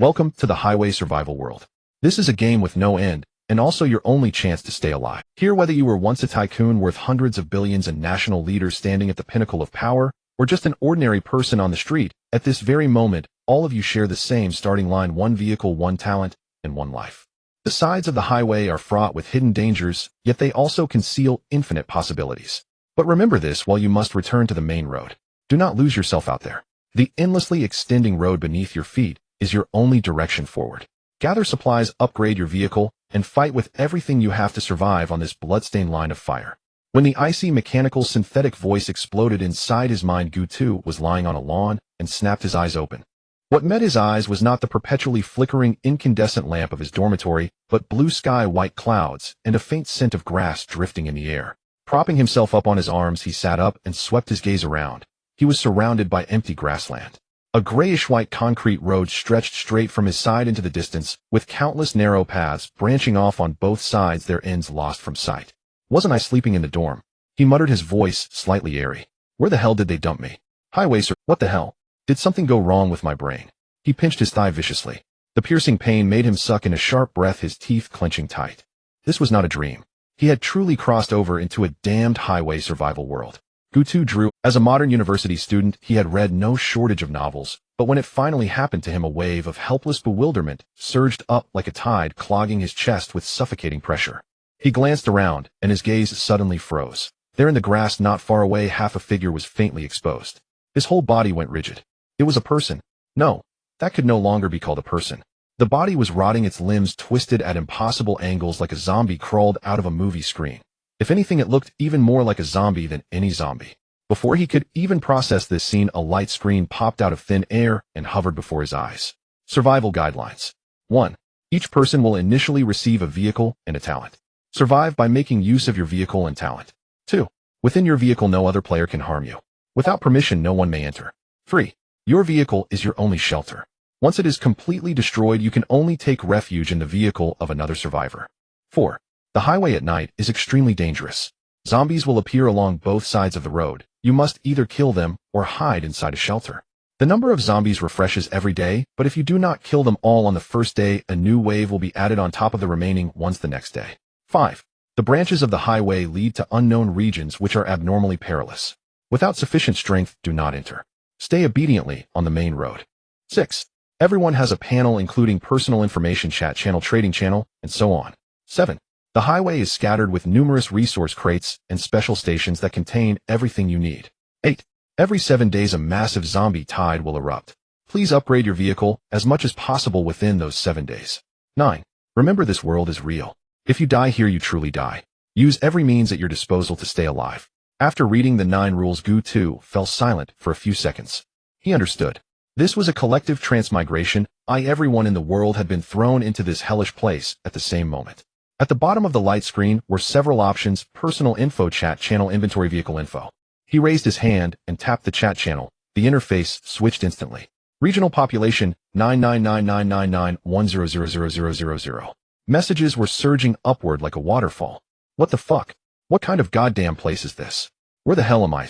Welcome to the highway survival world. This is a game with no end, and also your only chance to stay alive. Here, whether you were once a tycoon worth hundreds of billions and national leader standing at the pinnacle of power, or just an ordinary person on the street, at this very moment, all of you share the same starting line: one vehicle, one talent, and one life. The sides of the highway are fraught with hidden dangers, yet they also conceal infinite possibilities. But remember this while you must return to the main road. Do not lose yourself out there. The endlessly extending road beneath your feet is your only direction forward. Gather supplies, upgrade your vehicle, and fight with everything you have to survive on this bloodstained line of fire. When the icy mechanical synthetic voice exploded inside his mind, Gutu was lying on a lawn and snapped his eyes open. What met his eyes was not the perpetually flickering incandescent lamp of his dormitory, but blue sky, white clouds, and a faint scent of grass drifting in the air. Propping himself up on his arms, he sat up and swept his gaze around. He was surrounded by empty grassland. A grayish-white concrete road stretched straight from his side into the distance, with countless narrow paths branching off on both sides, their ends lost from sight. "Wasn't I sleeping in the dorm?" he muttered, his voice slightly airy. "Where the hell did they dump me? Highway sir, what the hell? Did something go wrong with my brain?" He pinched his thigh viciously. The piercing pain made him suck in a sharp breath, his teeth clenching tight. This was not a dream. He had truly crossed over into a damned highway survival world. Gutu drew. As a modern university student, he had read no shortage of novels, but when it finally happened to him, a wave of helpless bewilderment surged up like a tide, clogging his chest with suffocating pressure. He glanced around, and his gaze suddenly froze. There in the grass not far away, half a figure was faintly exposed. His whole body went rigid. It was a person. No, that could no longer be called a person. The body was rotting, its limbs twisted at impossible angles like a zombie crawled out of a movie screen. If anything, it looked even more like a zombie than any zombie. Before he could even process this scene, a light screen popped out of thin air and hovered before his eyes. Survival guidelines. 1. Each person will initially receive a vehicle and a talent. Survive by making use of your vehicle and talent. 2. Within your vehicle, no other player can harm you. Without permission, no one may enter. 3. Your vehicle is your only shelter. Once it is completely destroyed, you can only take refuge in the vehicle of another survivor. 4. The highway at night is extremely dangerous. Zombies will appear along both sides of the road. You must either kill them or hide inside a shelter. The number of zombies refreshes every day, but if you do not kill them all on the first day, a new wave will be added on top of the remaining ones the next day. 5. The branches of the highway lead to unknown regions which are abnormally perilous. Without sufficient strength, do not enter. Stay obediently on the main road. 6. Everyone has a panel including personal information, chat channel, trading channel, and so on. 7. The highway is scattered with numerous resource crates and special stations that contain everything you need. 8. Every 7 days a massive zombie tide will erupt. Please upgrade your vehicle as much as possible within those 7 days. 9. Remember, this world is real. If you die here, you truly die. Use every means at your disposal to stay alive. After reading the 9 rules, Gutu fell silent for a few seconds. He understood. This was a collective transmigration. Everyone in the world had been thrown into this hellish place at the same moment. At the bottom of the light screen were several options: personal info, chat channel, inventory, vehicle info. He raised his hand and tapped the chat channel. The interface switched instantly. Regional population 9999991000000. Messages were surging upward like a waterfall. What the fuck? What kind of goddamn place is this? Where the hell am I?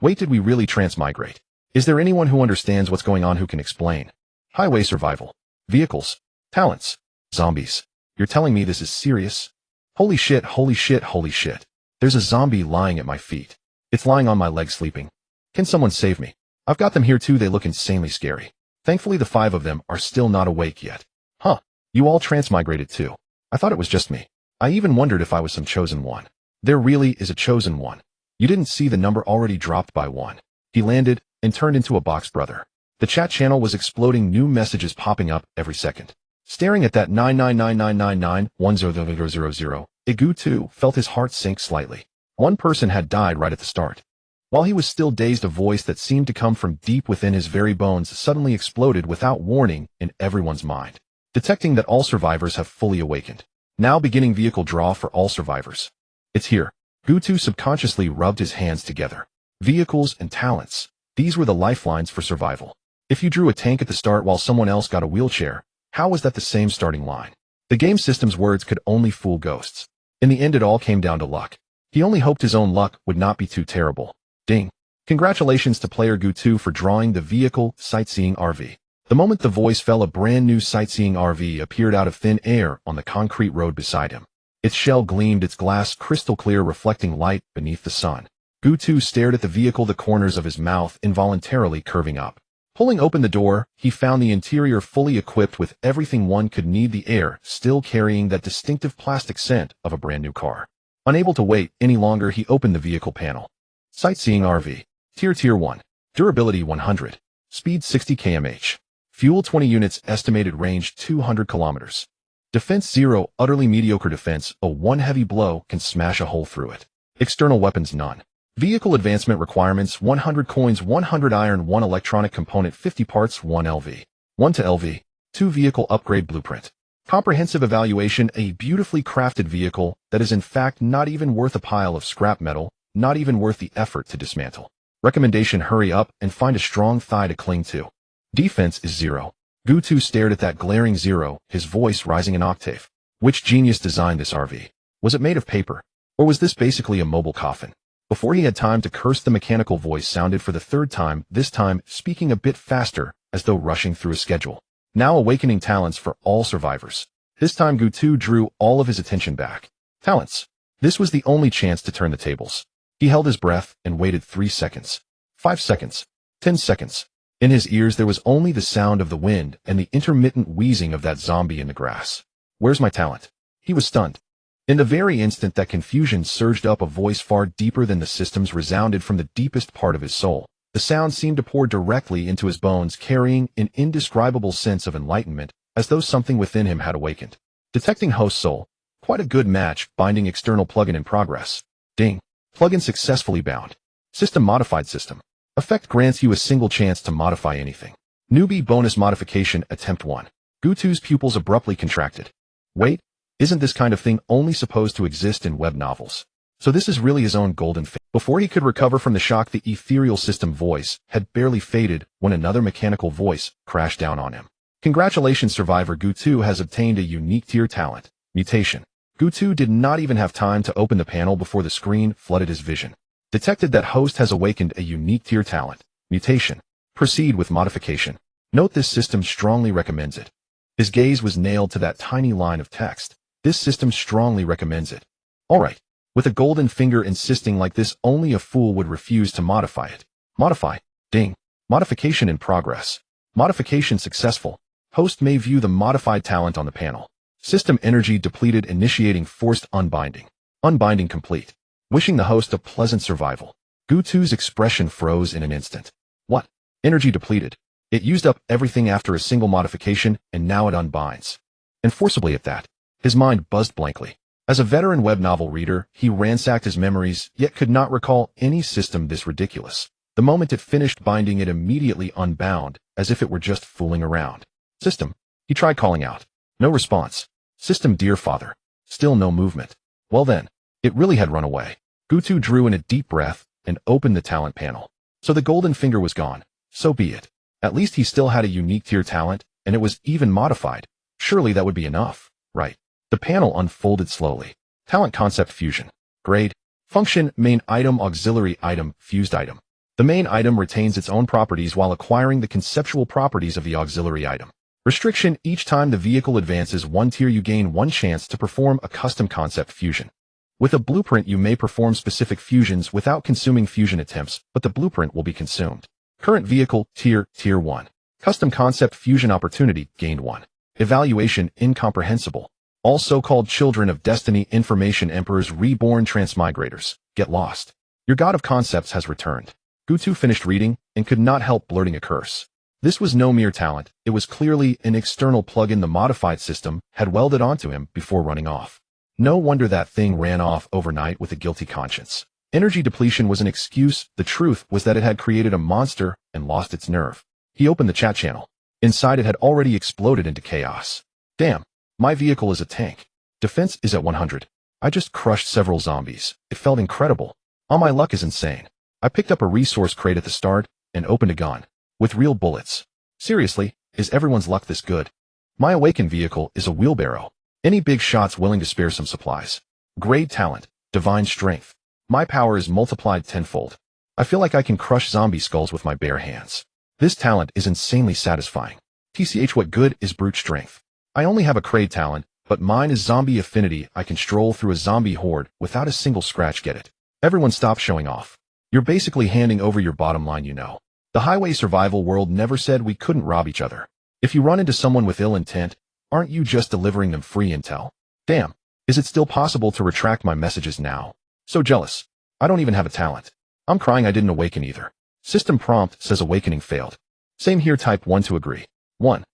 Wait, did we really transmigrate? Is there anyone who understands what's going on, who can explain? Highway survival. Vehicles. Talents. Zombies. You're telling me this is serious? Holy shit, holy shit, holy shit. There's a zombie lying at my feet. It's lying on my leg sleeping. Can someone save me? I've got them here too, they look insanely scary. Thankfully the 5 of them are still not awake yet. Huh, you all transmigrated too. I thought it was just me. I even wondered if I was some chosen one. There really is a chosen one. You didn't see the number already dropped by 1. He landed and turned into a box, brother. The chat channel was exploding, new messages popping up every second. Staring at that 99999910000, Gutu felt his heart sink slightly. One person had died right at the start. While he was still dazed, a voice that seemed to come from deep within his very bones suddenly exploded without warning in everyone's mind. Detecting that all survivors have fully awakened. Now beginning vehicle draw for all survivors. It's here. Gutu subconsciously rubbed his hands together. Vehicles and talents. These were the lifelines for survival. If you drew a tank at the start while someone else got a wheelchair, how was that the same starting line? The game system's words could only fool ghosts. In the end, it all came down to luck. He only hoped his own luck would not be too terrible. Ding. Congratulations to player Gutu for drawing the vehicle Sightseeing RV. The moment the voice fell, a brand new Sightseeing RV appeared out of thin air on the concrete road beside him. Its shell gleamed, its glass crystal clear, reflecting light beneath the sun. Gutu stared at the vehicle, the corners of his mouth involuntarily curving up. Pulling open the door, he found the interior fully equipped with everything one could need, the air still carrying that distinctive plastic scent of a brand new car. Unable to wait any longer, he opened the vehicle panel. Sightseeing RV. Tier 1. Durability 100. Speed 60 km/h. Fuel 20 units. Estimated range 200 kilometers. Defense 0. Utterly mediocre defense. A one heavy blow can smash a hole through it. External weapons none. Vehicle advancement requirements: 100 coins, 100 iron, 1 electronic component, 50 parts, 1 LV. 1 to LV. 2 vehicle upgrade blueprint. Comprehensive evaluation: a beautifully crafted vehicle that is in fact not even worth a pile of scrap metal, not even worth the effort to dismantle. Recommendation: hurry up and find a strong thigh to cling to. Defense is 0. Gutu stared at that glaring 0, his voice rising an octave. Which genius designed this RV? Was it made of paper? Or was this basically a mobile coffin? Before he had time to curse, the mechanical voice sounded for the third time, this time speaking a bit faster, as though rushing through a schedule. Now awakening talents for all survivors. This time Gutu drew all of his attention back. Talents. This was the only chance to turn the tables. He held his breath and waited 3 seconds. 5 seconds. 10 seconds. In his ears there was only the sound of the wind and the intermittent wheezing of that zombie in the grass. Where's my talent? He was stunned. In the very instant that confusion surged up, a voice far deeper than the systems resounded from the deepest part of his soul. The sound seemed to pour directly into his bones, carrying an indescribable sense of enlightenment, as though something within him had awakened. Detecting host soul. Quite a good match. Binding external plugin in progress. Ding. Plugin successfully bound. System modified. System effect grants you a single chance to modify anything. Newbie bonus modification attempt 1. Gutu's pupils abruptly contracted. Wait. Isn't this kind of thing only supposed to exist in web novels? So this is really his own golden fate. Before he could recover from the shock, the ethereal system voice had barely faded when another mechanical voice crashed down on him. Congratulations, survivor. Gutu has obtained a unique tier talent. Mutation. Gutu did not even have time to open the panel before the screen flooded his vision. Detected that host has awakened a unique tier talent. Mutation. Proceed with modification. Note this system strongly recommends it. His gaze was nailed to that tiny line of text. This system strongly recommends it. Alright. With a golden finger insisting like this, only a fool would refuse to modify it. Modify. Ding. Modification in progress. Modification successful. Host may view the modified talent on the panel. System energy depleted, initiating forced unbinding. Unbinding complete. Wishing the host a pleasant survival. Gutu's expression froze in an instant. What? Energy depleted. It used up everything after a single modification, and now it unbinds. And forcibly at that. His mind buzzed blankly. As a veteran web novel reader, he ransacked his memories, yet could not recall any system this ridiculous. The moment it finished binding, it immediately unbound, as if it were just fooling around. System. He tried calling out. No response. System, dear father. Still no movement. Well then, it really had run away. Gutu drew in a deep breath and opened the talent panel. So the golden finger was gone. So be it. At least he still had a unique tier talent, and it was even modified. Surely that would be enough, right? The panel unfolded slowly. Talent concept fusion. Grade. Function main item auxiliary item fused item. The main item retains its own properties while acquiring the conceptual properties of the auxiliary item. Restriction: each time the vehicle advances 1 tier you gain 1 chance to perform a custom concept fusion. With a blueprint you may perform specific fusions without consuming fusion attempts, but the blueprint will be consumed. Current vehicle tier 1. Custom concept fusion opportunity gained 1. Evaluation incomprehensible. All so-called children of destiny information emperors reborn transmigrators. Get lost. Your god of concepts has returned. Gutu finished reading and could not help blurting a curse. This was no mere talent. It was clearly an external plugin the modified system had welded onto him before running off. No wonder that thing ran off overnight with a guilty conscience. Energy depletion was an excuse. The truth was that it had created a monster and lost its nerve. He opened the chat channel. Inside it had already exploded into chaos. Damn. My vehicle is a tank. Defense is at 100. I just crushed several zombies. It felt incredible. All my luck is insane. I picked up a resource crate at the start and opened a gun. With real bullets. Seriously, is everyone's luck this good? My awakened vehicle is a wheelbarrow. Any big shots willing to spare some supplies. Grade talent. Divine strength. My power is multiplied tenfold. I feel like I can crush zombie skulls with my bare hands. This talent is insanely satisfying. TCH, what good is brute strength? I only have a Kraid talent, but mine is zombie affinity. I can stroll through a zombie horde without a single scratch. Get it? Everyone stop showing off. You're basically handing over your bottom line, you know. The highway survival world never said we couldn't rob each other. If you run into someone with ill intent, aren't you just delivering them free intel? Damn. Is it still possible to retract my messages now? So jealous. I don't even have a talent. I'm crying I didn't awaken either. System prompt says awakening failed. Same here, type 1 to agree. 1.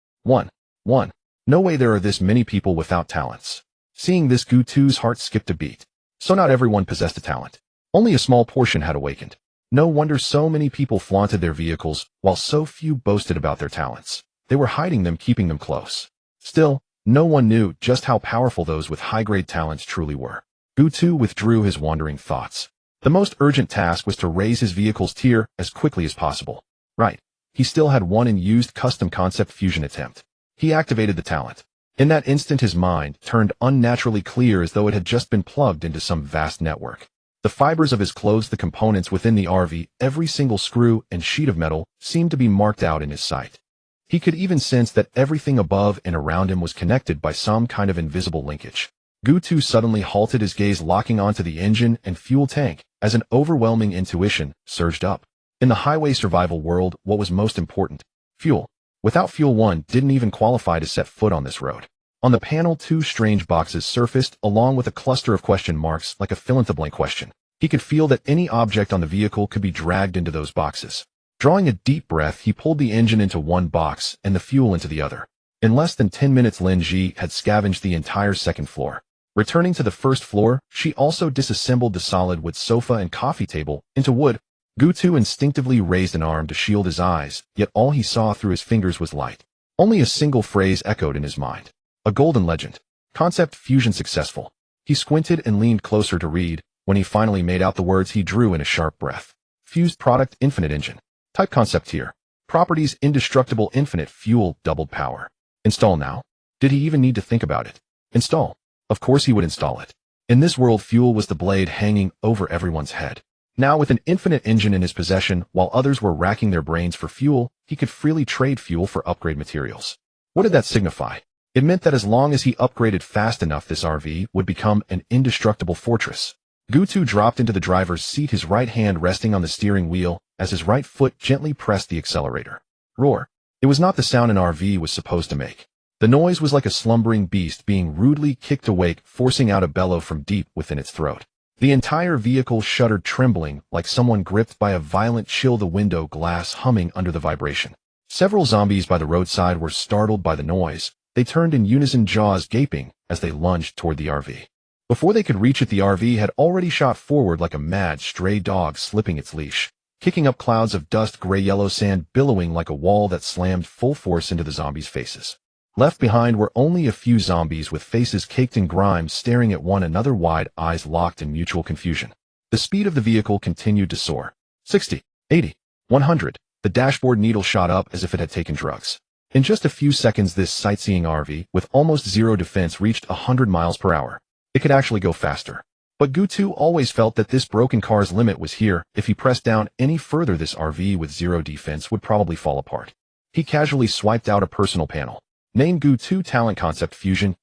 No way there are this many people without talents. Seeing this, Gu2's heart skipped a beat. So not everyone possessed a talent. Only a small portion had awakened. No wonder so many people flaunted their vehicles, while so few boasted about their talents. They were hiding them, keeping them close. Still, no one knew just how powerful those with high-grade talents truly were. Gu2 withdrew his wandering thoughts. The most urgent task was to raise his vehicle's tier as quickly as possible. Right. He still had one unused custom concept fusion attempt. He activated the talent. In that instant, his mind turned unnaturally clear, as though it had just been plugged into some vast network. The fibers of his clothes, the components within the RV, every single screw and sheet of metal seemed to be marked out in his sight. He could even sense that everything above and around him was connected by some kind of invisible linkage. Gu2 suddenly halted, his gaze locking onto the engine and fuel tank, as an overwhelming intuition surged up. In the highway survival world, what was most important? Fuel. Without fuel, one didn't even qualify to set foot on this road. On the panel, two strange boxes surfaced, along with a cluster of question marks like a fill-in-the-blank question. He could feel that any object on the vehicle could be dragged into those boxes. Drawing a deep breath, he pulled the engine into one box and the fuel into the other. In less than 10 minutes, Lin Ji had scavenged the entire second floor. Returning to the first floor, she also disassembled the solid wood sofa and coffee table into wood. Gu2 instinctively raised an arm to shield his eyes, yet all he saw through his fingers was light. Only a single phrase echoed in his mind. A golden legend. Concept fusion successful. He squinted and leaned closer to read. When he finally made out the words, he drew in a sharp breath. Fused product, infinite engine. Type concept here. Properties, indestructible, infinite fuel, doubled power. Install now. Did he even need to think about it? Install. Of course he would install it. In this world, fuel was the blade hanging over everyone's head. Now, with an infinite engine in his possession, while others were racking their brains for fuel, he could freely trade fuel for upgrade materials. What did that signify? It meant that as long as he upgraded fast enough, this RV would become an indestructible fortress. Gu2 dropped into the driver's seat, his right hand resting on the steering wheel, as his right foot gently pressed the accelerator. Roar. It was not the sound an RV was supposed to make. The noise was like a slumbering beast being rudely kicked awake, forcing out a bellow from deep within its throat. The entire vehicle shuddered, trembling like someone gripped by a violent chill, the window glass humming under the vibration. Several zombies by the roadside were startled by the noise. They turned in unison, jaws gaping, as they lunged toward the RV. Before they could reach it, the RV had already shot forward like a mad stray dog slipping its leash, kicking up clouds of dust, gray-yellow sand billowing like a wall that slammed full force into the zombies' faces. Left behind were only a few zombies with faces caked in grime, staring at one another, wide eyes locked in mutual confusion. The speed of the vehicle continued to soar. 60, 80, 100. The dashboard needle shot up as if it had taken drugs. In just a few seconds, this sightseeing RV, with almost zero defense, reached 100 miles per hour. It could actually go faster. But Gu2 always felt that this broken car's limit was here. If he pressed down any further, this RV with zero defense would probably fall apart. He casually swiped out a personal panel. Name Gu2, talent concept fusion.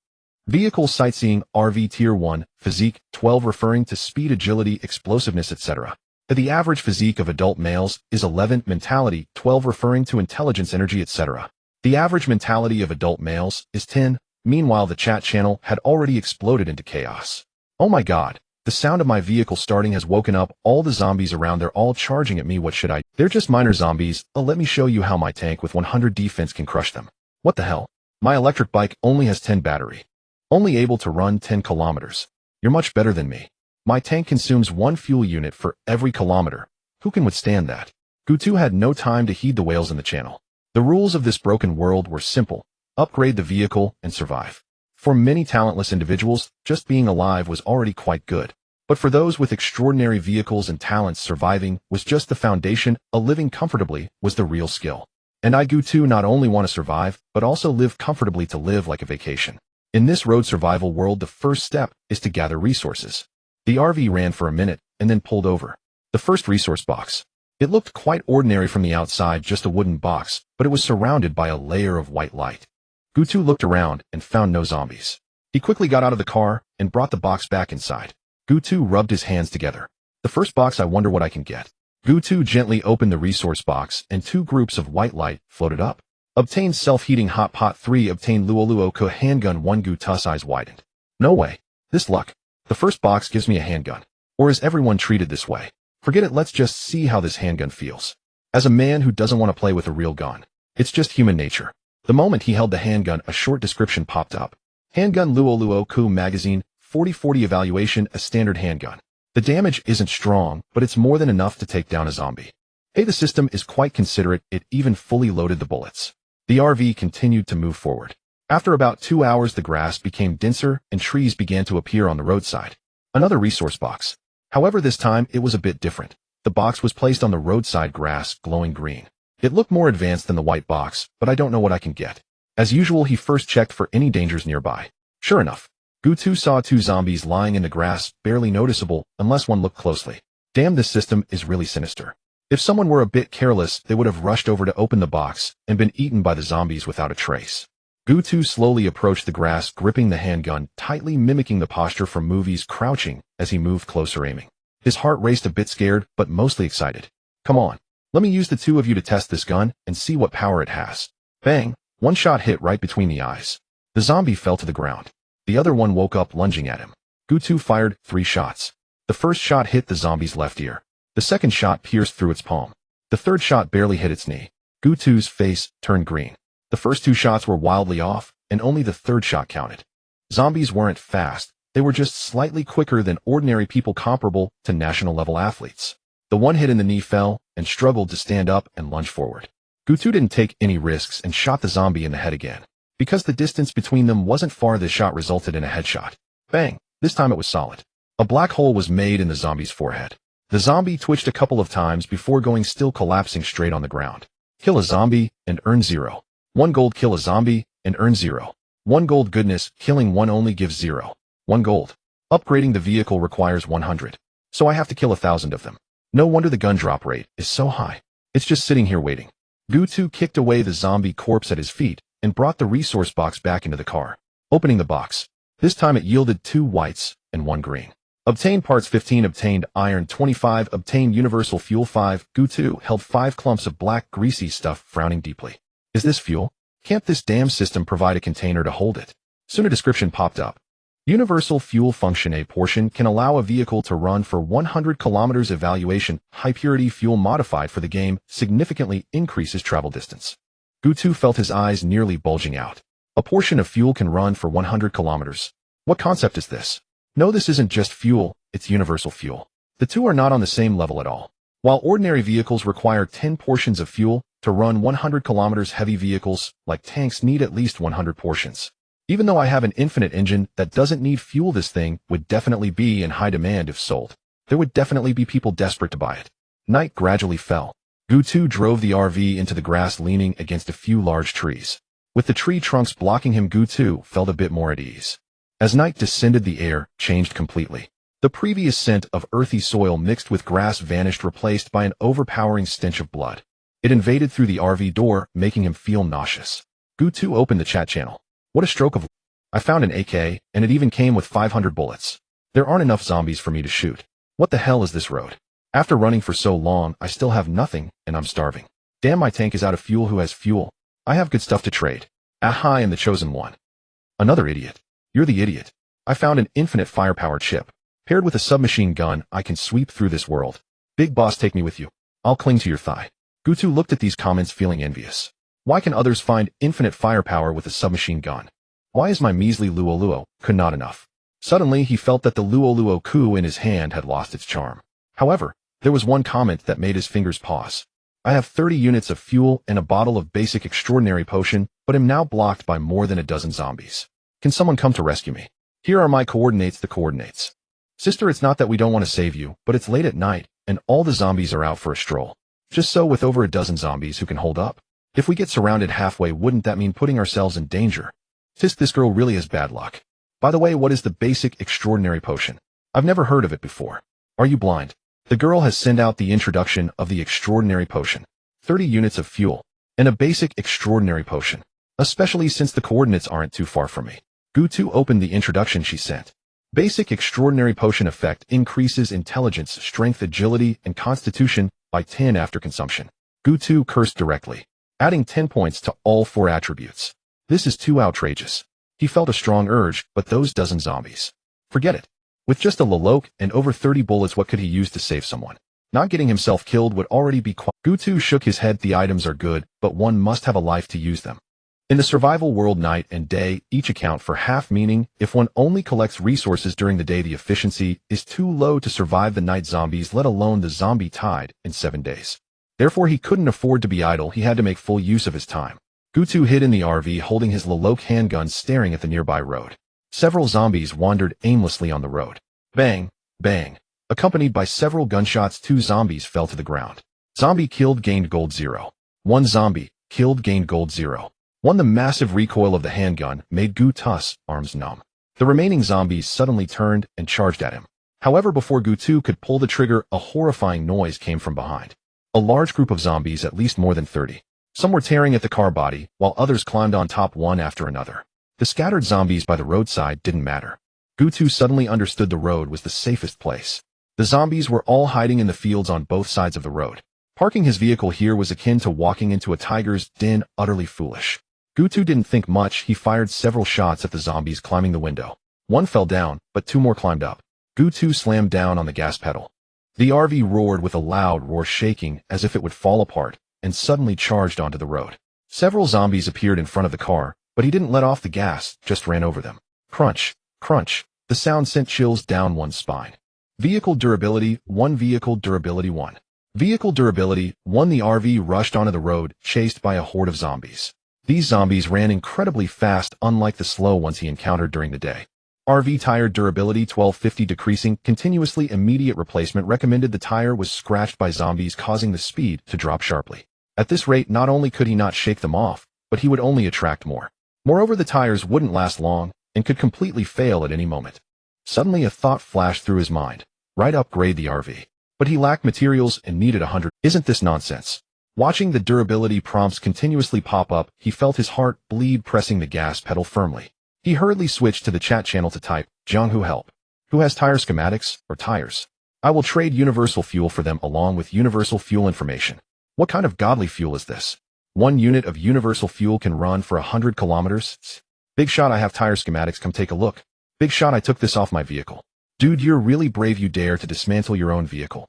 Vehicle sightseeing, RV tier 1, physique 12, referring to speed, agility, explosiveness, etc. The average physique of adult males is 11, mentality 12, referring to intelligence, energy, etc. The average mentality of adult males is 10. Meanwhile, the chat channel had already exploded into chaos. Oh my god, the sound of my vehicle starting has woken up all the zombies around. They're all charging at me. What should I do? They're just minor zombies. Let me show you how my tank with 100 defense can crush them. What the hell? My electric bike only has 10 battery. Only able to run 10 kilometers. You're much better than me. My tank consumes 1 fuel unit for every kilometer. Who can withstand that? Gu2 had no time to heed the wails in the channel. The rules of this broken world were simple. Upgrade the vehicle and survive. For many talentless individuals, just being alive was already quite good. But for those with extraordinary vehicles and talents, surviving was just the foundation. Living comfortably was the real skill. And I, Gu2, not only want to survive, but also live comfortably, to live like a vacation. In this road survival world, the first step is to gather resources. The RV ran for a minute and then pulled over. The first resource box. It looked quite ordinary from the outside, just a wooden box, but it was surrounded by a layer of white light. Gutu looked around and found no zombies. He quickly got out of the car and brought the box back inside. Gutu rubbed his hands together. The first box, I wonder what I can get. Gutu gently opened the resource box and 2 groups of white light floated up. Obtained self-heating hot pot 3, obtained Luoluo Ko handgun 1. Gutu's eyes widened. No way. This luck. The first box gives me a handgun. Or is everyone treated this way? Forget it, let's just see how this handgun feels. As a man who doesn't want to play with a real gun, it's just human nature. The moment he held the handgun, a short description popped up. Handgun Luoluo Ko magazine, 40-40 evaluation, a standard handgun. The damage isn't strong, but it's more than enough to take down a zombie. Hey, the system is quite considerate, it even fully loaded the bullets. The RV continued to move forward. After about 2 hours, the grass became denser and trees began to appear on the roadside. Another resource box. However, this time it was a bit different. The box was placed on the roadside grass, glowing green. It looked more advanced than the white box, but I don't know what I can get. As usual, he first checked for any dangers nearby. Sure enough, Gutu saw 2 zombies lying in the grass, barely noticeable unless one looked closely. Damn, this system is really sinister. If someone were a bit careless, they would have rushed over to open the box and been eaten by the zombies without a trace. Gutu slowly approached the grass, gripping the handgun, tightly mimicking the posture from movies, crouching as he moved closer, aiming. His heart raced, a bit scared, but mostly excited. Come on, let me use the 2 of you to test this gun and see what power it has. Bang! One shot hit right between the eyes. The zombie fell to the ground. The other one woke up, lunging at him. Gutu fired 3 shots. The first shot hit the zombie's left ear. The second shot pierced through its palm. The third shot barely hit its knee. Gutu's face turned green. The first 2 shots were wildly off, and only the third shot counted. Zombies weren't fast, they were just slightly quicker than ordinary people, comparable to national-level athletes. The one hit in the knee fell, and struggled to stand up and lunge forward. Gutu didn't take any risks and shot the zombie in the head again. Because the distance between them wasn't far, the shot resulted in a headshot. Bang! This time it was solid. A black hole was made in the zombie's forehead. The zombie twitched a couple of times before going still, collapsing straight on the ground. Kill a zombie and earn 0. 1 gold. Kill a zombie and earn 0. 1 gold. Goodness, killing one only gives 0. 1 gold. Upgrading the vehicle requires 100. So I have to kill 1,000 of them. No wonder the gun drop rate is so high. It's just sitting here waiting. Gutu kicked away the zombie corpse at his feet and brought the resource box back into the car. Opening the box. This time it yielded 2 whites and 1 green. Obtained parts 15, obtained iron 25, obtained universal fuel 5. Gutu held 5 clumps of black greasy stuff, frowning deeply. Is this fuel? Can't this damn system provide a container to hold it? Soon a description popped up. Universal fuel function. A portion can allow a vehicle to run for 100 kilometers. Evaluation. High purity fuel modified for the game significantly increases travel distance. Gutu felt his eyes nearly bulging out. A portion of fuel can run for 100 kilometers. What concept is this? No, this isn't just fuel, it's universal fuel. The 2 are not on the same level at all. While ordinary vehicles require 10 portions of fuel to run 100 kilometers, heavy vehicles, like tanks, need at least 100 portions. Even though I have an infinite engine that doesn't need fuel, this thing would definitely be in high demand if sold. There would definitely be people desperate to buy it. Night gradually fell. Gutu drove the RV into the grass, leaning against a few large trees. With the tree trunks blocking him, Gutu felt a bit more at ease. As night descended, the air changed completely. The previous scent of earthy soil mixed with grass vanished, replaced by an overpowering stench of blood. It invaded through the RV door, making him feel nauseous. Gutu opened the chat channel. What a stroke of luck. I found an AK, and it even came with 500 bullets. There aren't enough zombies for me to shoot. What the hell is this road? After running for so long, I still have nothing, and I'm starving. Damn, my tank is out of fuel. Who has fuel? I have good stuff to trade. Aha, I am the chosen one. Another idiot. You're the idiot. I found an infinite firepower chip. Paired with a submachine gun, I can sweep through this world. Big boss, take me with you. I'll cling to your thigh. Gutu looked at these comments, feeling envious. Why can others find infinite firepower with a submachine gun? Why is my measly Luoluo Ku not enough? Suddenly, he felt that the Luoluo Ku in his hand had lost its charm. However, there was one comment that made his fingers pause. I have 30 units of fuel and a bottle of basic extraordinary potion, but am now blocked by more than a dozen zombies. Can someone come to rescue me? Here are my coordinates. The coordinates. Sister, it's not that we don't want to save you, but it's late at night, and all the zombies are out for a stroll. Just so, with over a dozen zombies who can hold up. If we get surrounded halfway, wouldn't that mean putting ourselves in danger? Tisk, this girl really has bad luck. By the way, what is the basic extraordinary potion? I've never heard of it before. Are you blind? The girl has sent out the introduction of the extraordinary potion. 30 units of fuel. And a basic extraordinary potion. Especially since the coordinates aren't too far from me. Gutu opened the introduction she sent. Basic extraordinary potion effect increases intelligence, strength, agility, and constitution by 10 after consumption. Gutu cursed directly, adding 10 points to all 4 attributes. This is too outrageous. He felt a strong urge, but those dozen zombies. Forget it. With just a Laloke and over 30 bullets, what could he use to save someone? Not getting himself killed would already be quite. Gutu shook his head. The items are good, but one must have a life to use them. In the survival world, night and day each account for half, meaning if one only collects resources during the day, the efficiency is too low to survive the night zombies, let alone the zombie tide, in 7 days. Therefore, he couldn't afford to be idle. He had to make full use of his time. Gutu hid in the RV holding his Laloke handgun, staring at the nearby road. Several zombies wandered aimlessly on the road. Bang, bang. Accompanied by several gunshots, 2 zombies fell to the ground. Zombie killed, gained gold 0. 1 zombie killed, gained gold 0. 1. The massive recoil of the handgun made Gutu's arms numb. The remaining zombies suddenly turned and charged at him. However, before Gutu could pull the trigger, a horrifying noise came from behind. A large group of zombies, at least more than 30. Some were tearing at the car body, while others climbed on top one after another. The scattered zombies by the roadside didn't matter. Gutu suddenly understood the road was the safest place. The zombies were all hiding in the fields on both sides of the road. Parking his vehicle here was akin to walking into a tiger's den, utterly foolish. Gutu didn't think much. He fired several shots at the zombies climbing the window. 1 fell down, but 2 more climbed up. Gutu slammed down on the gas pedal. The RV roared with a loud roar, shaking as if it would fall apart, and suddenly charged onto the road. Several zombies appeared in front of the car, but he didn't let off the gas, just ran over them. Crunch, crunch. The sound sent chills down one's spine. Vehicle durability 1. Vehicle durability 1. Vehicle durability 1. The RV rushed onto the road, chased by a horde of zombies. These zombies ran incredibly fast, unlike the slow ones he encountered during the day. RV tire durability 1250, decreasing continuously. Immediate replacement recommended. The tire was scratched by zombies, causing the speed to drop sharply. At this rate, not only could he not shake them off, but he would only attract more. Moreover, the tires wouldn't last long and could completely fail at any moment. Suddenly a thought flashed through his mind. Right, upgrade the RV. But he lacked materials and needed 100. Isn't this nonsense? Watching the durability prompts continuously pop up, he felt his heart bleed, pressing the gas pedal firmly. He hurriedly switched to the chat channel to type, Junghu help. Who has tire schematics, or tires? I will trade universal fuel for them along with universal fuel information. What kind of godly fuel is this? 1 unit of universal fuel can run for 100 kilometers? Big shot, I have tire schematics, come take a look. Big shot, I took this off my vehicle. Dude, you're really brave, you dare to dismantle your own vehicle.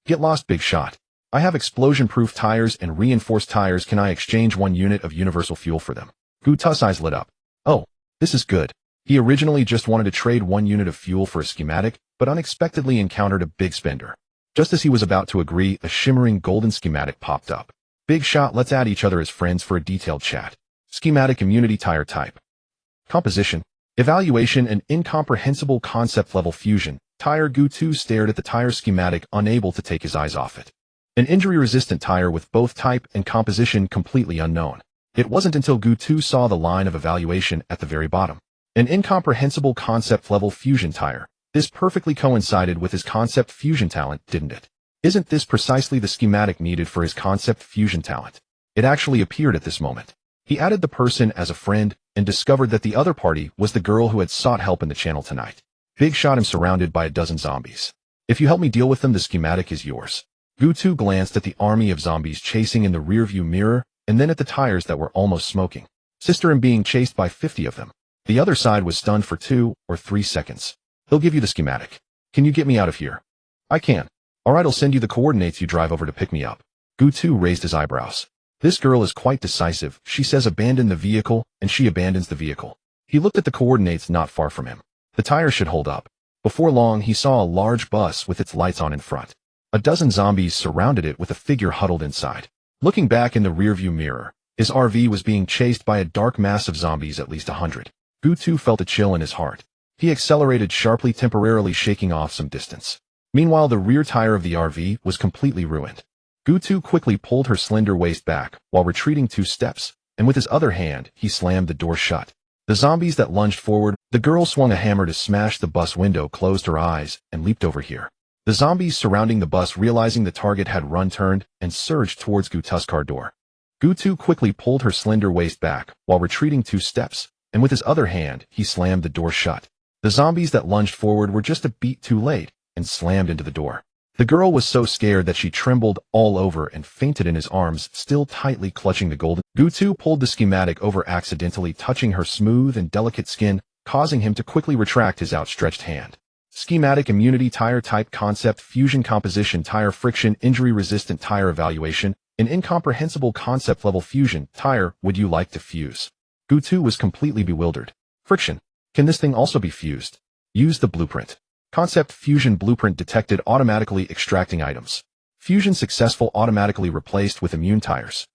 Get lost, big shot. I have explosion-proof tires and reinforced tires. Can I exchange 1 unit of universal fuel for them? Gutu's eyes lit up. Oh, this is good. He originally just wanted to trade 1 unit of fuel for a schematic, but unexpectedly encountered a big spender. Just as he was about to agree, a shimmering golden schematic popped up. Big shot, let's add each other as friends for a detailed chat. Schematic immunity tire type. Composition. Evaluation and incomprehensible concept level fusion. Tire. Gutu stared at the tire schematic, unable to take his eyes off it. An injury-resistant tire with both type and composition completely unknown. It wasn't until Gutu saw the line of evaluation at the very bottom. An incomprehensible concept-level fusion tire. This perfectly coincided with his concept fusion talent, didn't it? Isn't this precisely the schematic needed for his concept fusion talent? It actually appeared at this moment. He added the person as a friend and discovered that the other party was the girl who had sought help in the channel tonight. Big shot, him surrounded by a dozen zombies. If you help me deal with them, the schematic is yours. Gutu glanced at the army of zombies chasing in the rearview mirror, and then at the tires that were almost smoking. Sister, him being chased by 50 of them. The other side was stunned for 2 or 3 seconds. He'll give you the schematic. Can you get me out of here? I can. Alright, I'll send you the coordinates. You drive over to pick me up. Gutu raised his eyebrows. This girl is quite decisive. She says abandon the vehicle, and she abandons the vehicle. He looked at the coordinates not far from him. The tire should hold up. Before long, he saw a large bus with its lights on in front. A dozen zombies surrounded it with a figure huddled inside. Looking back in the rearview mirror, his RV was being chased by a dark mass of zombies, at least 100. Gutu felt a chill in his heart. He accelerated sharply, temporarily shaking off some distance. Meanwhile, the rear tire of the RV was completely ruined. Gutu quickly pulled her slender waist back while retreating 2 steps, and with his other hand, he slammed the door shut. The zombies that lunged forward, the girl swung a hammer to smash the bus window, closed her eyes, and leaped over here. The zombies surrounding the bus, realizing the target had run, turned and surged towards Gutu's car door. Gutu quickly pulled her slender waist back while retreating 2 steps, and with his other hand, he slammed the door shut. The zombies that lunged forward were just a beat too late and slammed into the door. The girl was so scared that she trembled all over and fainted in his arms, still tightly clutching the golden. Gutu pulled the schematic over, accidentally touching her smooth and delicate skin, causing him to quickly retract his outstretched hand. Schematic: immunity, tire type, concept, fusion, composition, tire, friction, injury resistant, tire, evaluation, an incomprehensible concept level, fusion, tire, would you like to fuse? Gutu was completely bewildered. Friction. Can this thing also be fused? Use the blueprint. Concept: fusion, blueprint detected, automatically extracting items. Fusion successful, automatically replaced with immune tires.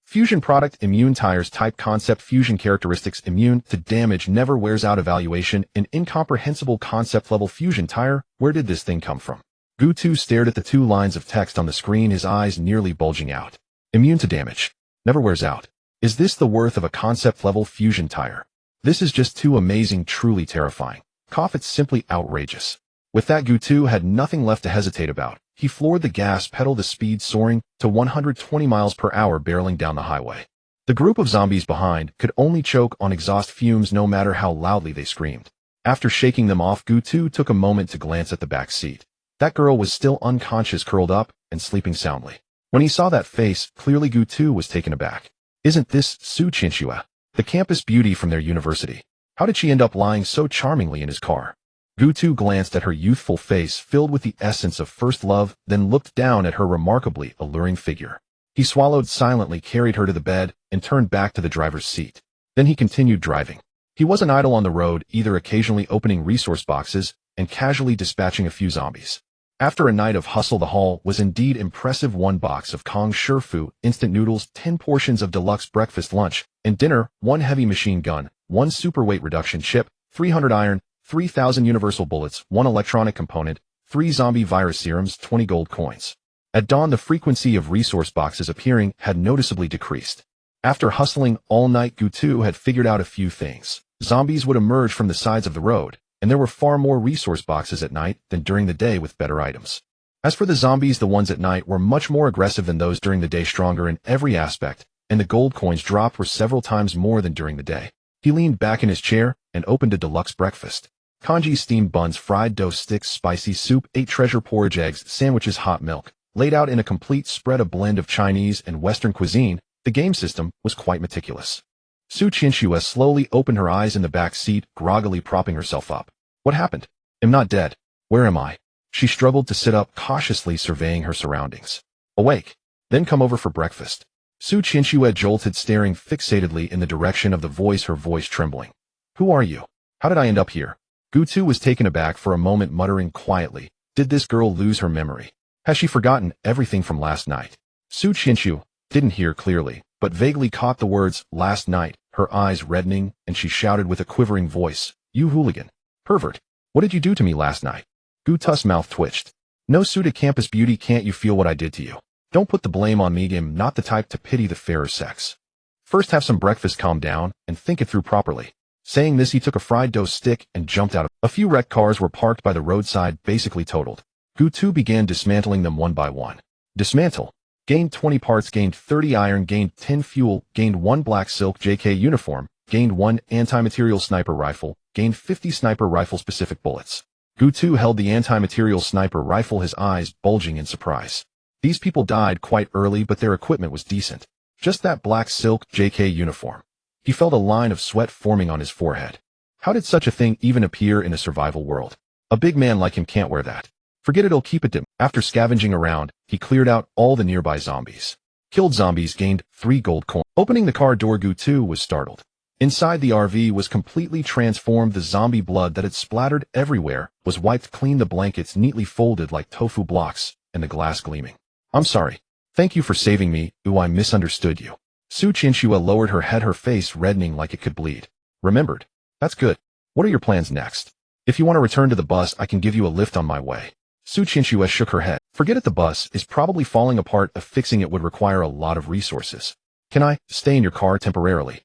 Fusion product: immune tires. Type: concept, fusion, characteristics: immune to damage, never wears out, evaluation, an incomprehensible concept level, fusion tire, where did this thing come from? Gutu stared at the 2 lines of text on the screen, his eyes nearly bulging out. Immune to damage. Never wears out. Is this the worth of a concept level fusion tire? This is just too amazing, truly terrifying. Cough, it's simply outrageous. With that, Gutu had nothing left to hesitate about. He floored the gas pedal, the speed soaring to 120 miles per hour, barreling down the highway. The group of zombies behind could only choke on exhaust fumes no matter how loudly they screamed. After shaking them off, Gutu took a moment to glance at the back seat. That girl was still unconscious, curled up and sleeping soundly. When he saw that face, clearly Gutu was taken aback. Isn't this Su Chinchua, the campus beauty from their university? How did she end up lying so charmingly in his car? Gutu glanced at her youthful face filled with the essence of first love, then looked down at her remarkably alluring figure. He swallowed silently, carried her to the bed, and turned back to the driver's seat. Then he continued driving. He wasn't idle on the road, either, occasionally opening resource boxes and casually dispatching a few zombies. After a night of hustle, the haul was indeed impressive. 1 box of Kong Shifu instant noodles, 10 portions of deluxe breakfast, lunch, and dinner, 1 heavy machine gun, 1 super weight reduction chip, 300 iron, 3,000 universal bullets, 1 electronic component, 3 zombie virus serums, 20 gold coins. At dawn, the frequency of resource boxes appearing had noticeably decreased. After hustling all night, Gutu had figured out a few things. Zombies would emerge from the sides of the road, and there were far more resource boxes at night than during the day with better items. As for the zombies, the ones at night were much more aggressive than those during the day, stronger in every aspect, and the gold coins dropped were several times more than during the day. He leaned back in his chair and opened a deluxe breakfast. Congee steamed buns, fried dough sticks, spicy soup, 8 treasure porridge eggs, sandwiches, hot milk, laid out in a complete spread, a blend of Chinese and Western cuisine. The game system was quite meticulous. Su Chinchua slowly opened her eyes in the back seat, groggily propping herself up. What happened? I'm not dead. Where am I? She struggled to sit up, cautiously surveying her surroundings. Awake. Then come over for breakfast. Su Chinchua jolted, staring fixatedly in the direction of the voice, her voice trembling. Who are you? How did I end up here? Gutu was taken aback for a moment, muttering quietly, did this girl lose her memory? Has she forgotten everything from last night? Su Chinchua didn't hear clearly, but vaguely caught the words, last night, her eyes reddening, and she shouted with a quivering voice, you hooligan. Pervert. What did you do to me last night? Gutu's mouth twitched. No, Su, to campus beauty, can't you feel what I did to you? Don't put the blame on me. I'm not the type to pity the fairer sex. First have some breakfast, calm down, and think it through properly. Saying this, he took a fried dough stick and jumped out. A few wrecked cars were parked by the roadside, basically totaled. Gutu began dismantling them one by one. Dismantle. Gained 20 parts, gained 30 iron, gained 10 fuel, gained 1 black silk JK uniform, gained 1 anti-material sniper rifle, gained 50 sniper rifle specific bullets. Gutu held the anti-material sniper rifle, his eyes bulging in surprise. These people died quite early, but their equipment was decent. Just that black silk JK uniform. He felt a line of sweat forming on his forehead. How did such a thing even appear in a survival world? A big man like him can't wear that. Forget it'll keep it dim. After scavenging around, he cleared out all the nearby zombies. Killed zombies, gained 3 gold coins. Opening the car door, Gutu was startled. Inside, the RV was completely transformed. The zombie blood that had splattered everywhere was wiped clean, the blankets neatly folded like tofu blocks, and the glass gleaming. I'm sorry. Thank you for saving me. Ooh, I misunderstood you. Su Chinchua lowered her head, her face reddening like it could bleed. Remembered. That's good. What are your plans next? If you want to return to the bus, I can give you a lift on my way. Su Chinchua shook her head. Forget it, the bus is probably falling apart. Fixing it would require a lot of resources. Can I stay in your car temporarily?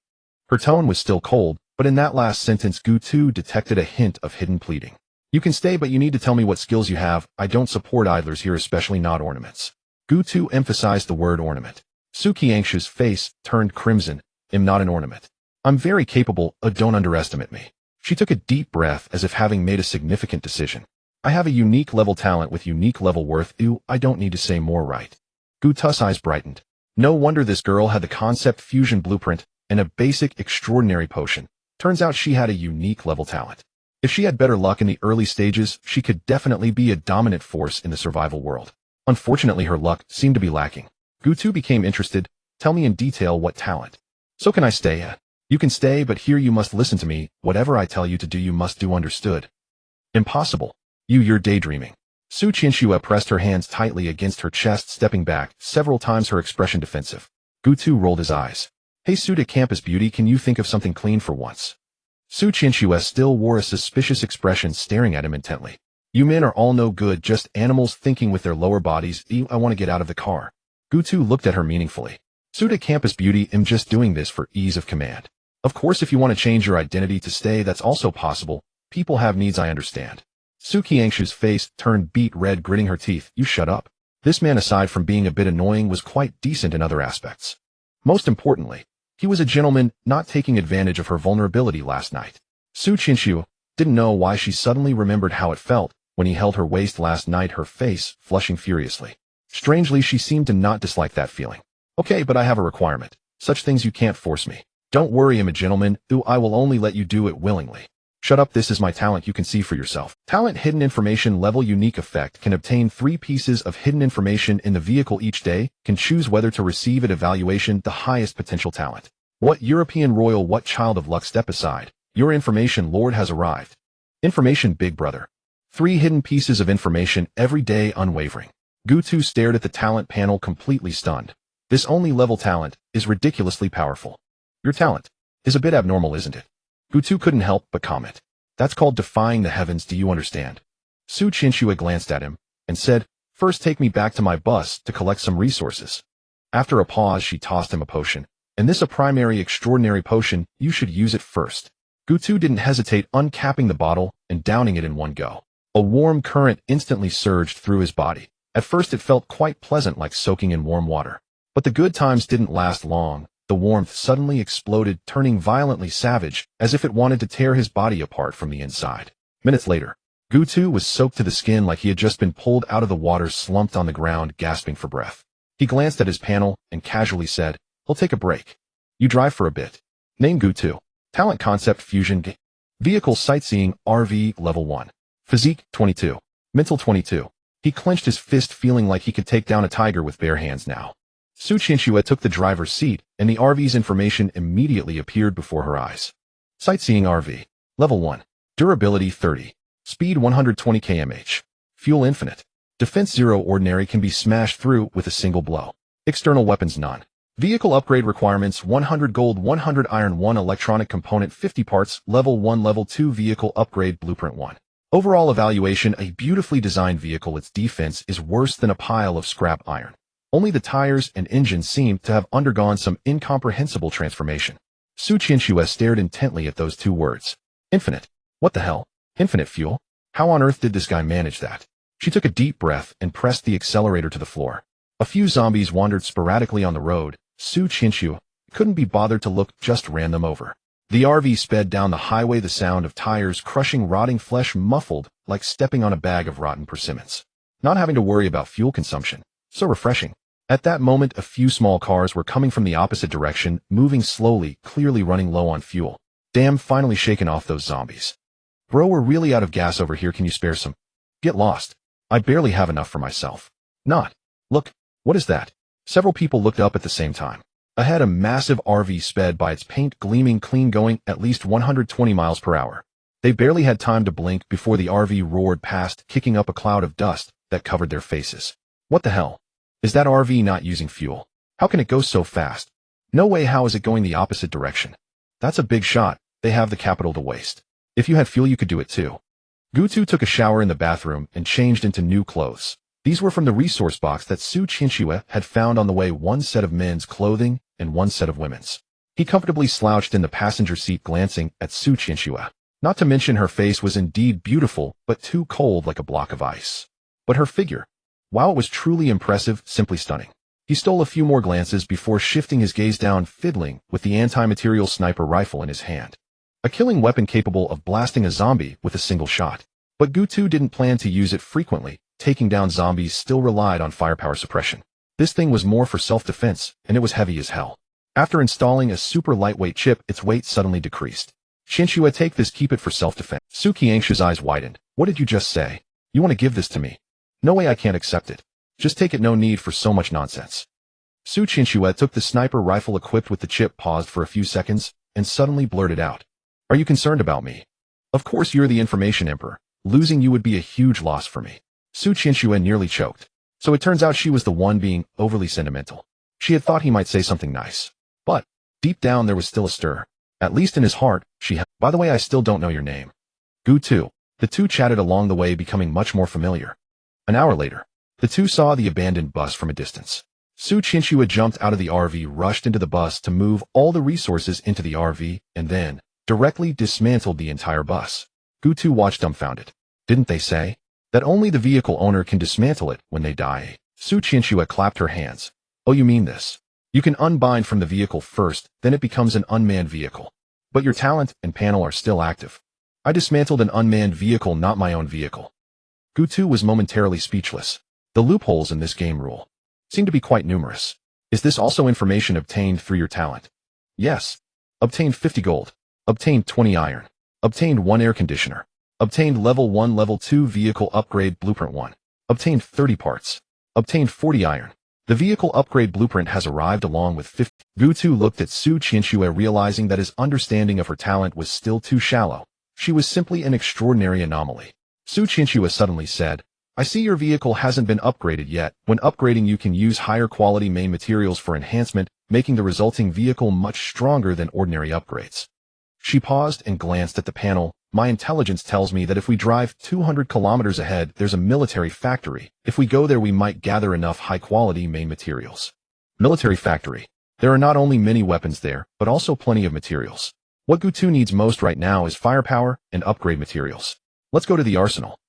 Her tone was still cold, but in that last sentence Gutu detected a hint of hidden pleading. You can stay, but you need to tell me what skills you have. I don't support idlers here, especially not ornaments. Gutu emphasized the word ornament. Su Qiangshu's face turned crimson. I'm not an ornament. I'm very capable, don't underestimate me. She took a deep breath as if having made a significant decision. I have a unique level talent with unique level worth. I don't need to say more, right? Guta's eyes brightened. No wonder this girl had the concept fusion blueprint and a basic extraordinary potion. Turns out she had a unique level talent. If she had better luck in the early stages, she could definitely be a dominant force in the survival world. Unfortunately, her luck seemed to be lacking. Gutu became interested. Tell me in detail what talent. So can I stay? You can stay, but here you must listen to me. Whatever I tell you to do, you must do, understood? Impossible. You're daydreaming. Su Qianxue pressed her hands tightly against her chest, stepping back, several times, her expression defensive. Gutu rolled his eyes. Hey Suda Campus Beauty, can you think of something clean for once? Su Qianxue still wore a suspicious expression, staring at him intently. You men are all no good, just animals thinking with their lower bodies. I want to get out of the car. Gutu looked at her meaningfully. Suda Campus Beauty, I'm just doing this for ease of command. Of course, if you want to change your identity to stay, that's also possible. People have needs, I understand. Su Qiangshu's face turned beet red, gritting her teeth. You shut up. This man, aside from being a bit annoying, was quite decent in other aspects. Most importantly, he was a gentleman, not taking advantage of her vulnerability last night. Su Qianxue didn't know why she suddenly remembered how it felt when he held her waist last night, her face flushing furiously. Strangely, she seemed to not dislike that feeling. Okay, but I have a requirement. Such things you can't force me. Don't worry, I'm a gentleman. I will only let you do it willingly. Shut up, this is my talent, you can see for yourself. Talent hidden information level unique effect. Can obtain 3 pieces of hidden information in the vehicle each day. Can choose whether to receive it. Evaluation, the highest potential talent. What European royal, what child of luck, step aside. Your information lord has arrived. Information, big brother. 3 hidden pieces of information every day, unwavering. Gutu stared at the talent panel, completely stunned. This only level talent is ridiculously powerful. Your talent is a bit abnormal, isn't it? Gutu couldn't help but comment. That's called defying the heavens, do you understand? Su Qianxue glanced at him and said, first take me back to my bus to collect some resources. After a pause, she tossed him a potion. And this a primary extraordinary potion, you should use it first. Gutu didn't hesitate, uncapping the bottle and downing it in one go. A warm current instantly surged through his body. At first it felt quite pleasant, like soaking in warm water. But the good times didn't last long. The warmth suddenly exploded, turning violently savage, as if it wanted to tear his body apart from the inside. Minutes later, Gutu was soaked to the skin, like he had just been pulled out of the water, slumped on the ground, gasping for breath. He glanced at his panel and casually said, I'll take a break. You drive for a bit. Name Gutu. Talent Concept Fusion. Vehicle Sightseeing, RV, Level 1. Physique, 22. Mental, 22. He clenched his fist, feeling like he could take down a tiger with bare hands now. Su Qianxue took the driver's seat, and the RV's information immediately appeared before her eyes. Sightseeing RV. Level 1. Durability 30. Speed 120 km/h. Fuel infinite. Defense 0. Ordinary, can be smashed through with a single blow. External weapons none. Vehicle upgrade requirements 100 gold, 100 iron, 1 electronic component, 50 parts. Level 1. Level 2. Vehicle upgrade blueprint 1. Overall evaluation, a beautifully designed vehicle. Its defense is worse than a pile of scrap iron. Only the tires and engine seem to have undergone some incomprehensible transformation. Su Qianxue stared intently at those 2 words. Infinite. What the hell? Infinite fuel? How on earth did this guy manage that? She took a deep breath and pressed the accelerator to the floor. A few zombies wandered sporadically on the road. Su Qianxue couldn't be bothered to look, just ran them over. The RV sped down the highway, the sound of tires crushing rotting flesh muffled like stepping on a bag of rotten persimmons. Not having to worry about fuel consumption. So refreshing. At that moment, a few small cars were coming from the opposite direction, moving slowly, clearly running low on fuel. Damn, finally shaken off those zombies. Bro, we're really out of gas over here, can you spare some? Get lost. I barely have enough for myself. Not. Look, what is that? Several people looked up at the same time. Ahead, a massive RV sped by, its paint gleaming clean, going at least 120 miles per hour. They barely had time to blink before the RV roared past, kicking up a cloud of dust that covered their faces. What the hell? Is that RV not using fuel? How can it go so fast? No way, how is it going the opposite direction? That's a big shot. They have the capital to waste. If you had fuel, you could do it too. Gutu took a shower in the bathroom and changed into new clothes. These were from the resource box that Su Qianxue had found on the way, 1 set of men's clothing and 1 set of women's. He comfortably slouched in the passenger seat, glancing at Su Qianxue. Not to mention her face was indeed beautiful, but too cold like a block of ice. But her figure, while it was truly impressive, simply stunning. He stole a few more glances before shifting his gaze down, fiddling with the anti-material sniper rifle in his hand. A killing weapon capable of blasting a zombie with a single shot. But Gutu didn't plan to use it frequently. Taking down zombies still relied on firepower suppression. This thing was more for self-defense, and it was heavy as hell. After installing a super lightweight chip, its weight suddenly decreased. Shinshua, take this, keep it for self-defense. Suki Anxia's eyes widened. What did you just say? You want to give this to me? No way, I can't accept it. Just take it, no need for so much nonsense. Su Shinshua took the sniper rifle equipped with the chip, paused for a few seconds, and suddenly blurted out. Are you concerned about me? Of course, you're the information emperor. Losing you would be a huge loss for me. Su Shinshua nearly choked. So it turns out she was the one being overly sentimental. She had thought he might say something nice. But, deep down there was still a stir. At least in his heart, by the way, I still don't know your name. Gutu. The two chatted along the way, becoming much more familiar. An hour later, the two saw the abandoned bus from a distance. Su Shinshua jumped out of the RV, rushed into the bus to move all the resources into the RV, and then directly dismantled the entire bus. Gutu watched dumbfounded. Didn't they say that only the vehicle owner can dismantle it when they die? Su Shinshua clapped her hands. Oh, you mean this? You can unbind from the vehicle first, then it becomes an unmanned vehicle. But your talent and panel are still active. I dismantled an unmanned vehicle, not my own vehicle. Gutu was momentarily speechless. The loopholes in this game rule seem to be quite numerous. Is this also information obtained through your talent? Yes. Obtained 50 gold. Obtained 20 iron. Obtained 1 air conditioner. Obtained level 1 level 2 vehicle upgrade blueprint 1. Obtained 30 parts. Obtained 40 iron. The vehicle upgrade blueprint has arrived along with 50. Gutu looked at Su Shinshua, realizing that his understanding of her talent was still too shallow. She was simply an extraordinary anomaly. Su Shinshua suddenly said, I see your vehicle hasn't been upgraded yet. When upgrading, you can use higher quality main materials for enhancement, making the resulting vehicle much stronger than ordinary upgrades. She paused and glanced at the panel. My intelligence tells me that if we drive 200 kilometers ahead, there's a military factory. If we go there, we might gather enough high-quality main materials. Military factory. There are not only many weapons there, but also plenty of materials. What Gutu needs most right now is firepower and upgrade materials. Let's go to the arsenal.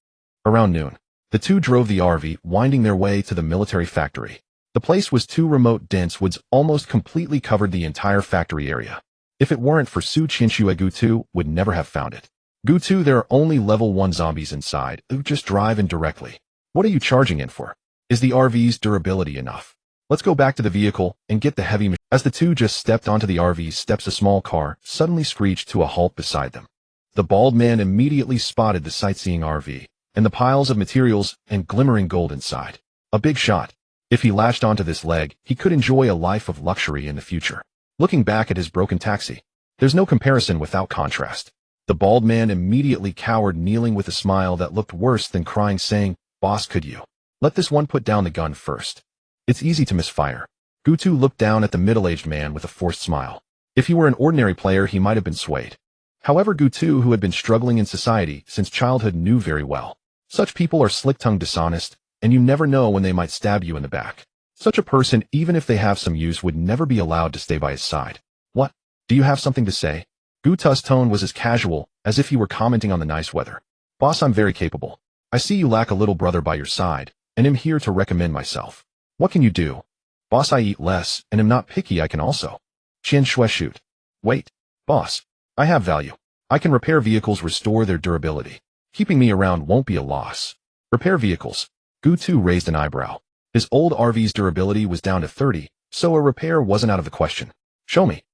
Around noon, the two drove the RV, winding their way to the military factory. The place was too remote. Dense woods almost completely covered the entire factory area. If it weren't for Su Shinshua, Gutu would never have found it. Gutu, there are only level 1 zombies inside. Just drive in directly. What are you charging in for? Is the RV's durability enough? Let's go back to the vehicle and get the heavy machine. As the two just stepped onto the RV steps, a small car suddenly screeched to a halt beside them. The bald man immediately spotted the sightseeing RV and the piles of materials and glimmering gold inside. A big shot. If he latched onto this leg, he could enjoy a life of luxury in the future. Looking back at his broken taxi, there's no comparison without contrast. The bald man immediately cowered, kneeling with a smile that looked worse than crying, saying, Boss, could you let this one put down the gun first? It's easy to misfire. Gutu looked down at the middle-aged man with a forced smile. If he were an ordinary player, he might have been swayed. However, Gutu, who had been struggling in society since childhood, knew very well. Such people are slick-tongued, dishonest, and you never know when they might stab you in the back. Such a person, even if they have some use, would never be allowed to stay by his side. What? Do you have something to say? Gutu's tone was as casual as if he were commenting on the nice weather. Boss, I'm very capable. I see you lack a little brother by your side, and am here to recommend myself. What can you do? Boss, I eat less, and am not picky. I can also shoot. Wait. Boss, I have value. I can repair vehicles, restore their durability. Keeping me around won't be a loss. Repair vehicles. Gutu raised an eyebrow. His old RV's durability was down to 30, so a repair wasn't out of the question. Show me.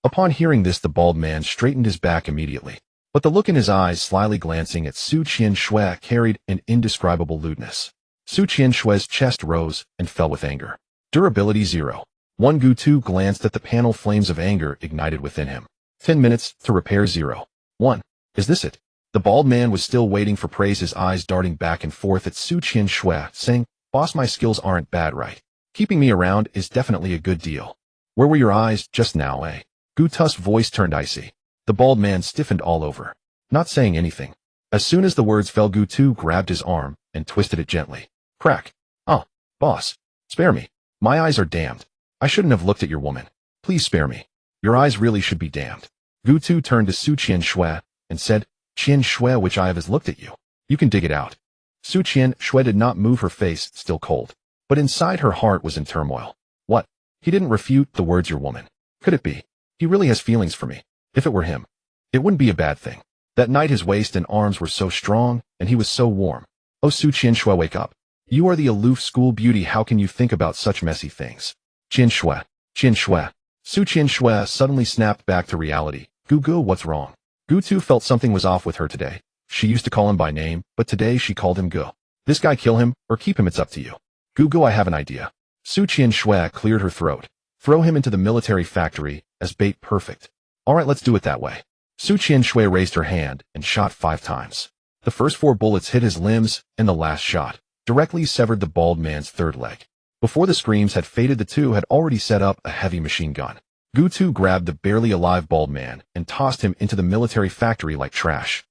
Upon hearing this, the bald man straightened his back immediately. But the look in his eyes, slyly glancing at Su Shinshua, carried an indescribable lewdness. Su Shinhua's chest rose and fell with anger. Durability 0. 1. Gutu glanced at the panel. Flames of anger ignited within him. 10 minutes to repair 0. 1. Is this it? The bald man was still waiting for praise, his eyes darting back and forth at Su Shinshua, saying, Boss, my skills aren't bad, right? Keeping me around is definitely a good deal. Where were your eyes just now, eh? Gutu's voice turned icy. The bald man stiffened all over, not saying anything. As soon as the words fell, Gutu grabbed his arm and twisted it gently. Crack. Oh, boss, spare me. My eyes are damned. I shouldn't have looked at your woman. Please spare me. Your eyes really should be damned. Gutu turned to Su Shinshua and said, Qian Shui, which eye has looked at you? You can dig it out. Su Qian Shui did not move, her face still cold. But inside her heart was in turmoil. What? He didn't refute the words your woman. Could it be? He really has feelings for me. If it were him, it wouldn't be a bad thing. That night his waist and arms were so strong, and he was so warm. Oh, Su Qian Shui, wake up. You are the aloof school beauty. How can you think about such messy things? Qian Shui. Qian Shui. Su Qian Shui suddenly snapped back to reality. Gu, what's wrong? Gu Tu felt something was off with her today. She used to call him by name, but today she called him Gu. This guy, kill him, or keep him, it's up to you. Gu, I have an idea. Su Qian Shui cleared her throat. Throw him into the military factory, as bait. Perfect. Alright, let's do it that way. Su Qian Shui raised her hand and shot 5 times. The first 4 bullets hit his limbs, and the last shot directly severed the bald man's third leg. Before the screams had faded, the two had already set up a heavy machine gun. Gu Tu grabbed the barely alive bald man and tossed him into the military factory like trash.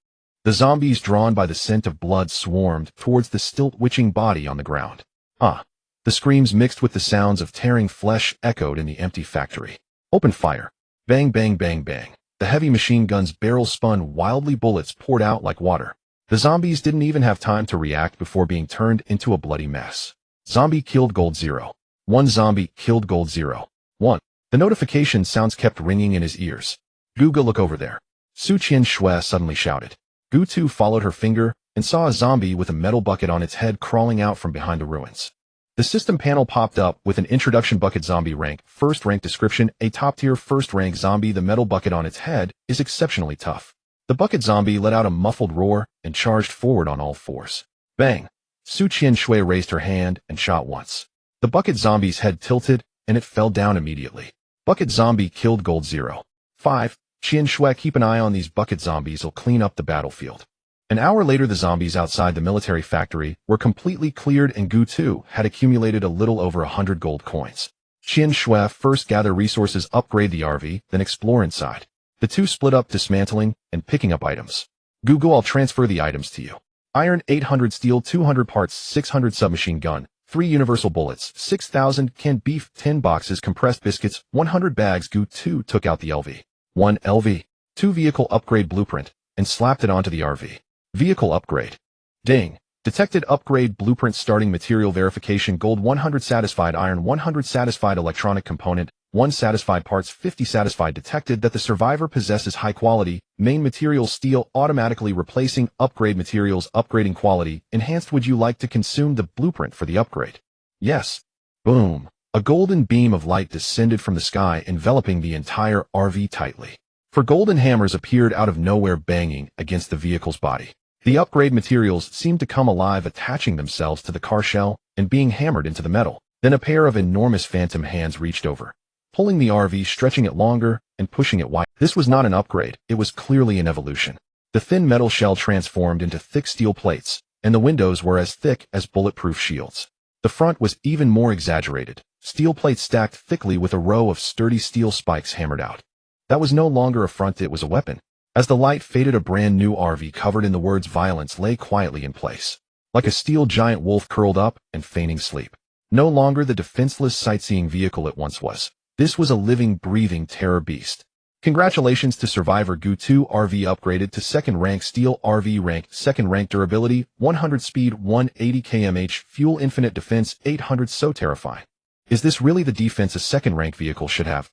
The zombies, drawn by the scent of blood, swarmed towards the still twitching body on the ground. The screams mixed with the sounds of tearing flesh echoed in the empty factory. Open fire. Bang, bang, bang, bang. The heavy machine gun's barrel spun wildly. Bullets poured out like water. The zombies didn't even have time to react before being turned into a bloody mess. Zombie killed Gold 0. 1 zombie killed Gold 0. 1. The notification sounds kept ringing in his ears. Guga, look over there. Su Qian Shui suddenly shouted. Gu Tu followed her finger and saw a zombie with a metal bucket on its head crawling out from behind the ruins. The system panel popped up with an introduction. Bucket zombie rank, first rank description, a top-tier first-rank zombie. The metal bucket on its head is exceptionally tough. The bucket zombie let out a muffled roar and charged forward on all 4s. Bang! Su Qian Shui raised her hand and shot once. The bucket zombie's head tilted, and it fell down immediately. Bucket zombie killed Gold 0. 5. Qian Shui, keep an eye on these bucket zombies. Will clean up the battlefield. An hour later, the zombies outside the military factory were completely cleared, and Gu Tu had accumulated a little over 100 gold coins. Qian Shui, first gather resources, upgrade the RV, then explore inside. The two split up, dismantling and picking up items. Gu, I'll transfer the items to you. Iron 800, steel 200 parts, 600 submachine gun, 3 universal bullets, 6,000 canned beef, 10 boxes compressed biscuits, 100 bags. Gu Tu took out the LV. 1 LV. 2 vehicle upgrade blueprint and slapped it onto the RV. Vehicle upgrade. Ding. Detected upgrade blueprint. Starting material verification. Gold 100 satisfied. Iron 100 satisfied. Electronic component 1 satisfied. Parts 50 satisfied. Detected that the survivor possesses high quality main material steel, automatically replacing upgrade materials. Upgrading quality enhanced. Would you like to consume the blueprint for the upgrade? Yes. Boom. A golden beam of light descended from the sky, enveloping the entire RV tightly. 4 golden hammers appeared out of nowhere, banging against the vehicle's body. The upgrade materials seemed to come alive, attaching themselves to the car shell and being hammered into the metal. Then a pair of enormous phantom hands reached over, pulling the RV, stretching it longer and pushing it wide. This was not an upgrade, it was clearly an evolution. The thin metal shell transformed into thick steel plates, and the windows were as thick as bulletproof shields. The front was even more exaggerated, steel plates stacked thickly with a row of sturdy steel spikes hammered out. That was no longer a front, it was a weapon. As the light faded, a brand new RV covered in the words violence lay quietly in place, like a steel giant wolf curled up and feigning sleep. No longer the defenseless sightseeing vehicle it once was. This was a living, breathing terror beast. Congratulations to survivor Gu Tu. RV upgraded to 2nd rank. Steel RV rank 2nd rank. Durability 100, speed 180 km/h, fuel infinite, defense 800. So terrifying. Is this really the defense a 2nd rank vehicle should have?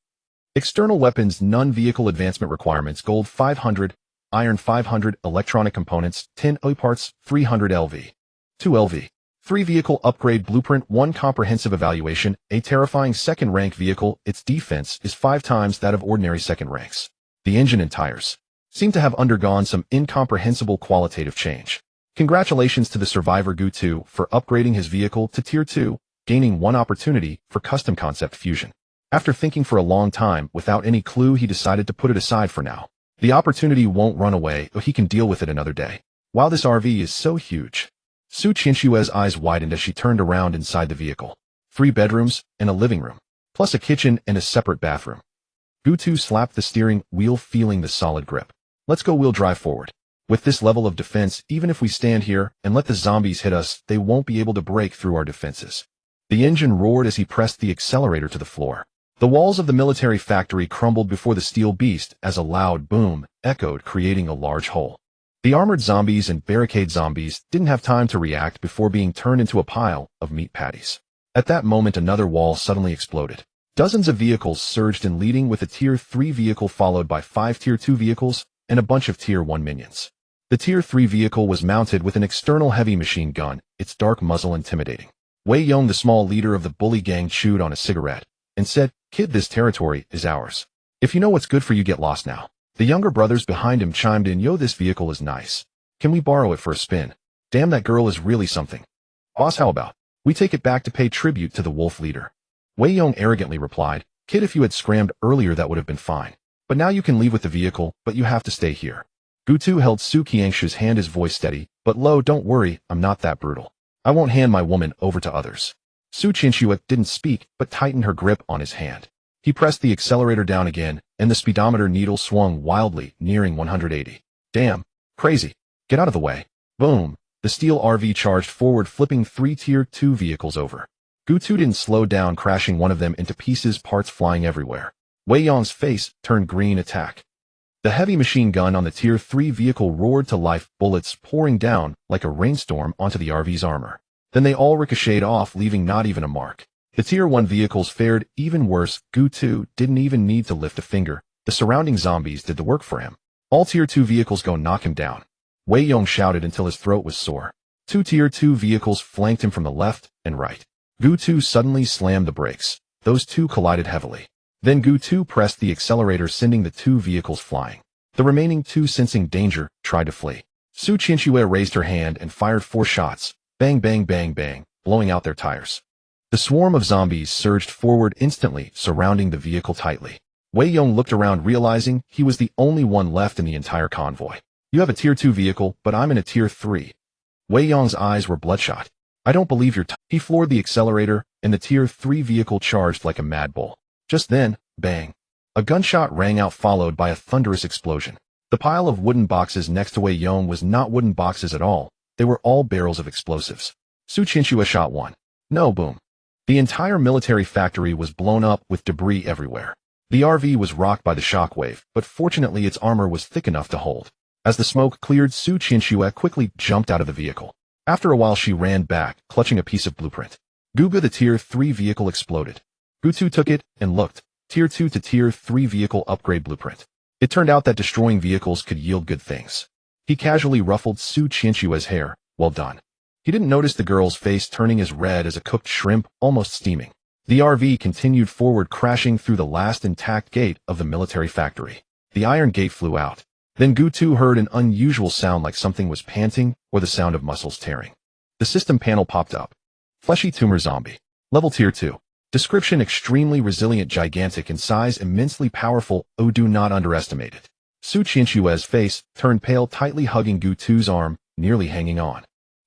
External weapons, none. Vehicle advancement requirements. Gold 500, iron 500, electronic components 10 OE parts 300 LV. 2 LV. 3 vehicle upgrade blueprint 1 comprehensive evaluation. A terrifying 2nd rank vehicle. Its defense is 5 times that of ordinary 2nd ranks. The engine and tires seem to have undergone some incomprehensible qualitative change. Congratulations to the survivor Gu Tu for upgrading his vehicle to Tier 2, gaining 1 opportunity for custom concept fusion. After thinking for a long time, without any clue, he decided to put it aside for now. The opportunity won't run away, or he can deal with it another day. Wow, this RV is so huge. Su Qian Shui's eyes widened as she turned around inside the vehicle. 3 bedrooms and a living room, plus a kitchen and a separate bathroom. Gu Tu slapped the steering wheel, feeling the solid grip. Let's go, we'll drive forward. With this level of defense, even if we stand here and let the zombies hit us, they won't be able to break through our defenses. The engine roared as he pressed the accelerator to the floor. The walls of the military factory crumbled before the steel beast as a loud boom echoed, creating a large hole. The armored zombies and barricade zombies didn't have time to react before being turned into a pile of meat patties. At that moment, another wall suddenly exploded. Dozens of vehicles surged in, leading with a Tier 3 vehicle followed by 5 Tier 2 vehicles and a bunch of Tier 1 minions. The Tier 3 vehicle was mounted with an external heavy machine gun, its dark muzzle intimidating. Wei Yong, the small leader of the bully gang, chewed on a cigarette and said, "Kid, this territory is ours. If you know what's good for you, get lost now." The younger brothers behind him chimed in, "Yo, this vehicle is nice. Can we borrow it for a spin? Damn, that girl is really something. Boss, how about we take it back to pay tribute to the wolf leader?" Wei Yong arrogantly replied, "Kid, if you had scrammed earlier that would have been fine. But now you can leave with the vehicle, but you have to stay here." Gutu held Su Qiangshu's hand, his voice steady, but low. "Don't worry, I'm not that brutal. I won't hand my woman over to others." Su Qiangshu didn't speak, but tightened her grip on his hand. He pressed the accelerator down again, and the speedometer needle swung wildly, nearing 180. "Damn. Crazy. Get out of the way." Boom. The steel RV charged forward, flipping 3 Tier 2 vehicles over. Gutu didn't slow down, crashing one of them into pieces, parts flying everywhere. Wei Yong's face turned green. Attack. The heavy machine gun on the Tier 3 vehicle roared to life, bullets pouring down like a rainstorm onto the RV's armor. Then they all ricocheted off, leaving not even a mark. The Tier 1 vehicles fared even worse. Gutu didn't even need to lift a finger. The surrounding zombies did the work for him. "All Tier 2 vehicles go, knock him down." Wei Yong shouted until his throat was sore. 2 Tier 2 vehicles flanked him from the left and right. Gutu suddenly slammed the brakes. Those two collided heavily. Then Gutu pressed the accelerator, sending the 2 vehicles flying. The remaining 2, sensing danger, tried to flee. Su Qianxue raised her hand and fired 4 shots. Bang, bang, bang, bang, blowing out their tires. The swarm of zombies surged forward instantly, surrounding the vehicle tightly. Wei Yong looked around, realizing he was the only one left in the entire convoy. "You have a Tier 2 vehicle, but I'm in a Tier 3. Wei Yong's eyes were bloodshot. "I don't believe you're He floored the accelerator, and the Tier 3 vehicle charged like a mad bull. Just then, bang. A gunshot rang out, followed by a thunderous explosion. The pile of wooden boxes next to Wei Yong was not wooden boxes at all. They were all barrels of explosives. Su Qianxue shot one. No, boom. The entire military factory was blown up with debris everywhere. The RV was rocked by the shockwave, but fortunately its armor was thick enough to hold. As the smoke cleared, Su Qianxue quickly jumped out of the vehicle. After a while she ran back, clutching a piece of blueprint. Guga, the Tier 3 vehicle, exploded. Gutu took it and looked. Tier 2 to Tier 3 vehicle upgrade blueprint. It turned out that destroying vehicles could yield good things. He casually ruffled Su Qianxue's hair. Well done. He didn't notice the girl's face turning as red as a cooked shrimp, almost steaming. The RV continued forward, crashing through the last intact gate of the military factory. The iron gate flew out. Then Gutu heard an unusual sound, like something was panting or the sound of muscles tearing. The system panel popped up. Fleshy tumor zombie. Level Tier 2. Description: extremely resilient, gigantic in size, immensely powerful. Oh, do not underestimate it. Su Qianxue's face turned pale, tightly hugging Gutu's arm, nearly hanging on.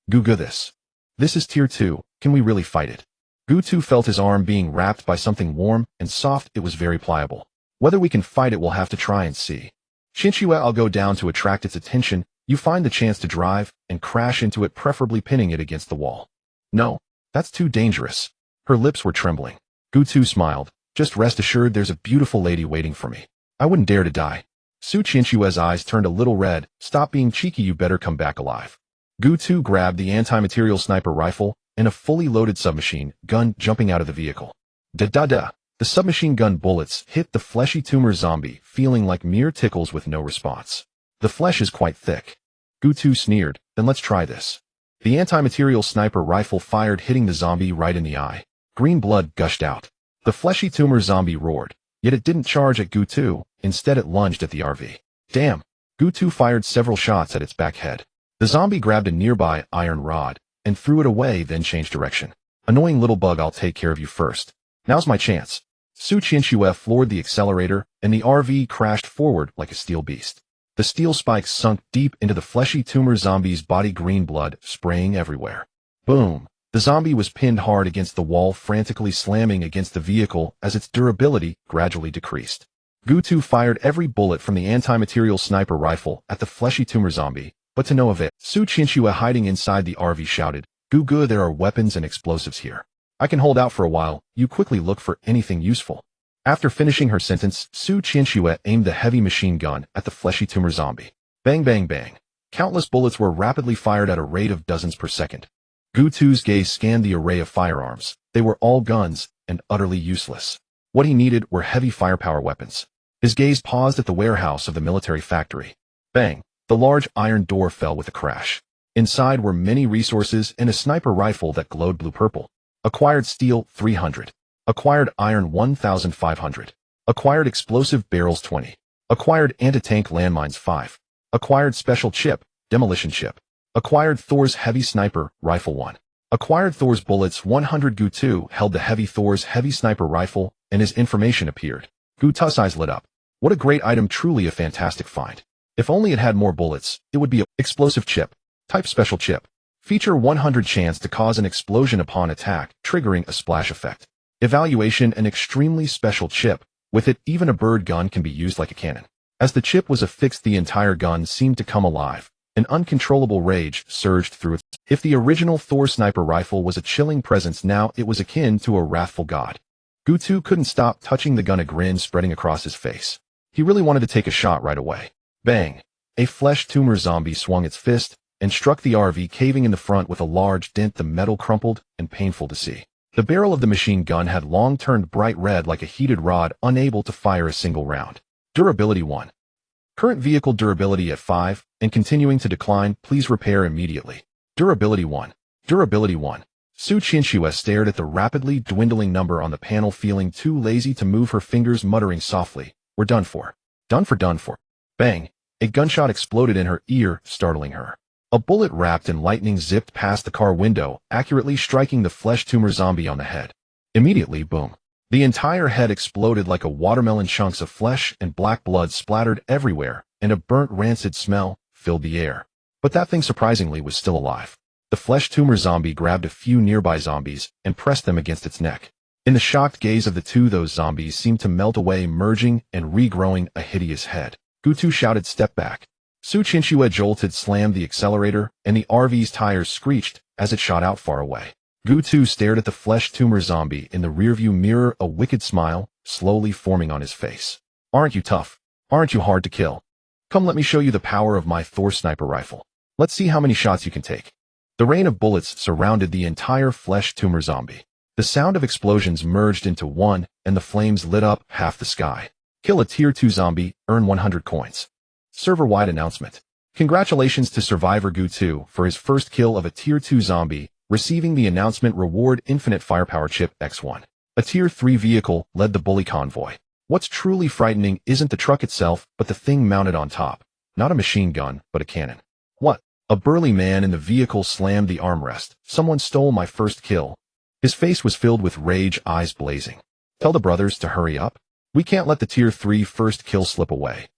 Guga, this is Tier 2. Can we really fight it? Gutu felt his arm being wrapped by something warm and soft. It was very pliable. Whether we can fight it, we'll have to try and see. Qianxue, I'll go down to attract its attention. You find the chance to drive and crash into it, preferably pinning it against the wall. No, that's too dangerous. Her lips were trembling. Gutu smiled. Just rest assured, there's a beautiful lady waiting for me. I wouldn't dare to die. Su Qianxue's eyes turned a little red. Stop being cheeky, you better come back alive. Gutu grabbed the anti-material sniper rifle and a fully loaded submachine gun, jumping out of the vehicle. Da-da-da. The submachine gun bullets hit the fleshy tumor zombie, feeling like mere tickles with no response. The flesh is quite thick. Gutu sneered. Then let's try this. The anti-material sniper rifle fired, hitting the zombie right in the eye. Green blood gushed out. The fleshy tumor zombie roared, yet it didn't charge at Gutu. Instead, it lunged at the RV. Damn! Gutu fired several shots at its back head. The zombie grabbed a nearby iron rod and threw it away, then changed direction. Annoying little bug, I'll take care of you first. Now's my chance. Su Qianxue floored the accelerator, and the RV crashed forward like a steel beast. The steel spikes sunk deep into the fleshy tumor zombie's body, green blood spraying everywhere. Boom! The zombie was pinned hard against the wall, frantically slamming against the vehicle as its durability gradually decreased. Gutu fired every bullet from the anti-material sniper rifle at the fleshy tumor zombie, but to no avail. Su Qianxue, hiding inside the RV, shouted, Guga, there are weapons and explosives here. I can hold out for a while. You quickly look for anything useful. After finishing her sentence, Su Qianxue aimed the heavy machine gun at the fleshy tumor zombie. Bang, bang, bang. Countless bullets were rapidly fired at a rate of dozens per second. Gu-Tu's gaze scanned the array of firearms. They were all guns, and utterly useless. What he needed were heavy firepower weapons. His gaze paused at the warehouse of the military factory. Bang! The large iron door fell with a crash. Inside were many resources and a sniper rifle that glowed blue-purple. Acquired steel 300. Acquired iron 1,500. Acquired explosive barrels 20. Acquired anti-tank landmines 5. Acquired special chip, demolition chip. Acquired Thor's heavy sniper rifle 1. Acquired Thor's bullets 100. Gu-Tu held the heavy Thor's heavy sniper rifle, and his information appeared. Gu-Tu's eyes lit up. What a great item, truly a fantastic find. If only it had more bullets, it would be a explosive chip. Type special chip. Feature 100 chance to cause an explosion upon attack, triggering a splash effect. Evaluation an extremely special chip. With it, even a bird gun can be used like a cannon. As the chip was affixed, the entire gun seemed to come alive. An uncontrollable rage surged through it. If the original Thor sniper rifle was a chilling presence, now it was akin to a wrathful god. Gu-Tu couldn't stop touching the gun, a grin spreading across his face. He really wanted to take a shot right away. Bang! A flesh tumor zombie swung its fist and struck the RV, caving in the front with a large dent. The metal crumpled and painful to see. The barrel of the machine gun had long turned bright red like a heated rod, unable to fire a single round. Durability 1. Current vehicle durability at 5 and continuing to decline. Please repair immediately. Durability 1. Durability 1. Su Qianxue stared at the rapidly dwindling number on the panel, feeling too lazy to move her fingers, muttering softly, "We're done for. Done for, done for." Bang! A gunshot exploded in her ear, startling her. A bullet wrapped in lightning zipped past the car window, accurately striking the flesh tumor zombie on the head. Immediately, boom. The entire head exploded like a watermelon. Chunks of flesh and black blood splattered everywhere, and a burnt, rancid smell filled the air. But that thing, surprisingly, was still alive. The flesh tumor zombie grabbed a few nearby zombies and pressed them against its neck. In the shocked gaze of the two, those zombies seemed to melt away, merging and regrowing a hideous head. Gu-Tu shouted, "Step back." Su Qianxue jolted, slammed the accelerator, and the RV's tires screeched as it shot out far away. Gu-Tu stared at the flesh tumor zombie in the rearview mirror, a wicked smile slowly forming on his face. "Aren't you tough? Aren't you hard to kill? Come, let me show you the power of my Thor sniper rifle. Let's see how many shots you can take." The rain of bullets surrounded the entire flesh tumor zombie. The sound of explosions merged into one, and the flames lit up half the sky. Kill a Tier 2 zombie, earn 100 coins. Server-wide announcement. Congratulations to Survivor Gu-Tu for his first kill of a Tier 2 zombie, receiving the announcement reward Infinite Firepower Chip X1. A Tier 3 vehicle led the bully convoy. What's truly frightening isn't the truck itself, but the thing mounted on top. Not a machine gun, but a cannon. What? A burly man in the vehicle slammed the armrest. "Someone stole my first kill." His face was filled with rage, eyes blazing. "Tell the brothers to hurry up. We can't let the Tier 3 first kill slip away."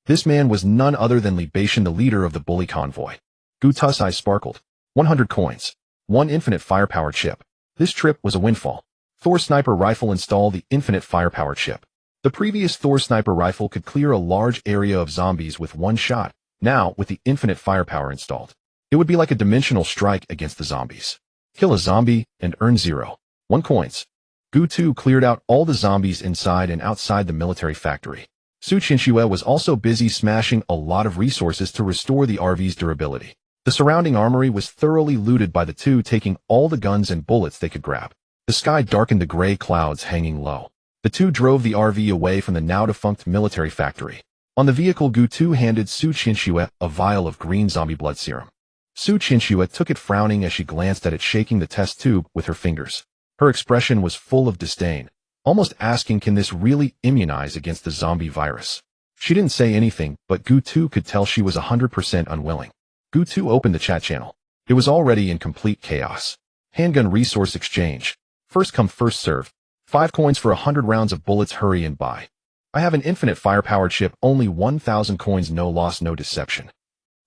This man was none other than Li Baixian, the leader of the bully convoy. Gu-Tu's eyes sparkled. 100 coins. 1 infinite firepower chip. This trip was a windfall. Thor sniper rifle. Install the infinite firepower chip. The previous Thor sniper rifle could clear a large area of zombies with one shot. Now, with the infinite firepower installed, it would be like a dimensional strike against the zombies. Kill a zombie and earn 0.1 coins. Gu-Tu cleared out all the zombies inside and outside the military factory. Su Qianxue was also busy smashing a lot of resources to restore the RV's durability. The surrounding armory was thoroughly looted by the two, taking all the guns and bullets they could grab. The sky darkened, the gray clouds hanging low. The two drove the RV away from the now-defunct military factory. On the vehicle, Gu-Tu handed Su Qianxue a vial of green zombie blood serum. Su Qianxue took it, frowning as she glanced at it, shaking the test tube with her fingers. Her expression was full of disdain, almost asking, can this really immunize against the zombie virus? She didn't say anything, but Gu-Tu could tell she was 100% unwilling. Gu-Tu opened the chat channel. It was already in complete chaos. Handgun resource exchange. First come, first served. 5 coins for 100 rounds of bullets. Hurry and buy. I have an infinite firepower chip, only 1,000 coins, no loss, no deception.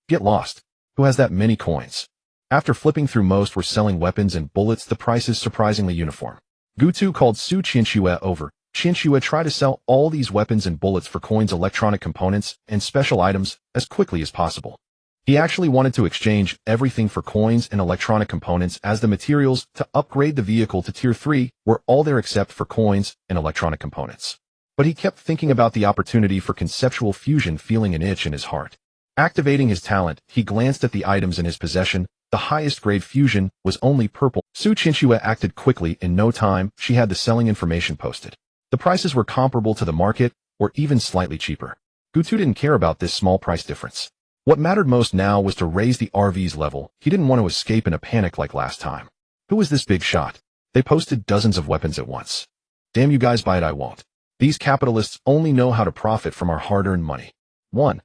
Get lost. Who has that many coins? After flipping through, most were selling weapons and bullets, the prices surprisingly uniform. Gu-Tu called Su Qianxue over. Qianxue, try to sell all these weapons and bullets for coins, electronic components, and special items as quickly as possible. He actually wanted to exchange everything for coins and electronic components, as the materials to upgrade the vehicle to Tier 3 were all there except for coins and electronic components. But he kept thinking about the opportunity for conceptual fusion, feeling an itch in his heart. Activating his talent, he glanced at the items in his possession. The highest grade fusion was only purple. Su Qinxue acted quickly. In no time, she had the selling information posted. The prices were comparable to the market, or even slightly cheaper. Gutu didn't care about this small price difference. What mattered most now was to raise the RV's level. He didn't want to escape in a panic like last time. Who was this big shot? They posted dozens of weapons at once. Damn, you guys buy it, I won't. These capitalists only know how to profit from our hard-earned money. 1.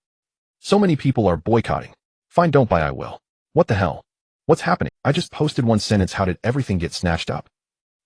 So many people are boycotting. Fine, don't buy, I will. What the hell? What's happening? I just posted one sentence. How did everything get snatched up?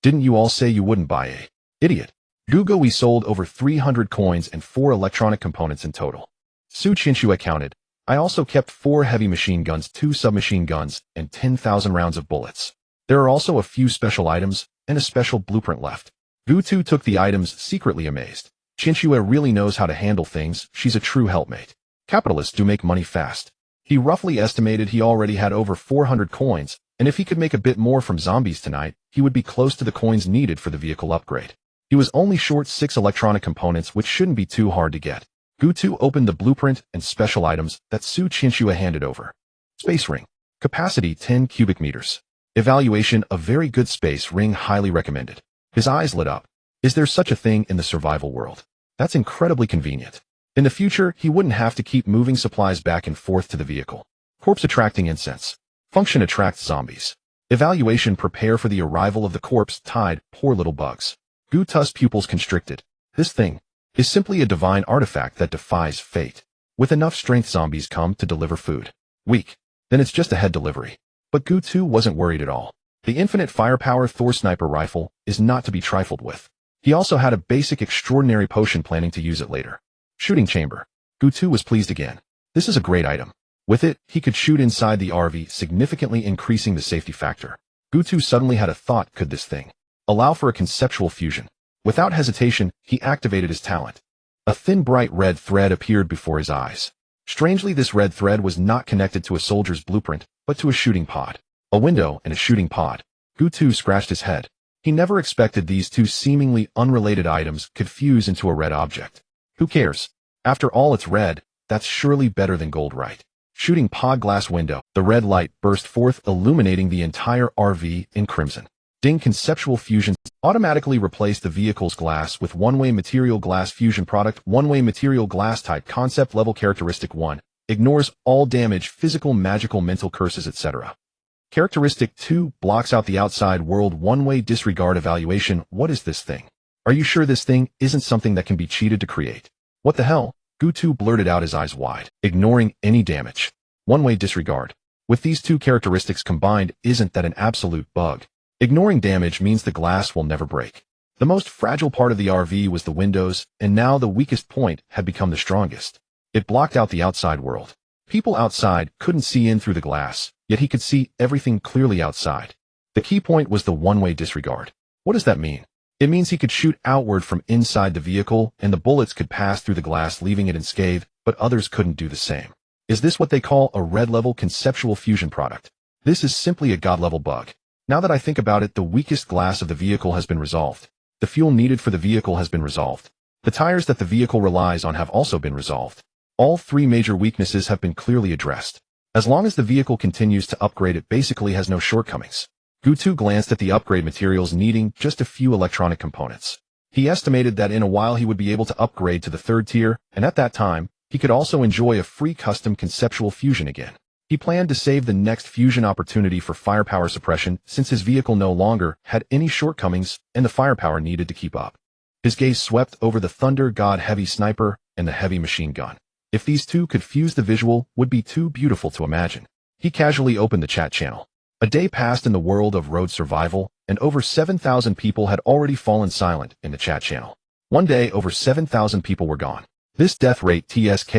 Didn't you all say you wouldn't buy a? Idiot. Google, we sold over 300 coins and 4 electronic components in total. Su Qinxue counted. I also kept 4 heavy machine guns, 2 submachine guns, and 10,000 rounds of bullets. There are also a few special items and a special blueprint left. Gutu took the items, secretly amazed. Qinxue really knows how to handle things. She's a true helpmate. Capitalists do make money fast. He roughly estimated he already had over 400 coins, and if he could make a bit more from zombies tonight, he would be close to the coins needed for the vehicle upgrade. He was only short 6 electronic components, which shouldn't be too hard to get. Gutu opened the blueprint and special items that Su Qinxue handed over. Space ring. Capacity 10 cubic meters. Evaluation, a very good space ring, highly recommended. His eyes lit up. Is there such a thing in the survival world? That's incredibly convenient. In the future, he wouldn't have to keep moving supplies back and forth to the vehicle. Corpse attracting incense. Function attracts zombies. Evaluation, prepare for the arrival of the corpse tide, poor little bugs. Gutu's pupils constricted. This thing is simply a divine artifact that defies fate. With enough strength, zombies come to deliver food. Weak. Then it's just a head delivery. But Gutu wasn't worried at all. The infinite firepower Thor sniper rifle is not to be trifled with. He also had a basic extraordinary potion, planning to use it later. Shooting chamber. Gutu was pleased again. This is a great item. With it, he could shoot inside the RV, significantly increasing the safety factor. Gutu suddenly had a thought. Could this thing allow for a conceptual fusion? Without hesitation, he activated his talent. A thin bright red thread appeared before his eyes. Strangely, this red thread was not connected to a soldier's blueprint, but to a shooting pod. A window and a shooting pod. Gutu scratched his head. He never expected these two seemingly unrelated items could fuse into a red object. Who cares? After all, it's red. That's surely better than gold, right? Shooting pod, glass window. The red light burst forth, illuminating the entire RV in crimson. Ding. Conceptual fusion. Automatically replace the vehicle's glass with one-way material glass fusion product. One-way material glass type. Concept level. Characteristic 1. Ignores all damage, physical, magical, mental curses, etc. Characteristic 2. Blocks out the outside world. One-way disregard. Evaluation. What is this thing? Are you sure this thing isn't something that can be cheated to create? What the hell? Gutu blurted out, his eyes wide. Ignoring any damage. One-way disregard. With these two characteristics combined, isn't that an absolute bug? Ignoring damage means the glass will never break. The most fragile part of the RV was the windows, and now the weakest point had become the strongest. It blocked out the outside world. People outside couldn't see in through the glass, yet he could see everything clearly outside. The key point was the one-way disregard. What does that mean? It means he could shoot outward from inside the vehicle, and the bullets could pass through the glass, leaving it unscathed, but others couldn't do the same. Is this what they call a red-level conceptual fusion product? This is simply a god-level bug. Now that I think about it, the weakest glass of the vehicle has been resolved. The fuel needed for the vehicle has been resolved. The tires that the vehicle relies on have also been resolved. All 3 major weaknesses have been clearly addressed. As long as the vehicle continues to upgrade, it basically has no shortcomings. Gutu glanced at the upgrade materials, needing just a few electronic components. He estimated that in a while he would be able to upgrade to the 3rd tier, and at that time, he could also enjoy a free custom conceptual fusion again. He planned to save the next fusion opportunity for firepower suppression, since his vehicle no longer had any shortcomings and the firepower needed to keep up. His gaze swept over the Thunder God heavy sniper and the heavy machine gun. If these two could fuse, the visual would be too beautiful to imagine. He casually opened the chat channel. A day passed in the world of road survival, and over 7,000 people had already fallen silent in the chat channel. One day, over 7,000 people were gone. This death rate, TSK.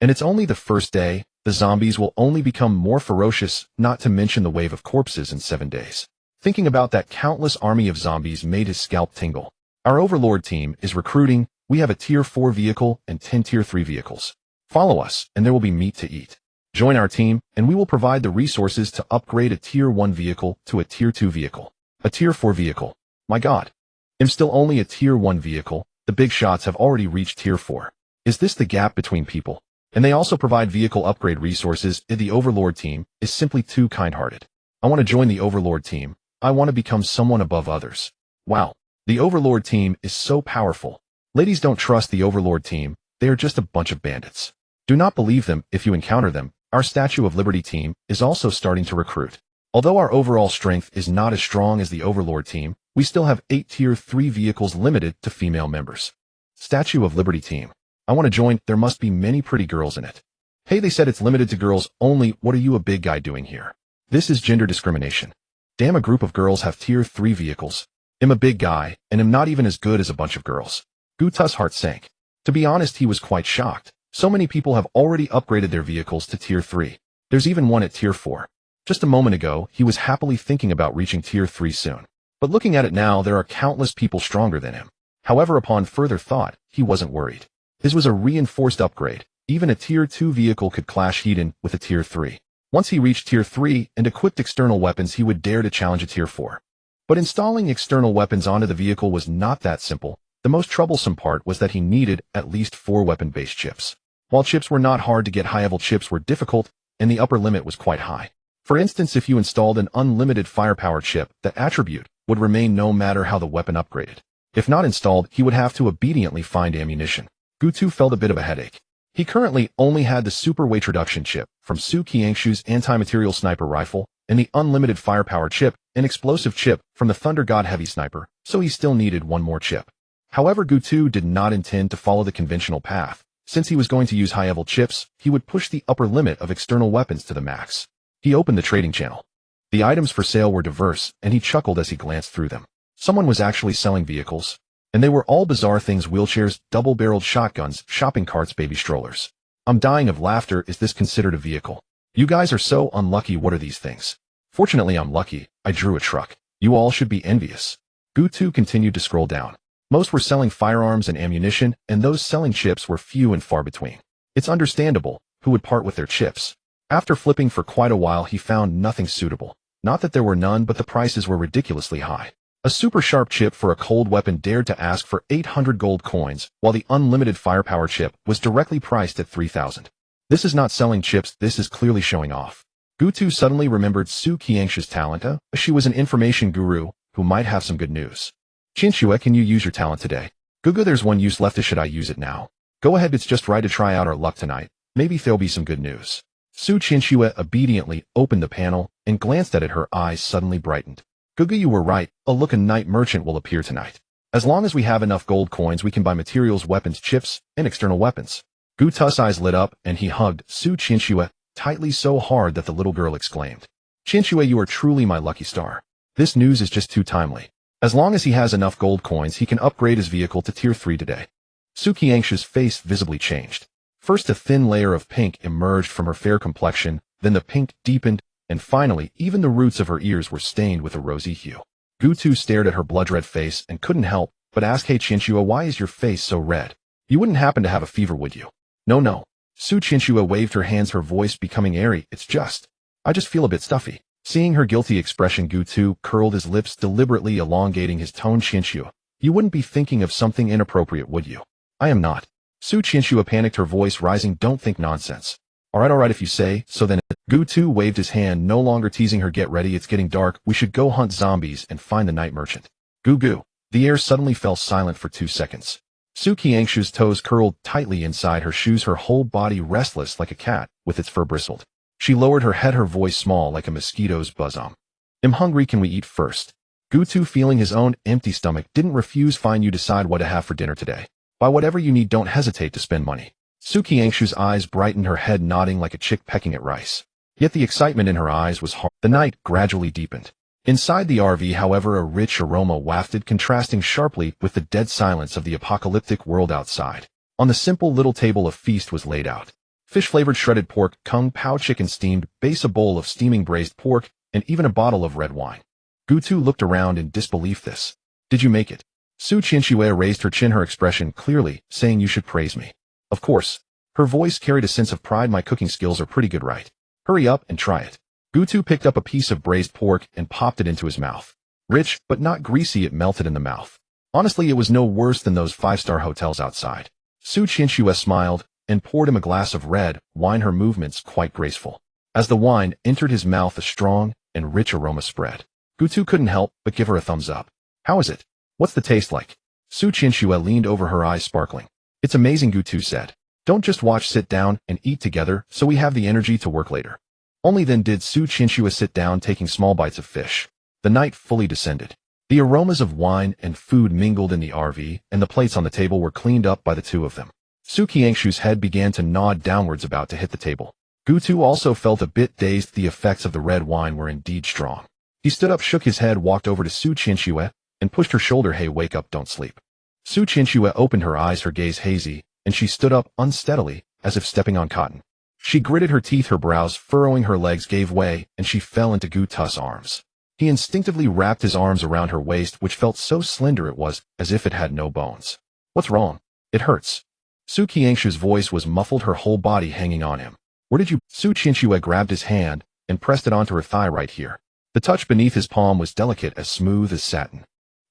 And it's only the first day. The zombies will only become more ferocious, not to mention the wave of corpses in 7 days. Thinking about that countless army of zombies made his scalp tingle. Our Overlord team is recruiting. We have a Tier 4 vehicle and 10 Tier 3 vehicles. Follow us, and there will be meat to eat. Join our team, and we will provide the resources to upgrade a Tier 1 vehicle to a Tier 2 vehicle. A Tier 4 vehicle. My God. I'm still only a Tier 1 vehicle. The big shots have already reached Tier 4. Is this the gap between people? And they also provide vehicle upgrade resources. The Overlord team is simply too kind-hearted. I want to join the Overlord team. I want to become someone above others. Wow. The Overlord team is so powerful. Ladies, don't trust the Overlord team. They are just a bunch of bandits. Do not believe them if you encounter them. Our Statue of Liberty team is also starting to recruit. Although our overall strength is not as strong as the Overlord team, we still have 8 Tier 3 vehicles limited to female members. Statue of Liberty team. I want to join. There must be many pretty girls in it. Hey, they said it's limited to girls only. What are you, a big guy, doing here? This is gender discrimination. Damn, a group of girls have Tier 3 vehicles. I'm a big guy, and I'm not even as good as a bunch of girls. Guta's heart sank. To be honest, he was quite shocked. So many people have already upgraded their vehicles to Tier 3. There's even one at Tier 4. Just a moment ago, he was happily thinking about reaching Tier 3 soon. But looking at it now, there are countless people stronger than him. However, upon further thought, he wasn't worried. His was a reinforced upgrade. Even a Tier 2 vehicle could clash head-on with a Tier 3. Once he reached Tier 3 and equipped external weapons, he would dare to challenge a Tier 4. But installing external weapons onto the vehicle was not that simple. The most troublesome part was that he needed at least 4 weapon-based chips. While chips were not hard to get, high-level chips were difficult, and the upper limit was quite high. For instance, if you installed an unlimited firepower chip, the attribute would remain no matter how the weapon upgraded. If not installed, he would have to obediently find ammunition. Gutu felt a bit of a headache. He currently only had the super weight reduction chip from Su Qiangshu's anti-material sniper rifle and the unlimited firepower chip, an explosive chip from the Thunder God heavy sniper, so he still needed one more chip. However, Gutu did not intend to follow the conventional path. Since he was going to use high-level chips, he would push the upper limit of external weapons to the max. He opened the trading channel. The items for sale were diverse, and he chuckled as he glanced through them. Someone was actually selling vehicles, and they were all bizarre things: wheelchairs, double-barreled shotguns, shopping carts, baby strollers. I'm dying of laughter. Is this considered a vehicle? You guys are so unlucky. What are these things? Fortunately, I'm lucky. I drew a truck. You all should be envious. Gutu continued to scroll down. Most were selling firearms and ammunition, and those selling chips were few and far between. It's understandable. Who would part with their chips? After flipping for quite a while, he found nothing suitable. Not that there were none, but the prices were ridiculously high. A super sharp chip for a cold weapon dared to ask for 800 gold coins, while the unlimited firepower chip was directly priced at 3,000. This is not selling chips, this is clearly showing off. Gutu suddenly remembered Su Qiangshu's talent. She was an information guru who might have some good news. Qinshue, can you use your talent today? Gugu, there's one use left. Should I use it now? Go ahead, it's just right to try out our luck tonight. Maybe there'll be some good news. Su Qinshue obediently opened the panel and glanced at it. Her eyes suddenly brightened. Gugu, you were right. A night merchant will appear tonight. As long as we have enough gold coins, we can buy materials, weapons, chips, and external weapons. Guta's eyes lit up, and he hugged Su Qinshue tightly, so hard that the little girl exclaimed, "Qinshue, you are truly my lucky star. This news is just too timely. As long as he has enough gold coins, he can upgrade his vehicle to Tier 3 today." Su Qiangshu's face visibly changed. First, a thin layer of pink emerged from her fair complexion, then the pink deepened, and finally, even the roots of her ears were stained with a rosy hue. Gutu stared at her blood-red face and couldn't help but ask, "Hey Qinshue, why is your face so red? You wouldn't happen to have a fever, would you?" No. Su Qinshue waved her hands, her voice becoming airy. I just feel a bit stuffy." Seeing her guilty expression, Gutu curled his lips, deliberately elongating his tone. "Qinshue, you wouldn't be thinking of something inappropriate, would you?" "I am not." Su Qinshue panicked, her voice rising. "Don't think nonsense." All right, if you say so then." Gutu waved his hand, no longer teasing her. "Get ready, it's getting dark. We should go hunt zombies and find the night merchant." Gugu. The air suddenly fell silent for 2 seconds. Su Qiangshu's toes curled tightly inside her shoes, her whole body restless like a cat with its fur bristled. She lowered her head, her voice small like a mosquito's buzz. "I'm hungry, can we eat first?" Gutu, feeling his own empty stomach, didn't refuse. "Fine, you decide what to have for dinner today. Buy whatever you need, don't hesitate to spend money." Su Qiangshu's eyes brightened, her head nodding like a chick pecking at rice. Yet the excitement in her eyes was hard. The night gradually deepened. Inside the RV, however, a rich aroma wafted, contrasting sharply with the dead silence of the apocalyptic world outside. On the simple little table a feast was laid out. Fish-flavored shredded pork, kung pao chicken, steamed base, a bowl of steaming braised pork, and even a bottle of red wine. Gutu looked around in disbelief. "This. Did you make it?" Su Qinshue raised her chin, her expression clearly saying, "You should praise me." "Of course." Her voice carried a sense of pride. "My cooking skills are pretty good, right? Hurry up and try it." Gutu picked up a piece of braised pork and popped it into his mouth. Rich, but not greasy, it melted in the mouth. Honestly, it was no worse than those 5-star hotels outside. Su Qinshue smiled, and poured him a glass of red wine, her movements quite graceful. As the wine entered his mouth, a strong and rich aroma spread. Gutu couldn't help but give her a thumbs up. How is it? What's the taste like? Su Qianxue leaned over, her eyes sparkling. It's amazing, Gutu said. Don't just watch, sit down and eat together so we have the energy to work later. Only then did Su Qianxue sit down, taking small bites of fish. The night fully descended. The aromas of wine and food mingled in the RV, and the plates on the table were cleaned up by the two of them. Su Qianxue's head began to nod downwards, about to hit the table. Gutu also felt a bit dazed. The effects of the red wine were indeed strong. He stood up, shook his head, walked over to Su Qianxue, and pushed her shoulder. Hey, wake up, don't sleep. Su Qianxue opened her eyes, her gaze hazy, and she stood up unsteadily, as if stepping on cotton. She gritted her teeth, her brows furrowing, her legs gave way, and she fell into Gutu's arms. He instinctively wrapped his arms around her waist, which felt so slender it was as if it had no bones. What's wrong? It hurts. Su Qianxue's voice was muffled, her whole body hanging on him. Where did you? Su Qianxue grabbed his hand and pressed it onto her thigh right here. The touch beneath his palm was delicate, as smooth as satin.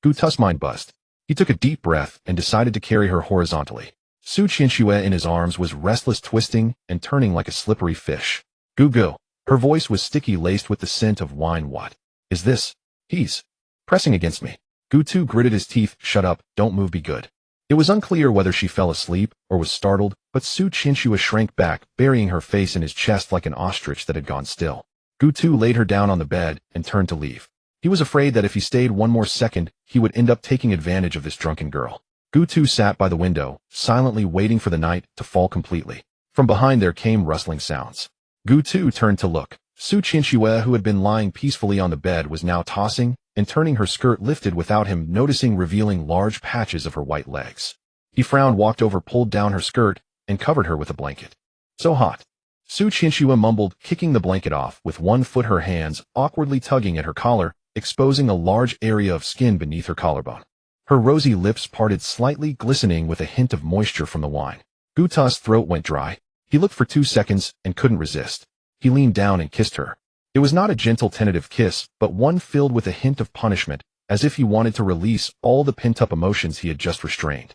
Gutu's mind buzzed. He took a deep breath and decided to carry her horizontally. Su Qianxue in his arms was restless, twisting and turning like a slippery fish. Goo. Her voice was sticky, laced with the scent of wine. What is this? He's pressing against me. Gutu gritted his teeth. Shut up, don't move, be good. It was unclear whether she fell asleep or was startled, but Su Qianxue shrank back, burying her face in his chest like an ostrich that had gone still. Gutu laid her down on the bed and turned to leave. He was afraid that if he stayed one more second, he would end up taking advantage of this drunken girl. Gutu sat by the window, silently waiting for the night to fall completely. From behind there came rustling sounds. Gutu turned to look. Su Qianxue, who had been lying peacefully on the bed, was now tossing and turning, her skirt lifted without him noticing, revealing large patches of her white legs. He frowned, walked over, pulled down her skirt, and covered her with a blanket. So hot. Su Qianxue mumbled, kicking the blanket off with one foot, her hands awkwardly tugging at her collar, exposing a large area of skin beneath her collarbone. Her rosy lips parted slightly, glistening with a hint of moisture from the wine. Gutu's throat went dry. He looked for 2 seconds and couldn't resist. He leaned down and kissed her. It was not a gentle, tentative kiss, but one filled with a hint of punishment, as if he wanted to release all the pent-up emotions he had just restrained.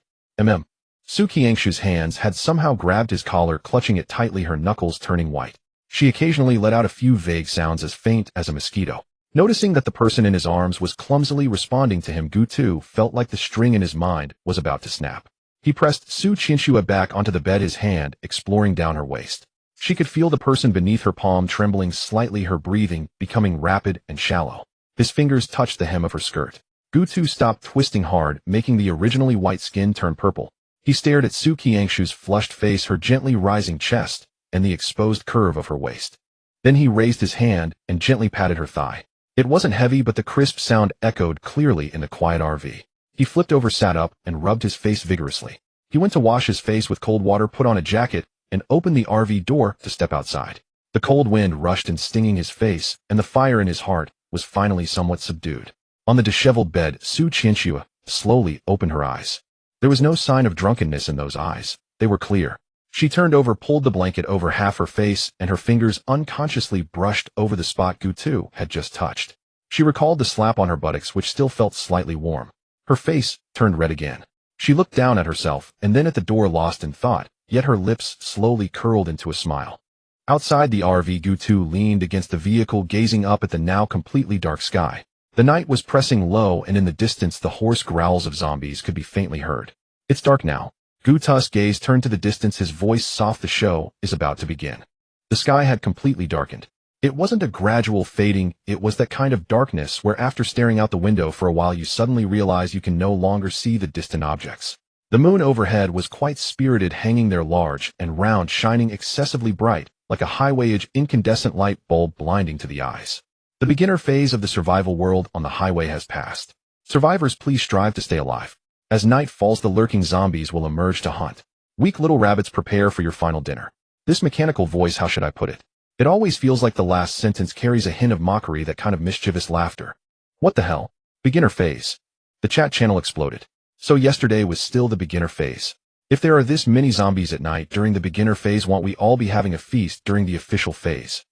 Su Qianxue's hands had somehow grabbed his collar, clutching it tightly, her knuckles turning white. She occasionally let out a few vague sounds, as faint as a mosquito. Noticing that the person in his arms was clumsily responding to him, Gutu felt like the string in his mind was about to snap. He pressed Su Qianxue back onto the bed, his hand exploring down her waist. She could feel the person beneath her palm trembling slightly, her breathing becoming rapid and shallow. His fingers touched the hem of her skirt. Gutu stopped twisting hard, making the originally white skin turn purple. He stared at Su Qianxue's flushed face, her gently rising chest, and the exposed curve of her waist. Then he raised his hand and gently patted her thigh. It wasn't heavy, but the crisp sound echoed clearly in the quiet RV. He flipped over, sat up, and rubbed his face vigorously. He went to wash his face with cold water, put on a jacket, and opened the RV door to step outside. The cold wind rushed and stinging his face, and the fire in his heart was finally somewhat subdued. On the disheveled bed, Su Qianxue slowly opened her eyes. There was no sign of drunkenness in those eyes. They were clear. She turned over, pulled the blanket over half her face, and her fingers unconsciously brushed over the spot Gutu had just touched. She recalled the slap on her buttocks, which still felt slightly warm. Her face turned red again. She looked down at herself and then at the door, lost in thought, yet her lips slowly curled into a smile. Outside the RV, Gutu leaned against the vehicle, gazing up at the now completely dark sky. The night was pressing low, and in the distance the hoarse growls of zombies could be faintly heard. It's dark now. Gutu's gaze turned to the distance, his voice soft. The show is about to begin. The sky had completely darkened. It wasn't a gradual fading, it was that kind of darkness where after staring out the window for a while you suddenly realize you can no longer see the distant objects. The moon overhead was quite spirited, hanging there large and round, shining excessively bright, like a highway-age incandescent light bulb, blinding to the eyes. The beginner phase of the survival world on the highway has passed. Survivors, please strive to stay alive. As night falls, the lurking zombies will emerge to hunt. Weak little rabbits, prepare for your final dinner. This mechanical voice, how should I put it? It always feels like the last sentence carries a hint of mockery, that kind of mischievous laughter. What the hell? Beginner phase. The chat channel exploded. So yesterday was still the beginner phase. If there are this many zombies at night during the beginner phase, won't we all be having a feast during the official phase?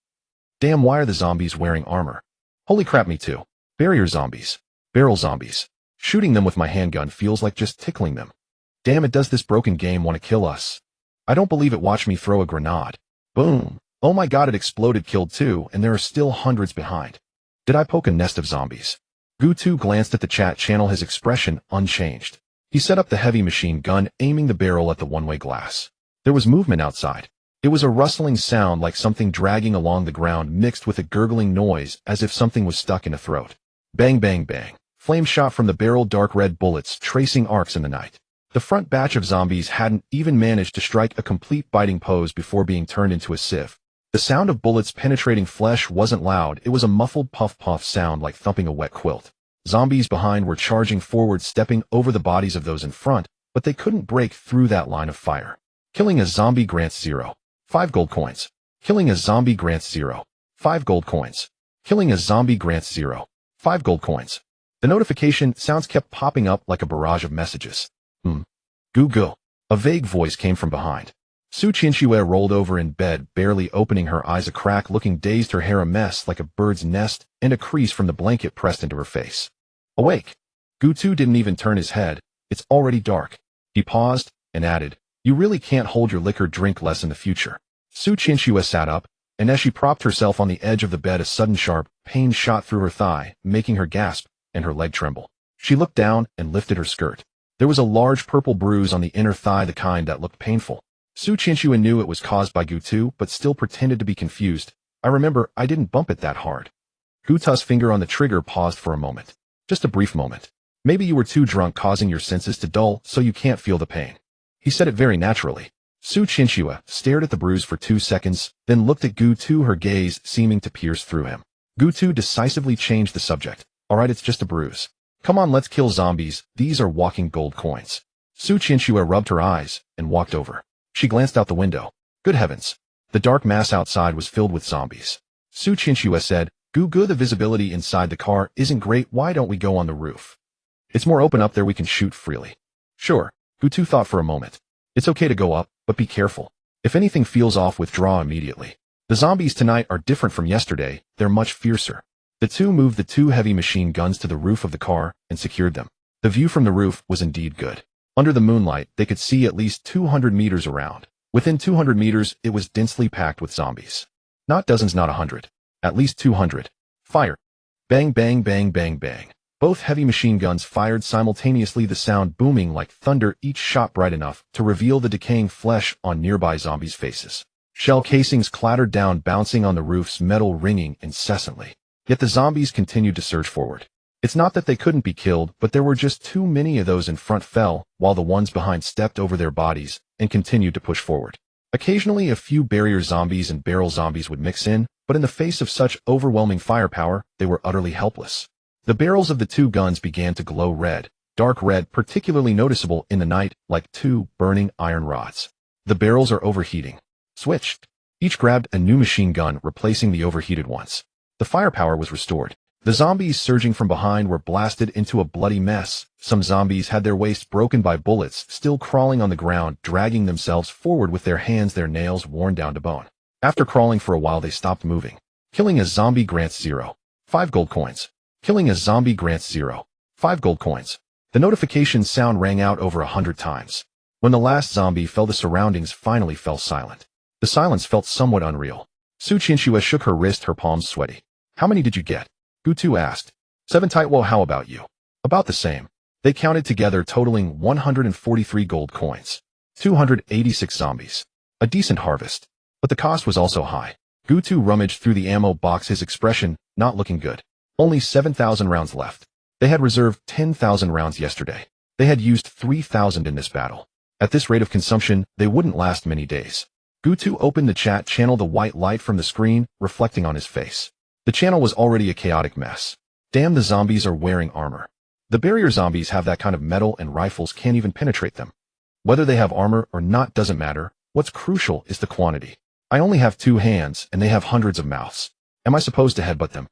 Damn, why are the zombies wearing armor? Holy crap, me too. Barrier zombies. Barrel zombies. Shooting them with my handgun feels like just tickling them. Damn it, does this broken game want to kill us? I don't believe it. Watch me throw a grenade. Boom. Oh my god, it exploded, killed 2, and there are still hundreds behind. Did I poke a nest of zombies? Gu2 glanced at the chat channel, his expression unchanged. He set up the heavy machine gun, aiming the barrel at the one-way glass. There was movement outside. It was a rustling sound like something dragging along the ground mixed with a gurgling noise as if something was stuck in a throat. Bang, bang, bang. Flame shot from the barrel, dark red bullets tracing arcs in the night. The front batch of zombies hadn't even managed to strike a complete biting pose before being turned into a sieve. The sound of bullets penetrating flesh wasn't loud, it was a muffled puff-puff sound like thumping a wet quilt. Zombies behind were charging forward, stepping over the bodies of those in front, but they couldn't break through that line of fire. Killing a zombie grants 0. 5 gold coins. Killing a zombie grants 0. 5 gold coins. Killing a zombie grants 0. 5 gold coins. The notification sounds kept popping up like a barrage of messages. Goo. A vague voice came from behind. Su Qianxue rolled over in bed, barely opening her eyes a crack, looking dazed, her hair a mess like a bird's nest, and a crease from the blanket pressed into her face. Awake. Gu2 didn't even turn his head. It's already dark. He paused and added, you really can't hold your liquor, drink less in the future. Su Qianxue sat up, and as she propped herself on the edge of the bed, a sudden sharp pain shot through her thigh, making her gasp and her leg tremble. She looked down and lifted her skirt. There was a large purple bruise on the inner thigh, the kind that looked painful. Su Qianxue knew it was caused by Gu2, but still pretended to be confused. I remember, I didn't bump it that hard. Gu2's finger on the trigger paused for a moment. Just a brief moment. Maybe you were too drunk, causing your senses to dull so you can't feel the pain. He said it very naturally. Su Qianxue stared at the bruise for 2 seconds, then looked at Gu2, her gaze seeming to pierce through him. Gu2 decisively changed the subject. Alright, it's just a bruise. Come on, let's kill zombies, these are walking gold coins. Su Qianxue rubbed her eyes and walked over. She glanced out the window. Good heavens. The dark mass outside was filled with zombies. Su Qianxue said, Gu, the visibility inside the car isn't great, why don't we go on the roof? It's more open up there, we can shoot freely. Sure. Gu2 thought for a moment. It's okay to go up, but be careful. If anything feels off, withdraw immediately. The zombies tonight are different from yesterday, they're much fiercer. The two moved the 2 heavy machine guns to the roof of the car and secured them. The view from the roof was indeed good. Under the moonlight, they could see at least 200 meters around. Within 200 meters, it was densely packed with zombies. Not dozens, not 100. At least 200. Fire. Bang, bang, bang, bang, bang. Both heavy machine guns fired simultaneously, the sound booming like thunder, each shot bright enough to reveal the decaying flesh on nearby zombies' faces. Shell casings clattered down, bouncing on the roof's metal, ringing incessantly. Yet the zombies continued to surge forward. It's not that they couldn't be killed, but there were just too many of those in front fell, while the ones behind stepped over their bodies and continued to push forward. Occasionally a few barrier zombies and barrel zombies would mix in, but in the face of such overwhelming firepower, they were utterly helpless. The barrels of the 2 guns began to glow red, dark red, particularly noticeable in the night, like 2 burning iron rods. The barrels are overheating. Switched. Each grabbed a new machine gun, replacing the overheated ones. The firepower was restored. The zombies surging from behind were blasted into a bloody mess. Some zombies had their waists broken by bullets, still crawling on the ground, dragging themselves forward with their hands, their nails worn down to bone. After crawling for a while, they stopped moving. Killing a zombie grants 0. 5 gold coins. Killing a zombie grants 0. 5 gold coins. The notification sound rang out over 100 times. When the last zombie fell, the surroundings finally fell silent. The silence felt somewhat unreal. Su Qianxue shook her wrist, her palms sweaty. How many did you get? Gu2 asked. 7 tight. Well, how about you? About the same. They counted together, totaling 143 gold coins. 286 zombies. A decent harvest. But the cost was also high. Gu2 rummaged through the ammo box, his expression not looking good. Only 7,000 rounds left. They had reserved 10,000 rounds yesterday. They had used 3,000 in this battle. At this rate of consumption, they wouldn't last many days. Gu2 opened the chat channel, the white light from the screen reflecting on his face. The channel was already a chaotic mess. Damn, the zombies are wearing armor. The barrier zombies have that kind of metal, and rifles can't even penetrate them. Whether they have armor or not doesn't matter. What's crucial is the quantity. I only have 2 hands, and they have hundreds of mouths. Am I supposed to headbutt them?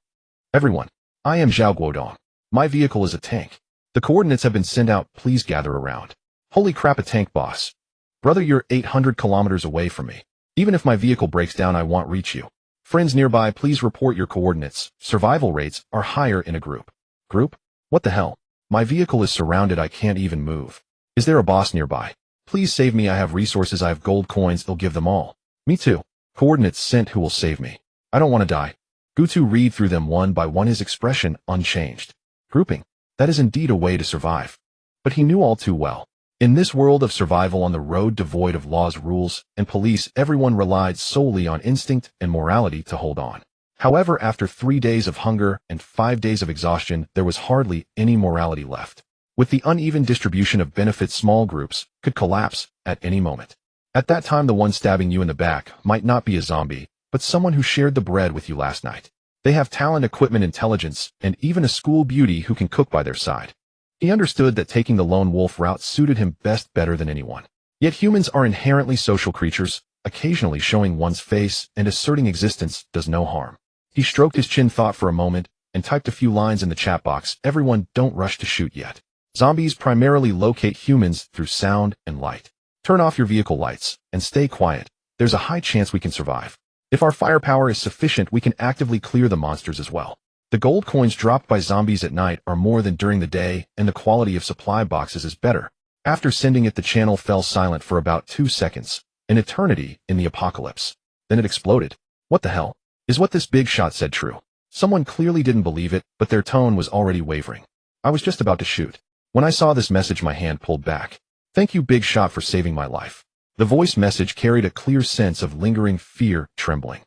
Everyone. I am Zhao Guodong. My vehicle is a tank. The coordinates have been sent out, please gather around. Holy crap, a tank, boss. Brother, you're 800 kilometers away from me. Even if my vehicle breaks down, I won't reach you. Friends nearby, please report your coordinates. Survival rates are higher in a group. Group? What the hell? My vehicle is surrounded, I can't even move. Is there a boss nearby? Please save me, I have resources, I have gold coins, they'll give them all. Me too. Coordinates sent, who will save me? I don't want to die. Gutu read through them one by one, his expression unchanged. Grouping. That is indeed a way to survive. But he knew all too well. In this world of survival on the road devoid of laws, rules, and police, everyone relied solely on instinct and morality to hold on. However, after 3 days of hunger and 5 days of exhaustion, there was hardly any morality left. With the uneven distribution of benefits, small groups could collapse at any moment. At that time, the one stabbing you in the back might not be a zombie, but someone who shared the bread with you last night. They have talent, equipment, intelligence, and even a school beauty who can cook by their side. He understood that taking the lone wolf route suited him better than anyone. Yet humans are inherently social creatures. Occasionally showing one's face and asserting existence does no harm. He stroked his chin, thought for a moment, and typed a few lines in the chat box. Everyone, don't rush to shoot yet. Zombies primarily locate humans through sound and light. Turn off your vehicle lights and stay quiet. There's a high chance we can survive. If our firepower is sufficient, we can actively clear the monsters as well. The gold coins dropped by zombies at night are more than during the day, and the quality of supply boxes is better. After sending it, the channel fell silent for about 2 seconds, an eternity in the apocalypse. Then it exploded. What the hell? Is what this big shot said true? Someone clearly didn't believe it, but their tone was already wavering. I was just about to shoot. When I saw this message, my hand pulled back. Thank you, Big Shot, for saving my life. The voice message carried a clear sense of lingering fear, trembling.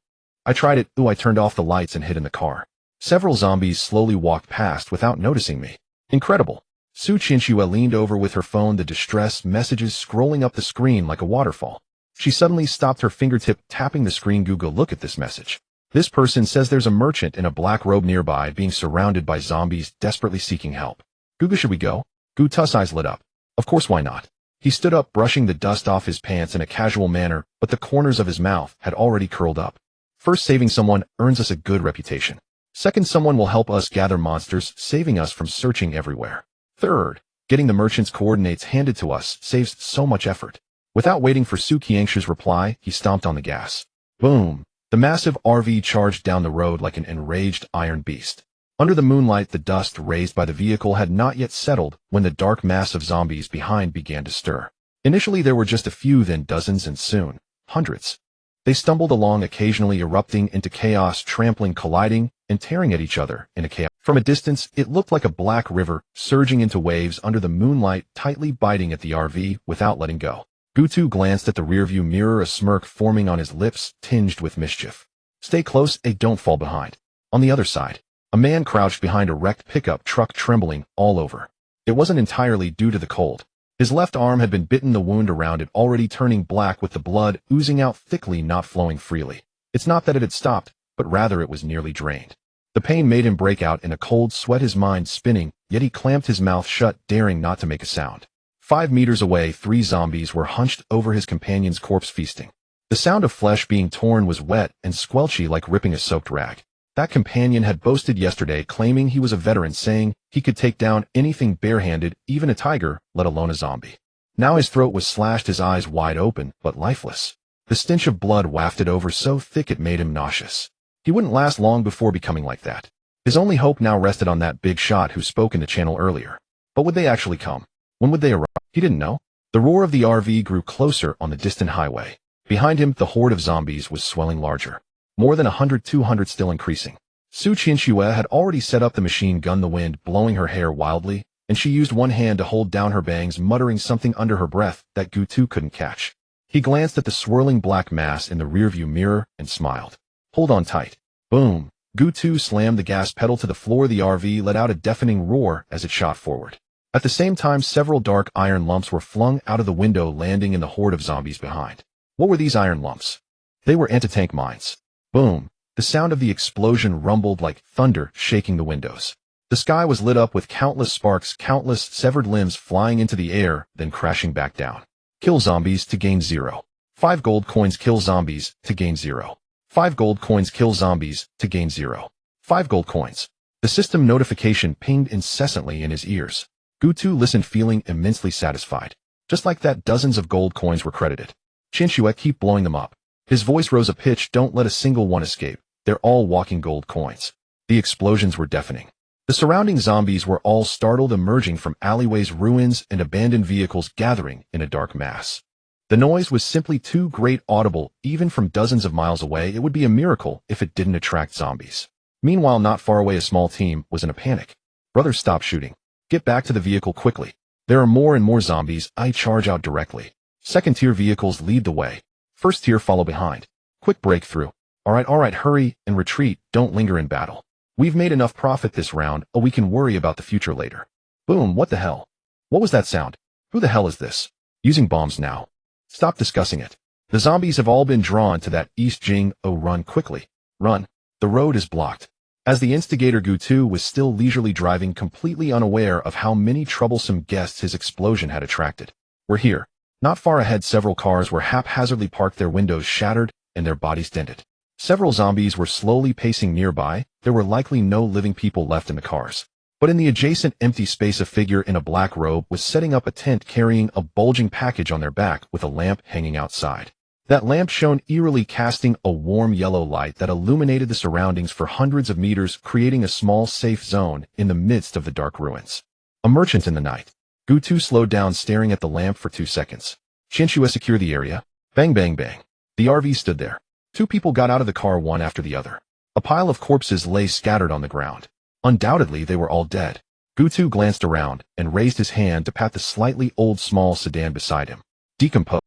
I tried it. I turned off the lights and hid in the car. Several zombies slowly walked past without noticing me. Incredible. Su Chinchua leaned over with her phone, the distress messages scrolling up the screen like a waterfall. She suddenly stopped, her fingertip tapping the screen. Google, look at this message. This person says there's a merchant in a black robe nearby being surrounded by zombies desperately seeking help. Google, should we go? Gutu's eyes lit up. Of course, why not? He stood up, brushing the dust off his pants in a casual manner, but the corners of his mouth had already curled up. First, saving someone earns us a good reputation. Second, someone will help us gather monsters, saving us from searching everywhere. Third, getting the merchant's coordinates handed to us saves so much effort. Without waiting for Su Qiangshu's reply, he stomped on the gas. Boom! The massive RV charged down the road like an enraged iron beast. Under the moonlight, the dust raised by the vehicle had not yet settled when the dark mass of zombies behind began to stir. Initially, there were just a few, then dozens, and soon, hundreds. They stumbled along, occasionally erupting into chaos, trampling, colliding, and tearing at each other in a chaos. From a distance, it looked like a black river, surging into waves under the moonlight, tightly biting at the RV without letting go. Gutu glanced at the rearview mirror, a smirk forming on his lips, tinged with mischief. Stay close, don't fall behind. On the other side, a man crouched behind a wrecked pickup truck, trembling all over. It wasn't entirely due to the cold. His left arm had been bitten, the wound around it already turning black with the blood oozing out thickly, not flowing freely. It's not that it had stopped, but rather it was nearly drained. The pain made him break out in a cold sweat, his mind spinning, yet he clamped his mouth shut, daring not to make a sound. 5 meters away, 3 zombies were hunched over his companion's corpse, feasting. The sound of flesh being torn was wet and squelchy, like ripping a soaked rag. That companion had boasted yesterday, claiming he was a veteran, saying he could take down anything barehanded, even a tiger, let alone a zombie. Now his throat was slashed, his eyes wide open, but lifeless. The stench of blood wafted over so thick it made him nauseous. He wouldn't last long before becoming like that. His only hope now rested on that big shot who spoke in the channel earlier. But would they actually come? When would they arrive? He didn't know. The roar of the RV grew closer on the distant highway. Behind him, the horde of zombies was swelling larger. More than 100, 200, still increasing. Su Chinchua had already set up the machine gun, the wind blowing her hair wildly, and she used one hand to hold down her bangs, muttering something under her breath that Gutu couldn't catch. He glanced at the swirling black mass in the rearview mirror and smiled. Hold on tight. Boom. Gutu slammed the gas pedal to the floor. The RV let out a deafening roar as it shot forward. At the same time, several dark iron lumps were flung out of the window, landing in the horde of zombies behind. What were these iron lumps? They were anti-tank mines. Boom. The sound of the explosion rumbled like thunder, shaking the windows. The sky was lit up with countless sparks, countless severed limbs flying into the air, then crashing back down. Kill zombies to gain 0. 5 gold coins. Kill zombies to gain 0. 5 gold coins. Kill zombies to gain 0. 5 gold coins. The system notification pinged incessantly in his ears. Gutu listened, feeling immensely satisfied. Just like that, dozens of gold coins were credited. Chinchua, keep blowing them up. His voice rose a pitch. Don't let a single one escape. They're all walking gold coins. The explosions were deafening. The surrounding zombies were all startled, emerging from alleyways, ruins, and abandoned vehicles gathering in a dark mass. The noise was simply too great, audible even from dozens of miles away. It would be a miracle if it didn't attract zombies. Meanwhile, not far away, a small team was in a panic. Brothers, stop shooting. Get back to the vehicle quickly. There are more and more zombies. I charge out directly. Second-tier vehicles lead the way. First tier follow behind. Quick breakthrough. All right, hurry and retreat. Don't linger in battle. We've made enough profit this round, or we can worry about the future later. Boom, what the hell? What was that sound? Who the hell is this? Using bombs now. Stop discussing it. The zombies have all been drawn to that East Jing. Oh, run quickly. Run. The road is blocked. As the instigator, Gutu was still leisurely driving, completely unaware of how many troublesome guests his explosion had attracted. We're here. Not far ahead, several cars were haphazardly parked, their windows shattered and their bodies dented. Several zombies were slowly pacing nearby. There were likely no living people left in the cars. But in the adjacent empty space, a figure in a black robe was setting up a tent, carrying a bulging package on their back with a lamp hanging outside. That lamp shone eerily, casting a warm yellow light that illuminated the surroundings for hundreds of meters, creating a small safe zone in the midst of the dark ruins. A merchant in the night. Gutu slowed down, staring at the lamp for 2 seconds. Qianxue, secure the area. Bang, bang, bang. The RV stood there. 2 people got out of the car, one after the other. A pile of corpses lay scattered on the ground. Undoubtedly, they were all dead. Gutu glanced around and raised his hand to pat the slightly old small sedan beside him.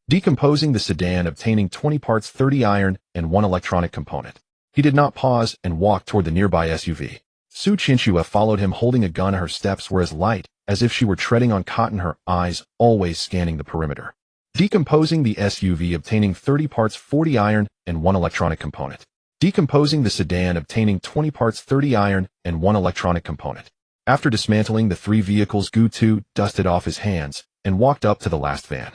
Decomposing the sedan, obtaining 20 parts, 30 iron, and 1 electronic component. He did not pause and walked toward the nearby SUV. Su Qianxue followed him, holding a gun. Her steps were as light as if she were treading on cotton, her eyes always scanning the perimeter. Decomposing the SUV, obtaining 30 parts, 40 iron, and 1 electronic component. Decomposing the sedan, obtaining 20 parts, 30 iron, and 1 electronic component. After dismantling the 3 vehicles, Gutu dusted off his hands and walked up to the last van.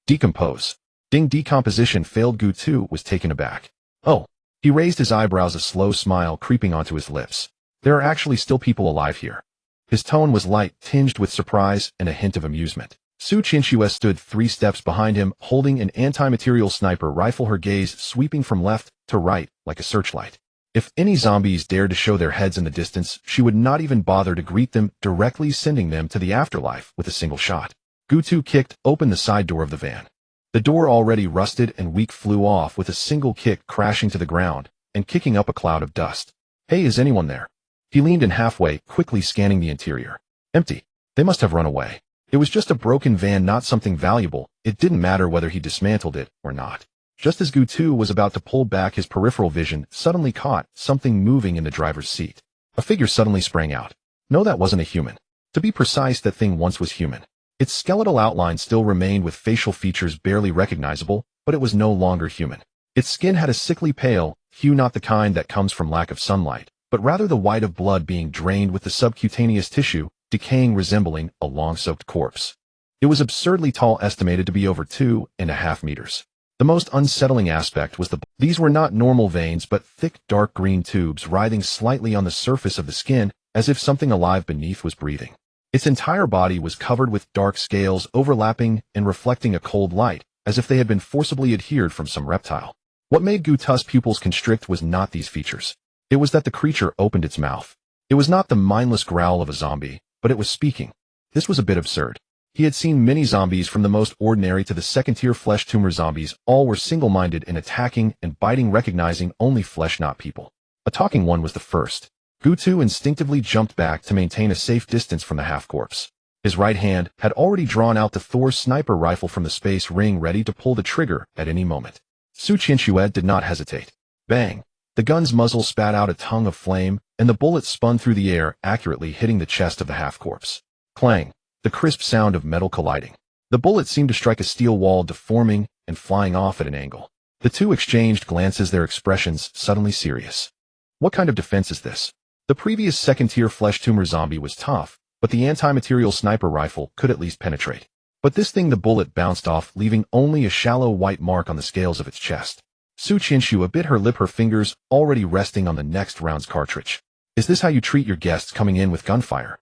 Decompose. Ding. Decomposition failed. Gutu was taken aback. Oh. He raised his eyebrows, a slow smile creeping onto his lips. There are actually still people alive here. His tone was light, tinged with surprise and a hint of amusement. Su Qianxue stood 3 steps behind him, holding an anti-material sniper rifle, her gaze sweeping from left to right like a searchlight. If any zombies dared to show their heads in the distance, she would not even bother to greet them, directly sending them to the afterlife with a single shot. Gutu kicked open the side door of the van. The door, already rusted and weak, flew off with a single kick, crashing to the ground and kicking up a cloud of dust. Hey, is anyone there? He leaned in halfway, quickly scanning the interior. Empty. They must have run away. It was just a broken van, not something valuable. It didn't matter whether he dismantled it or not. Just as Gutu was about to pull back, his peripheral vision suddenly caught something moving in the driver's seat. A figure suddenly sprang out. No, that wasn't a human. To be precise, that thing once was human. Its skeletal outline still remained, with facial features barely recognizable, but it was no longer human. Its skin had a sickly pale hue, not the kind that comes from lack of sunlight, but rather the white of blood being drained, with the subcutaneous tissue decaying, resembling a long-soaked corpse. It was absurdly tall, estimated to be over 2.5 meters. The most unsettling aspect was these were not normal veins, but thick, dark green tubes writhing slightly on the surface of the skin, as if something alive beneath was breathing. Its entire body was covered with dark scales, overlapping and reflecting a cold light, as if they had been forcibly adhered from some reptile. What made Gutu's pupils constrict was not these features. It was that the creature opened its mouth. It was not the mindless growl of a zombie, but it was speaking. This was a bit absurd. He had seen many zombies, from the most ordinary to the second-tier flesh tumor zombies. All were single-minded in attacking and biting, recognizing only flesh, not people. A talking one was the first. Gutu instinctively jumped back to maintain a safe distance from the half-corpse. His right hand had already drawn out the Thor sniper rifle from the space ring, ready to pull the trigger at any moment. Su Qianxue did not hesitate. Bang! The gun's muzzle spat out a tongue of flame, and the bullet spun through the air, accurately hitting the chest of the half-corpse. Clang! The crisp sound of metal colliding. The bullet seemed to strike a steel wall, deforming and flying off at an angle. The two exchanged glances, their expressions suddenly serious. What kind of defense is this? The previous second-tier flesh tumor zombie was tough, but the anti-material sniper rifle could at least penetrate. But this thing, the bullet bounced off, leaving only a shallow white mark on the scales of its chest. Su Qianxue bit her lip, her fingers already resting on the next round's cartridge. Is this how you treat your guests coming in with gunfire?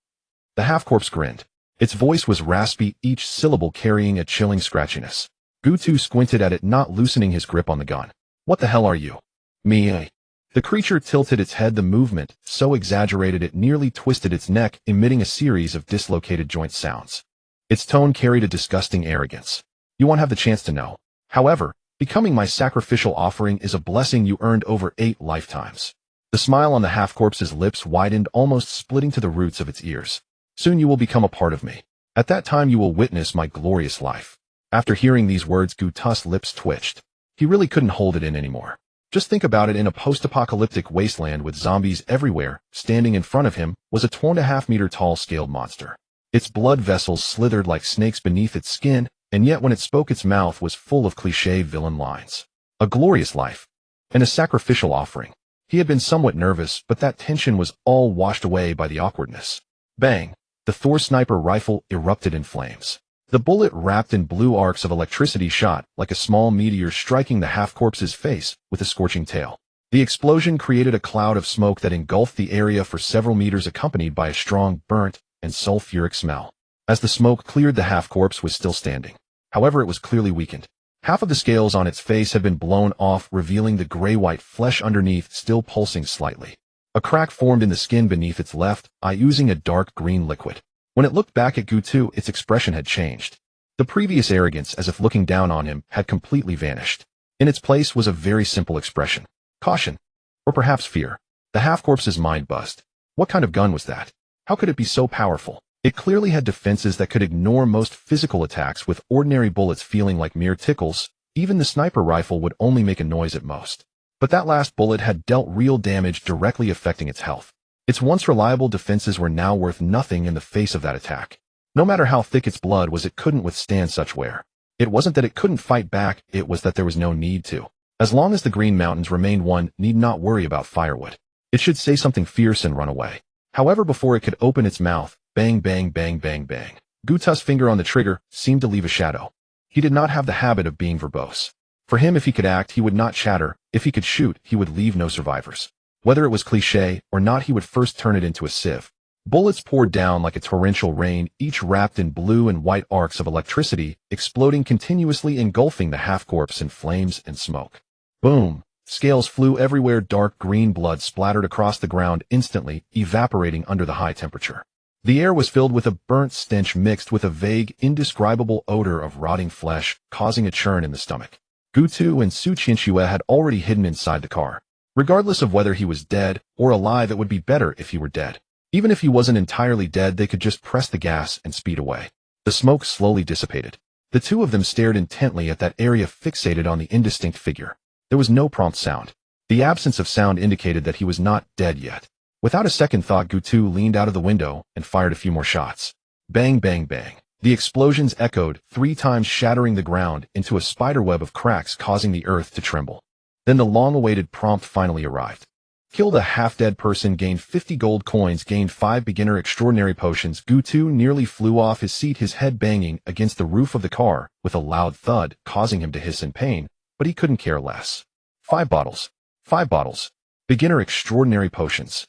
The half-corpse grinned. Its voice was raspy, each syllable carrying a chilling scratchiness. Gutu squinted at it, not loosening his grip on the gun. What the hell are you? Me? The creature tilted its head, the movement so exaggerated it nearly twisted its neck, emitting a series of dislocated joint sounds. Its tone carried a disgusting arrogance. You won't have the chance to know. However, becoming my sacrificial offering is a blessing you earned over 8 lifetimes. The smile on the half-corpse's lips widened, almost splitting to the roots of its ears. Soon you will become a part of me. At that time you will witness my glorious life. After hearing these words, Gutus' lips twitched. He really couldn't hold it in anymore. Just think about it. In a post-apocalyptic wasteland with zombies everywhere, standing in front of him was a 2.5-meter tall scaled monster. Its blood vessels slithered like snakes beneath its skin, and yet when it spoke its mouth was full of cliché villain lines. A glorious life. And a sacrificial offering. He had been somewhat nervous, but that tension was all washed away by the awkwardness. Bang! The Thor sniper rifle erupted in flames. The bullet, wrapped in blue arcs of electricity, shot like a small meteor, striking the half-corpse's face with a scorching tail. The explosion created a cloud of smoke that engulfed the area for several meters, accompanied by a strong, burnt, and sulfuric smell. As the smoke cleared, the half-corpse was still standing. However, it was clearly weakened. Half of the scales on its face had been blown off, revealing the gray-white flesh underneath still pulsing slightly. A crack formed in the skin beneath its left eye, oozing a dark green liquid. When it looked back at Gutu, its expression had changed. The previous arrogance, as if looking down on him, had completely vanished. In its place was a very simple expression. Caution. Or perhaps fear. The half-corpse's mind buzzed. What kind of gun was that? How could it be so powerful? It clearly had defenses that could ignore most physical attacks, with ordinary bullets feeling like mere tickles. Even the sniper rifle would only make a noise at most. But that last bullet had dealt real damage, directly affecting its health. Its once reliable defenses were now worth nothing in the face of that attack. No matter how thick its blood was, it couldn't withstand such wear. It wasn't that it couldn't fight back, it was that there was no need to. As long as the Green Mountains remained, one need not worry about firewood. It should say something fierce and run away. However, before it could open its mouth, bang, bang, bang, bang, bang. Gutus' finger on the trigger seemed to leave a shadow. He did not have the habit of being verbose. For him, if he could act, he would not chatter. If he could shoot, he would leave no survivors. Whether it was cliché or not, he would first turn it into a sieve. Bullets poured down like a torrential rain, each wrapped in blue and white arcs of electricity, exploding continuously, engulfing the half-corpse in flames and smoke. Boom! Scales flew everywhere, dark green blood splattered across the ground, instantly evaporating under the high temperature. The air was filled with a burnt stench mixed with a vague, indescribable odor of rotting flesh, causing a churn in the stomach. Gutu and Su Qianxue had already hidden inside the car. Regardless of whether he was dead or alive, it would be better if he were dead. Even if he wasn't entirely dead, they could just press the gas and speed away. The smoke slowly dissipated. The two of them stared intently at that area, fixated on the indistinct figure. There was no prompt sound. The absence of sound indicated that he was not dead yet. Without a second thought, Gutu leaned out of the window and fired a few more shots. Bang, bang, bang. The explosions echoed 3 times, shattering the ground into a spiderweb of cracks, causing the earth to tremble. Then the long-awaited prompt finally arrived. Killed a half-dead person, gained 50 gold coins, gained 5 beginner extraordinary potions. Gutu nearly flew off his seat, his head banging against the roof of the car with a loud thud, causing him to hiss in pain, but he couldn't care less. 5 bottles. 5 bottles. Beginner extraordinary potions.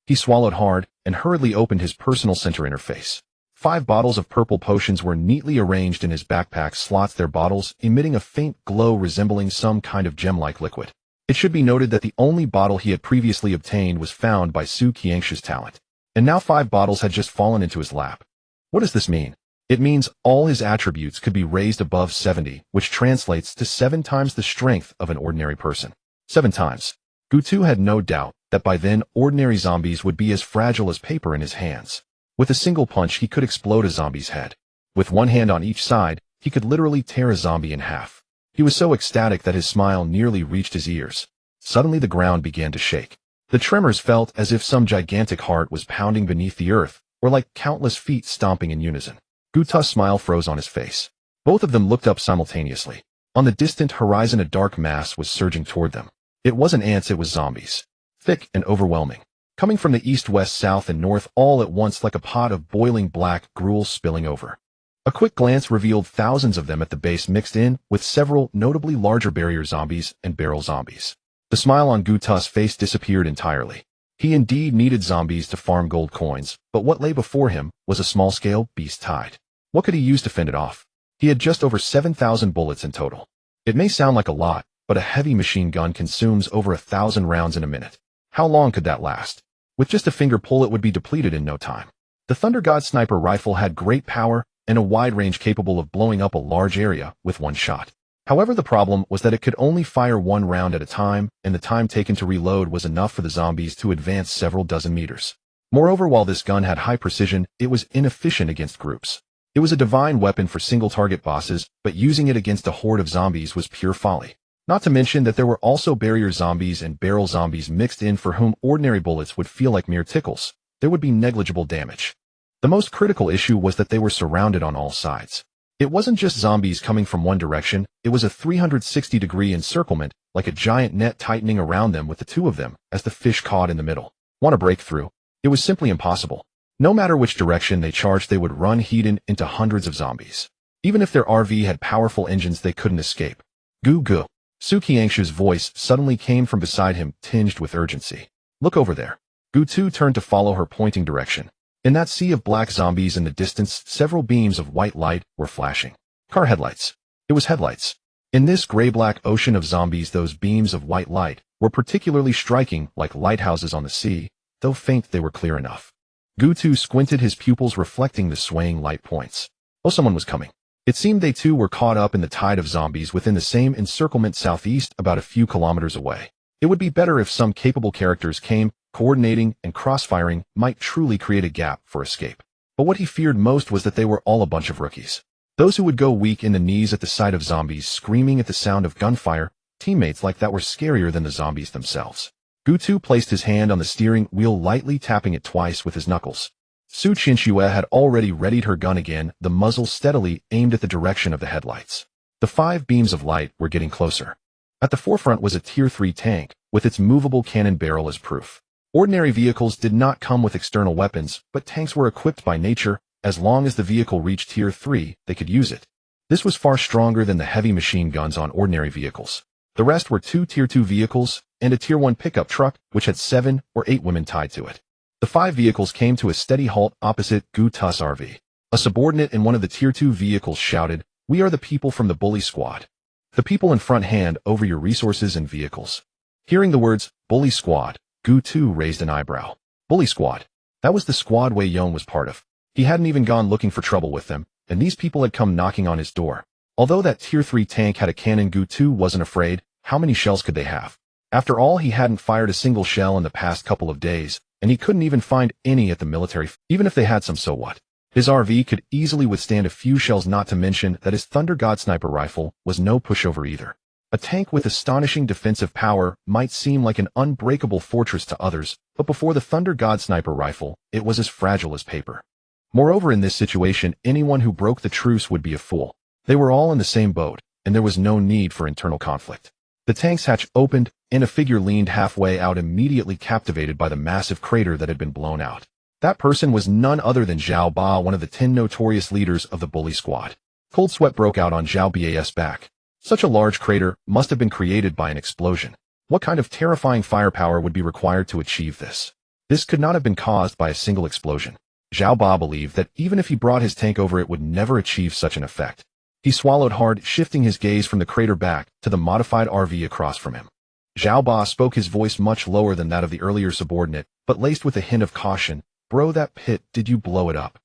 He swallowed hard and hurriedly opened his personal center interface. 5 bottles of purple potions were neatly arranged in his backpack slots, their bottles emitting a faint glow resembling some kind of gem-like liquid. It should be noted that the only bottle he had previously obtained was found by Su Qianxue's talent, and now 5 bottles had just fallen into his lap. What does this mean? It means all his attributes could be raised above 70, which translates to 7 times the strength of an ordinary person. 7 times. Gutu had no doubt that by then ordinary zombies would be as fragile as paper in his hands. With a single punch, he could explode a zombie's head. With one hand on each side, he could literally tear a zombie in half. He was so ecstatic that his smile nearly reached his ears. Suddenly the ground began to shake. The tremors felt as if some gigantic heart was pounding beneath the earth, or like countless feet stomping in unison. Gutu's smile froze on his face. Both of them looked up simultaneously. On the distant horizon, a dark mass was surging toward them. It wasn't ants, it was zombies. Thick and overwhelming. Coming from the east, west, south, and north all at once, like a pot of boiling black gruel spilling over. A quick glance revealed thousands of them at the base, mixed in with several notably larger barrier zombies and barrel zombies. The smile on Gutu's face disappeared entirely. He indeed needed zombies to farm gold coins, but what lay before him was a small-scale beast tide. What could he use to fend it off? He had just over 7,000 bullets in total. It may sound like a lot, but a heavy machine gun consumes over 1,000 rounds in a minute. How long could that last? With just a finger pull it would be depleted in no time. The Thunder God sniper rifle had great power and a wide range capable of blowing up a large area with one shot. However, the problem was that it could only fire one round at a time, and the time taken to reload was enough for the zombies to advance several dozen meters. Moreover, while this gun had high precision, it was inefficient against groups. It was a divine weapon for single-target bosses, but using it against a horde of zombies was pure folly. Not to mention that there were also barrier zombies and barrel zombies mixed in for whom ordinary bullets would feel like mere tickles. There would be negligible damage. The most critical issue was that they were surrounded on all sides. It wasn't just zombies coming from one direction, it was a 360-degree encirclement, like a giant net tightening around them with the two of them, as the fish caught in the middle. Want to break through? It was simply impossible. No matter which direction they charged, they would run heat-in into hundreds of zombies. Even if their RV had powerful engines, they couldn't escape. Goo goo. Su Qiangshu's voice suddenly came from beside him, tinged with urgency. Look over there. Gu Tu turned to follow her pointing direction. In that sea of black zombies in the distance, several beams of white light were flashing. Car headlights. It was headlights. In this gray-black ocean of zombies, those beams of white light were particularly striking, like lighthouses on the sea. Though faint, they were clear enough. Gu Tu squinted, his pupils reflecting the swaying light points. Oh, someone was coming. It seemed they too were caught up in the tide of zombies within the same encirclement southeast, about a few kilometers away. It would be better if some capable characters came. Coordinating and crossfiring might truly create a gap for escape. But what he feared most was that they were all a bunch of rookies. Those who would go weak in the knees at the sight of zombies screaming at the sound of gunfire. Teammates like that were scarier than the zombies themselves. Gu Tu placed his hand on the steering wheel, lightly tapping it twice with his knuckles. Su Qianxue had already readied her gun again, the muzzle steadily aimed at the direction of the headlights. The 5 beams of light were getting closer. At the forefront was a Tier 3 tank, with its movable cannon barrel as proof. Ordinary vehicles did not come with external weapons, but tanks were equipped by nature. As long as the vehicle reached Tier 3, they could use it. This was far stronger than the heavy machine guns on ordinary vehicles. The rest were 2 Tier 2 vehicles and a Tier 1 pickup truck, which had 7 or 8 women tied to it. The 5 vehicles came to a steady halt opposite Gu Tu's RV. A subordinate in one of the Tier 2 vehicles shouted, "We are the people from the bully squad. The people in front, hand over your resources and vehicles." Hearing the words, bully squad, Gu Tu raised an eyebrow. Bully squad. That was the squad Wei Yong was part of. He hadn't even gone looking for trouble with them, and these people had come knocking on his door. Although that Tier 3 tank had a cannon, Gu Tu wasn't afraid. How many shells could they have? After all, he hadn't fired a single shell in the past couple of days, and he couldn't even find any at the military. Even if they had some, so what? His RV could easily withstand a few shells, not to mention that his Thunder God sniper rifle was no pushover either. A tank with astonishing defensive power might seem like an unbreakable fortress to others, but before the Thunder God sniper rifle, it was as fragile as paper. Moreover, in this situation, anyone who broke the truce would be a fool. They were all in the same boat, and there was no need for internal conflict. The tank's hatch opened, and a figure leaned halfway out, immediately captivated by the massive crater that had been blown out. That person was none other than Zhao Ba, one of the 10 notorious leaders of the bully squad. Cold sweat broke out on Zhao Ba's back. Such a large crater must have been created by an explosion. What kind of terrifying firepower would be required to achieve this? This could not have been caused by a single explosion. Zhao Ba believed that even if he brought his tank over, it would never achieve such an effect. He swallowed hard, shifting his gaze from the crater back to the modified RV across from him. Zhao Ba spoke, his voice much lower than that of the earlier subordinate, but laced with a hint of caution. "Bro, that pit, did you blow it up?"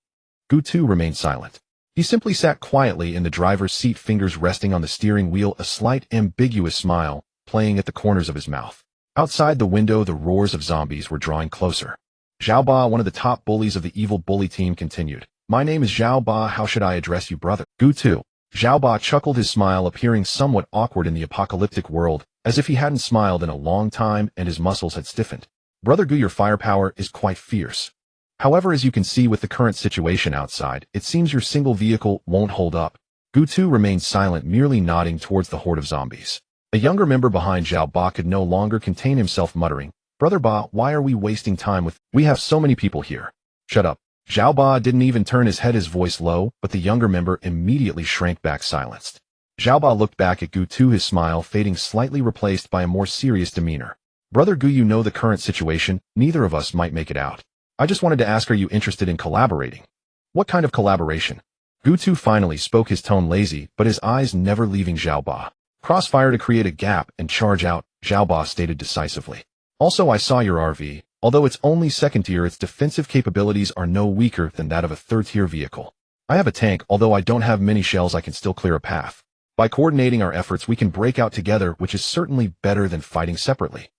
Gu Tu remained silent. He simply sat quietly in the driver's seat, fingers resting on the steering wheel, a slight, ambiguous smile playing at the corners of his mouth. Outside the window, the roars of zombies were drawing closer. Zhao Ba, one of the top bullies of the evil bully team, continued. "My name is Zhao Ba. How should I address you, brother?" Gu Tu. Zhao Ba chuckled, his smile appearing somewhat awkward in the apocalyptic world, as if he hadn't smiled in a long time and his muscles had stiffened. "Brother Gu, your firepower is quite fierce. However, as you can see with the current situation outside, it seems your single vehicle won't hold up." Gu Tu remained silent, merely nodding towards the horde of zombies. A younger member behind Zhao Ba could no longer contain himself, muttering, "Brother Ba, why are we wasting time with... We have so many people here." "Shut up." Zhao Ba didn't even turn his head, his voice low, but the younger member immediately shrank back, silenced. Zhao Ba looked back at Gu Tu, his smile fading, slightly replaced by a more serious demeanor. "Brother Gu, you know the current situation. Neither of us might make it out. I just wanted to ask, are you interested in collaborating?" "What kind of collaboration?" Gu Tu finally spoke, his tone lazy, but his eyes never leaving Zhao Ba. Crossfire to create a gap and charge out, Zhao Ba stated decisively. Also, I saw your RV. Although it's only second tier, its defensive capabilities are no weaker than that of a third-tier vehicle. I have a tank, although I don't have many shells, I can still clear a path. By coordinating our efforts, we can break out together, which is certainly better than fighting separately.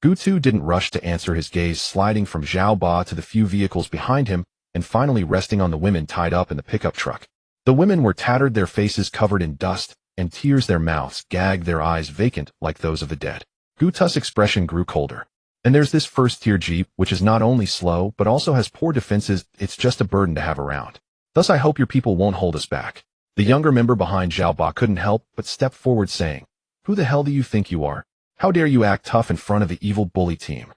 Gutu didn't rush to answer, his gaze sliding from Zhao Ba to the few vehicles behind him, and finally resting on the women tied up in the pickup truck. The women were tattered, their faces covered in dust, and tears, their mouths gagged, their eyes vacant like those of the dead. Guta's expression grew colder. And there's this first-tier Jeep, which is not only slow, but also has poor defenses. It's just a burden to have around. Thus I hope your people won't hold us back. The younger member behind Zhao Ba couldn't help but step forward, saying, "Who the hell do you think you are? How dare you act tough in front of the evil bully team?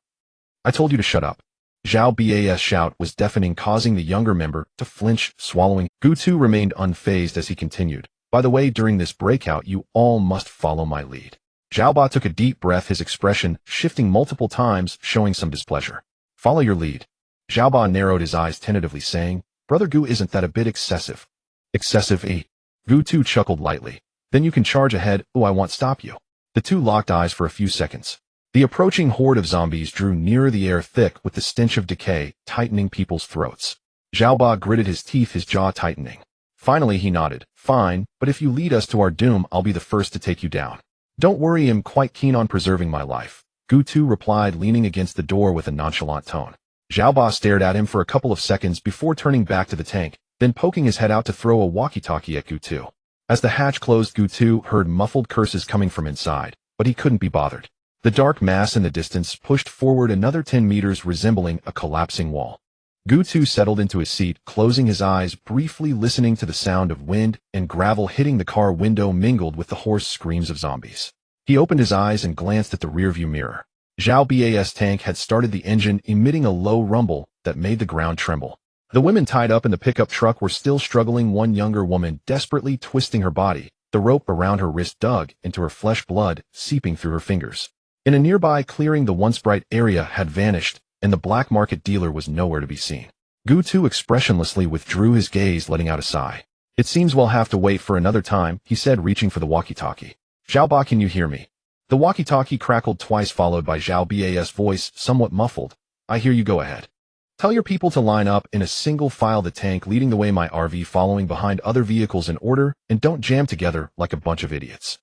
I told you to shut up." Zhao Ba's shout was deafening, causing the younger member to flinch, swallowing. Gutu remained unfazed as he continued, "By the way, during this breakout, you all must follow my lead." Zhao Ba took a deep breath, his expression shifting multiple times, showing some displeasure. "Follow your lead." Zhao Ba narrowed his eyes tentatively, saying, "Brother Gu, isn't that a bit excessive?" "Excessive, eh?" Gutu chuckled lightly. "Then you can charge ahead. Oh, I won't stop you." The two locked eyes for a few seconds. The approaching horde of zombies drew nearer, the air thick with the stench of decay, tightening people's throats. Zhao Ba gritted his teeth, his jaw tightening. Finally he nodded. "Fine, but if you lead us to our doom, I'll be the first to take you down." "Don't worry, I'm quite keen on preserving my life," Gutu replied, leaning against the door with a nonchalant tone. Zhao Ba stared at him for a couple of seconds before turning back to the tank, then poking his head out to throw a walkie-talkie at Gutu. As the hatch closed, Gutu heard muffled curses coming from inside, but he couldn't be bothered. The dark mass in the distance pushed forward another 10 meters, resembling a collapsing wall. Gutu settled into his seat, closing his eyes, briefly listening to the sound of wind and gravel hitting the car window mingled with the hoarse screams of zombies. He opened his eyes and glanced at the rearview mirror. Zhao Ba's tank had started the engine, emitting a low rumble that made the ground tremble. The women tied up in the pickup truck were still struggling, one younger woman desperately twisting her body, the rope around her wrist dug into her flesh, blood seeping through her fingers. In a nearby clearing, the once bright area had vanished, and the black market dealer was nowhere to be seen. Gutu expressionlessly withdrew his gaze, letting out a sigh. "It seems we'll have to wait for another time," he said, reaching for the walkie-talkie. "Zhao Ba, can you hear me?" The walkie-talkie crackled twice, followed by Zhao Ba's voice, somewhat muffled. "I hear you, go ahead. Tell your people to line up in a single file, the tank leading the way, my RV following behind, other vehicles in order, and don't jam together like a bunch of idiots."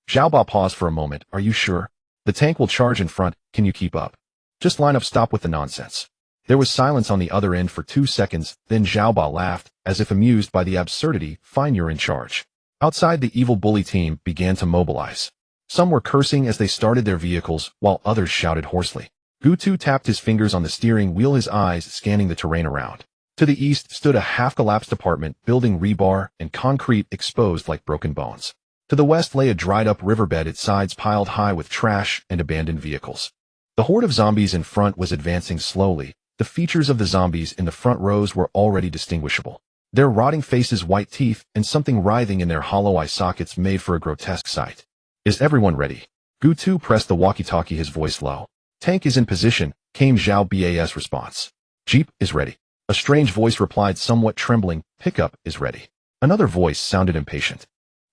Zhao Ba paused for a moment. "Are you sure? The tank will charge in front. Can you keep up? Just line up, stop with the nonsense." There was silence on the other end for 2 seconds, then Zhao Ba laughed, as if amused by the absurdity. "Fine, you're in charge." Outside, the evil bully team began to mobilize. Some were cursing as they started their vehicles, while others shouted hoarsely. Gutu tapped his fingers on the steering wheel, his eyes scanning the terrain around. To the east stood a half-collapsed apartment building, rebar and concrete exposed like broken bones. To the west lay a dried-up riverbed, its sides piled high with trash and abandoned vehicles. The horde of zombies in front was advancing slowly. The features of the zombies in the front rows were already distinguishable. Their rotting faces, white teeth, and something writhing in their hollow eye sockets made for a grotesque sight. "Is everyone ready?" Gutu pressed the walkie-talkie, his voice low. "Tank is in position," came Zhao Ba's response. "Jeep is ready." A strange voice replied, somewhat trembling. "Pickup is ready." Another voice sounded impatient.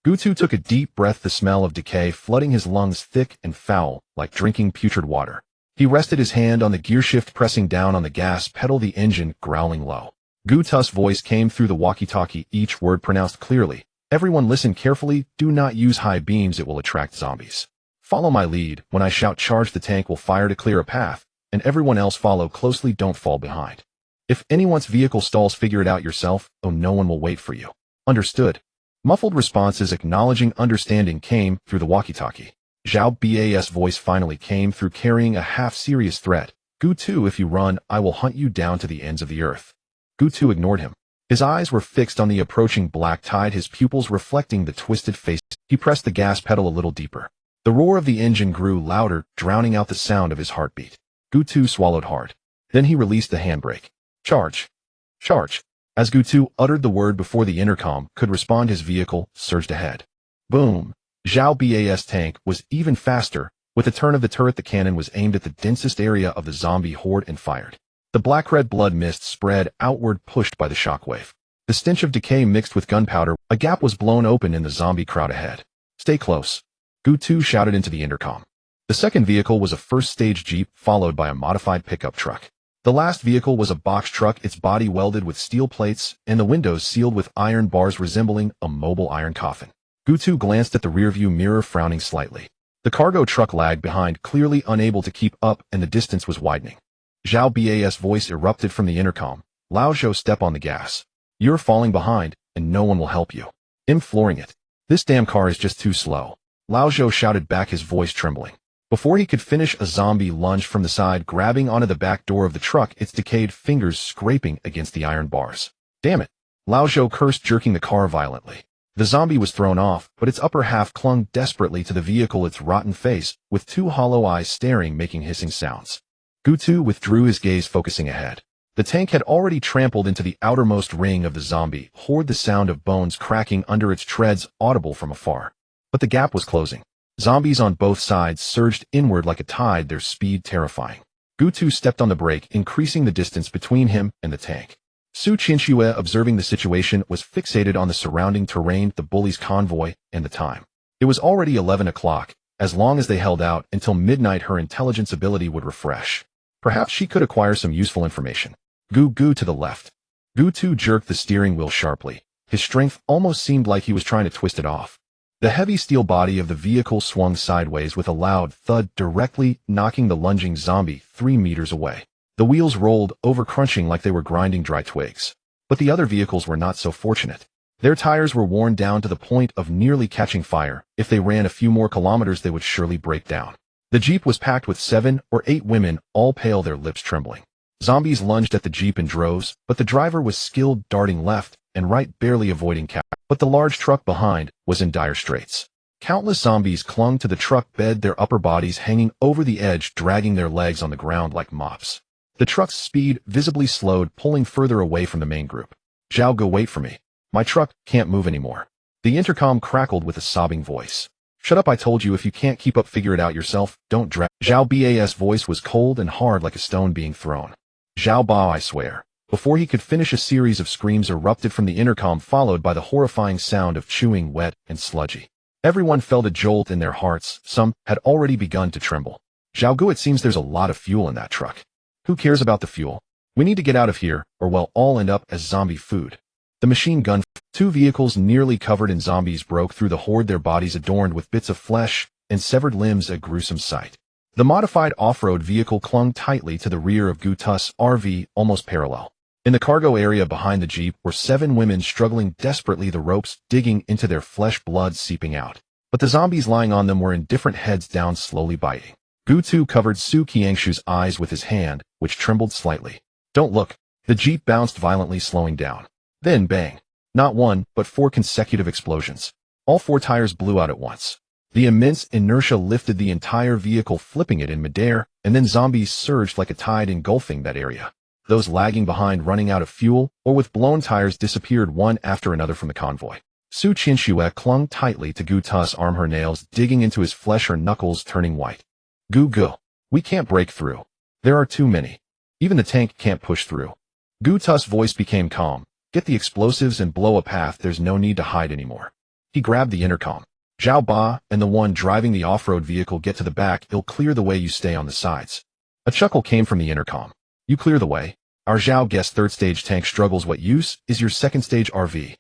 Gutu took a deep breath, the smell of decay flooding his lungs, thick and foul, like drinking putrid water. He rested his hand on the gearshift, pressing down on the gas pedal, the engine growling low. Guta's voice came through the walkie-talkie, each word pronounced clearly. "Everyone listen carefully, do not use high beams, it will attract zombies. Follow my lead. When I shout charge, the tank will fire to clear a path, and everyone else follow closely, don't fall behind. If anyone's vehicle stalls, figure it out yourself, oh, no one will wait for you. Understood?" Muffled responses acknowledging understanding came through the walkie-talkie. Zhao Ba's voice finally came through, carrying a half-serious threat. "Gutu, if you run, I will hunt you down to the ends of the earth." Gutu ignored him. His eyes were fixed on the approaching black tide, his pupils reflecting the twisted face. He pressed the gas pedal a little deeper. The roar of the engine grew louder, drowning out the sound of his heartbeat. Gutu swallowed hard. Then he released the handbrake. "Charge! Charge!" As Gutu uttered the word before the intercom could respond, his vehicle surged ahead. Boom! Zhao Ba's tank was even faster. With a turn of the turret, the cannon was aimed at the densest area of the zombie horde and fired. The black-red blood mist spread outward, pushed by the shockwave. The stench of decay mixed with gunpowder. A gap was blown open in the zombie crowd ahead. "Stay close." Gu2 shouted into the intercom. The second vehicle was a first-stage Jeep followed by a modified pickup truck. The last vehicle was a box truck, its body welded with steel plates and the windows sealed with iron bars resembling a mobile iron coffin. Gu2 glanced at the rearview mirror, frowning slightly. The cargo truck lagged behind, clearly unable to keep up, and the distance was widening. Zhao Ba's voice erupted from the intercom. Lao Zhou, step on the gas. You're falling behind, and no one will help you. I'm flooring it. This damn car is just too slow. Lao Zhou shouted back, his voice trembling. Before he could finish, a zombie lunged from the side, grabbing onto the back door of the truck, its decayed fingers scraping against the iron bars. Damn it! Lao Zhou cursed, jerking the car violently. The zombie was thrown off, but its upper half clung desperately to the vehicle, its rotten face, with two hollow eyes staring, making hissing sounds. Gu2 withdrew his gaze, focusing ahead. The tank had already trampled into the outermost ring of the zombie horde, the sound of bones cracking under its treads audible from afar. But the gap was closing. Zombies on both sides surged inward like a tide, their speed terrifying. Gu2 stepped on the brake, increasing the distance between him and the tank. Su Qinxue, observing the situation, was fixated on the surrounding terrain, the bullies' convoy, and the time. It was already 11 o'clock. As long as they held out until midnight, her intelligence ability would refresh. Perhaps she could acquire some useful information. Gu to the left. Gu2 jerked the steering wheel sharply. His strength almost seemed like he was trying to twist it off. The heavy steel body of the vehicle swung sideways with a loud thud, directly knocking the lunging zombie 3 meters away. The wheels rolled over, crunching like they were grinding dry twigs. But the other vehicles were not so fortunate. Their tires were worn down to the point of nearly catching fire. If they ran a few more kilometers, they would surely break down. The Jeep was packed with 7 or 8 women, all pale, their lips trembling. Zombies lunged at the Jeep in droves, but the driver was skilled, darting left and right, barely avoiding cap. But the large truck behind was in dire straits. Countless zombies clung to the truck bed, their upper bodies hanging over the edge, dragging their legs on the ground like mops. The truck's speed visibly slowed, pulling further away from the main group. Zhao, go wait for me. My truck can't move anymore. The intercom crackled with a sobbing voice. Shut up, I told you, if you can't keep up, figure it out yourself, don't drag. Zhao Ba's voice was cold and hard like a stone being thrown. Zhao Ba, I swear. Before he could finish, a series of screams erupted from the intercom, followed by the horrifying sound of chewing, wet and sludgy. Everyone felt a jolt in their hearts. Some had already begun to tremble. Zhao Gu, it seems there's a lot of fuel in that truck. Who cares about the fuel? We need to get out of here, or we'll all end up as zombie food. The machine gun. 2 vehicles nearly covered in zombies broke through the horde, their bodies adorned with bits of flesh and severed limbs, a gruesome sight. The modified off-road vehicle clung tightly to the rear of Gu2's RV, almost parallel. In the cargo area behind the Jeep were 7 women struggling desperately, the ropes digging into their flesh, blood seeping out. But the zombies lying on them were indifferent, heads down, slowly biting. Gu2 covered Su Qiangshu's eyes with his hand, which trembled slightly. Don't look. The Jeep bounced violently, slowing down. Then bang. Not 1, but 4 consecutive explosions. All 4 tires blew out at once. The immense inertia lifted the entire vehicle, flipping it in midair, and then zombies surged like a tide, engulfing that area. Those lagging behind, running out of fuel or with blown tires, disappeared one after another from the convoy. Su Qinxue clung tightly to Gu2's arm, her nails digging into his flesh, her knuckles turning white. Gu, we can't break through. There are too many. Even the tank can't push through. Gu2's voice became calm. Get the explosives and blow a path, there's no need to hide anymore. He grabbed the intercom. Zhao Ba and the one driving the off-road vehicle, get to the back, it'll clear the way, you stay on the sides. A chuckle came from the intercom. You clear the way? Our Zhao guest 3rd stage tank struggles, what use is your 2nd stage RV?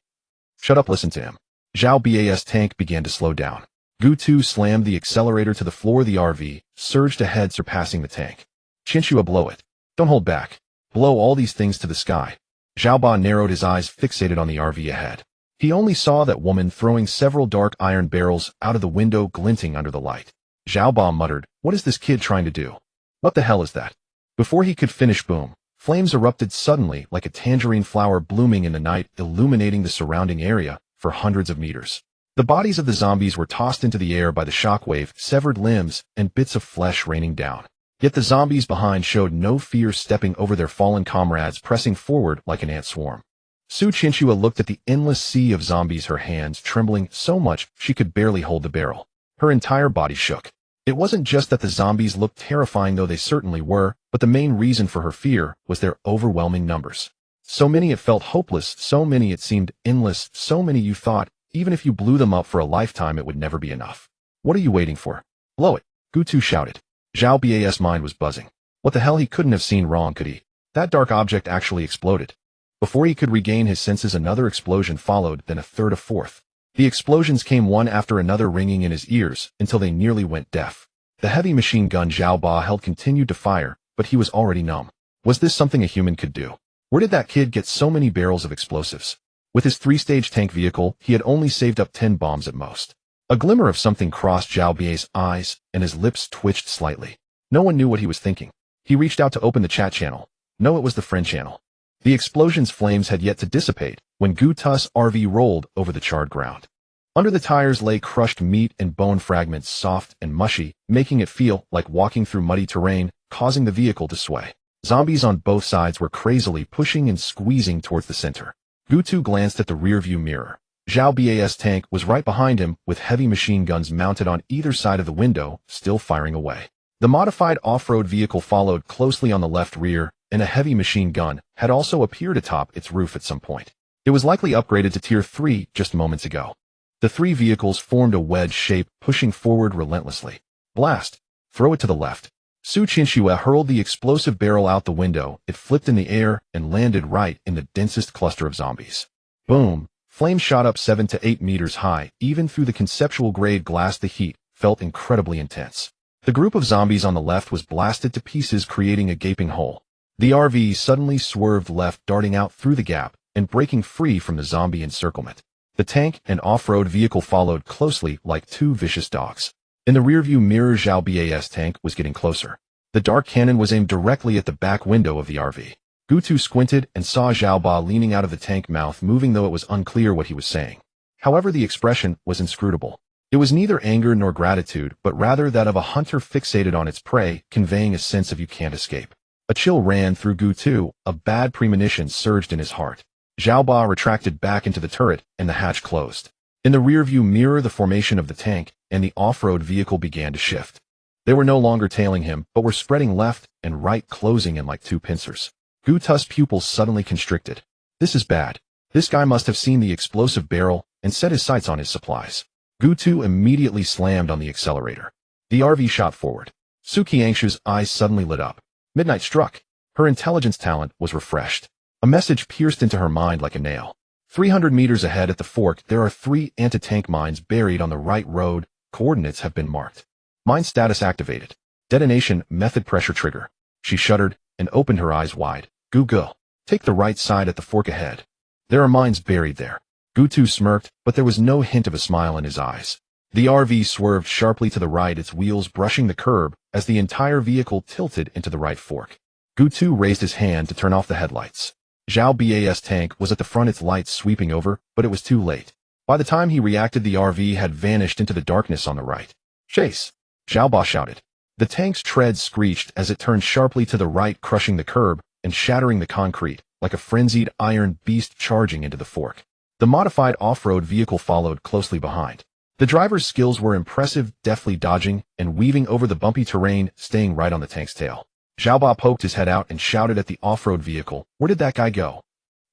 Shut up, listen to him. Zhao Ba's tank began to slow down. Gu2 slammed the accelerator to the floor, the RV surged ahead, surpassing the tank. Qinxue, blow it. Don't hold back. Blow all these things to the sky. Zhao Ba narrowed his eyes, fixated on the RV ahead. He only saw that woman throwing several dark iron barrels out of the window, glinting under the light. Zhao Ba muttered, what is this kid trying to do? What the hell is that? Before he could finish, boom. Flames erupted suddenly like a tangerine flower blooming in the night, illuminating the surrounding area for hundreds of meters. The bodies of the zombies were tossed into the air by the shockwave, severed limbs and bits of flesh raining down. Yet the zombies behind showed no fear, stepping over their fallen comrades, pressing forward like an ant swarm. Su Qinxue looked at the endless sea of zombies, her hands trembling so much she could barely hold the barrel. Her entire body shook. It wasn't just that the zombies looked terrifying, though they certainly were, but the main reason for her fear was their overwhelming numbers. So many it felt hopeless, so many it seemed endless, so many you thought, even if you blew them up for a lifetime, it would never be enough. What are you waiting for? Blow it, Gutu shouted. Zhao Ba's mind was buzzing. What the hell, he couldn't have seen wrong, could he? That dark object actually exploded. Before he could regain his senses, another explosion followed, then a third, a fourth. The explosions came one after another, ringing in his ears until they nearly went deaf. The heavy machine gun Zhao Ba held continued to fire, but he was already numb. Was this something a human could do? Where did that kid get so many barrels of explosives? With his 3-stage tank vehicle, he had only saved up 10 bombs at most. A glimmer of something crossed Zhao Ba's eyes, and his lips twitched slightly. No one knew what he was thinking. He reached out to open the chat channel. No, it was the friend channel. The explosion's flames had yet to dissipate when Gutu's RV rolled over the charred ground. Under the tires lay crushed meat and bone fragments, soft and mushy, making it feel like walking through muddy terrain, causing the vehicle to sway. Zombies on both sides were crazily pushing and squeezing towards the center. Gutu glanced at the rearview mirror. Zhao Ba's tank was right behind him, with heavy machine guns mounted on either side of the window, still firing away. The modified off-road vehicle followed closely on the left rear, and a heavy machine gun had also appeared atop its roof at some point. It was likely upgraded to Tier 3 just moments ago. The three vehicles formed a wedge shape, pushing forward relentlessly. Blast! Throw it to the left. Su Qinxue hurled the explosive barrel out the window. It flipped in the air and landed right in the densest cluster of zombies. Boom! Flames shot up 7 to 8 meters high. Even through the conceptual grade glass, the heat felt incredibly intense. The group of zombies on the left was blasted to pieces, creating a gaping hole. The RV suddenly swerved left, darting out through the gap and breaking free from the zombie encirclement. The tank and off-road vehicle followed closely like two vicious dogs. In the rearview mirror, Zhao Ba's tank was getting closer. The dark cannon was aimed directly at the back window of the RV. Gutu squinted and saw Zhao Ba leaning out of the tank, mouth moving, though it was unclear what he was saying. However, the expression was inscrutable. It was neither anger nor gratitude, but rather that of a hunter fixated on its prey, conveying a sense of "you can't escape." A chill ran through Gutu. A bad premonition surged in his heart. Zhao Ba retracted back into the turret, and the hatch closed. In the rearview mirror, the formation of the tank and the off-road vehicle began to shift. They were no longer tailing him, but were spreading left and right, closing in like two pincers. Gutu's pupils suddenly constricted. This is bad. This guy must have seen the explosive barrel and set his sights on his supplies. Gutu immediately slammed on the accelerator. The RV shot forward. Su Qiangshu's eyes suddenly lit up. Midnight struck. Her intelligence talent was refreshed. A message pierced into her mind like a nail. 300 meters ahead at the fork, there are 3 anti-tank mines buried on the right road. Coordinates have been marked. Mine status activated. Detonation method pressure trigger. She shuddered and opened her eyes wide. Gugu. Take the right side at the fork ahead. There are mines buried there. Gutu smirked, but there was no hint of a smile in his eyes. The RV swerved sharply to the right, its wheels brushing the curb as the entire vehicle tilted into the right fork. Gutu raised his hand to turn off the headlights. Zhao Ba's tank was at the front, its lights sweeping over, but it was too late. By the time he reacted, the RV had vanished into the darkness on the right. Chase! Zhao Ba shouted. The tank's treads screeched as it turned sharply to the right, crushing the curb and shattering the concrete, like a frenzied iron beast charging into the fork. The modified off-road vehicle followed closely behind. The driver's skills were impressive, deftly dodging and weaving over the bumpy terrain, staying right on the tank's tail. Zhao Ba poked his head out and shouted at the off-road vehicle, "Where did that guy go?"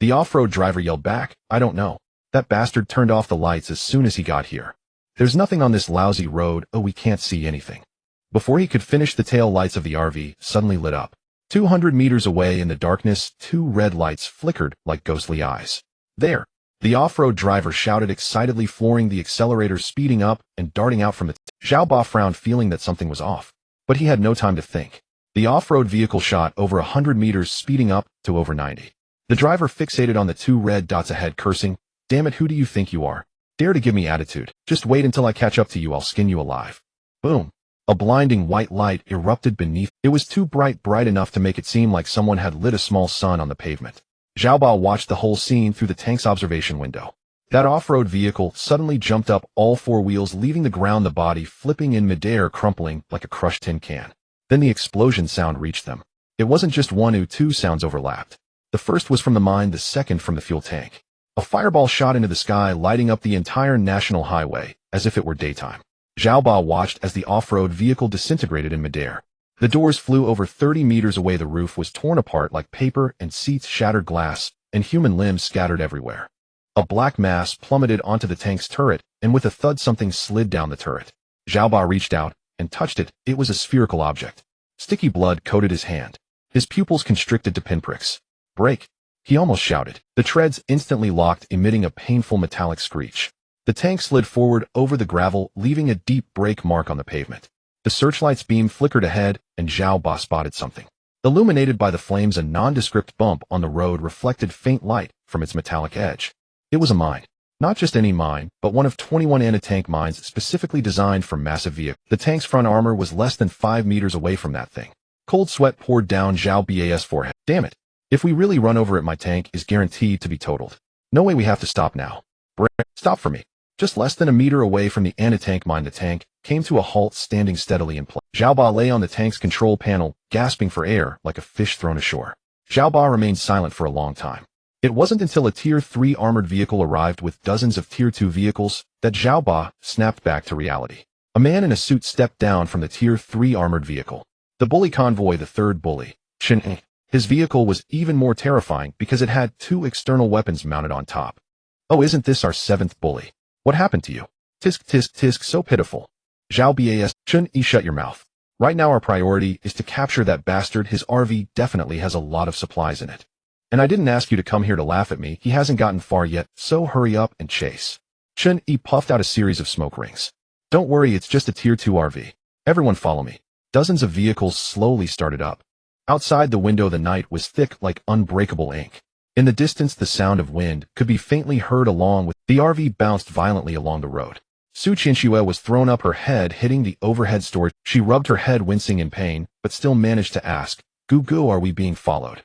The off-road driver yelled back, "I don't know. That bastard turned off the lights as soon as he got here. There's nothing on this lousy road. Oh, we can't see anything." Before he could finish, the tail lights of the RV suddenly lit up. 200 meters away in the darkness, 2 red lights flickered like ghostly eyes. There! The off-road driver shouted excitedly, flooring the accelerator, speeding up and darting out from it. Zhao Ba frowned, feeling that something was off. But he had no time to think. The off-road vehicle shot over 100 meters, speeding up to over 90. The driver fixated on the 2 red dots ahead, cursing, "Damn it, who do you think you are? Dare to give me attitude? Just wait until I catch up to you, I'll skin you alive." Boom. A blinding white light erupted beneath. It was too bright enough to make it seem like someone had lit a small sun on the pavement. Zhao Ba watched the whole scene through the tank's observation window. That off-road vehicle suddenly jumped up all 4 wheels, leaving the ground, the body flipping in midair, crumpling like a crushed tin can. Then the explosion sound reached them. It wasn't just one or 2 sounds overlapped. The first was from the mine, the second from the fuel tank. A fireball shot into the sky, lighting up the entire national highway, as if it were daytime. Zhao Ba watched as the off-road vehicle disintegrated in midair. The doors flew over 30 meters away, the roof was torn apart like paper, and seats shattered glass, and human limbs scattered everywhere. A black mass plummeted onto the tank's turret, and with a thud something slid down the turret. Xiaoba reached out and touched it. It was a spherical object. Sticky blood coated his hand. His pupils constricted to pinpricks. Break! He almost shouted. The treads instantly locked, emitting a painful metallic screech. The tank slid forward over the gravel, leaving a deep break mark on the pavement. The searchlight's beam flickered ahead, and Zhao Ba spotted something. Illuminated by the flames, a nondescript bump on the road reflected faint light from its metallic edge. It was a mine. Not just any mine, but one of 21 anti-tank mines specifically designed for massive vehicles. The tank's front armor was less than 5 meters away from that thing. Cold sweat poured down Zhao Ba's forehead. Damn it. If we really run over it, my tank is guaranteed to be totaled. No way, we have to stop now. Stop for me. Just less than a meter away from the anti-tank mine, the tank came to a halt, standing steadily in place. Zhao Ba lay on the tank's control panel, gasping for air like a fish thrown ashore. Zhao Ba remained silent for a long time. It wasn't until a Tier 3 armored vehicle arrived with dozens of Tier 2 vehicles that Zhao Ba snapped back to reality. A man in a suit stepped down from the Tier 3 armored vehicle. The bully convoy, the third bully, Chen. His vehicle was even more terrifying because it had 2 external weapons mounted on top. Oh, isn't this our 7th bully? What happened to you? Tisk tisk tisk, so pitiful. Zhao Bas, Chen, shut your mouth. Right now our priority is to capture that bastard. His RV definitely has a lot of supplies in it. And I didn't ask you to come here to laugh at me. He hasn't gotten far yet, so hurry up and chase. Chen puffed out a series of smoke rings. Don't worry, it's just a Tier 2 RV. Everyone follow me. Dozens of vehicles slowly started up. Outside the window, the night was thick like unbreakable ink. In the distance, the sound of wind could be faintly heard along with the RV bounced violently along the road. Su Qianxue was thrown up, her head hitting the overhead storage. She rubbed her head, wincing in pain, but still managed to ask, Gu, are we being followed?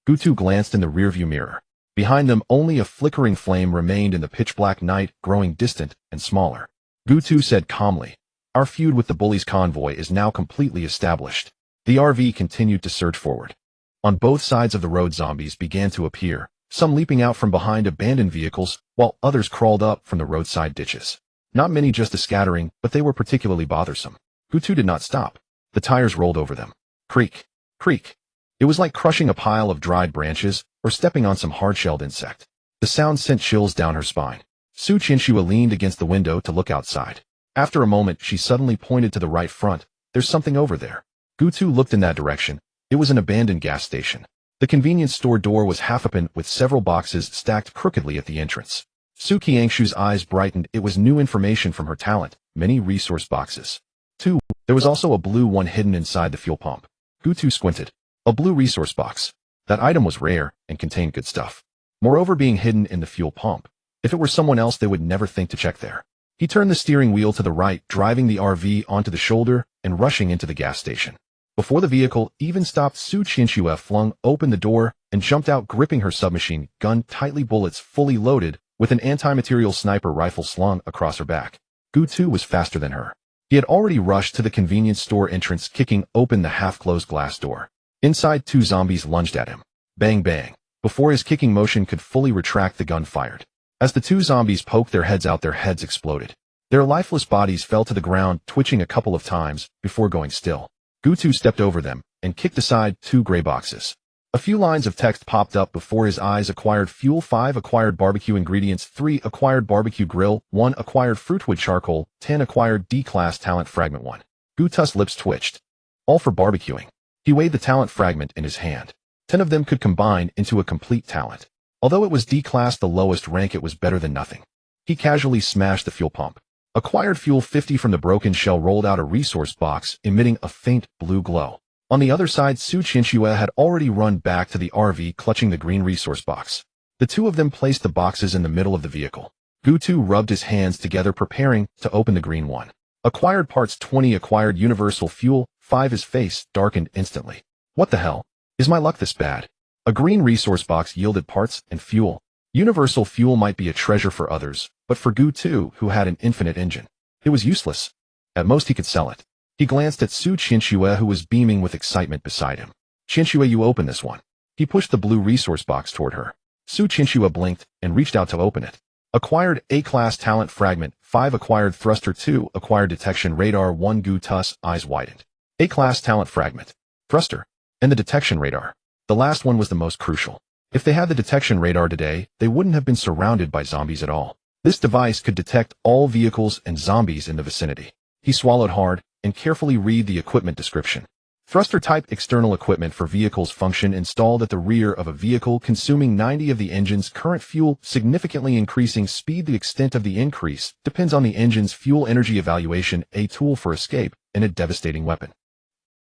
Gu glanced in the rearview mirror. Behind them, only a flickering flame remained in the pitch-black night, growing distant and smaller. Gu said calmly, our feud with the bullies convoy is now completely established. The RV continued to surge forward. On both sides of the road, zombies began to appear, some leaping out from behind abandoned vehicles, while others crawled up from the roadside ditches. Not many, just a scattering, but they were particularly bothersome. Gu did not stop. The tires rolled over them. Creak, creak. It was like crushing a pile of dried branches or stepping on some hard-shelled insect. The sound sent chills down her spine. Su Qianxue leaned against the window to look outside. After a moment, she suddenly pointed to the right front. There's something over there. Gu looked in that direction. It was an abandoned gas station. The convenience store door was half open with several boxes stacked crookedly at the entrance. Su Qianxue's eyes brightened. It was new information from her talent, many resource boxes. 2. There was also a blue one hidden inside the fuel pump. Gu squinted. A blue resource box. That item was rare and contained good stuff. Moreover, being hidden in the fuel pump. If it were someone else, they would never think to check there. He turned the steering wheel to the right, driving the RV onto the shoulder and rushing into the gas station. Before the vehicle even stopped, Su Qianxue flung open the door and jumped out, gripping her submachine gun tightly, bullets fully loaded, with an anti-material sniper rifle slung across her back. Gu was faster than her. He had already rushed to the convenience store entrance, kicking open the half-closed glass door. Inside, 2 zombies lunged at him. Bang bang. Before his kicking motion could fully retract, the gun fired. As the 2 zombies poked their heads out, their heads exploded. Their lifeless bodies fell to the ground, twitching a couple of times before going still. Gu stepped over them and kicked aside 2 gray boxes. A few lines of text popped up before his eyes. Acquired fuel, 5 acquired barbecue ingredients, 3 acquired barbecue grill, 1 acquired fruitwood charcoal, 10 acquired D-class talent fragment 1. Gu's lips twitched. All for barbecuing. He weighed the talent fragment in his hand. 10 of them could combine into a complete talent. Although it was D-class, the lowest rank, it was better than nothing. He casually smashed the fuel pump. Acquired fuel, 50 from the broken shell, rolled out a resource box, emitting a faint blue glow. On the other side, Su Qianxue had already run back to the RV, clutching the green resource box. The 2 of them placed the boxes in the middle of the vehicle. Gu rubbed his hands together, preparing to open the green one. Acquired parts, 20 acquired universal fuel, 5. His face darkened instantly. What the hell? Is my luck this bad? A green resource box yielded parts and fuel. Universal fuel might be a treasure for others, but for Gu, who had an infinite engine, it was useless. At most, he could sell it. He glanced at Su Qianxue, who was beaming with excitement beside him. Qianxue, you open this one. He pushed the blue resource box toward her. Su Qianxue blinked and reached out to open it. Acquired A-class talent fragment, 5 acquired thruster, 2 acquired detection radar, 1. Gu's eyes widened. A-class talent fragment, thruster, and the detection radar. The last one was the most crucial. If they had the detection radar today, they wouldn't have been surrounded by zombies at all. This device could detect all vehicles and zombies in the vicinity. He swallowed hard and carefully read the equipment description. Thruster-type external equipment for vehicles function installed at the rear of a vehicle consuming 90 of the engine's current fuel, significantly increasing speed. The extent of the increase depends on the engine's fuel energy evaluation, a tool for escape, and a devastating weapon.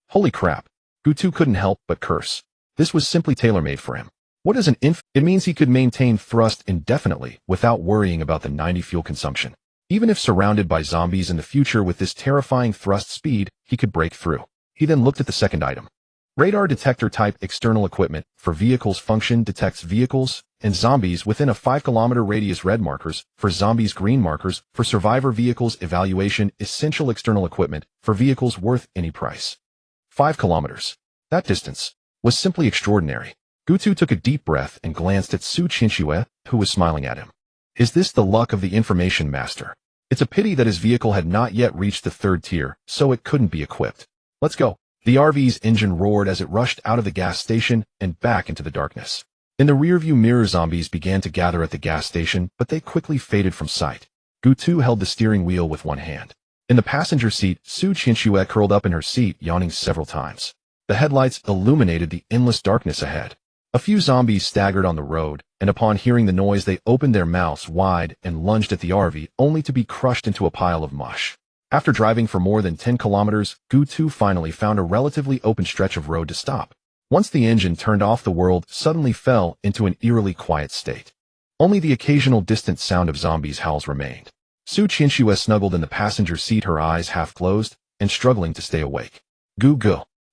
Holy crap. Gutu couldn't help but curse. This was simply tailor-made for him. What is an inf? It means he could maintain thrust indefinitely without worrying about the 90 fuel consumption. Even if surrounded by zombies in the future with this terrifying thrust speed, he could break through. He then looked at the second item. Radar detector type external equipment for vehicles function detects vehicles and zombies within a 5-kilometer radius. Red markers for zombies, green markers for survivor vehicles. Evaluation essential external equipment for vehicles worth any price. 5 kilometers. That distance was simply extraordinary. Gutu took a deep breath and glanced at Su Qinxue, who was smiling at him. Is this the luck of the information master? It's a pity that his vehicle had not yet reached the 3rd tier, so it couldn't be equipped. Let's go. The RV's engine roared as it rushed out of the gas station and back into the darkness. In the rearview mirror, zombies began to gather at the gas station, but they quickly faded from sight. Gutu held the steering wheel with one hand. In the passenger seat, Su Qinxue curled up in her seat, yawning several times. The headlights illuminated the endless darkness ahead. A few zombies staggered on the road, and upon hearing the noise they opened their mouths wide and lunged at the RV, only to be crushed into a pile of mush. After driving for more than 10 kilometers, Gutu finally found a relatively open stretch of road to stop. Once the engine turned off, the world suddenly fell into an eerily quiet state. Only the occasional distant sound of zombies' howls remained. Su Qinxue snuggled in the passenger seat, her eyes half closed and struggling to stay awake. Gu.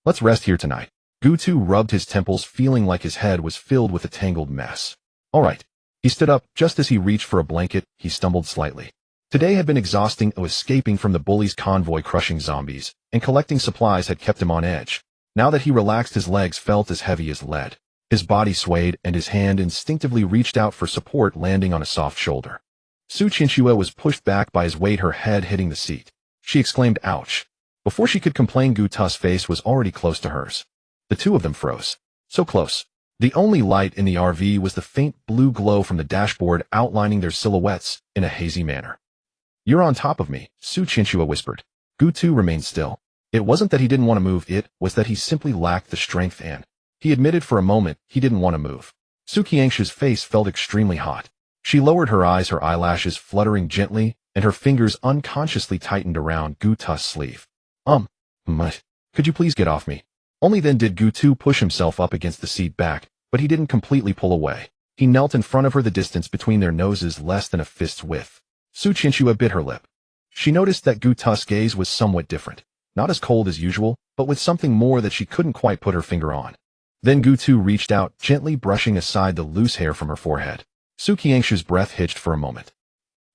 Let's rest here tonight. Gutu rubbed his temples, feeling like his head was filled with a tangled mess. All right. He stood up. Just as he reached for a blanket, he stumbled slightly. Today had been exhausting. Escaping from the bullies' convoy, crushing zombies, and collecting supplies had kept him on edge. Now that he relaxed, his legs felt as heavy as lead. His body swayed, and his hand instinctively reached out for support, landing on a soft shoulder. Su Qinxue was pushed back by his weight, her head hitting the seat. She exclaimed, "Ouch." Before she could complain, Guta's face was already close to hers. The two of them froze. So close. The only light in the RV was the faint blue glow from the dashboard, outlining their silhouettes in a hazy manner. "You're on top of me," Su Qinxue whispered. Gutu remained still. It wasn't that he didn't want to move, it was that he simply lacked the strength, and he admitted for a moment he didn't want to move. Su Qianxi's face felt extremely hot. She lowered her eyes, her eyelashes fluttering gently, and her fingers unconsciously tightened around Guta's sleeve. Could you please get off me?" Only then did Gutu push himself up against the seat back, but he didn't completely pull away. He knelt in front of her, the distance between their noses less than a fist's width. Su Qinxue bit her lip. She noticed that Guta's gaze was somewhat different, not as cold as usual, but with something more that she couldn't quite put her finger on. Then Gutu reached out, gently brushing aside the loose hair from her forehead. Su Qianxi's breath hitched for a moment.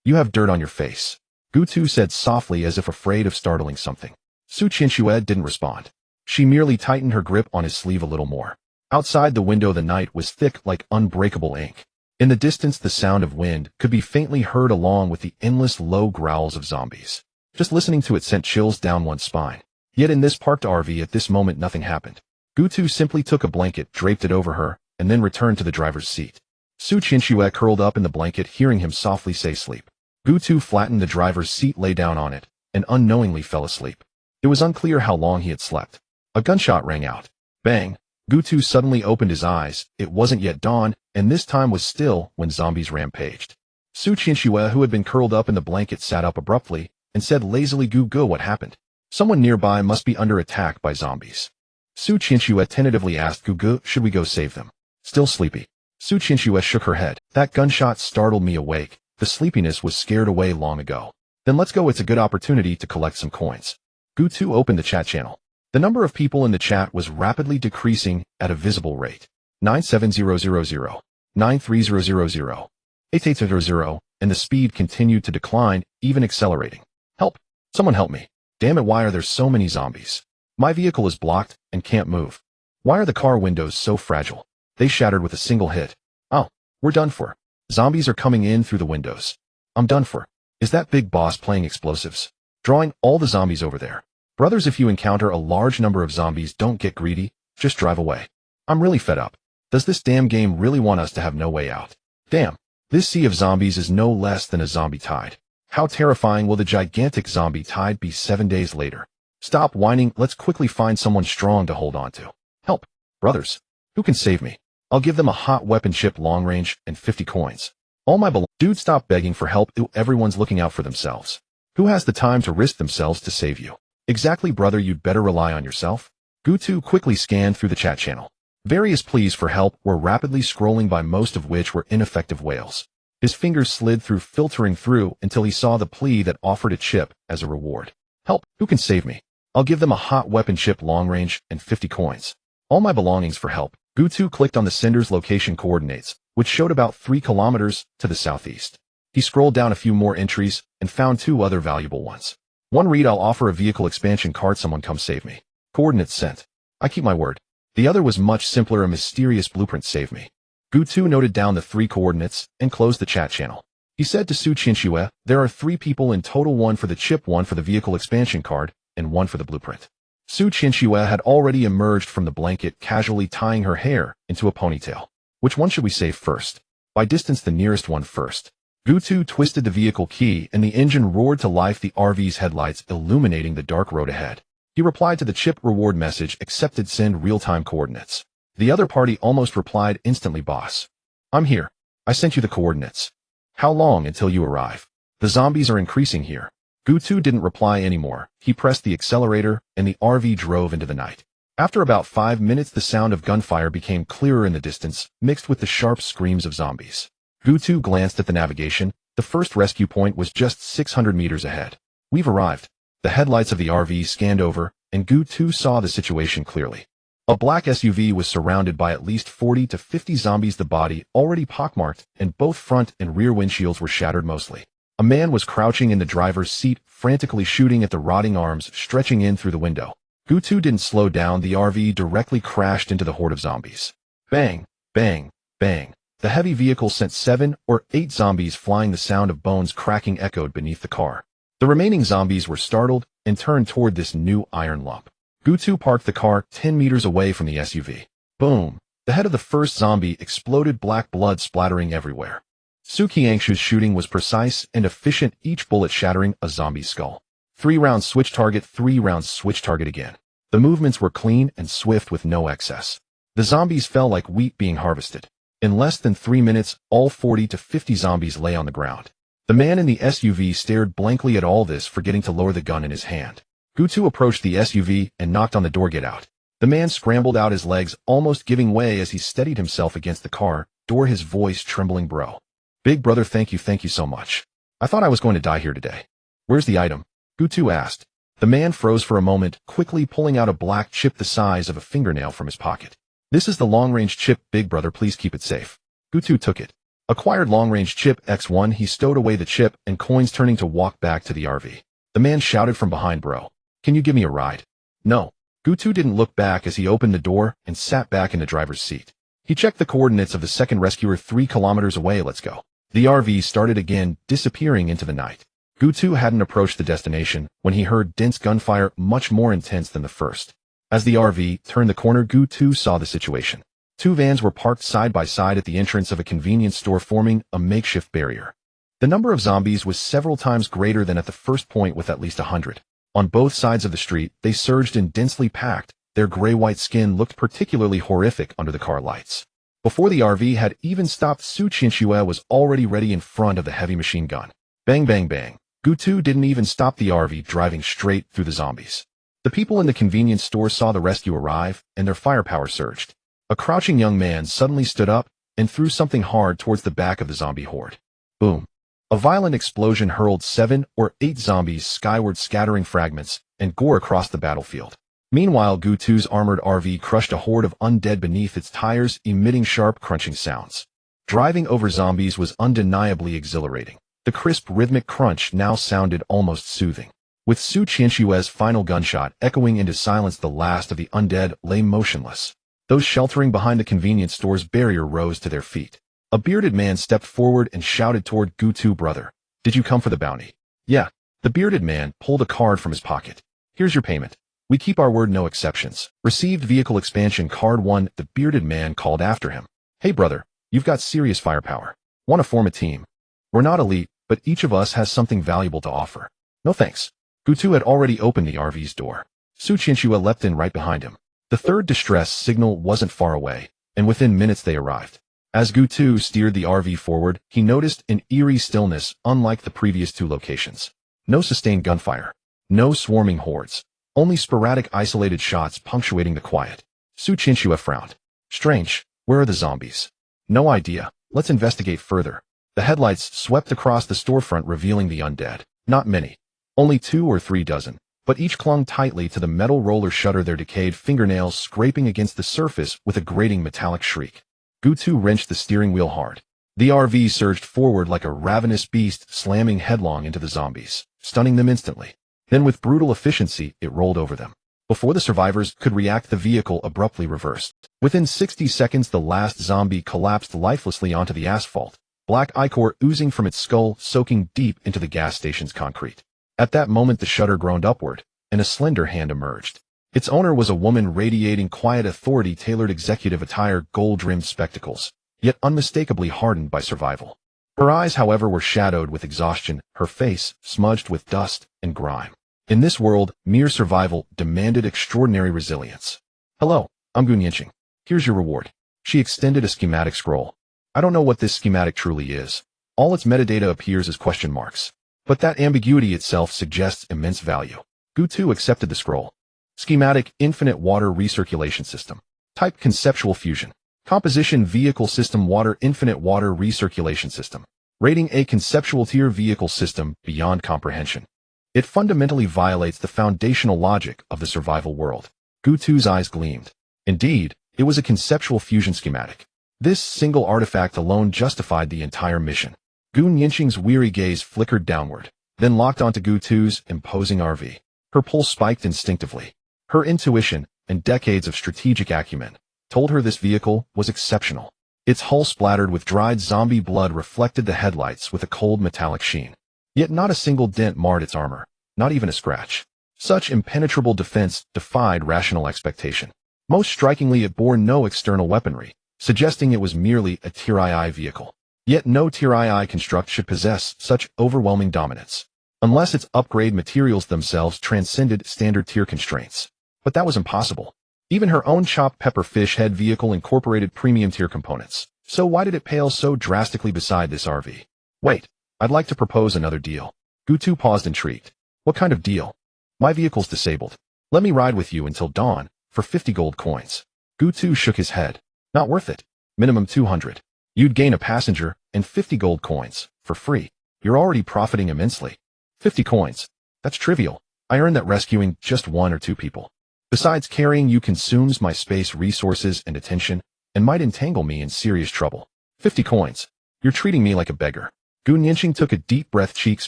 "You have dirt on your face," Gutu said softly, as if afraid of startling something. Su Qinxue didn't respond. She merely tightened her grip on his sleeve a little more. Outside the window, the night was thick like unbreakable ink. In the distance, the sound of wind could be faintly heard, along with the endless low growls of zombies. Just listening to it sent chills down one's spine. Yet in this parked RV at this moment, nothing happened. Gutu simply took a blanket, draped it over her, and then returned to the driver's seat. Su Qinxue curled up in the blanket, hearing him softly say sleep. Gutu flattened the driver's seat, lay down on it, and unknowingly fell asleep. It was unclear how long he had slept. A gunshot rang out. Bang! Gutu suddenly opened his eyes. It wasn't yet dawn, and this time was still when zombies rampaged. Su Qinxue, who had been curled up in the blanket, sat up abruptly and said lazily, "Gu, what happened?" "Someone nearby must be under attack by zombies." Su Qinxue tentatively asked, "Gu, should we go save them?" Still sleepy. Su Qinxue shook her head. "That gunshot startled me awake. The sleepiness was scared away long ago." "Then let's go. It's a good opportunity to collect some coins." Gutu opened the chat channel. The number of people in the chat was rapidly decreasing at a visible rate. 97000, 93000, 8800, and the speed continued to decline, even accelerating. "Help! Someone help me. Damn it, why are there so many zombies? My vehicle is blocked and can't move. Why are the car windows so fragile? They shattered with a single hit. Oh, we're done for. Zombies are coming in through the windows. I'm done for. Is that big boss playing explosives? Drawing all the zombies over there. Brothers, if you encounter a large number of zombies, don't get greedy, just drive away. I'm really fed up. Does this damn game really want us to have no way out? Damn, this sea of zombies is no less than a zombie tide. How terrifying will the gigantic zombie tide be 7 days later? Stop whining, let's quickly find someone strong to hold on to. Help, brothers. Who can save me? I'll give them a hot weapon chip long range and 50 coins. All my dude, stop begging for help. Everyone's looking out for themselves. Who has the time to risk themselves to save you? Exactly, brother, you'd better rely on yourself. Gutu quickly scanned through the chat channel. Various pleas for help were rapidly scrolling by, most of which were ineffective wails. His fingers slid through, filtering through until he saw the plea that offered a chip as a reward. Help, who can save me? I'll give them a hot weapon chip long range and 50 coins. All my belongings for help. Gutu clicked on the sender's location coordinates, which showed about 3 kilometers to the southeast. He scrolled down a few more entries and found 2 other valuable ones. One read, I'll offer a vehicle expansion card, someone come save me. Coordinates sent. I keep my word. The other was much simpler, a mysterious blueprint, save me. Gutu noted down the 3 coordinates and closed the chat channel. He said to Su Qianxue, there are 3 people in total, 1 for the chip, 1 for the vehicle expansion card, and 1 for the blueprint. Su Qianxue had already emerged from the blanket, casually tying her hair into a ponytail. Which one should we save first? By distance, the nearest one first. Gutu twisted the vehicle key and the engine roared to life, the RV's headlights illuminating the dark road ahead. He replied to the chip reward message, accepted, send real-time coordinates. The other party almost replied instantly, boss. I'm here. I sent you the coordinates. How long until you arrive? The zombies are increasing here. Gutu didn't reply anymore. He pressed the accelerator and the RV drove into the night. After about 5 minutes, the sound of gunfire became clearer in the distance, mixed with the sharp screams of zombies. Gutu glanced at the navigation. The first rescue point was just 600 meters ahead. We've arrived. The headlights of the RV scanned over, and Gutu saw the situation clearly. A black SUV was surrounded by at least 40 to 50 zombies, the body already pockmarked, and both front and rear windshields were shattered mostly. A man was crouching in the driver's seat, frantically shooting at the rotting arms stretching in through the window. Gutu didn't slow down. The RV directly crashed into the horde of zombies. Bang, bang, bang. The heavy vehicle sent 7 or 8 zombies flying. The sound of bones cracking echoed beneath the car. The remaining zombies were startled and turned toward this new iron lump. Gutu parked the car 10 meters away from the SUV. Boom! The head of the first zombie exploded, black blood splattering everywhere. Su Qianxue's shooting was precise and efficient, each bullet shattering a zombie's skull. 3 rounds switch target, 3 rounds switch target again. The movements were clean and swift with no excess. The zombies fell like wheat being harvested. In less than 3 minutes, all 40 to 50 zombies lay on the ground. The man in the SUV stared blankly at all this, forgetting to lower the gun in his hand. Gutu approached the SUV and knocked on the door. Get out. The man scrambled out, his legs almost giving way as he steadied himself against the car door, his voice trembling. Bro. Big brother, thank you so much. I thought I was going to die here today. Where's the item? Gutu asked. The man froze for a moment, quickly pulling out a black chip the size of a fingernail from his pocket. This is the long-range chip, big brother, please keep it safe. Gutu took it. Acquired long-range chip X1, he stowed away the chip and coins, turning to walk back to the RV. The man shouted from behind, bro. Can you give me a ride? No. Gutu didn't look back as he opened the door and sat back in the driver's seat. He checked the coordinates of the second rescuer, 3 kilometers away. Let's go. The RV started again, disappearing into the night. Gutu hadn't approached the destination when he heard dense gunfire, much more intense than the first. As the RV turned the corner, Gutu saw the situation. 2 vans were parked side by side at the entrance of a convenience store, forming a makeshift barrier. The number of zombies was several times greater than at the first point, with at least 100. On both sides of the street, they surged in, densely packed. Their gray-white skin looked particularly horrific under the car lights. Before the RV had even stopped, Su Qianxue was already ready in front of the heavy machine gun. Bang, bang, bang. Gutu didn't even stop the RV, driving straight through the zombies. The people in the convenience store saw the rescue arrive, and their firepower surged. A crouching young man suddenly stood up and threw something hard towards the back of the zombie horde. Boom. A violent explosion hurled 7 or 8 zombies skyward, scattering fragments and gore across the battlefield. Meanwhile, Gutu's armored RV crushed a horde of undead beneath its tires, emitting sharp, crunching sounds. Driving over zombies was undeniably exhilarating. The crisp, rhythmic crunch now sounded almost soothing. With Su Qianxue's final gunshot echoing into silence, the last of the undead lay motionless. Those sheltering behind the convenience store's barrier rose to their feet. A bearded man stepped forward and shouted toward Gutu, brother. Did you come for the bounty? Yeah. The bearded man pulled a card from his pocket. Here's your payment. We keep our word, no exceptions. Received vehicle expansion card 1, the bearded man called after him. Hey brother, you've got serious firepower. Want to form a team? We're not elite, but each of us has something valuable to offer. No thanks. Gu2 had already opened the RV's door. Su Qianxue leapt in right behind him. The third distress signal wasn't far away, and within minutes they arrived. As Gu2 steered the RV forward, he noticed an eerie stillness unlike the previous two locations. No sustained gunfire. No swarming hordes. Only sporadic isolated shots punctuating the quiet. Su Qianxue frowned. Strange. Where are the zombies? No idea. Let's investigate further. The headlights swept across the storefront revealing the undead. Not many. Only 2 or 3 dozen. But each clung tightly to the metal roller shutter, their decayed fingernails scraping against the surface with a grating metallic shriek. Gu2 wrenched the steering wheel hard. The RV surged forward like a ravenous beast, slamming headlong into the zombies, stunning them instantly. Then with brutal efficiency, it rolled over them. Before the survivors could react, the vehicle abruptly reversed. Within 60 seconds, the last zombie collapsed lifelessly onto the asphalt, black ichor oozing from its skull, soaking deep into the gas station's concrete. At that moment, the shutter groaned upward, and a slender hand emerged. Its owner was a woman radiating quiet authority, tailored executive attire, gold-rimmed spectacles, yet unmistakably hardened by survival. Her eyes, however, were shadowed with exhaustion, her face smudged with dust and grime. In this world, mere survival demanded extraordinary resilience. Hello, I'm Gu Nianqing. Here's your reward. She extended a schematic scroll. I don't know what this schematic truly is. All its metadata appears as question marks. But that ambiguity itself suggests immense value. Gu2 accepted the scroll. Schematic: Infinite Water Recirculation System. Type: Conceptual Fusion. Composition: Vehicle System Water Infinite Water Recirculation System. Rating: A conceptual tier vehicle system beyond comprehension. It fundamentally violates the foundational logic of the survival world. Gu2's eyes gleamed. Indeed, it was a conceptual fusion schematic. This single artifact alone justified the entire mission. Gu Nianqing's weary gaze flickered downward, then locked onto Gu2's imposing RV. Her pulse spiked instinctively. Her intuition, and decades of strategic acumen, told her this vehicle was exceptional. Its hull splattered with dried zombie blood reflected the headlights with a cold metallic sheen. Yet not a single dent marred its armor, not even a scratch. Such impenetrable defense defied rational expectation. Most strikingly, it bore no external weaponry, suggesting it was merely a Tier II vehicle. Yet no Tier II construct should possess such overwhelming dominance, unless its upgrade materials themselves transcended standard tier constraints. But that was impossible. Even her own chopped pepper fish head vehicle incorporated premium tier components. So why did it pale so drastically beside this RV? Wait, I'd like to propose another deal. Gu2 paused, intrigued. What kind of deal? My vehicle's disabled. Let me ride with you until dawn, for 50 gold coins. Gu2 shook his head. Not worth it. Minimum 200. You'd gain a passenger, and 50 gold coins, for free. You're already profiting immensely. 50 coins. That's trivial. I earned that rescuing just 1 or 2 people. Besides, carrying you consumes my space, resources, and attention, and might entangle me in serious trouble. 50 coins. You're treating me like a beggar. Gu Nianqing took a deep breath, cheeks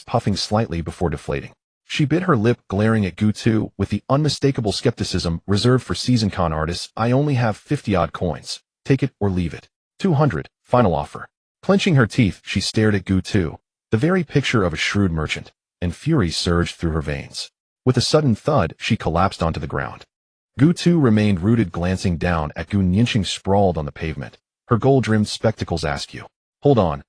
puffing slightly before deflating. She bit her lip, glaring at Gu2 with the unmistakable skepticism reserved for seasoned con artists. I only have 50-odd coins. Take it or leave it. 200. Final offer. Clenching her teeth, she stared at Gu2, the very picture of a shrewd merchant, and fury surged through her veins. With a sudden thud, she collapsed onto the ground. Gu2 remained rooted, glancing down at Gu Nianqing sprawled on the pavement, her gold-rimmed spectacles askew. Hold on.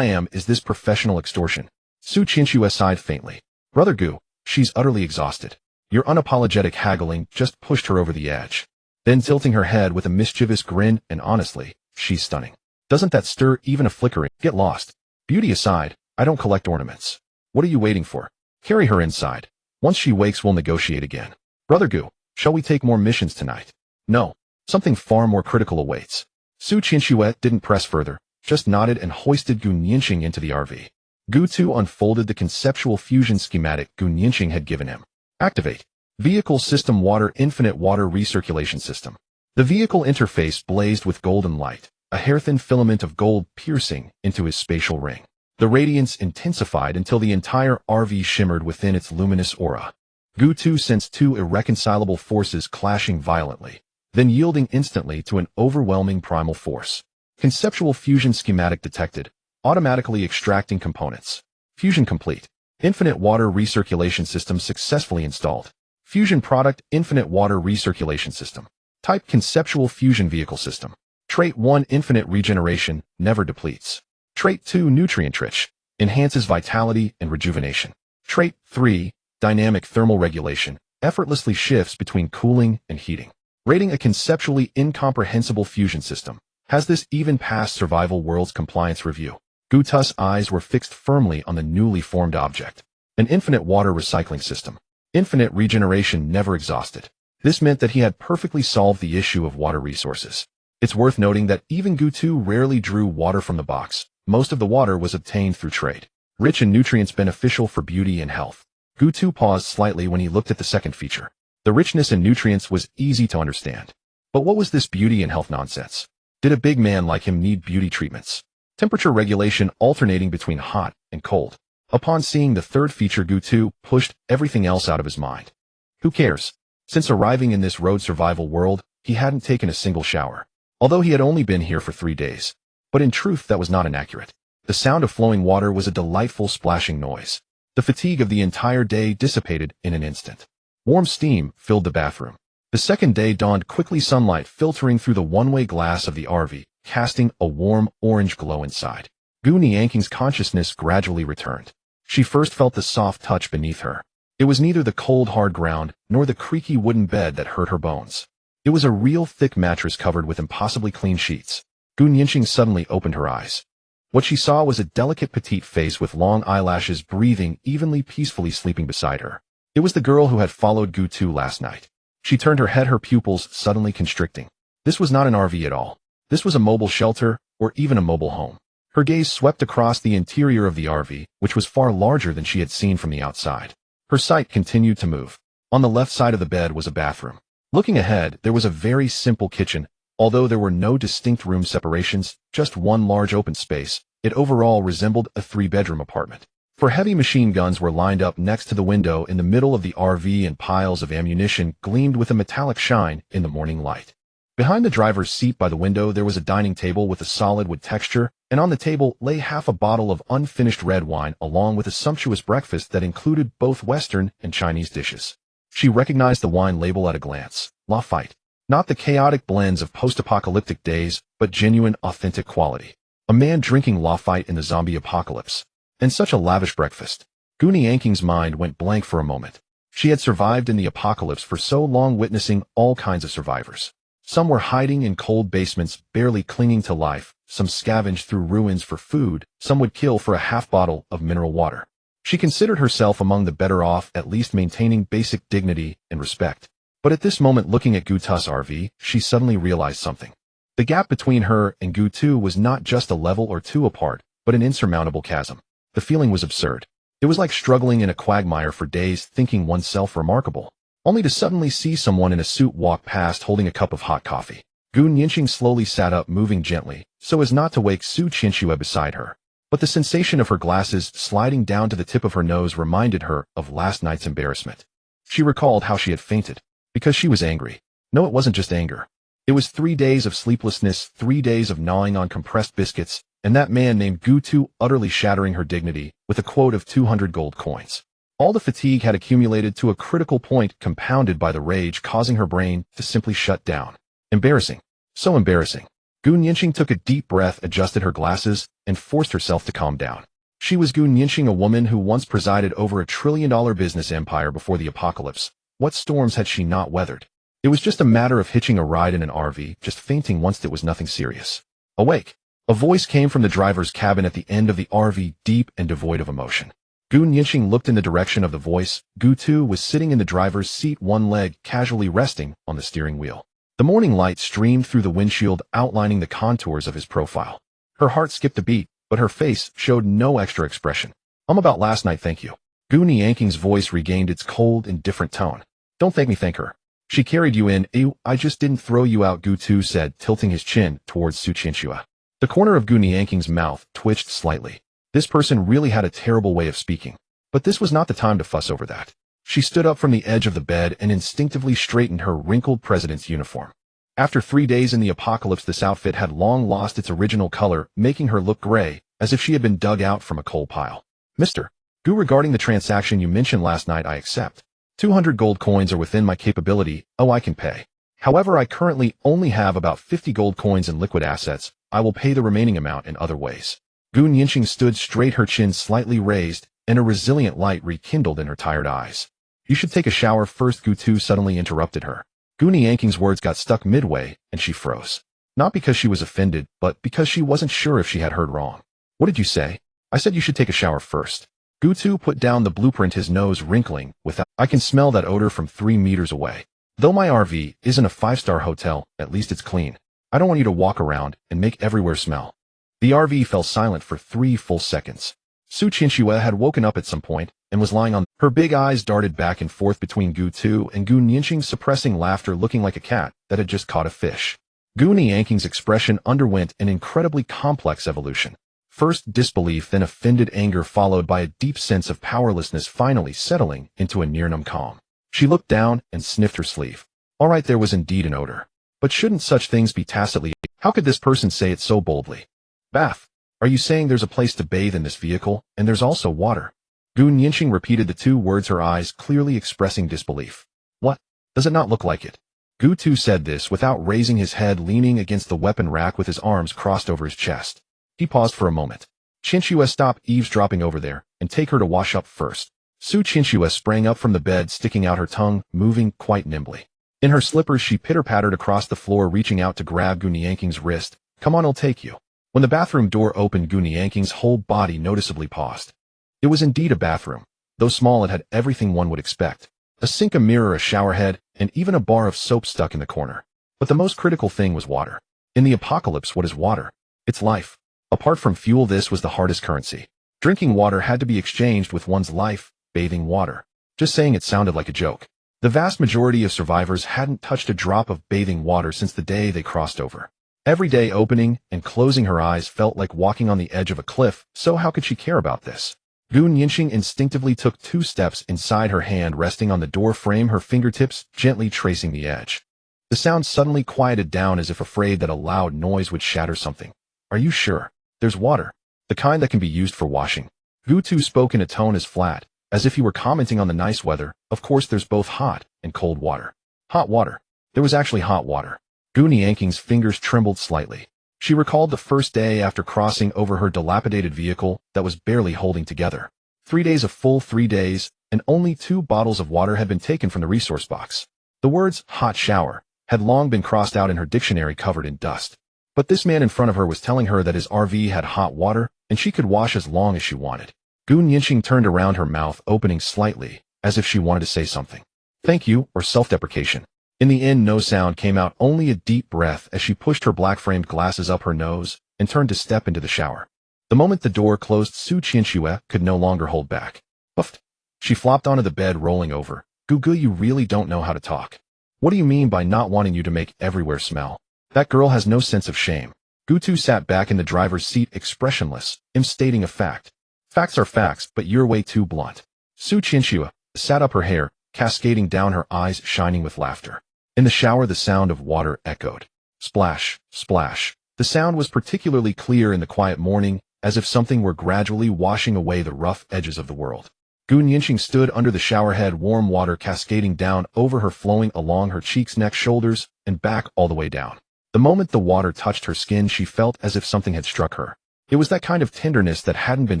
Is this professional extortion? Su Qianxue sighed faintly. Brother Gu, she's utterly exhausted. Your unapologetic haggling just pushed her over the edge. Then tilting her head with a mischievous grin, and honestly, she's stunning. Doesn't that stir even a flickering? Get lost. Beauty aside, I don't collect ornaments. What are you waiting for? Carry her inside. Once she wakes, we'll negotiate again. Brother Gu, shall we take more missions tonight? No. Something far more critical awaits. Su Qianxue didn't press further, just nodded and hoisted Gu Nianqing into the RV. Gu2 unfolded the conceptual fusion schematic Gu Nianqing had given him. Activate. Vehicle System Water Infinite Water Recirculation System. The vehicle interface blazed with golden light, a hair-thin filament of gold piercing into his spatial ring. The radiance intensified until the entire RV shimmered within its luminous aura. Gu2 sensed 2 irreconcilable forces clashing violently, then yielding instantly to an overwhelming primal force. Conceptual fusion schematic detected, automatically extracting components. Fusion complete. Infinite Water Recirculation System successfully installed. Fusion product: Infinite Water Recirculation System. Type: Conceptual Fusion Vehicle System. Trait 1: Infinite Regeneration, never depletes. Trait 2: Nutrient Rich. Enhances vitality and rejuvenation. Trait 3. Dynamic thermal regulation. Effortlessly shifts between cooling and heating. Rating a conceptually incomprehensible fusion system. Has this even passed Survival World's compliance review? Gutu's eyes were fixed firmly on the newly formed object. An infinite water recycling system. Infinite regeneration never exhausted. This meant that he had perfectly solved the issue of water resources. It's worth noting that even Gutu rarely drew water from the box. Most of the water was obtained through trade. Rich in nutrients beneficial for beauty and health. Gutu paused slightly when he looked at the second feature. The richness in nutrients was easy to understand. But what was this beauty and health nonsense? Did a big man like him need beauty treatments? Temperature regulation alternating between hot and cold. Upon seeing the third feature, Gutu pushed everything else out of his mind. Who cares? Since arriving in this road survival world, he hadn't taken a single shower. Although he had only been here for 3 days. But in truth, that was not inaccurate. The sound of flowing water was a delightful splashing noise. The fatigue of the entire day dissipated in an instant. Warm steam filled the bathroom. The second day dawned quickly, sunlight filtering through the one-way glass of the RV, casting a warm orange glow inside. Gu Nianking's consciousness gradually returned. She first felt the soft touch beneath her. It was neither the cold hard ground nor the creaky wooden bed that hurt her bones. It was a real thick mattress covered with impossibly clean sheets. Gu Nianqing suddenly opened her eyes. What she saw was a delicate petite face with long eyelashes breathing evenly, peacefully sleeping beside her. It was the girl who had followed Gutu last night. She turned her head, her pupils suddenly constricting. This was not an RV at all. This was a mobile shelter, or even a mobile home. Her gaze swept across the interior of the RV, which was far larger than she had seen from the outside. Her sight continued to move. On the left side of the bed was a bathroom. Looking ahead, there was a very simple kitchen. Although there were no distinct room separations, just one large open space, it overall resembled a 3-bedroom apartment. For heavy machine guns were lined up next to the window in the middle of the RV, and piles of ammunition gleamed with a metallic shine in the morning light. Behind the driver's seat by the window there was a dining table with a solid wood texture, and on the table lay half a bottle of unfinished red wine along with a sumptuous breakfast that included both Western and Chinese dishes. She recognized the wine label at a glance. Lafite. Not the chaotic blends of post-apocalyptic days, but genuine, authentic quality. A man drinking Lafite in the zombie apocalypse. And such a lavish breakfast. Gu Nianking's mind went blank for a moment. She had survived in the apocalypse for so long, witnessing all kinds of survivors. Some were hiding in cold basements, barely clinging to life. Some scavenged through ruins for food. Some would kill for a half bottle of mineral water. She considered herself among the better off, at least maintaining basic dignity and respect. But at this moment, looking at Gutu's RV, she suddenly realized something. The gap between her and Gutu was not just a level or two apart, but an insurmountable chasm. The feeling was absurd. It was like struggling in a quagmire for days, thinking oneself remarkable, only to suddenly see someone in a suit walk past holding a cup of hot coffee. Gu Nianqing slowly sat up, moving gently, so as not to wake Su Qianxue beside her. But the sensation of her glasses sliding down to the tip of her nose reminded her of last night's embarrassment. She recalled how she had fainted. Because she was angry. No, it wasn't just anger. It was 3 days of sleeplessness, 3 days of gnawing on compressed biscuits, and that man named Gutu utterly shattering her dignity with a quote of 200 gold coins. All the fatigue had accumulated to a critical point, compounded by the rage, causing her brain to simply shut down. Embarrassing. So embarrassing. Gu Nianqing took a deep breath, adjusted her glasses, and forced herself to calm down. She was Gu Nianqing, a woman who once presided over a trillion-dollar business empire before the apocalypse. What storms had she not weathered? It was just a matter of hitching a ride in an RV, just fainting once. It was nothing serious. Awake. A voice came from the driver's cabin at the end of the RV, deep and devoid of emotion. Gu Nianqing looked in the direction of the voice. Gutu was sitting in the driver's seat, one leg casually resting on the steering wheel. The morning light streamed through the windshield, outlining the contours of his profile. Her heart skipped a beat, but her face showed no extra expression. About last night, thank you. Gu Nianking's voice regained its cold, indifferent tone. Don't make me thank her. She carried you in. Ew, I just didn't throw you out, Gutu said, tilting his chin towards Su Qianxue. The corner of Gu Nianking's mouth twitched slightly. This person really had a terrible way of speaking. But this was not the time to fuss over that. She stood up from the edge of the bed and instinctively straightened her wrinkled president's uniform. After 3 days in the apocalypse, this outfit had long lost its original color, making her look gray, as if she had been dug out from a coal pile. Mr. Gu, regarding the transaction you mentioned last night, I accept. 200 gold coins are within my capability. Oh, I can pay. However, I currently only have about 50 gold coins in liquid assets. I will pay the remaining amount in other ways. Gu Nianqing stood straight, her chin slightly raised, and a resilient light rekindled in her tired eyes. You should take a shower first, Gu Tu suddenly interrupted her. Gu Nianqing's words got stuck midway, and she froze. Not because she was offended, but because she wasn't sure if she had heard wrong. What did you say? I said you should take a shower first. Gu Tu put down the blueprint, his nose wrinkling. I can smell that odor from 3 meters away. Though my RV isn't a 5-star hotel, at least it's clean. I don't want you to walk around and make everywhere smell. The RV fell silent for 3 full seconds. Su Qianxue had woken up at some point and was lying on. Her big eyes darted back and forth between Gu Tu and Gu Nianqing, suppressing laughter, looking like a cat that had just caught a fish. Gu Nianqing's expression underwent an incredibly complex evolution. First disbelief, then offended anger, followed by a deep sense of powerlessness, finally settling into a near-numb calm. She looked down and sniffed her sleeve. All right, there was indeed an odor. But shouldn't such things be tacitly? How could this person say it so boldly? Bath. Are you saying there's a place to bathe in this vehicle, and there's also water? Gu Nianqing repeated the 2 words, her eyes clearly expressing disbelief. What? Does it not look like it? Gu Tu said this without raising his head, leaning against the weapon rack with his arms crossed over his chest. He paused for a moment. Qianxue, stop eavesdropping over there, and take her to wash up first. Su Qianxue sprang up from the bed, sticking out her tongue, moving quite nimbly. In her slippers, she pitter-pattered across the floor, reaching out to grab Gu Nianqing's wrist. Come on, I'll take you. When the bathroom door opened, Gu Nianqing's whole body noticeably paused. It was indeed a bathroom. Though small, it had everything one would expect. A sink, a mirror, a shower head, and even a bar of soap stuck in the corner. But the most critical thing was water. In the apocalypse, what is water? It's life. Apart from fuel, this was the hardest currency. Drinking water had to be exchanged with one's life. Bathing water. Just saying it sounded like a joke. The vast majority of survivors hadn't touched a drop of bathing water since the day they crossed over. Every day opening and closing her eyes felt like walking on the edge of a cliff, so how could she care about this? Gu Nianqing instinctively took 2 steps inside, her hand resting on the door frame, her fingertips gently tracing the edge. The sound suddenly quieted down, as if afraid that a loud noise would shatter something. Are you sure? There's water. The kind that can be used for washing. Gu Tu spoke in a tone as flat, as if he were commenting on the nice weather. Of course, there's both hot and cold water. Hot water. There was actually hot water. Gu Nianqing's fingers trembled slightly. She recalled the first day after crossing over her dilapidated vehicle that was barely holding together. 3 days, a full 3 days, and only 2 bottles of water had been taken from the resource box. The words hot shower had long been crossed out in her dictionary, covered in dust. But this man in front of her was telling her that his RV had hot water, and she could wash as long as she wanted. Gu Nianqing turned around, her mouth opening slightly, as if she wanted to say something. Thank you, or self-deprecation. In the end, no sound came out, only a deep breath as she pushed her black-framed glasses up her nose and turned to step into the shower. The moment the door closed, Su Qianxue could no longer hold back. Puffed. She flopped onto the bed, rolling over. Gu, you really don't know how to talk. What do you mean by not wanting you to make everywhere smell? That girl has no sense of shame. Gu Tu sat back in the driver's seat, expressionless. I'm stating a fact. Facts are facts, but you're way too blunt. Su Qianxue sat up, her hair cascading down, her eyes shining with laughter. In the shower, the sound of water echoed. Splash, splash. The sound was particularly clear in the quiet morning, as if something were gradually washing away the rough edges of the world. Gu Nianqing stood under the shower head, warm water cascading down over her, flowing along her cheeks, neck, shoulders, and back all the way down. The moment the water touched her skin, she felt as if something had struck her. It was that kind of tenderness that hadn't been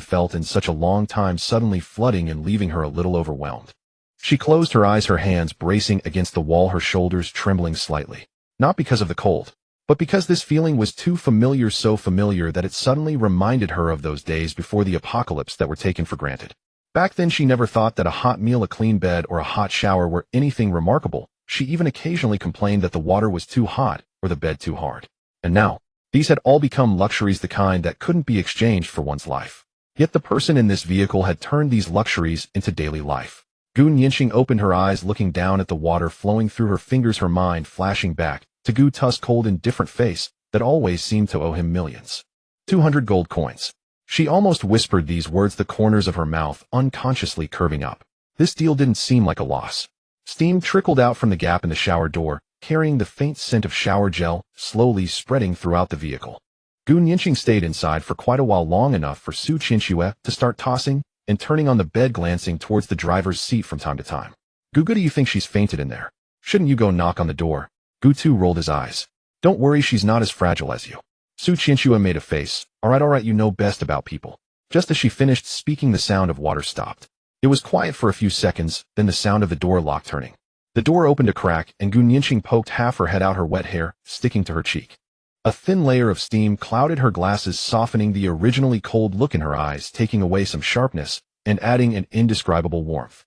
felt in such a long time, suddenly flooding and leaving her a little overwhelmed. She closed her eyes, her hands bracing against the wall, her shoulders trembling slightly. Not because of the cold, but because this feeling was too familiar, so familiar that it suddenly reminded her of those days before the apocalypse that were taken for granted. Back then, she never thought that a hot meal, a clean bed, or a hot shower were anything remarkable. She even occasionally complained that the water was too hot or the bed too hard. And now, these had all become luxuries, the kind that couldn't be exchanged for one's life. Yet the person in this vehicle had turned these luxuries into daily life. Gu Nianqing opened her eyes, looking down at the water flowing through her fingers, her mind flashing back to Gu Tu's cold, indifferent face that always seemed to owe him millions. 200 gold coins. She almost whispered these words, the corners of her mouth unconsciously curving up. This deal didn't seem like a loss. Steam trickled out from the gap in the shower door, carrying the faint scent of shower gel, slowly spreading throughout the vehicle. Gu Nianqing stayed inside for quite a while, long enough for Su Qianxue to start tossing and turning on the bed, glancing towards the driver's seat from time to time. Gu, do you think she's fainted in there? Shouldn't you go knock on the door? Gu Tu rolled his eyes. Don't worry, she's not as fragile as you. Su Qianxue made a face. Alright, you know best about people. Just as she finished speaking, the sound of water stopped. It was quiet for a few seconds, then the sound of the door lock turning. The door opened a crack, and Gu Nianqing poked half her head out, her wet hair sticking to her cheek. A thin layer of steam clouded her glasses, softening the originally cold look in her eyes, taking away some sharpness, and adding an indescribable warmth.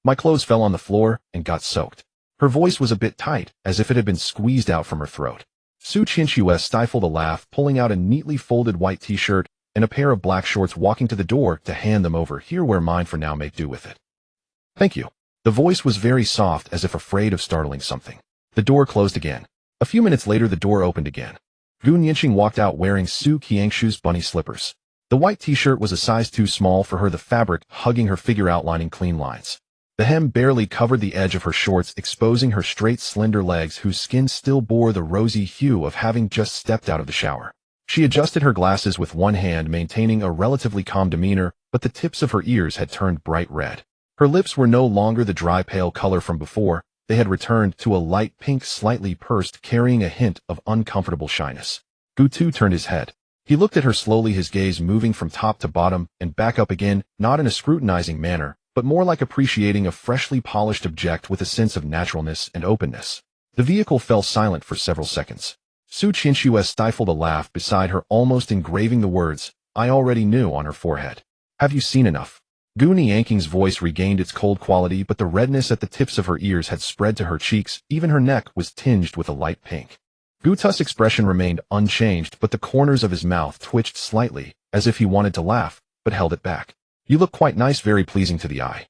My clothes fell on the floor and got soaked. Her voice was a bit tight, as if it had been squeezed out from her throat. Su Qianxue stifled a laugh, pulling out a neatly folded white t-shirt and a pair of black shorts, walking to the door to hand them over. Here, wear mine for now, make do with it. Thank you. The voice was very soft, as if afraid of startling something. The door closed again. A few minutes later, the door opened again. Gu Nianqing walked out wearing Su Qianxue's bunny slippers. The white t-shirt was a size too small for her, the fabric hugging her figure, outlining clean lines. The hem barely covered the edge of her shorts, exposing her straight, slender legs, whose skin still bore the rosy hue of having just stepped out of the shower. She adjusted her glasses with one hand, maintaining a relatively calm demeanor, but the tips of her ears had turned bright red. Her lips were no longer the dry, pale color from before. They had returned to a light pink, slightly pursed, carrying a hint of uncomfortable shyness. Gu Tu turned his head. He looked at her slowly, his gaze moving from top to bottom and back up again, not in a scrutinizing manner, but more like appreciating a freshly polished object with a sense of naturalness and openness. The vehicle fell silent for several seconds. Su Qianxue stifled a laugh beside her, almost engraving the words, "I already knew," on her forehead. "Have you seen enough?" Gu Nianqing's voice regained its cold quality, but the redness at the tips of her ears had spread to her cheeks. Even her neck was tinged with a light pink. Gu Tu's expression remained unchanged, but the corners of his mouth twitched slightly, as if he wanted to laugh, but held it back. "You look quite nice, very pleasing to the eye."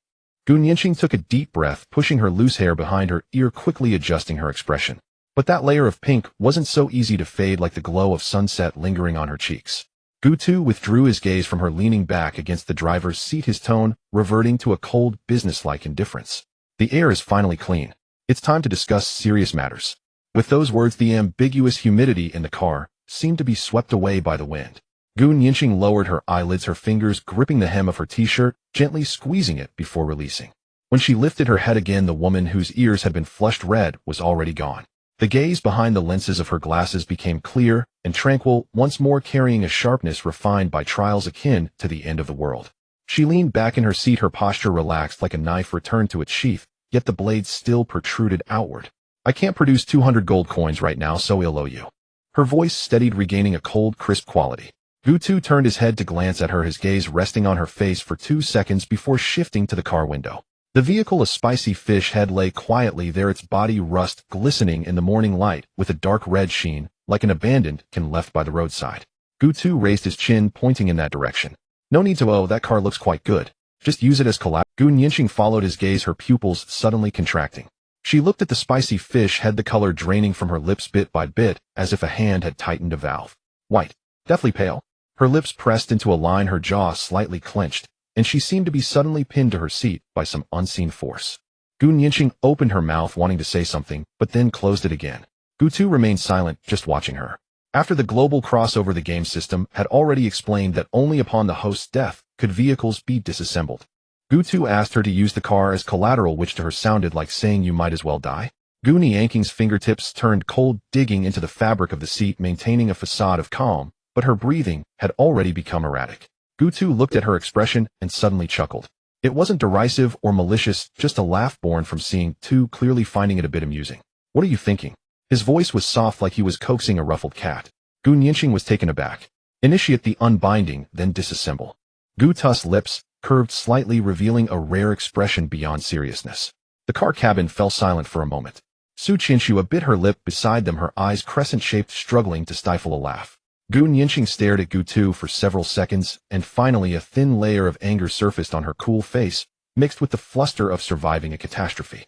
Gu Nianqing took a deep breath, pushing her loose hair behind her ear, quickly adjusting her expression. But that layer of pink wasn't so easy to fade, like the glow of sunset lingering on her cheeks. Gu Tu withdrew his gaze from her, leaning back against the driver's seat, his tone reverting to a cold, businesslike indifference. "The air is finally clean. It's time to discuss serious matters." With those words, the ambiguous humidity in the car seemed to be swept away by the wind. Gu Nianqing lowered her eyelids, her fingers gripping the hem of her t-shirt, gently squeezing it before releasing. When she lifted her head again, the woman whose ears had been flushed red was already gone. The gaze behind the lenses of her glasses became clear and tranquil, once more carrying a sharpness refined by trials akin to the end of the world. She leaned back in her seat, her posture relaxed, like a knife returned to its sheath, yet the blade still protruded outward. "I can't produce 200 gold coins right now, so I'll owe you." Her voice steadied, regaining a cold, crisp quality. Gu Tu turned his head to glance at her, his gaze resting on her face for 2 seconds before shifting to the car window. The vehicle, a spicy fish head, lay quietly there, its body rust glistening in the morning light with a dark red sheen, like an abandoned can left by the roadside. Gu Tu raised his chin, pointing in that direction. "No need to. That car looks quite good. Just use it as collateral." Gu Nianqing followed his gaze, her pupils suddenly contracting. She looked at the spicy fish head, the color draining from her lips bit by bit, as if a hand had tightened a valve. White, deathly pale. Her lips pressed into a line, her jaw slightly clenched, and she seemed to be suddenly pinned to her seat by some unseen force. Gu Nianqing opened her mouth, wanting to say something, but then closed it again. Gu Tu remained silent, just watching her. After the global crossover, the game system had already explained that only upon the host's death could vehicles be disassembled. Gu Tu asked her to use the car as collateral, which to her sounded like saying, "You might as well die." Gu Nianqing's fingertips turned cold, digging into the fabric of the seat, maintaining a facade of calm, but her breathing had already become erratic. Gu Tu looked at her expression and suddenly chuckled. It wasn't derisive or malicious, just a laugh born from seeing too clearly, finding it a bit amusing. "What are you thinking?" His voice was soft, like he was coaxing a ruffled cat. Gu Nianqing was taken aback. "Initiate the unbinding, then disassemble." Gu Tu's lips curved slightly, revealing a rare expression beyond seriousness. The car cabin fell silent for a moment. Su Qianxue bit her lip beside them, her eyes crescent-shaped, struggling to stifle a laugh. Gu Nianqing stared at Gu Tu for several seconds, and finally a thin layer of anger surfaced on her cool face, mixed with the fluster of surviving a catastrophe.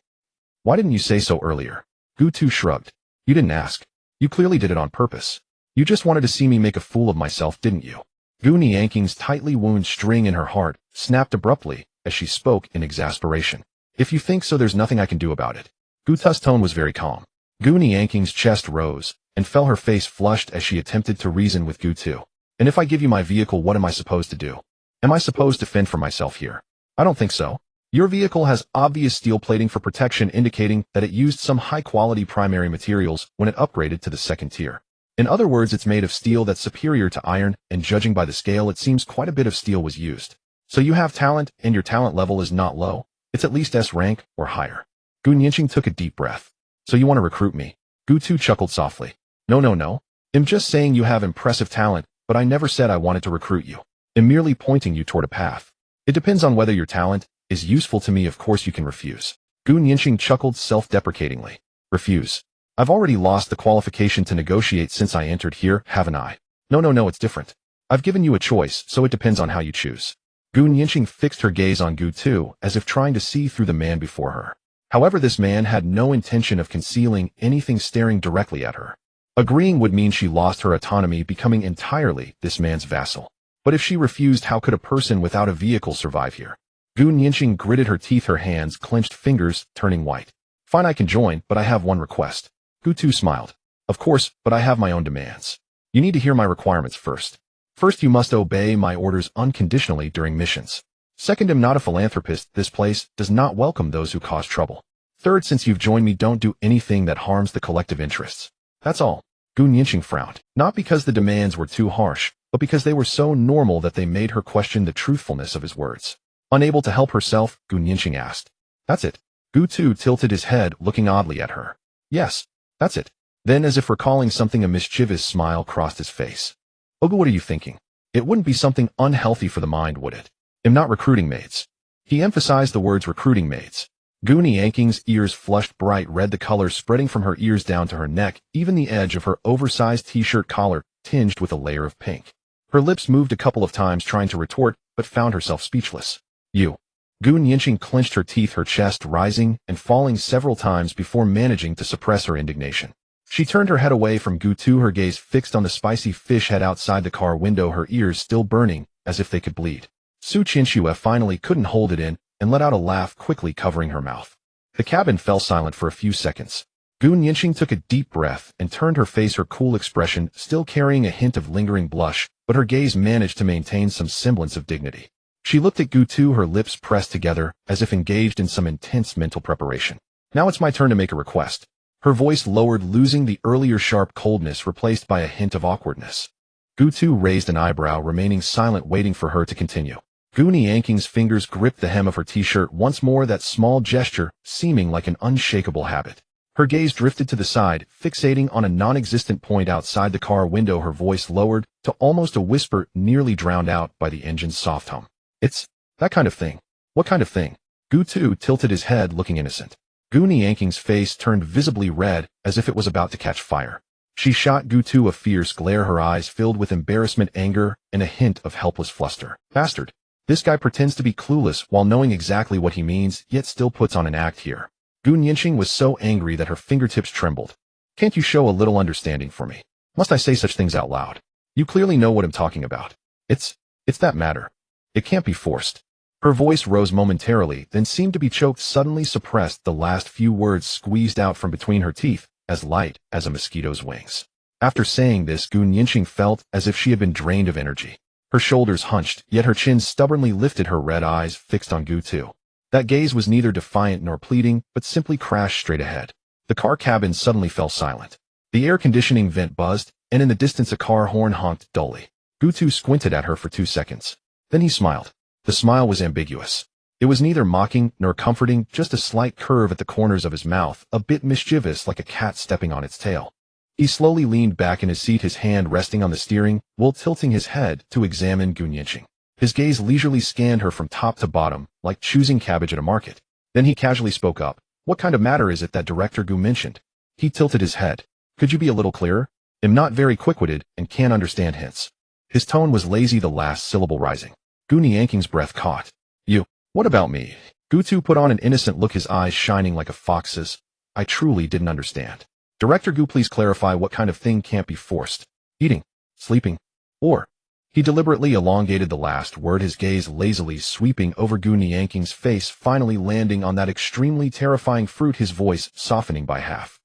"Why didn't you say so earlier?" Gu Tu shrugged. "You didn't ask. You clearly did it on purpose. You just wanted to see me make a fool of myself, didn't you?" Gu Nianqing's tightly wound string in her heart snapped abruptly as she spoke in exasperation. "If you think so, there's nothing I can do about it." Gu Tu's tone was very calm. Gu Nianqing's chest rose and fell, her face flushed as she attempted to reason with Gu Tu. "And if I give you my vehicle, what am I supposed to do? Am I supposed to fend for myself here?" "I don't think so. Your vehicle has obvious steel plating for protection, indicating that it used some high-quality primary materials when it upgraded to the second tier. In other words, it's made of steel that's superior to iron, and judging by the scale, it seems quite a bit of steel was used. So you have talent, and your talent level is not low. It's at least S rank or higher. Gu Nianqing took a deep breath. So you want to recruit me? Gu Tu chuckled softly. No. I'm just saying you have impressive talent, but I never said I wanted to recruit you. I'm merely pointing you toward a path. It depends on whether your talent is useful to me. Of course you can refuse. Gu Nianqing chuckled self-deprecatingly. Refuse. I've already lost the qualification to negotiate since I entered here, haven't I? No, it's different. I've given you a choice, so it depends on how you choose. Gu Nianqing fixed her gaze on Gu Tu, as if trying to see through the man before her. However, this man had no intention of concealing anything, staring directly at her. Agreeing would mean she lost her autonomy, becoming entirely this man's vassal. But if she refused, how could a person without a vehicle survive here? Gu Nianqing gritted her teeth, her hands clenched, fingers turning white. Fine, I can join, but I have one request. Gu Tu smiled. Of course, but I have my own demands. You need to hear my requirements first. First, you must obey my orders unconditionally during missions. Second, I'm not a philanthropist. This place does not welcome those who cause trouble. Third, since you've joined me, don't do anything that harms the collective interests. That's all. Gu Nianqing frowned, not because the demands were too harsh, but because they were so normal that they made her question the truthfulness of his words. Unable to help herself, Gu Nianqing asked. That's it. Gu Tu tilted his head, looking oddly at her. Yes. That's it. Then, as if recalling something, a mischievous smile crossed his face. Ogu, what are you thinking? It wouldn't be something unhealthy for the mind, would it? I'm not recruiting maids. He emphasized the words recruiting maids. Gu Nianqing's ears flushed bright red, the color spreading from her ears down to her neck, even the edge of her oversized t-shirt collar tinged with a layer of pink. Her lips moved a couple of times trying to retort, but found herself speechless. You. Gu Nianqing clenched her teeth, her chest rising and falling several times before managing to suppress her indignation. She turned her head away from Gu Tu, her gaze fixed on the spicy fish head outside the car window, her ears still burning as if they could bleed. Su Qinxue finally couldn't hold it in and let out a laugh, quickly covering her mouth. The cabin fell silent for a few seconds. Gu Nianqing took a deep breath and turned her face, her cool expression still carrying a hint of lingering blush, but her gaze managed to maintain some semblance of dignity. She looked at Gu Tu, her lips pressed together, as if engaged in some intense mental preparation. Now it's my turn to make a request. Her voice lowered, losing the earlier sharp coldness, replaced by a hint of awkwardness. Gu Tu raised an eyebrow, remaining silent, waiting for her to continue. Gu Nianqing's fingers gripped the hem of her t-shirt once more, that small gesture seeming like an unshakable habit. Her gaze drifted to the side, fixating on a non-existent point outside the car window, her voice lowered to almost a whisper, nearly drowned out by the engine's soft hum. It's that kind of thing. What kind of thing? Gu Tu tilted his head, looking innocent. Gu Nianqing's face turned visibly red, as if it was about to catch fire. She shot Gu Tu a fierce glare, her eyes filled with embarrassment, anger, and a hint of helpless fluster. Bastard. This guy pretends to be clueless while knowing exactly what he means, yet still puts on an act here. Gu Nianqing was so angry that her fingertips trembled. Can't you show a little understanding for me? Must I say such things out loud? You clearly know what I'm talking about. It's that matter. It can't be forced. Her voice rose momentarily, then seemed to be choked, suddenly suppressed, the last few words squeezed out from between her teeth, as light as a mosquito's wings. After saying this, Gu Nianqing felt as if she had been drained of energy. Her shoulders hunched, yet her chin stubbornly lifted, her red eyes fixed on Gu Tu. That gaze was neither defiant nor pleading, but simply crashed straight ahead. The car cabin suddenly fell silent. The air conditioning vent buzzed, and in the distance a car horn honked dully. Gu Tu squinted at her for 2 seconds. Then he smiled. The smile was ambiguous. It was neither mocking nor comforting, just a slight curve at the corners of his mouth, a bit mischievous, like a cat stepping on its tail. He slowly leaned back in his seat, his hand resting on the steering, while tilting his head to examine Gu Nianqing. His gaze leisurely scanned her from top to bottom, like choosing cabbage at a market. Then he casually spoke up. What kind of matter is it that Director Gu mentioned? He tilted his head. Could you be a little clearer? I'm not very quick-witted and can't understand hints. His tone was lazy, the last syllable rising. Gu Nianqing's breath caught. You. What about me? Gu Tu put on an innocent look, his eyes shining like a fox's. I truly didn't understand. Director Gu, please clarify what kind of thing can't be forced. Eating, sleeping, or... He deliberately elongated the last word, his gaze lazily sweeping over Gu Nianqing's face, finally landing on that extremely terrifying fruit, his voice softening by half.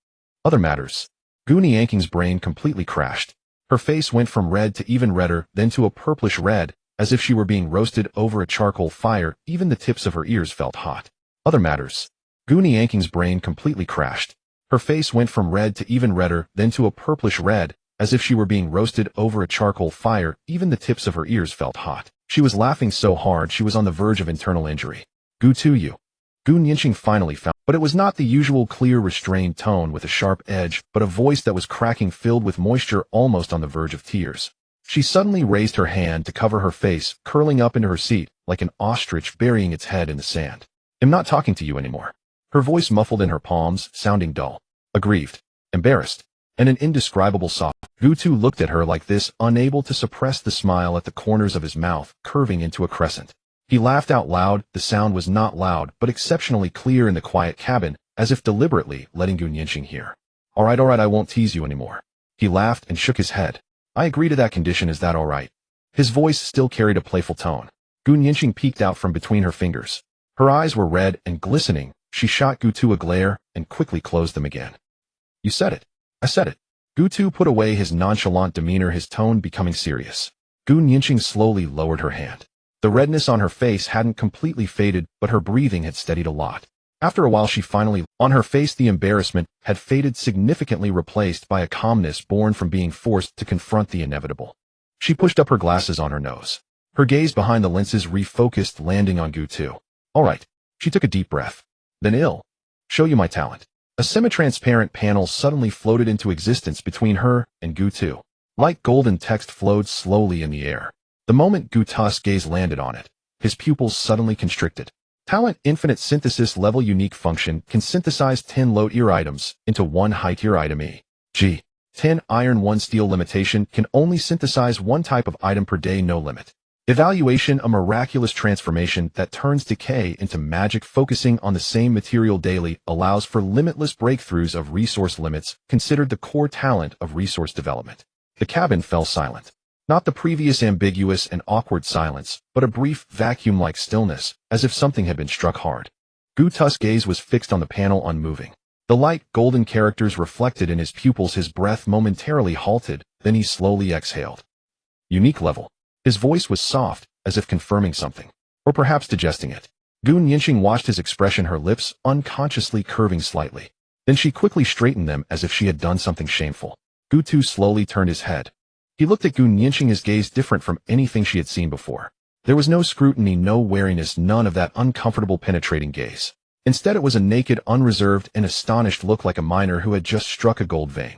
Other matters. Gu Nianqing's brain completely crashed. Her face went from red to even redder, then to a purplish red, as if she were being roasted over a charcoal fire. Even the tips of her ears felt hot. Other matters. Gu Nianqing's brain completely crashed. Her face went from red to even redder, then to a purplish red, as if she were being roasted over a charcoal fire. Even the tips of her ears felt hot. She was laughing so hard she was on the verge of internal injury. "Gu to you." Gu Nianqing finally found, but it was not the usual clear, restrained tone with a sharp edge, but a voice that was cracking, filled with moisture, almost on the verge of tears. She suddenly raised her hand to cover her face, curling up into her seat, like an ostrich burying its head in the sand. "I'm not talking to you anymore." Her voice muffled in her palms, sounding dull, aggrieved, embarrassed, and an indescribable soft. Gu Tu looked at her like this, unable to suppress the smile at the corners of his mouth, curving into a crescent. He laughed out loud. The sound was not loud, but exceptionally clear in the quiet cabin, as if deliberately letting Gu Nianqing hear. All right, I won't tease you anymore." He laughed and shook his head. "I agree to that condition. Is that all right?" His voice still carried a playful tone. Gu Nianqing peeked out from between her fingers. Her eyes were red and glistening. She shot Gu Tu a glare and quickly closed them again. "You said it." "I said it." Gu Tu put away his nonchalant demeanor, his tone becoming serious. Gu Nianqing slowly lowered her hand. The redness on her face hadn't completely faded, but her breathing had steadied a lot. After a while she finally, on her face the embarrassment had faded, significantly replaced by a calmness born from being forced to confront the inevitable. She pushed up her glasses on her nose. Her gaze behind the lenses refocused, landing on Gu Tu. "All right." She took a deep breath. "Then I'll show you my talent." A semi-transparent panel suddenly floated into existence between her and Gu Tu. Light golden text flowed slowly in the air. The moment Gu Tu's gaze landed on it, his pupils suddenly constricted. Talent: infinite synthesis level, unique function, can synthesize 10 low tier items into 1 high tier item. E.g. 10 iron 1 steel. Limitation: can only synthesize 1 type of item per day, no limit. Evaluation: a miraculous transformation that turns decay into magic. Focusing on the same material daily allows for limitless breakthroughs of resource limits, considered the core talent of resource development. The cabin fell silent. Not the previous ambiguous and awkward silence, but a brief, vacuum-like stillness, as if something had been struck hard. Gu Tu's gaze was fixed on the panel, unmoving. The light, golden characters reflected in his pupils. His breath momentarily halted, then he slowly exhaled. Unique level. His voice was soft, as if confirming something, or perhaps digesting it. Gu Nianqing watched his expression, her lips unconsciously curving slightly. Then she quickly straightened them as if she had done something shameful. Gu Tu slowly turned his head. He looked at Gu Nianqing, his gaze different from anything she had seen before. There was no scrutiny, no wariness, none of that uncomfortable penetrating gaze. Instead, it was a naked, unreserved, and astonished look, like a miner who had just struck a gold vein.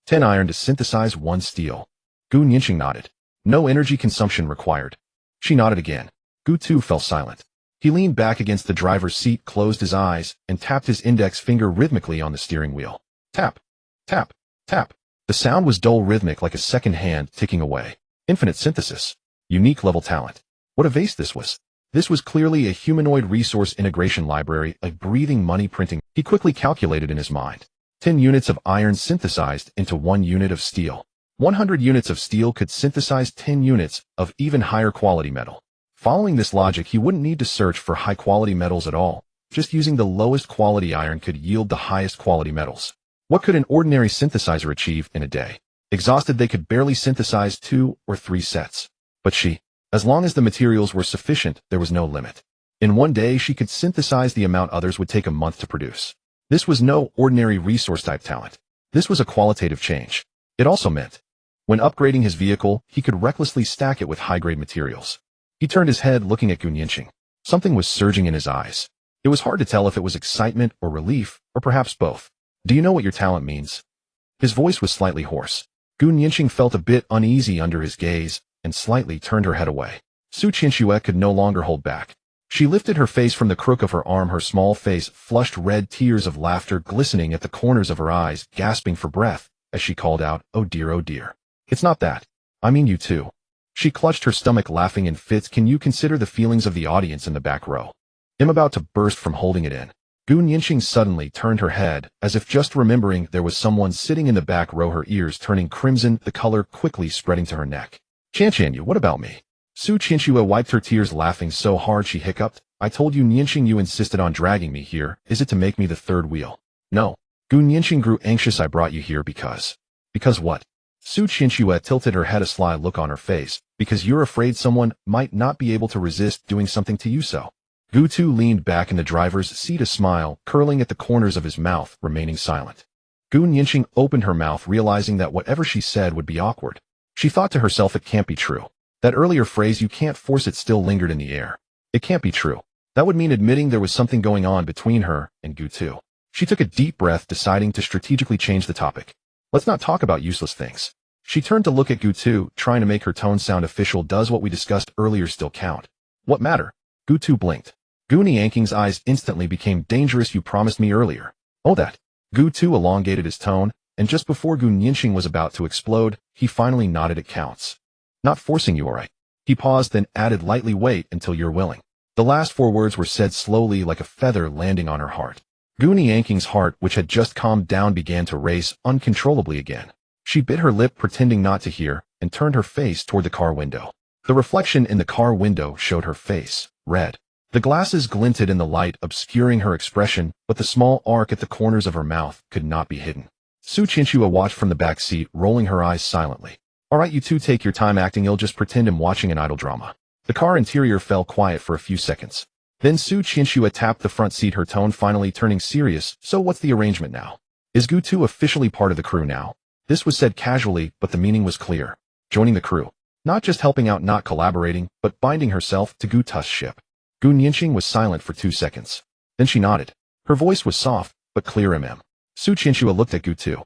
10 iron to synthesize 1 steel. Gu Nianqing nodded. No energy consumption required. She nodded again. Gu Tu fell silent. He leaned back against the driver's seat, closed his eyes, and tapped his index finger rhythmically on the steering wheel. Tap, tap, tap. The sound was dull, rhythmic, like a second hand ticking away. Infinite synthesis. Unique level talent. What a vase this was. This was clearly a humanoid resource integration library, a breathing money printing. He quickly calculated in his mind. 10 units of iron synthesized into 1 unit of steel. 100 units of steel could synthesize 10 units of even higher quality metal. Following this logic, he wouldn't need to search for high quality metals at all. Just using the lowest quality iron could yield the highest quality metals. What could an ordinary synthesizer achieve in a day? Exhausted, they could barely synthesize 2 or 3 sets. But she, as long as the materials were sufficient, there was no limit. In 1 day, she could synthesize the amount others would take a month to produce. This was no ordinary resource type talent. This was a qualitative change. It also meant, when upgrading his vehicle, he could recklessly stack it with high-grade materials. He turned his head, looking at Gu Nianqing. Something was surging in his eyes. It was hard to tell if it was excitement or relief, or perhaps both. "Do you know what your talent means?" His voice was slightly hoarse. Gu Nianqing felt a bit uneasy under his gaze, and slightly turned her head away. Su Qianxue could no longer hold back. She lifted her face from the crook of her arm, her small face flushed red, tears of laughter glistening at the corners of her eyes, gasping for breath, as she called out, "Oh dear, oh dear. It's not that. I mean you too." She clutched her stomach, laughing in fits. "Can you consider the feelings of the audience in the back row?" I'm about to burst from holding it in. Gu Nianqing suddenly turned her head, as if just remembering there was someone sitting in the back row, her ears turning crimson, the color quickly spreading to her neck. "Qianxue, what about me?" Su Qianxue wiped her tears, laughing so hard she hiccuped. "I told you, Nianqing, you insisted on dragging me here. Is it to make me the third wheel?" "No." Gu Nianqing grew anxious. "I brought you here because..." "Because what?" Su Qianxue tilted her head, a sly look on her face. "Because you're afraid someone might not be able to resist doing something to you, so." Gu Tu leaned back in the driver's seat, a smile curling at the corners of his mouth, remaining silent. Gu Nianqing opened her mouth, realizing that whatever she said would be awkward. She thought to herself, it can't be true. That earlier phrase, "you can't force it," still lingered in the air. It can't be true. That would mean admitting there was something going on between her and Gu Tu. She took a deep breath, deciding to strategically change the topic. Let's not talk about useless things. She turned to look at Gu Tu, trying to make her tone sound official. Does what we discussed earlier still count? What matter? Gu Tu blinked. Gu Nianqing's eyes instantly became dangerous. You promised me earlier. Oh, that. Gu Tu elongated his tone, and just before Gu Nianqing was about to explode, he finally nodded. It counts. Not forcing you, all right. He paused, then added lightly, wait until you're willing. The last 4 words were said slowly, like a feather landing on her heart. Gu Nianqing's heart, which had just calmed down, began to race uncontrollably again. She bit her lip, pretending not to hear, and turned her face toward the car window. The reflection in the car window showed her face, red. The glasses glinted in the light, obscuring her expression, but the small arc at the corners of her mouth could not be hidden. Su Qianxue watched from the back seat, rolling her eyes silently. All right, you two, take your time acting ill. Just pretend I'm watching an idle drama. The car interior fell quiet for a few seconds. Then Su Qianxue tapped the front seat, her tone finally turning serious. So what's the arrangement now? Is Gu Tu officially part of the crew now? This was said casually, but the meaning was clear. Joining the crew. Not just helping out, not collaborating, but binding herself to Gu Tu's ship. Gu Nianqing was silent for 2 seconds. Then she nodded. Her voice was soft, but clear. Su Qianxue looked at Gu Tu.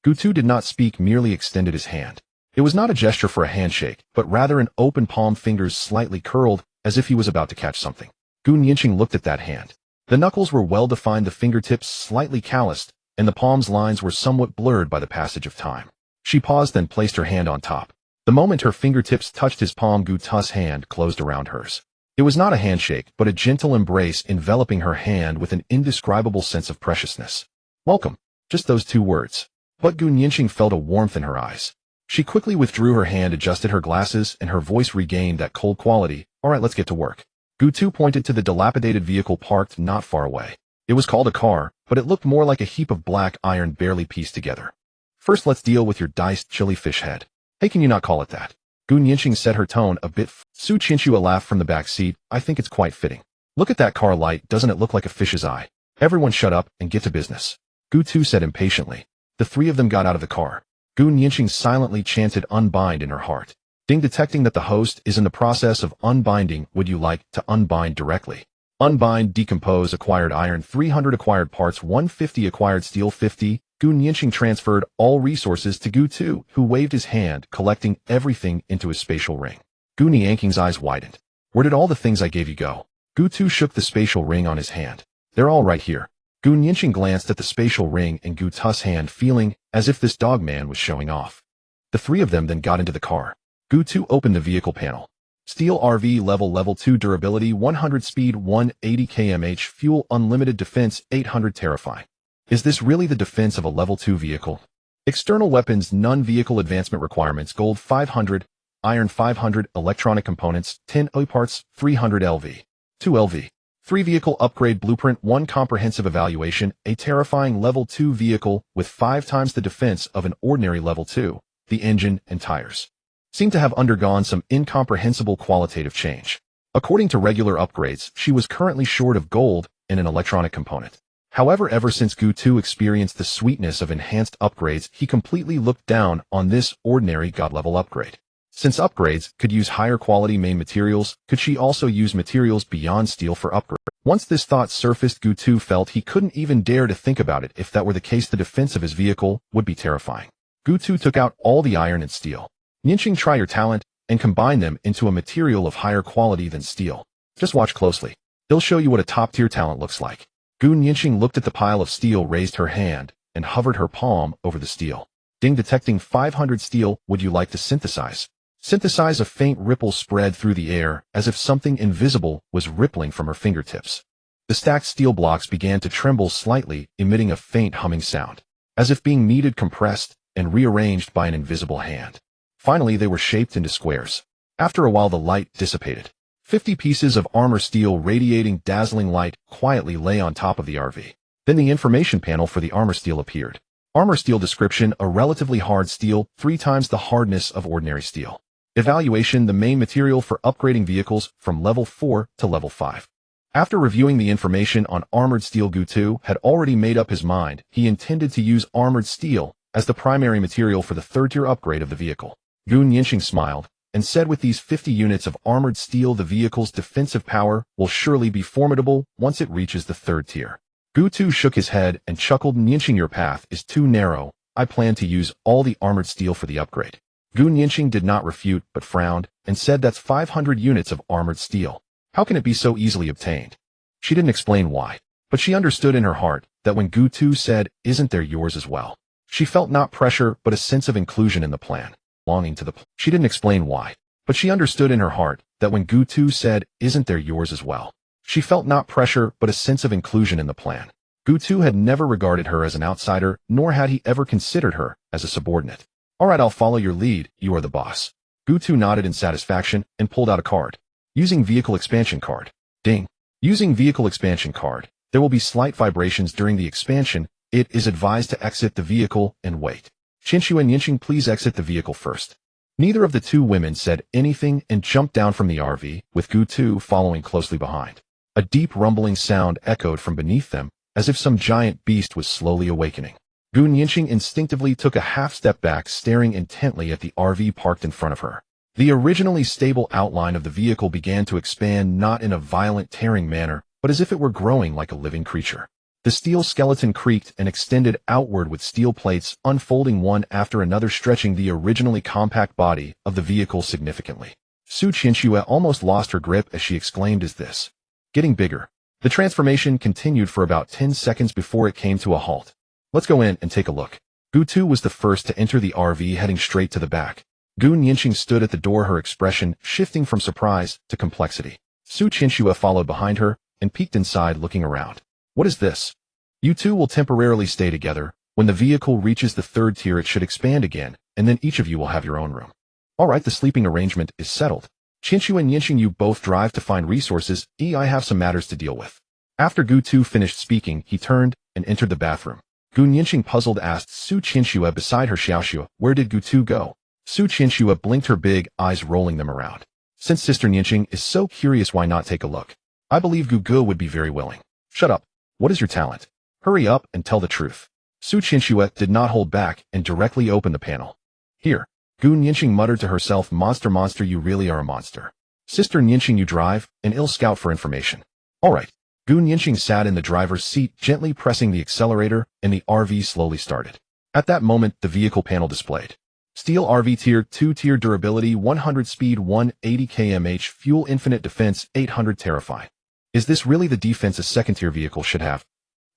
Gu Tu did not speak, merely extended his hand. It was not a gesture for a handshake, but rather an open palm, fingers slightly curled, as if he was about to catch something. Gu Nianqing looked at that hand. The knuckles were well-defined, the fingertips slightly calloused, and the palm's lines were somewhat blurred by the passage of time. She paused, then placed her hand on top. The moment her fingertips touched his palm, Gu Tu's hand closed around hers. It was not a handshake, but a gentle embrace, enveloping her hand with an indescribable sense of preciousness. Welcome. Just those 2 words. But Gu Nianqing felt a warmth in her eyes. She quickly withdrew her hand, adjusted her glasses, and her voice regained that cold quality. All right, let's get to work. Gu Tu pointed to the dilapidated vehicle parked not far away. It was called a car, but it looked more like a heap of black iron barely pieced together. First, let's deal with your diced chili fish head. Hey, can you not call it that? Gu Nianqing set her tone a bit. Su Qianxue laughed from the back seat. I think it's quite fitting. Look at that car light, doesn't it look like a fish's eye? Everyone shut up and get to business. Gu Tu said impatiently. The 3 of them got out of the car. Gu Nianqing silently chanted unbind in her heart. Ding, detecting that the host is in the process of unbinding. Would you like to unbind directly? Unbind, decompose, acquired iron 300, acquired parts 150, acquired steel 50. Gu Nianqing transferred all resources to Gu Tu, who waved his hand, collecting everything into his spatial ring. Gu Nianqing's eyes widened. Where did all the things I gave you go? Gu Tu shook the spatial ring on his hand. They're all right here. Gu Nianqing glanced at the spatial ring in Gu Tu's hand, feeling as if this dogman was showing off. The 3 of them then got into the car. Gu Tu opened the vehicle panel. Steel RV, level 2, durability 100, speed 180 km/h, fuel unlimited, defense 800, terrifying. Is this really the defense of a level 2 vehicle? External weapons, none. Vehicle advancement requirements, gold 500, iron 500, electronic components 10 OE parts 300 LV, 2 LV. 3 vehicle upgrade blueprint, 1 comprehensive evaluation, a terrifying level 2 vehicle with 5 times the defense of an ordinary level 2. The engine and tires seem to have undergone some incomprehensible qualitative change. According to regular upgrades, she was currently short of gold and an electronic component. However, ever since Gu Tu experienced the sweetness of enhanced upgrades, he completely looked down on this ordinary god-level upgrade. Since upgrades could use higher quality main materials, could she also use materials beyond steel for upgrade? Once this thought surfaced, Gu Tu felt he couldn't even dare to think about it. If that were the case, the defense of his vehicle would be terrifying. Gu Tu took out all the iron and steel. Nianqing, try your talent and combine them into a material of higher quality than steel. Just watch closely. He'll show you what a top-tier talent looks like. Gu Nianqing looked at the pile of steel, raised her hand, and hovered her palm over the steel. Ding, detecting 500 steel. Would you like to synthesize? Synthesize. A faint ripple spread through the air, as if something invisible was rippling from her fingertips. The stacked steel blocks began to tremble slightly, emitting a faint humming sound, as if being kneaded, compressed, and rearranged by an invisible hand. Finally, they were shaped into squares. After a while, the light dissipated. 50 pieces of armor steel, radiating dazzling light, quietly lay on top of the RV. Then the information panel for the armor steel appeared. Armor steel description: a relatively hard steel, 3 times the hardness of ordinary steel. Evaluation: the main material for upgrading vehicles from level 4 to level 5. After reviewing the information on armored steel, Gu2 had already made up his mind. He intended to use armored steel as the primary material for the third-tier upgrade of the vehicle. Gu Nianqing smiled and said, with these 50 units of armored steel, the vehicle's defensive power will surely be formidable once it reaches the third tier. Gu2 shook his head and chuckled. Nianqing, your path is too narrow. I plan to use all the armored steel for the upgrade. Gu Nianqing did not refute, but frowned and said, that's 500 units of armored steel. How can it be so easily obtained? She didn't explain why, but she understood in her heart that when Gu2 said, isn't there yours as well? She felt not pressure, but a sense of inclusion in the plan. Longing to the She didn't explain why, but she understood in her heart that when Gu2 said, isn't there yours as well? She felt not pressure, but a sense of inclusion in the plan. Gu2 had never regarded her as an outsider, nor had he ever considered her as a subordinate. All right, I'll follow your lead. You are the boss. Gu2 nodded in satisfaction and pulled out a card. Using vehicle expansion card. Ding. Using vehicle expansion card. There will be slight vibrations during the expansion. It is advised to exit the vehicle and wait. Qinshu and Nianqing, please exit the vehicle first. Neither of the two women said anything and jumped down from the RV, with Gu2 following closely behind. A deep rumbling sound echoed from beneath them, as if some giant beast was slowly awakening. Gu Nianqing instinctively took a half-step back, staring intently at the RV parked in front of her. The originally stable outline of the vehicle began to expand, not in a violent tearing manner, but as if it were growing like a living creature. The steel skeleton creaked and extended outward, with steel plates unfolding one after another, stretching the originally compact body of the vehicle significantly. Su Qianxue almost lost her grip as she exclaimed, is this getting bigger? The transformation continued for about 10 seconds before it came to a halt. Let's go in and take a look. Gu2 was the first to enter the RV, heading straight to the back. Gu Nianqing stood at the door, her expression shifting from surprise to complexity. Su Qianxue followed behind her and peeked inside, looking around. What is this? You two will temporarily stay together. When the vehicle reaches the third tier, it should expand again, and then each of you will have your own room. All right, the sleeping arrangement is settled. Qinshu and Nianqing, you both drive to find resources. I have some matters to deal with. After Gu2 finished speaking, he turned and entered the bathroom. Gu Nianqing, puzzled, asked Su Qianxue beside her, Xiaoxue, where did Gu2 go? Su Qianxue blinked, her big eyes rolling them around. Since Sister Nianqing is so curious, why not take a look? I believe Gugu would be very willing. Shut up. What is your talent? Hurry up and tell the truth. Su Qianxue did not hold back and directly opened the panel. Here. Gu Nianqing muttered to herself, monster, you really are a monster. Sister Nianqing, you drive, an ill scout for information. All right. Gu Nianqing sat in the driver's seat, gently pressing the accelerator, and the RV slowly started. At that moment, the vehicle panel displayed. Steel RV Tier 2, tier durability 100, speed 180 km/h, fuel infinite, defense 800, terrifying. Is this really the defense a second-tier vehicle should have?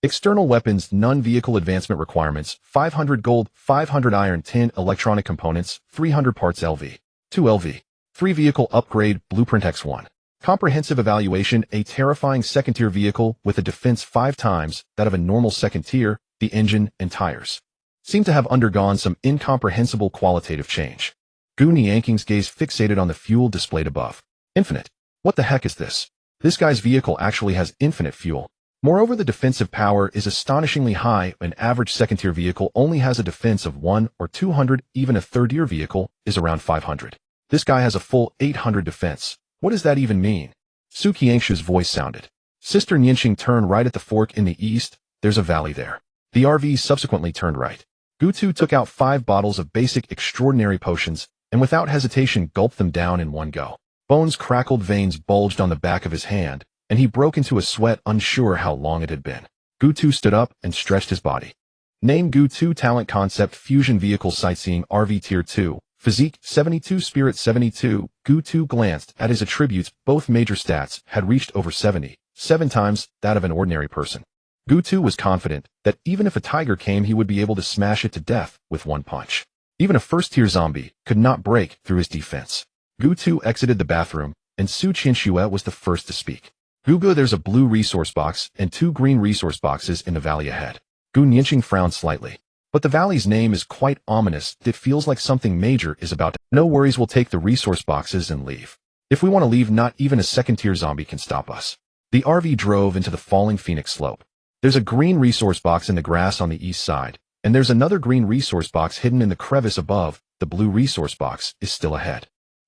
External weapons, none. Vehicle advancement requirements, 500 gold, 500 iron, 10 electronic components, 300 parts LV. 2 LV. 3 vehicle upgrade, blueprint X1. Comprehensive evaluation, a terrifying second-tier vehicle with a defense 5 times that of a normal second-tier. The engine and tires seem to have undergone some incomprehensible qualitative change. Gu Nianqing's gaze fixated on the fuel displayed above. Infinite. What the heck is this? This guy's vehicle actually has infinite fuel. Moreover, the defensive power is astonishingly high. An average second-tier vehicle only has a defense of 1 or 200, even a third-tier vehicle is around 500. This guy has a full 800 defense. What does that even mean? Su Qianxue's voice sounded. Sister Nianqing, turned right at the fork in the east. There's a valley there. The RV subsequently turned right. Gu2 took out 5 bottles of basic extraordinary potions, and without hesitation gulped them down in one go. Bones crackled, veins bulged on the back of his hand, and he broke into a sweat, unsure how long it had been. Gu2 stood up and stretched his body. Name: Gu2, talent concept fusion vehicle, sightseeing RV tier 2, physique 72, spirit 72. Gu2 glanced at his attributes. Both major stats had reached over 70, 7 times that of an ordinary person. Gu2 was confident that even if a tiger came, he would be able to smash it to death with one punch. Even a first-tier zombie could not break through his defense. Gu2 exited the bathroom, and Su Qianxue was the first to speak. Gugu, there's a blue resource box and 2 green resource boxes in the valley ahead. Gu Nianqing frowned slightly. But the valley's name is quite ominous. It feels like something major is about to. No worries, we'll take the resource boxes and leave. If we want to leave, not even a second-tier zombie can stop us. The RV drove into the falling Phoenix slope. There's a green resource box in the grass on the east side, and there's another green resource box hidden in the crevice above. The blue resource box is still ahead.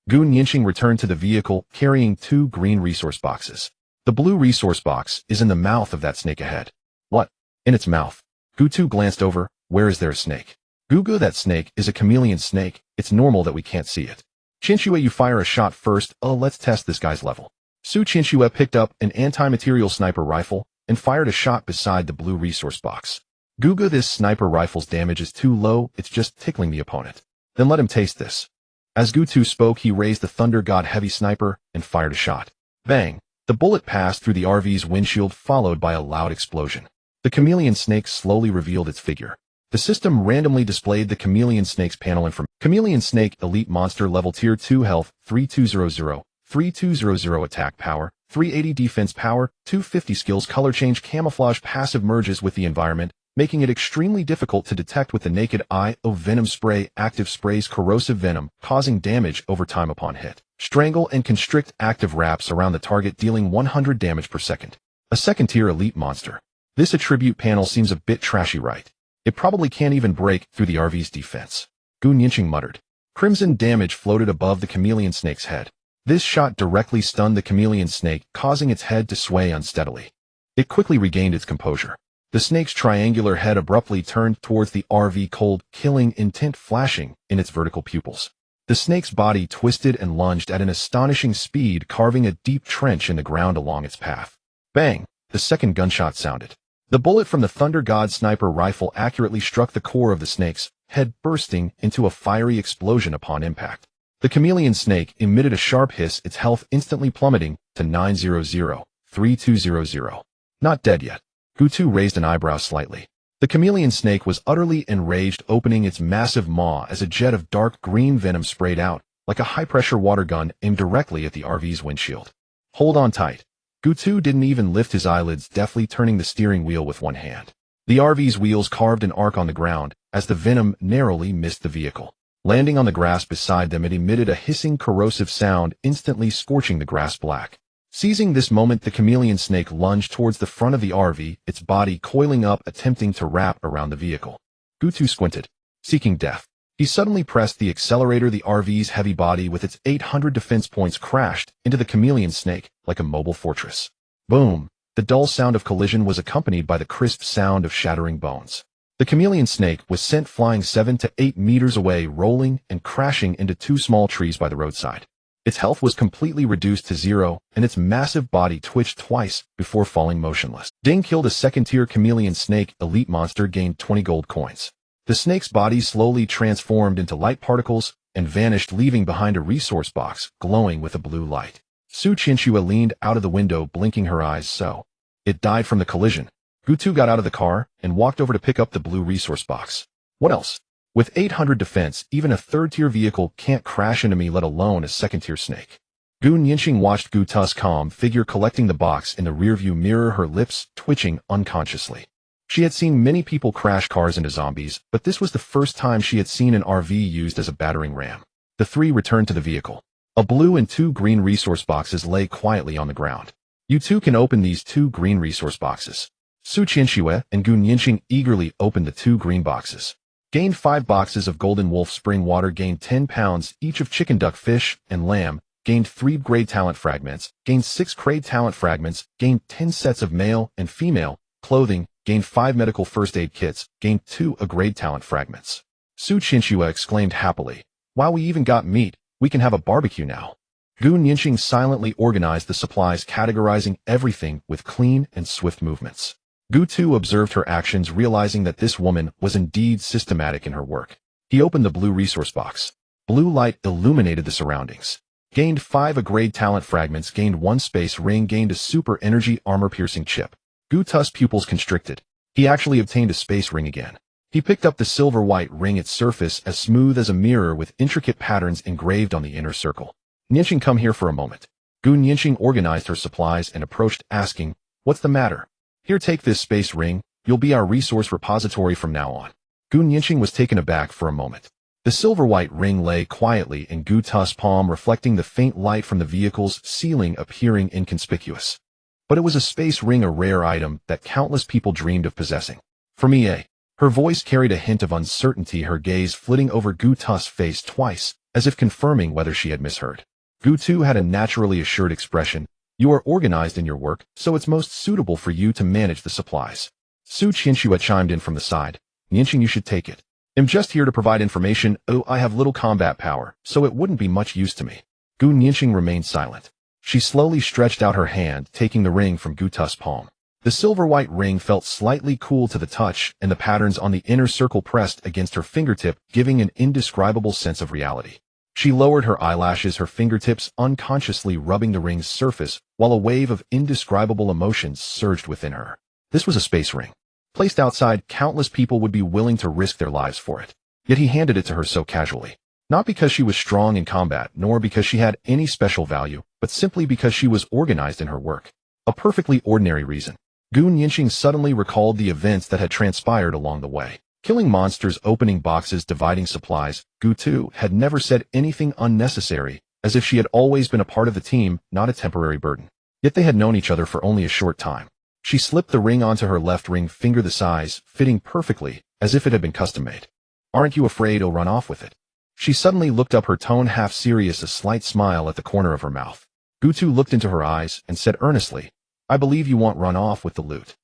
Gu Nianqing returned to the vehicle, carrying 2 green resource boxes. The blue resource box is in the mouth of that snake ahead. What? In its mouth. Gu2 glanced over. Where is there a snake? Gugu, that snake is a chameleon snake. It's normal that we can't see it. Chinchue, you fire a shot first. Oh, let's test this guy's level. Su Chinchue picked up an anti-material sniper rifle and fired a shot beside the blue resource box. Gugu, this sniper rifle's damage is too low. It's just tickling the opponent. Then let him taste this. As Gu2 spoke, he raised the Thunder God heavy sniper and fired a shot. Bang! The bullet passed through the RV's windshield, followed by a loud explosion. The chameleon snake slowly revealed its figure. The system randomly displayed the chameleon snake's panel information. Chameleon snake elite monster level tier 2 health 3200, 3200 attack power, 380 defense power, 250 skills. Color change. Camouflage passive merges with the environment, making it extremely difficult to detect with the naked eye. Venom spray. Active sprays corrosive venom, causing damage over time upon hit. Strangle and constrict. Active wraps around the target, dealing 100 damage per second. A second tier elite monster. This attribute panel seems a bit trashy, right? It probably can't even break through the RV's defense. Gu Nianqing muttered. Crimson damage floated above the chameleon snake's head. This shot directly stunned the chameleon snake, causing its head to sway unsteadily. It quickly regained its composure. The snake's triangular head abruptly turned towards the RV, cold, killing intent flashing in its vertical pupils. The snake's body twisted and lunged at an astonishing speed, carving a deep trench in the ground along its path. Bang! The second gunshot sounded. The bullet from the Thunder God sniper rifle accurately struck the core of the snake's head, bursting into a fiery explosion upon impact. The chameleon snake emitted a sharp hiss, its health instantly plummeting to 900, 3200. Not dead yet. Gu2 raised an eyebrow slightly. The chameleon snake was utterly enraged, opening its massive maw as a jet of dark green venom sprayed out, like a high-pressure water gun aimed directly at the RV's windshield. Hold on tight. Gu2 didn't even lift his eyelids, deftly turning the steering wheel with one hand. The RV's wheels carved an arc on the ground as the venom narrowly missed the vehicle. Landing on the grass beside them, it emitted a hissing, corrosive sound, instantly scorching the grass black. Seizing this moment, the chameleon snake lunged towards the front of the RV, its body coiling up, attempting to wrap around the vehicle. Gu2 squinted, seeking death. He suddenly pressed the accelerator. The RV's heavy body with its 800 defense points crashed into the chameleon snake like a mobile fortress. Boom! The dull sound of collision was accompanied by the crisp sound of shattering bones. The chameleon snake was sent flying 7 to 8 meters away, rolling and crashing into two small trees by the roadside. Its health was completely reduced to 0, and its massive body twitched twice before falling motionless. Ding killed a second-tier chameleon snake elite monster, gained 20 gold coins. The snake's body slowly transformed into light particles and vanished, leaving behind a resource box glowing with a blue light. Su Chinchue leaned out of the window, blinking her eyes. So, it died from the collision. Gu2 got out of the car and walked over to pick up the blue resource box. What else? With 800 defense, even a third-tier vehicle can't crash into me, let alone a second-tier snake. Gu Nianqing watched Gu2's calm figure collecting the box in the rearview mirror, her lips twitching unconsciously. She had seen many people crash cars into zombies, but this was the first time she had seen an RV used as a battering ram. The three returned to the vehicle. A blue and 2 green resource boxes lay quietly on the ground. You two can open these 2 green resource boxes. Su Chinchue and Gu Nianqing eagerly opened the 2 green boxes. Gained 5 boxes of Golden Wolf spring water, gained 10 pounds each of chicken, duck, fish, and lamb, gained 3 grade talent fragments, gained 6 grade talent fragments, gained 10 sets of male and female clothing, gained 5 medical first aid kits, gained 2 grade talent fragments. Su Chinchue exclaimed happily. Wow, we even got meat. We can have a barbecue now. Gu Nianqing silently organized the supplies, categorizing everything with clean and swift movements. Gu2 observed her actions, realizing that this woman was indeed systematic in her work. He opened the blue resource box. Blue light illuminated the surroundings. Gained 5 grade talent fragments, gained 1 space ring, gained a super energy armor-piercing chip. Gu2's pupils constricted. He actually obtained a space ring again. He picked up the silver-white ring, its surface as smooth as a mirror with intricate patterns engraved on the inner circle. Nianqing, come here for a moment. Gu Nianqing organized her supplies and approached, asking, what's the matter? Here, take this space ring. You'll be our resource repository from now on. Gu Nianqing was taken aback for a moment. The silver-white ring lay quietly in Gu2's palm, reflecting the faint light from the vehicle's ceiling, appearing inconspicuous. But it was a space ring, a rare item that countless people dreamed of possessing. For me, eh? Her voice carried a hint of uncertainty, her gaze flitting over Gu2's face twice, as if confirming whether she had misheard. Gu2 had a naturally assured expression. You are organized in your work, so it's most suitable for you to manage the supplies. Su Qianxue chimed in from the side. Nianqing, you should take it. I'm just here to provide information. Oh, I have little combat power, so it wouldn't be much use to me. Gu Nianqing remained silent. She slowly stretched out her hand, taking the ring from Gu Tu's palm. The silver-white ring felt slightly cool to the touch, and the patterns on the inner circle pressed against her fingertip, giving an indescribable sense of reality. She lowered her eyelashes, her fingertips unconsciously rubbing the ring's surface, while a wave of indescribable emotions surged within her. This was a space ring. Placed outside, countless people would be willing to risk their lives for it. Yet he handed it to her so casually. Not because she was strong in combat, nor because she had any special value, but simply because she was organized in her work. A perfectly ordinary reason. Gu Nianqing suddenly recalled the events that had transpired along the way. Killing monsters, opening boxes, dividing supplies. Gu Tu had never said anything unnecessary, as if she had always been a part of the team, not a temporary burden. Yet they had known each other for only a short time. She slipped the ring onto her left ring finger, the size, fitting perfectly, as if it had been custom-made. Aren't you afraid I'll run off with it? She suddenly looked up, her tone half serious, a slight smile at the corner of her mouth. Gu Tu looked into her eyes and said earnestly, I believe you won't run off with the loot.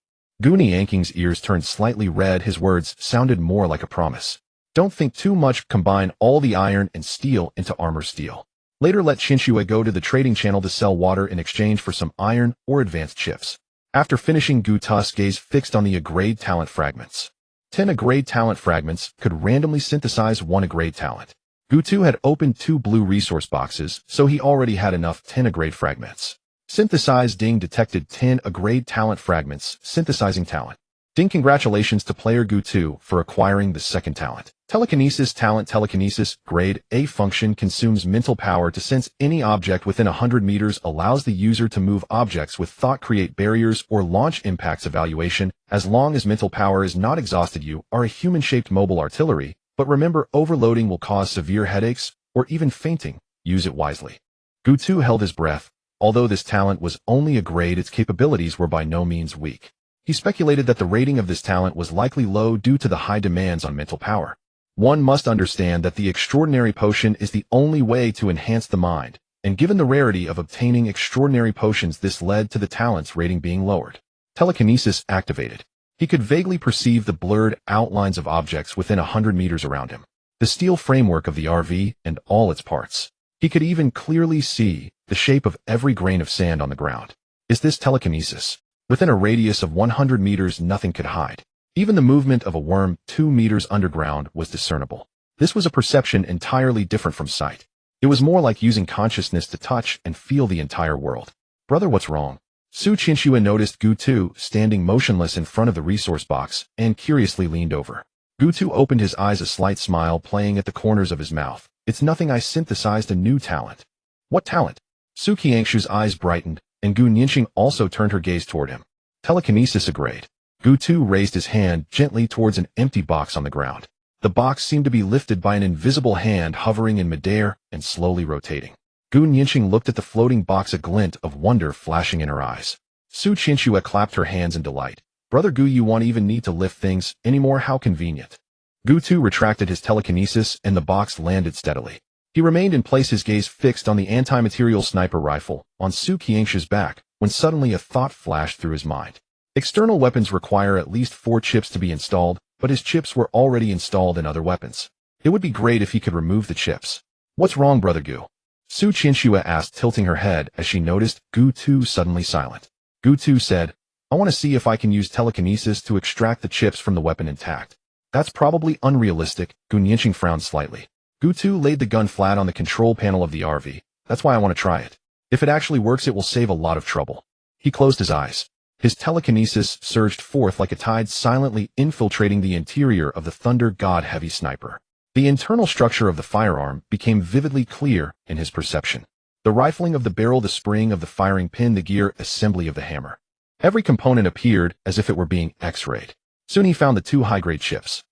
Gu Nianqing's ears turned slightly red. His words sounded more like a promise. Don't think too much. Combine all the iron and steel into armor steel. Later let Qianxue go to the trading channel to sell water in exchange for some iron or advanced chips. After finishing, Gu Tu's gaze fixed on the A-grade talent fragments. 10 A-grade talent fragments could randomly synthesize 1 A-grade talent. Gu Tu had opened 2 blue resource boxes, so he already had enough 10 A-grade fragments. Synthesize. Ding, detected 10 A-grade talent fragments. Synthesizing talent. Ding, congratulations to player Gu Tu for acquiring the second talent. Telekinesis talent. Telekinesis, grade A function, consumes mental power to sense any object within 100 meters, allows the user to move objects with thought, create barriers, or launch impacts. Evaluation. As long as mental power is not exhausted, you are a human-shaped mobile artillery, but remember, overloading will cause severe headaches, or even fainting. Use it wisely. Gu Tu held his breath. Although this talent was only a grade, its capabilities were by no means weak. He speculated that the rating of this talent was likely low due to the high demands on mental power. One must understand that the extraordinary potion is the only way to enhance the mind, and given the rarity of obtaining extraordinary potions, this led to the talent's rating being lowered. Telekinesis activated. He could vaguely perceive the blurred outlines of objects within 100 meters around him. The steel framework of the RV and all its parts. He could even clearly see the shape of every grain of sand on the ground. Is this telekinesis? Within a radius of 100 meters, nothing could hide. Even the movement of a worm 2 meters underground was discernible. This was a perception entirely different from sight. It was more like using consciousness to touch and feel the entire world. Brother, what's wrong? Su Qianxue noticed Gu Tu standing motionless in front of the resource box and curiously leaned over. Gu Tu opened his eyes, a slight smile playing at the corners of his mouth. It's nothing, I synthesized a new talent. What talent? Su Qianxue's eyes brightened, and Gu Nianqing also turned her gaze toward him. Telekinesis, a grade. Gu Tu raised his hand gently towards an empty box on the ground. The box seemed to be lifted by an invisible hand, hovering in midair and slowly rotating. Gu Nianqing looked at the floating box, a glint of wonder flashing in her eyes. Su Qianxue clapped her hands in delight. Brother Gu, you won't even need to lift things anymore, how convenient. Gu Tu retracted his telekinesis and the box landed steadily. He remained in place, his gaze fixed on the anti-material sniper rifle on Su Qianxue's back, when suddenly a thought flashed through his mind. External weapons require at least 4 chips to be installed, but his chips were already installed in other weapons. It would be great if he could remove the chips. What's wrong, Brother Gu? Su Qianxue asked, tilting her head as she noticed Gu Tu suddenly silent. Gu Tu said, I want to see if I can use telekinesis to extract the chips from the weapon intact. That's probably unrealistic. Gu Nianqing frowned slightly. Gu Tu laid the gun flat on the control panel of the RV. That's why I want to try it. If it actually works, it will save a lot of trouble. He closed his eyes. His telekinesis surged forth like a tide, silently infiltrating the interior of the Thunder God Heavy Sniper. The internal structure of the firearm became vividly clear in his perception. The rifling of the barrel, the spring of the firing pin, the gear assembly of the hammer. Every component appeared as if it were being X-rayed. Soon he found the 2 high-grade chips.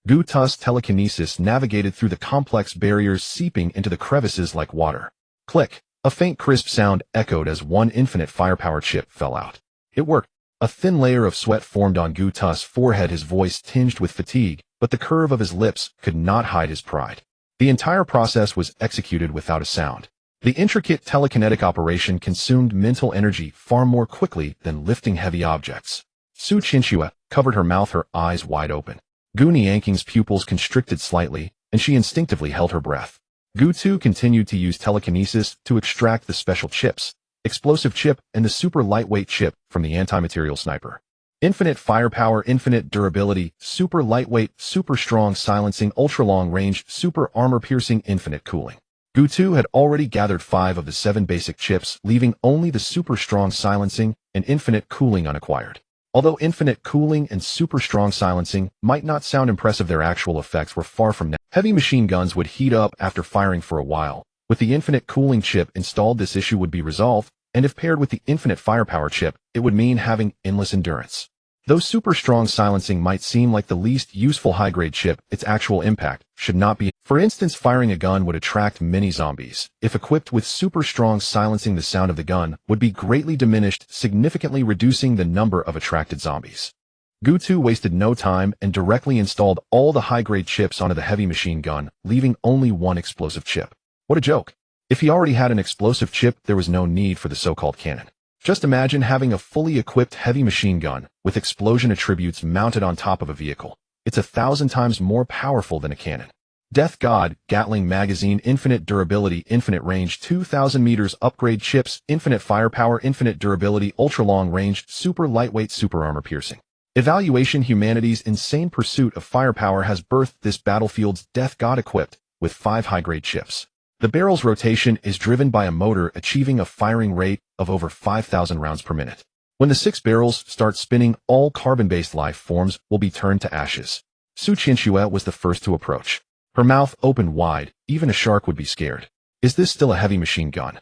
Gu Tu's telekinesis navigated through the complex barriers, seeping into the crevices like water. Click! A faint crisp sound echoed as 1 infinite firepower chip fell out. It worked. A thin layer of sweat formed on Gu Tu's forehead, his voice tinged with fatigue, but the curve of his lips could not hide his pride. The entire process was executed without a sound. The intricate telekinetic operation consumed mental energy far more quickly than lifting heavy objects. Su Chinchua covered her mouth, her eyes wide open. Gu Nianking's pupils constricted slightly, and she instinctively held her breath. Gu Tu continued to use telekinesis to extract the special chips, explosive chip and the super lightweight chip from the anti-material sniper. Infinite firepower, infinite durability, super lightweight, super strong silencing, ultra long range, super armor piercing, infinite cooling. Gu Tu had already gathered 5 of the 7 basic chips, leaving only the super strong silencing and infinite cooling unacquired. Although infinite cooling and super strong silencing might not sound impressive, their actual effects were far from net. Heavy machine guns would heat up after firing for a while. With the infinite cooling chip installed, this issue would be resolved, and if paired with the infinite firepower chip, it would mean having endless endurance. Though super strong silencing might seem like the least useful high-grade chip, its actual impact should not be. For instance, firing a gun would attract many zombies. If equipped with super strong silencing, the sound of the gun would be greatly diminished, significantly reducing the number of attracted zombies. Gu Tu wasted no time and directly installed all the high-grade chips onto the heavy machine gun, leaving only 1 explosive chip. What a joke. If he already had an explosive chip, there was no need for the so-called cannon. Just imagine having a fully equipped heavy machine gun with explosion attributes mounted on top of a vehicle. It's 1,000 times more powerful than a cannon. Death God, Gatling magazine, infinite durability, infinite range, 2,000 meters, upgrade chips, infinite firepower, infinite durability, ultra long range, super lightweight, super armor piercing. Evaluation: humanity's insane pursuit of firepower has birthed this battlefield's Death God equipped with 5 high-grade chips. The barrel's rotation is driven by a motor achieving a firing rate of over 5,000 rounds per minute. When the 6 barrels start spinning, all carbon-based life forms will be turned to ashes. Su Chinchua was the first to approach. Her mouth opened wide, even a shark would be scared. Is this still a heavy machine gun?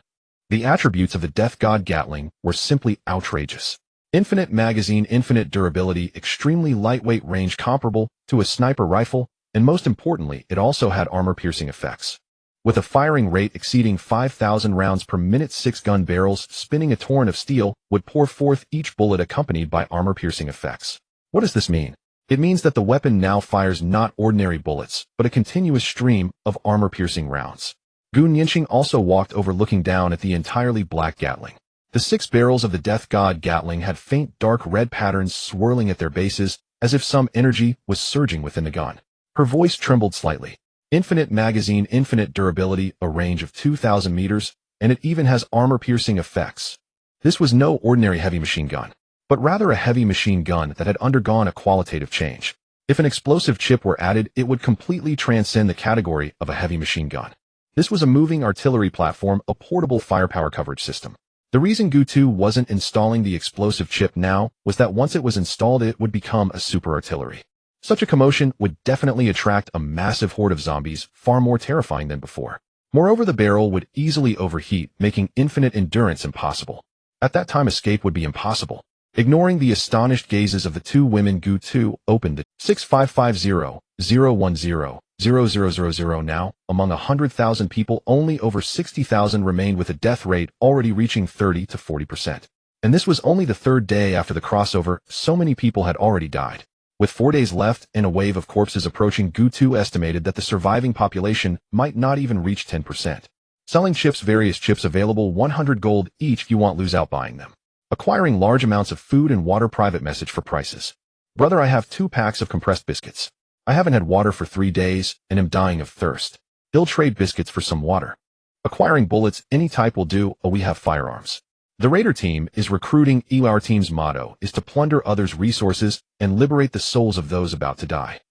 The attributes of the Death God Gatling were simply outrageous. Infinite magazine, infinite durability, extremely lightweight, range comparable to a sniper rifle, and most importantly, it also had armor-piercing effects. With a firing rate exceeding 5,000 rounds per minute, 6 gun barrels spinning a torrent of steel would pour forth each bullet accompanied by armor-piercing effects. What does this mean? It means that the weapon now fires not ordinary bullets, but a continuous stream of armor-piercing rounds. Gu Nianqing also walked over, looking down at the entirely black Gatling. The 6 barrels of the Death God Gatling had faint dark red patterns swirling at their bases, as if some energy was surging within the gun. Her voice trembled slightly. Infinite magazine, infinite durability, a range of 2,000 meters, and it even has armor-piercing effects. This was no ordinary heavy machine gun, but rather a heavy machine gun that had undergone a qualitative change. If an explosive chip were added, it would completely transcend the category of a heavy machine gun. This was a moving artillery platform, a portable firepower coverage system. The reason Gu Tu wasn't installing the explosive chip now was that once it was installed, it would become a super artillery. Such a commotion would definitely attract a massive horde of zombies, far more terrifying than before. Moreover, the barrel would easily overheat, making infinite endurance impossible. At that time, escape would be impossible. Ignoring the astonished gazes of the 2 women, Gu Tu opened the 6550-010-0000. Now, among 100,000 people, only over 60,000 remained, with a death rate already reaching 30 to 40%. And this was only the 3rd day after the crossover. So many people had already died. With 4 days left and a wave of corpses approaching, Gu Tu estimated that the surviving population might not even reach 10%. Selling chips, various chips available, 100 gold each. If you want, lose out buying them. Acquiring large amounts of food and water, private message for prices. Brother, I have 2 packs of compressed biscuits. I haven't had water for 3 days and am dying of thirst. He'll trade biscuits for some water. Acquiring bullets, any type will do. Oh, we have firearms. The Raider team is recruiting. Our team's motto is to plunder others' resources and liberate the souls of those about to die.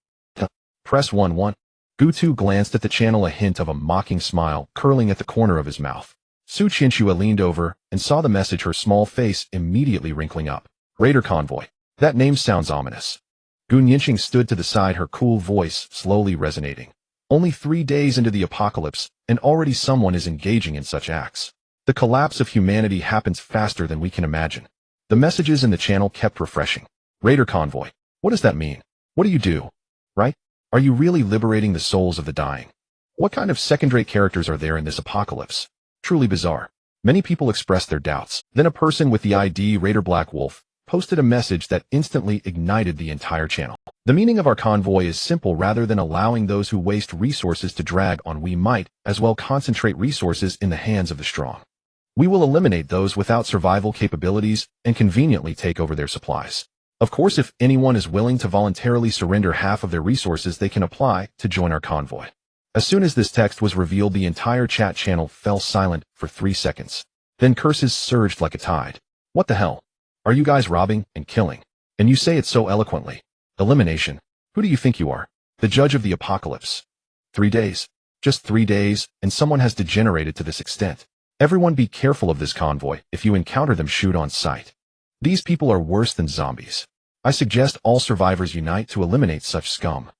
Press 1-1. Gu Tu glanced at the channel, a hint of a mocking smile curling at the corner of his mouth. Su Chinchua leaned over and saw the message, her small face immediately wrinkling up. Raider convoy. That name sounds ominous. Gu Nianqing stood to the side, her cool voice slowly resonating. Only 3 days into the apocalypse, and already someone is engaging in such acts. The collapse of humanity happens faster than we can imagine. The messages in the channel kept refreshing. Raider convoy. What does that mean? What do you do? Right? Are you really liberating the souls of the dying? What kind of second-rate characters are there in this apocalypse? Truly bizarre. Many people expressed their doubts. Then a person with the ID Raider Black Wolf posted a message that instantly ignited the entire channel. The meaning of our convoy is simple: rather than allowing those who waste resources to drag on, we might as well concentrate resources in the hands of the strong. We will eliminate those without survival capabilities and conveniently take over their supplies. Of course, if anyone is willing to voluntarily surrender half of their resources, they can apply to join our convoy. As soon as this text was revealed, the entire chat channel fell silent for 3 seconds. Then curses surged like a tide. What the hell? Are you guys robbing and killing? And you say it so eloquently. Elimination. Who do you think you are? The judge of the apocalypse. 3 days. Just 3 days, and someone has degenerated to this extent. Everyone be careful of this convoy. If you encounter them, shoot on sight. These people are worse than zombies. I suggest all survivors unite to eliminate such scum.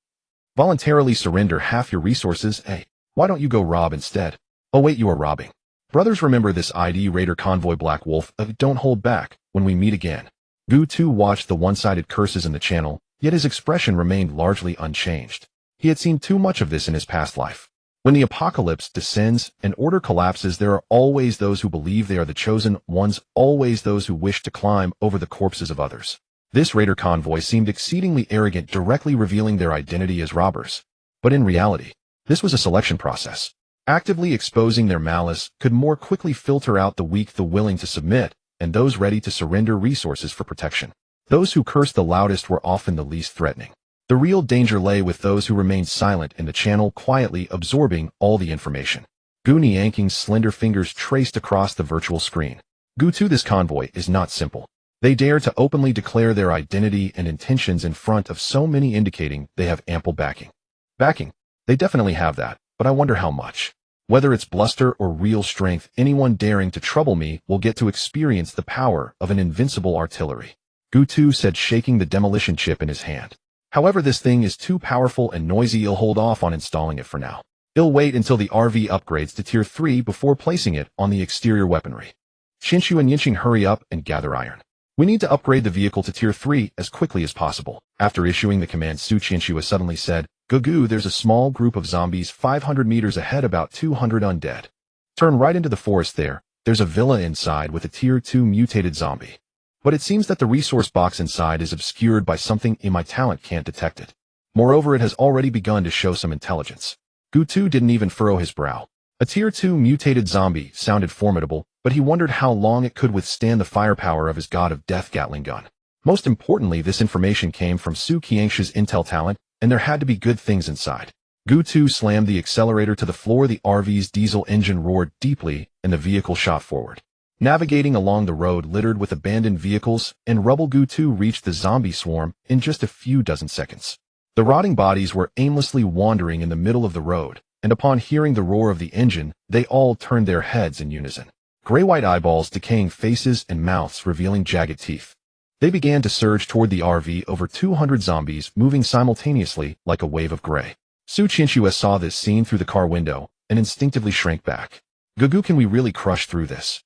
Voluntarily surrender half your resources. Hey, why don't you go rob instead? Oh wait, you are robbing. Brothers, remember this ID Raider convoy Black Wolf. Don't hold back when we meet again. Gu2 watched the one-sided curses in the channel, yet his expression remained largely unchanged. He had seen too much of this in his past life. When the apocalypse descends and order collapses, there are always those who believe they are the chosen ones, always those who wish to climb over the corpses of others. This raider convoy seemed exceedingly arrogant, directly revealing their identity as robbers. But in reality, this was a selection process. Actively exposing their malice could more quickly filter out the weak, the willing to submit, and those ready to surrender resources for protection. Those who cursed the loudest were often the least threatening. The real danger lay with those who remained silent in the channel, quietly absorbing all the information. Goonie Yanking's slender fingers traced across the virtual screen. Gu2, this convoy is not simple. They dare to openly declare their identity and intentions in front of so many, indicating they have ample backing. Backing? They definitely have that, but I wonder how much. Whether it's bluster or real strength, anyone daring to trouble me will get to experience the power of an invincible artillery. Gu2 said, shaking the demolition chip in his hand. However, this thing is too powerful and noisy. I'll hold off on installing it for now. I'll wait until the RV upgrades to Tier 3 before placing it on the exterior weaponry. Shinshu and Yinxing, hurry up and gather iron. We need to upgrade the vehicle to Tier 3 as quickly as possible. After issuing the command, Su Qinshu suddenly said, Gugu, there's a small group of zombies 500 meters ahead, about 200 undead. Turn right into the forest there. There's a villa inside with a Tier 2 mutated zombie. But it seems that the resource box inside is obscured by something in my talent can't detect it. Moreover, it has already begun to show some intelligence. Gu2 didn't even furrow his brow. A Tier 2 mutated zombie sounded formidable, but he wondered how long it could withstand the firepower of his god of death Gatling gun. Most importantly, this information came from Su Qiangshu's intel talent, and there had to be good things inside. Gu2 slammed the accelerator to the floor. The RV's diesel engine roared deeply, and the vehicle shot forward. Navigating along the road littered with abandoned vehicles and rubble, Gu2 reached the zombie swarm in just a few dozen seconds. The rotting bodies were aimlessly wandering in the middle of the road, and upon hearing the roar of the engine, they all turned their heads in unison. Gray-white eyeballs, decaying faces, and mouths revealing jagged teeth. They began to surge toward the RV, over 200 zombies moving simultaneously like a wave of gray. Su Qinshu saw this scene through the car window and instinctively shrank back. Gugu, can we really crush through this?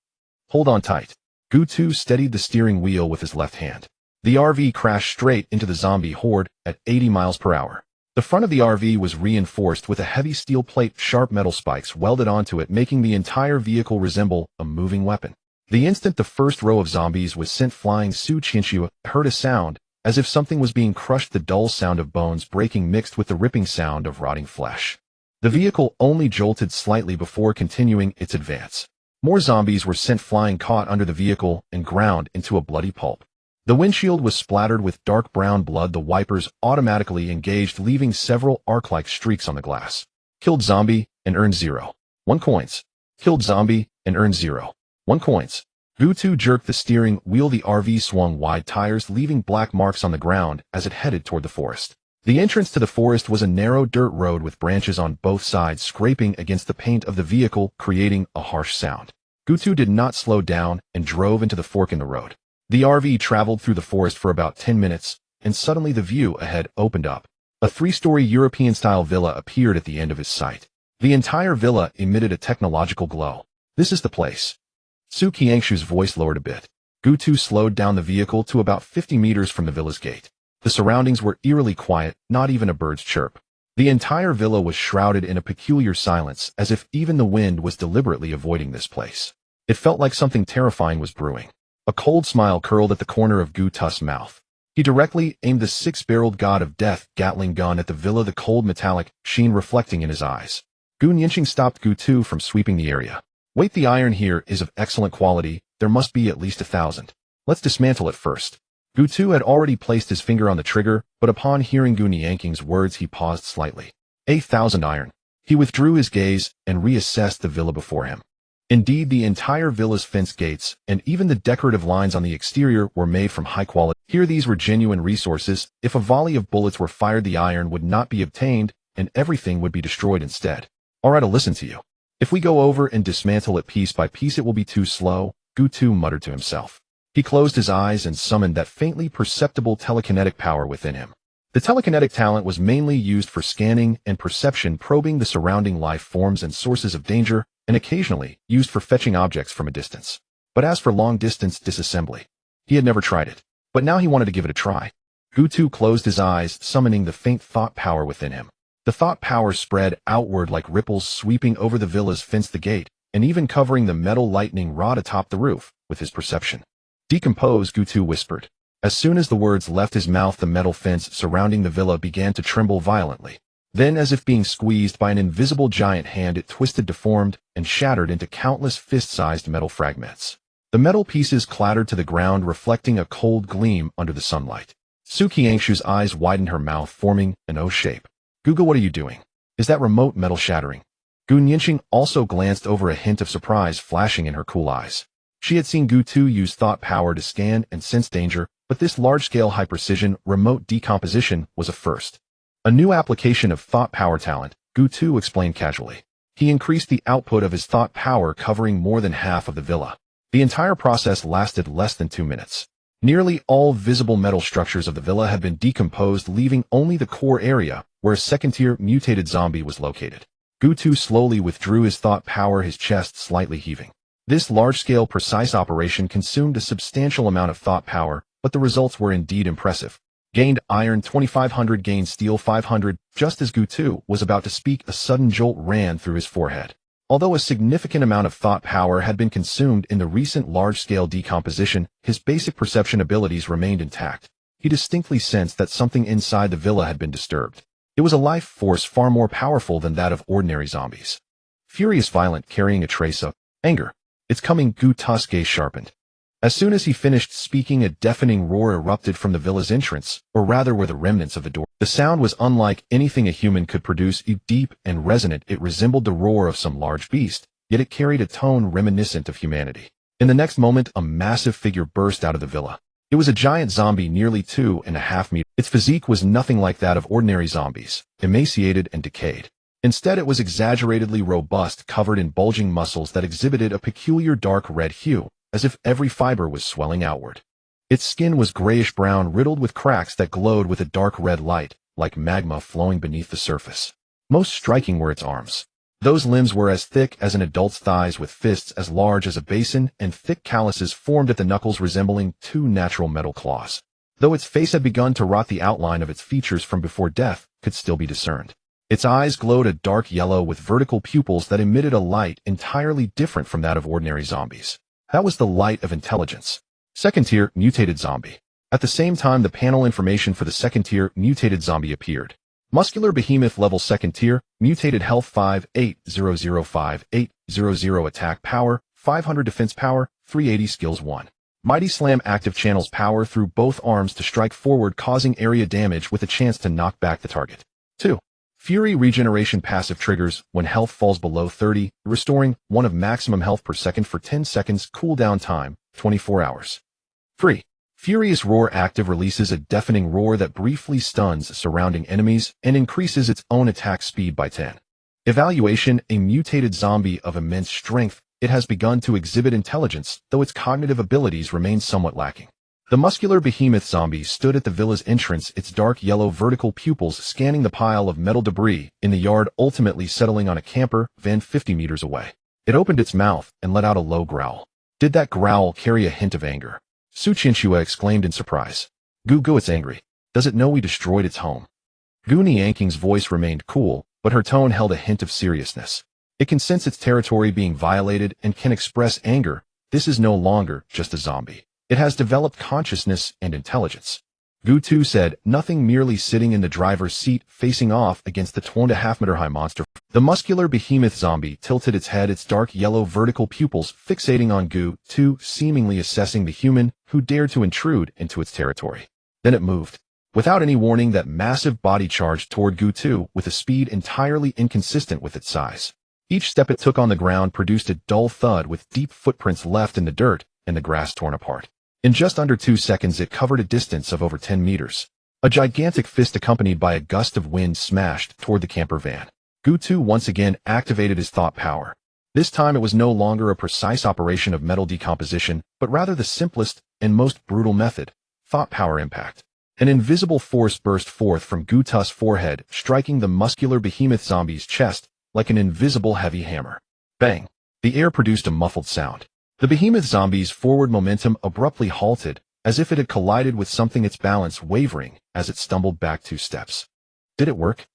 Hold on tight. Gu2 steadied the steering wheel with his left hand. The RV crashed straight into the zombie horde at 80 miles per hour. The front of the RV was reinforced with a heavy steel plate, sharp metal spikes welded onto it, making the entire vehicle resemble a moving weapon. The instant the first row of zombies was sent flying, Su Qinshu heard a sound, as if something was being crushed, the dull sound of bones breaking mixed with the ripping sound of rotting flesh. The vehicle only jolted slightly before continuing its advance. More zombies were sent flying, caught under the vehicle, and ground into a bloody pulp. The windshield was splattered with dark brown blood. The wipers automatically engaged, leaving several arc-like streaks on the glass. Killed zombie and earned 0.1 coins. Killed zombie and earned 0.1 coins. Gu2 jerked the steering wheel. The RV swung wide tires, leaving black marks on the ground as it headed toward the forest. The entrance to the forest was a narrow dirt road with branches on both sides scraping against the paint of the vehicle, creating a harsh sound. Gu2 did not slow down and drove into the fork in the road. The RV traveled through the forest for about 10 minutes, and suddenly the view ahead opened up. A 3-story European-style villa appeared at the end of his sight. The entire villa emitted a technological glow. This is the place. Su Qiangshu's voice lowered a bit. Gu2 slowed down the vehicle to about 50 meters from the villa's gate. The surroundings were eerily quiet, not even a bird's chirp. The entire villa was shrouded in a peculiar silence, as if even the wind was deliberately avoiding this place. It felt like something terrifying was brewing. A cold smile curled at the corner of Gu Tu's mouth. He directly aimed the six-barreled god of death Gatling gun at the villa, the cold metallic sheen reflecting in his eyes. Gu Nianqing stopped Gu Tu from sweeping the area. Wait, the iron here is of excellent quality. There must be at least 1,000. Let's dismantle it first. Gu Tu had already placed his finger on the trigger, but upon hearing Gu Nianqing's words he paused slightly. 8,000 iron. He withdrew his gaze and reassessed the villa before him. Indeed, the entire villa's fence gates, and even the decorative lines on the exterior were made from high quality. Here these were genuine resources. If a volley of bullets were fired, the iron would not be obtained, and everything would be destroyed instead. Alright, I'll listen to you. If we go over and dismantle it piece by piece, it will be too slow, Gu Tu muttered to himself. He closed his eyes and summoned that faintly perceptible telekinetic power within him. The telekinetic talent was mainly used for scanning and perception, probing the surrounding life forms and sources of danger, and occasionally used for fetching objects from a distance. But as for long-distance disassembly, he had never tried it. But now he wanted to give it a try. Gu Tu closed his eyes, summoning the faint thought power within him. The thought power spread outward like ripples, sweeping over the villa's fence, the gate, and even covering the metal lightning rod atop the roof with his perception. Decompose, Gu Tu whispered. As soon as the words left his mouth, the metal fence surrounding the villa began to tremble violently. Then, as if being squeezed by an invisible giant hand, it twisted, deformed, and shattered into countless fist-sized metal fragments. The metal pieces clattered to the ground, reflecting a cold gleam under the sunlight. Su Qiangshu's eyes widened, her mouth forming an O shape. Guga, what are you doing? Is that remote metal shattering? Gu Nianqing also glanced over, a hint of surprise flashing in her cool eyes. She had seen Gu Tu use thought power to scan and sense danger, but this large-scale high-precision remote decomposition was a first. A new application of thought power talent, Gu Tu explained casually. He increased the output of his thought power, covering more than half of the villa. The entire process lasted less than 2 minutes. Nearly all visible metal structures of the villa had been decomposed, leaving only the core area, where a second-tier mutated zombie was located. Gu Tu slowly withdrew his thought power, his chest slightly heaving. This large-scale, precise operation consumed a substantial amount of thought power, but the results were indeed impressive. Gained iron 2,500, gained steel 500. Just as Gu Tu was about to speak, a sudden jolt ran through his forehead. Although a significant amount of thought power had been consumed in the recent large-scale decomposition, his basic perception abilities remained intact. He distinctly sensed that something inside the villa had been disturbed. It was a life force far more powerful than that of ordinary zombies. Furious, violent, carrying a trace of anger. It's coming, Gu Tu's gaze sharpened. As soon as he finished speaking, a deafening roar erupted from the villa's entrance, or rather were the remnants of the door. The sound was unlike anything a human could produce, deep and resonant. It resembled the roar of some large beast, yet it carried a tone reminiscent of humanity. In the next moment, a massive figure burst out of the villa. It was a giant zombie, nearly 2.5 meters. Its physique was nothing like that of ordinary zombies, emaciated and decayed. Instead, it was exaggeratedly robust, covered in bulging muscles that exhibited a peculiar dark red hue, as if every fiber was swelling outward. Its skin was grayish-brown, riddled with cracks that glowed with a dark red light, like magma flowing beneath the surface. Most striking were its arms. Those limbs were as thick as an adult's thighs, with fists as large as a basin, and thick calluses formed at the knuckles resembling 2 natural metal claws. Though its face had begun to rot, the outline of its features from before death could still be discerned. Its eyes glowed a dark yellow with vertical pupils that emitted a light entirely different from that of ordinary zombies. That was the light of intelligence. Second-tier mutated zombie. At the same time, the panel information for the second-tier mutated zombie appeared. Muscular behemoth, level second-tier, mutated health 5800500, attack power 500, defense power 380, skills 1. Mighty slam, active channels power through both arms to strike forward, causing area damage with a chance to knock back the target. 2. Fury regeneration, passive triggers when health falls below 30, restoring 1 of maximum health per second for 10 seconds, cooldown time 24 hours. 3. Furious roar, active, releases a deafening roar that briefly stuns surrounding enemies and increases its own attack speed by 10. Evaluation, a mutated zombie of immense strength. It has begun to exhibit intelligence, though its cognitive abilities remain somewhat lacking. The muscular behemoth zombie stood at the villa's entrance, its dark yellow vertical pupils scanning the pile of metal debris in the yard, ultimately settling on a camper van 50 meters away. It opened its mouth and let out a low growl. Did that growl carry a hint of anger? Su Qianxue exclaimed in surprise. Gu, it's angry. Does it know we destroyed its home? Gu Nianqing's voice remained cool, but her tone held a hint of seriousness. It can sense its territory being violated and can express anger. This is no longer just a zombie. It has developed consciousness and intelligence. Gu2 said, nothing, merely sitting in the driver's seat, facing off against the 2.5-meter-high monster. The muscular behemoth zombie tilted its head, its dark yellow vertical pupils fixating on Gu2, seemingly assessing the human who dared to intrude into its territory. Then it moved. Without any warning, that massive body charged toward Gu2 with a speed entirely inconsistent with its size. Each step it took on the ground produced a dull thud, with deep footprints left in the dirt and the grass torn apart. In just under 2 seconds, it covered a distance of over 10 meters. A gigantic fist accompanied by a gust of wind smashed toward the camper van. Gu2 once again activated his thought power. This time it was no longer a precise operation of metal decomposition, but rather the simplest and most brutal method: thought power impact. An invisible force burst forth from Gu2's forehead, striking the muscular behemoth zombie's chest like an invisible heavy hammer. Bang! The air produced a muffled sound. The behemoth zombie's forward momentum abruptly halted, as if it had collided with something, its balance wavering as it stumbled back 2 steps. Did it work?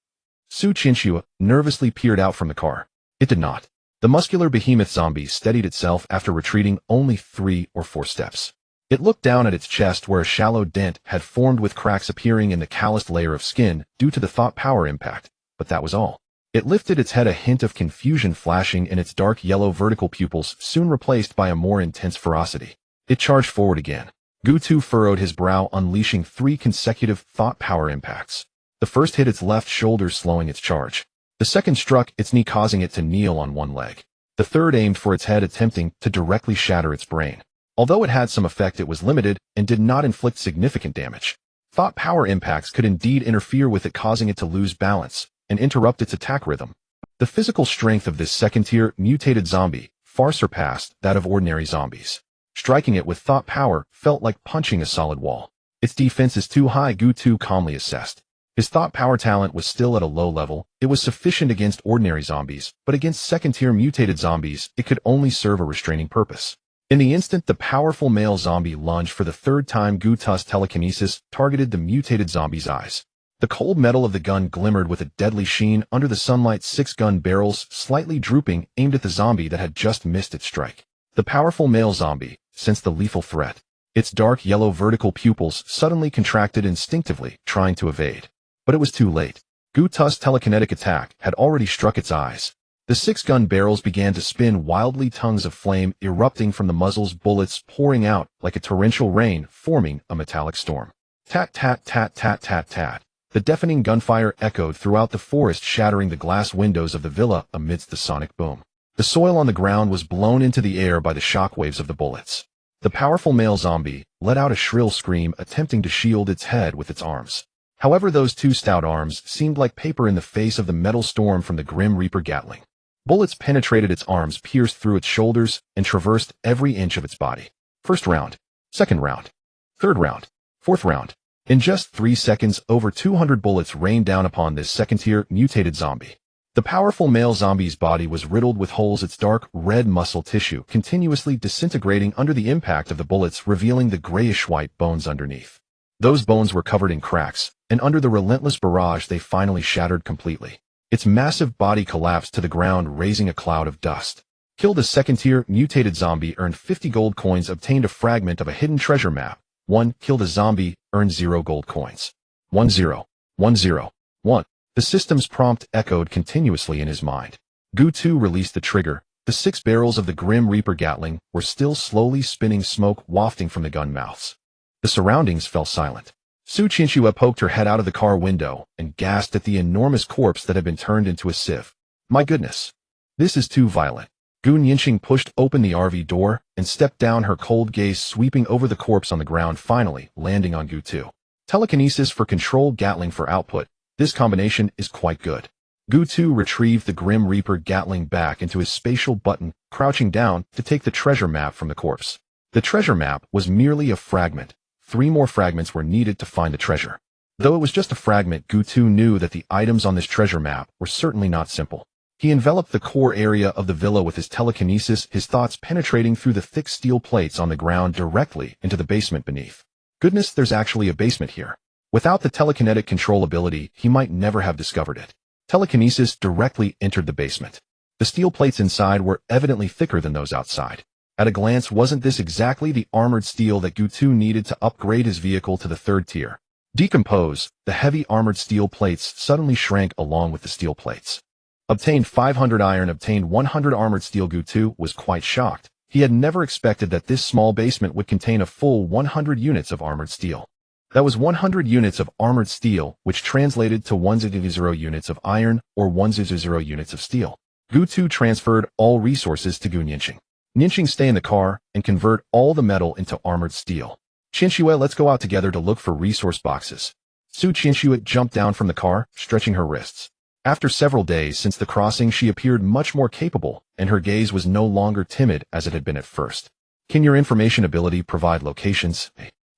Su Chinchua nervously peered out from the car. It did not. The muscular behemoth zombie steadied itself after retreating only 3 or 4 steps. It looked down at its chest, where a shallow dent had formed, with cracks appearing in the calloused layer of skin due to the thought power impact, but that was all. It lifted its head, a hint of confusion flashing in its dark yellow vertical pupils, soon replaced by a more intense ferocity. It charged forward again. Gu2 furrowed his brow, unleashing 3 consecutive thought power impacts. The first hit its left shoulder, slowing its charge. The second struck its knee, causing it to kneel on one leg. The third aimed for its head, attempting to directly shatter its brain. Although it had some effect, it was limited and did not inflict significant damage. Thought power impacts could indeed interfere with it, causing it to lose balance and interrupt its attack rhythm. The physical strength of this second-tier mutated zombie far surpassed that of ordinary zombies. Striking it with thought power felt like punching a solid wall. Its defense is too high, Gu2 calmly assessed. His thought power talent was still at a low level. It was sufficient against ordinary zombies, but against second-tier mutated zombies, it could only serve a restraining purpose. In the instant the powerful male zombie lunged for the 3rd time, Gu2's telekinesis targeted the mutated zombie's eyes. The cold metal of the gun glimmered with a deadly sheen under the sunlight. 6 gun barrels, slightly drooping, aimed at the zombie that had just missed its strike. The powerful male zombie sensed the lethal threat. Its dark yellow vertical pupils suddenly contracted instinctively, trying to evade. But it was too late. Gu2's telekinetic attack had already struck its eyes. The 6 gun barrels began to spin wildly, tongues of flame erupting from the muzzles, bullets pouring out like a torrential rain, forming a metallic storm. Tat tat tat tat tat tat. The deafening gunfire echoed throughout the forest, shattering the glass windows of the villa amidst the sonic boom. The soil on the ground was blown into the air by the shockwaves of the bullets. The powerful male zombie let out a shrill scream, attempting to shield its head with its arms. However, those 2 stout arms seemed like paper in the face of the metal storm from the Grim Reaper Gatling. Bullets penetrated its arms, pierced through its shoulders, and traversed every inch of its body. First round, second round, third round, fourth round. In just 3 seconds, over 200 bullets rained down upon this second-tier mutated zombie. The powerful male zombie's body was riddled with holes, its dark red muscle tissue continuously disintegrating under the impact of the bullets, revealing the grayish-white bones underneath. Those bones were covered in cracks, and under the relentless barrage they finally shattered completely. Its massive body collapsed to the ground, raising a cloud of dust. Killed a second-tier mutated zombie, earned 50 gold coins, obtained a fragment of a hidden treasure map. 1. Killed a zombie, earned 0 gold coins. 1 0. 1 0. 1. The system's prompt echoed continuously in his mind. Gu2 released the trigger. The 6 barrels of the Grim Reaper Gatling were still slowly spinning, smoke wafting from the gun mouths. The surroundings fell silent. Su Chinchua poked her head out of the car window and gasped at the enormous corpse that had been turned into a sieve. My goodness. This is too violent. Gun Yinxing pushed open the RV door and stepped down, her cold gaze sweeping over the corpse on the ground, finally landing on Gu2. Telekinesis for control, Gatling for output. This combination is quite good. Gu2 retrieved the Grim Reaper Gatling back into his spatial button, crouching down to take the treasure map from the corpse. The treasure map was merely a fragment. 3 more fragments were needed to find the treasure. Though it was just a fragment, Gu2 knew that the items on this treasure map were certainly not simple. He enveloped the core area of the villa with his telekinesis, his thoughts penetrating through the thick steel plates on the ground directly into the basement beneath. Goodness, there's actually a basement here. Without the telekinetic control ability, he might never have discovered it. Telekinesis directly entered the basement. The steel plates inside were evidently thicker than those outside. At a glance, wasn't this exactly the armored steel that Gutu needed to upgrade his vehicle to the 3rd tier? Decompose, the heavy armored steel plates suddenly shrank along with the steel plates. Obtained 500 iron, obtained 100 armored steel. Gutu was quite shocked. He had never expected that this small basement would contain a full 100 units of armored steel. That was 100 units of armored steel, which translated to 100 units of iron or 100 units of steel. Gutu transferred all resources to Gu Nianqing. Nianqing, stay in the car and convert all the metal into armored steel. Qianxue, let's go out together to look for resource boxes. Su Qianxue jumped down from the car, stretching her wrists. After several days since the crossing, she appeared much more capable, and her gaze was no longer timid as it had been at first. Can your information ability provide locations?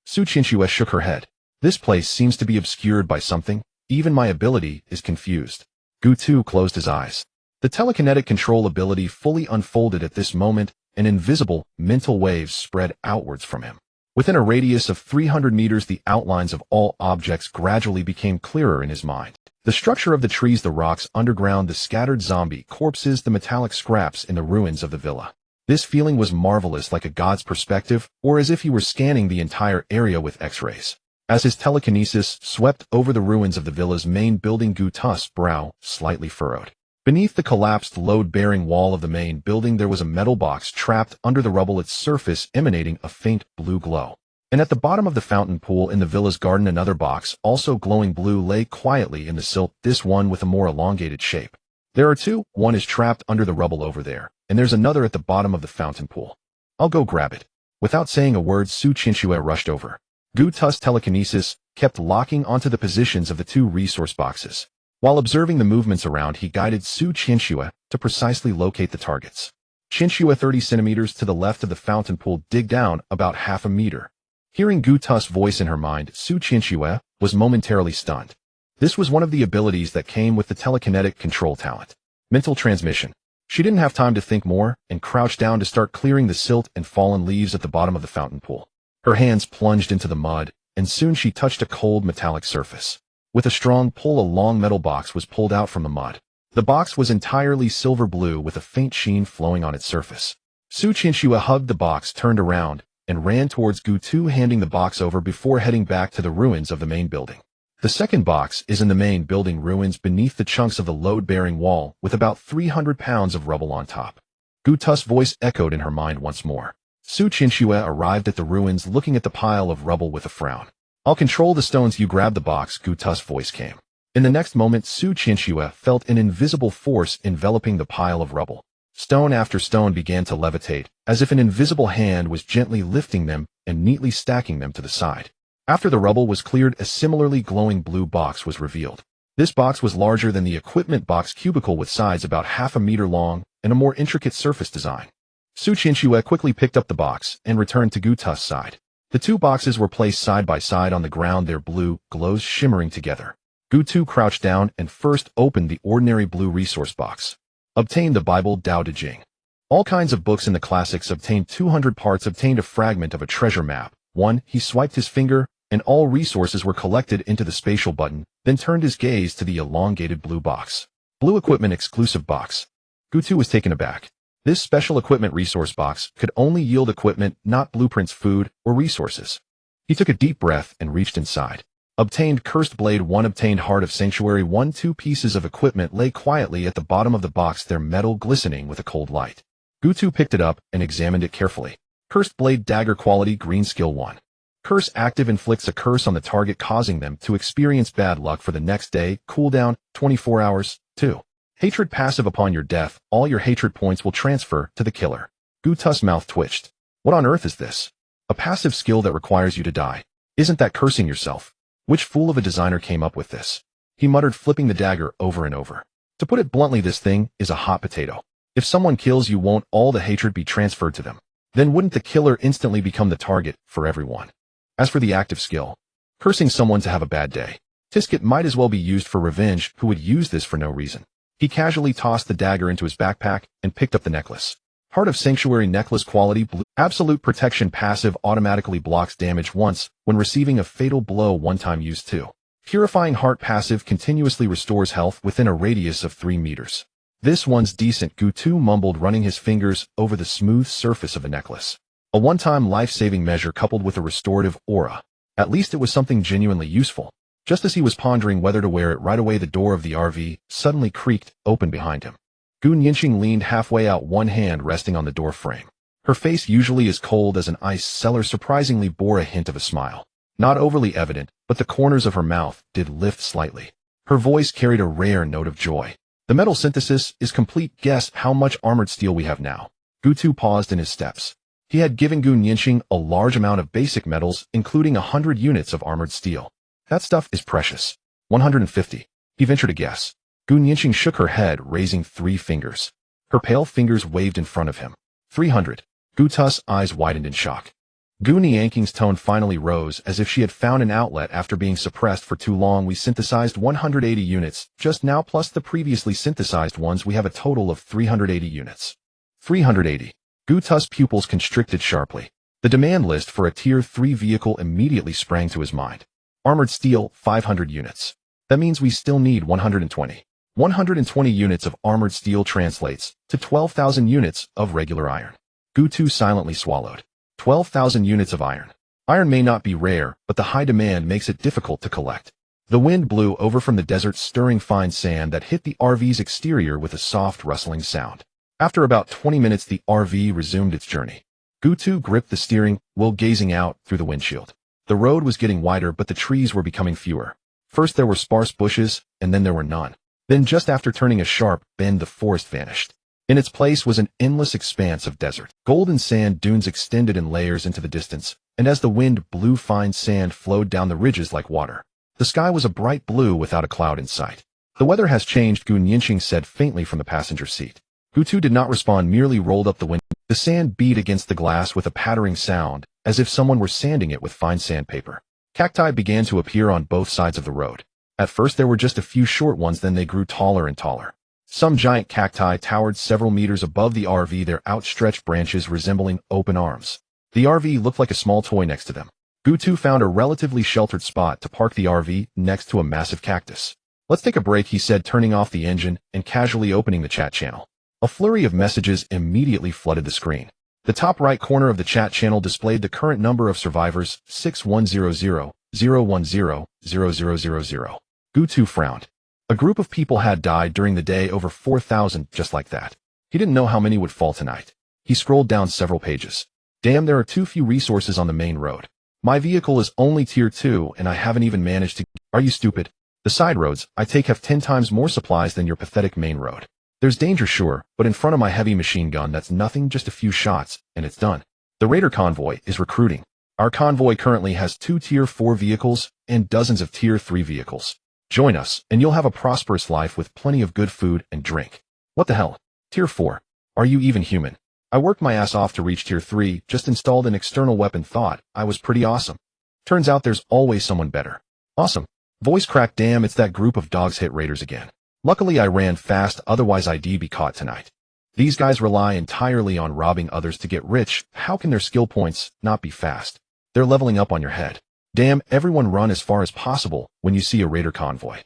Su Qianxue shook her head. This place seems to be obscured by something. Even my ability is confused. Gutu closed his eyes. The telekinetic control ability fully unfolded at this moment, and invisible, mental waves spread outwards from him. Within a radius of 300 meters, the outlines of all objects gradually became clearer in his mind. The structure of the trees, the rocks underground, the scattered zombie corpses, the metallic scraps in the ruins of the villa. This feeling was marvelous, like a god's perspective, or as if he were scanning the entire area with X-rays. As his telekinesis swept over the ruins of the villa's main building, Gutu's brow slightly furrowed. Beneath the collapsed load-bearing wall of the main building, there was a metal box trapped under the rubble, its surface emanating a faint blue glow. And at the bottom of the fountain pool in the villa's garden, another box, also glowing blue, lay quietly in the silt, this one with a more elongated shape. There are two, one is trapped under the rubble over there, and there's another at the bottom of the fountain pool. I'll go grab it. Without saying a word, Su Qianxue rushed over. Gutu's telekinesis kept locking onto the positions of the two resource boxes. While observing the movements around, he guided Su Qianxue to precisely locate the targets. Qianxue, 30 centimeters to the left of the fountain pool, dig down about half a meter. Hearing Gutu's voice in her mind, Su Qianxue was momentarily stunned. This was one of the abilities that came with the telekinetic control talent. Mental transmission. She didn't have time to think more and crouched down to start clearing the silt and fallen leaves at the bottom of the fountain pool. Her hands plunged into the mud, and soon she touched a cold metallic surface. With a strong pull, a long metal box was pulled out from the mud. The box was entirely silver blue with a faint sheen flowing on its surface. Su Qianxue hugged the box, turned around, and ran towards Gutu, handing the box over before heading back to the ruins of the main building. The second box is in the main building ruins beneath the chunks of the load-bearing wall with about 300 pounds of rubble on top. Gutu's voice echoed in her mind once more. Su Qianxue arrived at the ruins, looking at the pile of rubble with a frown. I'll control the stones, you grab the box, Gutu's voice came. In the next moment, Su Qianxue felt an invisible force enveloping the pile of rubble. Stone after stone began to levitate, as if an invisible hand was gently lifting them and neatly stacking them to the side. After the rubble was cleared, a similarly glowing blue box was revealed. This box was larger than the equipment box cubicle, with sides about half a meter long and a more intricate surface design. Su Qianxue quickly picked up the box and returned to Gutu's side. The two boxes were placed side by side on the ground, their blue glows shimmering together. Gutu crouched down and first opened the ordinary blue resource box. Obtained the Bible, Tao Te Ching. All kinds of books in the classics. Obtained 200 parts. Obtained a fragment of a treasure map. 1. He swiped his finger, and all resources were collected into the spatial button, then turned his gaze to the elongated blue box. Blue equipment exclusive box. Gutu was taken aback. This special equipment resource box could only yield equipment, not blueprints, food, or resources. He took a deep breath and reached inside. Obtained Cursed Blade 1. Obtained Heart of Sanctuary 1. 2 pieces of equipment lay quietly at the bottom of the box, their metal glistening with a cold light. Gutu picked it up and examined it carefully. Cursed Blade Dagger Quality Green Skill 1. Curse active, inflicts a curse on the target, causing them to experience bad luck for the next day. Cooldown 24 hours. 2. Hatred passive. Upon your death, all your hatred points will transfer to the killer. Gutu's mouth twitched. What on earth is this? A passive skill that requires you to die. Isn't that cursing yourself? Which fool of a designer came up with this? He muttered, flipping the dagger over and over. To put it bluntly, this thing is a hot potato. If someone kills you, won't all the hatred be transferred to them? Then wouldn't the killer instantly become the target for everyone? As for the active skill, cursing someone to have a bad day, Tisket might as well be used for revenge. Who would use this for no reason? He casually tossed the dagger into his backpack and picked up the necklace. Heart of Sanctuary Necklace Quality Blue. Absolute Protection passive, automatically blocks damage once when receiving a fatal blow, one time used. 2. Purifying Heart passive continuously restores health within a radius of 3 meters. This one's decent, Gu2 mumbled, running his fingers over the smooth surface of the necklace. A one-time life-saving measure coupled with a restorative aura. At least it was something genuinely useful. Just as he was pondering whether to wear it right away, the door of the RV suddenly creaked open behind him. Gu Nianqing leaned halfway out, one hand resting on the door frame. Her face, usually as cold as an ice cellar, surprisingly bore a hint of a smile. Not overly evident, but the corners of her mouth did lift slightly. Her voice carried a rare note of joy. The metal synthesis is complete. Guess how much armored steel we have now. Gu2 paused in his steps. He had given Gu Nianqing a large amount of basic metals, including 100 units of armored steel. That stuff is precious. 150. He ventured a guess. Gu Nianqing shook her head, raising 3 fingers. Her pale fingers waved in front of him. 300. Gu2's eyes widened in shock. Gu Nianqing's tone finally rose, as if she had found an outlet after being suppressed for too long. We synthesized 180 units just now, plus the previously synthesized ones. We have a total of 380 units. 380. Gu2's pupils constricted sharply. The demand list for a Tier 3 vehicle immediately sprang to his mind. Armored steel, 500 units. That means we still need 120. 120 units of armored steel translates to 12,000 units of regular iron. Gu2 silently swallowed. 12,000 units of iron. Iron may not be rare, but the high demand makes it difficult to collect. The wind blew over from the desert, stirring fine sand that hit the RV's exterior with a soft rustling sound. After about 20 minutes, the RV resumed its journey. Gu2 gripped the steering wheel, gazing out through the windshield. The road was getting wider, but the trees were becoming fewer. First there were sparse bushes, and then there were none. Then, just after turning a sharp bend, the forest vanished. In its place was an endless expanse of desert. Golden sand dunes extended in layers into the distance, and as the wind blew, fine sand flowed down the ridges like water. The sky was a bright blue without a cloud in sight. The weather has changed, Gu Nianqing said faintly from the passenger seat. Gu2 did not respond, merely rolled up the window. The sand beat against the glass with a pattering sound, as if someone were sanding it with fine sandpaper. Cacti began to appear on both sides of the road. At first there were just a few short ones, then they grew taller and taller. Some giant cacti towered several meters above the RV, their outstretched branches resembling open arms. The RV looked like a small toy next to them. Gu2 found a relatively sheltered spot to park the RV next to a massive cactus. Let's take a break, he said, turning off the engine and casually opening the chat channel. A flurry of messages immediately flooded the screen. The top right corner of the chat channel displayed the current number of survivors, 6100-010-00000. Gu2 frowned. A group of people had died during the day, over 4,000, just like that. He didn't know how many would fall tonight. He scrolled down several pages. Damn, there are too few resources on the main road. My vehicle is only Tier 2 and I haven't even managed to... Are you stupid? The side roads I take have 10 times more supplies than your pathetic main road. There's danger, sure, but in front of my heavy machine gun, that's nothing, just a few shots, and it's done. The Raider convoy is recruiting. Our convoy currently has 2 Tier 4 vehicles and dozens of Tier 3 vehicles. Join us, and you'll have a prosperous life with plenty of good food and drink. What the hell? Tier 4. Are you even human? I worked my ass off to reach Tier 3, just installed an external weapon, thought I was pretty awesome. Turns out there's always someone better. Awesome. Voice cracked. Damn, it's that group of dogs hit raiders again. Luckily I ran fast, otherwise I'd be caught tonight. These guys rely entirely on robbing others to get rich. How can their skill points not be fast? They're leveling up on your head. Damn, everyone run as far as possible when you see a raider convoy.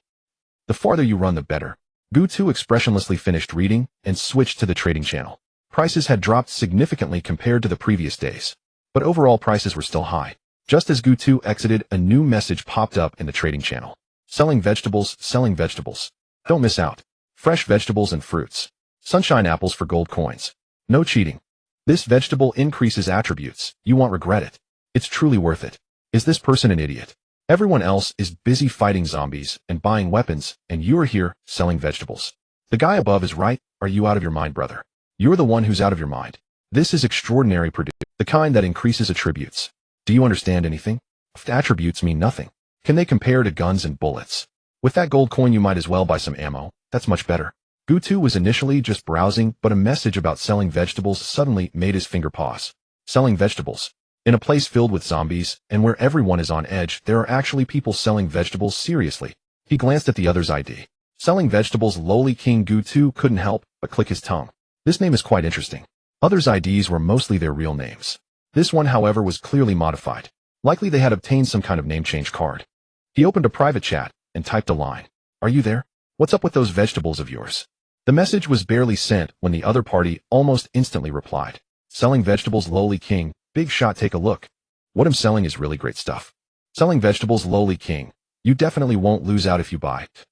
The farther you run, the better. Gu2 expressionlessly finished reading and switched to the trading channel. Prices had dropped significantly compared to the previous days, but overall prices were still high. Just as Gu2 exited, a new message popped up in the trading channel. Selling vegetables, selling vegetables. Don't miss out. Fresh vegetables and fruits. Sunshine apples for gold coins. No cheating. This vegetable increases attributes. You won't regret it. It's truly worth it. Is this person an idiot? Everyone else is busy fighting zombies and buying weapons, and you are here selling vegetables. The guy above is right. Are you out of your mind, brother? You're the one who's out of your mind. This is extraordinary produce, the kind that increases attributes. Do you understand anything? Attributes mean nothing. Can they compare to guns and bullets? With that gold coin you might as well buy some ammo. That's much better. Gu2 was initially just browsing, but a message about selling vegetables suddenly made his finger pause. Selling vegetables. In a place filled with zombies, and where everyone is on edge, there are actually people selling vegetables. Seriously. He glanced at the other's ID. Selling vegetables. Lowly King. Gu2 couldn't help but click his tongue. This name is quite interesting. Others' IDs were mostly their real names. This one, however, was clearly modified. Likely they had obtained some kind of name change card. He opened a private chat and typed a line. Are you there? What's up with those vegetables of yours? The message was barely sent when the other party almost instantly replied. Selling vegetables, lowly king, big shot, take a look. What I'm selling is really great stuff. Selling vegetables, lowly king. You definitely won't lose out if you buy it.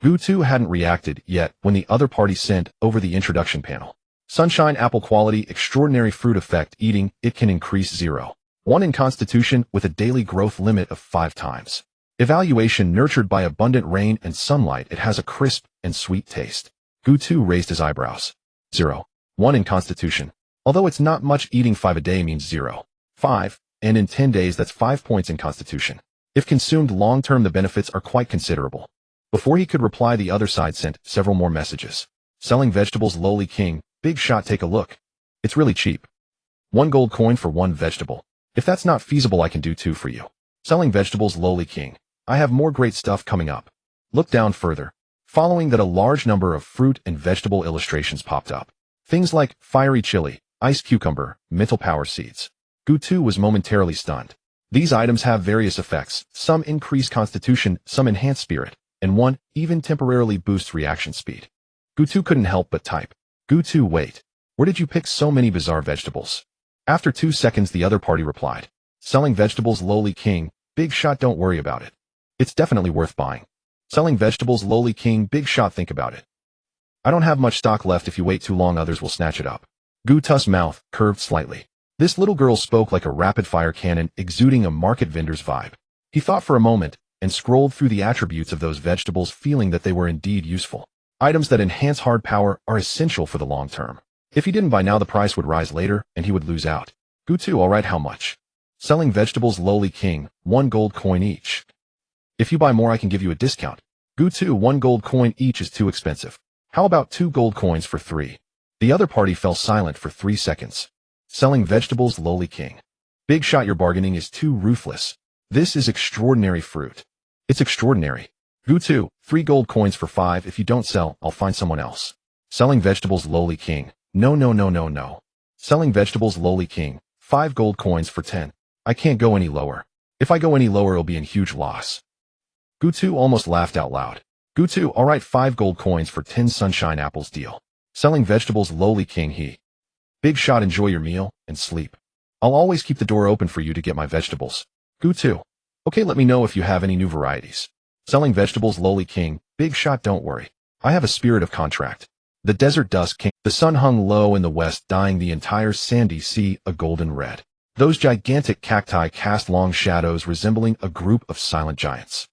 Gu2 hadn't reacted yet when the other party sent over the introduction panel. Sunshine apple quality, extraordinary fruit effect, eating it can increase 0.1 in constitution with a daily growth limit of 5 times. Evaluation nurtured by abundant rain and sunlight, it has a crisp and sweet taste. Gu2 raised his eyebrows. 0.1 in constitution. Although it's not much, eating 5 a day means 0.5, and in 10 days that's 5 points in constitution. If consumed long-term, the benefits are quite considerable. Before he could reply, the other side sent several more messages. Selling vegetables, lowly king, big shot, take a look. It's really cheap. 1 gold coin for 1 vegetable. If that's not feasible, I can do 2 for you. Selling vegetables, lowly king. I have more great stuff coming up. Look down further. Following that, a large number of fruit and vegetable illustrations popped up. Things like fiery chili, ice cucumber, mental power seeds. Gu2 was momentarily stunned. These items have various effects. Some increase constitution, some enhance spirit, and one even temporarily boosts reaction speed. Gu2 couldn't help but type. Gu2, wait. Where did you pick so many bizarre vegetables? After 2 seconds, the other party replied. Selling vegetables, lowly king, big shot, don't worry about it. It's definitely worth buying. Selling vegetables, lowly king, big shot, think about it. I don't have much stock left. If you wait too long, others will snatch it up. Gu2's mouth curved slightly. This little girl spoke like a rapid-fire cannon, exuding a market vendor's vibe. He thought for a moment and scrolled through the attributes of those vegetables, feeling that they were indeed useful. Items that enhance hard power are essential for the long term. If he didn't buy now, the price would rise later and he would lose out. Gu2, alright, how much? Selling vegetables, lowly king, 1 gold coin each. If you buy more, I can give you a discount. Gu2, 1 gold coin each is too expensive. How about 2 gold coins for 3? The other party fell silent for 3 seconds. Selling vegetables, lowly king. Big shot, your bargaining is too ruthless. This is extraordinary fruit. It's extraordinary. Gu2, 3 gold coins for 5. If you don't sell, I'll find someone else. Selling vegetables, lowly king. No, no, no, no, no. Selling vegetables, lowly king. 5 gold coins for 10. I can't go any lower. If I go any lower, it'll be in huge loss. Gu2 almost laughed out loud. Gu2, alright, 5 gold coins for 10 sunshine apples deal. Selling vegetables, lowly king, he. Big shot, enjoy your meal and sleep. I'll always keep the door open for you to get my vegetables. Gu2, okay, let me know if you have any new varieties. Selling vegetables, lowly king, big shot, don't worry. I have a spirit of contract. The desert dusk came. The sun hung low in the west, dyeing the entire sandy sea a golden red. Those gigantic cacti cast long shadows resembling a group of silent giants.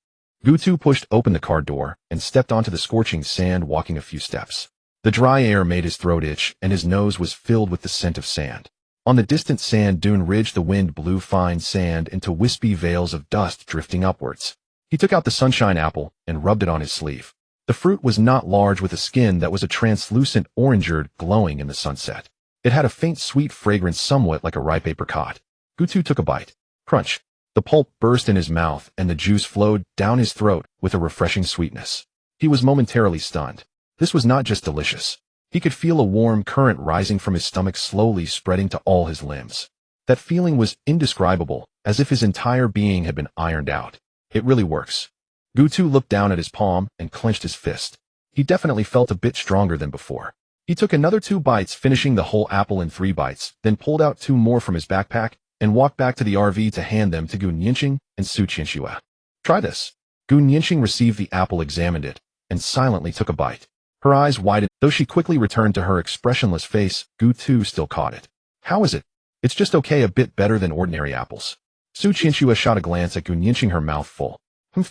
Gu2 pushed open the car door and stepped onto the scorching sand, walking a few steps. The dry air made his throat itch, and his nose was filled with the scent of sand. On the distant sand dune ridge, the wind blew fine sand into wispy veils of dust drifting upwards. He took out the sunshine apple and rubbed it on his sleeve. The fruit was not large, with a skin that was a translucent orange-red, glowing in the sunset. It had a faint sweet fragrance, somewhat like a ripe apricot. Gu2 took a bite. Crunch. The pulp burst in his mouth, and the juice flowed down his throat with a refreshing sweetness. He was momentarily stunned. This was not just delicious. He could feel a warm current rising from his stomach, slowly spreading to all his limbs. That feeling was indescribable, as if his entire being had been ironed out. It really works. Gu2 looked down at his palm and clenched his fist. He definitely felt a bit stronger than before. He took another 2 bites, finishing the whole apple in 3 bites, then pulled out 2 more from his backpack and walked back to the RV to hand them to Gu Nianqing and Su Qianxue. Try this. Gu Nianqing received the apple, examined it, and silently took a bite. Her eyes widened. Though she quickly returned to her expressionless face, Gu2 still caught it. How is it? It's just okay, a bit better than ordinary apples. Su Qianxue shot a glance at Gu Nianqing, her mouth full.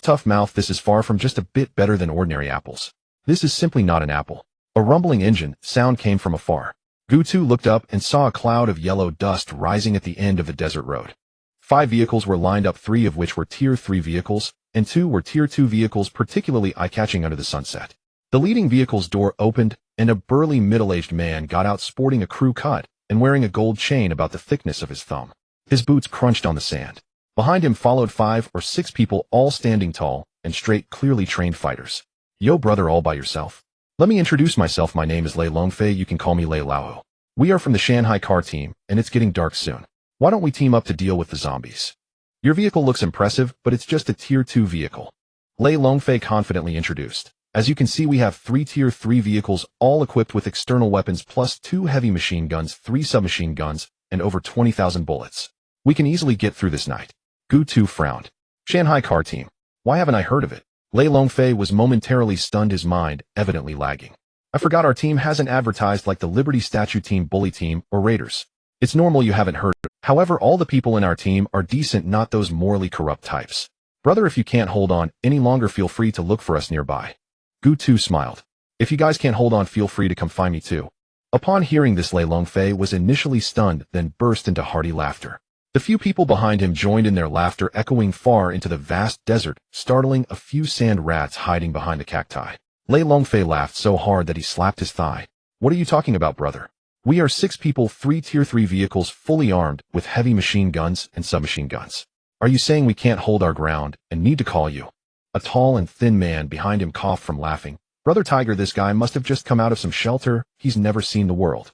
Tough mouth, this is far from just a bit better than ordinary apples. This is simply not an apple. A rumbling engine sound came from afar. Gu2 looked up and saw a cloud of yellow dust rising at the end of the desert road. 5 vehicles were lined up, 3 of which were Tier 3 vehicles, and 2 were Tier 2 vehicles, particularly eye-catching under the sunset. The leading vehicle's door opened, and a burly middle-aged man got out, sporting a crew cut and wearing a gold chain about the thickness of his thumb. His boots crunched on the sand. Behind him followed 5 or 6 people, all standing tall and straight, clearly trained fighters. Yo, brother, all by yourself? Let me introduce myself. My name is Lei Longfei. You can call me Lei Lao. We are from the Shanghai car team, and it's getting dark soon. Why don't we team up to deal with the zombies? Your vehicle looks impressive, but it's just a Tier 2 vehicle. Lei Longfei confidently introduced. As you can see, we have 3 Tier 3 vehicles all equipped with external weapons plus 2 heavy machine guns, 3 submachine guns, and over 20,000 bullets. We can easily get through this night. Gu Tu frowned. Shanghai car team. Why haven't I heard of it? Lei Longfei was momentarily stunned, his mind evidently lagging. I forgot our team hasn't advertised like the Liberty Statue Team, Bully Team, or Raiders. It's normal you haven't heard. However, all the people in our team are decent, not those morally corrupt types. Brother, if you can't hold on any longer, feel free to look for us nearby. Gu Tu smiled. If you guys can't hold on, feel free to come find me too. Upon hearing this, Lei Longfei was initially stunned, then burst into hearty laughter. The few people behind him joined in their laughter, echoing far into the vast desert, startling a few sand rats hiding behind the cacti. Lei Longfei laughed so hard that he slapped his thigh. What are you talking about, brother? We are 6 people, 3 Tier 3 vehicles fully armed with heavy machine guns and submachine guns. Are you saying we can't hold our ground and need to call you? A tall and thin man behind him coughed from laughing. Brother Tiger, this guy must have just come out of some shelter. He's never seen the world.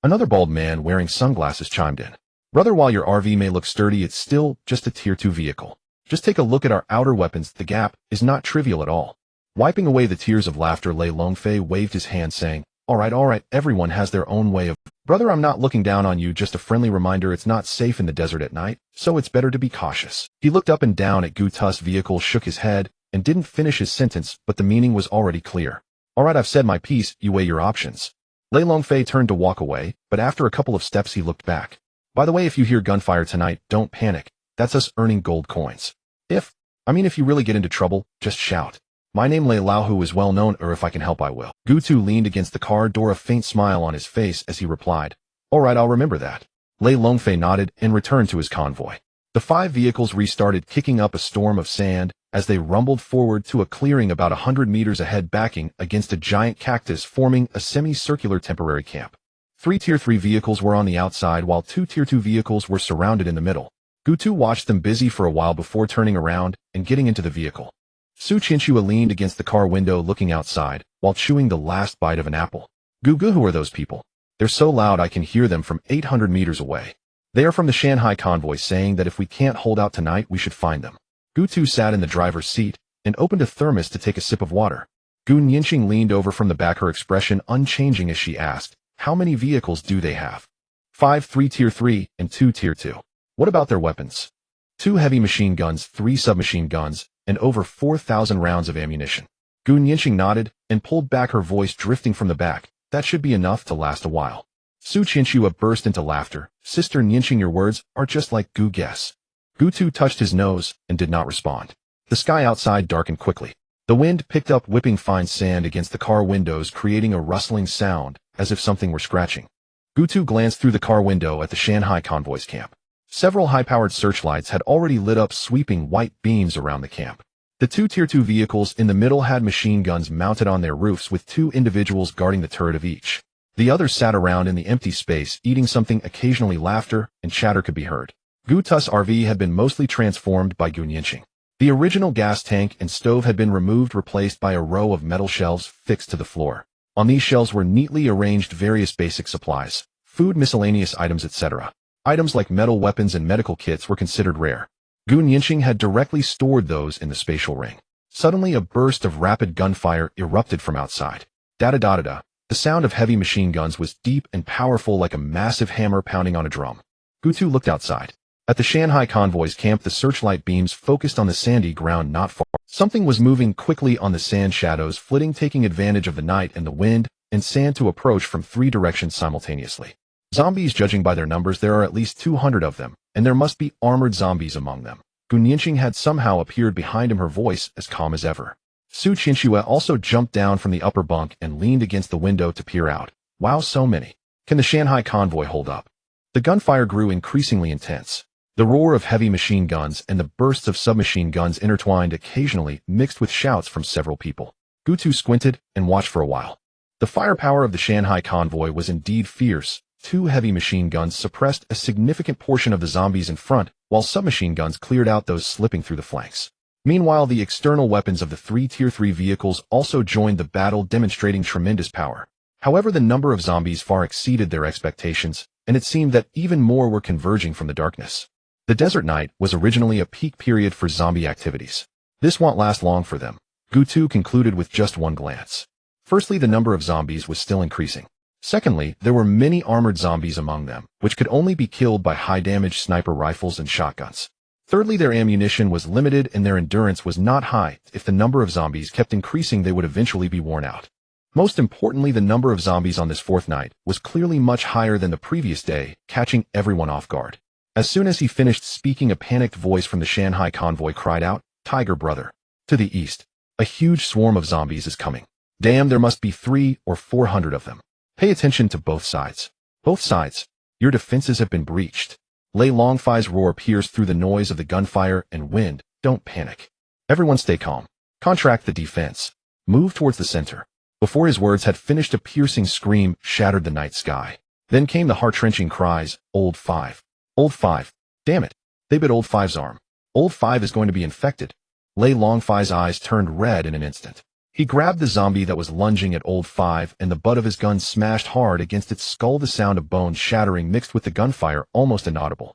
Another bald man wearing sunglasses chimed in. Brother, while your RV may look sturdy, it's still just a Tier 2 vehicle. Just take a look at our outer weapons. The gap is not trivial at all. Wiping away the tears of laughter, Lei Longfei waved his hand saying, all right, everyone has their own way of... Brother, I'm not looking down on you, just a friendly reminder it's not safe in the desert at night, so it's better to be cautious. He looked up and down at Gu Tu's vehicle, shook his head, and didn't finish his sentence, but the meaning was already clear. All right, I've said my piece, you weigh your options. Lei Longfei turned to walk away, but after a couple of steps he looked back. By the way, if you hear gunfire tonight, don't panic. That's us earning gold coins. If you really get into trouble, just shout. My name Lei Laohu is well known, or if I can help I will. Gu Tu leaned against the car door, a faint smile on his face as he replied, all right, I'll remember that. Lei Longfei nodded and returned to his convoy. The 5 vehicles restarted, kicking up a storm of sand as they rumbled forward to a clearing about 100 meters ahead, backing against a giant cactus, forming a semicircular temporary camp. 3 Tier 3 vehicles were on the outside, while 2 Tier 2 vehicles were surrounded in the middle. Gu Tu watched them busy for a while before turning around and getting into the vehicle. Su Qianxua leaned against the car window looking outside, while chewing the last bite of an apple. Gu, who are those people? They're so loud I can hear them from 800 meters away. They are from the Shanghai convoy, saying that if we can't hold out tonight, we should find them. Gu Tu sat in the driver's seat and opened a thermos to take a sip of water. Gu Nianqing leaned over from the back, her expression unchanging as she asked, how many vehicles do they have? 5 3 Tier 3 and 2 Tier 2. What about their weapons? 2 heavy machine guns, 3 submachine guns, and over 4,000 rounds of ammunition. Gu Nianqing nodded and pulled back, her voice drifting from the back. That should be enough to last a while. Su Qianxua burst into laughter. Sister Nianqing, your words are just like Gu guess. Gu Tu touched his nose and did not respond. The sky outside darkened quickly. The wind picked up, whipping fine sand against the car windows, creating a rustling sound as if something were scratching. Gu Tu glanced through the car window at the Shanghai convoy's camp. Several high-powered searchlights had already lit up, sweeping white beams around the camp. The 2 Tier 2 vehicles in the middle had machine guns mounted on their roofs, with 2 individuals guarding the turret of each. The others sat around in the empty space, eating something. Occasionally laughter and chatter could be heard. Gu Tu's RV had been mostly transformed by Gu Nianqing. The original gas tank and stove had been removed, replaced by a row of metal shelves fixed to the floor. On these shelves were neatly arranged various basic supplies, food, miscellaneous items, etc. Items like metal weapons and medical kits were considered rare. Gu Nianqing had directly stored those in the spatial ring. Suddenly, a burst of rapid gunfire erupted from outside. Da-da-da-da-da. The sound of heavy machine guns was deep and powerful, like a massive hammer pounding on a drum. Gu Tu looked outside. At the Shanghai convoy's camp, the searchlight beams focused on the sandy ground not far. Something was moving quickly on the sand, shadows flitting, taking advantage of the night and the wind and sand to approach from 3 directions simultaneously. Zombies, judging by their numbers, there are at least 200 of them, and there must be armored zombies among them. Gu Nianqing had somehow appeared behind him, her voice as calm as ever. Su Qianxua also jumped down from the upper bunk and leaned against the window to peer out. Wow, so many. Can the Shanghai convoy hold up? The gunfire grew increasingly intense. The roar of heavy machine guns and the bursts of submachine guns intertwined, occasionally mixed with shouts from several people. Gu Tu squinted and watched for a while. The firepower of the Shanghai convoy was indeed fierce. 2 heavy machine guns suppressed a significant portion of the zombies in front, while submachine guns cleared out those slipping through the flanks. Meanwhile, the external weapons of the 3 Tier 3 vehicles also joined the battle, demonstrating tremendous power. However, the number of zombies far exceeded their expectations, and it seemed that even more were converging from the darkness. The desert night was originally a peak period for zombie activities. This won't last long for them. Gutu concluded with just one glance. Firstly, the number of zombies was still increasing. Secondly, there were many armored zombies among them, which could only be killed by high-damage sniper rifles and shotguns. Thirdly, their ammunition was limited and their endurance was not high. If the number of zombies kept increasing, they would eventually be worn out. Most importantly, the number of zombies on this fourth night was clearly much higher than the previous day, catching everyone off guard. As soon as he finished speaking, a panicked voice from the Shanghai convoy cried out, "Tiger brother! To the east! A huge swarm of zombies is coming. Damn, there must be 300 or 400 of them. Pay attention to both sides. Both sides. Your defenses have been breached." Lei Longfei's roar pierced through the noise of the gunfire and wind. "Don't panic. Everyone stay calm. Contract the defense. Move towards the center." Before his words had finished, a piercing scream shattered the night sky. Then came the heart-wrenching cries, "Old Five! Old Five! Damn it! They bit Old Five's arm. Old Five is going to be infected." Lei Longfei's eyes turned red in an instant. He grabbed the zombie that was lunging at Old Five, and the butt of his gun smashed hard against its skull, the sound of bones shattering mixed with the gunfire almost inaudible.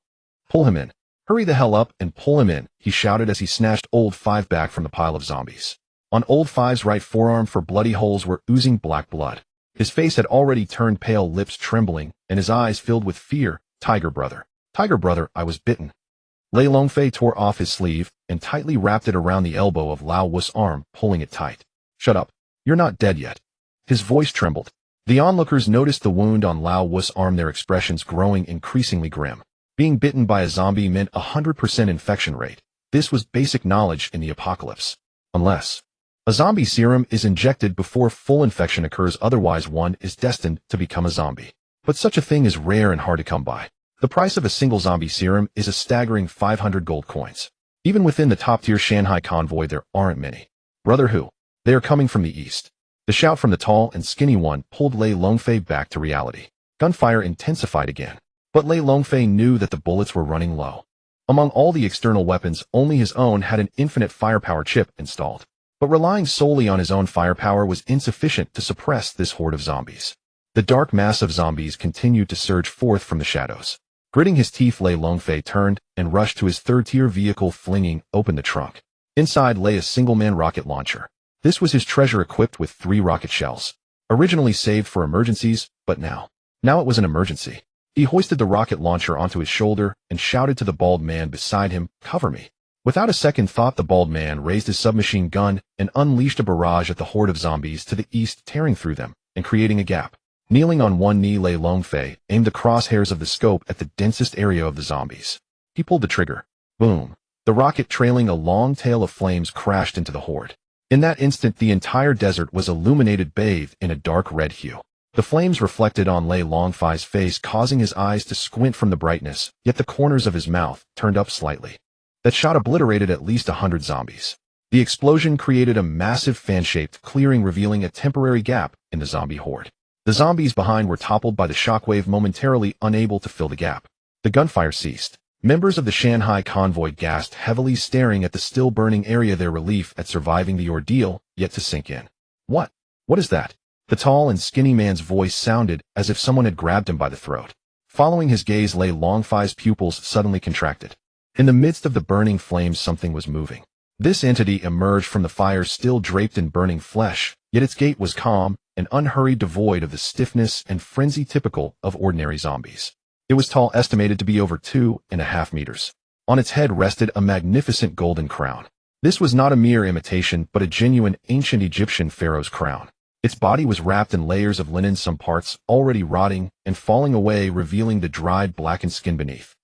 "Pull him in. Hurry the hell up and pull him in," he shouted as he snatched Old Five back from the pile of zombies. On Old Five's right forearm, 4 bloody holes were oozing black blood. His face had already turned pale, lips trembling, and his eyes filled with fear. "Tiger brother! Tiger brother, I was bitten." Lei Longfei tore off his sleeve and tightly wrapped it around the elbow of Lao Wu's arm, pulling it tight. "Shut up. You're not dead yet." His voice trembled. The onlookers noticed the wound on Lao Wu's arm, their expressions growing increasingly grim. Being bitten by a zombie meant 100% infection rate. This was basic knowledge in the apocalypse. Unless a zombie serum is injected before full infection occurs, otherwise one is destined to become a zombie. But such a thing is rare and hard to come by. The price of a single zombie serum is a staggering 500 gold coins. Even within the top-tier Shanghai convoy, there aren't many. "Brother who? They are coming from the east." The shout from the tall and skinny one pulled Lei Longfei back to reality. Gunfire intensified again. But Lei Longfei knew that the bullets were running low. Among all the external weapons, only his own had an infinite firepower chip installed. But relying solely on his own firepower was insufficient to suppress this horde of zombies. The dark mass of zombies continued to surge forth from the shadows. Gritting his teeth, Lei Longfei turned and rushed to his third-tier vehicle, flinging open the trunk. Inside lay a single-man rocket launcher. This was his treasure, equipped with 3 rocket shells. Originally saved for emergencies, but now it was an emergency. He hoisted the rocket launcher onto his shoulder and shouted to the bald man beside him, "Cover me." Without a second thought, the bald man raised his submachine gun and unleashed a barrage at the horde of zombies to the east, tearing through them and creating a gap. Kneeling on one knee, Lei Longfei aimed the crosshairs of the scope at the densest area of the zombies. He pulled the trigger. Boom. The rocket, trailing a long tail of flames, crashed into the horde. In that instant, the entire desert was illuminated, bathed in a dark red hue. The flames reflected on Lei Longfei's face, causing his eyes to squint from the brightness, yet the corners of his mouth turned up slightly. That shot obliterated at least 100 zombies. The explosion created a massive fan-shaped clearing, revealing a temporary gap in the zombie horde. The zombies behind were toppled by the shockwave, momentarily unable to fill the gap. The gunfire ceased. Members of the Shanghai convoy gasped heavily, staring at the still burning area, their relief at surviving the ordeal yet to sink in. What is that?" The tall and skinny man's voice sounded as if someone had grabbed him by the throat. Following his gaze, Lei Longfei's pupils suddenly contracted. In the midst of the burning flames, something was moving. This entity emerged from the fire, still draped in burning flesh, yet its gait was calm and unhurried, devoid of the stiffness and frenzy typical of ordinary zombies. It was tall, estimated to be over 2.5 meters. On its head rested a magnificent golden crown. This was not a mere imitation, but a genuine ancient Egyptian pharaoh's crown. Its body was wrapped in layers of linen, some parts already rotting and falling away, revealing the dried, blackened skin beneath.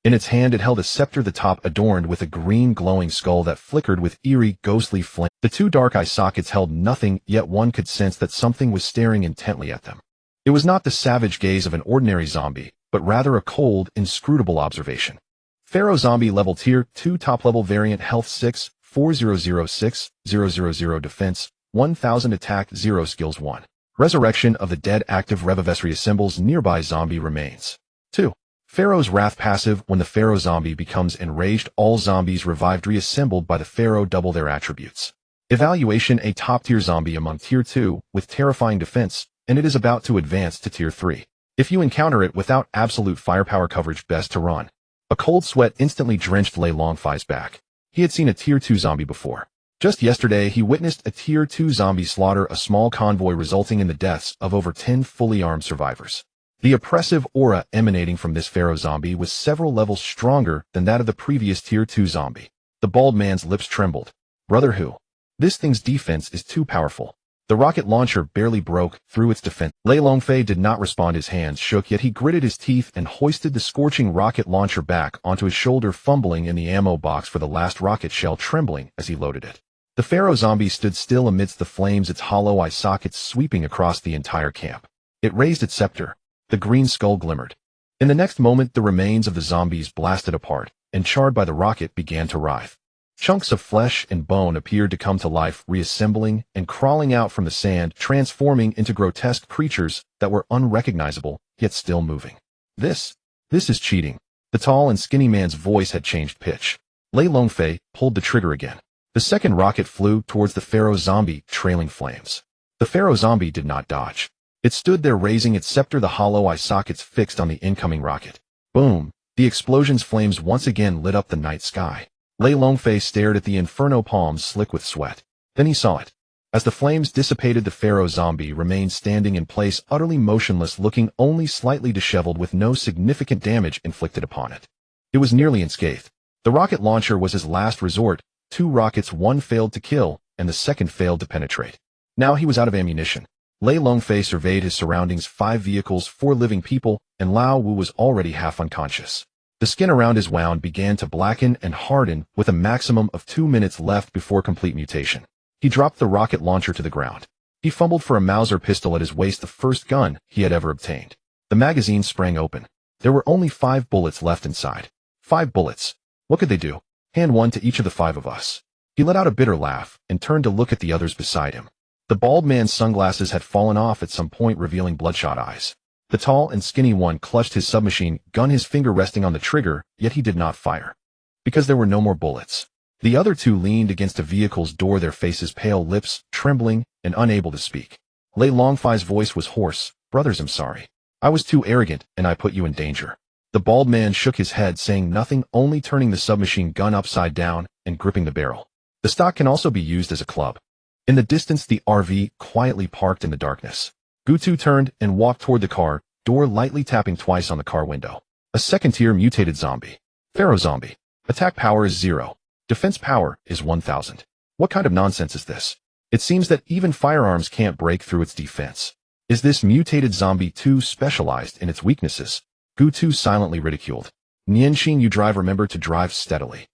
In its hand it held a scepter, the top adorned with a green glowing skull that flickered with eerie, ghostly flame. The 2 dark eye sockets held nothing, yet one could sense that something was staring intently at them. It was not the savage gaze of an ordinary zombie, but rather a cold, inscrutable observation. Pharaoh Zombie, Level Tier 2, Top-Level Variant, Health 6, 4006, 000 Defense, 1000 Attack, 0 Skills 1. Resurrection of the Dead, active. Revives reassembles nearby zombie remains. 2. Pharaoh's Wrath passive. When the Pharaoh Zombie becomes enraged, all zombies revived reassembled by the Pharaoh double their attributes. Evaluation: a top-tier zombie among Tier 2, with terrifying defense, and it is about to advance to Tier 3. If you encounter it without absolute firepower coverage, best to run. A cold sweat instantly drenched Lei Longfei's back. He had seen a Tier 2 zombie before. Just yesterday, he witnessed a Tier 2 zombie slaughter a small convoy, resulting in the deaths of over 10 fully armed survivors. The oppressive aura emanating from this pharaoh zombie was several levels stronger than that of the previous Tier 2 zombie. The bald man's lips trembled. Brother who? This thing's defense is too powerful. The rocket launcher barely broke through its defense. Lei Longfei did not respond. His hands shook, yet he gritted his teeth and hoisted the scorching rocket launcher back onto his shoulder, fumbling in the ammo box for the last rocket shell, trembling as he loaded it. The pharaoh zombie stood still amidst the flames, its hollow eye sockets sweeping across the entire camp. It raised its scepter. The green skull glimmered. In the next moment, the remains of the zombies blasted apart, and charred by the rocket began to writhe. Chunks of flesh and bone appeared to come to life, reassembling and crawling out from the sand, transforming into grotesque creatures that were unrecognizable, yet still moving. This is cheating. The tall and skinny man's voice had changed pitch. Lei Longfei pulled the trigger again. The second rocket flew towards the pharaoh zombie, trailing flames. The pharaoh zombie did not dodge. It stood there, raising its scepter, the hollow eye sockets fixed on the incoming rocket. Boom! The explosion's flames once again lit up the night sky. Lei Longfei stared at the inferno, palms slick with sweat. Then he saw it. As the flames dissipated, the pharaoh zombie remained standing in place, utterly motionless, looking only slightly disheveled, with no significant damage inflicted upon it. It was nearly unscathed. The rocket launcher was his last resort. 2 rockets, one failed to kill, and the second failed to penetrate. Now he was out of ammunition. Lei Longfei surveyed his surroundings: 5 vehicles, 4 living people, and Lao Wu was already half unconscious. The skin around his wound began to blacken and harden, with a maximum of 2 minutes left before complete mutation. He dropped the rocket launcher to the ground. He fumbled for a Mauser pistol at his waist, the first gun he had ever obtained. The magazine sprang open. There were only 5 bullets left inside. 5 bullets. What could they do? Hand one to each of the 5 of us. He let out a bitter laugh and turned to look at the others beside him. The bald man's sunglasses had fallen off at some point, revealing bloodshot eyes. The tall and skinny one clutched his submachine gun, his finger resting on the trigger, yet he did not fire. Because there were no more bullets. The other 2 leaned against a vehicle's door, their faces pale, lips trembling, and unable to speak. Lei Longfei's voice was hoarse. Brothers, I'm sorry. I was too arrogant, and I put you in danger. The bald man shook his head, saying nothing, only turning the submachine gun upside down and gripping the barrel. The stock can also be used as a club. In the distance, the RV quietly parked in the darkness. Gutu turned and walked toward the car, door lightly tapping twice on the car window. A second-tier mutated zombie. Pharaoh zombie. Attack power is 0. Defense power is 1000. What kind of nonsense is this? It seems that even firearms can't break through its defense. Is this mutated zombie too specialized in its weaknesses? Gutu silently ridiculed. Nianxin, you drive, remember to drive steadily.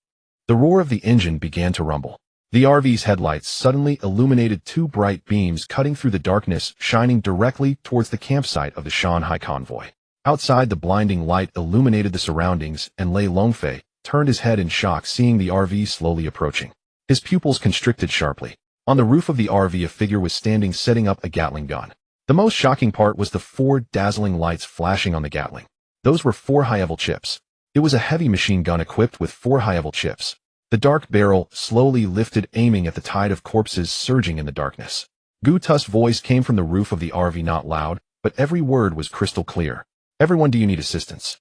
The roar of the engine began to rumble. The RV's headlights suddenly illuminated 2 bright beams cutting through the darkness, shining directly towards the campsite of the Shanghai convoy. Outside, the blinding light illuminated the surroundings, and Lei Longfei turned his head in shock, seeing the RV slowly approaching. His pupils constricted sharply. On the roof of the RV, a figure was standing, setting up a Gatling gun. The most shocking part was the 4 dazzling lights flashing on the Gatling. Those were 4 high-level chips. It was a heavy machine gun equipped with 4 high-level chips. The dark barrel slowly lifted, aiming at the tide of corpses surging in the darkness. Gutu's voice came from the roof of the RV, not loud, but every word was crystal clear. Everyone, do you need assistance?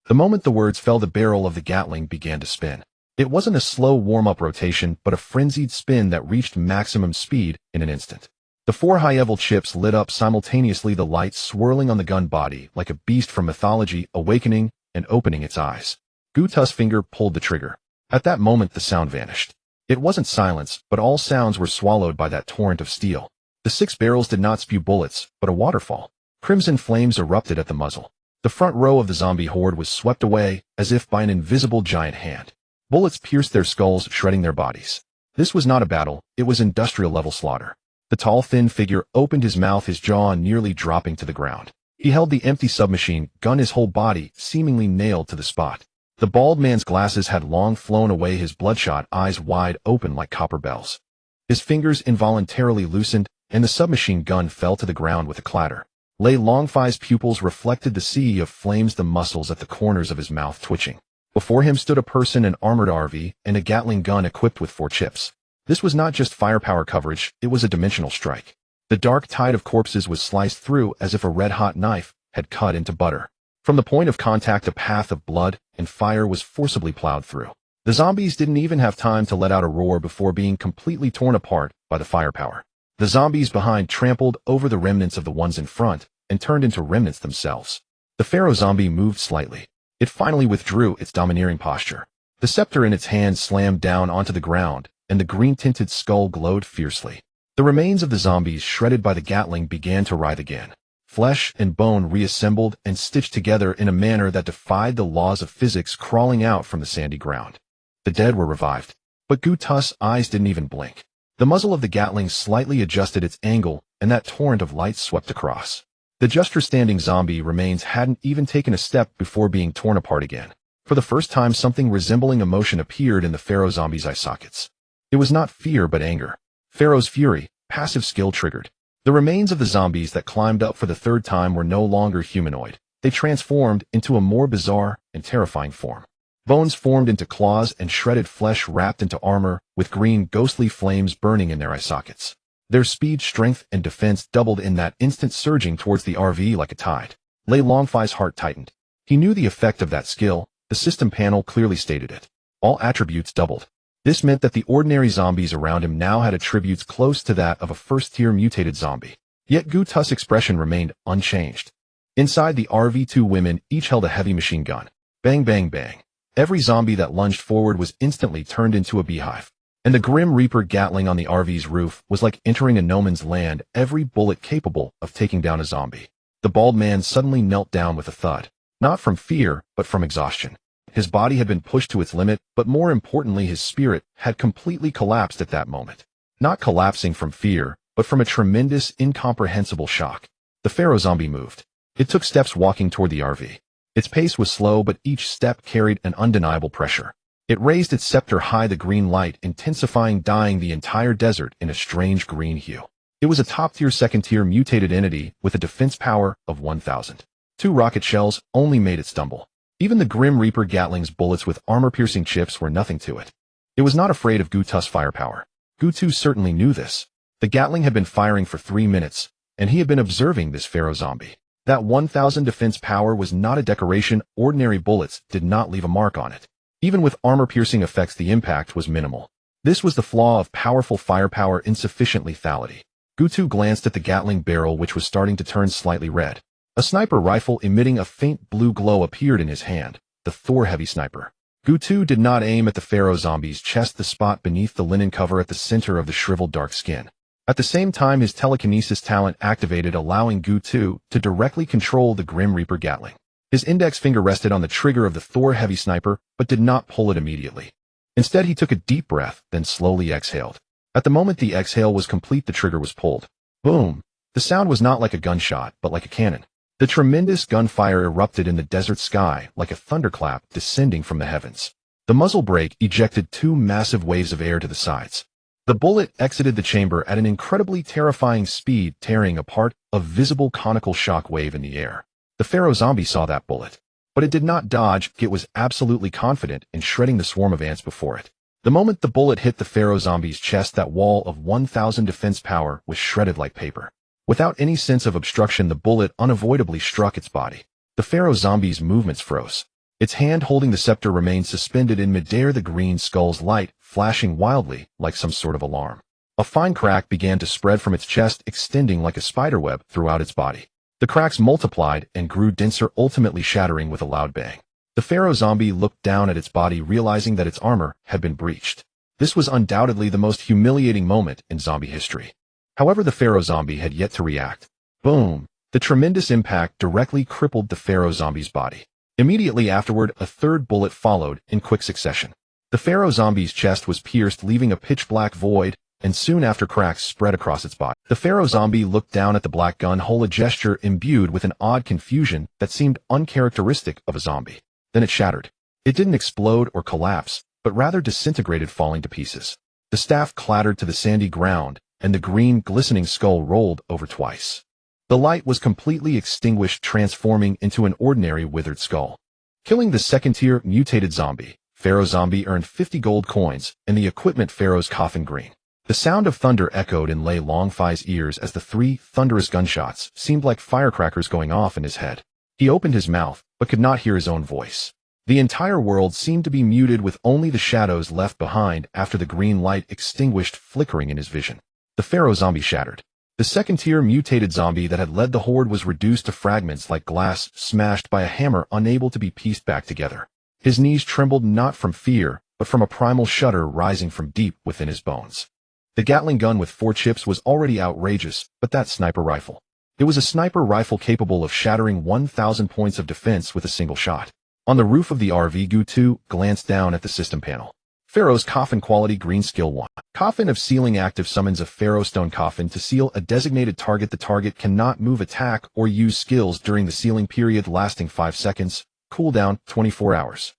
The moment the words fell, the barrel of the Gatling began to spin. It wasn't a slow warm-up rotation, but a frenzied spin that reached maximum speed in an instant. The 4 high-level chips lit up simultaneously, the lights swirling on the gun body like a beast from mythology, awakening and opening its eyes. Gutu's finger pulled the trigger. At that moment, the sound vanished. It wasn't silence, but all sounds were swallowed by that torrent of steel. The 6 barrels did not spew bullets, but a waterfall. Crimson flames erupted at the muzzle. The front row of the zombie horde was swept away, as if by an invisible giant hand. Bullets pierced their skulls, shredding their bodies. This was not a battle, it was industrial-level slaughter. The tall, thin figure opened his mouth, his jaw nearly dropping to the ground. He held the empty submachine gun, his whole body seemingly nailed to the spot. The bald man's glasses had long flown away, his bloodshot eyes wide open like copper bells. His fingers involuntarily loosened, and the submachine gun fell to the ground with a clatter. Lei Longfei's pupils reflected the sea of flames, the muscles at the corners of his mouth twitching. Before him stood a person, an armored RV, and a Gatling gun equipped with 4 chips. This was not just firepower coverage, it was a dimensional strike. The dark tide of corpses was sliced through as if a red-hot knife had cut into butter. From the point of contact, a path of blood and fire was forcibly plowed through. The zombies didn't even have time to let out a roar before being completely torn apart by the firepower. The zombies behind trampled over the remnants of the ones in front and turned into remnants themselves. The pharaoh zombie moved slightly. It finally withdrew its domineering posture. The scepter in its hand slammed down onto the ground, and the green-tinted skull glowed fiercely. The remains of the zombies shredded by the Gatling began to writhe again. Flesh and bone reassembled and stitched together in a manner that defied the laws of physics crawling out from the sandy ground. The dead were revived. But Gutus' eyes didn't even blink. The muzzle of the Gatling slightly adjusted its angle, and that torrent of light swept across. The just-standing zombie remains hadn't even taken a step before being torn apart again. For the first time, something resembling emotion appeared in the pharaoh zombie's eye sockets. It was not fear but anger. Pharaoh's fury, passive skill triggered. The remains of the zombies that climbed up for the third time were no longer humanoid. They transformed into a more bizarre and terrifying form. Bones formed into claws and shredded flesh wrapped into armor, with green ghostly flames burning in their eye sockets. Their speed, strength, and defense doubled in that instant, surging towards the RV like a tide. Lei Longfei's heart tightened. He knew the effect of that skill. The system panel clearly stated it. All attributes doubled. This meant that the ordinary zombies around him now had attributes close to that of a first-tier mutated zombie. Yet Gutus' expression remained unchanged. Inside the RV, 2 women each held a heavy machine gun. Bang, bang, bang. Every zombie that lunged forward was instantly turned into a beehive. And the Grim Reaper Gatling on the RV's roof was like entering a no man's land, every bullet capable of taking down a zombie. The bald man suddenly knelt down with a thud. Not from fear, but from exhaustion. His body had been pushed to its limit, but more importantly, his spirit had completely collapsed at that moment. Not collapsing from fear, but from a tremendous, incomprehensible shock. The pharaoh zombie moved. It took steps walking toward the RV. Its pace was slow, but each step carried an undeniable pressure. It raised its scepter high, the green light intensifying, dyeing the entire desert in a strange green hue. It was a top-tier, second-tier mutated entity with a defense power of 1,000. 2 rocket shells only made it stumble. Even the Grim Reaper Gatling's bullets with armor-piercing chips were nothing to it. It was not afraid of Gutus' firepower. Gutu certainly knew this. The Gatling had been firing for 3 minutes, and he had been observing this pharaoh zombie. That 1,000 defense power was not a decoration. Ordinary bullets did not leave a mark on it. Even with armor-piercing effects, the impact was minimal. This was the flaw of powerful firepower: insufficient lethality. Gutu glanced at the Gatling barrel, which was starting to turn slightly red. A sniper rifle emitting a faint blue glow appeared in his hand, the Thor heavy sniper. Gutu did not aim at the pharaoh zombie's chest, the spot beneath the linen cover at the center of the shriveled dark skin. At the same time, his telekinesis talent activated, allowing Gutu to directly control the Grim Reaper Gatling. His index finger rested on the trigger of the Thor heavy sniper, but did not pull it immediately. Instead, he took a deep breath, then slowly exhaled. At the moment the exhale was complete, the trigger was pulled. Boom! The sound was not like a gunshot, but like a cannon. The tremendous gunfire erupted in the desert sky like a thunderclap descending from the heavens. The muzzle brake ejected 2 massive waves of air to the sides. The bullet exited the chamber at an incredibly terrifying speed, tearing apart a visible conical shock wave in the air. The pharaoh zombie saw that bullet, but it did not dodge. It was absolutely confident in shredding the swarm of ants before it. The moment the bullet hit the pharaoh zombie's chest, that wall of 1,000 defense power was shredded like paper. Without any sense of obstruction, the bullet unavoidably struck its body. The pharaoh zombie's movements froze. Its hand holding the scepter remained suspended in midair, the green skull's light flashing wildly like some sort of alarm. A fine crack began to spread from its chest, extending like a spiderweb throughout its body. The cracks multiplied and grew denser, ultimately shattering with a loud bang. The pharaoh zombie looked down at its body, realizing that its armor had been breached. This was undoubtedly the most humiliating moment in zombie history. However, the pharaoh zombie had yet to react. Boom! The tremendous impact directly crippled the pharaoh zombie's body. Immediately afterward, a third bullet followed in quick succession. The pharaoh zombie's chest was pierced, leaving a pitch-black void, and soon after cracks spread across its body. The pharaoh zombie looked down at the black gun hole, a gesture imbued with an odd confusion that seemed uncharacteristic of a zombie. Then it shattered. It didn't explode or collapse, but rather disintegrated, falling to pieces. The staff clattered to the sandy ground, and the green, glistening skull rolled over twice. The light was completely extinguished, transforming into an ordinary withered skull. Killing the second-tier mutated zombie, pharaoh zombie earned 50 gold coins, and the equipment pharaoh's coffin green. The sound of thunder echoed in Lei Longfei's ears as the 3 thunderous gunshots seemed like firecrackers going off in his head. He opened his mouth, but could not hear his own voice. The entire world seemed to be muted with only the shadows left behind after the green light extinguished flickering in his vision. The Pharaoh zombie shattered. The second-tier mutated zombie that had led the horde was reduced to fragments like glass smashed by a hammer, unable to be pieced back together. His knees trembled not from fear, but from a primal shudder rising from deep within his bones. The Gatling gun with 4 chips was already outrageous, but that sniper rifle. It was a sniper rifle capable of shattering 1,000 points of defense with a single shot. On the roof of the RV, Gu2 glanced down at the system panel. Pharaoh's Coffin Quality Green Skill 1. Coffin of Sealing active summons a Pharaoh Stone Coffin to seal a designated target. The target cannot move, attack, or use skills during the sealing period lasting 5 seconds. Cooldown 24 hours.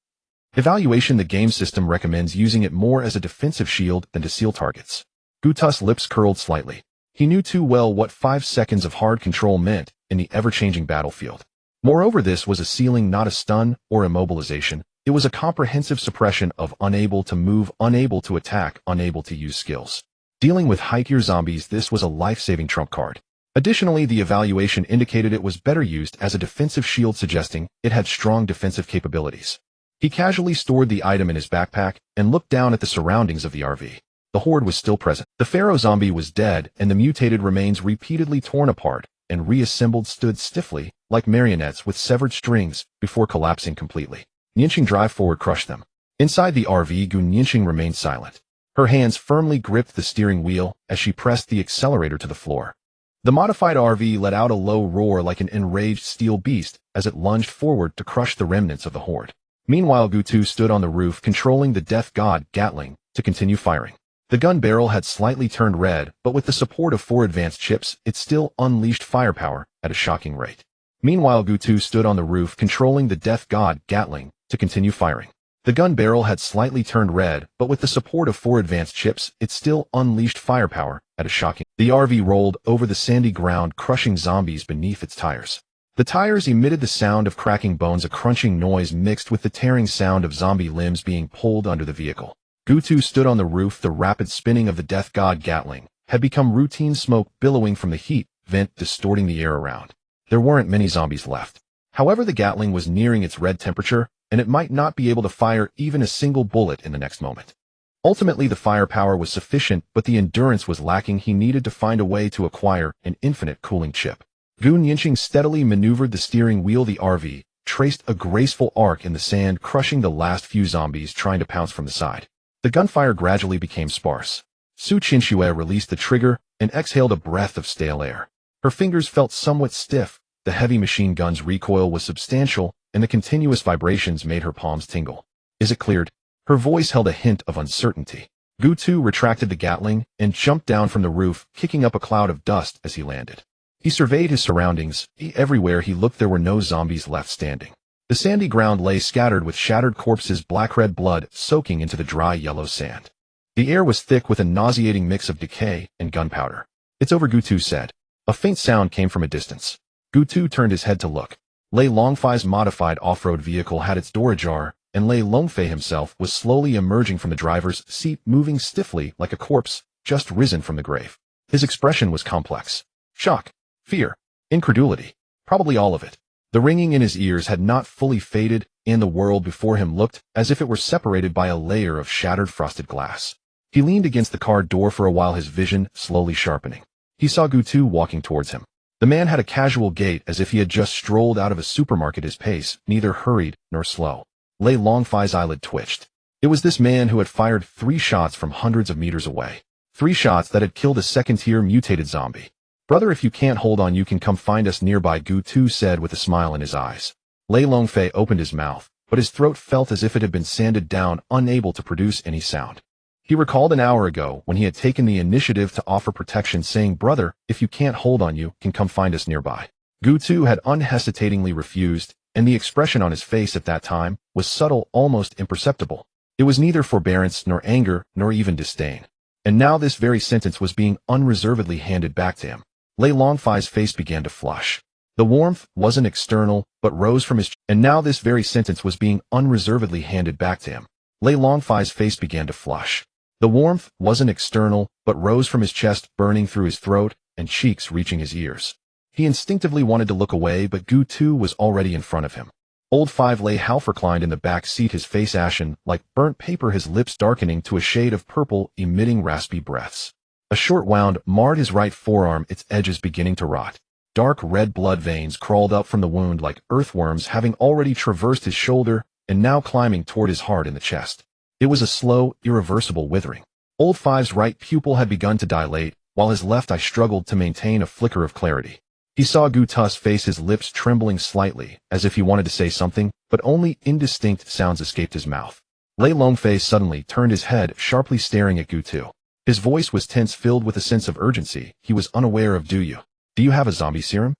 Evaluation: the game system recommends using it more as a defensive shield than to seal targets. Gutu's lips curled slightly. He knew too well what 5 seconds of hard control meant in the ever-changing battlefield. Moreover, this was a sealing, not a stun or immobilization. It was a comprehensive suppression of unable to move, unable to attack, unable to use skills. Dealing with high-tier zombies, this was a life-saving trump card. Additionally, the evaluation indicated it was better used as a defensive shield, suggesting it had strong defensive capabilities. He casually stored the item in his backpack and looked down at the surroundings of the RV. The horde was still present. The Pharaoh zombie was dead, and the mutated remains, repeatedly torn apart and reassembled, stood stiffly, like marionettes with severed strings, before collapsing completely. Nianqing drive forward crushed them. Inside the RV, Nianqing remained silent. Her hands firmly gripped the steering wheel as she pressed the accelerator to the floor. The modified RV let out a low roar like an enraged steel beast as it lunged forward to crush the remnants of the horde. Meanwhile, Gu2 stood on the roof, controlling the death god Gatling to continue firing. The gun barrel had slightly turned red, but with the support of 4 advanced chips, it still unleashed firepower at a shocking rate. Meanwhile, Gu2 stood on the roof, controlling the death god Gatling to continue firing. The gun barrel had slightly turned red, but with the support of 4 advanced chips, it still unleashed firepower at a shocking. The RV rolled over the sandy ground, crushing zombies beneath its tires. The tires emitted the sound of cracking bones, a crunching noise mixed with the tearing sound of zombie limbs being pulled under the vehicle. Gu2 stood on the roof. The rapid spinning of the death god Gatling had become routine, smoke billowing from the heat vent distorting the air around. There weren't many zombies left. However, the Gatling was nearing its red temperature, and it might not be able to fire even a single bullet in the next moment. Ultimately, the firepower was sufficient, but the endurance was lacking. He needed to find a way to acquire an infinite cooling chip. Nianqing steadily maneuvered the steering wheel. The RV traced a graceful arc in the sand, crushing the last few zombies trying to pounce from the side. The gunfire gradually became sparse. Su Qinxue released the trigger and exhaled a breath of stale air. Her fingers felt somewhat stiff. The heavy machine gun's recoil was substantial, and the continuous vibrations made her palms tingle. Is it cleared? Her voice held a hint of uncertainty. Gu2 retracted the Gatling and jumped down from the roof, kicking up a cloud of dust as he landed. He surveyed his surroundings. Everywhere he looked, there were no zombies left standing. The sandy ground lay scattered with shattered corpses, black-red blood soaking into the dry yellow sand. The air was thick with a nauseating mix of decay and gunpowder. It's over, Gu2 said. A faint sound came from a distance. Gu2 turned his head to look. Lei Longfei's modified off-road vehicle had its door ajar, and Lei Longfei himself was slowly emerging from the driver's seat, moving stiffly like a corpse just risen from the grave. His expression was complex. Shock, fear, incredulity, probably all of it. The ringing in his ears had not fully faded, and the world before him looked as if it were separated by a layer of shattered frosted glass. He leaned against the car door for a while, his vision slowly sharpening. He saw Gu2 walking towards him. The man had a casual gait as if he had just strolled out of a supermarket, his pace neither hurried nor slow. Lei Longfei's eyelid twitched. It was this man who had fired 3 shots from hundreds of meters away. 3 shots that had killed a second-tier mutated zombie. Brother, if you can't hold on, you can come find us nearby, Gu2 said with a smile in his eyes. Lei Longfei opened his mouth, but his throat felt as if it had been sanded down, unable to produce any sound. He recalled an hour ago when he had taken the initiative to offer protection, saying, "Brother, if you can't hold on, you can come find us nearby." Gu2 had unhesitatingly refused, and the expression on his face at that time was subtle, almost imperceptible. It was neither forbearance nor anger nor even disdain. And now this very sentence was being unreservedly handed back to him. Lei Longfei's face began to flush. The warmth wasn't external, but rose from his and now this very sentence was being unreservedly handed back to him. Lei Longfei's face began to flush. The warmth wasn't external, but rose from his chest, burning through his throat and cheeks reaching his ears. He instinctively wanted to look away, but Gu2 was already in front of him. Old Five lay half reclined in the back seat, his face ashen, like burnt paper, his lips darkening to a shade of purple, emitting raspy breaths. A short wound marred his right forearm, its edges beginning to rot. Dark red blood veins crawled up from the wound like earthworms, having already traversed his shoulder and now climbing toward his heart in the chest. It was a slow, irreversible withering. Old Five's right pupil had begun to dilate, while his left eye struggled to maintain a flicker of clarity. He saw Gutus face, his lips trembling slightly, as if he wanted to say something, but only indistinct sounds escaped his mouth. Lei Longfei suddenly turned his head, sharply staring at Gutu. His voice was tense, filled with a sense of urgency. He was unaware of Do you have a zombie serum?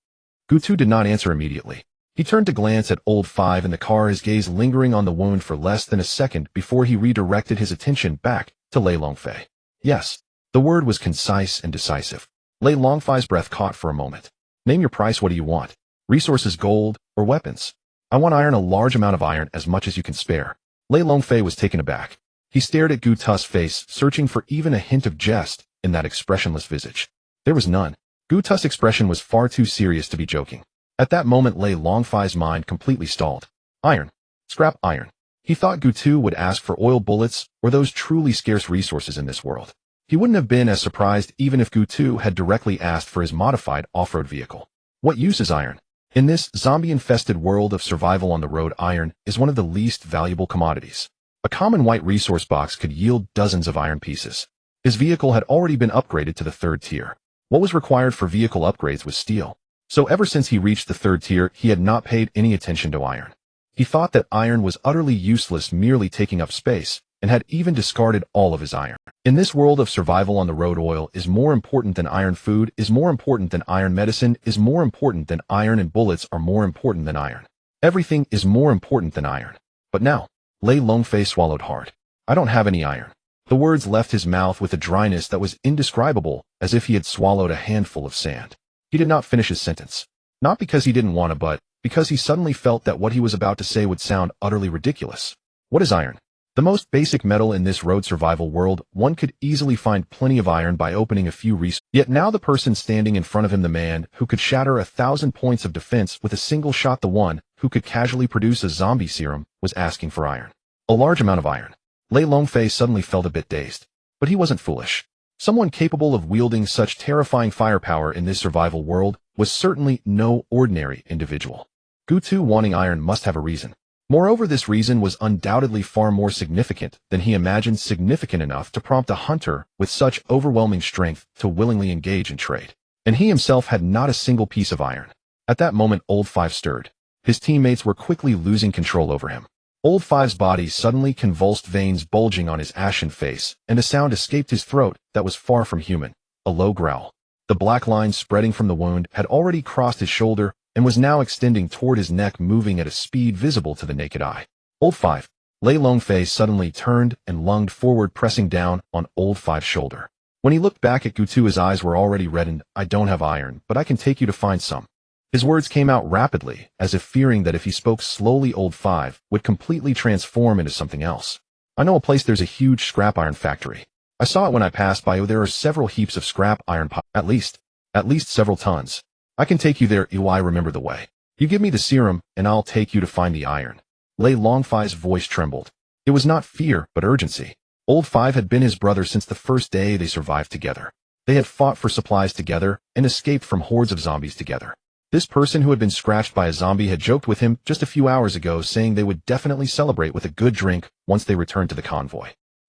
Gutu did not answer immediately. He turned to glance at Old Five in the car, his gaze lingering on the wound for less than a second before he redirected his attention back to Lei Longfei. Yes. The word was concise and decisive. Lei Longfei's breath caught for a moment. Name your price. What do you want? Resources, gold, or weapons? I want iron, a large amount of iron, as much as you can spare. Lei Longfei was taken aback. He stared at Gutus' face, searching for even a hint of jest in that expressionless visage. There was none. Gutus' expression was far too serious to be joking. At that moment, Lei Longfei's mind completely stalled. Iron. Scrap iron. He thought Gutu would ask for oil, bullets, or those truly scarce resources in this world. He wouldn't have been as surprised even if Gutu had directly asked for his modified off-road vehicle. What use is iron? In this zombie-infested world of survival on the road, iron is one of the least valuable commodities. A common white resource box could yield dozens of iron pieces. His vehicle had already been upgraded to the 3rd tier. What was required for vehicle upgrades was steel. So ever since he reached the 3rd tier, he had not paid any attention to iron. He thought that iron was utterly useless, merely taking up space, and had even discarded all of his iron. In this world of survival on the road, oil is more important than iron, food is more important than iron, medicine is more important than iron, and bullets are more important than iron. Everything is more important than iron. But now, Lei Longfei swallowed hard. I don't have any iron. The words left his mouth with a dryness that was indescribable, as if he had swallowed a handful of sand. He did not finish his sentence. Not because he didn't want to, but because he suddenly felt that what he was about to say would sound utterly ridiculous. What is iron? The most basic metal in this road survival world. One could easily find plenty of iron by opening a few resources. Yet now the person standing in front of him, the man who could shatter 1,000 points of defense with a single shot, the one who could casually produce a zombie serum, was asking for iron. A large amount of iron. Lei Longfei suddenly felt a bit dazed. But he wasn't foolish. Someone capable of wielding such terrifying firepower in this survival world was certainly no ordinary individual. Gutu wanting iron must have a reason. Moreover, this reason was undoubtedly far more significant than he imagined, significant enough to prompt a hunter with such overwhelming strength to willingly engage in trade. And he himself had not a single piece of iron. At that moment, Old Five stirred. His teammates were quickly losing control over him. Old Five's body suddenly convulsed, veins bulging on his ashen face, and a sound escaped his throat that was far from human, a low growl. The black line spreading from the wound had already crossed his shoulder and was now extending toward his neck, moving at a speed visible to the naked eye. Old Five. Lei Longfei suddenly turned and lunged forward, pressing down on Old Five's shoulder. When he looked back at Gutu, his eyes were already reddened. I don't have iron, but I can take you to find some. His words came out rapidly, as if fearing that if he spoke slowly, Old Five would completely transform into something else. I know a place. There's a huge scrap iron factory. I saw it when I passed by. There are several heaps of scrap iron, at least several tons. I can take you there. I remember the way. You give me the serum, and I'll take you to find the iron. Lei Longfei's voice trembled. It was not fear, but urgency. Old Five had been his brother since the first day they survived together. They had fought for supplies together and escaped from hordes of zombies together. This person who had been scratched by a zombie had joked with him just a few hours ago, saying they would definitely celebrate with a good drink once they returned to the convoy.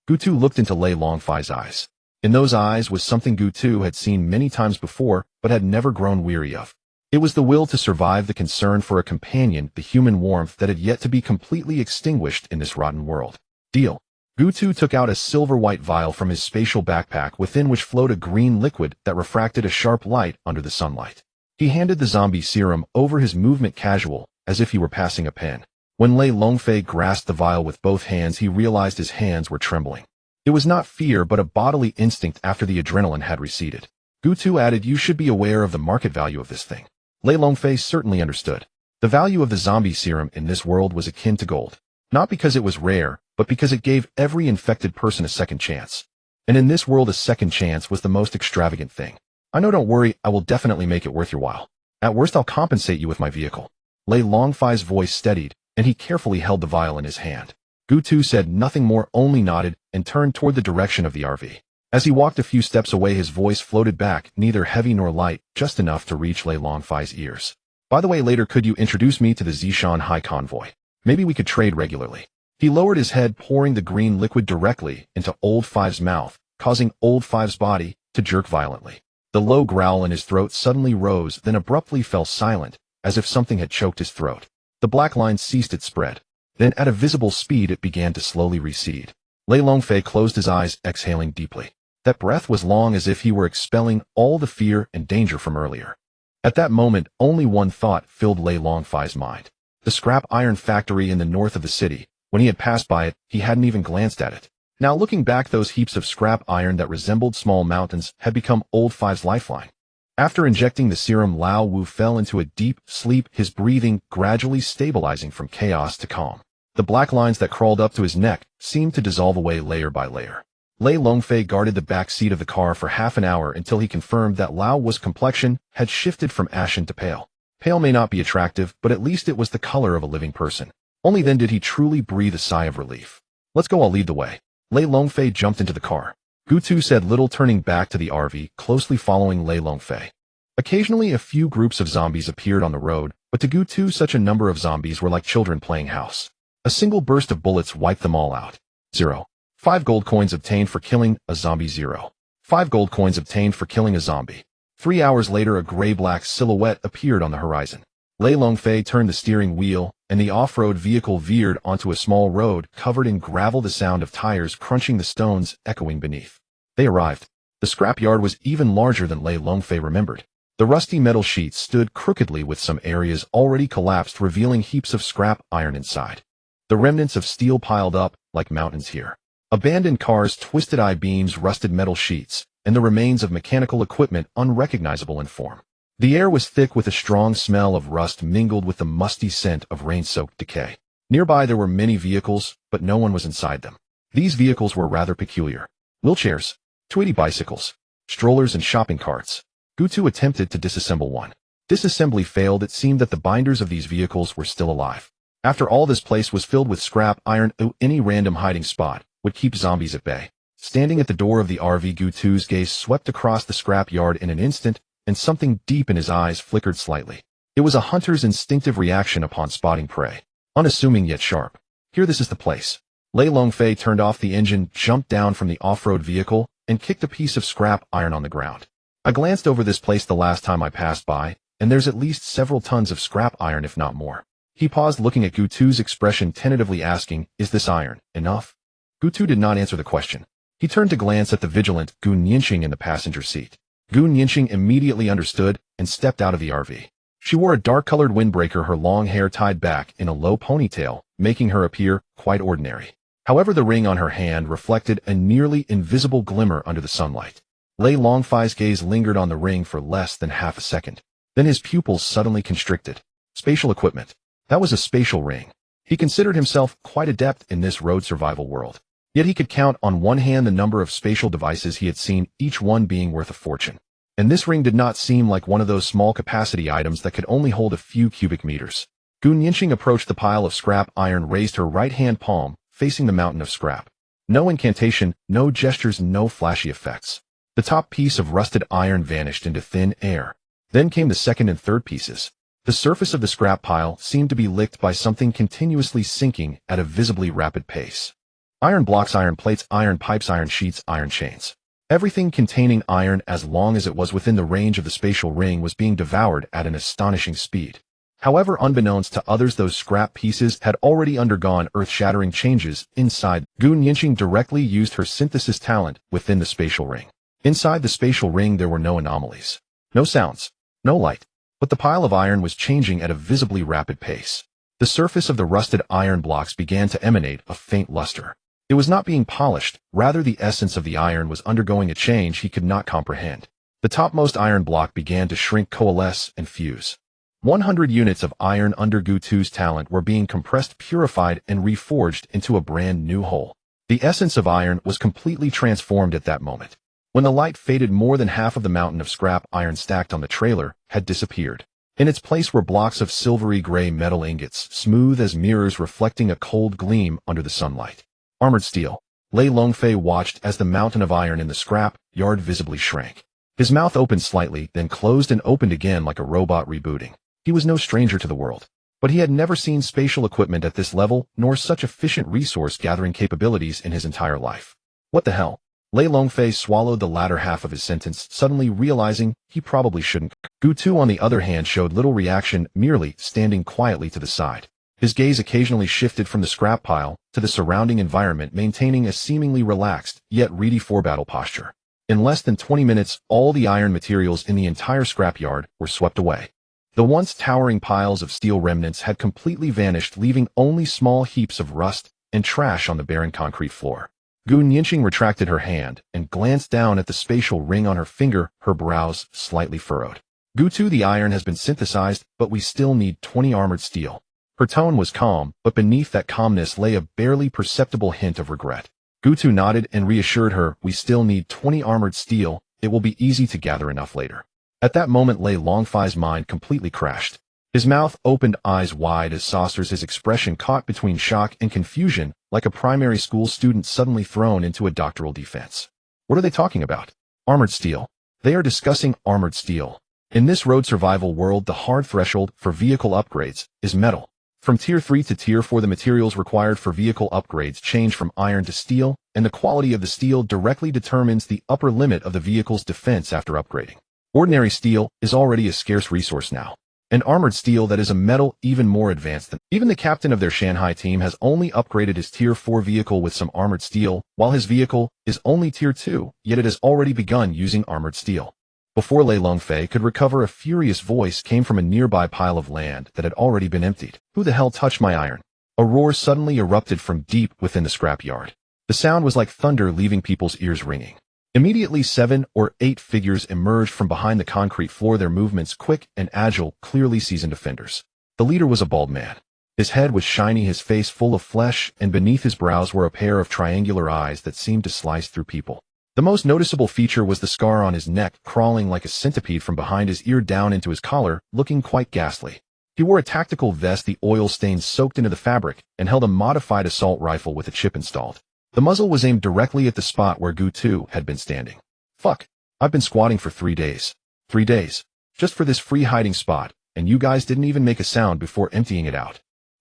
Gutu looked into Lei Longfei's eyes. In those eyes was something Gutu had seen many times before, but had never grown weary of. It was the will to survive, the concern for a companion, the human warmth that had yet to be completely extinguished in this rotten world. Deal. Gutu took out a silver-white vial from his spatial backpack, within which flowed a green liquid that refracted a sharp light under the sunlight. He handed the zombie serum over, his movement casual, as if he were passing a pen. When Lei Longfei grasped the vial with both hands, he realized his hands were trembling. It was not fear, but a bodily instinct after the adrenaline had receded. Gutu added, you should be aware of the market value of this thing. Lei Longfei certainly understood. The value of the zombie serum in this world was akin to gold. Not because it was rare, but because it gave every infected person a second chance. And in this world, a second chance was the most extravagant thing. I know, don't worry, I will definitely make it worth your while. At worst, I'll compensate you with my vehicle. Lei Longfei's voice steadied, and he carefully held the vial in his hand. Gutu said nothing more, only nodded and turned toward the direction of the RV. As he walked a few steps away, his voice floated back, neither heavy nor light, just enough to reach Lei Longfei's ears. By the way, later could you introduce me to the Zishan High Convoy? Maybe we could trade regularly. He lowered his head, pouring the green liquid directly into Old Five's mouth, causing Old Five's body to jerk violently. The low growl in his throat suddenly rose, then abruptly fell silent, as if something had choked his throat. The black line ceased its spread. Then at a visible speed it began to slowly recede. Lei Longfei closed his eyes, exhaling deeply. That breath was long, as if he were expelling all the fear and danger from earlier. At that moment, only one thought filled Lei Longfei's mind. The scrap iron factory in the north of the city. When he had passed by it, he hadn't even glanced at it. Now looking back, those heaps of scrap iron that resembled small mountains had become Old Five's lifeline. After injecting the serum, Lao Wu fell into a deep sleep, his breathing gradually stabilizing from chaos to calm. The black lines that crawled up to his neck seemed to dissolve away layer by layer. Lei Longfei guarded the back seat of the car for half an hour until he confirmed that Lao Wu's complexion had shifted from ashen to pale. Pale may not be attractive, but at least it was the color of a living person. Only then did he truly breathe a sigh of relief. Let's go, I'll lead the way. Lei Longfei jumped into the car. Gutu said little, turning back to the RV, closely following Lei Longfei. Occasionally a few groups of zombies appeared on the road, but to Gutu such a number of zombies were like children playing house. A single burst of bullets wiped them all out. 0. 5 gold coins obtained for killing a zombie. 0. 5 gold coins obtained for killing a zombie. 3 hours later, a gray-black silhouette appeared on the horizon. Lei Longfei turned the steering wheel, and the off-road vehicle veered onto a small road covered in gravel, the sound of tires crunching the stones echoing beneath. They arrived. The scrapyard was even larger than Lei Longfei remembered. The rusty metal sheets stood crookedly, with some areas already collapsed, revealing heaps of scrap iron inside. The remnants of steel piled up like mountains here. Abandoned cars, twisted I-beams, rusted metal sheets, and the remains of mechanical equipment unrecognizable in form. The air was thick with a strong smell of rust mingled with the musty scent of rain-soaked decay. Nearby there were many vehicles, but no one was inside them. These vehicles were rather peculiar. Wheelchairs, Tweety bicycles, strollers and shopping carts. Gutu attempted to disassemble one. Disassembly failed. It seemed that the binders of these vehicles were still alive. After all, this place was filled with scrap iron. Any random hiding spot would keep zombies at bay. Standing at the door of the RV, Gutu's gaze swept across the scrap yard in an instant, and something deep in his eyes flickered slightly. It was a hunter's instinctive reaction upon spotting prey. Unassuming yet sharp. Here, this is the place. Lei Longfei turned off the engine, jumped down from the off-road vehicle, and kicked a piece of scrap iron on the ground. I glanced over this place the last time I passed by, and there's at least several tons of scrap iron, if not more. He paused, looking at Gutu's expression, tentatively asking, is this iron enough? Gutu did not answer the question. He turned to glance at the vigilant Gu Nianqing in the passenger seat. Gu Nianqing immediately understood and stepped out of the RV. She wore a dark-colored windbreaker, her long hair tied back in a low ponytail, making her appear quite ordinary. However, the ring on her hand reflected a nearly invisible glimmer under the sunlight. Lei Longfei's gaze lingered on the ring for less than half a second. Then his pupils suddenly constricted. Spatial equipment. That was a spatial ring. He considered himself quite adept in this road survival world. Yet he could count on one hand the number of spatial devices he had seen, each one being worth a fortune. And this ring did not seem like one of those small capacity items that could only hold a few cubic meters. Gu Nianqing approached the pile of scrap iron, raised her right-hand palm, facing the mountain of scrap. No incantation, no gestures, no flashy effects. The top piece of rusted iron vanished into thin air. Then came the second and third pieces. The surface of the scrap pile seemed to be licked by something continuously sinking at a visibly rapid pace. Iron blocks, iron plates, iron pipes, iron sheets, iron chains. Everything containing iron, as long as it was within the range of the spatial ring, was being devoured at an astonishing speed. However, unbeknownst to others, those scrap pieces had already undergone earth-shattering changes inside. Gu Nianqing directly used her synthesis talent within the spatial ring. Inside the spatial ring there were no anomalies. No sounds. No light. But the pile of iron was changing at a visibly rapid pace. The surface of the rusted iron blocks began to emanate a faint luster. It was not being polished, rather the essence of the iron was undergoing a change he could not comprehend. The topmost iron block began to shrink, coalesce, and fuse. 100 units of iron under Gutu's talent were being compressed, purified, and reforged into a brand new whole. The essence of iron was completely transformed at that moment. When the light faded, more than half of the mountain of scrap iron stacked on the trailer had disappeared. In its place were blocks of silvery gray metal ingots, smooth as mirrors reflecting a cold gleam under the sunlight. Armored steel. Lei Longfei watched as the mountain of iron in the scrap yard visibly shrank. His mouth opened slightly, then closed and opened again like a robot rebooting. He was no stranger to the world, but he had never seen spatial equipment at this level, nor such efficient resource-gathering capabilities in his entire life. What the hell? Lei Longfei swallowed the latter half of his sentence, suddenly realizing he probably shouldn't. Gu Tu, on the other hand, showed little reaction, merely standing quietly to the side. His gaze occasionally shifted from the scrap pile to the surrounding environment, maintaining a seemingly relaxed, yet ready for-battle posture. In less than 20 minutes, all the iron materials in the entire scrapyard were swept away. The once towering piles of steel remnants had completely vanished, leaving only small heaps of rust and trash on the barren concrete floor. Gu Nianqing retracted her hand and glanced down at the spatial ring on her finger, her brows slightly furrowed. Gu Tu, the iron has been synthesized, but we still need 20 armored steel. Her tone was calm, but beneath that calmness lay a barely perceptible hint of regret. Gu Tu nodded and reassured her, we still need 20 armored steel, it will be easy to gather enough later. At that moment, Lei Longfei's mind completely crashed. His mouth opened, eyes wide as saucers, his expression caught between shock and confusion, like a primary school student suddenly thrown into a doctoral defense. What are they talking about? Armored steel. They are discussing armored steel. In this road survival world, the hard threshold for vehicle upgrades is metal. From Tier 3 to Tier 4, the materials required for vehicle upgrades change from iron to steel, and the quality of the steel directly determines the upper limit of the vehicle's defense after upgrading. Ordinary steel is already a scarce resource now. And armored steel, that is a metal even more advanced than. Even the captain of their Shanghai team has only upgraded his Tier 4 vehicle with some armored steel, while his vehicle is only Tier 2, yet it has already begun using armored steel. Before Lei Longfei could recover, a furious voice came from a nearby pile of land that had already been emptied. Who the hell touched my iron? A roar suddenly erupted from deep within the scrapyard. The sound was like thunder, leaving people's ears ringing. Immediately 7 or 8 figures emerged from behind the concrete floor, their movements quick and agile, clearly seasoned offenders. The leader was a bald man. His head was shiny, his face full of flesh, and beneath his brows were a pair of triangular eyes that seemed to slice through people. The most noticeable feature was the scar on his neck, crawling like a centipede from behind his ear down into his collar, looking quite ghastly. He wore a tactical vest, the oil stains soaked into the fabric, and held a modified assault rifle with a chip installed. The muzzle was aimed directly at the spot where Gu Tu had been standing. Fuck. I've been squatting for 3 days. 3 days. Just for this free hiding spot, and you guys didn't even make a sound before emptying it out.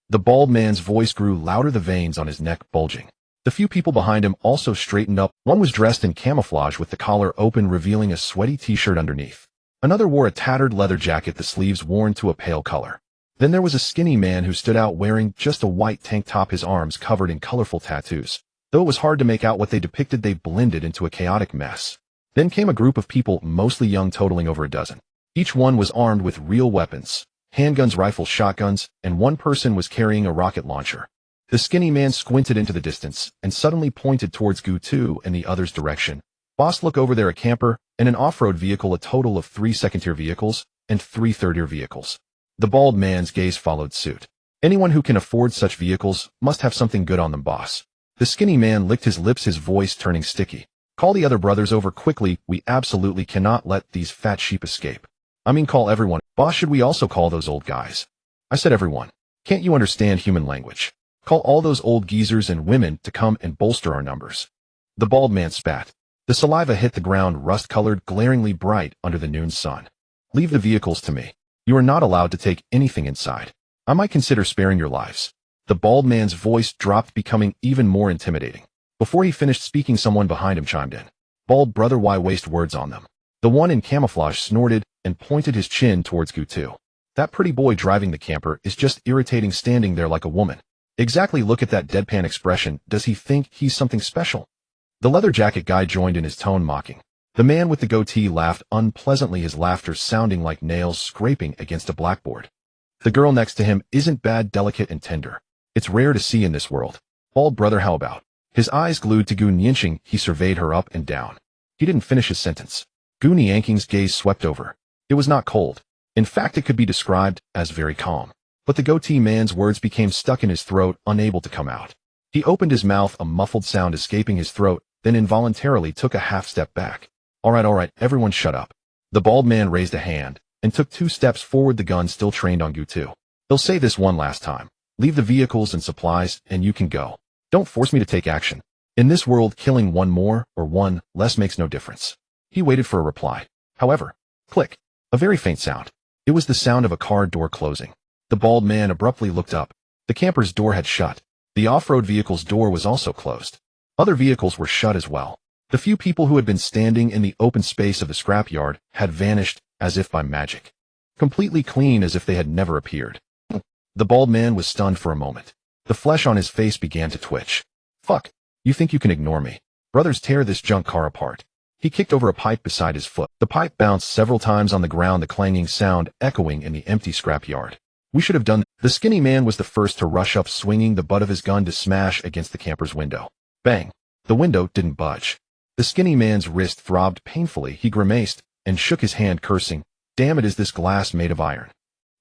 The bald man's voice grew louder, the veins on his neck bulging. The few people behind him also straightened up. One was dressed in camouflage with the collar open, revealing a sweaty t-shirt underneath. Another wore a tattered leather jacket, the sleeves worn to a pale color. Then there was a skinny man who stood out wearing just a white tank top, his arms covered in colorful tattoos. Though it was hard to make out what they depicted, they blended into a chaotic mess. Then came a group of people, mostly young, totaling over a dozen. Each one was armed with real weapons, handguns, rifles, shotguns, and one person was carrying a rocket launcher. The skinny man squinted into the distance and suddenly pointed towards Gu Tu and the others' direction. Boss, look over there, a camper and an off-road vehicle, a total of 3 second-tier vehicles and 3 third-tier vehicles. The bald man's gaze followed suit. Anyone who can afford such vehicles must have something good on them, boss. The skinny man licked his lips, his voice turning sticky. Call the other brothers over quickly. We absolutely cannot let these fat sheep escape. I mean, call everyone. Boss, should we also call those old guys? I said everyone. Can't you understand human language? Call all those old geezers and women to come and bolster our numbers. The bald man spat. The saliva hit the ground, rust-colored, glaringly bright under the noon sun. Leave the vehicles to me. You are not allowed to take anything inside. I might consider sparing your lives. The bald man's voice dropped, becoming even more intimidating. Before he finished speaking, someone behind him chimed in. Bald brother, why waste words on them? The one in camouflage snorted and pointed his chin towards Gu Tu. That pretty boy driving the camper is just irritating, standing there like a woman. Exactly, look at that deadpan expression. Does he think he's something special? The leather jacket guy joined in, his tone mocking. The man with the goatee laughed unpleasantly, his laughter sounding like nails scraping against a blackboard. The girl next to him isn't bad, delicate and tender. It's rare to see in this world. Bald brother, how about? His eyes glued to Gu Nianqing, he surveyed her up and down. He didn't finish his sentence. Gu Nianqing's gaze swept over. It was not cold. In fact, it could be described as very calm. But the goatee man's words became stuck in his throat, unable to come out. He opened his mouth, a muffled sound escaping his throat, then involuntarily took a half step back. All right, everyone shut up. The bald man raised a hand, and took 2 steps forward, the gun still trained on Gu2. He'll say this one last time. Leave the vehicles and supplies, and you can go. Don't force me to take action. In this world, killing one more or one less makes no difference. He waited for a reply. However, click. A very faint sound. It was the sound of a car door closing. The bald man abruptly looked up. The camper's door had shut. The off-road vehicle's door was also closed. Other vehicles were shut as well. The few people who had been standing in the open space of the scrapyard had vanished as if by magic. Completely clean, as if they had never appeared. The bald man was stunned for a moment. The flesh on his face began to twitch. Fuck. You think you can ignore me? Brothers, tear this junk car apart. He kicked over a pipe beside his foot. The pipe bounced several times on the ground, the clanging sound echoing in the empty scrapyard. We should have done. The skinny man was the first to rush up, swinging the butt of his gun to smash against the camper's window. Bang. The window didn't budge. The skinny man's wrist throbbed painfully. He grimaced and shook his hand, cursing. Damn it, is this glass made of iron?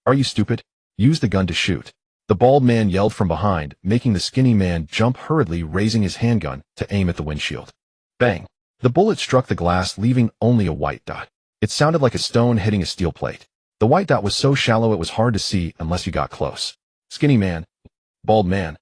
Are you stupid? Use the gun to shoot. The bald man yelled from behind, making the skinny man jump hurriedly, raising his handgun to aim at the windshield. Bang. The bullet struck the glass, leaving only a white dot. It sounded like a stone hitting a steel plate. The white dot was so shallow it was hard to see unless you got close. Skinny man. Bald man.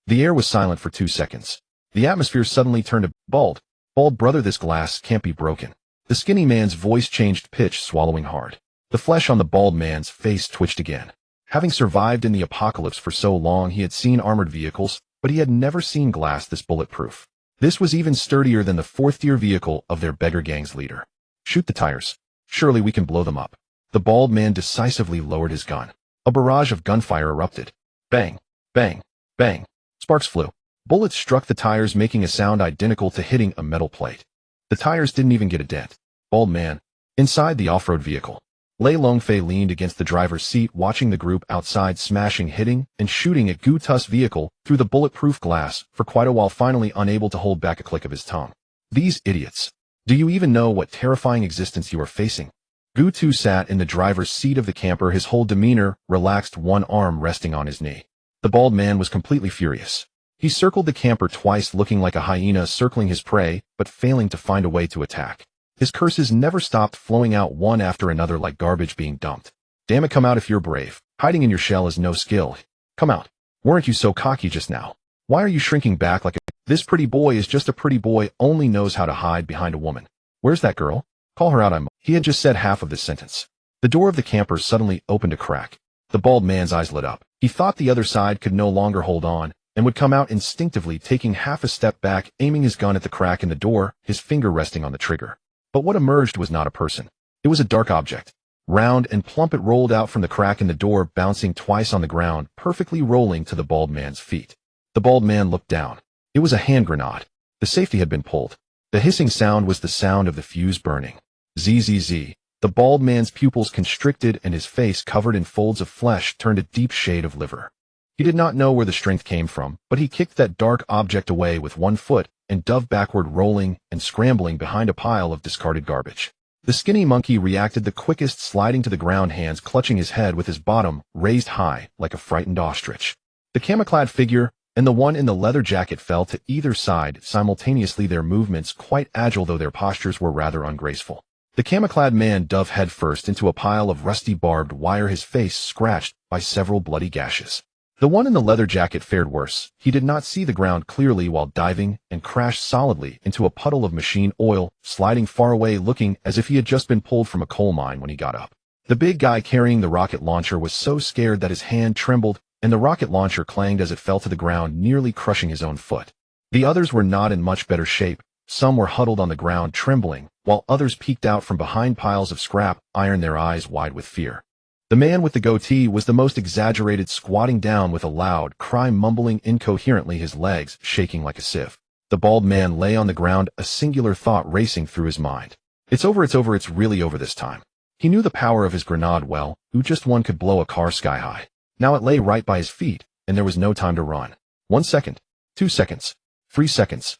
The air was silent for 2 seconds. The atmosphere suddenly turned to bald. Bald brother, this glass can't be broken. The skinny man's voice changed pitch, swallowing hard. The flesh on the bald man's face twitched again. Having survived in the apocalypse for so long, he had seen armored vehicles, but he had never seen glass this bulletproof. This was even sturdier than the 4th-tier vehicle of their beggar gang's leader. Shoot the tires. Surely we can blow them up. The bald man decisively lowered his gun. A barrage of gunfire erupted. Bang, bang, bang. Sparks flew. Bullets struck the tires, making a sound identical to hitting a metal plate. The tires didn't even get a dent. Bald man. Inside the off-road vehicle. Lei Longfei leaned against the driver's seat, watching the group outside smashing, hitting, and shooting at Gu Tu's vehicle through the bulletproof glass for quite a while, finally unable to hold back a click of his tongue. These idiots. Do you even know what terrifying existence you are facing? Gu Tu sat in the driver's seat of the camper, his whole demeanor relaxed, one arm resting on his knee. The bald man was completely furious. He circled the camper twice, looking like a hyena circling his prey, but failing to find a way to attack. His curses never stopped flowing out, one after another, like garbage being dumped. Damn it, come out if you're brave. Hiding in your shell is no skill. Come out. Weren't you so cocky just now? Why are you shrinking back like a... This pretty boy is just a pretty boy, only knows how to hide behind a woman. Where's that girl? Call her out. He had just said half of this sentence. The door of the camper suddenly opened a crack. The bald man's eyes lit up. He thought the other side could no longer hold on, and would come out instinctively, taking half a step back, aiming his gun at the crack in the door, his finger resting on the trigger. But what emerged was not a person. It was a dark object. Round and plump, it rolled out from the crack in the door, bouncing twice on the ground, perfectly rolling to the bald man's feet. The bald man looked down. It was a hand grenade. The safety had been pulled. The hissing sound was the sound of the fuse burning. Zzz. The bald man's pupils constricted and his face, covered in folds of flesh, turned a deep shade of liver. He did not know where the strength came from, but he kicked that dark object away with one foot and dove backward, rolling and scrambling behind a pile of discarded garbage. The skinny monkey reacted the quickest, sliding to the ground, hands clutching his head with his bottom raised high like a frightened ostrich. The camouflaged figure and the one in the leather jacket fell to either side simultaneously, their movements quite agile, though their postures were rather ungraceful. The camouflaged man dove headfirst into a pile of rusty barbed wire, his face scratched by several bloody gashes. The one in the leather jacket fared worse. He did not see the ground clearly while diving and crashed solidly into a puddle of machine oil, sliding far away, looking as if he had just been pulled from a coal mine when he got up. The big guy carrying the rocket launcher was so scared that his hand trembled, and the rocket launcher clanged as it fell to the ground, nearly crushing his own foot. The others were not in much better shape. Some were huddled on the ground, trembling, while others peeked out from behind piles of scrap iron, their eyes wide with fear. The man with the goatee was the most exaggerated, squatting down with a loud cry, mumbling incoherently, his legs shaking like a sieve. The bald man lay on the ground, a singular thought racing through his mind. It's over, it's really over this time. He knew the power of his grenade well, who just one could blow a car sky high. Now it lay right by his feet, and there was no time to run. 1 second, 2 seconds, 3 seconds.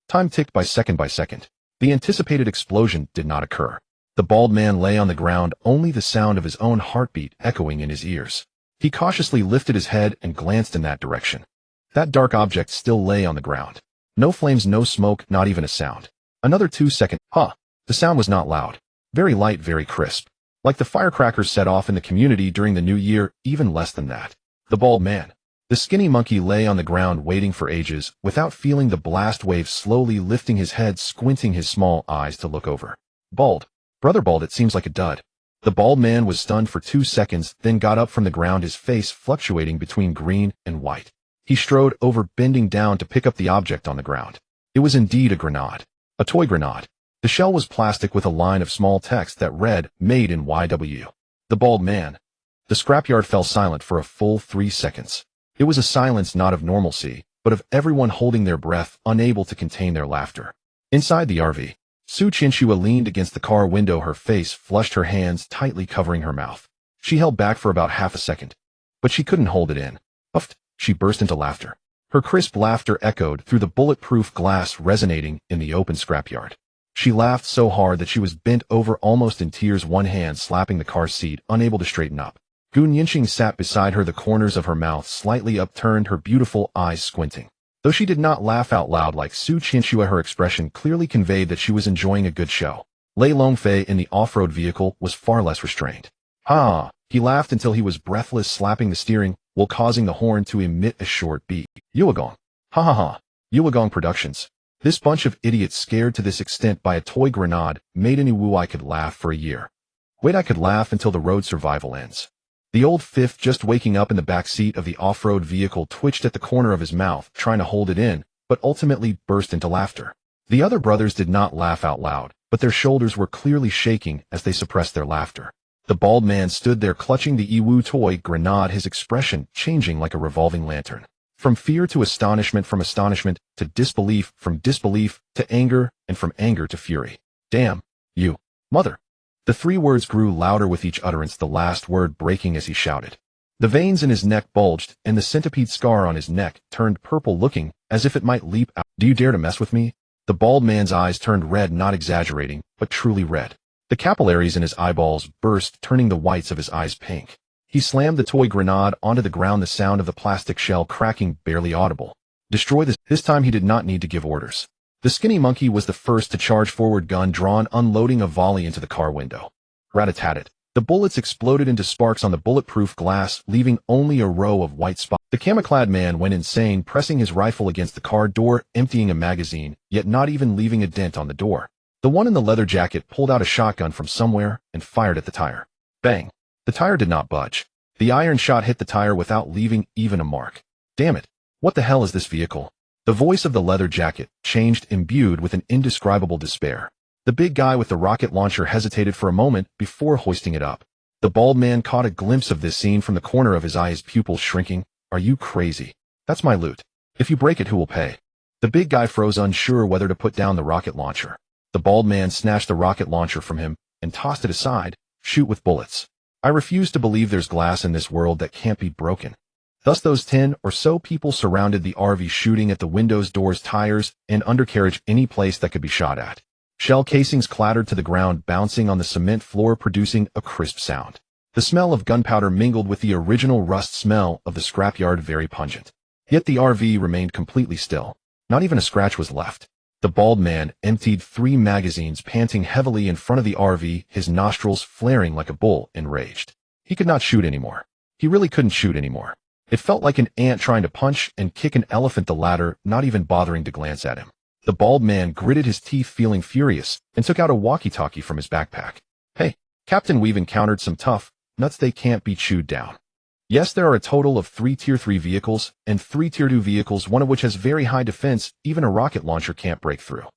Time ticked by second by second. The anticipated explosion did not occur. The bald man lay on the ground, only the sound of his own heartbeat echoing in his ears. He cautiously lifted his head and glanced in that direction. That dark object still lay on the ground. No flames, no smoke, not even a sound. Another 2 seconds. The sound was not loud. Very light, very crisp. Like the firecrackers set off in the community during the new year, even less than that. The bald man. The skinny monkey lay on the ground waiting for ages, without feeling the blast wave, slowly lifting his head, squinting his small eyes to look over. Bald. Brother Bald, it seems like a dud. The bald man was stunned for 2 seconds, then got up from the ground, his face fluctuating between green and white. He strode over, bending down to pick up the object on the ground. It was indeed a grenade. A toy grenade. The shell was plastic with a line of small text that read, "Made in YW." The bald man. The scrapyard fell silent for a full 3 seconds. It was a silence not of normalcy, but of everyone holding their breath, unable to contain their laughter. Inside the RV, Su Chinchua leaned against the car window, her face flushed, her hands tightly covering her mouth. She held back for about half a second, but she couldn't hold it in. Puffed, she burst into laughter. Her crisp laughter echoed through the bulletproof glass, resonating in the open scrapyard. She laughed so hard that she was bent over, almost in tears, one hand slapping the car seat, unable to straighten up. Gu Yinxing sat beside her, the corners of her mouth slightly upturned, her beautiful eyes squinting. Though she did not laugh out loud like Su Chinchua, her expression clearly conveyed that she was enjoying a good show. Lei Longfei in the off-road vehicle was far less restrained. Ha! He laughed until he was breathless, slapping the steering while causing the horn to emit a short beep. Yuegong. Ha ha ha. Yuegong Productions. This bunch of idiots scared to this extent by a toy grenade made any woo. I could laugh for a year. Wait, I could laugh until the road survival ends. The old fifth, just waking up in the back seat of the off-road vehicle, twitched at the corner of his mouth, trying to hold it in, but ultimately burst into laughter. The other brothers did not laugh out loud, but their shoulders were clearly shaking as they suppressed their laughter. The bald man stood there clutching the Iwu toy grenade, his expression changing like a revolving lantern. From fear to astonishment, from astonishment to disbelief, from disbelief to anger, and from anger to fury. Damn, you, mother. The 3 words grew louder with each utterance, the last word breaking as he shouted. The veins in his neck bulged, and the centipede scar on his neck turned purple, looking as if it might leap out. Do you dare to mess with me? The bald man's eyes turned red, not exaggerating, but truly red. The capillaries in his eyeballs burst, turning the whites of his eyes pink. He slammed the toy grenade onto the ground, the sound of the plastic shell cracking barely audible. Destroy this. This time he did not need to give orders. The skinny monkey was the first to charge forward, gun drawn, unloading a volley into the car window. Rat-a-tat-tat. The bullets exploded into sparks on the bulletproof glass, leaving only a row of white spots. The camouflaged man went insane, pressing his rifle against the car door, emptying a magazine, yet not even leaving a dent on the door. The one in the leather jacket pulled out a shotgun from somewhere and fired at the tire. Bang! The tire did not budge. The iron shot hit the tire without leaving even a mark. Damn it! What the hell is this vehicle? The voice of the leather jacket changed, imbued with an indescribable despair. The big guy with the rocket launcher hesitated for a moment before hoisting it up. The bald man caught a glimpse of this scene from the corner of his eye, his pupils shrinking. Are you crazy? That's my loot. If you break it, who will pay? The big guy froze, unsure whether to put down the rocket launcher. The bald man snatched the rocket launcher from him and tossed it aside. Shoot with bullets. I refuse to believe there's glass in this world that can't be broken. Thus those 10 or so people surrounded the RV, shooting at the windows, doors, tires, and undercarriage, any place that could be shot at. Shell casings clattered to the ground, bouncing on the cement floor, producing a crisp sound. The smell of gunpowder mingled with the original rust smell of the scrapyard, very pungent. Yet the RV remained completely still. Not even a scratch was left. The bald man emptied 3 magazines, panting heavily in front of the RV, his nostrils flaring like a bull enraged. He could not shoot anymore. He really couldn't shoot anymore. It felt like an ant trying to punch and kick an elephant, the latter not even bothering to glance at him. The bald man gritted his teeth, feeling furious, and took out a walkie-talkie from his backpack. Hey, Captain, we've encountered some tough nuts. They can't be chewed down. Yes, there are a total of 3 Tier 3 vehicles and 3 Tier 2 vehicles, one of which has very high defense, even a rocket launcher can't break through.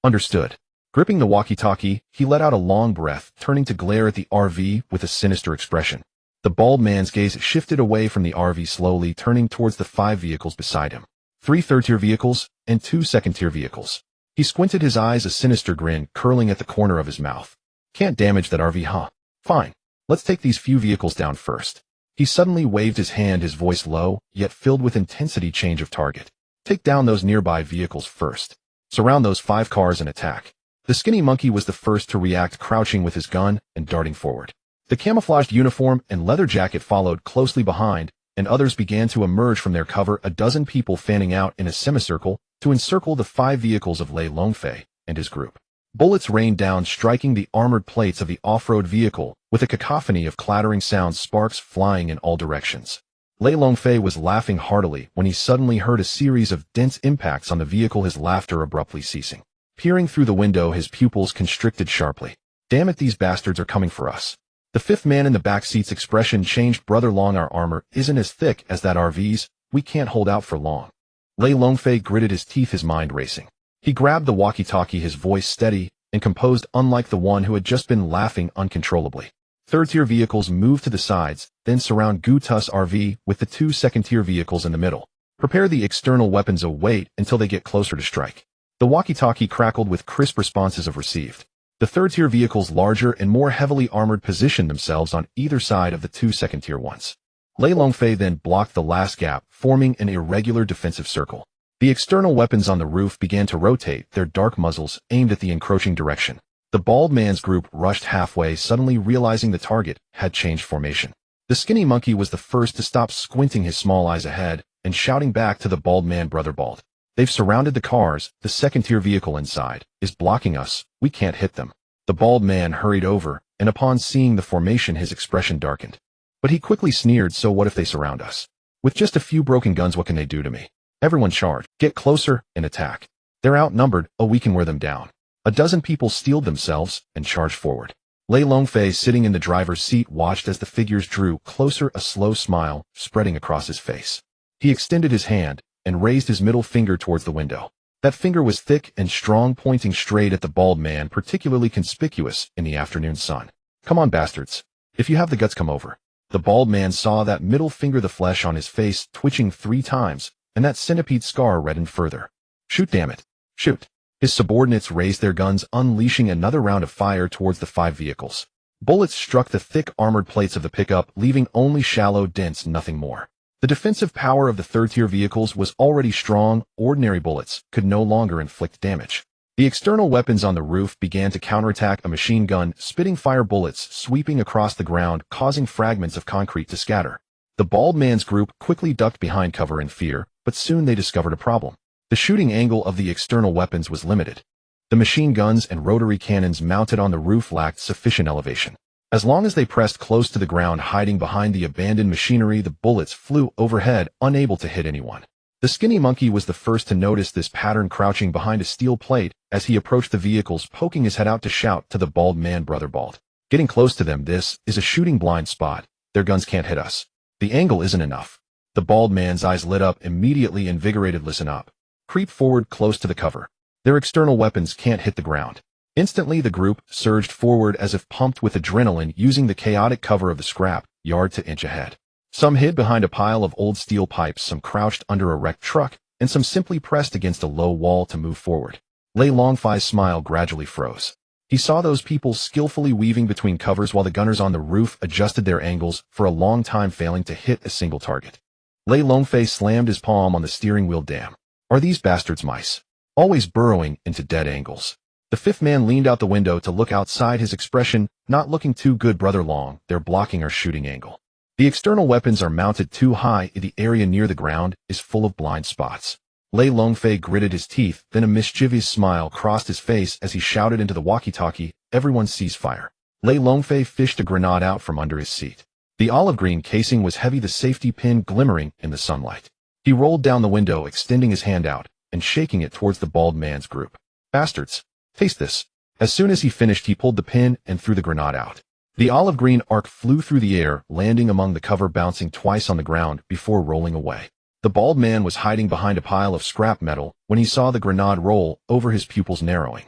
Understood. Gripping the walkie-talkie, he let out a long breath, turning to glare at the RV with a sinister expression. The bald man's gaze shifted away from the RV, slowly turning towards the 5 vehicles beside him. 3 third-tier vehicles and 2 second-tier vehicles. He squinted his eyes, a sinister grin curling at the corner of his mouth. Can't damage that RV, huh? Fine. Let's take these few vehicles down first. He suddenly waved his hand, his voice low, yet filled with intensity. Change of target. Take down those nearby vehicles first. Surround those 5 cars and attack. The skinny monkey was the first to react, crouching with his gun and darting forward. The camouflaged uniform and leather jacket followed closely behind, and others began to emerge from their cover, a dozen people fanning out in a semicircle to encircle the 5 vehicles of Lei Longfei and his group. Bullets rained down, striking the armored plates of the off-road vehicle with with a cacophony of clattering sounds, sparks flying in all directions. Lei Longfei was laughing heartily when he suddenly heard a series of dense impacts on the vehicle, his laughter abruptly ceasing. Peering through the window, his pupils constricted sharply. Damn it, these bastards are coming for us. The fifth man in the back seat's expression changed. Brother Long, our armor isn't as thick as that RV's. We can't hold out for long. Lei Longfei gritted his teeth, his mind racing. He grabbed the walkie-talkie, his voice steady and composed, unlike the one who had just been laughing uncontrollably. Third-tier vehicles move to the sides, then surround Gutus RV with the two second-tier vehicles in the middle. Prepare the external weapons. Wait until they get closer to strike. The walkie-talkie crackled with crisp responses of received. The third-tier vehicles, larger and more heavily armored, positioned themselves on either side of the two second-tier ones. Lei Longfei then blocked the last gap, forming an irregular defensive circle. The external weapons on the roof began to rotate, their dark muzzles aimed at the encroaching direction. The bald man's group rushed halfway, suddenly realizing the target had changed formation. The skinny monkey was the first to stop, squinting his small eyes ahead and shouting back to the bald man, "Brother Bald, they've surrounded the cars. The second-tier vehicle inside is blocking us. We can't hit them." The bald man hurried over, and upon seeing the formation, his expression darkened. But he quickly sneered, "So what if they surround us? With just a few broken guns, what can they do to me? Everyone charge, get closer, and attack. They're outnumbered. Oh, we can wear them down." A dozen people steeled themselves and charged forward. Lei Longfei, sitting in the driver's seat, watched as the figures drew closer, a slow smile spreading across his face. He extended his hand and raised his middle finger towards the window. That finger was thick and strong, pointing straight at the bald man, particularly conspicuous in the afternoon sun. "Come on, bastards. If you have the guts, come over." The bald man saw that middle finger, the flesh on his face twitching 3 times, and that centipede scar reddened further. "Shoot, damn it. Shoot." His subordinates raised their guns, unleashing another round of fire towards the 5 vehicles. Bullets struck the thick armored plates of the pickup, leaving only shallow dents, nothing more. The defensive power of the third-tier vehicles was already strong. Ordinary bullets could no longer inflict damage. The external weapons on the roof began to counterattack, a machine gun spitting fire bullets sweeping across the ground, causing fragments of concrete to scatter. The bald man's group quickly ducked behind cover in fear, but soon they discovered a problem. The shooting angle of the external weapons was limited. The machine guns and rotary cannons mounted on the roof lacked sufficient elevation. As long as they pressed close to the ground, hiding behind the abandoned machinery, the bullets flew overhead, unable to hit anyone. The skinny monkey was the first to notice this pattern, crouching behind a steel plate as he approached the vehicles, poking his head out to shout to the bald man, "Brother Bald, getting close to them. This is a shooting blind spot. Their guns can't hit us. The angle isn't enough." The bald man's eyes lit up, immediately invigorated. "Listen up. Creep forward close to the cover. Their external weapons can't hit the ground." Instantly, the group surged forward as if pumped with adrenaline, using the chaotic cover of the scrap yard to inch ahead. Some hid behind a pile of old steel pipes, some crouched under a wrecked truck, and some simply pressed against a low wall to move forward. Lei Longfei's smile gradually froze. He saw those people skillfully weaving between covers while the gunners on the roof adjusted their angles, for a long time failing to hit a single target. Lei Longfei slammed his palm on the steering wheel. "Damn. Are these bastards mice? Always burrowing into dead angles." The fifth man leaned out the window to look outside, his expression not looking too good. "Brother Long, they're blocking our shooting angle. The external weapons are mounted too high. The area near the ground is full of blind spots." Lei Longfei gritted his teeth, then a mischievous smile crossed his face as he shouted into the walkie-talkie, "Everyone cease fire." Lei Longfei fished a grenade out from under his seat. The olive green casing was heavy, the safety pin glimmering in the sunlight. He rolled down the window, extending his hand out and shaking it towards the bald man's group. "Bastards, taste this." As soon as he finished, he pulled the pin and threw the grenade out. The olive green arc flew through the air, landing among the cover, bouncing twice on the ground before rolling away. The bald man was hiding behind a pile of scrap metal when he saw the grenade roll over, his pupils narrowing.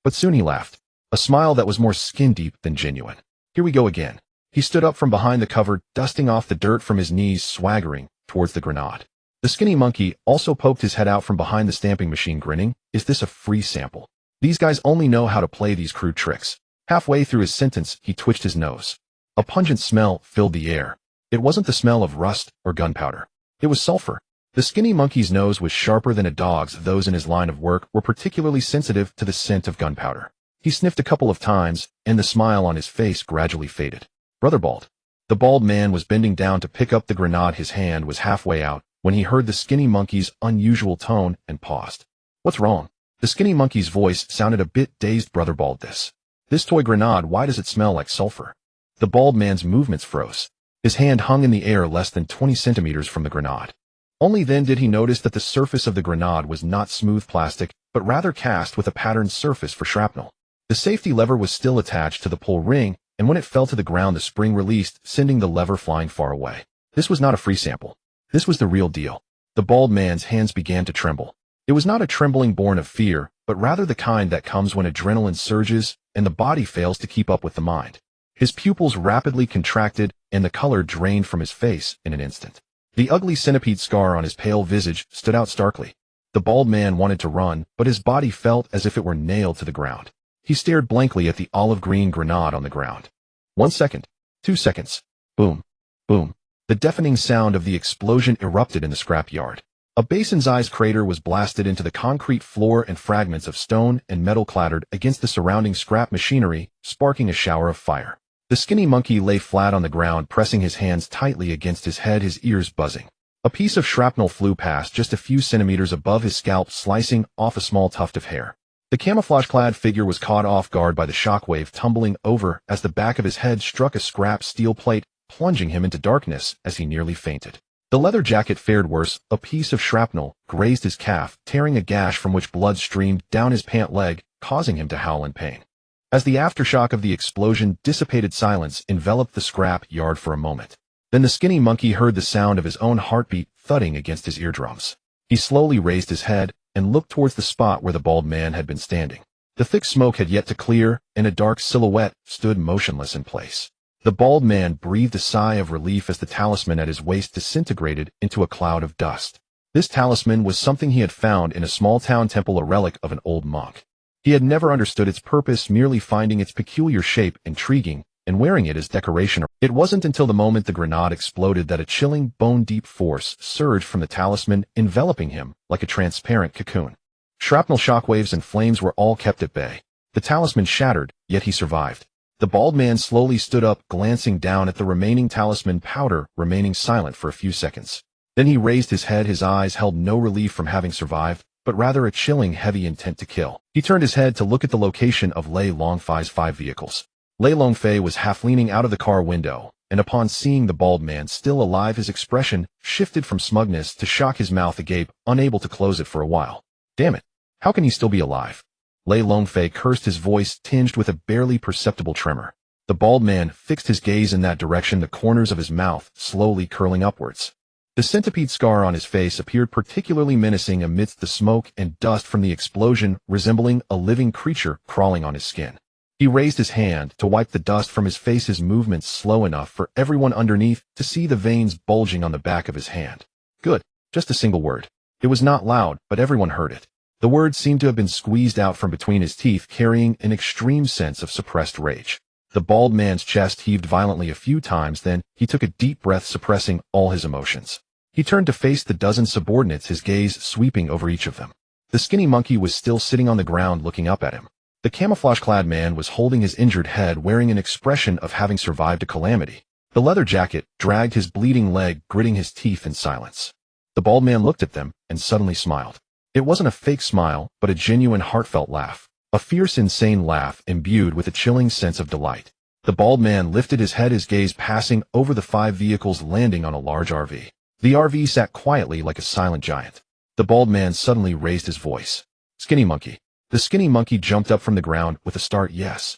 But soon he laughed, a smile that was more skin-deep than genuine. "Here we go again." He stood up from behind the cover, dusting off the dirt from his knees, swaggering towards the grenade. The skinny monkey also poked his head out from behind the stamping machine, grinning. "Is this a free sample? These guys only know how to play these crude tricks." Halfway through his sentence, he twitched his nose. A pungent smell filled the air. It wasn't the smell of rust or gunpowder. It was sulfur. The skinny monkey's nose was sharper than a dog's. Those in his line of work were particularly sensitive to the scent of gunpowder. He sniffed a couple of times, and the smile on his face gradually faded. "Brother Bald." The bald man was bending down to pick up the grenade. His hand was halfway out when he heard the skinny monkey's unusual tone and paused. "What's wrong?" The skinny monkey's voice sounded a bit dazed. "Brother Bald, this toy grenade, why does it smell like sulfur?" The bald man's movements froze. His hand hung in the air less than 20 centimeters from the grenade. Only then did he notice that the surface of the grenade was not smooth plastic, but rather cast with a patterned surface for shrapnel. The safety lever was still attached to the pull ring, and when it fell to the ground the spring released, sending the lever flying far away. This was not a free sample. This was the real deal. The bald man's hands began to tremble. It was not a trembling born of fear, but rather the kind that comes when adrenaline surges and the body fails to keep up with the mind. His pupils rapidly contracted, and the color drained from his face in an instant. The ugly centipede scar on his pale visage stood out starkly. The bald man wanted to run, but his body felt as if it were nailed to the ground. He stared blankly at the olive-green grenade on the ground. 1 second. 2 seconds. Boom. Boom. The deafening sound of the explosion erupted in the scrapyard. A basin-sized crater was blasted into the concrete floor, and fragments of stone and metal clattered against the surrounding scrap machinery, sparking a shower of fire. The skinny monkey lay flat on the ground, pressing his hands tightly against his head, his ears buzzing. A piece of shrapnel flew past just a few centimeters above his scalp, slicing off a small tuft of hair. The camouflage-clad figure was caught off guard by the shockwave, tumbling over as the back of his head struck a scrap steel plate, plunging him into darkness as he nearly fainted. The leather jacket fared worse. A piece of shrapnel grazed his calf, tearing a gash from which blood streamed down his pant leg, causing him to howl in pain. As the aftershock of the explosion dissipated, silence enveloped the scrap yard for a moment. Then the skinny monkey heard the sound of his own heartbeat thudding against his eardrums. He slowly raised his head and looked towards the spot where the bald man had been standing. The thick smoke had yet to clear, and a dark silhouette stood motionless in place. The bald man breathed a sigh of relief as the talisman at his waist disintegrated into a cloud of dust. This talisman was something he had found in a small-town temple, a relic of an old monk. He had never understood its purpose, merely finding its peculiar shape intriguing and wearing it as decoration. It wasn't until the moment the grenade exploded that a chilling, bone-deep force surged from the talisman, enveloping him like a transparent cocoon. Shrapnel, shockwaves, and flames were all kept at bay. The talisman shattered, yet he survived. The bald man slowly stood up, glancing down at the remaining talisman powder, remaining silent for a few seconds. Then he raised his head. His eyes held no relief from having survived, but rather a chilling, heavy intent to kill. He turned his head to look at the location of Lei Longfei's 5 vehicles. Lei Longfei was half leaning out of the car window, and upon seeing the bald man still alive, his expression shifted from smugness to shock, his mouth agape, unable to close it for a while. Damn it! How can he still be alive? Lei Longfei cursed, his voice tinged with a barely perceptible tremor. The bald man fixed his gaze in that direction, the corners of his mouth slowly curling upwards. The centipede scar on his face appeared particularly menacing amidst the smoke and dust from the explosion, resembling a living creature crawling on his skin. He raised his hand to wipe the dust from his face, his movements slow enough for everyone underneath to see the veins bulging on the back of his hand. Good. Just a single word. It was not loud, but everyone heard it. The word seemed to have been squeezed out from between his teeth, carrying an extreme sense of suppressed rage. The bald man's chest heaved violently a few times, then he took a deep breath, suppressing all his emotions. He turned to face the dozen subordinates, his gaze sweeping over each of them. The skinny monkey was still sitting on the ground looking up at him. The camouflage-clad man was holding his injured head, wearing an expression of having survived a calamity. The leather jacket dragged his bleeding leg, gritting his teeth in silence. The bald man looked at them and suddenly smiled. It wasn't a fake smile, but a genuine, heartfelt laugh. A fierce, insane laugh imbued with a chilling sense of delight. The bald man lifted his head, his gaze passing over the 5 vehicles, landing on a large RV. The RV sat quietly like a silent giant. The bald man suddenly raised his voice. Skinny monkey. The skinny monkey jumped up from the ground with a start. Yes.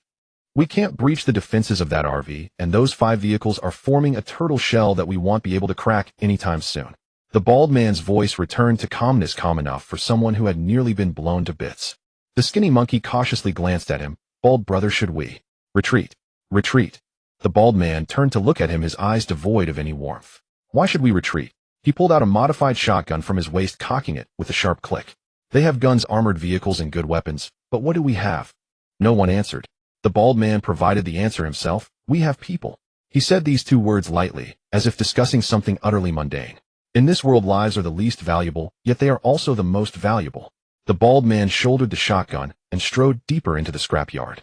We can't breach the defenses of that RV, and those 5 vehicles are forming a turtle shell that we won't be able to crack anytime soon. The bald man's voice returned to calmness, calm enough for someone who had nearly been blown to bits. The skinny monkey cautiously glanced at him. Bald brother, should we retreat? Retreat. The bald man turned to look at him, his eyes devoid of any warmth. Why should we retreat? He pulled out a modified shotgun from his waist, cocking it with a sharp click. They have guns, armored vehicles, and good weapons, but what do we have? No one answered. The bald man provided the answer himself. We have people. He said these 2 words lightly, as if discussing something utterly mundane. In this world, lives are the least valuable, yet they are also the most valuable. The bald man shouldered the shotgun and strode deeper into the scrapyard.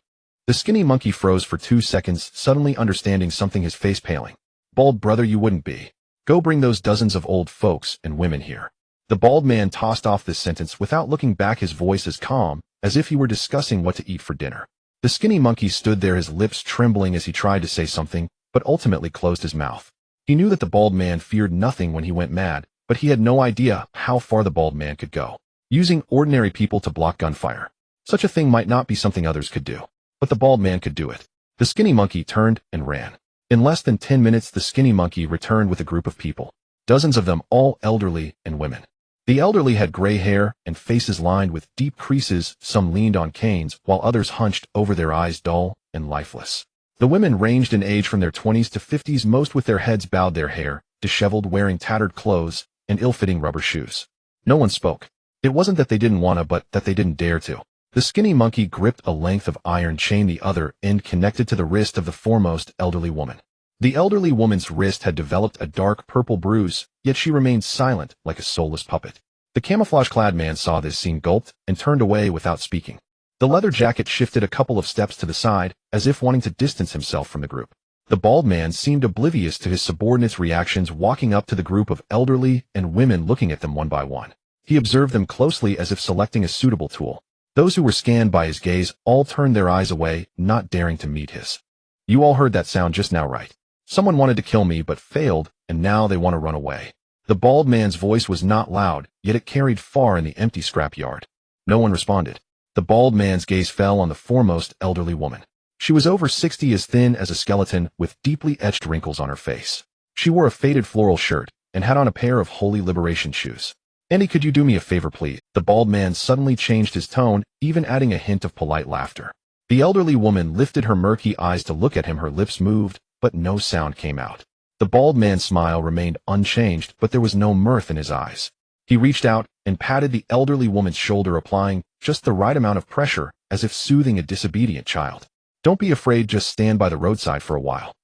The skinny monkey froze for 2 seconds, suddenly understanding something, his face paling. Bald brother, you wouldn't be. Go bring those dozens of old folks and women here. The bald man tossed off this sentence without looking back, his voice as calm as if he were discussing what to eat for dinner. The skinny monkey stood there, his lips trembling as he tried to say something, but ultimately closed his mouth. He knew that the bald man feared nothing when he went mad, but he had no idea how far the bald man could go. Using ordinary people to block gunfire. Such a thing might not be something others could do, but the bald man could do it. The skinny monkey turned and ran. In less than 10 minutes, the skinny monkey returned with a group of people. Dozens of them, all elderly and women. The elderly had gray hair and faces lined with deep creases, some leaned on canes, while others hunched over, their eyes dull and lifeless. The women ranged in age from their 20s to 50s, most with their heads bowed, their hair disheveled, wearing tattered clothes and ill-fitting rubber shoes. No one spoke. It wasn't that they didn't want to, but that they didn't dare to. The skinny monkey gripped a length of iron chain, the other end connected to the wrist of the foremost elderly woman. The elderly woman's wrist had developed a dark purple bruise, yet she remained silent like a soulless puppet. The camouflage-clad man saw this scene, gulped, and turned away without speaking. The leather jacket shifted a couple of steps to the side, as if wanting to distance himself from the group. The bald man seemed oblivious to his subordinates' reactions, walking up to the group of elderly and women, looking at them one by one. He observed them closely, as if selecting a suitable tool. Those who were scanned by his gaze all turned their eyes away, not daring to meet his. You all heard that sound just now, right? Someone wanted to kill me but failed, and now they want to run away. The bald man's voice was not loud, yet it carried far in the empty scrapyard. No one responded. The bald man's gaze fell on the foremost elderly woman. She was over 60, as thin as a skeleton, with deeply etched wrinkles on her face. She wore a faded floral shirt and had on a pair of Holy Liberation shoes. "Andy, could you do me a favor, please?" The bald man suddenly changed his tone, even adding a hint of polite laughter. The elderly woman lifted her murky eyes to look at him. Her lips moved, but no sound came out. The bald man's smile remained unchanged, but there was no mirth in his eyes. He reached out and patted the elderly woman's shoulder, applying just the right amount of pressure, as if soothing a disobedient child. "Don't be afraid, just stand by the roadside for a while."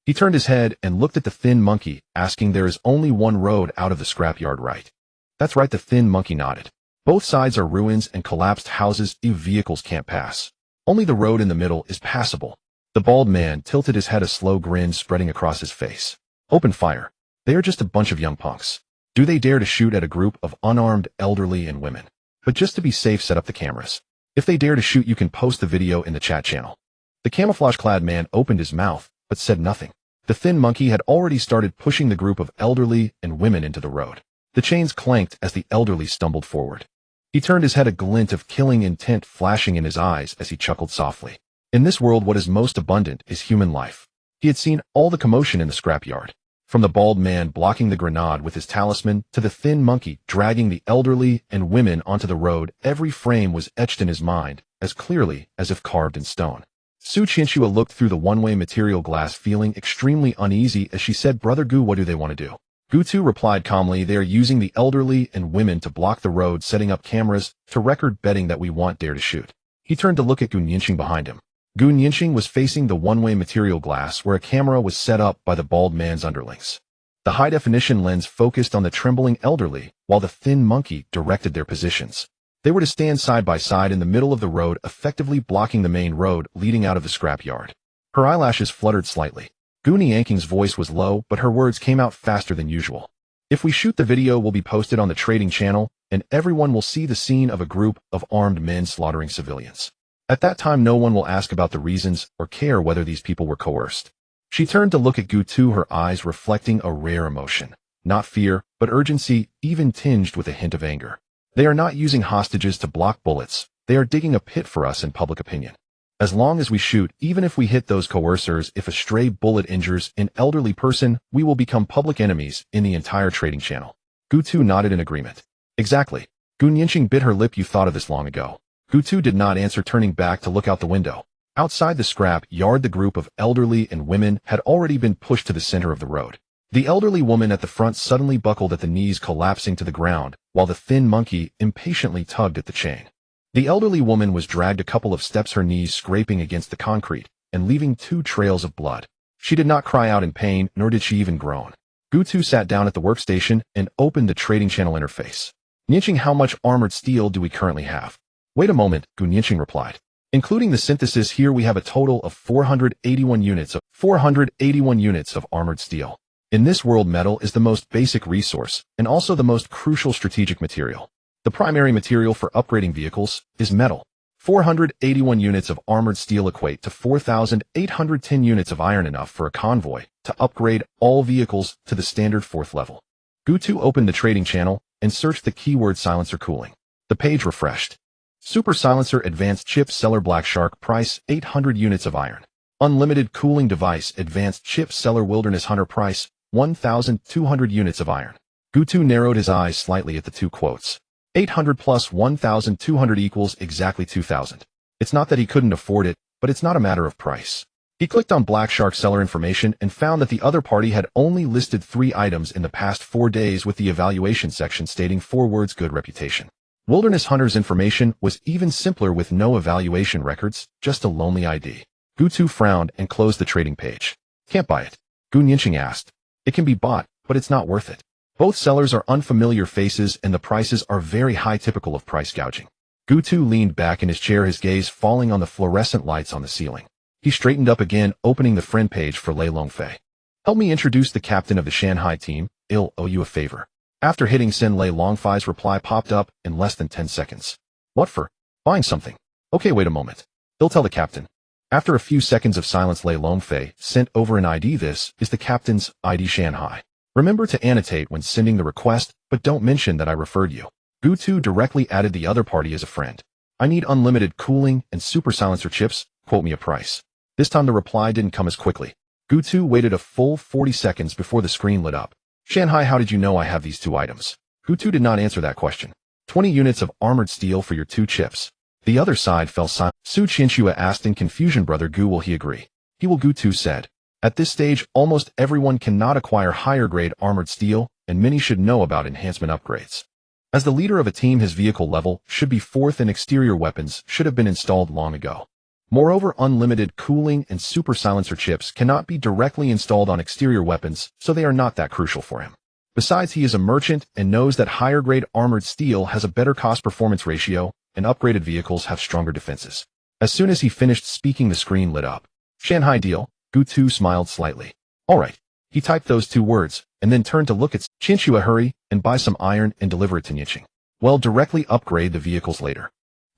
He turned his head and looked at the thin monkey, asking, "There is only one road out of the scrapyard, right?" "That's right," the thin monkey nodded. "Both sides are ruins and collapsed houses. Vehicles can't pass. Only the road in the middle is passable." The bald man tilted his head, a slow grin spreading across his face. "Open fire. They are just a bunch of young punks. Do they dare to shoot at a group of unarmed elderly and women? But just to be safe, set up the cameras. If they dare to shoot, you can post the video in the chat channel." The camouflage-clad man opened his mouth, but said nothing. The thin monkey had already started pushing the group of elderly and women into the road. The chains clanked as the elderly stumbled forward. He turned his head, a glint of killing intent flashing in his eyes as he chuckled softly. In this world, what is most abundant is human life. He had seen all the commotion in the scrapyard. From the bald man blocking the grenade with his talisman to the thin monkey dragging the elderly and women onto the road, every frame was etched in his mind, as clearly as if carved in stone. Su Qianxua looked through the one-way material glass, feeling extremely uneasy as she said, "Brother Gu, what do they want to do?" Gu Tu replied calmly, "They are using the elderly and women to block the road, setting up cameras to record betting that we want dare to shoot." He turned to look at Gu Nianxing behind him. Gu Nianxing was facing the one-way material glass where a camera was set up by the bald man's underlings. The high-definition lens focused on the trembling elderly, while the thin monkey directed their positions. They were to stand side by side in the middle of the road, effectively blocking the main road leading out of the scrapyard. Her eyelashes fluttered slightly. Gu Nianxing's voice was low, but her words came out faster than usual. "If we shoot, the video will be posted on the trading channel, and everyone will see the scene of a group of armed men slaughtering civilians. At that time, no one will ask about the reasons or care whether these people were coerced." She turned to look at Gu Tu, her eyes reflecting a rare emotion. Not fear, but urgency, even tinged with a hint of anger. "They are not using hostages to block bullets. They are digging a pit for us in public opinion. As long as we shoot, even if we hit those coercers, if a stray bullet injures an elderly person, we will become public enemies in the entire trading channel." Gu Tu nodded in agreement. "Exactly." Gu Nianxing bit her lip. "You thought of this long ago." Gu Tu did not answer, turning back to look out the window. Outside the scrap yard, the group of elderly and women had already been pushed to the center of the road. The elderly woman at the front suddenly buckled at the knees, collapsing to the ground, while the thin monkey impatiently tugged at the chain. The elderly woman was dragged a couple of steps, her knees scraping against the concrete and leaving 2 trails of blood. She did not cry out in pain, nor did she even groan. Gu Tu sat down at the workstation and opened the trading channel interface. "Nianxing, how much armored steel do we currently have?" "Wait a moment," Gu Nianxing replied. "Including the synthesis here, we have a total of 481 units of armored steel. In this world, metal is the most basic resource and also the most crucial strategic material. The primary material for upgrading vehicles is metal. 481 units of armored steel equate to 4,810 units of iron, enough for a convoy to upgrade all vehicles to the standard 4th level. Gutu opened the trading channel and searched the keyword silencer cooling. The page refreshed. Super silencer advanced chip seller Black Shark, price 800 units of iron. Unlimited cooling device advanced chip seller Wilderness Hunter, price 1,200 units of iron. Gutu narrowed his eyes slightly at the two quotes. 800 plus 1,200 equals exactly 2,000. It's not that he couldn't afford it, but it's not a matter of price. He clicked on Black Shark seller information and found that the other party had only listed 3 items in the past 4 days, with the evaluation section stating 4 words: good reputation. Wilderness Hunter's information was even simpler, with no evaluation records, just a lonely ID. Gutu frowned and closed the trading page. Can't buy it. Gu Nianqing asked. It can be bought, but it's not worth it. Both sellers are unfamiliar faces and the prices are very high, typical of price gouging. Gutu leaned back in his chair, his gaze falling on the fluorescent lights on the ceiling. He straightened up again, opening the friend page for Lei Longfei. Help me introduce the captain of the Shanghai team. I'll owe you a favor. After hitting send, Lei Longfei's reply popped up in less than 10 seconds. What for? Buying something. Okay, wait a moment. He'll tell the captain. After a few seconds of silence, Lei Longfei sent over an ID. This is the captain's ID, Shanghai. Remember to annotate when sending the request, but don't mention that I referred you. Gutu directly added the other party as a friend. I need unlimited cooling and super silencer chips. Quote me a price. This time the reply didn't come as quickly. Gutu waited a full 40 seconds before the screen lit up. Shanghai, how did you know I have these 2 items? Gutu did not answer that question. 20 units of armored steel for your 2 chips. The other side fell silent. Su Qianxue asked in confusion, Brother Gu, will he agree? He will, Gutu said. At this stage, almost everyone cannot acquire higher grade armored steel, and many should know about enhancement upgrades. As the leader of a team, his vehicle level should be 4th and exterior weapons should have been installed long ago. Moreover, unlimited cooling and super silencer chips cannot be directly installed on exterior weapons, so they are not that crucial for him. Besides, he is a merchant and knows that higher grade armored steel has a better cost-performance ratio, and upgraded vehicles have stronger defenses. As soon as he finished speaking, the screen lit up. Shanghai deal. Gutu smiled slightly. All right. He typed those 2 words, and then turned to look at Qianxue. Hurry and buy some iron and deliver it to Nianqing. Well, directly upgrade the vehicles later.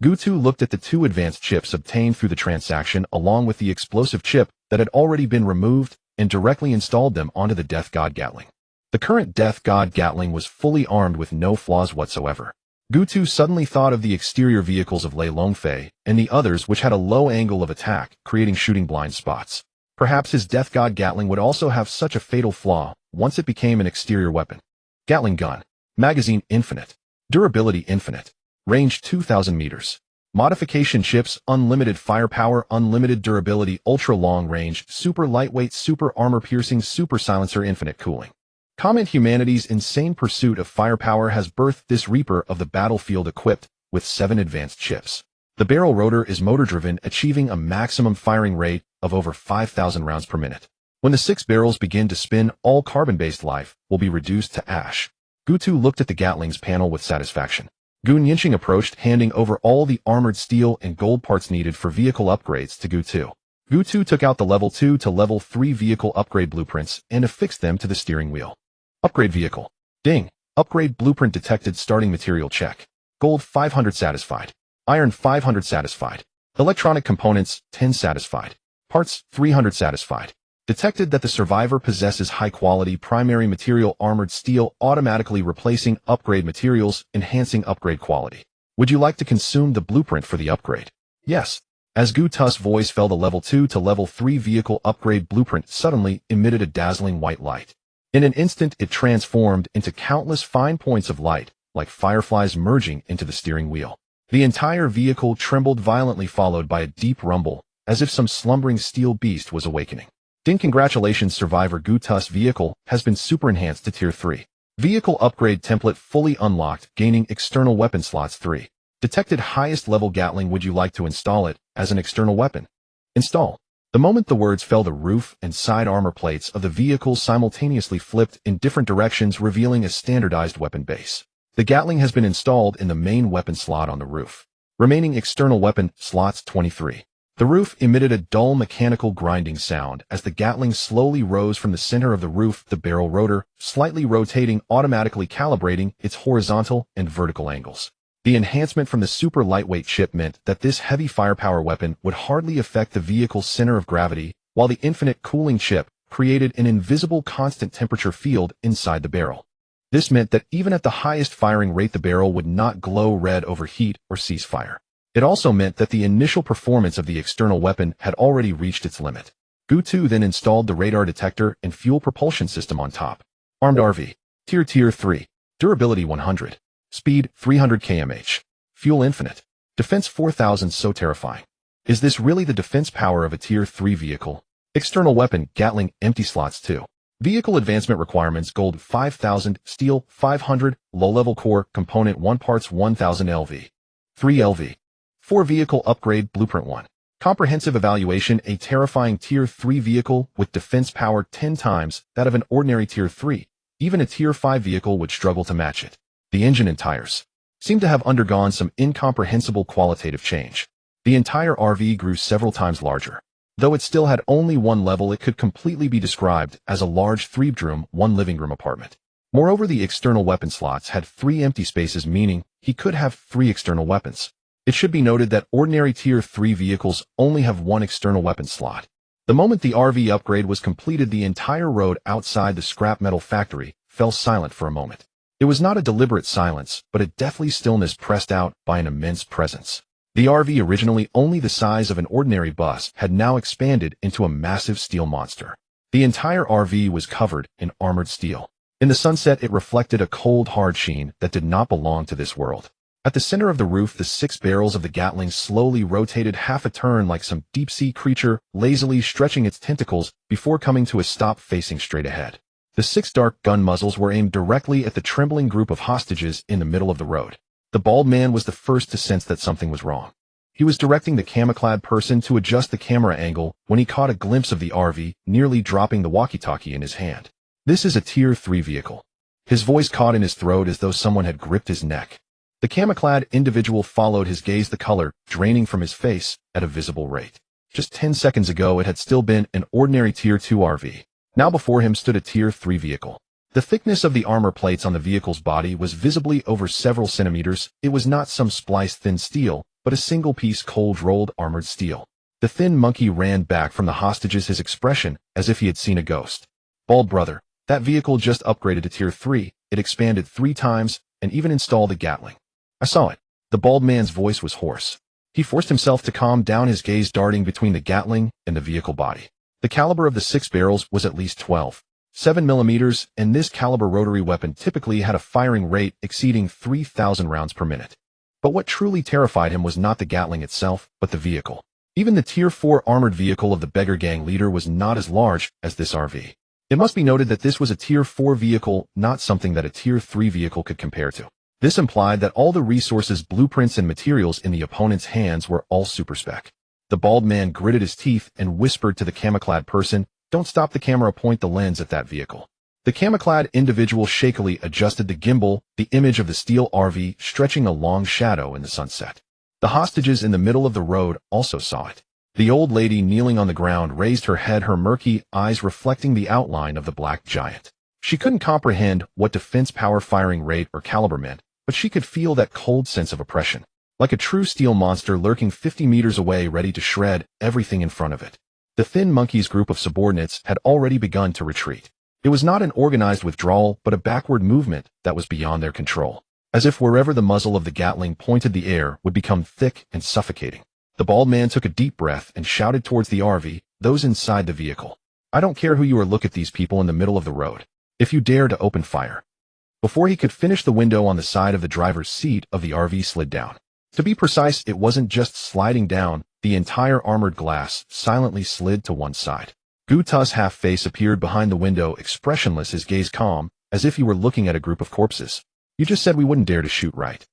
Gutu looked at the 2 advanced chips obtained through the transaction along with the explosive chip that had already been removed and directly installed them onto the Death God Gatling. The current Death God Gatling was fully armed with no flaws whatsoever. Gutu suddenly thought of the exterior vehicles of Lei Longfei and the others, which had a low angle of attack, creating shooting blind spots. Perhaps his Death God Gatling would also have such a fatal flaw once it became an exterior weapon. Gatling gun. Magazine infinite. Durability infinite. Range 2,000 meters. Modification chips: unlimited firepower, unlimited durability, ultra long range, super lightweight, super armor piercing, super silencer, infinite cooling. Comment: humanity's insane pursuit of firepower has birthed this Reaper of the battlefield equipped with 7 advanced chips. The barrel rotor is motor-driven, achieving a maximum firing rate of over 5,000 rounds per minute. When the 6 barrels begin to spin, all carbon-based life will be reduced to ash. Gutu looked at the Gatling's panel with satisfaction. Gu Nianqing approached, handing over all the armored steel and gold parts needed for vehicle upgrades to Gutu. Gutu took out the level 2 to level 3 vehicle upgrade blueprints and affixed them to the steering wheel. Upgrade vehicle. Ding. Upgrade blueprint detected. Starting material check. Gold 500 satisfied. Iron 500 satisfied. Electronic components 10 satisfied. Parts 300 satisfied. Detected that the survivor possesses high-quality primary material armored steel, automatically replacing upgrade materials, enhancing upgrade quality. Would you like to consume the blueprint for the upgrade? Yes. As Gu Tu's voice fell, the level 2 to level 3 vehicle upgrade blueprint suddenly emitted a dazzling white light. In an instant, it transformed into countless fine points of light, like fireflies merging into the steering wheel. The entire vehicle trembled violently, followed by a deep rumble, as if some slumbering steel beast was awakening. Ding! Congratulations, survivor. Gu Tu's vehicle has been super enhanced to tier 3. Vehicle upgrade template fully unlocked, gaining external weapon slots 3. Detected highest level Gatling. Would you like to install it as an external weapon? Install. The moment the words fell, the roof and side armor plates of the vehicle simultaneously flipped in different directions, revealing a standardized weapon base. The Gatling has been installed in the main weapon slot on the roof. Remaining external weapon slots 23. The roof emitted a dull mechanical grinding sound as the Gatling slowly rose from the center of the roof, the barrel rotor slightly rotating, automatically calibrating its horizontal and vertical angles. The enhancement from the super lightweight chip meant that this heavy firepower weapon would hardly affect the vehicle's center of gravity, while the infinite cooling chip created an invisible constant temperature field inside the barrel. This meant that even at the highest firing rate, the barrel would not glow red, overheat, or cease fire. It also meant that the initial performance of the external weapon had already reached its limit. Gu-2 then installed the radar detector and fuel propulsion system on top. Armed RV. Tier 3. Durability 100. Speed 300 km/h. Fuel infinite. Defense 4000. So terrifying. Is this really the defense power of a Tier 3 vehicle? External weapon, Gatling, empty slots 2. Vehicle advancement requirements, gold 5000, steel 500, low-level core, component 1 parts 1000 LV. 3 LV. 4 vehicle upgrade, blueprint 1. Comprehensive evaluation, a terrifying Tier 3 vehicle with defense power 10 times that of an ordinary Tier 3. Even a Tier 5 vehicle would struggle to match it. The engine and tires seem to have undergone some incomprehensible qualitative change. The entire RV grew several times larger. Though it still had only one level, it could completely be described as a large 3-bedroom, 1 living room apartment. Moreover, the external weapon slots had 3 empty spaces, meaning he could have 3 external weapons. It should be noted that ordinary Tier 3 vehicles only have 1 external weapon slot. The moment the RV upgrade was completed, the entire road outside the scrap metal factory fell silent for a moment. It was not a deliberate silence, but a deathly stillness pressed out by an immense presence. The RV, originally only the size of an ordinary bus, had now expanded into a massive steel monster. The entire RV was covered in armored steel. In the sunset, it reflected a cold, hard sheen that did not belong to this world. At the center of the roof, the 6 barrels of the Gatling slowly rotated half a turn like some deep-sea creature, lazily stretching its tentacles before coming to a stop facing straight ahead. The 6 dark gun muzzles were aimed directly at the trembling group of hostages in the middle of the road. The bald man was the first to sense that something was wrong. He was directing the camouflaged person to adjust the camera angle when he caught a glimpse of the RV, nearly dropping the walkie-talkie in his hand. This is a Tier 3 vehicle. His voice caught in his throat as though someone had gripped his neck. The camouflaged individual followed his gaze, the color draining from his face at a visible rate. Just 10 seconds ago, it had still been an ordinary Tier 2 RV. Now before him stood a Tier 3 vehicle. The thickness of the armor plates on the vehicle's body was visibly over several centimeters. It was not some spliced thin steel, but a single-piece cold-rolled armored steel. The thin monkey ran back from the hostages, his expression as if he had seen a ghost. Bald brother, that vehicle just upgraded to Tier 3. It expanded 3 times and even installed a Gatling. I saw it. The bald man's voice was hoarse. He forced himself to calm down, his gaze darting between the Gatling and the vehicle body. The caliber of the 6 barrels was at least 12.7 millimeters, and this caliber rotary weapon typically had a firing rate exceeding 3,000 rounds per minute. But what truly terrified him was not the Gatling itself, but the vehicle. Even the Tier 4 armored vehicle of the beggar gang leader was not as large as this RV. It must be noted that this was a Tier 4 vehicle, not something that a Tier 3 vehicle could compare to. This implied that all the resources, blueprints, and materials in the opponent's hands were all super-spec. The bald man gritted his teeth and whispered to the camouflaged person, "Don't stop the camera, point the lens at that vehicle." The camouflaged individual shakily adjusted the gimbal, the image of the steel RV stretching a long shadow in the sunset. The hostages in the middle of the road also saw it. The old lady kneeling on the ground raised her head, her murky eyes reflecting the outline of the black giant. She couldn't comprehend what defense power, firing rate, or caliber meant, but she could feel that cold sense of oppression, like a true steel monster lurking 50 meters away, ready to shred everything in front of it. The thin monkey's group of subordinates had already begun to retreat. It was not an organized withdrawal, but a backward movement that was beyond their control, as if wherever the muzzle of the Gatling pointed, the air would become thick and suffocating. The bald man took a deep breath and shouted towards the RV, those inside the vehicle, "I don't care who you are, look at these people in the middle of the road. If you dare to open fire." Before he could finish, the window on the side of the driver's seat of the RV slid down. To be precise, it wasn't just sliding down, the entire armored glass silently slid to one side. Guta's half-face appeared behind the window, expressionless, his gaze calm, as if he were looking at a group of corpses. "You just said we wouldn't dare to shoot, right?"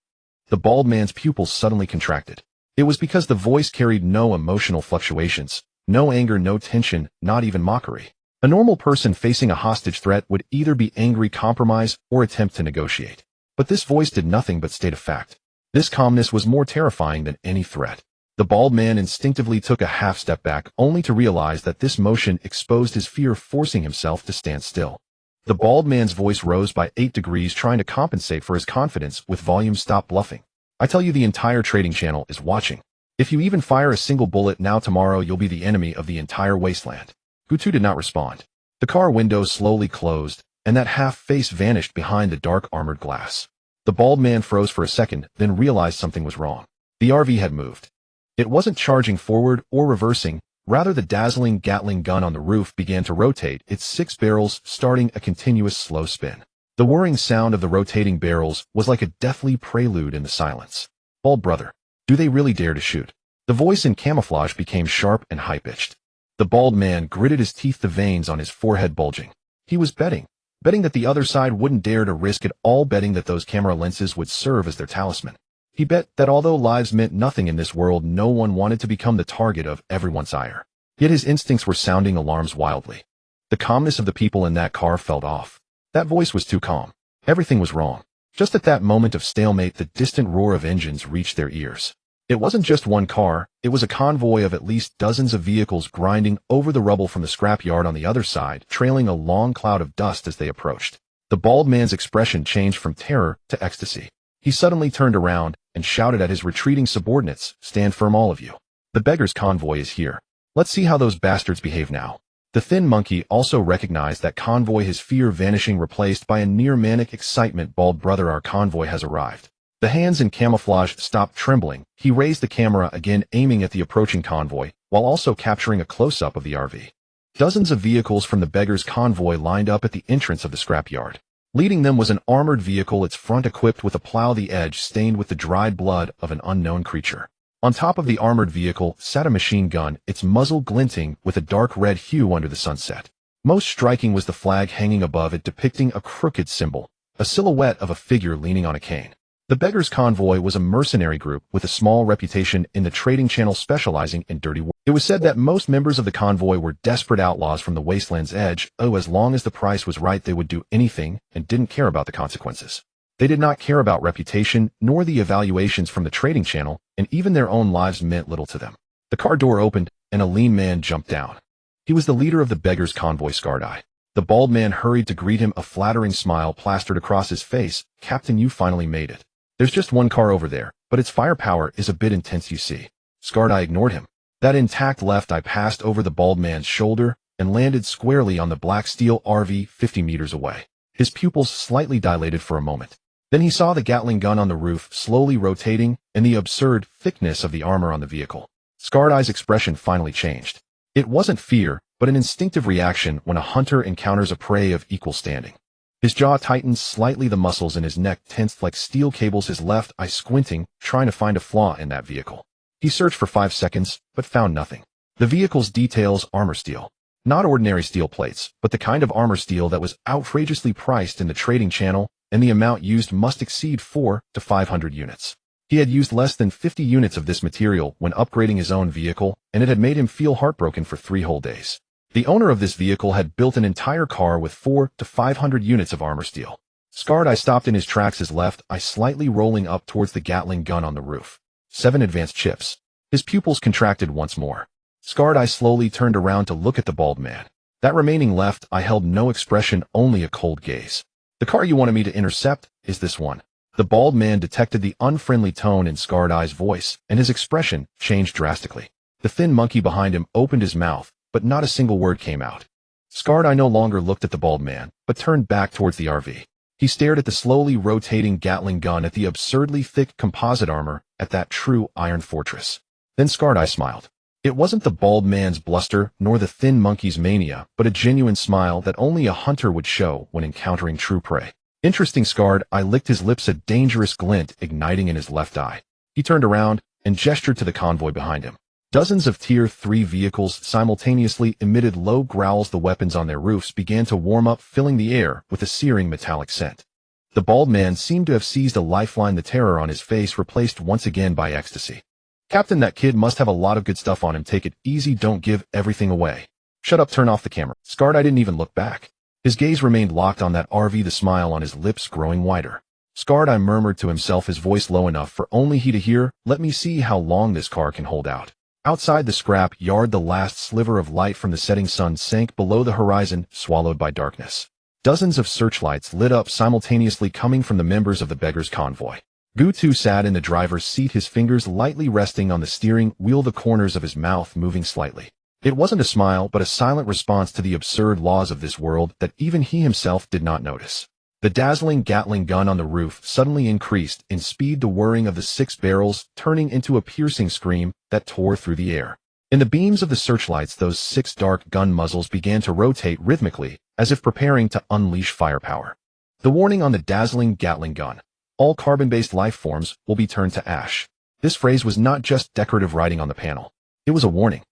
The bald man's pupils suddenly contracted. It was because the voice carried no emotional fluctuations, no anger, no tension, not even mockery. A normal person facing a hostage threat would either be angry, compromise, or attempt to negotiate. But this voice did nothing but state a fact. This calmness was more terrifying than any threat. The bald man instinctively took a half step back, only to realize that this motion exposed his fear, forcing himself to stand still. The bald man's voice rose by 8 degrees, trying to compensate for his confidence with volume. "Stop bluffing. I tell you, the entire trading channel is watching. If you even fire a single bullet now, tomorrow you'll be the enemy of the entire wasteland. Gutu did not respond. The car windows slowly closed, and that half-face vanished behind the dark armored glass. The bald man froze for a second, then realized something was wrong. The RV had moved. It wasn't charging forward or reversing, rather the dazzling Gatling gun on the roof began to rotate, its 6 barrels starting a continuous slow spin. The whirring sound of the rotating barrels was like a deathly prelude in the silence. Bald brother, do they really dare to shoot? The voice in camouflage became sharp and high-pitched. The bald man gritted his teeth, the veins on his forehead bulging. He was betting that the other side wouldn't dare to risk it all, betting that those camera lenses would serve as their talisman. He bet that although lives meant nothing in this world, no one wanted to become the target of everyone's ire. Yet his instincts were sounding alarms wildly. The calmness of the people in that car felt off. That voice was too calm. Everything was wrong. Just at that moment of stalemate, the distant roar of engines reached their ears. It wasn't just one car, it was a convoy of at least dozens of vehicles grinding over the rubble from the scrapyard on the other side, trailing a long cloud of dust as they approached. The bald man's expression changed from terror to ecstasy. He suddenly turned around and shouted at his retreating subordinates, "Stand firm, all of you. The beggars' convoy is here. Let's see how those bastards behave now." The thin monkey also recognized that convoy, his fear vanishing, replaced by a near-manic excitement. "Bald brother, our convoy has arrived." The hands in camouflage stopped trembling. He raised the camera again, aiming at the approaching convoy, while also capturing a close-up of the RV. Dozens of vehicles from the beggars' convoy lined up at the entrance of the scrapyard. Leading them was an armored vehicle, its front equipped with a plow, the edge stained with the dried blood of an unknown creature. On top of the armored vehicle sat a machine gun, its muzzle glinting with a dark red hue under the sunset. Most striking was the flag hanging above it, depicting a crooked symbol, a silhouette of a figure leaning on a cane. The beggars' convoy was a mercenary group with a small reputation in the trading channel, specializing in dirty work. It was said that most members of the convoy were desperate outlaws from the wasteland's edge. As long as the price was right, they would do anything and didn't care about the consequences. They did not care about reputation, nor the evaluations from the trading channel, and even their own lives meant little to them. The car door opened, and a lean man jumped down. He was the leader of the beggars' convoy, Skardai. The bald man hurried to greet him, a flattering smile plastered across his face. "Captain, you finally made it. There's just one car over there, but its firepower is a bit intense, you see." Skardai ignored him. That intact left eye passed over the bald man's shoulder and landed squarely on the black steel RV 50 meters away. His pupils slightly dilated for a moment. Then he saw the Gatling gun on the roof slowly rotating and the absurd thickness of the armor on the vehicle. Skardai's expression finally changed. It wasn't fear, but an instinctive reaction when a hunter encounters a prey of equal standing. His jaw tightened slightly, the muscles in his neck tensed like steel cables, his left eye squinting, trying to find a flaw in that vehicle. He searched for 5 seconds, but found nothing. The vehicle's details: armor steel. Not ordinary steel plates, but the kind of armor steel that was outrageously priced in the trading channel, and the amount used must exceed 400 to 500 units. He had used less than 50 units of this material when upgrading his own vehicle, and it had made him feel heartbroken for 3 whole days. The owner of this vehicle had built an entire car with 400 to 500 units of armor steel. Skardai stopped in his tracks, his left eye slightly rolling up towards the Gatling gun on the roof. 7 advanced chips. His pupils contracted once more. Skardai slowly turned around to look at the bald man. That remaining left eye held no expression, only a cold gaze. "The car you wanted me to intercept is this one." The bald man detected the unfriendly tone in Skardai's voice, and his expression changed drastically. The thin monkey behind him opened his mouth, but not a single word came out. Skardai no longer looked at the bald man, but turned back towards the RV. He stared at the slowly rotating Gatling gun, at the absurdly thick composite armor, at that true iron fortress. Then Skardai smiled. It wasn't the bald man's bluster, nor the thin monkey's mania, but a genuine smile that only a hunter would show when encountering true prey. "Interesting." Skardai licked his lips, a dangerous glint igniting in his left eye. He turned around and gestured to the convoy behind him. Dozens of Tier 3 vehicles simultaneously emitted low growls. The weapons on their roofs began to warm up, filling the air with a searing metallic scent. The bald man seemed to have seized a lifeline, the terror on his face replaced once again by ecstasy. "Captain, that kid must have a lot of good stuff on him. Take it easy, don't give everything away." "Shut up, turn off the camera." Skardai didn't even look back. His gaze remained locked on that RV, the smile on his lips growing wider. Skardai murmured to himself, his voice low enough for only he to hear, "Let me see how long this car can hold out." Outside the scrap yard, the last sliver of light from the setting sun sank below the horizon, swallowed by darkness. Dozens of searchlights lit up simultaneously, coming from the members of the beggars' convoy. Gu sat in the driver's seat, his fingers lightly resting on the steering wheel, the corners of his mouth moving slightly. It wasn't a smile, but a silent response to the absurd laws of this world that even he himself did not notice. The dazzling Gatling gun on the roof suddenly increased in speed, the whirring of the 6 barrels turning into a piercing scream that tore through the air. In the beams of the searchlights, those 6 dark gun muzzles began to rotate rhythmically, as if preparing to unleash firepower. The warning on the dazzling Gatling gun: all carbon-based life forms will be turned to ash. This phrase was not just decorative writing on the panel. It was a warning.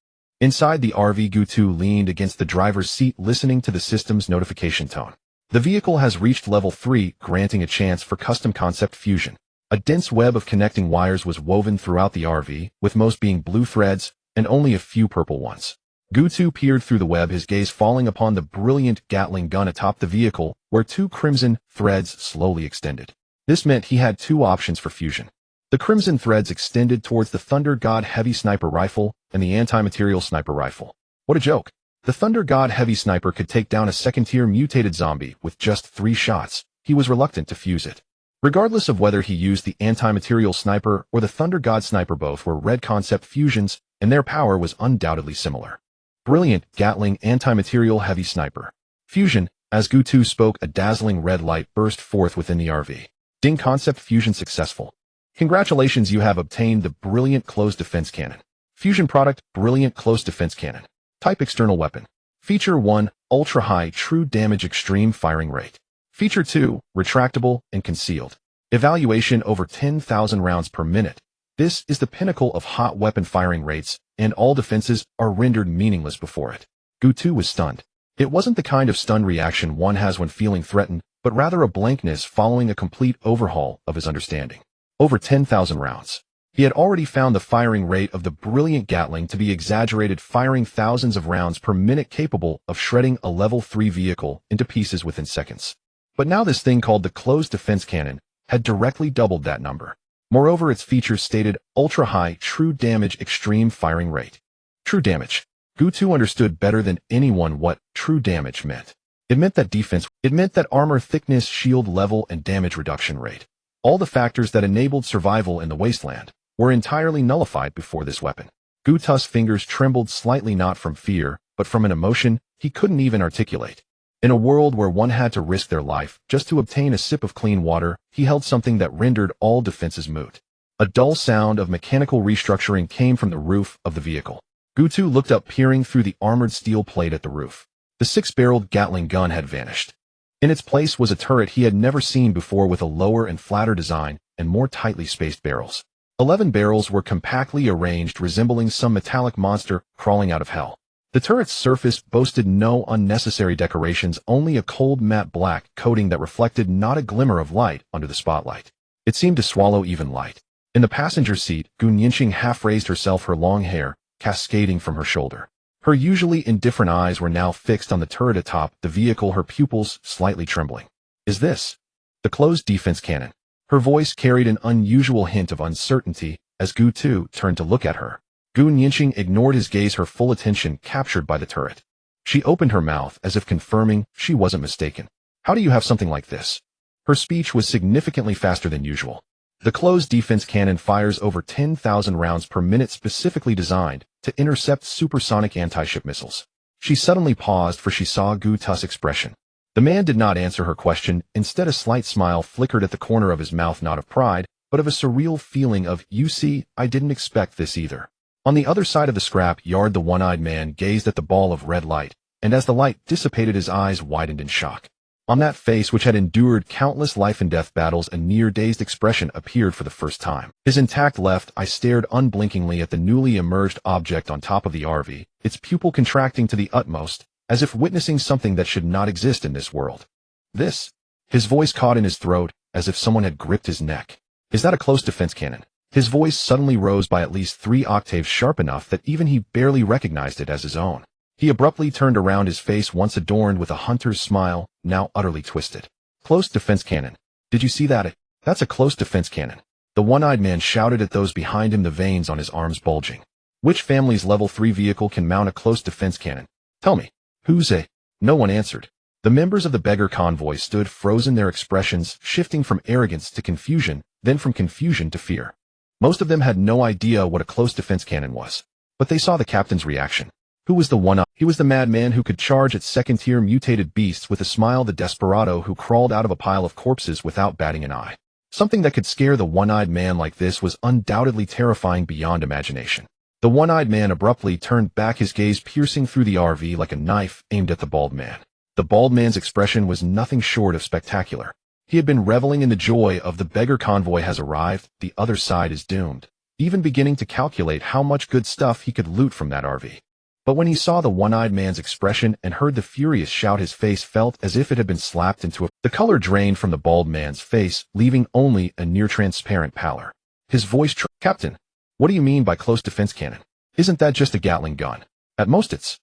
Inside the RV, Gu leaned against the driver's seat, listening to the system's notification tone. The vehicle has reached level 3, granting a chance for custom concept fusion. A dense web of connecting wires was woven throughout the RV, with most being blue threads and only a few purple ones. Gu peered through the web, his gaze falling upon the brilliant Gatling gun atop the vehicle, where 2 crimson threads slowly extended. This meant he had 2 options for fusion. The crimson threads extended towards the Thunder God Heavy Sniper Rifle and the Anti-Material Sniper Rifle. What a joke. The Thunder God Heavy Sniper could take down a second-tier mutated zombie with just 3 shots. He was reluctant to fuse it. Regardless of whether he used the Anti-Material Sniper or the Thunder God Sniper, both were red concept fusions, and their power was undoubtedly similar. Brilliant Gatling Anti-Material Heavy Sniper. Fusion. As Gu spoke, a dazzling red light burst forth within the RV. Ding, concept fusion successful. Congratulations, you have obtained the Brilliant Close Defense Cannon. Fusion product: Brilliant Close Defense Cannon. Type: external weapon. Feature 1, ultra high true damage, extreme firing rate. Feature 2, retractable and concealed. Evaluation: over 10,000 rounds per minute. This is the pinnacle of hot weapon firing rates, and all defenses are rendered meaningless before it. Gu was stunned. It wasn't the kind of stunned reaction one has when feeling threatened, but rather a blankness following a complete overhaul of his understanding. Over 10,000 rounds. He had already found the firing rate of the brilliant Gatling to be exaggerated, firing thousands of rounds per minute, capable of shredding a level 3 vehicle into pieces within seconds. But now this thing called the Closed Defense Cannon had directly doubled that number. Moreover, its features stated ultra-high true damage, extreme firing rate. True damage. Gu understood better than anyone what true damage meant. It meant that defense, it meant that armor thickness, shield level, and damage reduction rate. All the factors that enabled survival in the wasteland were entirely nullified before this weapon. Gu's fingers trembled slightly, not from fear, but from an emotion he couldn't even articulate. In a world where one had to risk their life just to obtain a sip of clean water, he held something that rendered all defenses moot. A dull sound of mechanical restructuring came from the roof of the vehicle. Gu looked up, peering through the armored steel plate at the roof. The 6-barreled Gatling gun had vanished. In its place was a turret he had never seen before, with a lower and flatter design and more tightly spaced barrels. 11 barrels were compactly arranged, resembling some metallic monster crawling out of hell. The turret's surface boasted no unnecessary decorations, only a cold matte black coating that reflected not a glimmer of light under the spotlight. It seemed to swallow even light. In the passenger seat, Gu Yinxing half raised herself, her long hair cascading from her shoulder. Her usually indifferent eyes were now fixed on the turret atop the vehicle, her pupils slightly trembling. Is this the closed defense cannon? Her voice carried an unusual hint of uncertainty as Gu turned to look at her. Gu Yinxing ignored his gaze, her full attention captured by the turret. She opened her mouth as if confirming she wasn't mistaken. How do you have something like this? Her speech was significantly faster than usual. The closed defense cannon fires over 10,000 rounds per minute, specifically designed to intercept supersonic anti-ship missiles. She suddenly paused, for she saw Gu's expression. The man did not answer her question. Instead, a slight smile flickered at the corner of his mouth, not of pride, but of a surreal feeling of, you see, I didn't expect this either. On the other side of the scrap yard, the one-eyed man gazed at the ball of red light, and as the light dissipated, his eyes widened in shock. On that face, which had endured countless life-and-death battles, a near-dazed expression appeared for the first time. His intact left eye stared unblinkingly at the newly emerged object on top of the RV, its pupil contracting to the utmost, as if witnessing something that should not exist in this world. This? His voice caught in his throat, as if someone had gripped his neck. Is that a close defense cannon? His voice suddenly rose by at least 3 octaves, sharp enough that even he barely recognized it as his own. He abruptly turned around, his face once adorned with a hunter's smile, now utterly twisted. Close defense cannon. Did you see that? That's a close defense cannon. The one-eyed man shouted at those behind him, the veins on his arms bulging. Which family's level 3 vehicle can mount a close defense cannon? Tell me. Who's a? No one answered. The members of the beggar convoy stood frozen, their expressions shifting from arrogance to confusion then from confusion to fear. Most of them had no idea what a close defense cannon was. But they saw the captain's reaction. Who was the one-eyed? He was the madman who could charge at second-tier mutated beasts with a smile, the desperado who crawled out of a pile of corpses without batting an eye. Something that could scare the one-eyed man like this was undoubtedly terrifying beyond imagination. The one-eyed man abruptly turned back, his gaze piercing through the RV like a knife aimed at the bald man. The bald man's expression was nothing short of spectacular. He had been reveling in the joy of the beggar convoy has arrived, the other side is doomed, even beginning to calculate how much good stuff he could loot from that RV. But when he saw the one-eyed man's expression and heard the furious shout, his face felt as if it had been slapped into the color drained from the bald man's face, leaving only a near-transparent pallor. His voice Captain, what do you mean by close defense cannon? Isn't that just a Gatling gun? At most it's...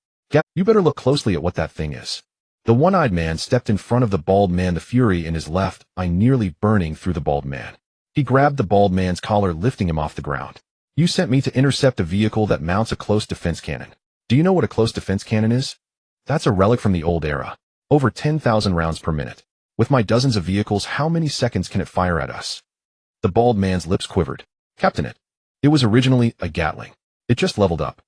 You better look closely at what that thing is. The one-eyed man stepped in front of the bald man, the fury in his left eye nearly burning through the bald man. He grabbed the bald man's collar, lifting him off the ground. You sent me to intercept a vehicle that mounts a close defense cannon. Do you know what a close defense cannon is? That's a relic from the old era. Over 10,000 rounds per minute. With my dozens of vehicles, how many seconds can it fire at us? The bald man's lips quivered. Captain, it was originally a Gatling. It just leveled up.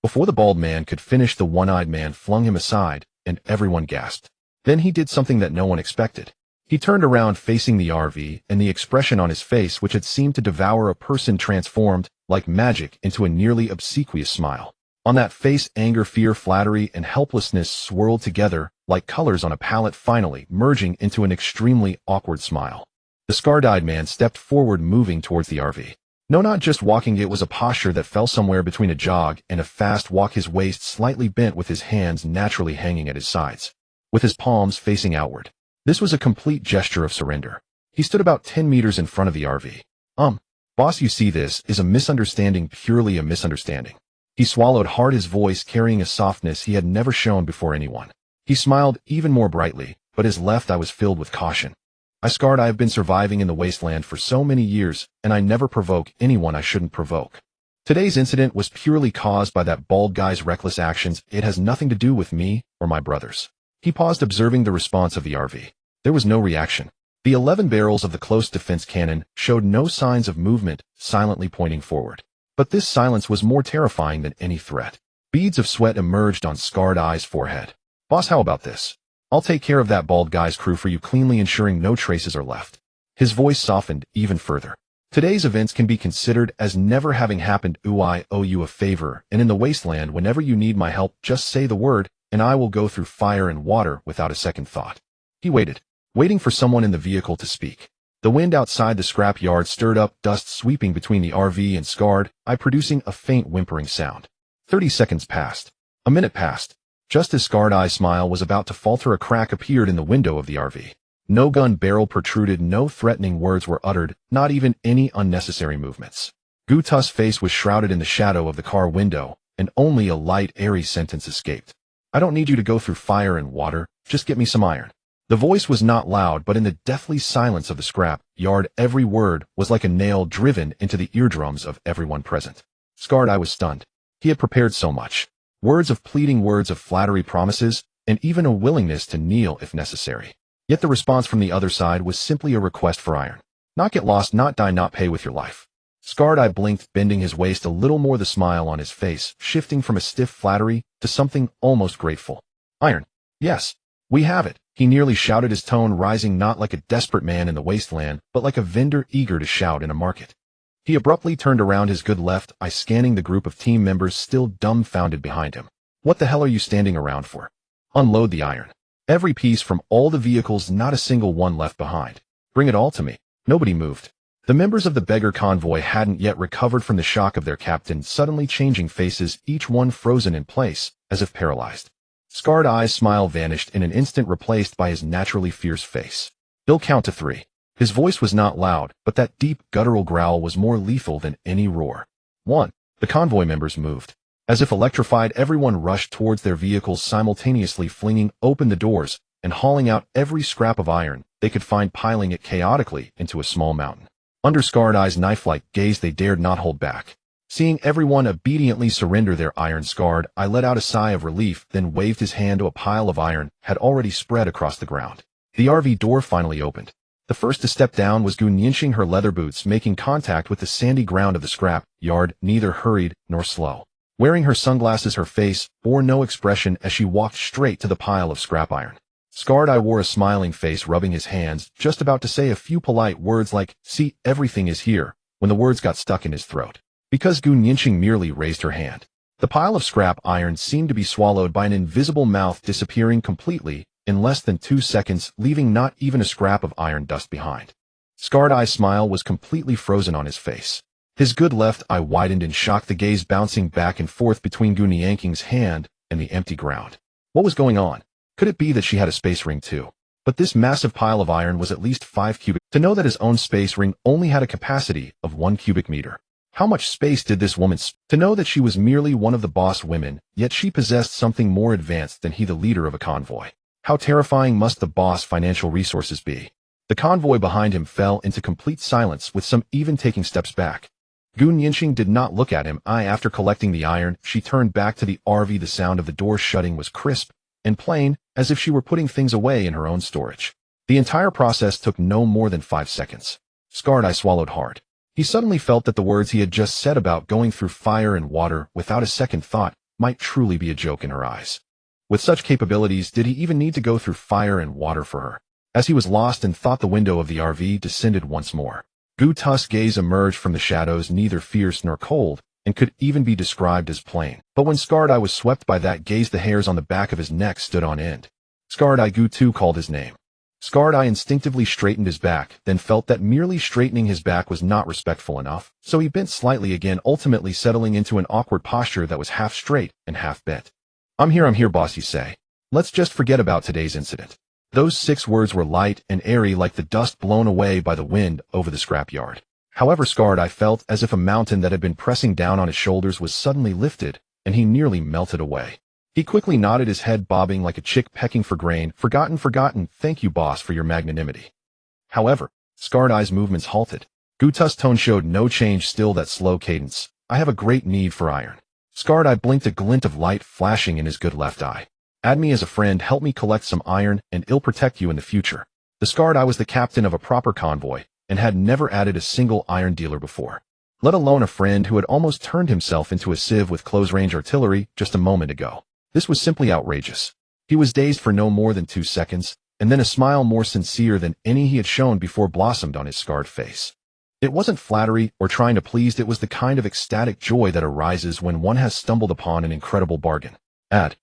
Before the bald man could finish, the one-eyed man flung him aside, and everyone gasped. Then he did something that no one expected. He turned around facing the RV, and the expression on his face, which had seemed to devour a person, transformed, like magic, into a nearly obsequious smile. On that face, anger, fear, flattery, and helplessness swirled together, like colors on a palette, finally merging into an extremely awkward smile. The scar-dyed man stepped forward, moving towards the RV. No, not just walking, it was a posture that fell somewhere between a jog and a fast walk, his waist slightly bent with his hands naturally hanging at his sides, with his palms facing outward. This was a complete gesture of surrender. He stood about 10 meters in front of the RV. Boss, you see, this is a misunderstanding, purely a misunderstanding. He swallowed hard, his voice carrying a softness he had never shown before anyone. He smiled even more brightly, but his left eye was filled with caution. I have been surviving in the wasteland for so many years, and I never provoke anyone I shouldn't provoke. Today's incident was purely caused by that bald guy's reckless actions. It has nothing to do with me or my brothers. He paused, observing the response of the RV. There was no reaction. The 11 barrels of the close defense cannon showed no signs of movement, silently pointing forward. But this silence was more terrifying than any threat. Beads of sweat emerged on Scarred Eye's forehead. Boss, how about this? I'll take care of that bald guy's crew for you, cleanly ensuring no traces are left. His voice softened even further. Today's events can be considered as never having happened. I owe you a favor, and in the wasteland, whenever you need my help, just say the word, and I will go through fire and water without a second thought. He waited, waiting for someone in the vehicle to speak. The wind outside the scrap yard stirred up, dust sweeping between the RV and Scarred Eye, producing a faint whimpering sound. 30 seconds passed. A minute passed. Just as Scarred Eye's smile was about to falter, a crack appeared in the window of the RV. No gun barrel protruded, no threatening words were uttered, not even any unnecessary movements. Guta's face was shrouded in the shadow of the car window, and only a light, airy sentence escaped. I don't need you to go through fire and water, just get me some iron. The voice was not loud, but in the deathly silence of the scrap yard, every word was like a nail driven into the eardrums of everyone present. Scarred Eye was stunned. He had prepared so much. Words of pleading, words of flattery, promises, and even a willingness to kneel if necessary. Yet the response from the other side was simply a request for iron. Not get lost, not die, not pay with your life. Scarred Eye blinked, bending his waist a little more, the smile on his face shifting from a stiff flattery to something almost grateful. Iron. Yes. We have it, he nearly shouted, his tone rising not like a desperate man in the wasteland, but like a vendor eager to shout in a market. He abruptly turned around, his good left eye scanning the group of team members still dumbfounded behind him. What the hell are you standing around for? Unload the iron. Every piece from all the vehicles, not a single one left behind. Bring it all to me. Nobody moved. The members of the beggar convoy hadn't yet recovered from the shock of their captain suddenly changing faces, each one frozen in place, as if paralyzed. Scarred Eye's smile vanished in an instant, replaced by his naturally fierce face. He'll count to 3. His voice was not loud, but that deep, guttural growl was more lethal than any roar. 1. The convoy members moved. As if electrified, everyone rushed towards their vehicles, simultaneously flinging open the doors and hauling out every scrap of iron they could find, piling it chaotically into a small mountain. Under Scarred Eye's knife-like gaze, they dared not hold back. Seeing everyone obediently surrender their iron, Scarred Eye let out a sigh of relief, then waved his hand to a pile of iron had already spread across the ground. The RV door finally opened. The first to step down was Gu Nianxing, her leather boots making contact with the sandy ground of the scrap yard, neither hurried nor slow. Wearing her sunglasses, her face bore no expression as she walked straight to the pile of scrap iron. Scarred Eye wore a smiling face, rubbing his hands, just about to say a few polite words like, "See, everything is here," when the words got stuck in his throat. Because Gu Nianxing merely raised her hand. The pile of scrap iron seemed to be swallowed by an invisible mouth, disappearing completely in less than 2 seconds, leaving not even a scrap of iron dust behind. Scarred Eye's smile was completely frozen on his face. His good left eye widened in shock, the gaze bouncing back and forth between Gu Nianxing's hand and the empty ground. What was going on? Could it be that she had a space ring too? But this massive pile of iron was at least 5 cubic. To know that his own space ring only had a capacity of 1 cubic meter. How much space did this woman to know that she was merely one of the boss women, yet she possessed something more advanced than he, the leader of a convoy. How terrifying must the boss' financial resources be? The convoy behind him fell into complete silence, with some even taking steps back. Gu Nianxing did not look at him. After collecting the iron, she turned back to the RV. The sound of the door shutting was crisp and plain, as if she were putting things away in her own storage. The entire process took no more than 5 seconds. Scarred Eye swallowed hard. He suddenly felt that the words he had just said about going through fire and water without a second thought might truly be a joke in her eyes. With such capabilities, did he even need to go through fire and water for her? As he was lost in thought, the window of the RV descended once more. Gu Tusk's gaze emerged from the shadows, neither fierce nor cold, and could even be described as plain. But when Scarred Eye was swept by that gaze, the hairs on the back of his neck stood on end. Scarred Eye. Gu too called his name. Scarred Eye instinctively straightened his back, then felt that merely straightening his back was not respectful enough, so he bent slightly again, ultimately settling into an awkward posture that was half straight and half bent. I'm here, boss, you say. Let's just forget about today's incident." Those 6 words were light and airy, like the dust blown away by the wind over the scrapyard. However, Scarred Eye felt as if a mountain that had been pressing down on his shoulders was suddenly lifted, and he nearly melted away. He quickly nodded his head, bobbing like a chick pecking for grain. Forgotten. Thank you, boss, for your magnanimity." However, Scarred Eye's movements halted. Gu Tusk's tone showed no change, still that slow cadence. "I have a great need for iron." Scarred Eye blinked, a glint of light flashing in his good left eye. "Add me as a friend, help me collect some iron, and I'll protect you in the future." The Scarred Eye was the captain of a proper convoy, and had never added a single iron dealer before, let alone a friend who had almost turned himself into a sieve with close-range artillery just a moment ago. This was simply outrageous. He was dazed for no more than 2 seconds, and then a smile more sincere than any he had shown before blossomed on his scarred face. It wasn't flattery or trying to please, it was the kind of ecstatic joy that arises when one has stumbled upon an incredible bargain. Add.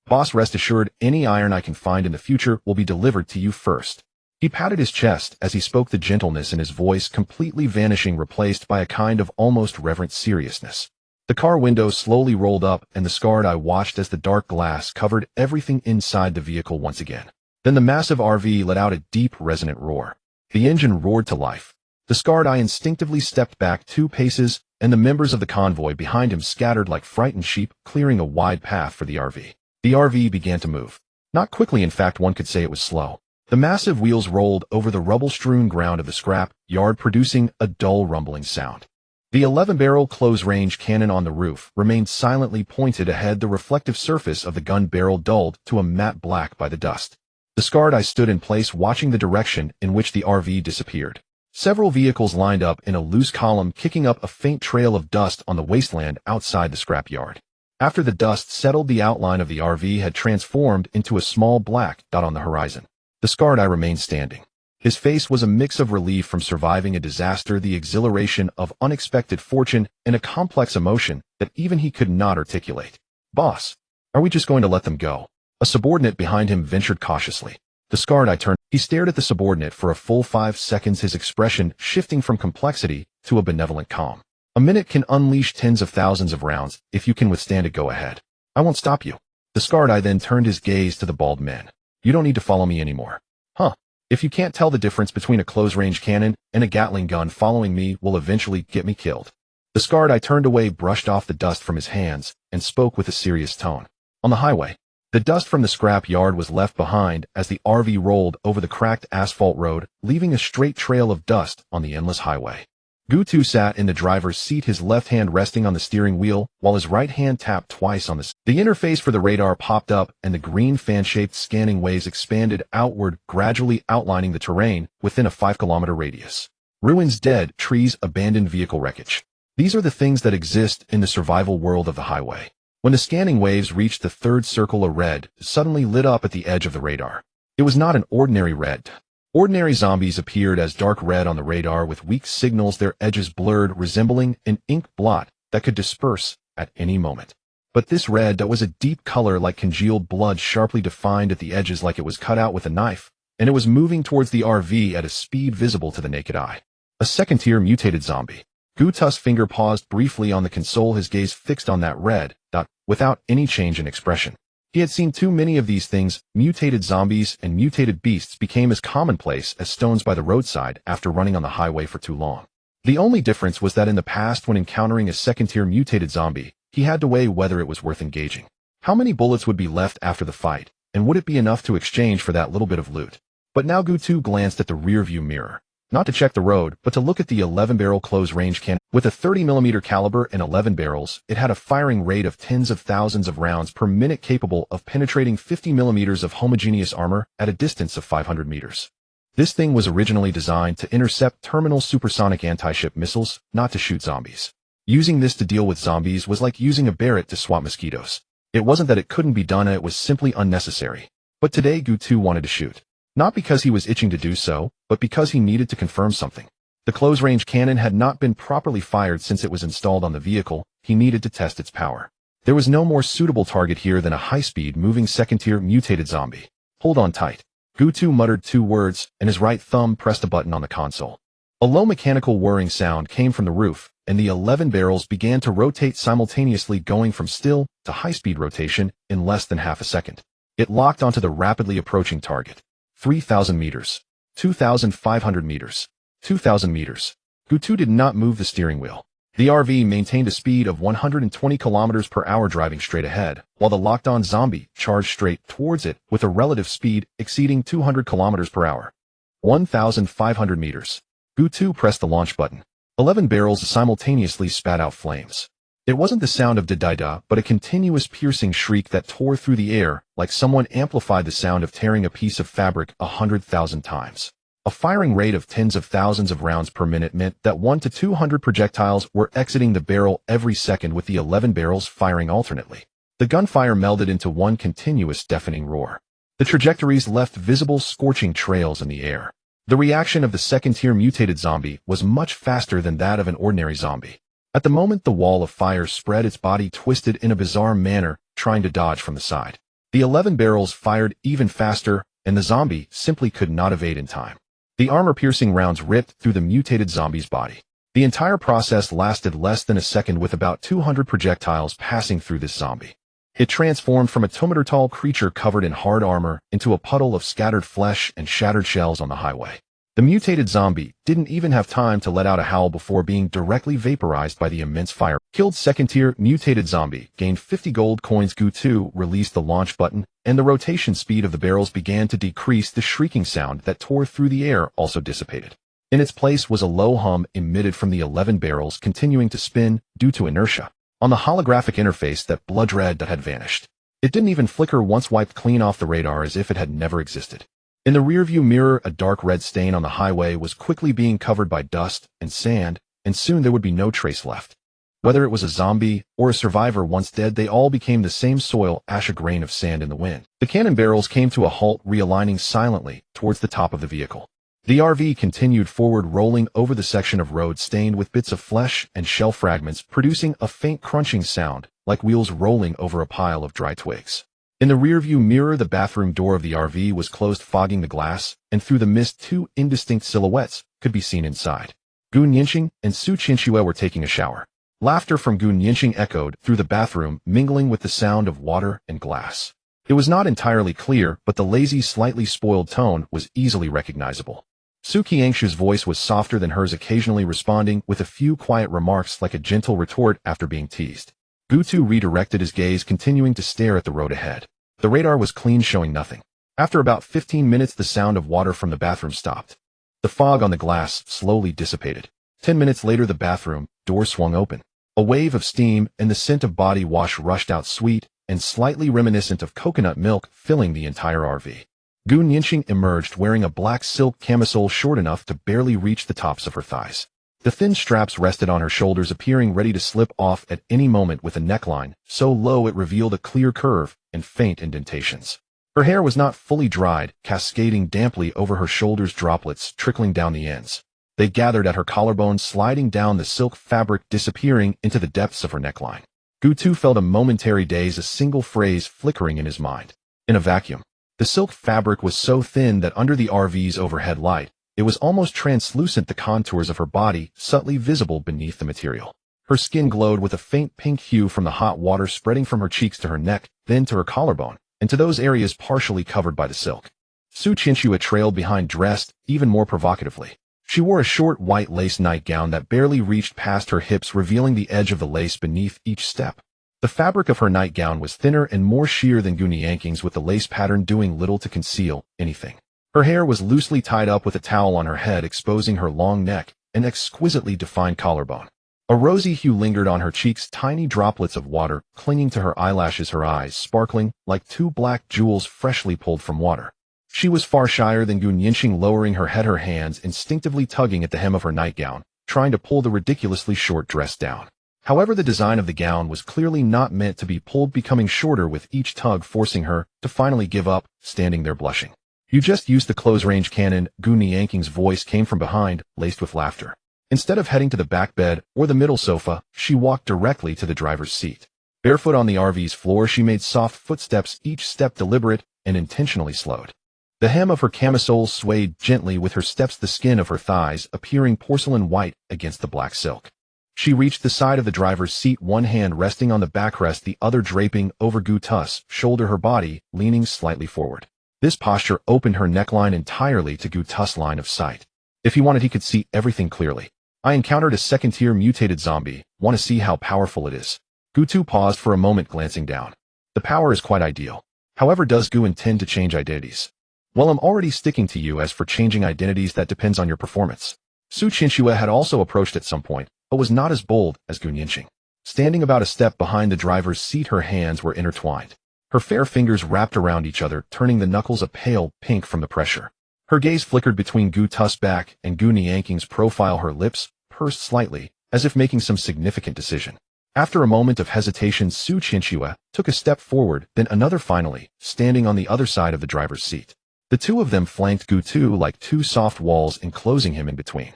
Boss, rest assured, any iron I can find in the future will be delivered to you first." He patted his chest as he spoke, the gentleness in his voice completely vanishing, replaced by a kind of almost reverent seriousness. The car window slowly rolled up, and the Scarred Eye watched as the dark glass covered everything inside the vehicle once again. Then the massive RV let out a deep, resonant roar. The engine roared to life. The Scarred Eye instinctively stepped back 2 paces, and the members of the convoy behind him scattered like frightened sheep, clearing a wide path for the RV. The RV began to move. Not quickly, in fact, one could say it was slow. The massive wheels rolled over the rubble-strewn ground of the scrap yard, producing a dull rumbling sound. The 11-barrel close-range cannon on the roof remained silently pointed ahead, the reflective surface of the gun barrel dulled to a matte black by the dust. The Scarred Eye stood in place, watching the direction in which the RV disappeared. Several vehicles lined up in a loose column, kicking up a faint trail of dust on the wasteland outside the scrap yard. After the dust settled, the outline of the RV had transformed into a small black dot on the horizon. The Scarred Eye remained standing. His face was a mix of relief from surviving a disaster, the exhilaration of unexpected fortune, and a complex emotion that even he could not articulate. "Boss, are we just going to let them go?" A subordinate behind him ventured cautiously. The Scarred Eye turned. He stared at the subordinate for a full 5 seconds, his expression shifting from complexity to a benevolent calm. "A minute can unleash tens of thousands of rounds. If you can withstand it, go ahead. I won't stop you." The Scarred Eye then turned his gaze to the bald men. "You don't need to follow me anymore. Huh? If you can't tell the difference between a close-range cannon and a Gatling gun, following me will eventually get me killed." The Scarred Eye turned away, brushed off the dust from his hands, and spoke with a serious tone. On the highway, the dust from the scrap yard was left behind as the RV rolled over the cracked asphalt road, leaving a straight trail of dust on the endless highway. Gutu sat in the driver's seat, his left hand resting on the steering wheel, while his right hand tapped twice on the interface for the radar popped up, and the green fan-shaped scanning waves expanded outward, gradually outlining the terrain within a 5-kilometer radius. Ruins, dead, trees, abandoned vehicle wreckage. These are the things that exist in the survival world of the highway. When the scanning waves reached the third circle, a red suddenly lit up at the edge of the radar. It was not an ordinary red. Ordinary zombies appeared as dark red on the radar with weak signals, their edges blurred, resembling an ink blot that could disperse at any moment. But this red that was a deep color like congealed blood, sharply defined at the edges like it was cut out with a knife, and it was moving towards the RV at a speed visible to the naked eye. A second-tier mutated zombie. Gutu's finger paused briefly on the console, his gaze fixed on that red dot without any change in expression. He had seen too many of these things. Mutated zombies and mutated beasts became as commonplace as stones by the roadside after running on the highway for too long. The only difference was that in the past, when encountering a second-tier mutated zombie, he had to weigh whether it was worth engaging. How many bullets would be left after the fight, and would it be enough to exchange for that little bit of loot? But now Gutu glanced at the rearview mirror, not to check the road, but to look at the 11-barrel close-range cannon. With a 30mm caliber and 11 barrels, it had a firing rate of tens of thousands of rounds per minute, capable of penetrating 50mm of homogeneous armor at a distance of 500 meters. This thing was originally designed to intercept terminal supersonic anti-ship missiles, not to shoot zombies. Using this to deal with zombies was like using a Barrett to swat mosquitoes. It wasn't that it couldn't be done, it was simply unnecessary. But today Gutu wanted to shoot. Not because he was itching to do so, but because he needed to confirm something. The close-range cannon had not been properly fired since it was installed on the vehicle. He needed to test its power. There was no more suitable target here than a high-speed, moving second-tier mutated zombie. Hold on tight. Gutu muttered 2 words, and his right thumb pressed a button on the console. A low mechanical whirring sound came from the roof, and the 11 barrels began to rotate simultaneously, going from still to high-speed rotation in less than half a second. It locked onto the rapidly approaching target. 3,000 meters. 2,500 meters. 2,000 meters. Gutu did not move the steering wheel. The RV maintained a speed of 120 kilometers per hour, driving straight ahead, while the locked-on zombie charged straight towards it with a relative speed exceeding 200 kilometers per hour. 1,500 meters. Gutu pressed the launch button. 11 barrels simultaneously spat out flames. It wasn't the sound of da-da-da, but a continuous piercing shriek that tore through the air, like someone amplified the sound of tearing a piece of fabric 100,000 times. A firing rate of tens of thousands of rounds per minute meant that 1 to 200 projectiles were exiting the barrel every second, with the 11 barrels firing alternately. The gunfire melded into one continuous deafening roar. The trajectories left visible scorching trails in the air. The reaction of the second-tier mutated zombie was much faster than that of an ordinary zombie. At the moment the wall of fire spread, its body twisted in a bizarre manner, trying to dodge from the side. The 11 barrels fired even faster, and the zombie simply could not evade in time. The armor-piercing rounds ripped through the mutated zombie's body. The entire process lasted less than a second, with about 200 projectiles passing through this zombie. It transformed from a 2-meter-tall creature covered in hard armor into a puddle of scattered flesh and shattered shells on the highway. The mutated zombie didn't even have time to let out a howl before being directly vaporized by the immense fire. Killed second-tier mutated zombie gained 50 gold coins. Gutu released the launch button, and the rotation speed of the barrels began to decrease. The shrieking sound that tore through the air also dissipated. In its place was a low hum emitted from the 11 barrels, continuing to spin due to inertia. On the holographic interface, that blood red that had vanished. It didn't even flicker once, wiped clean off the radar as if it had never existed. In the rearview mirror, a dark red stain on the highway was quickly being covered by dust and sand, and soon there would be no trace left. Whether it was a zombie or a survivor once dead, they all became the same soil ash, a grain of sand in the wind. The cannon barrels came to a halt, realigning silently towards the top of the vehicle. The RV continued forward, rolling over the section of road stained with bits of flesh and shell fragments, producing a faint crunching sound, like wheels rolling over a pile of dry twigs. In the rearview mirror, the bathroom door of the RV was closed, fogging the glass, and through the mist 2 indistinct silhouettes could be seen inside. Gu Nianqing and Su Qinxue were taking a shower. Laughter from Gu Nianqing echoed through the bathroom, mingling with the sound of water and glass. It was not entirely clear, but the lazy, slightly spoiled tone was easily recognizable. Su Qiangshu's voice was softer than hers, occasionally responding with a few quiet remarks like a gentle retort after being teased. Gutu redirected his gaze, continuing to stare at the road ahead. The radar was clean, showing nothing. After about 15 minutes, the sound of water from the bathroom stopped. The fog on the glass slowly dissipated. 10 minutes later, the bathroom door swung open. A wave of steam and the scent of body wash rushed out, sweet and slightly reminiscent of coconut milk, filling the entire RV. Gu Nianqing emerged wearing a black silk camisole short enough to barely reach the tops of her thighs. The thin straps rested on her shoulders, appearing ready to slip off at any moment with a neckline so low it revealed a clear curve and faint indentations. Her hair was not fully dried, cascading damply over her shoulders, droplets trickling down the ends. They gathered at her collarbone, sliding down the silk fabric, disappearing into the depths of her neckline. Gu Tu felt a momentary daze, a single phrase flickering in his mind. In a vacuum. The silk fabric was so thin that under the RV's overhead light, it was almost translucent, the contours of her body subtly visible beneath the material. Her skin glowed with a faint pink hue from the hot water spreading from her cheeks to her neck, then to her collarbone, and to those areas partially covered by the silk. Su Qianxue trailed behind, dressed even more provocatively. She wore a short white lace nightgown that barely reached past her hips, revealing the edge of the lace beneath each step. The fabric of her nightgown was thinner and more sheer than Gu Nianqing's, with the lace pattern doing little to conceal anything. Her hair was loosely tied up with a towel on her head, exposing her long neck and exquisitely defined collarbone. A rosy hue lingered on her cheeks, tiny droplets of water clinging to her eyelashes, her eyes sparkling like two black jewels freshly pulled from water. She was far shyer than Gu Nianqing, lowering her head, her hands instinctively tugging at the hem of her nightgown, trying to pull the ridiculously short dress down. However, the design of the gown was clearly not meant to be pulled, becoming shorter with each tug, forcing her to finally give up, standing there blushing. "You just used the close-range cannon," Gu Nianqing's voice came from behind, laced with laughter. Instead of heading to the back bed or the middle sofa, she walked directly to the driver's seat. Barefoot on the RV's floor, she made soft footsteps, each step deliberate and intentionally slowed. The hem of her camisole swayed gently with her steps, the skin of her thighs appearing porcelain white against the black silk. She reached the side of the driver's seat, one hand resting on the backrest, the other draping over Gu Tu's shoulder, her body leaning slightly forward. This posture opened her neckline entirely to Gu Tu's line of sight. If he wanted, he could see everything clearly. "I encountered a second-tier mutated zombie. Want to see how powerful it is?" Gu Tu paused for a moment, glancing down. "The power is quite ideal. However, does Gu intend to change identities?" "Well, I'm already sticking to you. As for changing identities, that depends on your performance." Su Qianxue had also approached at some point, but was not as bold as Gu Nianqing. Standing about a step behind the driver's seat, her hands were intertwined. Her fair fingers wrapped around each other, turning the knuckles a pale pink from the pressure. Her gaze flickered between Gu Tu's back and Gu Nianqing's profile, her lips pursed slightly, as if making some significant decision. After a moment of hesitation, Su Qianxue took a step forward, then another, finally, standing on the other side of the driver's seat. The two of them flanked Gu Tu like two soft walls, enclosing him in between.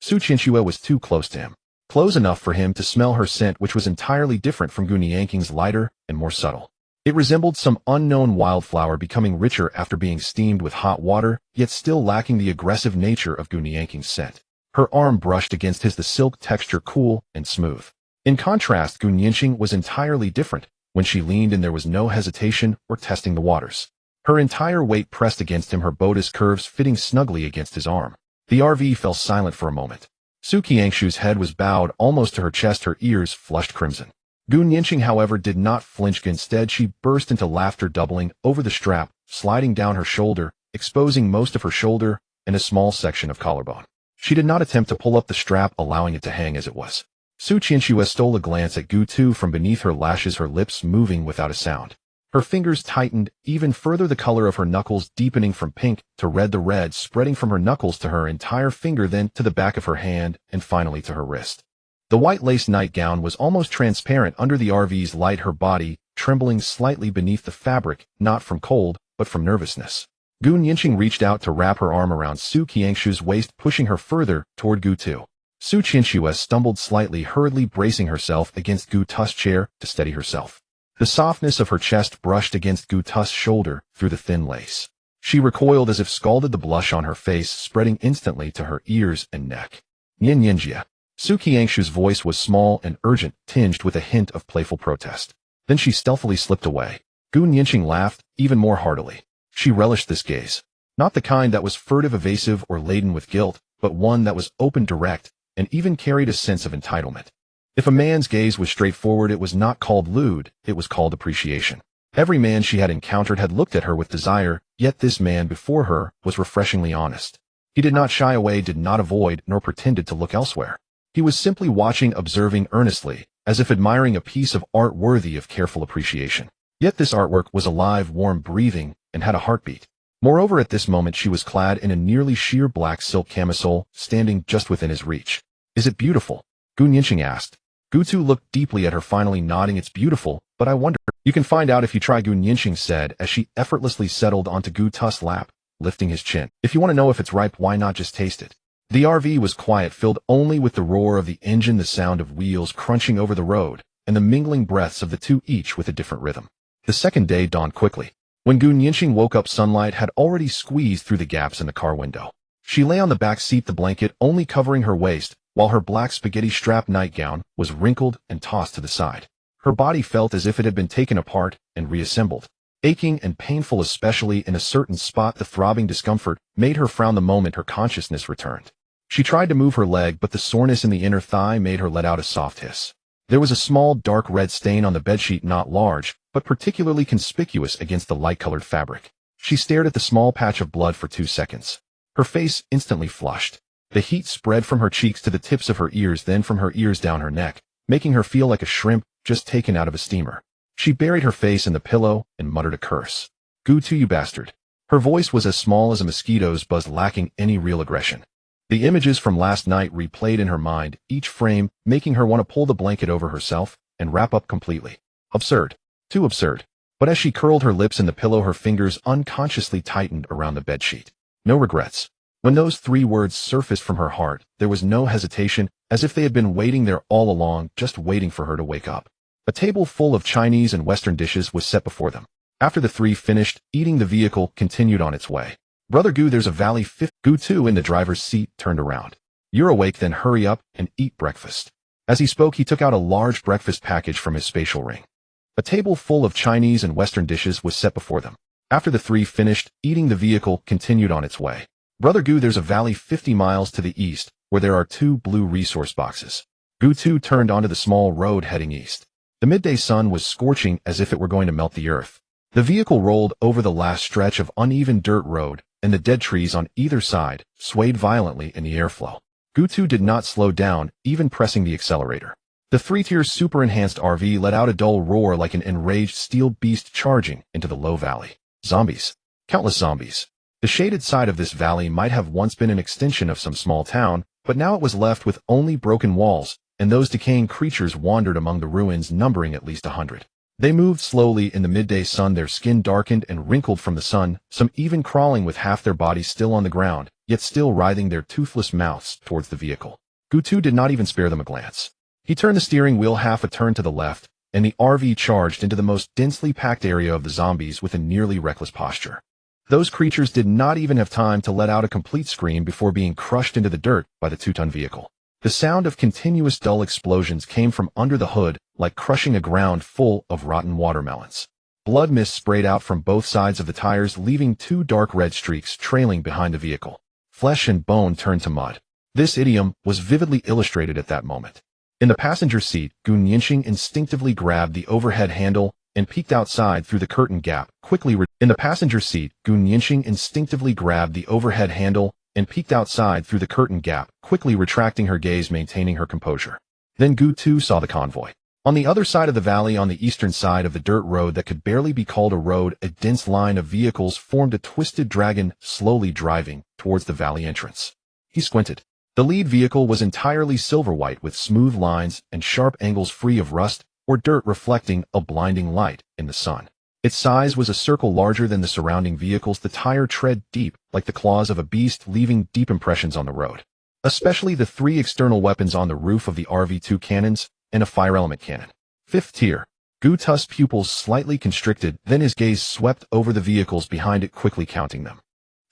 Su Qianxue was too close to him. Close enough for him to smell her scent, which was entirely different from Gu Nianqing's, lighter and more subtle. It resembled some unknown wildflower, becoming richer after being steamed with hot water, yet still lacking the aggressive nature of Gu Nianqing's scent. Her arm brushed against his, the silk texture cool and smooth. In contrast, Gu Nianqing was entirely different. When she leaned in, there was no hesitation or testing the waters. Her entire weight pressed against him, her bodice curves fitting snugly against his arm. The RV fell silent for a moment. Su Qianxue's head was bowed almost to her chest, her ears flushed crimson. Gu Nianqing, however, did not flinch. Instead, she burst into laughter, doubling over the strap, sliding down her shoulder, exposing most of her shoulder and a small section of collarbone. She did not attempt to pull up the strap, allowing it to hang as it was. Su Qianxue stole a glance at Gu Tu from beneath her lashes, her lips moving without a sound. Her fingers tightened even further, the color of her knuckles deepening from pink to red, the red spreading from her knuckles to her entire finger, then to the back of her hand, and finally to her wrist. The white lace nightgown was almost transparent under the RV's light, her body trembling slightly beneath the fabric, not from cold, but from nervousness. Gu Nianqing reached out to wrap her arm around Su Qianxue's waist, pushing her further toward Gu Tu. Su Qianxue stumbled slightly, hurriedly bracing herself against Gu Tu's chair to steady herself. The softness of her chest brushed against Gu Tu's shoulder through the thin lace. She recoiled as if scalded, the blush on her face spreading instantly to her ears and neck. "Nian Nianjia." Su Qianxue's voice was small and urgent, tinged with a hint of playful protest. Then she stealthily slipped away. Gu Nianqing laughed even more heartily. She relished this gaze. Not the kind that was furtive, evasive, or laden with guilt, but one that was open, direct, and even carried a sense of entitlement. If a man's gaze was straightforward, it was not called lewd, it was called appreciation. Every man she had encountered had looked at her with desire, yet this man before her was refreshingly honest. He did not shy away, did not avoid, nor pretended to look elsewhere. He was simply watching, observing earnestly, as if admiring a piece of art worthy of careful appreciation. Yet this artwork was alive, warm, breathing, and had a heartbeat. Moreover, at this moment she was clad in a nearly sheer black silk camisole, standing just within his reach. "Is it beautiful?" Gu Nianqing asked. Gutu looked deeply at her, finally nodding. "It's beautiful, but I wonder." "You can find out if you try," Gu Nianqing said as she effortlessly settled onto Gu Tu's lap, lifting his chin. "If you want to know if it's ripe, why not just taste it?" The RV was quiet, filled only with the roar of the engine, the sound of wheels crunching over the road, and the mingling breaths of the two, each with a different rhythm. The second day dawned quickly. When Gu Nianqing woke up, sunlight had already squeezed through the gaps in the car window. She lay on the back seat, the blanket only covering her waist, while her black spaghetti-strap nightgown was wrinkled and tossed to the side. Her body felt as if it had been taken apart and reassembled. Aching and painful, especially in a certain spot, the throbbing discomfort made her frown the moment her consciousness returned. She tried to move her leg, but the soreness in the inner thigh made her let out a soft hiss. There was a small dark red stain on the bedsheet, not large, but particularly conspicuous against the light-colored fabric. She stared at the small patch of blood for 2 seconds. Her face instantly flushed. The heat spread from her cheeks to the tips of her ears, then from her ears down her neck, making her feel like a shrimp just taken out of a steamer. She buried her face in the pillow and muttered a curse. "Gu Tu, you bastard." Her voice was as small as a mosquito's buzz, lacking any real aggression. The images from last night replayed in her mind, each frame making her want to pull the blanket over herself and wrap up completely. Absurd. Too absurd. But as she curled her lips in the pillow, her fingers unconsciously tightened around the bedsheet. No regrets. When those 3 words surfaced from her heart, there was no hesitation, as if they had been waiting there all along, just waiting for her to wake up. A table full of Chinese and Western dishes was set before them. After the 3 finished eating, the vehicle continued on its way. "Brother Gu, there's a valley 50. Gu Tu, in the driver's seat, turned around. "You're awake, then hurry up and eat breakfast." As he spoke, he took out a large breakfast package from his spatial ring. A table full of Chinese and Western dishes was set before them. After the 3 finished eating, the vehicle continued on its way. "Brother Gu, there's a valley 50 miles to the east, where there are 2 blue resource boxes." Gu Tu turned onto the small road heading east. The midday sun was scorching as if it were going to melt the earth. The vehicle rolled over the last stretch of uneven dirt road, and the dead trees on either side swayed violently in the airflow. Gu Tu did not slow down, even pressing the accelerator. The 3-tier super-enhanced RV let out a dull roar like an enraged steel beast charging into the low valley. Zombies. Countless zombies. The shaded side of this valley might have once been an extension of some small town, but now it was left with only broken walls, and those decaying creatures wandered among the ruins, numbering at least 100. They moved slowly in the midday sun, their skin darkened and wrinkled from the sun, some even crawling with half their bodies still on the ground, yet still writhing their toothless mouths towards the vehicle. Gu Tu did not even spare them a glance. He turned the steering wheel half a turn to the left, and the RV charged into the most densely packed area of the zombies with a nearly reckless posture. Those creatures did not even have time to let out a complete scream before being crushed into the dirt by the 2-ton vehicle. The sound of continuous dull explosions came from under the hood, like crushing a ground full of rotten watermelons. Blood mist sprayed out from both sides of the tires, leaving 2 dark red streaks trailing behind the vehicle. Flesh and bone turned to mud. This idiom was vividly illustrated at that moment. In the passenger seat, Gu Nianqing instinctively grabbed the overhead handle and peeked outside through the curtain gap, quickly retracting her gaze, maintaining her composure. Then Gu Tu saw the convoy. On the other side of the valley, on the eastern side of the dirt road that could barely be called a road, a dense line of vehicles formed a twisted dragon, slowly driving towards the valley entrance. He squinted. The lead vehicle was entirely silver-white, with smooth lines and sharp angles, free of rust or dirt, reflecting a blinding light in the sun. Its size was a circle larger than the surrounding vehicles. The tire tread deep, like the claws of a beast, leaving deep impressions on the road. Especially the 3 external weapons on the roof of the RV: 2 cannons and a fire element cannon. 5th tier. Gu Tu's pupils slightly constricted, then his gaze swept over the vehicles behind it, quickly counting them.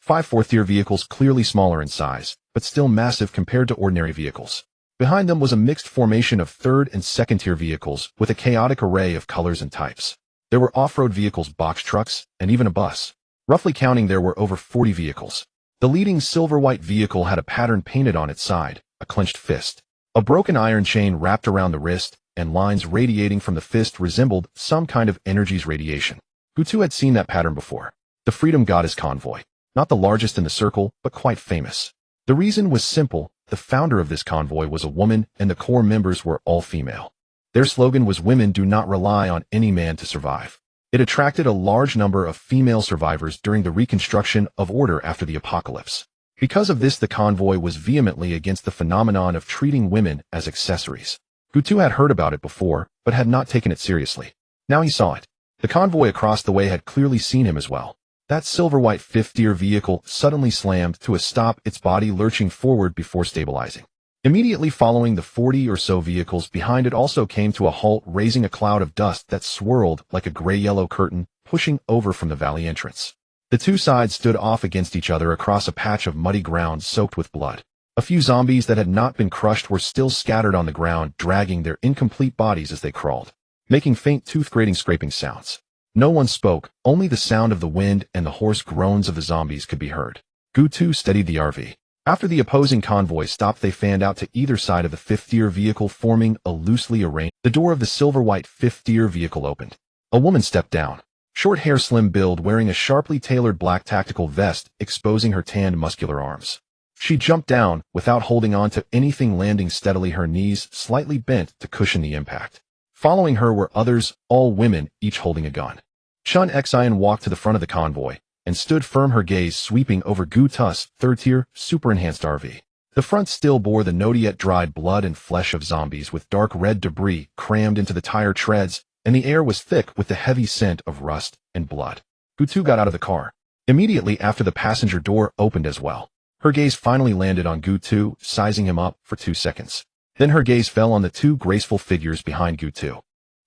5 4th-tier vehicles, clearly smaller in size, but still massive compared to ordinary vehicles. Behind them was a mixed formation of 3rd and 2nd-tier vehicles, with a chaotic array of colors and types. There were off-road vehicles, box trucks, and even a bus. Roughly counting, there were over 40 vehicles. The leading silver-white vehicle had a pattern painted on its side, a clenched fist. A broken iron chain wrapped around the wrist, and lines radiating from the fist resembled some kind of energy's radiation. Gu Tu had seen that pattern before. The Freedom Goddess convoy. Not the largest in the circle, but quite famous. The reason was simple: the founder of this convoy was a woman and the core members were all female. Their slogan was "Women do not rely on any man to survive." It attracted a large number of female survivors during the reconstruction of order after the apocalypse. Because of this, the convoy was vehemently against the phenomenon of treating women as accessories. Gutu had heard about it before, but had not taken it seriously. Now he saw it. The convoy across the way had clearly seen him as well. That silver-white fifth-tier vehicle suddenly slammed to a stop, its body lurching forward before stabilizing. Immediately following, the 40 or so vehicles behind it also came to a halt, raising a cloud of dust that swirled like a gray-yellow curtain, pushing over from the valley entrance. The two sides stood off against each other across a patch of muddy ground soaked with blood. A few zombies that had not been crushed were still scattered on the ground, dragging their incomplete bodies as they crawled, making faint tooth-grating scraping sounds. No one spoke, only the sound of the wind and the hoarse groans of the zombies could be heard. Gutu steadied the RV. After the opposing convoy stopped, they fanned out to either side of the fifth-tier vehicle, forming a loosely arranged. The door of the silver-white fifth-tier vehicle opened. A woman stepped down. Short hair, slim build, wearing a sharply tailored black tactical vest, exposing her tanned muscular arms. She jumped down, without holding on to anything, landing steadily, her knees slightly bent to cushion the impact. Following her were others, all women, each holding a gun. Chun Xian walked to the front of the convoy and stood firm, her gaze sweeping over Gutu's third-tier, super-enhanced RV. The front still bore the not yet dried blood and flesh of zombies, with dark red debris crammed into the tire treads, and the air was thick with the heavy scent of rust and blood. Gutu got out of the car. Immediately after, the passenger door opened as well. Her gaze finally landed on Gutu, sizing him up for 2 seconds. Then her gaze fell on the two graceful figures behind Gutu.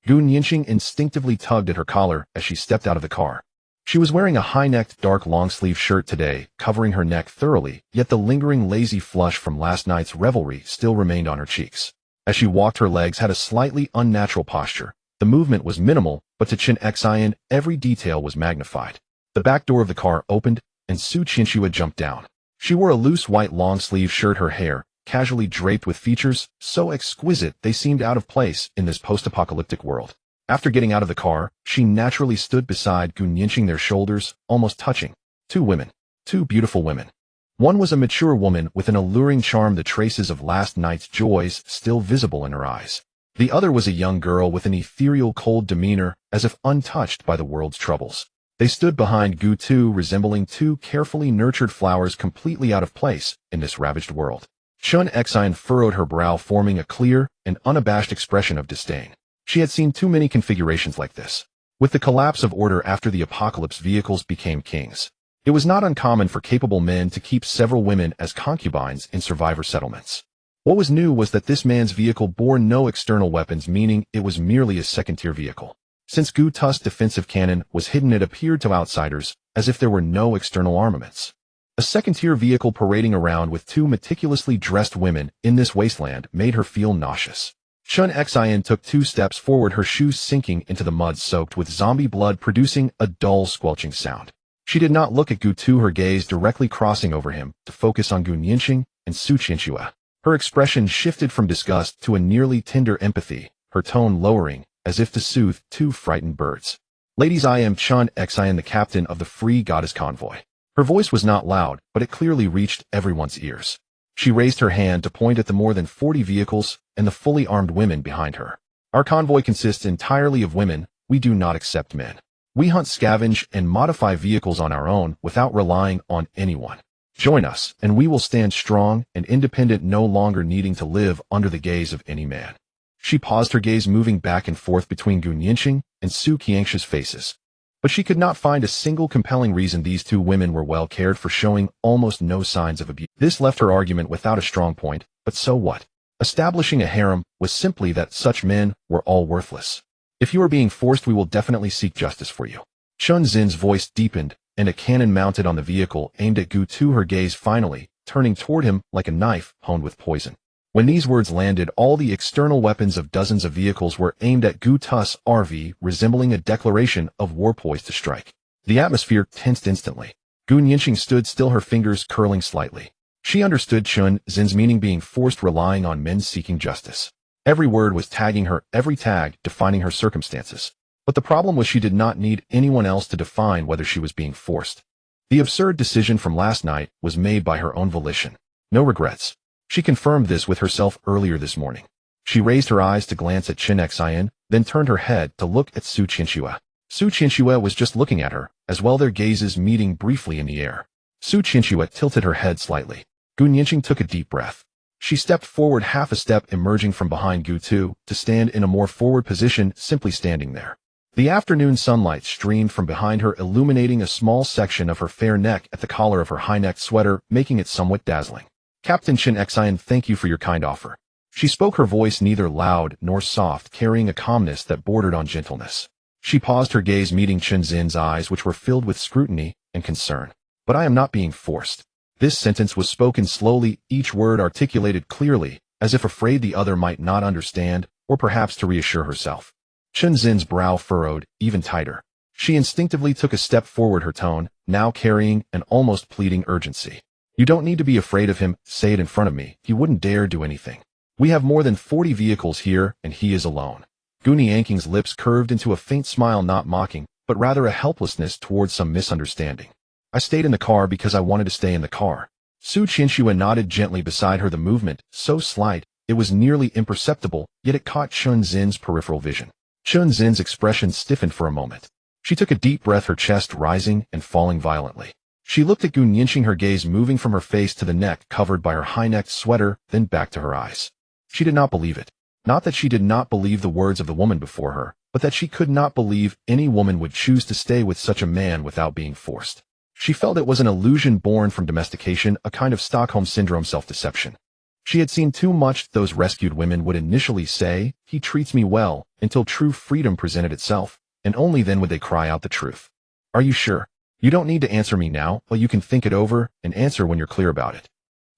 Gu Nianqing instinctively tugged at her collar as she stepped out of the car. She was wearing a high-necked, dark long-sleeve shirt today, covering her neck thoroughly, yet the lingering lazy flush from last night's revelry still remained on her cheeks. As she walked, her legs had a slightly unnatural posture. The movement was minimal, but to Chen Xian, every detail was magnified. The back door of the car opened, and Su Qianxue jumped down. She wore a loose white long-sleeve shirt, her hair casually draped with features so exquisite they seemed out of place in this post-apocalyptic world. After getting out of the car, she naturally stood beside Gu Nianqing, their shoulders almost touching. Two women. Two beautiful women. One was a mature woman with an alluring charm, the traces of last night's joys still visible in her eyes. The other was a young girl with an ethereal, cold demeanor, as if untouched by the world's troubles. They stood behind Gutu, resembling two carefully nurtured flowers completely out of place in this ravaged world. Chun Xian furrowed her brow, forming a clear and unabashed expression of disdain. She had seen too many configurations like this. With the collapse of order after the apocalypse, vehicles became kings. It was not uncommon for capable men to keep several women as concubines in survivor settlements. What was new was that this man's vehicle bore no external weapons, meaning it was merely a second-tier vehicle. Since Gutu's defensive cannon was hidden, it appeared to outsiders as if there were no external armaments. A second-tier vehicle parading around with two meticulously dressed women in this wasteland made her feel nauseous. Chun Xian took 2 steps forward, her shoes sinking into the mud soaked with zombie blood, producing a dull squelching sound. She did not look at Gutu, her gaze directly crossing over him to focus on Gu Nianqing and Su Qianxue. Her expression shifted from disgust to a nearly tender empathy, her tone lowering as if to soothe two frightened birds. "Ladies, I am Chun Xian, the captain of the Free Goddess Convoy." Her voice was not loud, but it clearly reached everyone's ears. She raised her hand to point at the more than 40 vehicles and the fully armed women behind her. "Our convoy consists entirely of women. We do not accept men. We hunt, scavenge, and modify vehicles on our own without relying on anyone. Join us, and we will stand strong and independent, no longer needing to live under the gaze of any man." She paused, her gaze moving back and forth between Gu Nianqing and Su Qianxue's faces. But she could not find a single compelling reason these two women were well cared for, showing almost no signs of abuse. This left her argument without a strong point, but so what? Establishing a harem was simply that such men were all worthless. "If you are being forced, we will definitely seek justice for you." Chun Zin's voice deepened, and a cannon mounted on the vehicle aimed at Gutu, her gaze finally turning toward him like a knife honed with poison. When these words landed, all the external weapons of dozens of vehicles were aimed at Gutu's RV, resembling a declaration of war poised to strike. The atmosphere tensed instantly. Gu Nianqing stood still, her fingers curling slightly. She understood Chun Zin's meaning, being forced, relying on men seeking justice. Every word was tagging her, every tag defining her circumstances. But the problem was she did not need anyone else to define whether she was being forced. The absurd decision from last night was made by her own volition. No regrets. She confirmed this with herself earlier this morning. She raised her eyes to glance at Chen Xian, then turned her head to look at Su Qianxue. Su Qianxue was just looking at her, as well their gazes meeting briefly in the air. Su Qianxue tilted her head slightly. Gu Nianqing took a deep breath. She stepped forward half a step, emerging from behind Gu Tu to stand in a more forward position, simply standing there. The afternoon sunlight streamed from behind her, illuminating a small section of her fair neck at the collar of her high-necked sweater, making it somewhat dazzling. Captain Chen Xian, thank you for your kind offer. She spoke, her voice neither loud nor soft, carrying a calmness that bordered on gentleness. She paused, her gaze meeting Chen Zin's eyes, which were filled with scrutiny and concern. But I am not being forced. This sentence was spoken slowly, each word articulated clearly, as if afraid the other might not understand, or perhaps to reassure herself. Chen Zin's brow furrowed, even tighter. She instinctively took a step forward, her tone now carrying an almost pleading urgency. You don't need to be afraid of him, say it in front of me, he wouldn't dare do anything. We have more than 40 vehicles here, and he is alone. Gu Nianqing's lips curved into a faint smile, not mocking, but rather a helplessness towards some misunderstanding. I stayed in the car because I wanted to stay in the car. Su Qianxue nodded gently beside her, the movement, so slight, it was nearly imperceptible, yet it caught Chen Zin's peripheral vision. Chen Zin's expression stiffened for a moment. She took a deep breath, her chest rising and falling violently. She looked at Gu Nianqing, her gaze moving from her face to the neck covered by her high-necked sweater, then back to her eyes. She did not believe it. Not that she did not believe the words of the woman before her, but that she could not believe any woman would choose to stay with such a man without being forced. She felt it was an illusion born from domestication, a kind of Stockholm Syndrome self-deception. She had seen too much. Those rescued women would initially say, he treats me well, until true freedom presented itself, and only then would they cry out the truth. Are you sure? You don't need to answer me now, but you can think it over and answer when you're clear about it.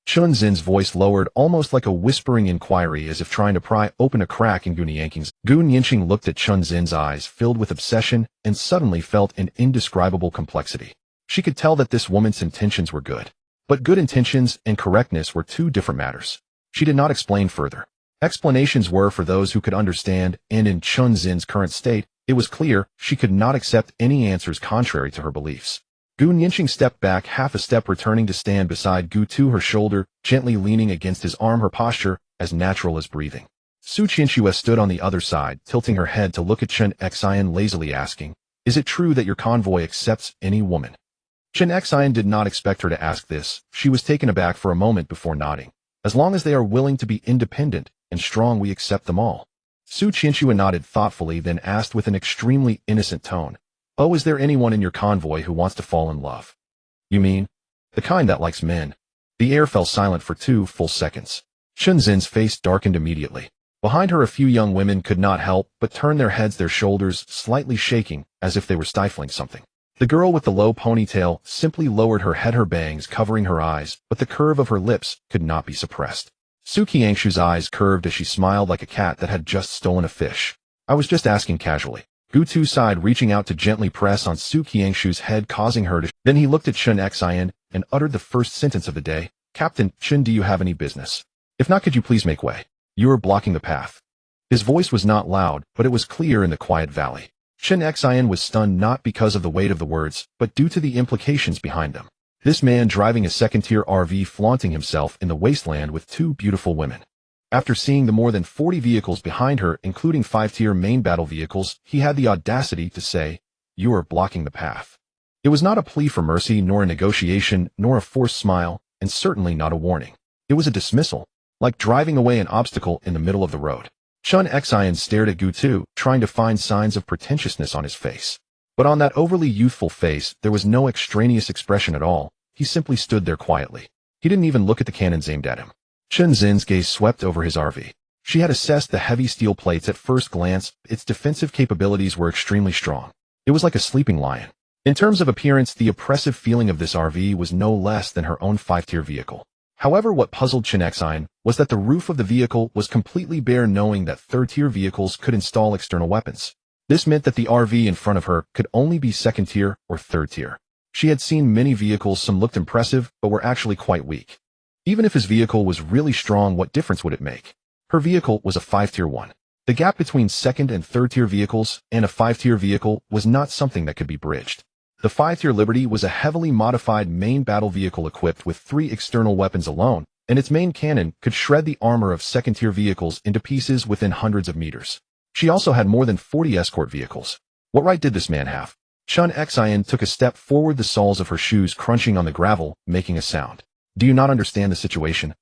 Chen Zin's voice lowered, almost like a whispering inquiry, as if trying to pry open a crack in Gu Nianqing's. Gu Nianqing looked at Chen Zin's eyes, filled with obsession, and suddenly felt an indescribable complexity. She could tell that this woman's intentions were good. But good intentions and correctness were two different matters. She did not explain further. Explanations were for those who could understand, and in Chen Zin's current state, it was clear she could not accept any answers contrary to her beliefs. Gu Nianqing stepped back half a step, returning to stand beside Gu Tu, her shoulder gently leaning against his arm, her posture as natural as breathing. Su Qianxue stood on the other side, tilting her head to look at Chen Xian, lazily asking, is it true that your convoy accepts any woman? Chen Xian did not expect her to ask this. She was taken aback for a moment before nodding. As long as they are willing to be independent and strong, we accept them all. Su Qianxue nodded thoughtfully, then asked with an extremely innocent tone, oh, is there anyone in your convoy who wants to fall in love? You mean? The kind that likes men? The air fell silent for 2 full seconds. Chen Zin's face darkened immediately. Behind her, a few young women could not help but turn their heads, their shoulders slightly shaking, as if they were stifling something. The girl with the low ponytail simply lowered her head, her bangs covering her eyes, but the curve of her lips could not be suppressed. Su Qianxue's eyes curved as she smiled like a cat that had just stolen a fish. I was just asking casually. Gu Tu sighed, reaching out to gently press on Su Qianxue's head, causing her to. Then he looked at Chen Xian and uttered the first sentence of the day. Captain Chen, do you have any business? If not, could you please make way? You are blocking the path. His voice was not loud, but it was clear in the quiet valley. Chen Xian was stunned, not because of the weight of the words, but due to the implications behind them. This man driving a second-tier RV, flaunting himself in the wasteland with 2 beautiful women. After seeing the more than 40 vehicles behind her, including 5-tier main battle vehicles, he had the audacity to say, you are blocking the path. It was not a plea for mercy, nor a negotiation, nor a forced smile, and certainly not a warning. It was a dismissal, like driving away an obstacle in the middle of the road. Chen Xian stared at Gu Tu, trying to find signs of pretentiousness on his face. But on that overly youthful face, there was no extraneous expression at all. He simply stood there quietly. He didn't even look at the cannons aimed at him. Chen Zin's gaze swept over his RV. She had assessed the heavy steel plates at first glance. Its defensive capabilities were extremely strong. It was like a sleeping lion. In terms of appearance, the oppressive feeling of this RV was no less than her own 5-tier vehicle. However, what puzzled Chen Xian was that the roof of the vehicle was completely bare, knowing that 3rd-tier vehicles could install external weapons. This meant that the RV in front of her could only be 2nd-tier or 3rd-tier. She had seen many vehicles, some looked impressive, but were actually quite weak. Even if his vehicle was really strong, what difference would it make? Her vehicle was a 5-tier one. The gap between 2nd and 3rd-tier vehicles and a 5-tier vehicle was not something that could be bridged. The 5-tier Liberty was a heavily modified main battle vehicle equipped with 3 external weapons alone, and its main cannon could shred the armor of second-tier vehicles into pieces within hundreds of meters. She also had more than 40 escort vehicles. What right did this man have? Chun Xian took a step forward, the soles of her shoes crunching on the gravel, making a sound. Do you not understand the situation?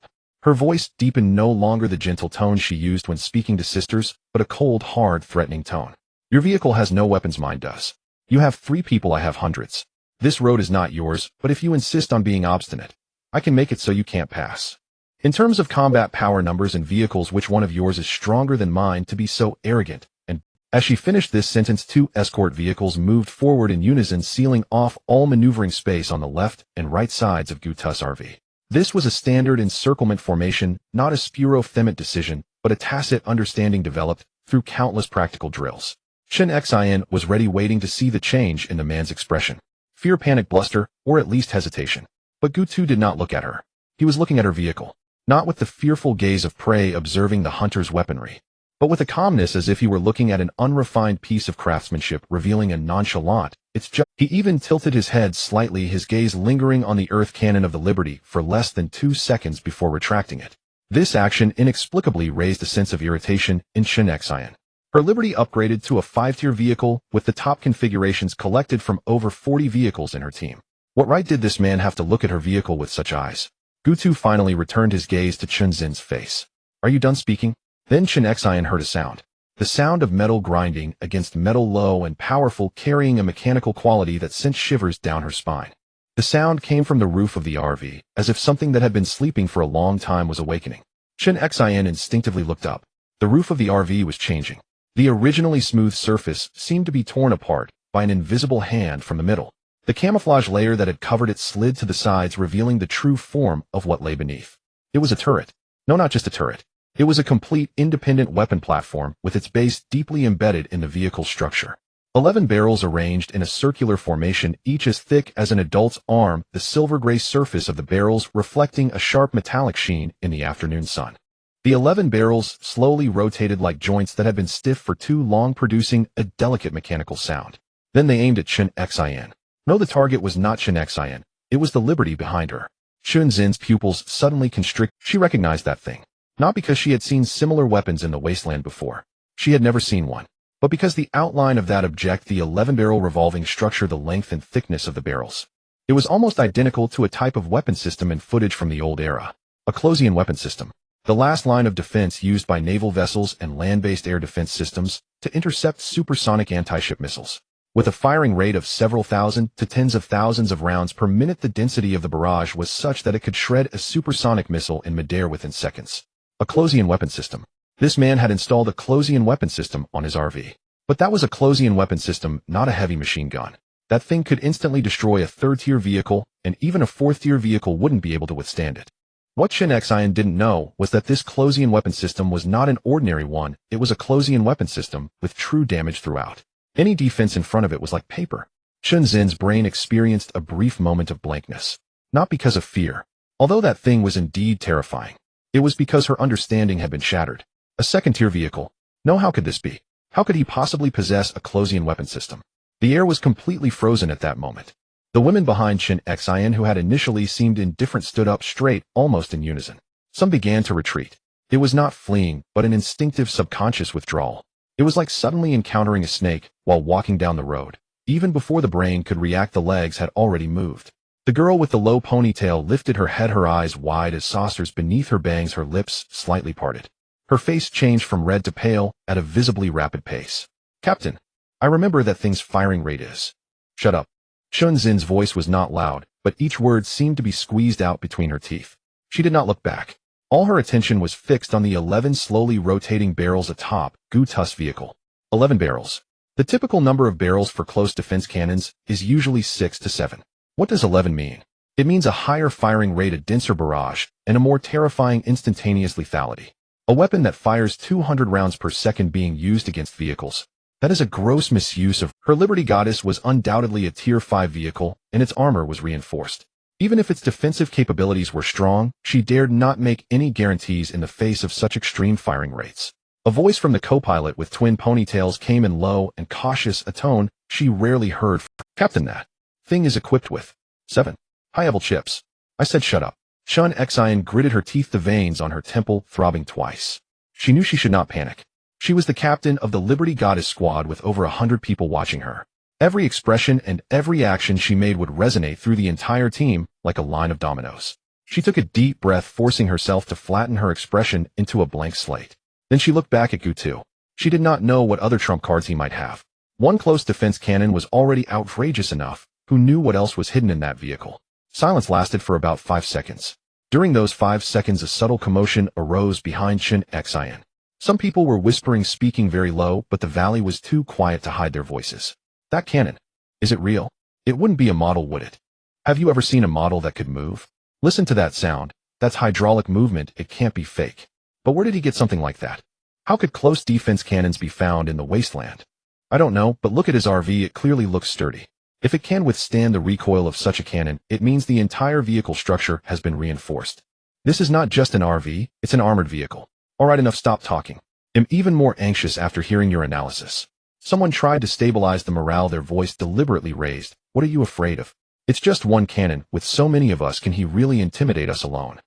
Her voice deepened, no longer the gentle tone she used when speaking to sisters, but a cold, hard, threatening tone. Your vehicle has no weapons, mine does. You have 3 people, I have hundreds. This road is not yours, but if you insist on being obstinate, I can make it so you can't pass. In terms of combat power, numbers, and vehicles, which one of yours is stronger than mine to be so arrogant? And as she finished this sentence, 2 escort vehicles moved forward in unison, sealing off all maneuvering space on the left and right sides of Gutus RV. This was a standard encirclement formation, not a spuro-themant decision, but a tacit understanding developed through countless practical drills. Chun Xian was ready, waiting to see the change in the man's expression. Fear, panic, bluster, or at least hesitation. But Gutu did not look at her. He was looking at her vehicle, not with the fearful gaze of prey observing the hunter's weaponry, but with a calmness as if he were looking at an unrefined piece of craftsmanship, revealing a nonchalant, "It's just." He even tilted his head slightly, his gaze lingering on the earth cannon of the Liberty for less than 2 seconds before retracting it. This action inexplicably raised a sense of irritation in Chun Xian. Her Liberty upgraded to a 5-tier vehicle with the top configurations collected from over 40 vehicles in her team. What right did this man have to look at her vehicle with such eyes? Gutu finally returned his gaze to Chun Zin's face. Are you done speaking? Then Chun Xian heard a sound. The sound of metal grinding against metal, low and powerful, carrying a mechanical quality that sent shivers down her spine. The sound came from the roof of the RV, as if something that had been sleeping for a long time was awakening. Chun Xian instinctively looked up. The roof of the RV was changing. The originally smooth surface seemed to be torn apart by an invisible hand from the middle. The camouflage layer that had covered it slid to the sides, revealing the true form of what lay beneath. It was a turret. No, not just a turret. It was a complete, independent weapon platform with its base deeply embedded in the vehicle's structure. 11 barrels arranged in a circular formation, each as thick as an adult's arm, the silver-gray surface of the barrels reflecting a sharp metallic sheen in the afternoon sun. The 11 barrels slowly rotated like joints that had been stiff for too long, producing a delicate mechanical sound. Then they aimed at Chun Xian. No, the target was not Chun Xian. It was the Liberty behind her. Chun Zin's pupils suddenly constricted. She recognized that thing. Not because she had seen similar weapons in the wasteland before. She had never seen one. But because the outline of that object, the 11-barrel revolving structure, the length and thickness of the barrels. It was almost identical to a type of weapon system in footage from the old era. A Closian weapon system. The last line of defense used by naval vessels and land-based air defense systems to intercept supersonic anti-ship missiles. With a firing rate of several thousand to tens of thousands of rounds per minute, the density of the barrage was such that it could shred a supersonic missile in midair within seconds. A Closian weapon system. This man had installed a Closian weapon system on his RV. But that was a Closian weapon system, not a heavy machine gun. That thing could instantly destroy a 3rd-tier vehicle, and even a 4th-tier vehicle wouldn't be able to withstand it. What Chun Xian didn't know was that this Closian weapon system was not an ordinary one. It was a Closian weapon system with true damage throughout. Any defense in front of it was like paper. Chun Zin's brain experienced a brief moment of blankness. Not because of fear, although that thing was indeed terrifying. It was because her understanding had been shattered. A 2nd-tier vehicle? No, how could this be? How could he possibly possess a Closian weapon system? The air was completely frozen at that moment. The women behind Chun Xian, who had initially seemed indifferent, stood up straight, almost in unison. Some began to retreat. It was not fleeing, but an instinctive subconscious withdrawal. It was like suddenly encountering a snake while walking down the road. Even before the brain could react, the legs had already moved. The girl with the low ponytail lifted her head, her eyes wide as saucers beneath her bangs, her lips slightly parted. Her face changed from red to pale at a visibly rapid pace. Captain, I remember that thing's firing rate is. Shut up. Chun Zin's voice was not loud, but each word seemed to be squeezed out between her teeth. She did not look back. All her attention was fixed on the 11 slowly rotating barrels atop Gutus' vehicle. 11 barrels. The typical number of barrels for close defense cannons is usually 6 to 7. What does 11 mean? It means a higher firing rate, a denser barrage, and a more terrifying instantaneous lethality. A weapon that fires 200 rounds per second being used against vehicles. That is a gross misuse of. Her Liberty Goddess was undoubtedly a Tier 5 vehicle, and its armor was reinforced. Even if its defensive capabilities were strong, she dared not make any guarantees in the face of such extreme firing rates. A voice from the co-pilot with twin ponytails came in low and cautious, a tone she rarely heard. Captain, that thing is equipped with 7 high-level chips. I said shut up. Chun Xian gritted her teeth, the veins on her temple throbbing twice. She knew she should not panic. She was the captain of the Liberty Goddess squad with over 100 people watching her. Every expression and every action she made would resonate through the entire team like a line of dominoes. She took a deep breath, forcing herself to flatten her expression into a blank slate. Then she looked back at Gu. She did not know what other trump cards he might have. One close defense cannon was already outrageous enough. Who knew what else was hidden in that vehicle? Silence lasted for about 5 seconds. During those 5 seconds, a subtle commotion arose behind Chun Xian. Some people were whispering, speaking very low, but the valley was too quiet to hide their voices. That cannon. Is it real? It wouldn't be a model, would it? Have you ever seen a model that could move? Listen to that sound. That's hydraulic movement. It can't be fake. But where did he get something like that? How could close defense cannons be found in the wasteland? I don't know, but look at his RV. It clearly looks sturdy. If it can withstand the recoil of such a cannon, it means the entire vehicle structure has been reinforced. This is not just an RV, it's an armored vehicle. Alright, enough, stop talking. I'm even more anxious after hearing your analysis. Someone tried to stabilize the morale, their voice deliberately raised. What are you afraid of? It's just one cannon. With so many of us, can he really intimidate us alone?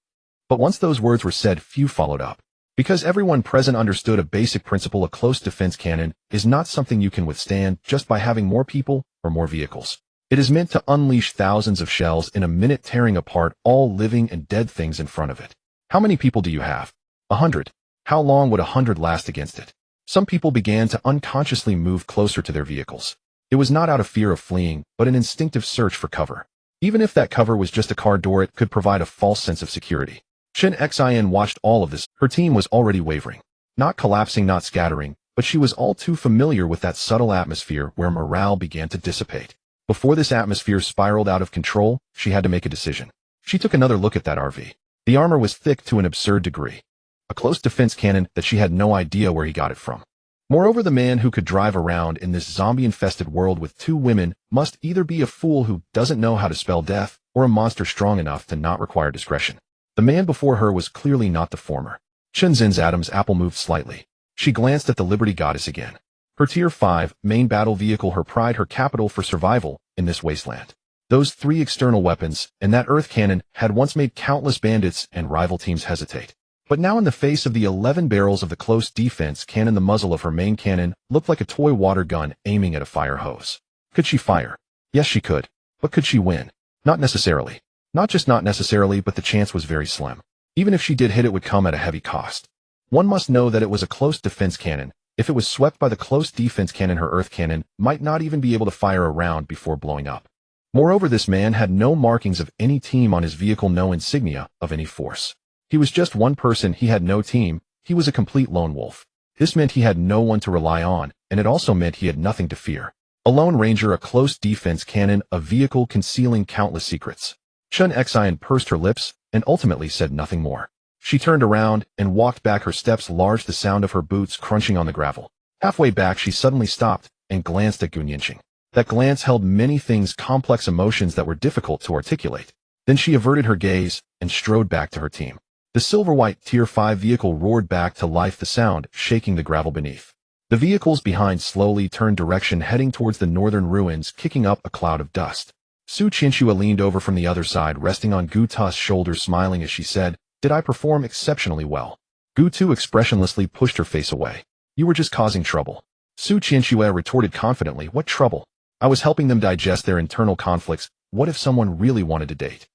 But once those words were said, few followed up. Because everyone present understood a basic principle: a close defense cannon is not something you can withstand just by having more people or more vehicles. It is meant to unleash thousands of shells in a minute, tearing apart all living and dead things in front of it. How many people do you have? 100. How long would 100 last against it? Some people began to unconsciously move closer to their vehicles. It was not out of fear of fleeing, but an instinctive search for cover. Even if that cover was just a car door, it could provide a false sense of security. Chun Xian watched all of this. Her team was already wavering. Not collapsing, not scattering, but she was all too familiar with that subtle atmosphere where morale began to dissipate. Before this atmosphere spiraled out of control, she had to make a decision. She took another look at that RV. The armor was thick to an absurd degree. A close defense cannon that she had no idea where he got it from. Moreover, the man who could drive around in this zombie-infested world with 2 women must either be a fool who doesn't know how to spell death, or a monster strong enough to not require discretion. The man before her was clearly not the former. Chun Zin's Adam's apple moved slightly. She glanced at the Liberty Goddess again. Her Tier 5 main battle vehicle, her pride, her capital for survival in this wasteland. Those 3 external weapons and that earth cannon had once made countless bandits and rival teams hesitate. But now, in the face of the 11 barrels of the close defense cannon, the muzzle of her main cannon looked like a toy water gun aiming at a fire hose. Could she fire? Yes, she could. But could she win? Not necessarily. Not just not necessarily, but the chance was very slim. Even if she did hit, it would come at a heavy cost. One must know that it was a close defense cannon. If it was swept by the close defense cannon, her earth cannon might not even be able to fire a round before blowing up. Moreover, this man had no markings of any team on his vehicle, no insignia of any force. He was just one person. He had no team. He was a complete lone wolf. This meant he had no one to rely on, and it also meant he had nothing to fear. A lone ranger, a close defense cannon, a vehicle concealing countless secrets. Chun Xian pursed her lips and ultimately said nothing more. She turned around and walked back, her steps large, the sound of her boots crunching on the gravel. Halfway back, she suddenly stopped and glanced at Gu Yanqing. That glance held many things, complex emotions that were difficult to articulate. Then she averted her gaze and strode back to her team. The silver-white Tier 5 vehicle roared back to life, the sound shaking the gravel beneath. The vehicles behind slowly turned direction, heading towards the northern ruins, kicking up a cloud of dust. Su Qianxue leaned over from the other side, resting on Gu Tu's shoulder, smiling as she said, "Did I perform exceptionally well?" Gu Tu expressionlessly pushed her face away. "You were just causing trouble." Su Qianxue retorted confidently, "What trouble? I was helping them digest their internal conflicts. What if someone really wanted to date?"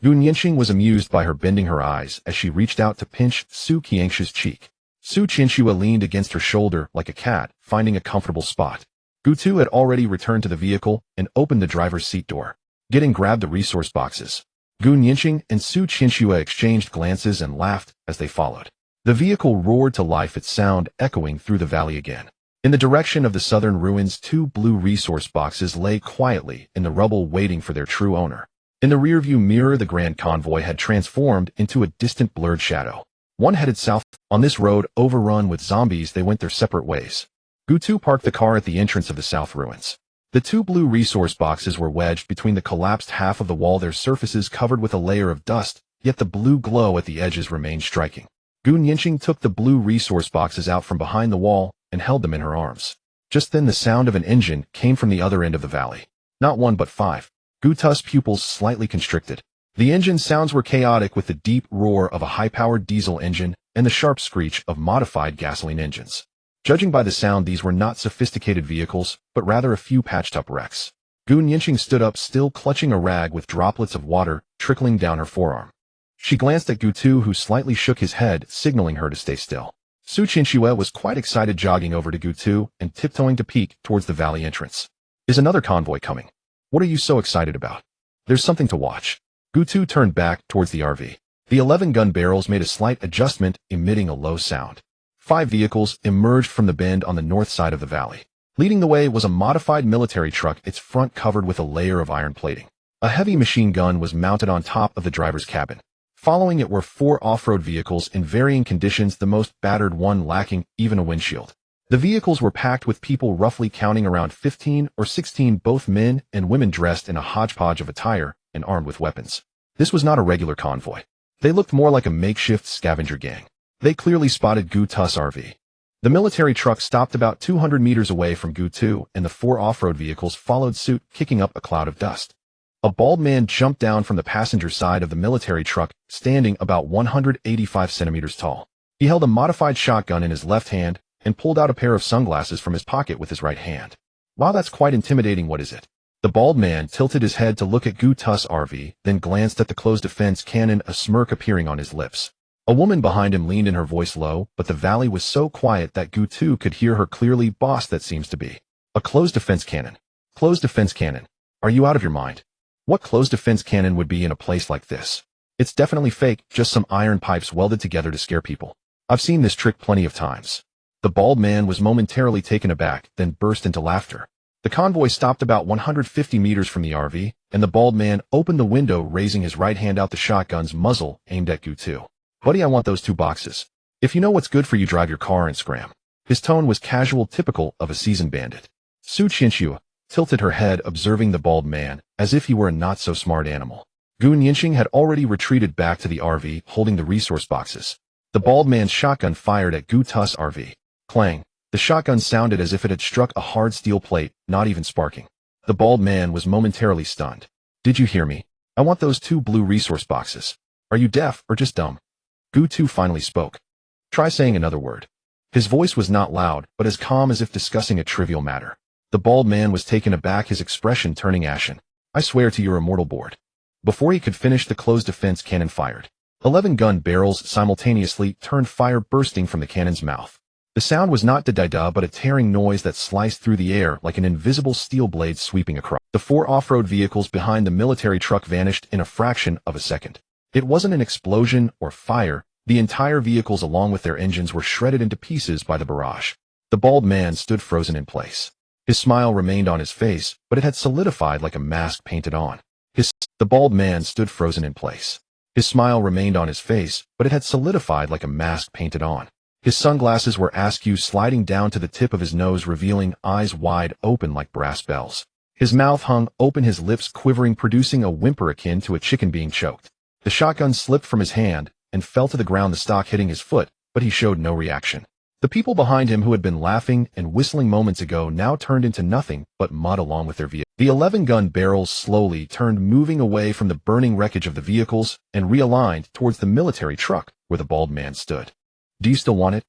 Gu Yanqing was amused by her, bending her eyes as she reached out to pinch Su Qianxue's cheek. Su Qianxue leaned against her shoulder like a cat, finding a comfortable spot. Gu Tu had already returned to the vehicle and opened the driver's seat door. Getting grabbed the resource boxes. Gu Yanqing and Su Qianxue exchanged glances and laughed as they followed. The vehicle roared to life, its sound echoing through the valley again. In the direction of the southern ruins, 2 blue resource boxes lay quietly in the rubble, waiting for their true owner. In the rearview mirror, the grand convoy had transformed into a distant blurred shadow. One headed south. On this road, overrun with zombies, they went their separate ways. Gu Tu parked the car at the entrance of the south ruins. The 2 blue resource boxes were wedged between the collapsed half of the wall, their surfaces covered with a layer of dust, yet the blue glow at the edges remained striking. Gu Yanqing took the blue resource boxes out from behind the wall and held them in her arms. Just then, the sound of an engine came from the other end of the valley. Not 1 but 5. Gu Tu's pupils slightly constricted. The engine sounds were chaotic with the deep roar of a high-powered diesel engine and the sharp screech of modified gasoline engines. Judging by the sound, these were not sophisticated vehicles, but rather a few patched-up wrecks. Gu Nianqing stood up, still clutching a rag with droplets of water trickling down her forearm. She glanced at Gu Tu, who slightly shook his head, signaling her to stay still. Su Qianxue was quite excited, jogging over to Gu Tu and tiptoeing to peek towards the valley entrance. Is another convoy coming? What are you so excited about? There's something to watch. Gu Tu turned back towards the RV. The 11 gun barrels made a slight adjustment, emitting a low sound. 5 vehicles emerged from the bend on the north side of the valley. Leading the way was a modified military truck, its front covered with a layer of iron plating. A heavy machine gun was mounted on top of the driver's cabin. Following it were 4 off-road vehicles in varying conditions, the most battered one lacking even a windshield. The vehicles were packed with people, roughly counting around 15 or 16, both men and women dressed in a hodgepodge of attire and armed with weapons. This was not a regular convoy. They looked more like a makeshift scavenger gang. They clearly spotted Gu Tu's RV. The military truck stopped about 200 meters away from Gu Tu, and the 4 off-road vehicles followed suit, kicking up a cloud of dust. A bald man jumped down from the passenger side of the military truck, standing about 185 centimeters tall. He held a modified shotgun in his left hand and pulled out a pair of sunglasses from his pocket with his right hand. Wow, that's quite intimidating. What is it? The bald man tilted his head to look at Gu Tu's RV, then glanced at the closed defense cannon, a smirk appearing on his lips. A woman behind him leaned in, her voice low, but the valley was so quiet that Gu Tu could hear her clearly. Boss, that seems to be a closed defense cannon. Closed defense cannon. Are you out of your mind? What closed defense cannon would be in a place like this? It's definitely fake, just some iron pipes welded together to scare people. I've seen this trick plenty of times. The bald man was momentarily taken aback, then burst into laughter. The convoy stopped about 150 meters from the RV, and the bald man opened the window, raising his right hand out, the shotgun's muzzle aimed at Gu Tu. Buddy, I want those 2 boxes. If you know what's good for you, drive your car and scram. His tone was casual, typical of a seasoned bandit. Su Qianxue tilted her head, observing the bald man, as if he were a not-so-smart animal. Gu Nianqing had already retreated back to the RV, holding the resource boxes. The bald man's shotgun fired at Gu Tu's RV. Clang. The shotgun sounded as if it had struck a hard steel plate, not even sparking. The bald man was momentarily stunned. Did you hear me? I want those 2 blue resource boxes. Are you deaf or just dumb? Gu Tu finally spoke. Try saying another word. His voice was not loud, but as calm as if discussing a trivial matter. The bald man was taken aback, his expression turning ashen. I swear to your immortal board. Before he could finish, the closed defense cannon fired. 11 gun barrels simultaneously turned fire, bursting from the cannon's mouth. The sound was not da-da-da, but a tearing noise that sliced through the air like an invisible steel blade sweeping across. The 4 off-road vehicles behind the military truck vanished in a fraction of a second. It wasn't an explosion or fire. The entire vehicles, along with their engines, were shredded into pieces by the barrage. The bald man stood frozen in place. His smile remained on his face, but it had solidified like a mask painted on. The bald man stood frozen in place. His smile remained on his face, but it had solidified like a mask painted on. His sunglasses were askew, sliding down to the tip of his nose, revealing eyes wide open like brass bells. His mouth hung open, his lips quivering, producing a whimper akin to a chicken being choked. The shotgun slipped from his hand and fell to the ground, the stock hitting his foot, but he showed no reaction. The people behind him, who had been laughing and whistling moments ago, now turned into nothing but mud along with their vehicle. The 11 gun barrels slowly turned, moving away from the burning wreckage of the vehicles and realigned towards the military truck where the bald man stood. Do you still want it?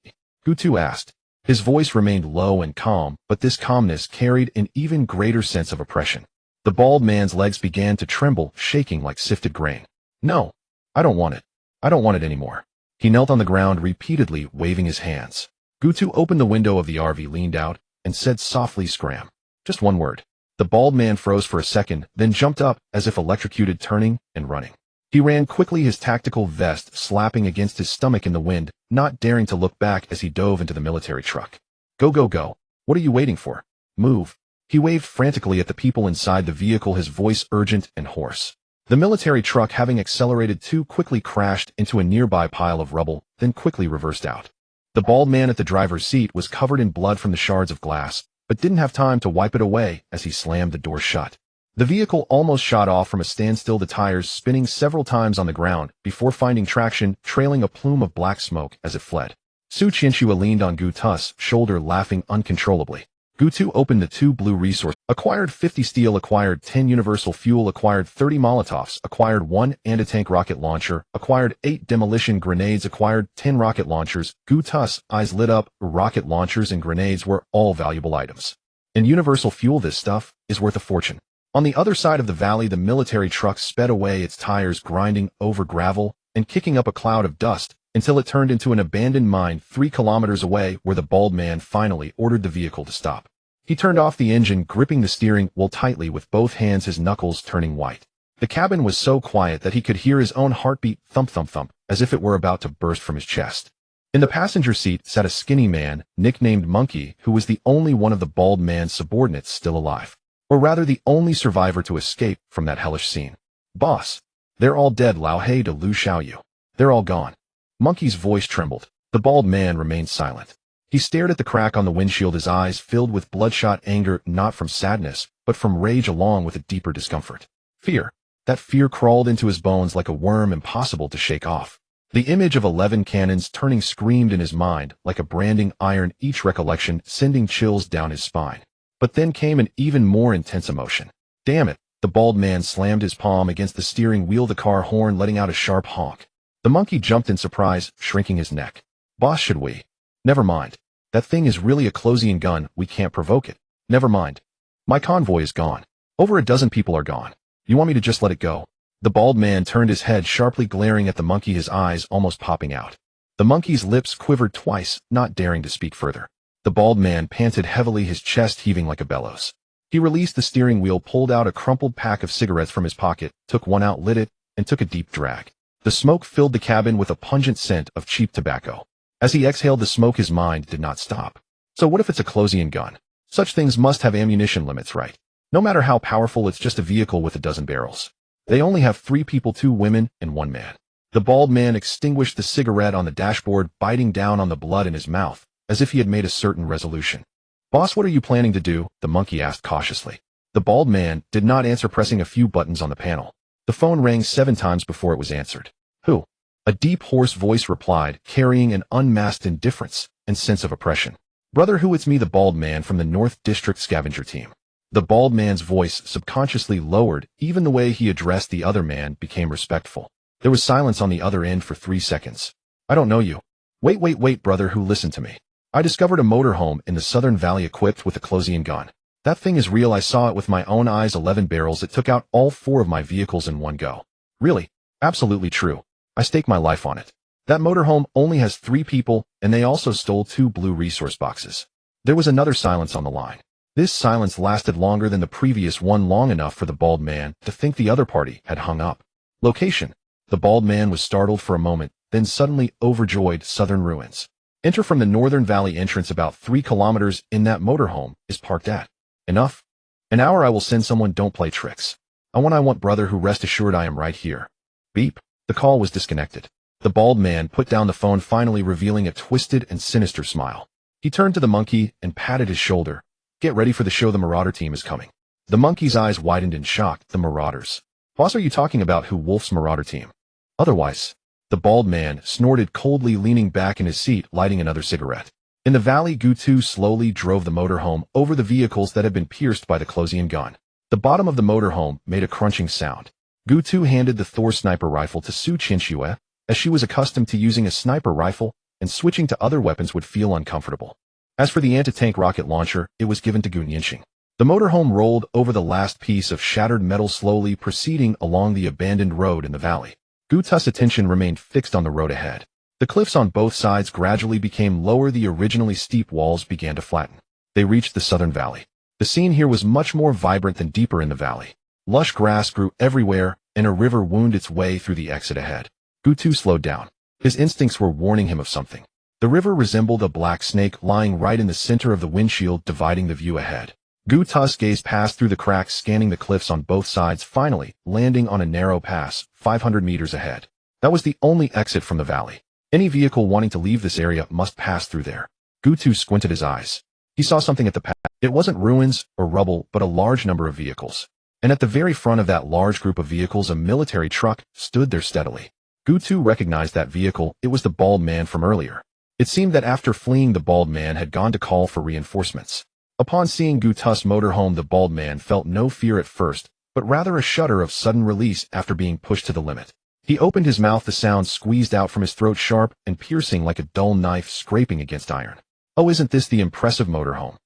Gu Tu asked. His voice remained low and calm, but this calmness carried an even greater sense of oppression. The bald man's legs began to tremble, shaking like sifted grain. No, I don't want it. I don't want it anymore. He knelt on the ground, repeatedly waving his hands. Gu Tu opened the window of the RV, leaned out, and said softly, scram. Just one word. The bald man froze for a second, then jumped up as if electrocuted, turning and running. He ran quickly, his tactical vest slapping against his stomach in the wind, not daring to look back as he dove into the military truck. Go, go, go. What are you waiting for? Move. He waved frantically at the people inside the vehicle, his voice urgent and hoarse. The military truck, having accelerated too quickly, crashed into a nearby pile of rubble, then quickly reversed out. The bald man at the driver's seat was covered in blood from the shards of glass, but didn't have time to wipe it away as he slammed the door shut. The vehicle almost shot off from a standstill, the tires spinning several times on the ground before finding traction, trailing a plume of black smoke as it fled. Su Qianxue leaned on Gu Tu's shoulder, laughing uncontrollably. Gu2 opened the 2 blue resource, acquired 50 steel, acquired 10 universal fuel, acquired 30 Molotovs, acquired 1 anti-tank rocket launcher, acquired 8 demolition grenades, acquired 10 rocket launchers. Gu2's eyes lit up. Rocket launchers and grenades were all valuable items. And universal fuel, this stuff is worth a fortune. On the other side of the valley, the military truck sped away, its tires grinding over gravel and kicking up a cloud of dust until it turned into an abandoned mine 3 kilometers away, where the bald man finally ordered the vehicle to stop. He turned off the engine, gripping the steering wheel tightly with both hands, his knuckles turning white. The cabin was so quiet that he could hear his own heartbeat thump thump thump, as if it were about to burst from his chest. In the passenger seat sat a skinny man, nicknamed Monkey, who was the only one of the bald man's subordinates still alive. Or rather, the only survivor to escape from that hellish scene. "Boss, they're all dead, Lao Hei de Lu Xiaoyu. They're all gone." Monkey's voice trembled. The bald man remained silent. He stared at the crack on the windshield, his eyes filled with bloodshot anger, not from sadness, but from rage, along with a deeper discomfort. Fear. That fear crawled into his bones like a worm, impossible to shake off. The image of 11 cannons turning screamed in his mind like a branding iron, each recollection sending chills down his spine. But then came an even more intense emotion. Damn it! The bald man slammed his palm against the steering wheel, the car horn letting out a sharp honk. The monkey jumped in surprise, shrinking his neck. "Boss, should we?" "Never mind. That thing is really a closing gun, we can't provoke it." "Never mind. My convoy is gone. Over a dozen people are gone. You want me to just let it go?" The bald man turned his head, sharply glaring at the monkey, his eyes almost popping out. The monkey's lips quivered twice, not daring to speak further. The bald man panted heavily, his chest heaving like a bellows. He released the steering wheel, pulled out a crumpled pack of cigarettes from his pocket, took one out, lit it, and took a deep drag. The smoke filled the cabin with a pungent scent of cheap tobacco. As he exhaled the smoke, his mind did not stop. So what if it's a closing gun? Such things must have ammunition limits, right? No matter how powerful, it's just a vehicle with a dozen barrels. They only have 3 people, 2 women, and 1 man. The bald man extinguished the cigarette on the dashboard, biting down on the blood in his mouth, as if he had made a certain resolution. "Boss, what are you planning to do?" the monkey asked cautiously. The bald man did not answer, pressing a few buttons on the panel. The phone rang 7 times before it was answered. "Who?" A deep, hoarse voice replied, carrying an unmasked indifference and sense of oppression. "Brother Who, it's me, the bald man from the North District Scavenger Team." The bald man's voice subconsciously lowered. Even the way he addressed the other man became respectful. There was silence on the other end for 3 seconds. "I don't know you." Wait, Brother Who, listen to me. I discovered a motorhome in the Southern Valley equipped with a closing gun. That thing is real. I saw it with my own eyes. 11 barrels. It took out all 4 of my vehicles in one go." "Really?" "Absolutely true. I stake my life on it. That motorhome only has 3 people, and they also stole 2 blue resource boxes." There was another silence on the line. This silence lasted longer than the previous one, long enough for the bald man to think the other party had hung up. Location. The bald man was startled for a moment, then suddenly overjoyed. "Southern Ruins. Enter from the Northern Valley entrance about 3 kilometers in that motorhome is parked at." "Enough. An hour, I will send someone. Don't play tricks. I want Brother Who. Rest assured I am right here." Beep. The call was disconnected. The bald man put down the phone, finally revealing a twisted and sinister smile. He turned to the monkey and patted his shoulder. "Get ready for the show. The Marauder team is coming." The monkey's eyes widened in shock. "The Marauders? Boss, are you talking about Who Wolf's Marauder team?" "Otherwise." The bald man snorted coldly, leaning back in his seat, lighting another cigarette. In the valley, Gu2 slowly drove the motorhome over the vehicles that had been pierced by the closing gun. The bottom of the motorhome made a crunching sound. Gu2 handed the Thor sniper rifle to Su Qinxue, as she was accustomed to using a sniper rifle, and switching to other weapons would feel uncomfortable. As for the anti-tank rocket launcher, it was given to Gu Yinxing. The motorhome rolled over the last piece of shattered metal, slowly proceeding along the abandoned road in the valley. Gu2's attention remained fixed on the road ahead. The cliffs on both sides gradually became lower. The originally steep walls began to flatten. They reached the Southern Valley. The scene here was much more vibrant than deeper in the valley. Lush grass grew everywhere, and a river wound its way through the exit ahead. Gu2 slowed down. His instincts were warning him of something. The river resembled a black snake lying right in the center of the windshield, dividing the view ahead. Gu2's gaze passed through the cracks, scanning the cliffs on both sides, finally landing on a narrow pass, 500 meters ahead. That was the only exit from the valley. Any vehicle wanting to leave this area must pass through there. Gu2 squinted his eyes. He saw something at the pass. It wasn't ruins or rubble, but a large number of vehicles. And at the very front of that large group of vehicles, a military truck stood there steadily. Gu2 recognized that vehicle. It was the bald man from earlier. It seemed that after fleeing, the bald man had gone to call for reinforcements. Upon seeing Gutus' motorhome, the bald man felt no fear at first, but rather a shudder of sudden release after being pushed to the limit. He opened his mouth, the sound squeezed out from his throat sharp and piercing like a dull knife scraping against iron. Oh, isn't this the impressive motorhome?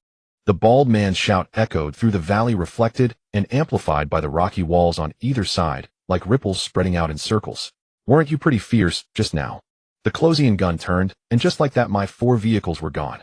The bald man's shout echoed through the valley, reflected and amplified by the rocky walls on either side, like ripples spreading out in circles. Weren't you pretty fierce just now? The closing gun turned, and just like that my 4 vehicles were gone.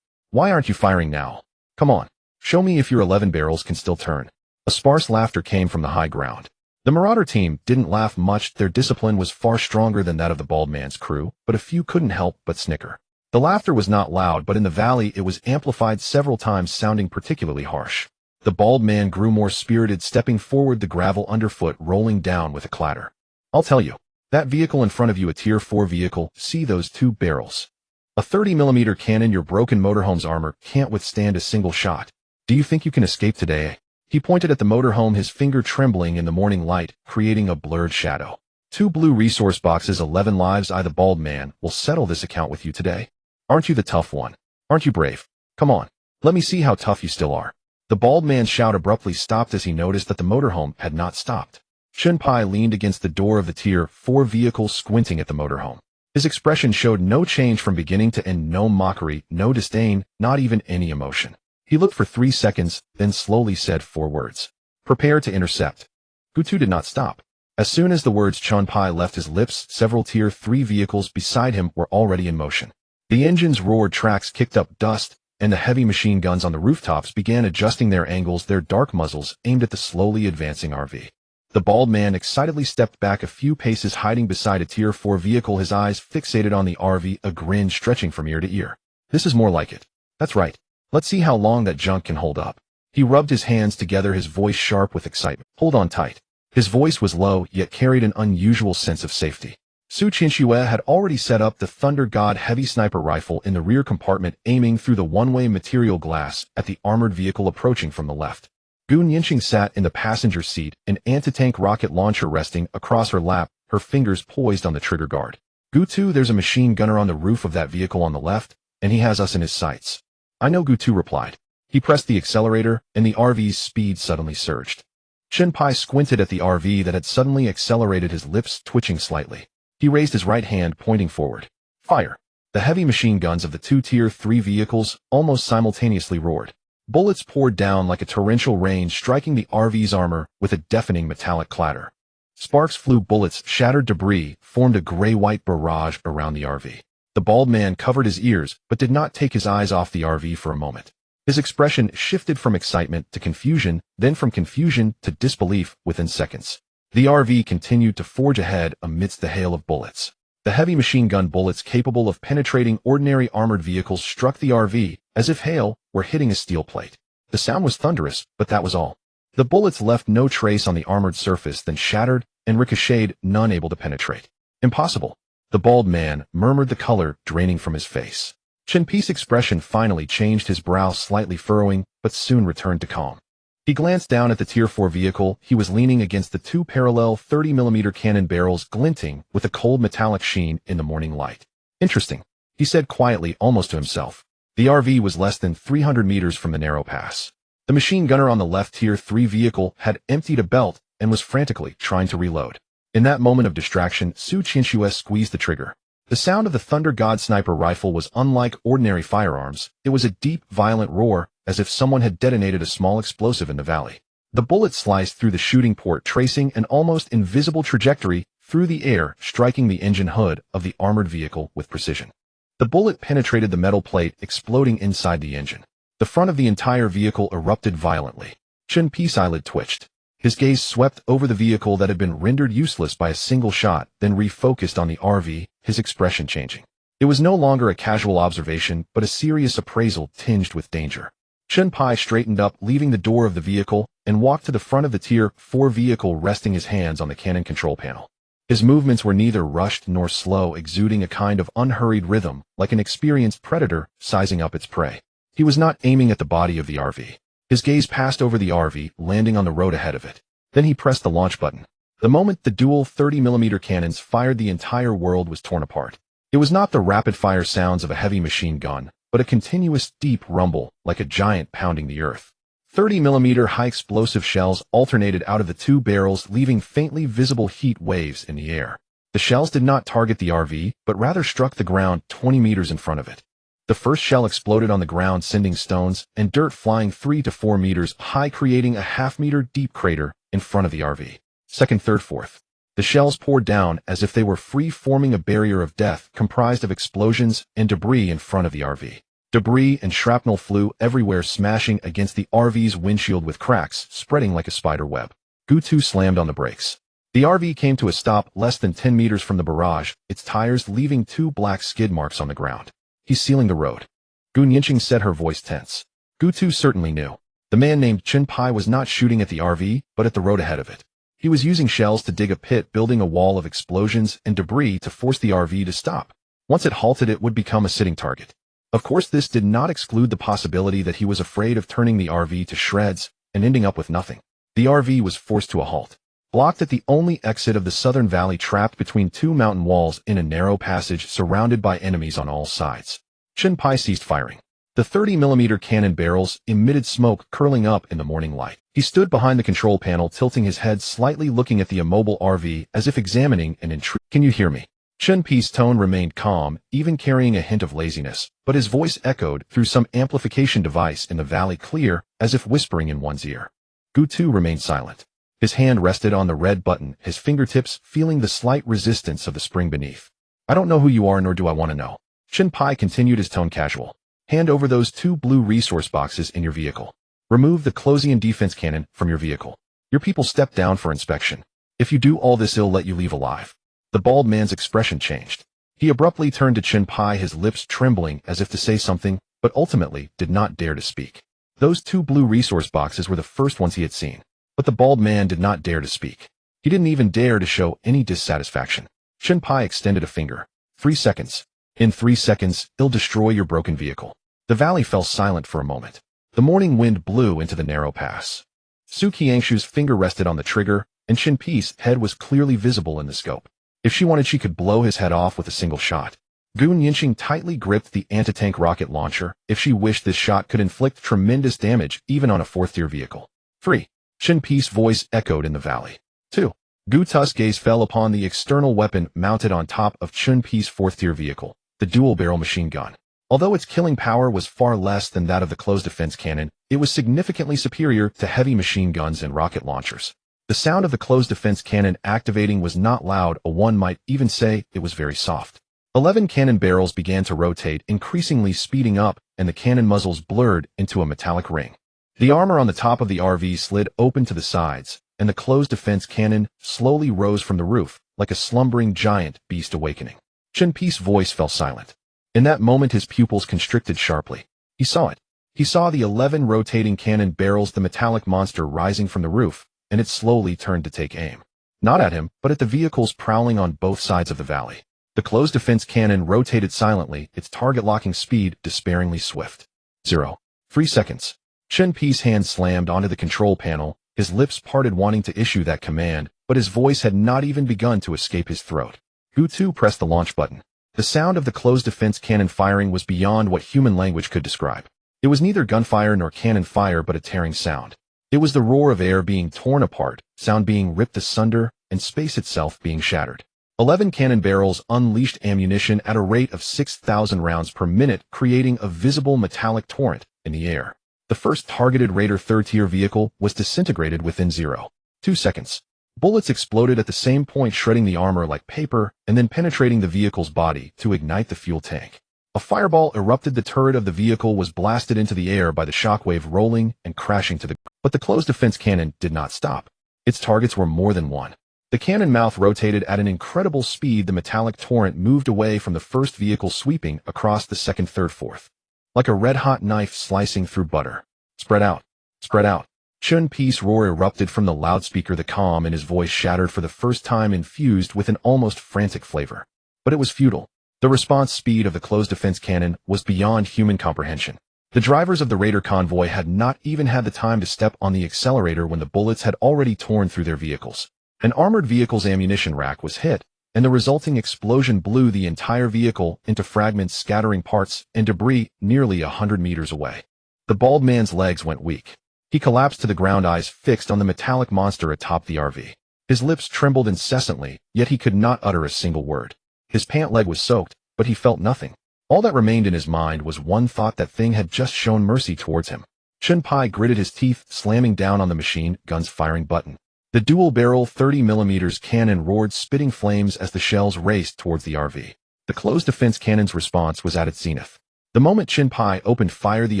Why aren't you firing now? Come on, show me if your 11 barrels can still turn. A sparse laughter came from the high ground. The Marauder team didn't laugh much. Their discipline was far stronger than that of the bald man's crew, but a few couldn't help but snicker. The laughter was not loud, but in the valley it was amplified several times, sounding particularly harsh. The bald man grew more spirited, stepping forward, the gravel underfoot rolling down with a clatter. I'll tell you, that vehicle in front of you, a Tier 4 vehicle, see those 2 barrels? A 30mm cannon. Your broken motorhome's armor can't withstand a single shot. Do you think you can escape today? He pointed at the motorhome, his finger trembling in the morning light, creating a blurred shadow. 2 blue resource boxes, 11 lives. I, the bald man, will settle this account with you today. Aren't you the tough one? Aren't you brave? Come on, let me see how tough you still are. The bald man's shout abruptly stopped as he noticed that the motorhome had not stopped. Chunpai leaned against the door of the Tier 4 vehicle, squinting at the motorhome. His expression showed no change from beginning to end, no mockery, no disdain, not even any emotion. He looked for 3 seconds, then slowly said 4 words. Prepare to intercept. Gutu did not stop. As soon as the words Chunpai left his lips, several Tier 3 vehicles beside him were already in motion. The engines roared, tracks kicked up dust, and the heavy machine guns on the rooftops began adjusting their angles, their dark muzzles aimed at the slowly advancing RV. The bald man excitedly stepped back a few paces, hiding beside a Tier 4 vehicle, his eyes fixated on the RV, a grin stretching from ear to ear. This is more like it. That's right. Let's see how long that junk can hold up. He rubbed his hands together, his voice sharp with excitement. Hold on tight. His voice was low, yet carried an unusual sense of safety. Su Qinshue had already set up the Thunder God heavy sniper rifle in the rear compartment, aiming through the one-way material glass at the armored vehicle approaching from the left. Gu Yinxing sat in the passenger seat, an anti-tank rocket launcher resting across her lap, her fingers poised on the trigger guard. Gutu, there's a machine gunner on the roof of that vehicle on the left, and he has us in his sights. I know, Gutu replied. He pressed the accelerator, and the RV's speed suddenly surged. Chunpai squinted at the RV that had suddenly accelerated, his lips twitching slightly. He raised his right hand, pointing forward. Fire! The heavy machine guns of the 2 Tier 3 vehicles almost simultaneously roared. Bullets poured down like a torrential rain, striking the RV's armor with a deafening metallic clatter. Sparks flew, bullets shattered, debris formed a gray-white barrage around the RV. The bald man covered his ears, but did not take his eyes off the RV for a moment. His expression shifted from excitement to confusion, then from confusion to disbelief within seconds. The RV continued to forge ahead amidst the hail of bullets. The heavy machine gun bullets capable of penetrating ordinary armored vehicles struck the RV as if hail were hitting a steel plate. The sound was thunderous, but that was all. The bullets left no trace on the armored surface, then shattered and ricocheted, none able to penetrate. Impossible. The bald man murmured, the color draining from his face. Chenpi's expression finally changed, his brow slightly furrowing, but soon returned to calm. He glanced down at the Tier 4 vehicle. He was leaning against the 2 parallel 30mm cannon barrels, glinting with a cold metallic sheen in the morning light. Interesting, he said quietly, almost to himself. The RV was less than 300 meters from the narrow pass. The machine gunner on the left Tier 3 vehicle had emptied a belt and was frantically trying to reload. In that moment of distraction, Su Qinshue squeezed the trigger. The sound of the Thunder God sniper rifle was unlike ordinary firearms. It was a deep, violent roar, as if someone had detonated a small explosive in the valley. The bullet sliced through the shooting port, tracing an almost invisible trajectory through the air, striking the engine hood of the armored vehicle with precision. The bullet penetrated the metal plate, exploding inside the engine. The front of the entire vehicle erupted violently. Chenpi's eyelid twitched. His gaze swept over the vehicle that had been rendered useless by a single shot, then refocused on the RV, his expression changing. It was no longer a casual observation, but a serious appraisal tinged with danger. Chenpi straightened up, leaving the door of the vehicle, and walked to the front of the Tier 4 vehicle, resting his hands on the cannon control panel. His movements were neither rushed nor slow, exuding a kind of unhurried rhythm, like an experienced predator sizing up its prey. He was not aiming at the body of the RV. His gaze passed over the RV, landing on the road ahead of it. Then he pressed the launch button. The moment the dual 30mm cannons fired, the entire world was torn apart. It was not the rapid-fire sounds of a heavy machine gun, but a continuous deep rumble like a giant pounding the earth. 30mm high-explosive shells alternated out of the two barrels, leaving faintly visible heat waves in the air. The shells did not target the RV, but rather struck the ground 20 meters in front of it. The first shell exploded on the ground, sending stones and dirt flying 3 to 4 meters high, creating a half-meter deep crater in front of the RV. Second, third, fourth. The shells poured down as if they were free, forming a barrier of death comprised of explosions and debris in front of the RV. Debris and shrapnel flew everywhere, smashing against the RV's windshield with cracks spreading like a spider web. Gu2 slammed on the brakes. The RV came to a stop less than 10 meters from the barrage, its tires leaving 2 black skid marks on the ground. He's sealing the road. Gu Yinqing said, her voice tense. Gu2 certainly knew. The man named Chen Pai was not shooting at the RV, but at the road ahead of it. He was using shells to dig a pit, building a wall of explosions and debris to force the RV to stop. Once it halted, it would become a sitting target. Of course, this did not exclude the possibility that he was afraid of turning the RV to shreds and ending up with nothing. The RV was forced to a halt. Blocked at the only exit of the southern valley, trapped between 2 mountain walls in a narrow passage, surrounded by enemies on all sides. Chen Pai ceased firing. The 30mm cannon barrels emitted smoke curling up in the morning light. He stood behind the control panel, tilting his head slightly, looking at the immobile RV as if examining an intruder. Can you hear me? Chen Pai's tone remained calm, even carrying a hint of laziness, but his voice echoed through some amplification device in the valley, clear, as if whispering in one's ear. Gu2 remained silent. His hand rested on the red button, his fingertips feeling the slight resistance of the spring beneath. I don't know who you are, nor do I want to know. Chen Pai continued, his tone casual. Hand over those 2 blue resource boxes in your vehicle. Remove the closing and defense cannon from your vehicle. Your people step down for inspection. If you do all this, I'll let you leave alive. The bald man's expression changed. He abruptly turned to Chen Pai, his lips trembling as if to say something, but ultimately did not dare to speak. Those 2 blue resource boxes were the first ones he had seen. But the bald man did not dare to speak. He didn't even dare to show any dissatisfaction. Chen Pai extended a finger. 3 seconds. In 3 seconds, I'll destroy your broken vehicle. The valley fell silent for a moment. The morning wind blew into the narrow pass. Su Qiangshu's finger rested on the trigger, and Chen Pai's head was clearly visible in the scope. If she wanted, she could blow his head off with a single shot. Gu Yinqing tightly gripped the anti-tank rocket launcher. If she wished, this shot could inflict tremendous damage even on a 4th-tier vehicle. 3. Chen Pai's voice echoed in the valley. 2. Gu2's gaze fell upon the external weapon mounted on top of Chen Pai's 4th-tier vehicle, the dual-barrel machine gun. Although its killing power was far less than that of the closed defense cannon, it was significantly superior to heavy machine guns and rocket launchers. The sound of the closed defense cannon activating was not loud, one might even say it was very soft. 11 cannon barrels began to rotate, increasingly speeding up, and the cannon muzzles blurred into a metallic ring. The armor on the top of the RV slid open to the sides, and the closed defense cannon slowly rose from the roof, like a slumbering giant beast awakening. Chen Pai's voice fell silent. In that moment, his pupils constricted sharply. He saw it. He saw the 11 rotating cannon barrels, the metallic monster rising from the roof, and it slowly turned to take aim. Not at him, but at the vehicles prowling on both sides of the valley. The closed defense cannon rotated silently, its target locking speed despairingly swift. 0. 3 seconds. Chen Pai's hand slammed onto the control panel, his lips parted, wanting to issue that command, but his voice had not even begun to escape his throat. Gu2 pressed the launch button. The sound of the closed defense cannon firing was beyond what human language could describe. It was neither gunfire nor cannon fire, but a tearing sound. It was the roar of air being torn apart, sound being ripped asunder, and space itself being shattered. 11 cannon barrels unleashed ammunition at a rate of 6,000 rounds per minute, creating a visible metallic torrent in the air. The first targeted Raider 3rd-tier vehicle was disintegrated within 0.2 seconds. Bullets exploded at the same point, shredding the armor like paper and then penetrating the vehicle's body to ignite the fuel tank. A fireball erupted. The turret of the vehicle was blasted into the air by the shockwave, rolling and crashing to the ground. But the closed defense cannon did not stop. Its targets were more than one. The cannon mouth rotated at an incredible speed. The metallic torrent moved away from the first vehicle, sweeping across the second, third, fourth. Like a red-hot knife slicing through butter. Spread out. Spread out. Chen Pai's roar erupted from the loudspeaker, the calm in his voice shattered for the first time, infused with an almost frantic flavor. But it was futile. The response speed of the closed defense cannon was beyond human comprehension. The drivers of the Raider convoy had not even had the time to step on the accelerator when the bullets had already torn through their vehicles. An armored vehicle's ammunition rack was hit, and the resulting explosion blew the entire vehicle into fragments, scattering parts and debris nearly 100 meters away. The bald man's legs went weak. He collapsed to the ground, eyes fixed on the metallic monster atop the RV. His lips trembled incessantly, yet he could not utter a single word. His pant leg was soaked, but he felt nothing. All that remained in his mind was one thought: that thing had just shown mercy towards him. Chun-Pai gritted his teeth, slamming down on the machine gun's firing button. The dual-barrel 30mm cannon roared, spitting flames as the shells raced towards the RV. The closed defense cannon's response was at its zenith. The moment Chun-Pai opened fire, the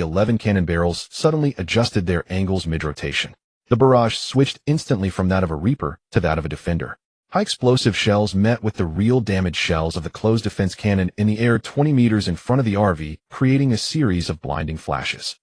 11 cannon barrels suddenly adjusted their angles mid-rotation. The barrage switched instantly from that of a Reaper to that of a Defender. High-explosive shells met with the real damage shells of the closed defense cannon in the air 20 meters in front of the RV, creating a series of blinding flashes.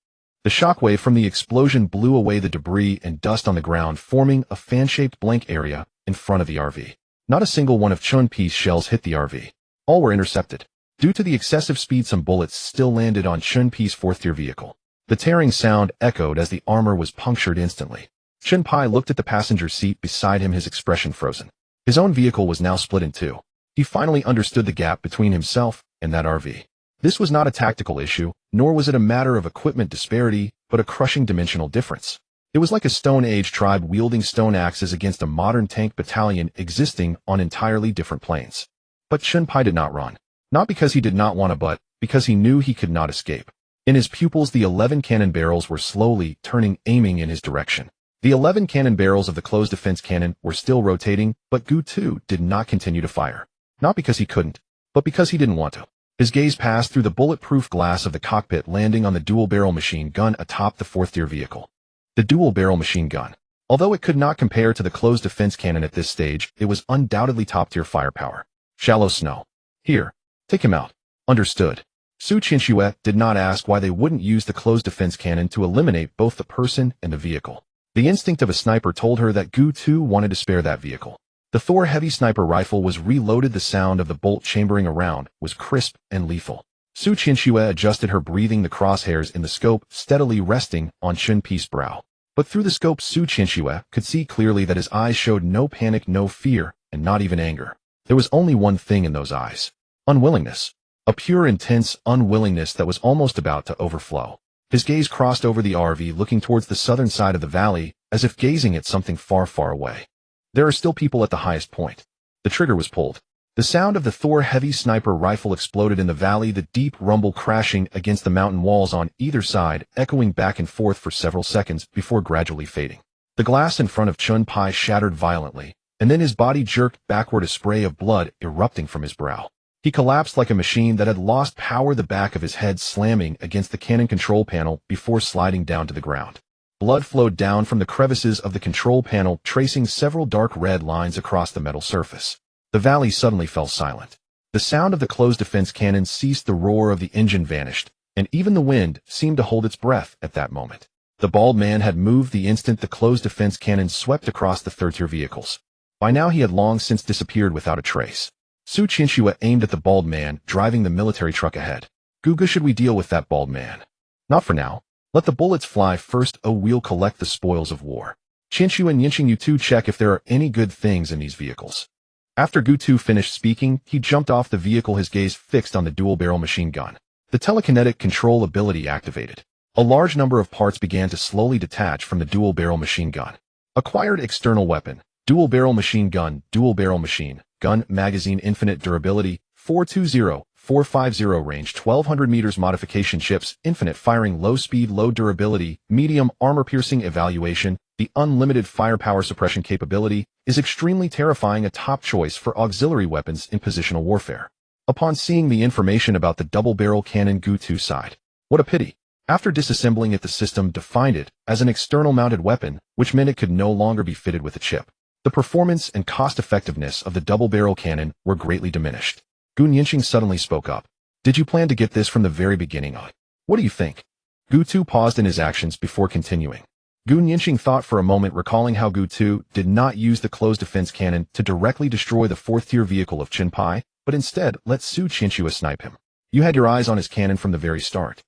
The shockwave from the explosion blew away the debris and dust on the ground, forming a fan-shaped blank area in front of the RV. Not a single one of Chun-Pai's shells hit the RV. All were intercepted. Due to the excessive speed, some bullets still landed on Chun-Pai's fourth-tier vehicle. The tearing sound echoed as the armor was punctured instantly. Chun-Pai looked at the passenger seat beside him, his expression frozen. His own vehicle was now split in two. He finally understood the gap between himself and that RV. This was not a tactical issue, nor was it a matter of equipment disparity, but a crushing dimensional difference. It was like a Stone Age tribe wielding stone axes against a modern tank battalion existing on entirely different planes. But Chun-Pai did not run. Not because he did not want to, but because he knew he could not escape. In his pupils, the 11 cannon barrels were slowly turning, aiming in his direction. The 11 cannon barrels of the closed defense cannon were still rotating, but Gu Tu did not continue to fire. Not because he couldn't, but because he didn't want to. His gaze passed through the bulletproof glass of the cockpit, landing on the dual-barrel machine gun atop the fourth-tier vehicle. The dual-barrel machine gun. Although it could not compare to the closed defense cannon at this stage, it was undoubtedly top-tier firepower. Shallow snow. Here. Take him out. Understood. Su Qianxue did not ask why they wouldn't use the closed defense cannon to eliminate both the person and the vehicle. The instinct of a sniper told her that Gu Tu wanted to spare that vehicle. The Thor heavy sniper rifle was reloaded. The sound of the bolt chambering around was crisp and lethal. Su Qianxue adjusted her breathing, the crosshairs in the scope steadily resting on Chun-Pai's brow. But through the scope, Su Qianxue could see clearly that his eyes showed no panic, no fear, and not even anger. There was only one thing in those eyes. Unwillingness. A pure, intense unwillingness that was almost about to overflow. His gaze crossed over the RV, looking towards the southern side of the valley, as if gazing at something far, far away. There are still people at the highest point. The trigger was pulled. The sound of the Thor heavy sniper rifle exploded in the valley, the deep rumble crashing against the mountain walls on either side, echoing back and forth for several seconds before gradually fading. The glass in front of Chun-Pai shattered violently, and then his body jerked backward, a spray of blood erupting from his brow. He collapsed like a machine that had lost power, the back of his head slamming against the cannon control panel before sliding down to the ground. Blood flowed down from the crevices of the control panel, tracing several dark red lines across the metal surface. The valley suddenly fell silent. The sound of the closed defense cannon ceased, the roar of the engine vanished, and even the wind seemed to hold its breath at that moment. The bald man had moved the instant the closed defense cannon swept across the third-tier vehicles. By now he had long since disappeared without a trace. Su Qianxue aimed at the bald man driving the military truck ahead. Guga, should we deal with that bald man? Not for now. Let the bullets fly first. Oh, we'll collect the spoils of war. Qianxue and Yinxing, you two check if there are any good things in these vehicles. After Gu Tu finished speaking, he jumped off the vehicle, his gaze fixed on the dual-barrel machine gun. The telekinetic control ability activated. A large number of parts began to slowly detach from the dual-barrel machine gun. Acquired external weapon. Dual-barrel machine gun, dual-barrel machine gun, magazine, infinite durability, 420-450 range, 1200 meters, modification chips, infinite firing, low speed, low durability, medium armor-piercing evaluation. The unlimited firepower suppression capability is extremely terrifying, a top choice for auxiliary weapons in positional warfare. Upon seeing the information about the double-barrel cannon, Gu Tu sighed. What a pity. After disassembling it, the system defined it as an external mounted weapon, which meant it could no longer be fitted with a chip. The performance and cost-effectiveness of the double-barrel cannon were greatly diminished. Gun Yinxing suddenly spoke up. Did you plan to get this from the very beginning on? What do you think? Gu Tu paused in his actions before continuing. Gun Yinxing thought for a moment, recalling how Gu Tu did not use the closed defense cannon to directly destroy the fourth-tier vehicle of Chun-Pai, but instead let Su Qianxue snipe him. You had your eyes on his cannon from the very start.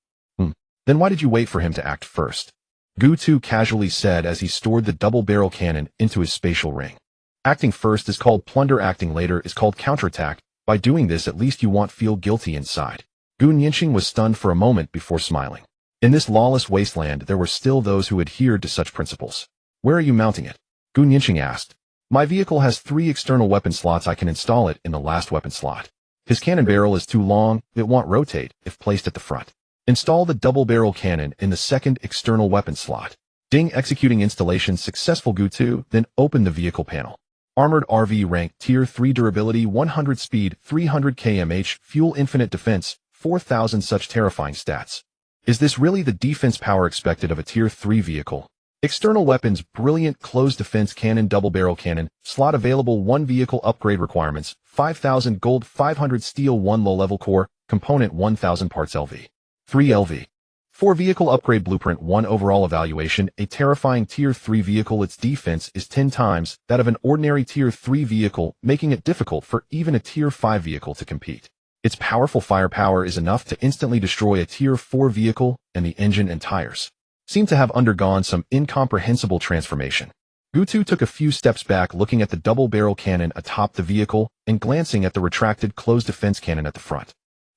Then why did you wait for him to act first? Gu Tu casually said as he stored the double-barrel cannon into his spatial ring. Acting first is called plunder, acting later is called counterattack. By doing this, at least you won't feel guilty inside. Gu Nianqing was stunned for a moment before smiling. In this lawless wasteland, there were still those who adhered to such principles. Where are you mounting it? Gu Nianqing asked. My vehicle has 3 external weapon slots. I can install it in the last weapon slot. His cannon barrel is too long, it won't rotate if placed at the front. Install the double barrel cannon in the second external weapon slot. Ding, executing installation successful. Gu 2, then open the vehicle panel. Armored RV rank, Tier 3 durability, 100 speed, 300 kmh, fuel, infinite defense, 4,000. Such terrifying stats. Is this really the defense power expected of a Tier 3 vehicle? External weapons, brilliant closed defense cannon, double barrel cannon, slot available, 1 vehicle upgrade requirements, 5,000 gold, 500 steel, 1 low-level core, component 1,000 parts LV. 3 LV. 4 vehicle upgrade blueprint, 1 overall evaluation, a terrifying Tier 3 vehicle. Its defense is 10 times that of an ordinary Tier 3 vehicle, making it difficult for even a Tier 5 vehicle to compete. Its powerful firepower is enough to instantly destroy a Tier 4 vehicle, and the engine and tires seem to have undergone some incomprehensible transformation. Gu 2 took a few steps back, looking at the double barrel cannon atop the vehicle and glancing at the retracted closed defense cannon at the front.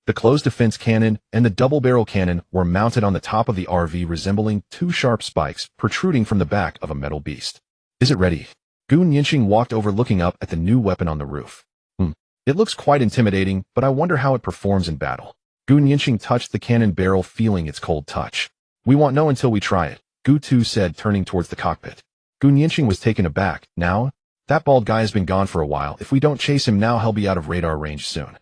The closed defense cannon and the double barrel cannon were mounted on the top of the RV, resembling 2 sharp spikes protruding from the back of a metal beast. Is it ready? Gu Nianqing walked over, looking up at the new weapon on the roof. It looks quite intimidating, but I wonder how it performs in battle. Gu Nianqing touched the cannon barrel, feeling its cold touch. We won't know until we try it, Gu 2 said, turning towards the cockpit. Gu Nianqing was taken aback. Now? That bald guy has been gone for a while. If we don't chase him now, he'll be out of radar range soon.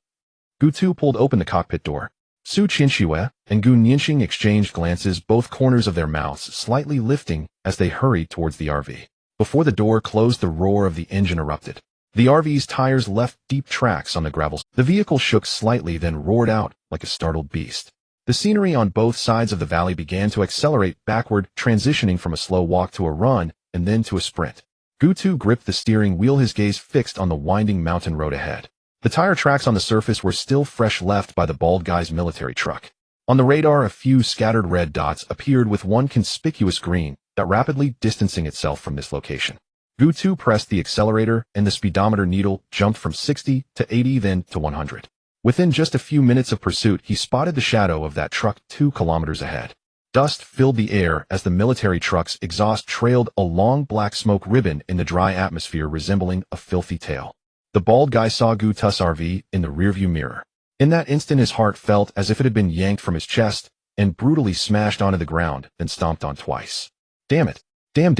Gu 2 pulled open the cockpit door. Su Qinxue and Gu Nianqing exchanged glances, both corners of their mouths slightly lifting as they hurried towards the RV. Before the door closed, the roar of the engine erupted. The RV's tires left deep tracks on the gravel. The vehicle shook slightly, then roared out like a startled beast. The scenery on both sides of the valley began to accelerate backward, transitioning from a slow walk to a run and then to a sprint. Gu 2 gripped the steering wheel, his gaze fixed on the winding mountain road ahead. The tire tracks on the surface were still fresh, left by the bald guy's military truck. On the radar, a few scattered red dots appeared, with one conspicuous green that rapidly distancing itself from this location. Gu 2 pressed the accelerator, and the speedometer needle jumped from 60 to 80, then to 100. Within just a few minutes of pursuit, he spotted the shadow of that truck 2 kilometers ahead. Dust filled the air as the military truck's exhaust trailed a long black smoke ribbon in the dry atmosphere, resembling a filthy tail. The bald guy saw Gu 2's RV in the rearview mirror. In that instant, his heart felt as if it had been yanked from his chest and brutally smashed onto the ground, then stomped on twice. Damn it. Damn.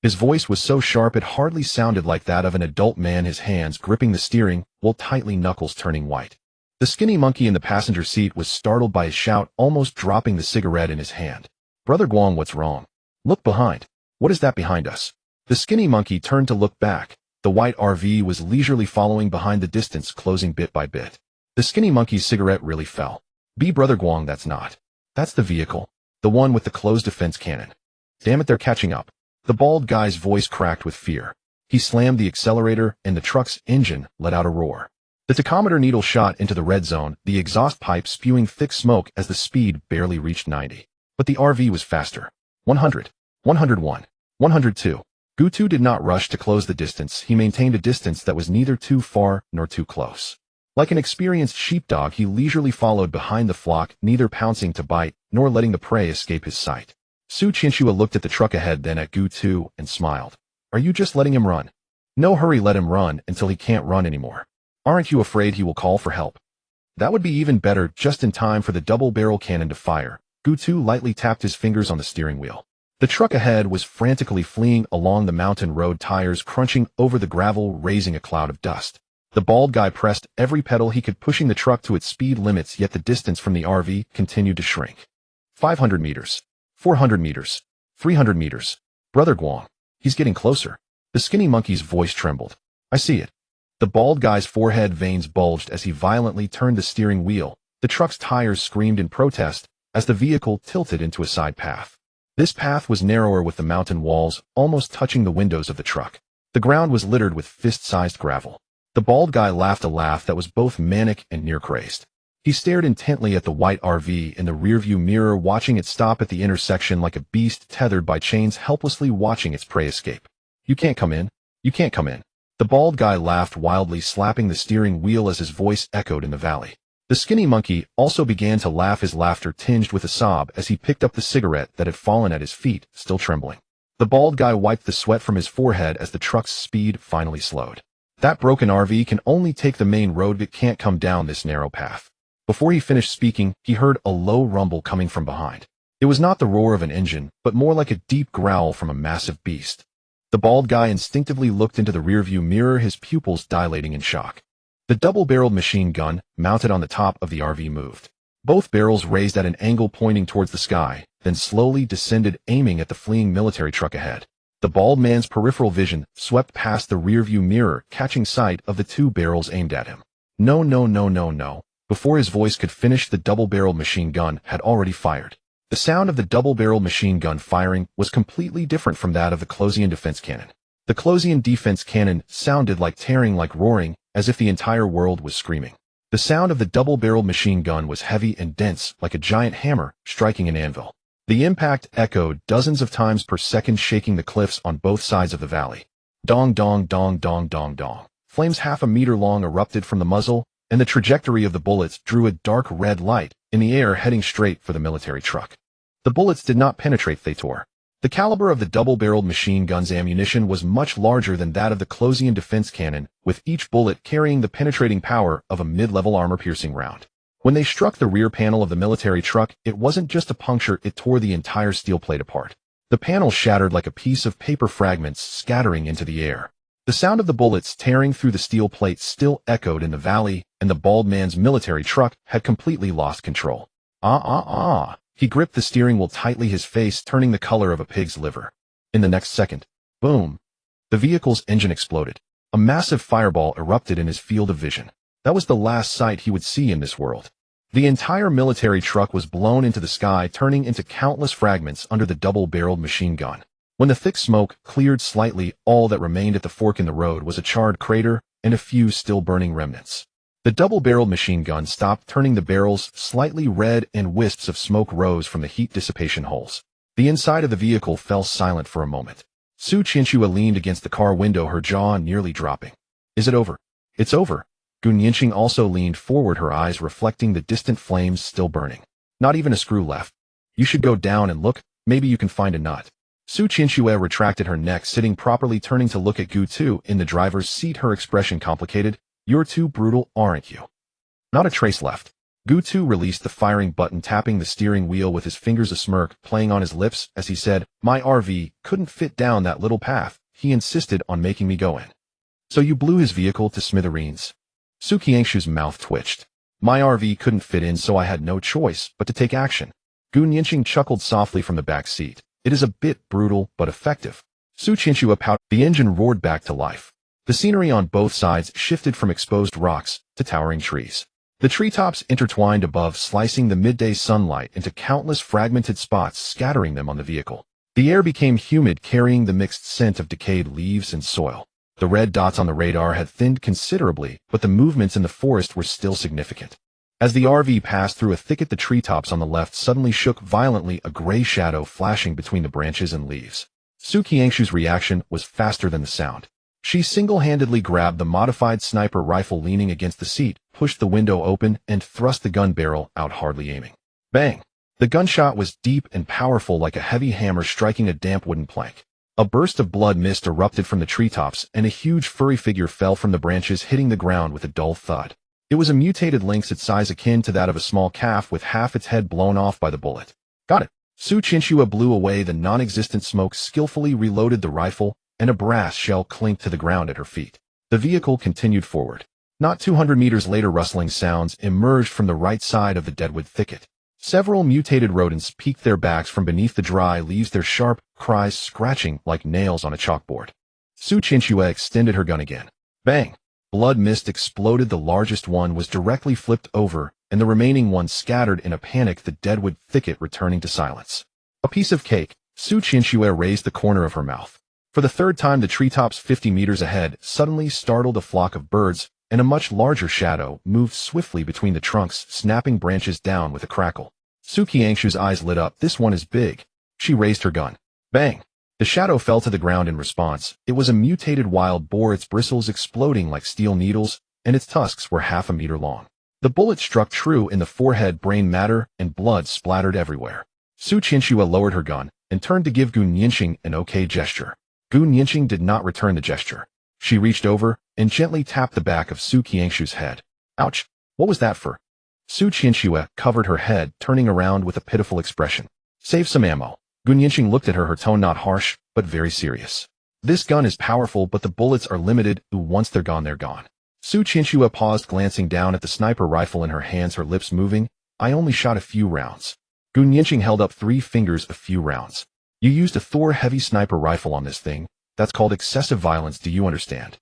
His voice was so sharp it hardly sounded like that of an adult man, his hands gripping the steering while tightly, knuckles turning white. The skinny monkey in the passenger seat was startled by his shout, almost dropping the cigarette in his hand. Brother Guang, what's wrong? Look behind. What is that behind us? The skinny monkey turned to look back. The white RV was leisurely following behind, the distance closing bit by bit. The skinny monkey's cigarette really fell. Brother Guang, that's not. That's the vehicle. The one with the closed defense cannon. Damn it, they're catching up. The bald guy's voice cracked with fear. He slammed the accelerator, and the truck's engine let out a roar. The tachometer needle shot into the red zone, the exhaust pipe spewing thick smoke as the speed barely reached 90. But the RV was faster. 100, 101, 102. Gu 2 did not rush to close the distance. He maintained a distance that was neither too far nor too close. Like an experienced sheepdog, he leisurely followed behind the flock, neither pouncing to bite nor letting the prey escape his sight. Su Qinxue looked at the truck ahead, then at Gu 2, and smiled. Are you just letting him run? No hurry, let him run until he can't run anymore. Aren't you afraid he will call for help? That would be even better, just in time for the double-barrel cannon to fire. Gu 2 lightly tapped his fingers on the steering wheel. The truck ahead was frantically fleeing along the mountain road, tires crunching over the gravel, raising a cloud of dust. The bald guy pressed every pedal he could, pushing the truck to its speed limits, yet the distance from the RV continued to shrink. 500 meters. 400 meters. 300 meters. Brother Guang. He's getting closer. The skinny monkey's voice trembled. I see it. The bald guy's forehead veins bulged as he violently turned the steering wheel. The truck's tires screamed in protest as the vehicle tilted into a side path. This path was narrower, with the mountain walls almost touching the windows of the truck. The ground was littered with fist-sized gravel. The bald guy laughed a laugh that was both manic and near-crazed. He stared intently at the white RV in the rearview mirror, watching it stop at the intersection like a beast tethered by chains, helplessly watching its prey escape. You can't come in. You can't come in. The bald guy laughed wildly, slapping the steering wheel as his voice echoed in the valley. The skinny monkey also began to laugh, his laughter tinged with a sob as he picked up the cigarette that had fallen at his feet, still trembling. The bald guy wiped the sweat from his forehead as the truck's speed finally slowed. That broken RV can only take the main road, it can't come down this narrow path. Before he finished speaking, he heard a low rumble coming from behind. It was not the roar of an engine, but more like a deep growl from a massive beast. The bald guy instinctively looked into the rearview mirror, his pupils dilating in shock. The double-barreled machine gun, mounted on the top of the RV, moved. Both barrels raised at an angle pointing towards the sky, then slowly descended, aiming at the fleeing military truck ahead. The bald man's peripheral vision swept past the rearview mirror, catching sight of the two barrels aimed at him. No, no, no, no, no. Before his voice could finish, the double-barreled machine gun had already fired. The sound of the double-barreled machine gun firing was completely different from that of the Closian defense cannon. The Closian defense cannon sounded like tearing, like roaring, as if the entire world was screaming. The sound of the double-barreled machine gun was heavy and dense, like a giant hammer striking an anvil. The impact echoed dozens of times per second, shaking the cliffs on both sides of the valley. Dong, dong, dong, dong, dong, dong. Flames half a meter long erupted from the muzzle, and the trajectory of the bullets drew a dark red light in the air, heading straight for the military truck. The bullets did not penetrate, they tore. The caliber of the double-barreled machine gun's ammunition was much larger than that of the Closian defense cannon, with each bullet carrying the penetrating power of a mid-level armor-piercing round. When they struck the rear panel of the military truck, it wasn't just a puncture, it tore the entire steel plate apart. The panel shattered like a piece of paper, fragments scattering into the air. The sound of the bullets tearing through the steel plate still echoed in the valley, and the bald man's military truck had completely lost control. He gripped the steering wheel tightly, his face turning the color of a pig's liver. In the next second, boom! The vehicle's engine exploded. A massive fireball erupted in his field of vision. That was the last sight he would see in this world. The entire military truck was blown into the sky, turning into countless fragments under the double-barreled machine gun. When the thick smoke cleared slightly, all that remained at the fork in the road was a charred crater and a few still burning remnants. The double-barreled machine gun stopped turning, the barrels slightly red, and wisps of smoke rose from the heat dissipation holes. The inside of the vehicle fell silent for a moment. Su Qianxue leaned against the car window, her jaw nearly dropping. Is it over? It's over. Gu Nianqing also leaned forward, her eyes reflecting the distant flames still burning. Not even a screw left. You should go down and look, maybe you can find a nut. Su Qianxue retracted her neck, sitting properly, turning to look at Gu Tu in the driver's seat, her expression complicated. You're too brutal, aren't you? Not a trace left. Gu Tu released the firing button, tapping the steering wheel with his fingers, a smirk playing on his lips as he said, My RV couldn't fit down that little path. He insisted on making me go in. So you blew his vehicle to smithereens. Su Qianxue's mouth twitched. My RV couldn't fit in, so I had no choice but to take action. Gu Nianqing chuckled softly from the back seat. It is a bit brutal, but effective. Su Qianxue pouted. The engine roared back to life. The scenery on both sides shifted from exposed rocks to towering trees. The treetops intertwined above, slicing the midday sunlight into countless fragmented spots, scattering them on the vehicle. The air became humid, carrying the mixed scent of decayed leaves and soil. The red dots on the radar had thinned considerably, but the movements in the forest were still significant. As the RV passed through a thicket, the treetops on the left suddenly shook violently, a gray shadow flashing between the branches and leaves. Su Qianxue's reaction was faster than the sound. She single-handedly grabbed the modified sniper rifle leaning against the seat, pushed the window open, and thrust the gun barrel out, hardly aiming. Bang! The gunshot was deep and powerful, like a heavy hammer striking a damp wooden plank. A burst of blood mist erupted from the treetops, and a huge furry figure fell from the branches, hitting the ground with a dull thud. It was a mutated lynx, its size akin to that of a small calf, with half its head blown off by the bullet. Got it. Su Qianxue blew away the non-existent smoke, skillfully reloaded the rifle, and a brass shell clinked to the ground at her feet. The vehicle continued forward. Not 200 meters later, rustling sounds emerged from the right side of the deadwood thicket. Several mutated rodents peeked their backs from beneath the dry leaves, their sharp cries scratching like nails on a chalkboard. Su Qianxue extended her gun again. Bang! Blood mist exploded. The largest one was directly flipped over, and the remaining one scattered in a panic, the deadwood thicket returning to silence. A piece of cake. Su Qianxue raised the corner of her mouth. For the third time, the treetops 50 meters ahead suddenly startled a flock of birds, and a much larger shadow moved swiftly between the trunks, snapping branches down with a crackle. Su Qianxue's eyes lit up. This one is big. She raised her gun. Bang! The shadow fell to the ground in response. It was a mutated wild boar, its bristles exploding like steel needles, and its tusks were half a meter long. The bullet struck true in the forehead, brain matter, and blood splattered everywhere. Su Qianxue lowered her gun and turned to give Gu Nianqing an okay gesture. Gu Nianqing did not return the gesture. She reached over and gently tapped the back of Su Qianxue's head. Ouch! What was that for? Su Qianxue covered her head, turning around with a pitiful expression. Save some ammo. Gu Nianqing looked at her tone not harsh, but very serious. This gun is powerful, but the bullets are limited. Once they're gone, they're gone. Su Qianxue paused, glancing down at the sniper rifle in her hands, her lips moving. I only shot a few rounds. Gu Nianqing held up 3 fingers. A few rounds. You used a Thor heavy sniper rifle on this thing. That's called excessive violence, do you understand?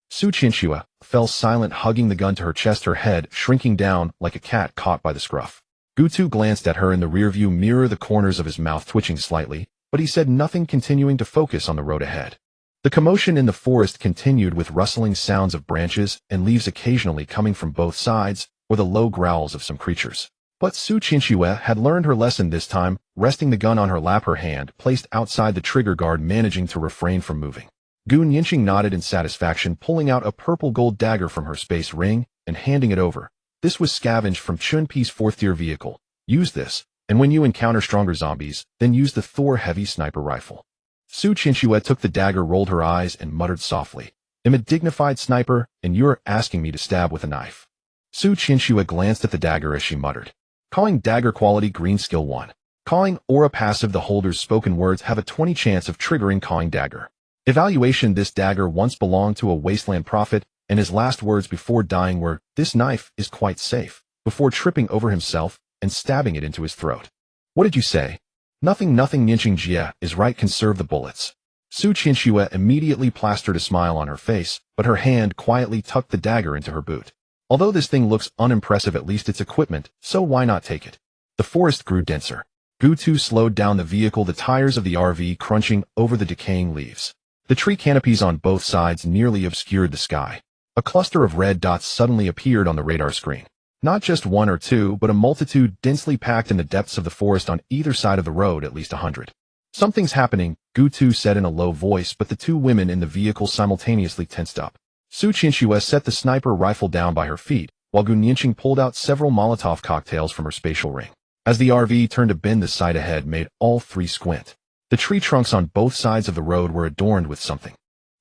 Su Qianxue fell silent, hugging the gun to her chest, her head shrinking down like a cat caught by the scruff. Gu Tu glanced at her in the rearview mirror, the corners of his mouth twitching slightly, but he said nothing, continuing to focus on the road ahead. The commotion in the forest continued, with rustling sounds of branches and leaves occasionally coming from both sides, or the low growls of some creatures. But Su Qianxue had learned her lesson this time, resting the gun on her lap, her hand placed outside the trigger guard, managing to refrain from moving. Gu Nianqing nodded in satisfaction, pulling out a purple gold dagger from her space ring and handing it over. This was scavenged from Chunpi's 4th-tier vehicle. Use this, and when you encounter stronger zombies, then use the Thor heavy sniper rifle. Su Qianxue took the dagger, rolled her eyes, and muttered softly, I'm a dignified sniper, and you're asking me to stab with a knife. Su Qianxue glanced at the dagger as she muttered. Calling dagger quality green skill 1. Calling aura passive. The holder's spoken words have a 20 chance of triggering calling dagger. Evaluation: this dagger once belonged to a wasteland prophet, and his last words before dying were, this knife is quite safe, before tripping over himself and stabbing it into his throat. What did you say? Nothing. Nianqing Jie is right, conserve the bullets. Su Qianxue immediately plastered a smile on her face, but her hand quietly tucked the dagger into her boot. Although this thing looks unimpressive, at least it's equipment, so why not take it? The forest grew denser. Gu Tu slowed down the vehicle, the tires of the RV crunching over the decaying leaves. The tree canopies on both sides nearly obscured the sky. A cluster of red dots suddenly appeared on the radar screen. Not just 1 or 2, but a multitude, densely packed in the depths of the forest on either side of the road, at least 100. Something's happening, Gu Tu said in a low voice, but the 2 women in the vehicle simultaneously tensed up. Su Qianxue set the sniper rifle down by her feet, while Gu Nianqing pulled out several Molotov cocktails from her spatial ring. As the RV turned a bend, the sight ahead made all 3 squint. The tree trunks on both sides of the road were adorned with something.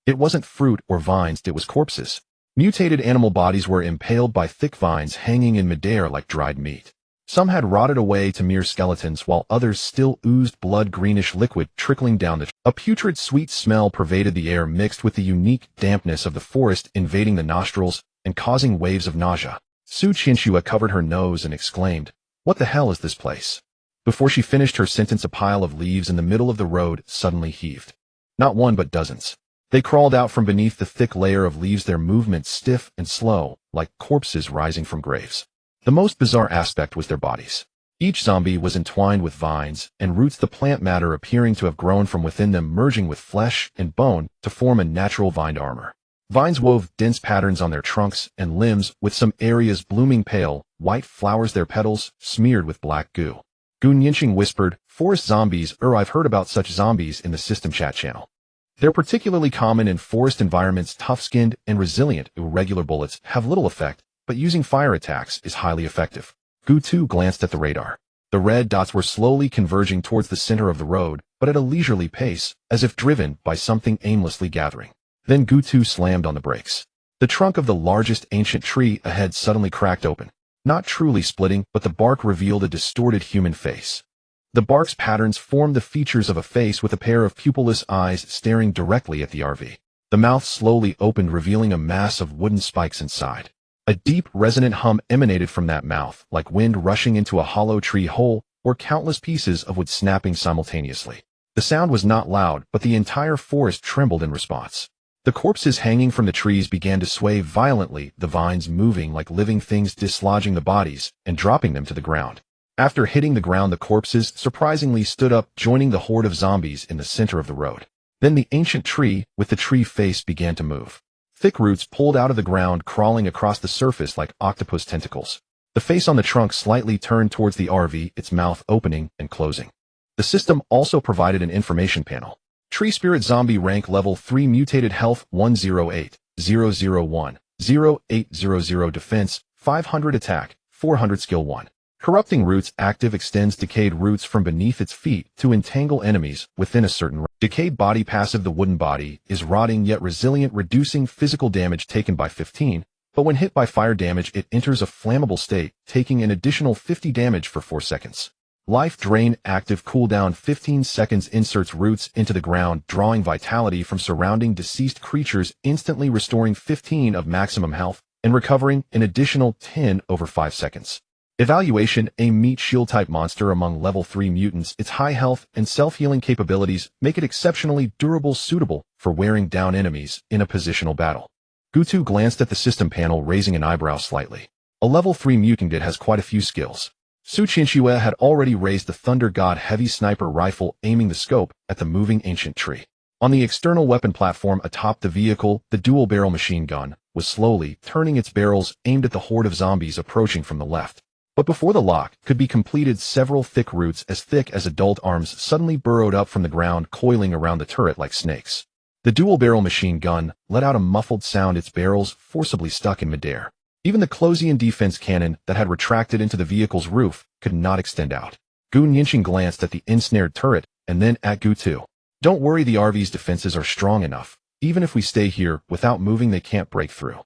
It wasn't fruit or vines, it was corpses. Mutated animal bodies were impaled by thick vines hanging in midair like dried meat. Some had rotted away to mere skeletons, while others still oozed blood, greenish liquid trickling down the. A putrid sweet smell pervaded the air, mixed with the unique dampness of the forest, invading the nostrils and causing waves of nausea. Su Qianxue covered her nose and exclaimed, "What the hell is this place?" Before she finished her sentence, a pile of leaves in the middle of the road suddenly heaved. Not one, but dozens. They crawled out from beneath the thick layer of leaves, their movements stiff and slow, like corpses rising from graves. The most bizarre aspect was their bodies. Each zombie was entwined with vines and roots, the plant matter appearing to have grown from within them, merging with flesh and bone to form a natural vined armor. Vines wove dense patterns on their trunks and limbs, with some areas blooming pale white flowers, their petals smeared with black goo. Gu Nianqing whispered, "Forest zombies, I've heard about such zombies in the system chat channel. They're particularly common in forest environments, tough-skinned and resilient. Irregular bullets have little effect, but using fire attacks is highly effective." Gu Tu glanced at the radar. The red dots were slowly converging towards the center of the road, but at a leisurely pace, as if driven by something aimlessly gathering. Then Gu Tu slammed on the brakes. The trunk of the largest ancient tree ahead suddenly cracked open. Not truly splitting, but the bark revealed a distorted human face. The bark's patterns formed the features of a face with a pair of pupilless eyes staring directly at the RV. The mouth slowly opened, revealing a mass of wooden spikes inside. A deep, resonant hum emanated from that mouth, like wind rushing into a hollow tree hole, or countless pieces of wood snapping simultaneously. The sound was not loud, but the entire forest trembled in response. The corpses hanging from the trees began to sway violently, the vines moving like living things, dislodging the bodies and dropping them to the ground. After hitting the ground, the corpses surprisingly stood up, joining the horde of zombies in the center of the road. Then the ancient tree, with the tree face, began to move. Thick roots pulled out of the ground, crawling across the surface like octopus tentacles. The face on the trunk slightly turned towards the RV, its mouth opening and closing. The system also provided an information panel. Tree Spirit Zombie rank level 3 mutated health 108, 001, 0800 defense, 500 attack, 400 skill 1. Corrupting Roots active extends decayed roots from beneath its feet to entangle enemies within a certain range. Decayed body passive. The wooden body is rotting yet resilient, reducing physical damage taken by 15, but when hit by fire damage it enters a flammable state, taking an additional 50 damage for 4 seconds. Life Drain active cooldown 15 seconds inserts roots into the ground, drawing vitality from surrounding deceased creatures, instantly restoring 15 of maximum health and recovering an additional 10 over 5 seconds. Evaluation. A meat shield type monster among level 3 mutants. Its high health and self-healing capabilities make it exceptionally durable, suitable for wearing down enemies in a positional battle. Gutu glanced at the system panel, raising an eyebrow slightly. A level 3 mutant has quite a few skills. Su Qianxue had already raised the Thunder God heavy sniper rifle, aiming the scope at the moving ancient tree. On the external weapon platform atop the vehicle, the dual-barrel machine gun was slowly turning its barrels, aimed at the horde of zombies approaching from the left. But before the lock could be completed, several thick roots as thick as adult arms suddenly burrowed up from the ground, coiling around the turret like snakes. The dual-barrel machine gun let out a muffled sound, its barrels forcibly stuck in midair. Even the Closian defense cannon that had retracted into the vehicle's roof could not extend out. Gu Nianqing glanced at the ensnared turret and then at Gu Tu. Don't worry, the RV's defenses are strong enough. Even if we stay here without moving, they can't break through.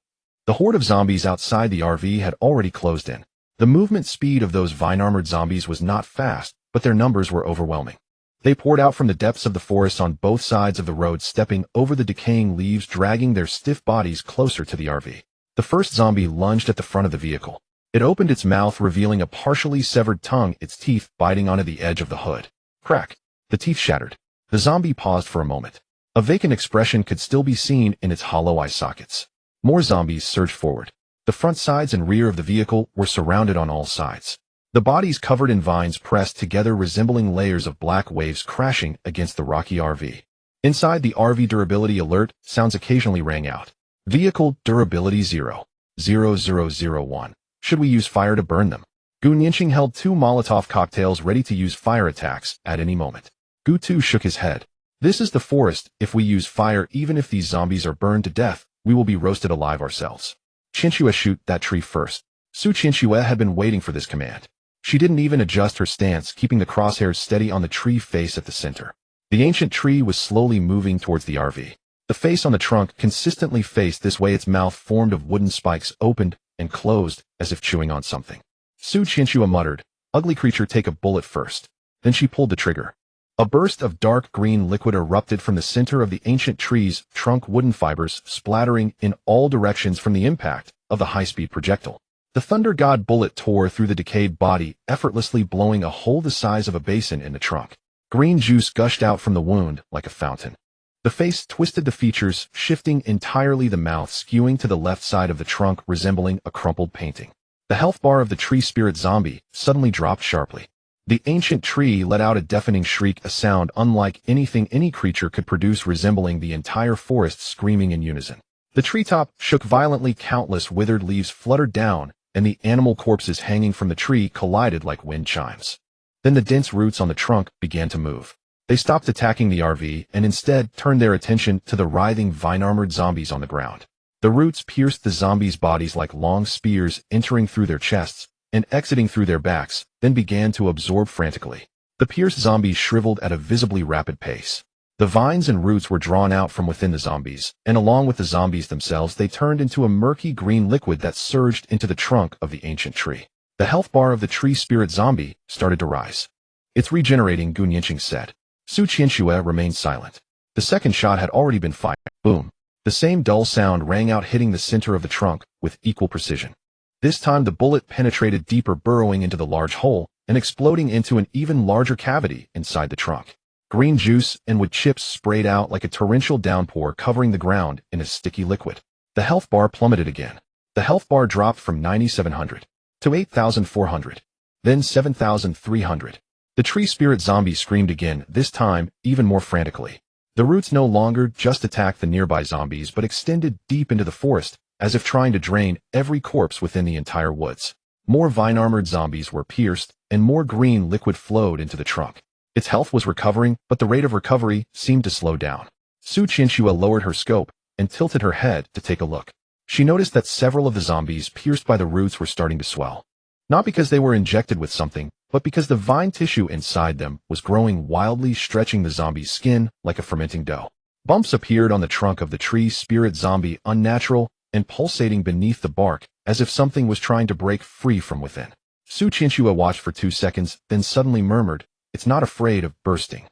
The horde of zombies outside the RV had already closed in. The movement speed of those vine-armored zombies was not fast, but their numbers were overwhelming. They poured out from the depths of the forest on both sides of the road, stepping over the decaying leaves, dragging their stiff bodies closer to the RV. The first zombie lunged at the front of the vehicle. It opened its mouth, revealing a partially severed tongue, its teeth biting onto the edge of the hood. Crack! The teeth shattered. The zombie paused for a moment. A vacant expression could still be seen in its hollow eye sockets. More zombies surged forward. The front sides and rear of the vehicle were surrounded on all sides. The bodies covered in vines pressed together, resembling layers of black waves crashing against the rocky RV. Inside the RV, durability alert sounds occasionally rang out. Vehicle durability 0.0001. Should we use fire to burn them? Gu Nianqing held 2 Molotov cocktails ready to use fire attacks at any moment. Gu Tu shook his head. This is the forest. If we use fire, even if these zombies are burned to death, we will be roasted alive ourselves. Qianxue, shoot that tree first. Su Qianxue had been waiting for this command. She didn't even adjust her stance, keeping the crosshairs steady on the tree face at the center. The ancient tree was slowly moving towards the RV. The face on the trunk consistently faced this way, its mouth formed of wooden spikes opened and closed as if chewing on something. Su Qianxue muttered, "Ugly creature, take a bullet first." Then she pulled the trigger. A burst of dark green liquid erupted from the center of the ancient tree's trunk, wooden fibers splattering in all directions from the impact of the high-speed projectile. The Thunder God bullet tore through the decayed body, effortlessly blowing a hole the size of a basin in the trunk. Green juice gushed out from the wound like a fountain. The face twisted, the features shifting entirely, the mouth skewing to the left side of the trunk, resembling a crumpled painting. The health bar of the tree spirit zombie suddenly dropped sharply. The ancient tree let out a deafening shriek, a sound unlike anything any creature could produce, resembling the entire forest screaming in unison. The treetop shook violently, countless withered leaves fluttered down, and the animal corpses hanging from the tree collided like wind chimes. Then the dense roots on the trunk began to move. They stopped attacking the RV and instead turned their attention to the writhing vine-armored zombies on the ground. The roots pierced the zombies' bodies like long spears, entering through their chests and exiting through their backs, then began to absorb frantically. The pierced zombies shriveled at a visibly rapid pace. The vines and roots were drawn out from within the zombies, and along with the zombies themselves, they turned into a murky green liquid that surged into the trunk of the ancient tree. The health bar of the tree spirit zombie started to rise. "It's regenerating," Gu Nianqing said. Su Qianxue remained silent. The second shot had already been fired. Boom. The same dull sound rang out, hitting the center of the trunk with equal precision. This time the bullet penetrated deeper, burrowing into the large hole and exploding into an even larger cavity inside the trunk. Green juice and wood chips sprayed out like a torrential downpour, covering the ground in a sticky liquid. The health bar plummeted again. The health bar dropped from 9,700 to 8,400, then 7,300. The tree spirit zombie screamed again, this time even more frantically. The roots no longer just attacked the nearby zombies, but extended deep into the forest, as if trying to drain every corpse within the entire woods. More vine-armored zombies were pierced, and more green liquid flowed into the trunk. Its health was recovering, but the rate of recovery seemed to slow down. Su Qianxue lowered her scope and tilted her head to take a look. She noticed that several of the zombies pierced by the roots were starting to swell. Not because they were injected with something, but because the vine tissue inside them was growing wildly, stretching the zombie's skin like a fermenting dough. Bumps appeared on the trunk of the tree spirit zombie, unnatural and pulsating beneath the bark, as if something was trying to break free from within. Su Qianxue watched for 2 seconds, then suddenly murmured, "It's not afraid of bursting."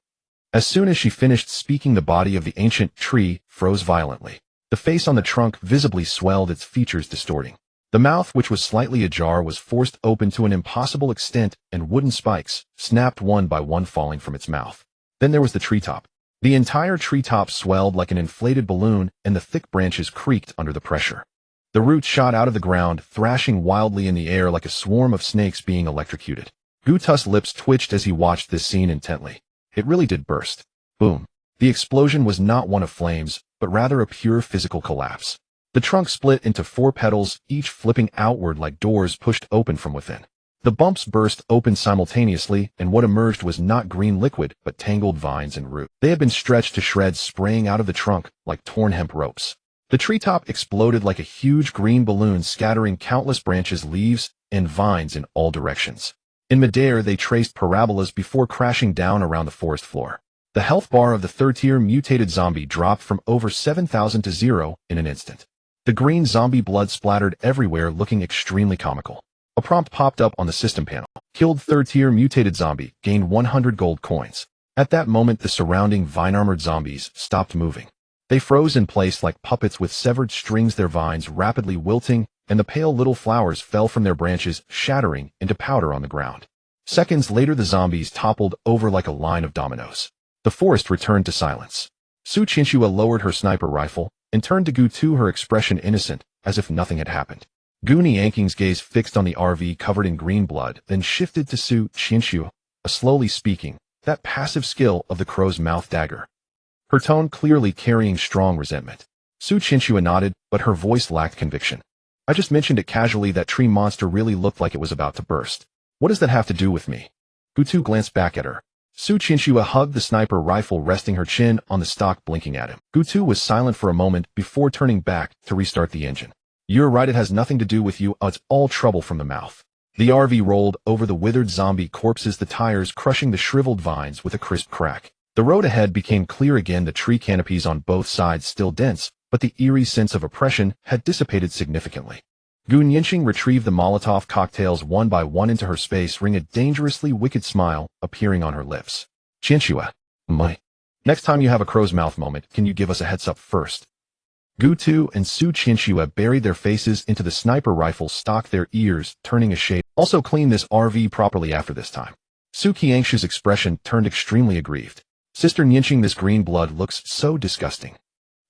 As soon as she finished speaking, the body of the ancient tree froze violently. The face on the trunk visibly swelled, its features distorting. The mouth, which was slightly ajar, was forced open to an impossible extent, and wooden spikes snapped one by one, falling from its mouth. Then there was the treetop. The entire treetop swelled like an inflated balloon, and the thick branches creaked under the pressure. The roots shot out of the ground, thrashing wildly in the air like a swarm of snakes being electrocuted. Gutu's lips twitched as he watched this scene intently. It really did burst. Boom. The explosion was not one of flames, but rather a pure physical collapse. The trunk split into 4 petals, each flipping outward like doors pushed open from within. The bumps burst open simultaneously, and what emerged was not green liquid, but tangled vines and roots. They had been stretched to shreds, spraying out of the trunk like torn hemp ropes. The treetop exploded like a huge green balloon, scattering countless branches, leaves, and vines in all directions. In midair, they traced parabolas before crashing down around the forest floor. The health bar of the 3rd-tier mutated zombie dropped from over 7,000 to 0 in an instant. The green zombie blood splattered everywhere, looking extremely comical. A prompt popped up on the system panel. Killed 3rd-tier mutated zombie, gained 100 gold coins. At that moment, the surrounding vine-armored zombies stopped moving. They froze in place like puppets with severed strings, their vines rapidly wilting, and the pale little flowers fell from their branches, shattering into powder on the ground. Seconds later, the zombies toppled over like a line of dominoes. The forest returned to silence. Su Qianxue lowered her sniper rifle and turned to Gutu, her expression innocent, as if nothing had happened. Gu Nianking's gaze fixed on the RV covered in green blood, then shifted to Su Qianxue, slowly speaking, that passive skill of the crow's mouth dagger. Her tone clearly carrying strong resentment. Su Qianxue nodded, but her voice lacked conviction. "I just mentioned it casually. That tree monster really looked like it was about to burst. What does that have to do with me?" Gutu glanced back at her. Su Qianxue hugged the sniper rifle, resting her chin on the stock, blinking at him. Gutu was silent for a moment before turning back to restart the engine. "You're right, it has nothing to do with you. It's all trouble from the mouth." The RV rolled over the withered zombie corpses, the tires crushing the shriveled vines with a crisp crack. The road ahead became clear again, the tree canopies on both sides still dense, but the eerie sense of oppression had dissipated significantly. Gu Nianqing retrieved the Molotov cocktails one by one into her space ring, a dangerously wicked smile appearing on her lips. "Qianxue, next time you have a crow's mouth moment, can you give us a heads up first?" Gutu and Su Qianxue buried their faces into the sniper rifle stock, their ears turning a shade. "Also clean this RV properly after this time." Su Qianxue's expression turned extremely aggrieved. "Sister Nianqing, this green blood looks so disgusting.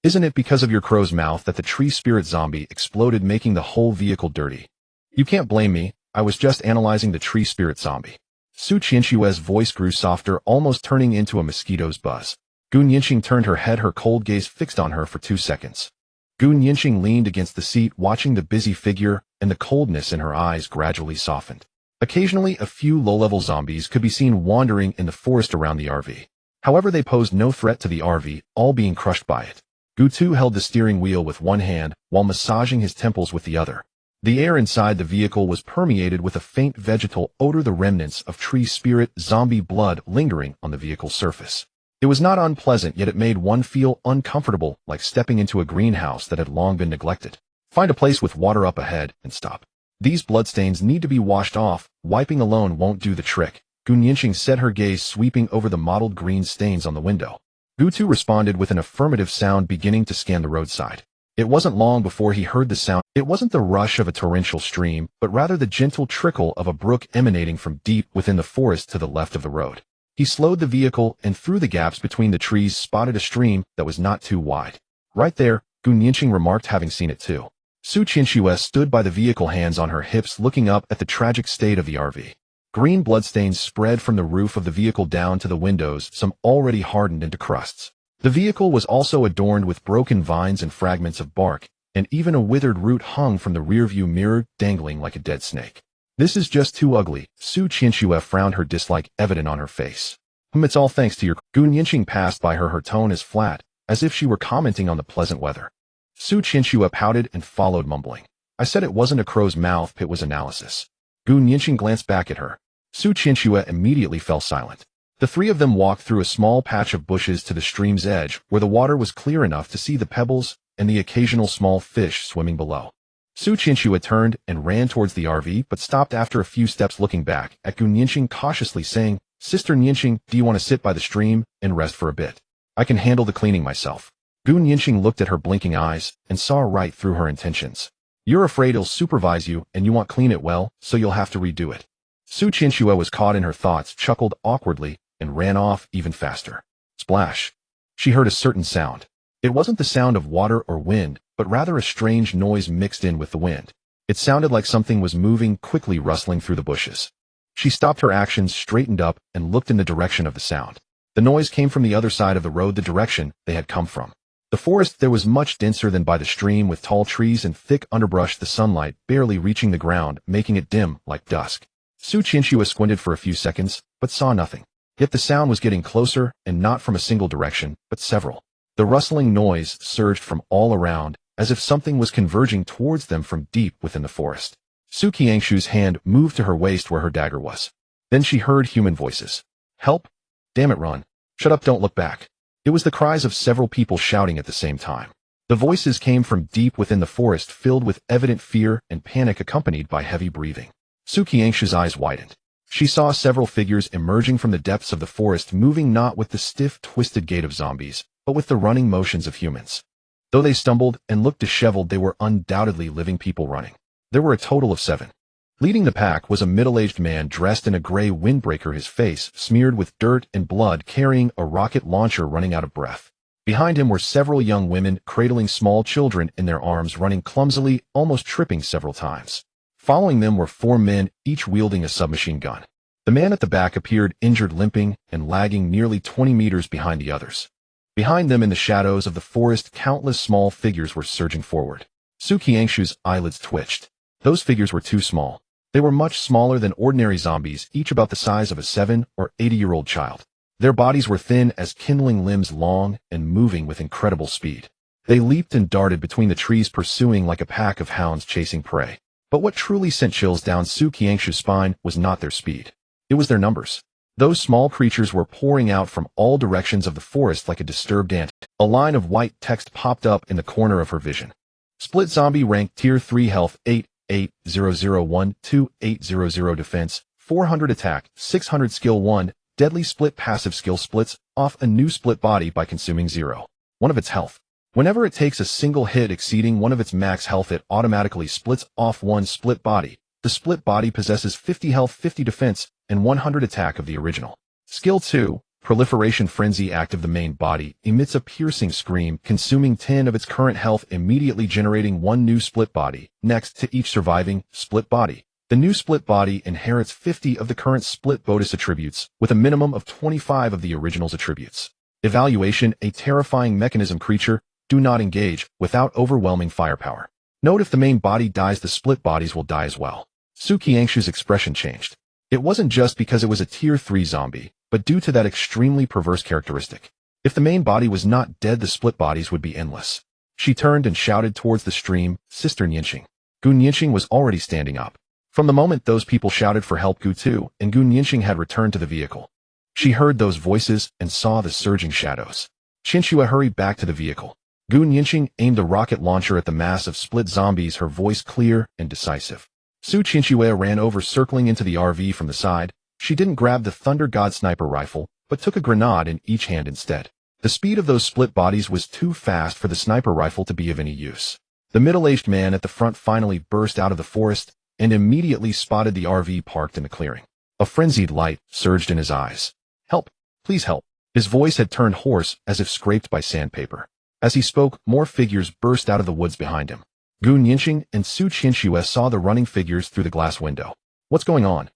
Isn't it because of your crow's mouth that the tree spirit zombie exploded, making the whole vehicle dirty?" "You can't blame me. I was just analyzing the tree spirit zombie." Su Qianxue's voice grew softer, almost turning into a mosquito's buzz. Gu Nianqing turned her head, her cold gaze fixed on her for 2 seconds. Gu Nianqing leaned against the seat, watching the busy figure, and the coldness in her eyes gradually softened. Occasionally, a few low-level zombies could be seen wandering in the forest around the RV. However, they posed no threat to the RV, all being crushed by it. Gutu held the steering wheel with one hand while massaging his temples with the other. The air inside the vehicle was permeated with a faint vegetal odor, the remnants of tree spirit zombie blood lingering on the vehicle's surface. It was not unpleasant, yet it made one feel uncomfortable, like stepping into a greenhouse that had long been neglected. Find a place with water up ahead and stop. These bloodstains need to be washed off. Wiping alone won't do the trick. Gu Nianqing said, her gaze sweeping over the mottled green stains on the window. Gutu responded with an affirmative sound, beginning to scan the roadside. It wasn't long before he heard the sound. It wasn't the rush of a torrential stream, but rather the gentle trickle of a brook emanating from deep within the forest to the left of the road. He slowed the vehicle and through the gaps between the trees spotted a stream that was not too wide. "Right there," Gu Nianqing remarked, having seen it too. Su Qianxue stood by the vehicle, hands on her hips, looking up at the tragic state of the RV. Green bloodstains spread from the roof of the vehicle down to the windows, some already hardened into crusts. The vehicle was also adorned with broken vines and fragments of bark, and even a withered root hung from the rearview mirror, dangling like a dead snake. "This is just too ugly." Su Qianxue frowned, her dislike evident on her face. It's all thanks to your— Gu Nianqing passed by her tone as flat, as if she were commenting on the pleasant weather. Su Qianxue pouted and followed mumbling. I said it wasn't a crow's mouth, it was analysis. Gu Nianqing glanced back at her. Su Qianxue immediately fell silent. The three of them walked through a small patch of bushes to the stream's edge, where the water was clear enough to see the pebbles and the occasional small fish swimming below. Su Qianxue turned and ran towards the RV, but stopped after a few steps, looking back at Gu Nianqing cautiously, saying, Sister Nianqing, do you want to sit by the stream and rest for a bit? I can handle the cleaning myself. Gu Nianqing looked at her blinking eyes and saw right through her intentions. You're afraid he'll supervise you and you want to clean it well, so you'll have to redo it. Su Qianxue was caught in her thoughts, chuckled awkwardly, and ran off even faster. Splash. She heard a certain sound. It wasn't the sound of water or wind, but rather a strange noise mixed in with the wind. It sounded like something was moving, quickly rustling through the bushes. She stopped her actions, straightened up, and looked in the direction of the sound. The noise came from the other side of the road, the direction they had come from. The forest there was much denser than by the stream, with tall trees and thick underbrush, the sunlight barely reaching the ground, making it dim like dusk. Su Qianxue squinted for a few seconds, but saw nothing. Yet the sound was getting closer, and not from a single direction, but several. The rustling noise surged from all around, as if something was converging towards them from deep within the forest. Su Qianxue's hand moved to her waist where her dagger was. Then she heard human voices. Help! Damn it, run! Shut up, don't look back! It was the cries of several people shouting at the same time. The voices came from deep within the forest, filled with evident fear and panic, accompanied by heavy breathing. Su Qianxue's eyes widened. She saw several figures emerging from the depths of the forest, moving not with the stiff, twisted gait of zombies, but with the running motions of humans. Though they stumbled and looked disheveled, they were undoubtedly living people running. There were a total of 7. Leading the pack was a middle-aged man dressed in a gray windbreaker, his face smeared with dirt and blood, carrying a rocket launcher, running out of breath. Behind him were several young women cradling small children in their arms, running clumsily, almost tripping several times. Following them were 4 men, each wielding a submachine gun. The man at the back appeared injured, limping and lagging nearly 20 meters behind the others. Behind them, in the shadows of the forest, countless small figures were surging forward. Su Qianxue's eyelids twitched. Those figures were too small. They were much smaller than ordinary zombies, each about the size of a 7 or 8-year-old child. Their bodies were thin as kindling, limbs long and moving with incredible speed. They leaped and darted between the trees, pursuing like a pack of hounds chasing prey. But what truly sent chills down Su Qianxue's spine was not their speed. It was their numbers. Those small creatures were pouring out from all directions of the forest like a disturbed ant. A line of white text popped up in the corner of her vision. Split zombie, rank tier 3, health 88001, 2800 defense, 400 attack, 600 skill 1, deadly split, passive skill, splits off a new split body by consuming 0. 1 of its health. Whenever it takes a single hit exceeding 1 of its max health, it automatically splits off 1 split body. The split body possesses 50 health, 50 defense, and 100 attack of the original. Skill 2, Proliferation Frenzy, active. The main body emits a piercing scream, consuming 10 of its current health, immediately generating 1 new split body. Next to each surviving split body, the new split body inherits 50 of the current split bonus attributes, with a minimum of 25 of the original's attributes. Evaluation: a terrifying mechanism creature. Do not engage without overwhelming firepower. Note: if the main body dies, the split bodies will die as well. Su Qianxue's expression changed. It wasn't just because it was a tier 3 zombie, but due to that extremely perverse characteristic. If the main body was not dead, the split bodies would be endless. She turned and shouted towards the stream, Sister Nianqing. Gu Nianqing was already standing up. From the moment those people shouted for help, Gu too, and Gu Nianqing had returned to the vehicle. She heard those voices and saw the surging shadows. Qianxue hurried back to the vehicle. Gu Nianqing aimed the rocket launcher at the mass of split zombies, her voice clear and decisive. Su Qianxue ran over, circling into the RV from the side. She didn't grab the Thunder God sniper rifle, but took a grenade in each hand instead. The speed of those split bodies was too fast for the sniper rifle to be of any use. The middle-aged man at the front finally burst out of the forest and immediately spotted the RV parked in the clearing. A frenzied light surged in his eyes. Help! Please help! His voice had turned hoarse, as if scraped by sandpaper. As he spoke, more figures burst out of the woods behind him. Gu Nianqing and Su Qianxue saw the running figures through the glass window. What's going on?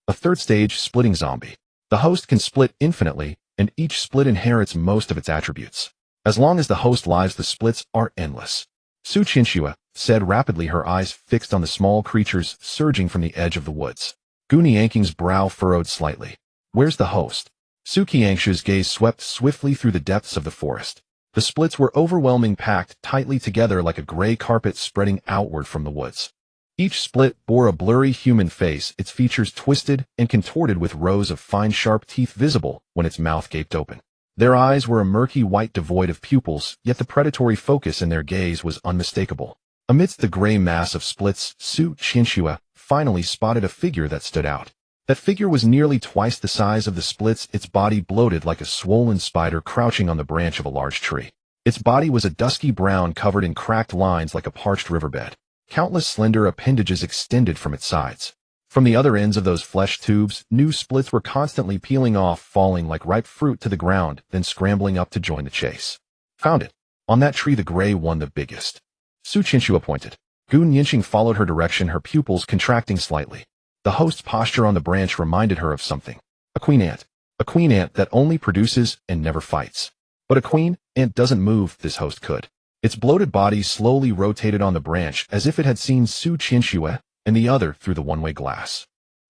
A third stage splitting zombie. The host can split infinitely, and each split inherits most of its attributes. As long as the host lives, the splits are endless. Su Qianxue said rapidly, her eyes fixed on the small creatures surging from the edge of the woods. Gu Nianqing's brow furrowed slightly. Where's the host? Sukiangsha's gaze swept swiftly through the depths of the forest. The splits were overwhelming, packed tightly together like a gray carpet spreading outward from the woods. Each split bore a blurry human face, its features twisted and contorted with rows of fine sharp teeth visible when its mouth gaped open. Their eyes were a murky white devoid of pupils, yet the predatory focus in their gaze was unmistakable. Amidst the gray mass of splits, Su Qianxue finally spotted a figure that stood out. That figure was nearly twice the size of the splits, its body bloated like a swollen spider crouching on the branch of a large tree. Its body was a dusky brown covered in cracked lines like a parched riverbed. Countless slender appendages extended from its sides. From the other ends of those flesh tubes, new splits were constantly peeling off, falling like ripe fruit to the ground, then scrambling up to join the chase. Found it. On that tree the gray one, the biggest. Su Qianxue pointed. Gu Nianqing followed her direction, her pupils contracting slightly. The host's posture on the branch reminded her of something. A queen ant. A queen ant that only produces and never fights. But a queen ant doesn't move, this host could. Its bloated body slowly rotated on the branch as if it had seen Su Qianxue and the other through the one-way glass.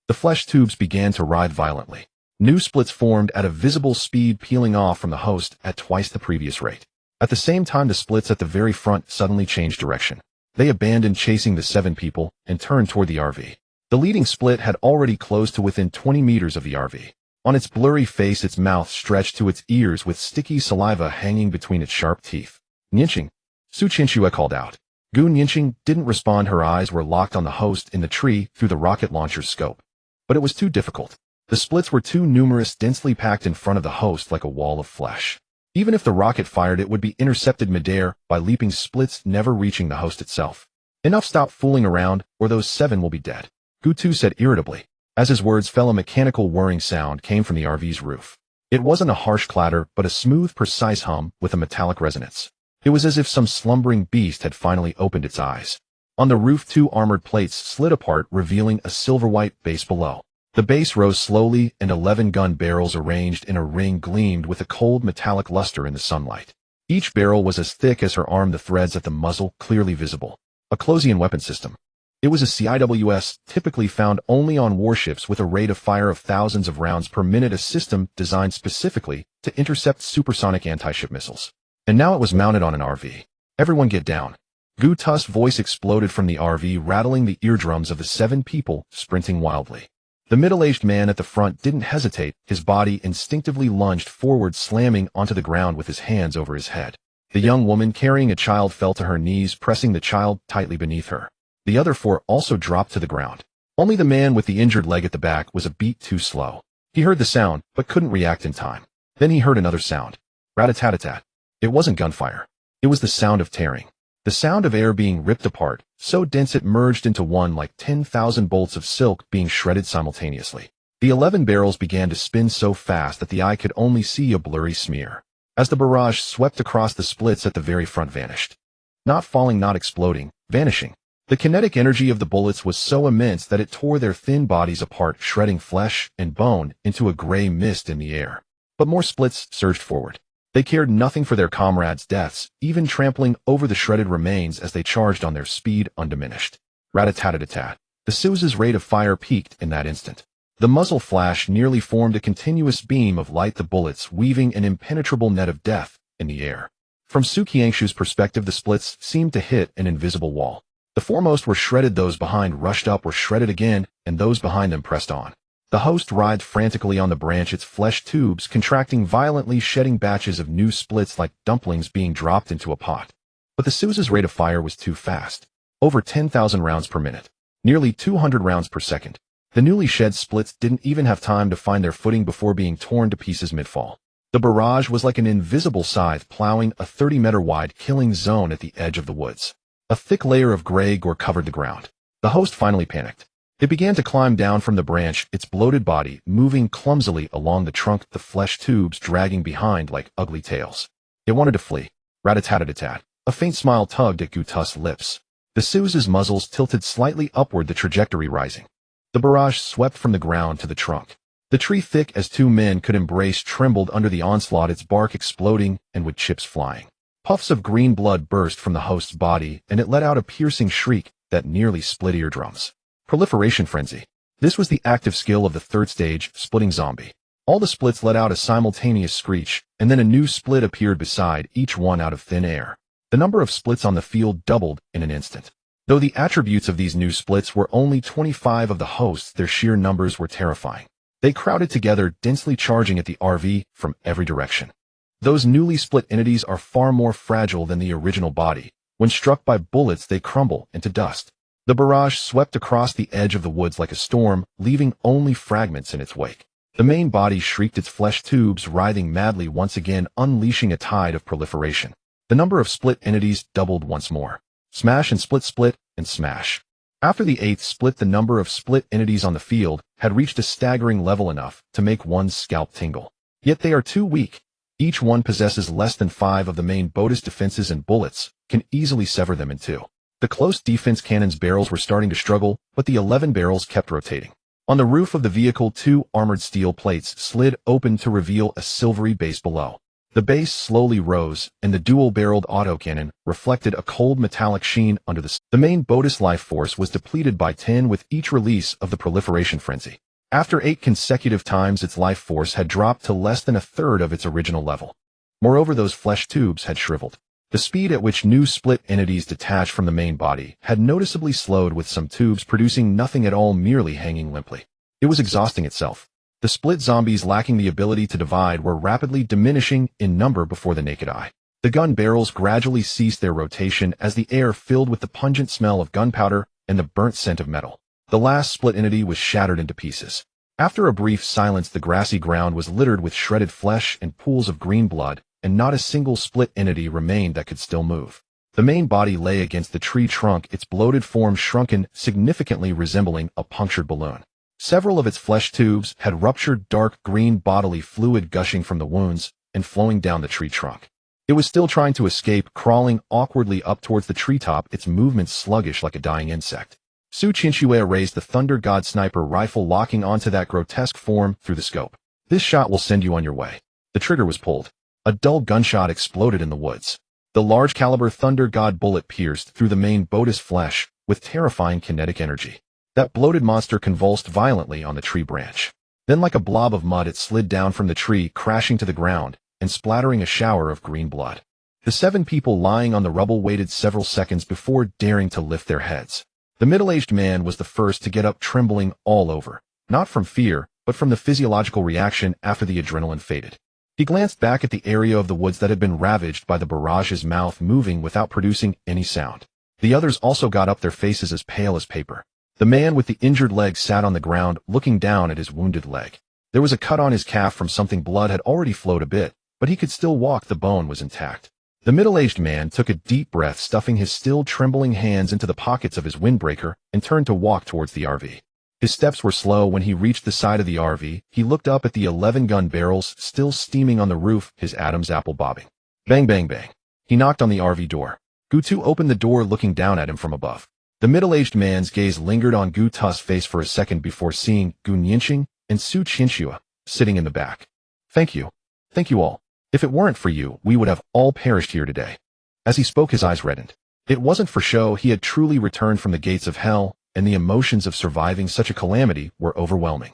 The flesh tubes began to writhe violently. New splits formed at a visible speed, peeling off from the host at twice the previous rate. At the same time, the splits at the very front suddenly changed direction. They abandoned chasing the 7 people and turned toward the RV. The leading split had already closed to within 20 meters of the RV. On its blurry face, its mouth stretched to its ears with sticky saliva hanging between its sharp teeth. Nianqing, Su Qianxue called out. Gu Nianqing didn't respond. Her eyes were locked on the host in the tree through the rocket launcher's scope. But it was too difficult. The splits were too numerous, densely packed in front of the host like a wall of flesh. Even if the rocket fired, it would be intercepted midair by leaping splits, never reaching the host itself. Enough, stop fooling around, or those 7 will be dead. Gu Tu said irritably. As his words fell, a mechanical whirring sound came from the RV's roof. It wasn't a harsh clatter, but a smooth, precise hum with a metallic resonance. It was as if some slumbering beast had finally opened its eyes. On the roof, 2 armored plates slid apart, revealing a silver-white base below. The base rose slowly, and 11 gun barrels arranged in a ring gleamed with a cold metallic luster in the sunlight. Each barrel was as thick as her arm, the threads at the muzzle clearly visible. A Closian weapon system. It was a CIWS, typically found only on warships with a rate of fire of thousands of rounds per minute, a system designed specifically to intercept supersonic anti-ship missiles. And now it was mounted on an RV. Everyone get down. Gu Tu's voice exploded from the RV, rattling the eardrums of the 7 people sprinting wildly. The middle-aged man at the front didn't hesitate. His body instinctively lunged forward, slamming onto the ground with his hands over his head. The young woman carrying a child fell to her knees, pressing the child tightly beneath her. The other 4 also dropped to the ground. Only the man with the injured leg at the back was a beat too slow. He heard the sound, but couldn't react in time. Then he heard another sound. Rat-a-tat-a-tat. It wasn't gunfire. It was the sound of tearing. The sound of air being ripped apart, so dense it merged into one, like 10,000 bolts of silk being shredded simultaneously. The 11 barrels began to spin so fast that the eye could only see a blurry smear. As the barrage swept across, the splits at the very front vanished. Not falling, not exploding, vanishing. The kinetic energy of the bullets was so immense that it tore their thin bodies apart, shredding flesh and bone into a gray mist in the air. But more splits surged forward. They cared nothing for their comrades' deaths, even trampling over the shredded remains as they charged on, their speed undiminished. Rat-a-tat-a-tat. The Suze's rate of fire peaked in that instant. The muzzle flash nearly formed a continuous beam of light, the bullets weaving an impenetrable net of death in the air. From Su Qianxue's perspective, the splits seemed to hit an invisible wall. The foremost were shredded, those behind rushed up, were shredded again, and those behind them pressed on. The host writhed frantically on the branch, its flesh tubes contracting violently, shedding batches of new splits like dumplings being dropped into a pot. But the Suze's rate of fire was too fast. Over 10,000 rounds per minute. Nearly 200 rounds per second. The newly shed splits didn't even have time to find their footing before being torn to pieces mid-fall. The barrage was like an invisible scythe plowing a 30-meter-wide killing zone at the edge of the woods. A thick layer of gray gore covered the ground. The host finally panicked. It began to climb down from the branch, its bloated body moving clumsily along the trunk, the flesh tubes dragging behind like ugly tails. It wanted to flee. Rat-a-tat-a-tat. A faint smile tugged at Gu Tu's lips. The Suze's muzzles tilted slightly upward, the trajectory rising. The barrage swept from the ground to the trunk. The tree, thick as 2 men could embrace, trembled under the onslaught, its bark exploding and with chips flying. Puffs of green blood burst from the host's body, and it let out a piercing shriek that nearly split eardrums. Proliferation frenzy. This was the active skill of the 3rd stage, splitting zombie. All the splits let out a simultaneous screech, and then a new split appeared beside each one out of thin air. The number of splits on the field doubled in an instant. Though the attributes of these new splits were only 25 of the hosts, their sheer numbers were terrifying. They crowded together, densely charging at the RV from every direction. Those newly split entities are far more fragile than the original body. When struck by bullets, they crumble into dust. The barrage swept across the edge of the woods like a storm, leaving only fragments in its wake. The main body shrieked, its flesh tubes writhing madly, once again unleashing a tide of proliferation. The number of split entities doubled once more. Smash and split and smash. After the 8th split, the number of split entities on the field had reached a staggering level, enough to make one's scalp tingle. Yet they are too weak. Each one possesses less than 5 of the main boat's defenses, and bullets can easily sever them in two. The close defense cannon's barrels were starting to struggle, but the 11 barrels kept rotating. On the roof of the vehicle, 2 armored steel plates slid open to reveal a silvery base below. The base slowly rose, and the dual-barreled autocannon reflected a cold metallic sheen under the main boat's life force was depleted by 10 with each release of the proliferation frenzy. After 8 consecutive times, its life force had dropped to less than a third of its original level. Moreover, those flesh tubes had shriveled. The speed at which new split entities detached from the main body had noticeably slowed, with some tubes producing nothing at all, merely hanging limply. It was exhausting itself. The split zombies, lacking the ability to divide, were rapidly diminishing in number before the naked eye. The gun barrels gradually ceased their rotation as the air filled with the pungent smell of gunpowder and the burnt scent of metal. The last split entity was shattered into pieces. After a brief silence, the grassy ground was littered with shredded flesh and pools of green blood, and not a single split entity remained that could still move. The main body lay against the tree trunk, its bloated form shrunken, significantly resembling a punctured balloon. Several of its flesh tubes had ruptured, dark green bodily fluid gushing from the wounds and flowing down the tree trunk. It was still trying to escape, crawling awkwardly up towards the treetop, its movements sluggish like a dying insect. Su Chinchue raised the Thunder God sniper rifle, locking onto that grotesque form through the scope. This shot will send you on your way. The trigger was pulled. A dull gunshot exploded in the woods. The large caliber Thunder God bullet pierced through the main boat's flesh with terrifying kinetic energy. That bloated monster convulsed violently on the tree branch. Then, like a blob of mud, it slid down from the tree, crashing to the ground and splattering a shower of green blood. The 7 people lying on the rubble waited several seconds before daring to lift their heads. The middle-aged man was the first to get up, trembling all over, not from fear, but from the physiological reaction after the adrenaline faded. He glanced back at the area of the woods that had been ravaged by the barrage's mouth, moving without producing any sound. The others also got up, their faces as pale as paper. The man with the injured leg sat on the ground, looking down at his wounded leg. There was a cut on his calf from something. Blood had already flowed a bit, but he could still walk. The bone was intact. The middle-aged man took a deep breath, stuffing his still trembling hands into the pockets of his windbreaker, and turned to walk towards the RV. His steps were slow. When he reached the side of the RV, he looked up at the 11 gun barrels still steaming on the roof, his Adam's apple bobbing. Bang, bang, bang. He knocked on the RV door. Gutu opened the door, looking down at him from above. The middle-aged man's gaze lingered on Guta's face for a second before seeing Gu Nianqing and Su Chinchua sitting in the back. Thank you. Thank you all. If it weren't for you, we would have all perished here today. As he spoke, his eyes reddened. It wasn't for show. He had truly returned from the gates of hell, and the emotions of surviving such a calamity were overwhelming.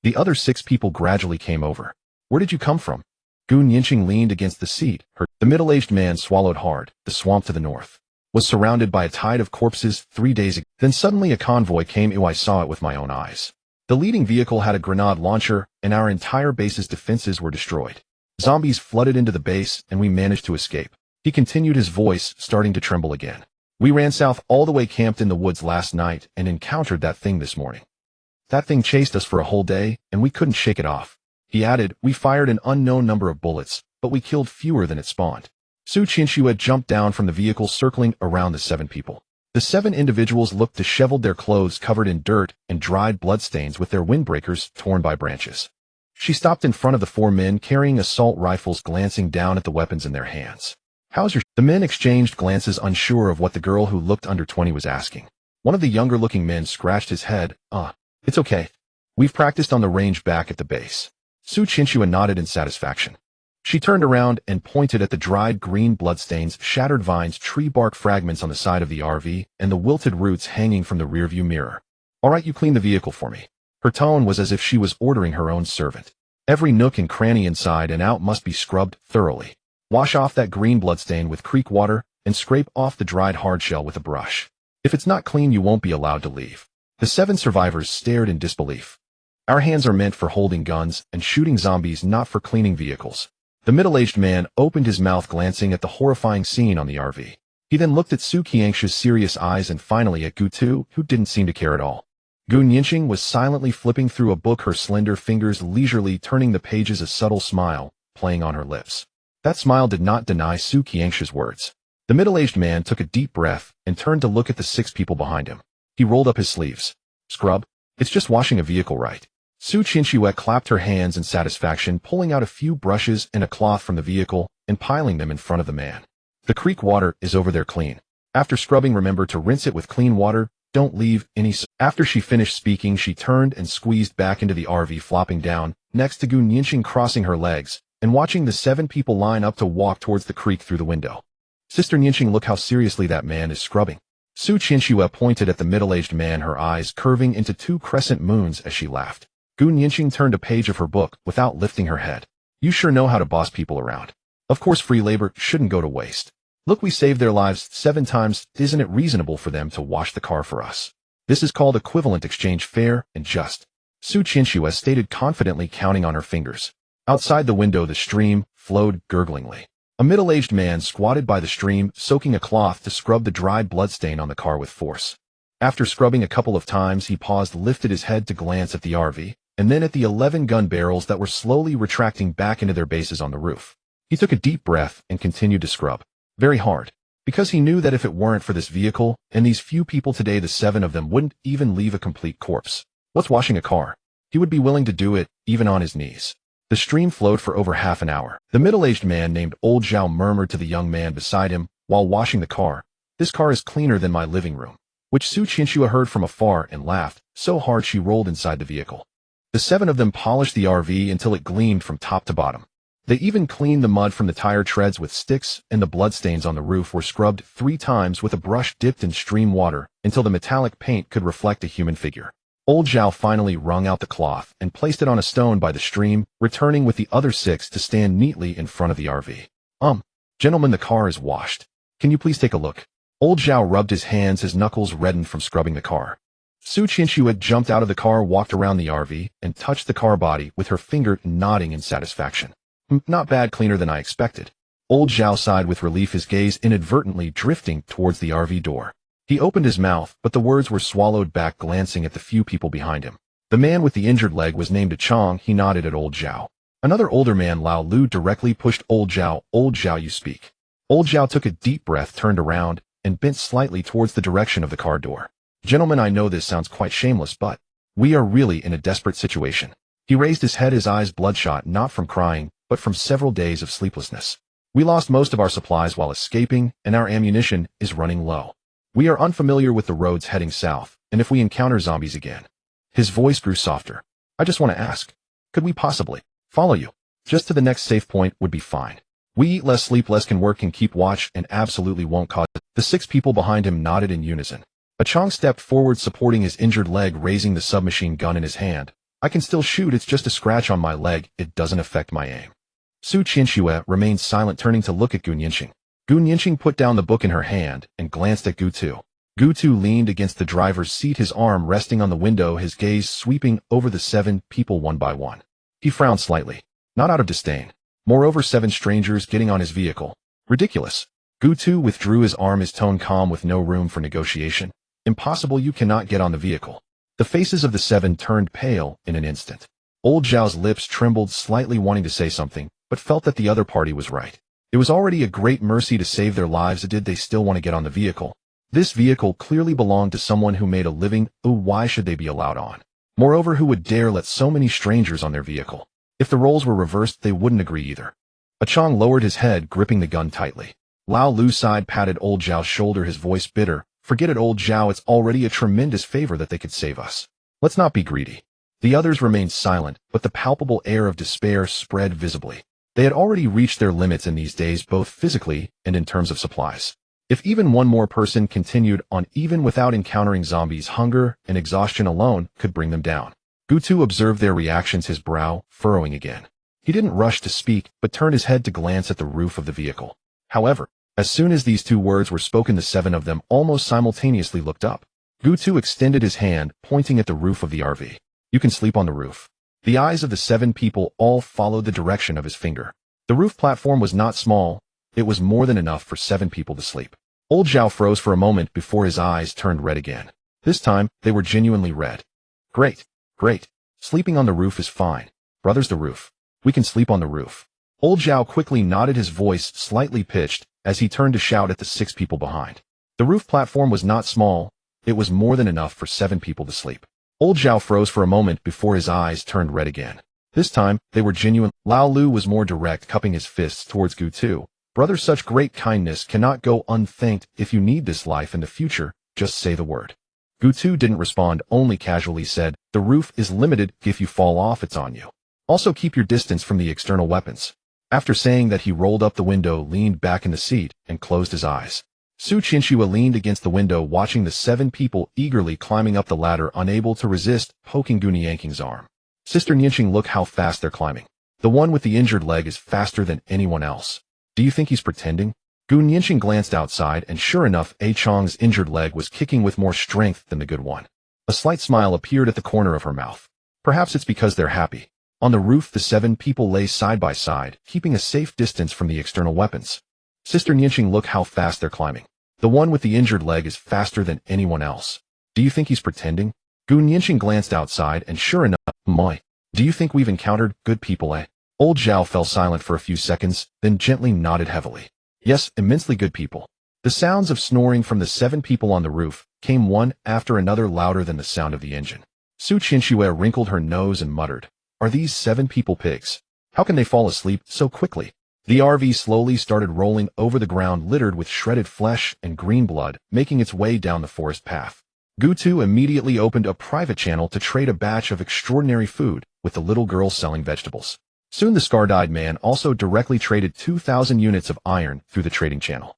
The other 6 people gradually came over. Where did you come from? Gu Nianqing leaned against the seat. The middle-aged man swallowed hard. The swamp to the north was surrounded by a tide of corpses 3 days ago. Then suddenly a convoy came. I saw it with my own eyes. The leading vehicle had a grenade launcher, and our entire base's defenses were destroyed. Zombies flooded into the base, and we managed to escape. He continued, his voice starting to tremble again. We ran south all the way, camped in the woods last night, and encountered that thing this morning. That thing chased us for a whole day, and we couldn't shake it off. He added, we fired an unknown number of bullets, but we killed fewer than it spawned. Su Chinchua jumped down from the vehicle, circling around the 7 people. The 7 individuals looked disheveled, their clothes covered in dirt and dried bloodstains, with their windbreakers torn by branches. She stopped in front of the 4 men carrying assault rifles, glancing down at the weapons in their hands. How's your... The men exchanged glances, unsure of what the girl who looked under 20 was asking. One of the younger-looking men scratched his head. It's okay. We've practiced on the range back at the base. Su Chinchua nodded in satisfaction. She turned around and pointed at the dried green bloodstains, shattered vines, tree bark fragments on the side of the RV, and the wilted roots hanging from the rearview mirror. All right, you clean the vehicle for me. Her tone was as if she was ordering her own servant. Every nook and cranny inside and out must be scrubbed thoroughly. Wash off that green bloodstain with creek water and scrape off the dried hardshell with a brush. If it's not clean, you won't be allowed to leave. The 7 survivors stared in disbelief. Our hands are meant for holding guns and shooting zombies, not for cleaning vehicles. The middle-aged man opened his mouth, glancing at the horrifying scene on the RV. He then looked at Su Qiangsha's serious eyes and finally at Gu Tu, who didn't seem to care at all. Gu Nianqing was silently flipping through a book, her slender fingers leisurely turning the pages, a subtle smile playing on her lips. That smile did not deny Su Qiangsha's words. The middle-aged man took a deep breath and turned to look at the 6 people behind him. He rolled up his sleeves. Scrub? It's just washing a vehicle, right? Su Qianxue clapped her hands in satisfaction, pulling out a few brushes and a cloth from the vehicle and piling them in front of the man. The creek water is over there clean. After scrubbing, remember to rinse it with clean water. Don't leave any. After she finished speaking, she turned and squeezed back into the RV, flopping down next to Gu Nianqing, crossing her legs and watching the 7 people line up to walk towards the creek through the window. Sister Nianqing, look how seriously that man is scrubbing. Su Qianxue pointed at the middle-aged man, her eyes curving into 2 crescent moons as she laughed. Gu Nianqing turned a page of her book without lifting her head. You sure know how to boss people around. Of course, free labor shouldn't go to waste. Look, we saved their lives 7 times. Isn't it reasonable for them to wash the car for us? This is called equivalent exchange, fair and just. Su Qianxue stated confidently, counting on her fingers. Outside the window, the stream flowed gurglingly. A middle-aged man squatted by the stream, soaking a cloth to scrub the dried bloodstain on the car with force. After scrubbing a couple of times, he paused, lifted his head to glance at the RV, and then at the 11 gun barrels that were slowly retracting back into their bases on the roof. He took a deep breath and continued to scrub. Very hard. Because he knew that if it weren't for this vehicle and these few people today, the 7 of them wouldn't even leave a complete corpse. What's washing a car? He would be willing to do it, even on his knees. The stream flowed for over half an hour. The middle-aged man named Old Zhao murmured to the young man beside him while washing the car, "This car is cleaner than my living room," which Su Qianxue heard from afar and laughed so hard she rolled inside the vehicle. The 7 of them polished the RV until it gleamed from top to bottom. They even cleaned the mud from the tire treads with sticks, and the bloodstains on the roof were scrubbed 3 times with a brush dipped in stream water until the metallic paint could reflect a human figure. Old Zhao finally wrung out the cloth and placed it on a stone by the stream, returning with the other 6 to stand neatly in front of the RV. Gentlemen, the car is washed. Can you please take a look?" Old Zhao rubbed his hands, his knuckles reddened from scrubbing the car. Su Qianxue jumped out of the car, walked around the RV, and touched the car body with her finger, nodding in satisfaction. "Not bad, cleaner than I expected." Old Zhao sighed with relief, his gaze inadvertently drifting towards the RV door. He opened his mouth, but the words were swallowed back, glancing at the few people behind him. The man with the injured leg was named Chong. He nodded at Old Zhao. Another older man, Lao Lu, directly pushed Old Zhao. "Old Zhao, you speak." Old Zhao took a deep breath, turned around, and bent slightly towards the direction of the car door. "Gentlemen, I know this sounds quite shameless, but we are really in a desperate situation." He raised his head, his eyes bloodshot, not from crying, but from several days of sleeplessness. "We lost most of our supplies while escaping, and our ammunition is running low. We are unfamiliar with the roads heading south, and if we encounter zombies again..." His voice grew softer. "I just want to ask, could we possibly follow you? Just to the next safe point would be fine. We eat less, sleep less, can work, can keep watch, and absolutely won't cause..." The 6 people behind him nodded in unison. A Chong stepped forward, supporting his injured leg, raising the submachine gun in his hand. "I can still shoot, it's just a scratch on my leg, it doesn't affect my aim." Su Qianxue remained silent, turning to look at Gu Nianqing. Gu Nianqing put down the book in her hand and glanced at Gu Tu. Gu Tu leaned against the driver's seat, his arm resting on the window, his gaze sweeping over the 7 people one by one. He frowned slightly, not out of disdain. Moreover, 7 strangers getting on his vehicle. Ridiculous. Gu Tu withdrew his arm, his tone calm with no room for negotiation. "Impossible, you cannot get on the vehicle." The faces of the 7 turned pale in an instant. Old Zhao's lips trembled slightly, wanting to say something, but felt that the other party was right. It was already a great mercy to save their lives. Did they still want to get on the vehicle? This vehicle clearly belonged to someone who made a living. Why should they be allowed on? Moreover, who would dare let so many strangers on their vehicle? If the roles were reversed, they wouldn't agree either. A Chong lowered his head, gripping the gun tightly. Lao Lu sighed, patted Old Zhao's shoulder, his voice bitter. "Forget it, Old Zhao, it's already a tremendous favor that they could save us. Let's not be greedy." The others remained silent, but the palpable air of despair spread visibly. They had already reached their limits in these days, both physically and in terms of supplies. If even one more person continued on, even without encountering zombies, hunger and exhaustion alone could bring them down. Gutu observed their reactions, his brow furrowing again. He didn't rush to speak, but turned his head to glance at the roof of the vehicle. However, as soon as these two words were spoken, the seven of them almost simultaneously looked up. Gutu extended his hand, pointing at the roof of the RV. You can sleep on the roof. The eyes of the seven people all followed the direction of his finger. The roof platform was not small. It was more than enough for 7 people to sleep. Old Zhao froze for a moment before his eyes turned red again. This time, they were genuinely red. Great, great. Sleeping on the roof is fine. Brothers, the roof. We can sleep on the roof. Old Zhao quickly nodded, his voice slightly pitched, as he turned to shout at the 6 people behind. The roof platform was not small. It was more than enough for 7 people to sleep. Old Zhao froze for a moment before his eyes turned red again. This time, they were genuine. Lao Lu was more direct, cupping his fists towards Gutu. Brother, such great kindness cannot go unthanked. If you need this life in the future, just say the word. Gutu didn't respond, only casually said, the roof is limited. If you fall off, it's on you. Also keep your distance from the external weapons. After saying that, he rolled up the window, leaned back in the seat, and closed his eyes. Su Qianxue leaned against the window, watching the 7 people eagerly climbing up the ladder, unable to resist, poking Gu Nianqing's arm. Sister Nianqing, look how fast they're climbing. The one with the injured leg is faster than anyone else. Do you think he's pretending? Gu Nianqing glanced outside, and sure enough, A Chong's injured leg was kicking with more strength than the good one. A slight smile appeared at the corner of her mouth. Perhaps it's because they're happy. On the roof, the 7 people lay side by side, keeping a safe distance from the external weapons. Sister Nianqing, look how fast they're climbing. The one with the injured leg is faster than anyone else. Do you think he's pretending? Gu Nianqing glanced outside, and sure enough, Moi. Do you think we've encountered good people, eh? Old Zhao fell silent for a few seconds, then gently nodded heavily. Yes, immensely good people. The sounds of snoring from the 7 people on the roof came one after another, louder than the sound of the engine. Su Qianxue wrinkled her nose and muttered, are these 7 people pigs? How can they fall asleep so quickly? The RV slowly started rolling over the ground, littered with shredded flesh and green blood, making its way down the forest path. Gutu immediately opened a private channel to trade a batch of extraordinary food with the little girl selling vegetables. Soon the scar-dyed man also directly traded 2,000 units of iron through the trading channel.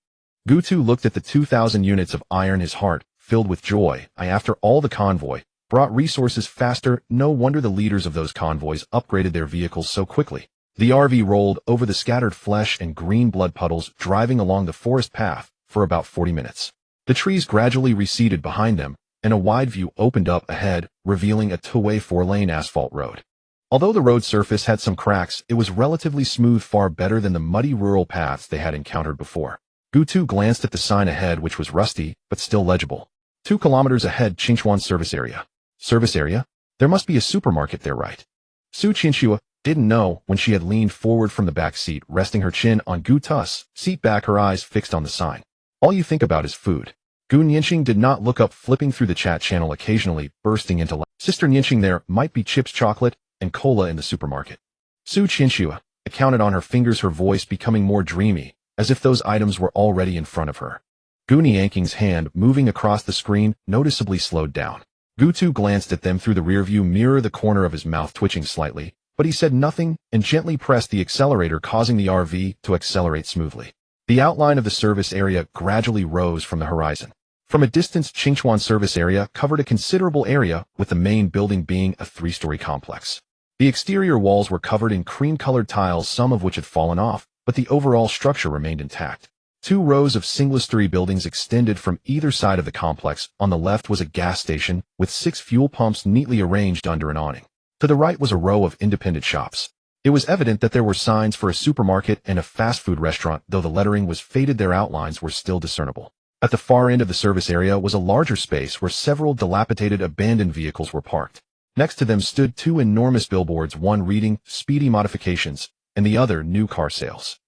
Gutu looked at the 2,000 units of iron, his heart filled with joy. After all, the convoy brought resources faster. No wonder the leaders of those convoys upgraded their vehicles so quickly. The RV rolled over the scattered flesh and green blood puddles, driving along the forest path for about 40 minutes. The trees gradually receded behind them, and a wide view opened up ahead, revealing a two-way 4-lane asphalt road. Although the road surface had some cracks, it was relatively smooth, far better than the muddy rural paths they had encountered before. Gutu glanced at the sign ahead, which was rusty, but still legible. 2 kilometers ahead, Qingchuan service area. Service area? There must be a supermarket there, right? Su Qianxue didn't know when she had leaned forward from the back seat, resting her chin on Gutu's seat back, her eyes fixed on the sign. All you think about is food. Gu Nianqing did not look up, flipping through the chat channel, occasionally bursting into laughter. Sister Nianqing, there might be chips, chocolate, and cola in the supermarket. Su Qianxue counted on her fingers, her voice becoming more dreamy, as if those items were already in front of her. Gu Nianqing's hand, moving across the screen, noticeably slowed down. Gutu glanced at them through the rearview mirror, the corner of his mouth twitching slightly, but he said nothing and gently pressed the accelerator, causing the RV to accelerate smoothly. The outline of the service area gradually rose from the horizon. From a distance, Qingchuan service area covered a considerable area, with the main building being a 3-story complex. The exterior walls were covered in cream-colored tiles, some of which had fallen off, but the overall structure remained intact. 2 rows of single-story buildings extended from either side of the complex. On the left was a gas station, with 6 fuel pumps neatly arranged under an awning. To the right was a row of independent shops. It was evident that there were signs for a supermarket and a fast food restaurant, though the lettering was faded, their outlines were still discernible. At the far end of the service area was a larger space where several dilapidated, abandoned vehicles were parked. Next to them stood 2 enormous billboards, one reading "Speedy Modifications" and the other "New Car Sales."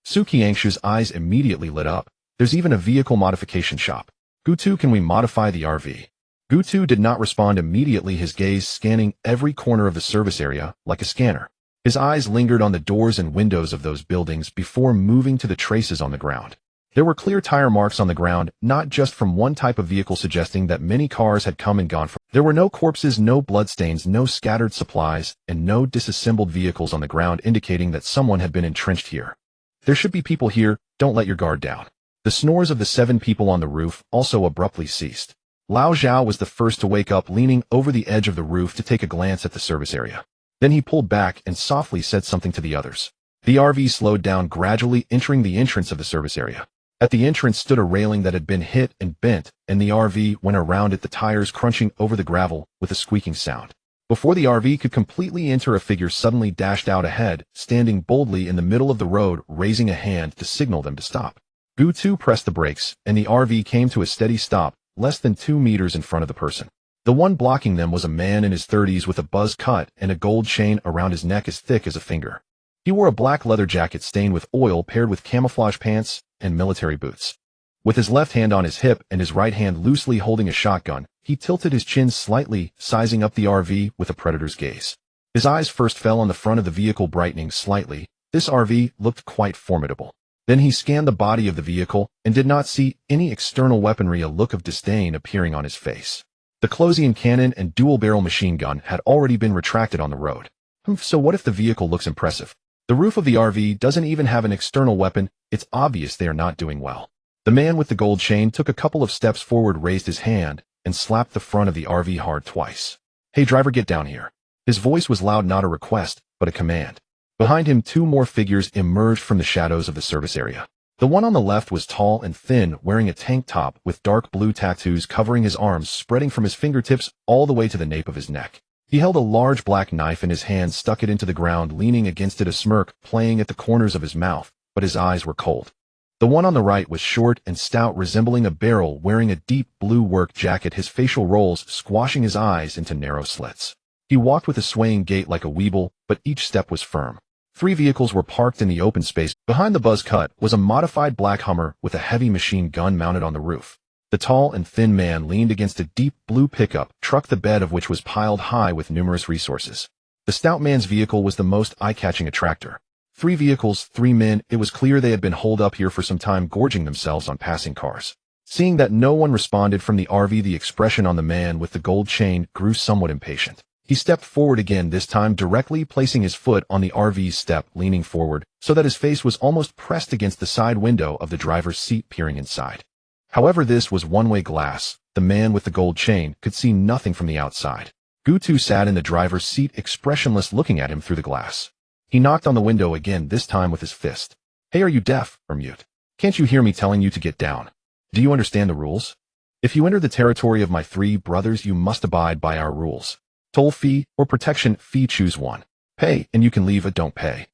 Su Qianxue's eyes immediately lit up. There's even a vehicle modification shop. Gutu, can we modify the RV? Gutu did not respond immediately, his gaze scanning every corner of the service area like a scanner. His eyes lingered on the doors and windows of those buildings before moving to the traces on the ground. There were clear tire marks on the ground, not just from one type of vehicle, suggesting that many cars had come and gone from. There were no corpses, no bloodstains, no scattered supplies, and no disassembled vehicles on the ground, indicating that someone had been entrenched here. There should be people here, don't let your guard down. The snores of the 7 people on the roof also abruptly ceased. Lao Zhao was the first to wake up, leaning over the edge of the roof to take a glance at the service area. Then he pulled back and softly said something to the others. The RV slowed down, gradually entering the entrance of the service area. At the entrance stood a railing that had been hit and bent, and the RV went around it, the tires crunching over the gravel with a squeaking sound. Before the RV could completely enter, a figure suddenly dashed out ahead, standing boldly in the middle of the road, raising a hand to signal them to stop. Gutu pressed the brakes, and the RV came to a steady stop, less than 2 meters in front of the person. The one blocking them was a man in his 30s with a buzz cut and a gold chain around his neck as thick as a finger. He wore a black leather jacket stained with oil paired with camouflage pants and military boots. With his left hand on his hip and his right hand loosely holding a shotgun, he tilted his chin slightly, sizing up the RV with a predator's gaze. His eyes first fell on the front of the vehicle, brightening slightly. This RV looked quite formidable. Then he scanned the body of the vehicle and did not see any external weaponry, a look of disdain appearing on his face. The Closian cannon and dual-barrel machine gun had already been retracted on the road. So what if the vehicle looks impressive? The roof of the RV doesn't even have an external weapon. It's obvious they are not doing well. The man with the gold chain took a couple of steps forward, raised his hand, and slapped the front of the RV hard twice. "Hey driver, get down here." His voice was loud, not a request, but a command. Behind him, 2 more figures emerged from the shadows of the service area. The one on the left was tall and thin, wearing a tank top with dark blue tattoos covering his arms, spreading from his fingertips all the way to the nape of his neck. He held a large black knife in his hand, stuck it into the ground, leaning against it, a smirk playing at the corners of his mouth, but his eyes were cold. The one on the right was short and stout, resembling a barrel, wearing a deep blue work jacket, his facial rolls squashing his eyes into narrow slits. He walked with a swaying gait like a weeble, but each step was firm. 3 vehicles were parked in the open space. Behind the buzz cut was a modified black Hummer with a heavy machine gun mounted on the roof. The tall and thin man leaned against a deep blue pickup truck, the bed of which was piled high with numerous resources. The stout man's vehicle was the most eye-catching attractor. 3 vehicles, 3 men. It was clear they had been holed up here for some time, gorging themselves on passing cars. Seeing that no one responded from the RV, the expression on the man with the gold chain grew somewhat impatient. He stepped forward again, this time directly placing his foot on the RV's step, leaning forward so that his face was almost pressed against the side window of the driver's seat, peering inside. However, this was one-way glass. The man with the gold chain could see nothing from the outside. Gutu sat in the driver's seat, expressionless, looking at him through the glass. He knocked on the window again, this time with his fist. "Hey, are you deaf or mute? Can't you hear me telling you to get down? Do you understand the rules? If you enter the territory of my 3 brothers, you must abide by our rules. Toll fee or protection fee, choose one. Pay and you can leave, or don't pay."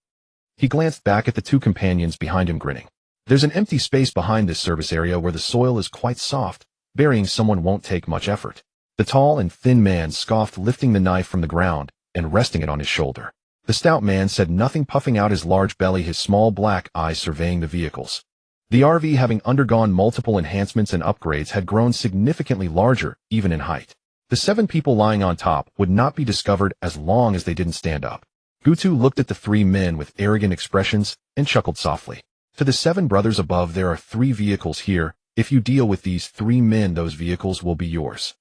He glanced back at the 2 companions behind him, grinning. There's an empty space behind this service area where the soil is quite soft. Burying someone won't take much effort. The tall and thin man scoffed, lifting the knife from the ground and resting it on his shoulder. The stout man said nothing, puffing out his large belly, his small black eyes surveying the vehicles. The RV, having undergone multiple enhancements and upgrades, had grown significantly larger, even in height. The 7 people lying on top would not be discovered as long as they didn't stand up. Gutu looked at the 3 men with arrogant expressions and chuckled softly. To the 7 brothers above, there are 3 vehicles here. If you deal with these 3 men, those vehicles will be yours.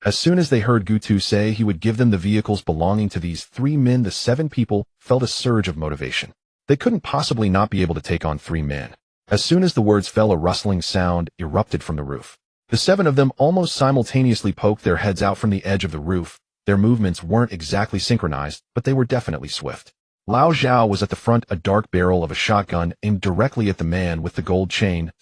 As soon as they heard Gutu say he would give them the vehicles belonging to these 3 men, the 7 people felt a surge of motivation. They couldn't possibly not be able to take on 3 men. As soon as the words fell, a rustling sound erupted from the roof. The 7 of them almost simultaneously poked their heads out from the edge of the roof. Their movements weren't exactly synchronized, but they were definitely swift. Lao Zhao was at the front, a dark barrel of a shotgun aimed directly at the man with the gold chain.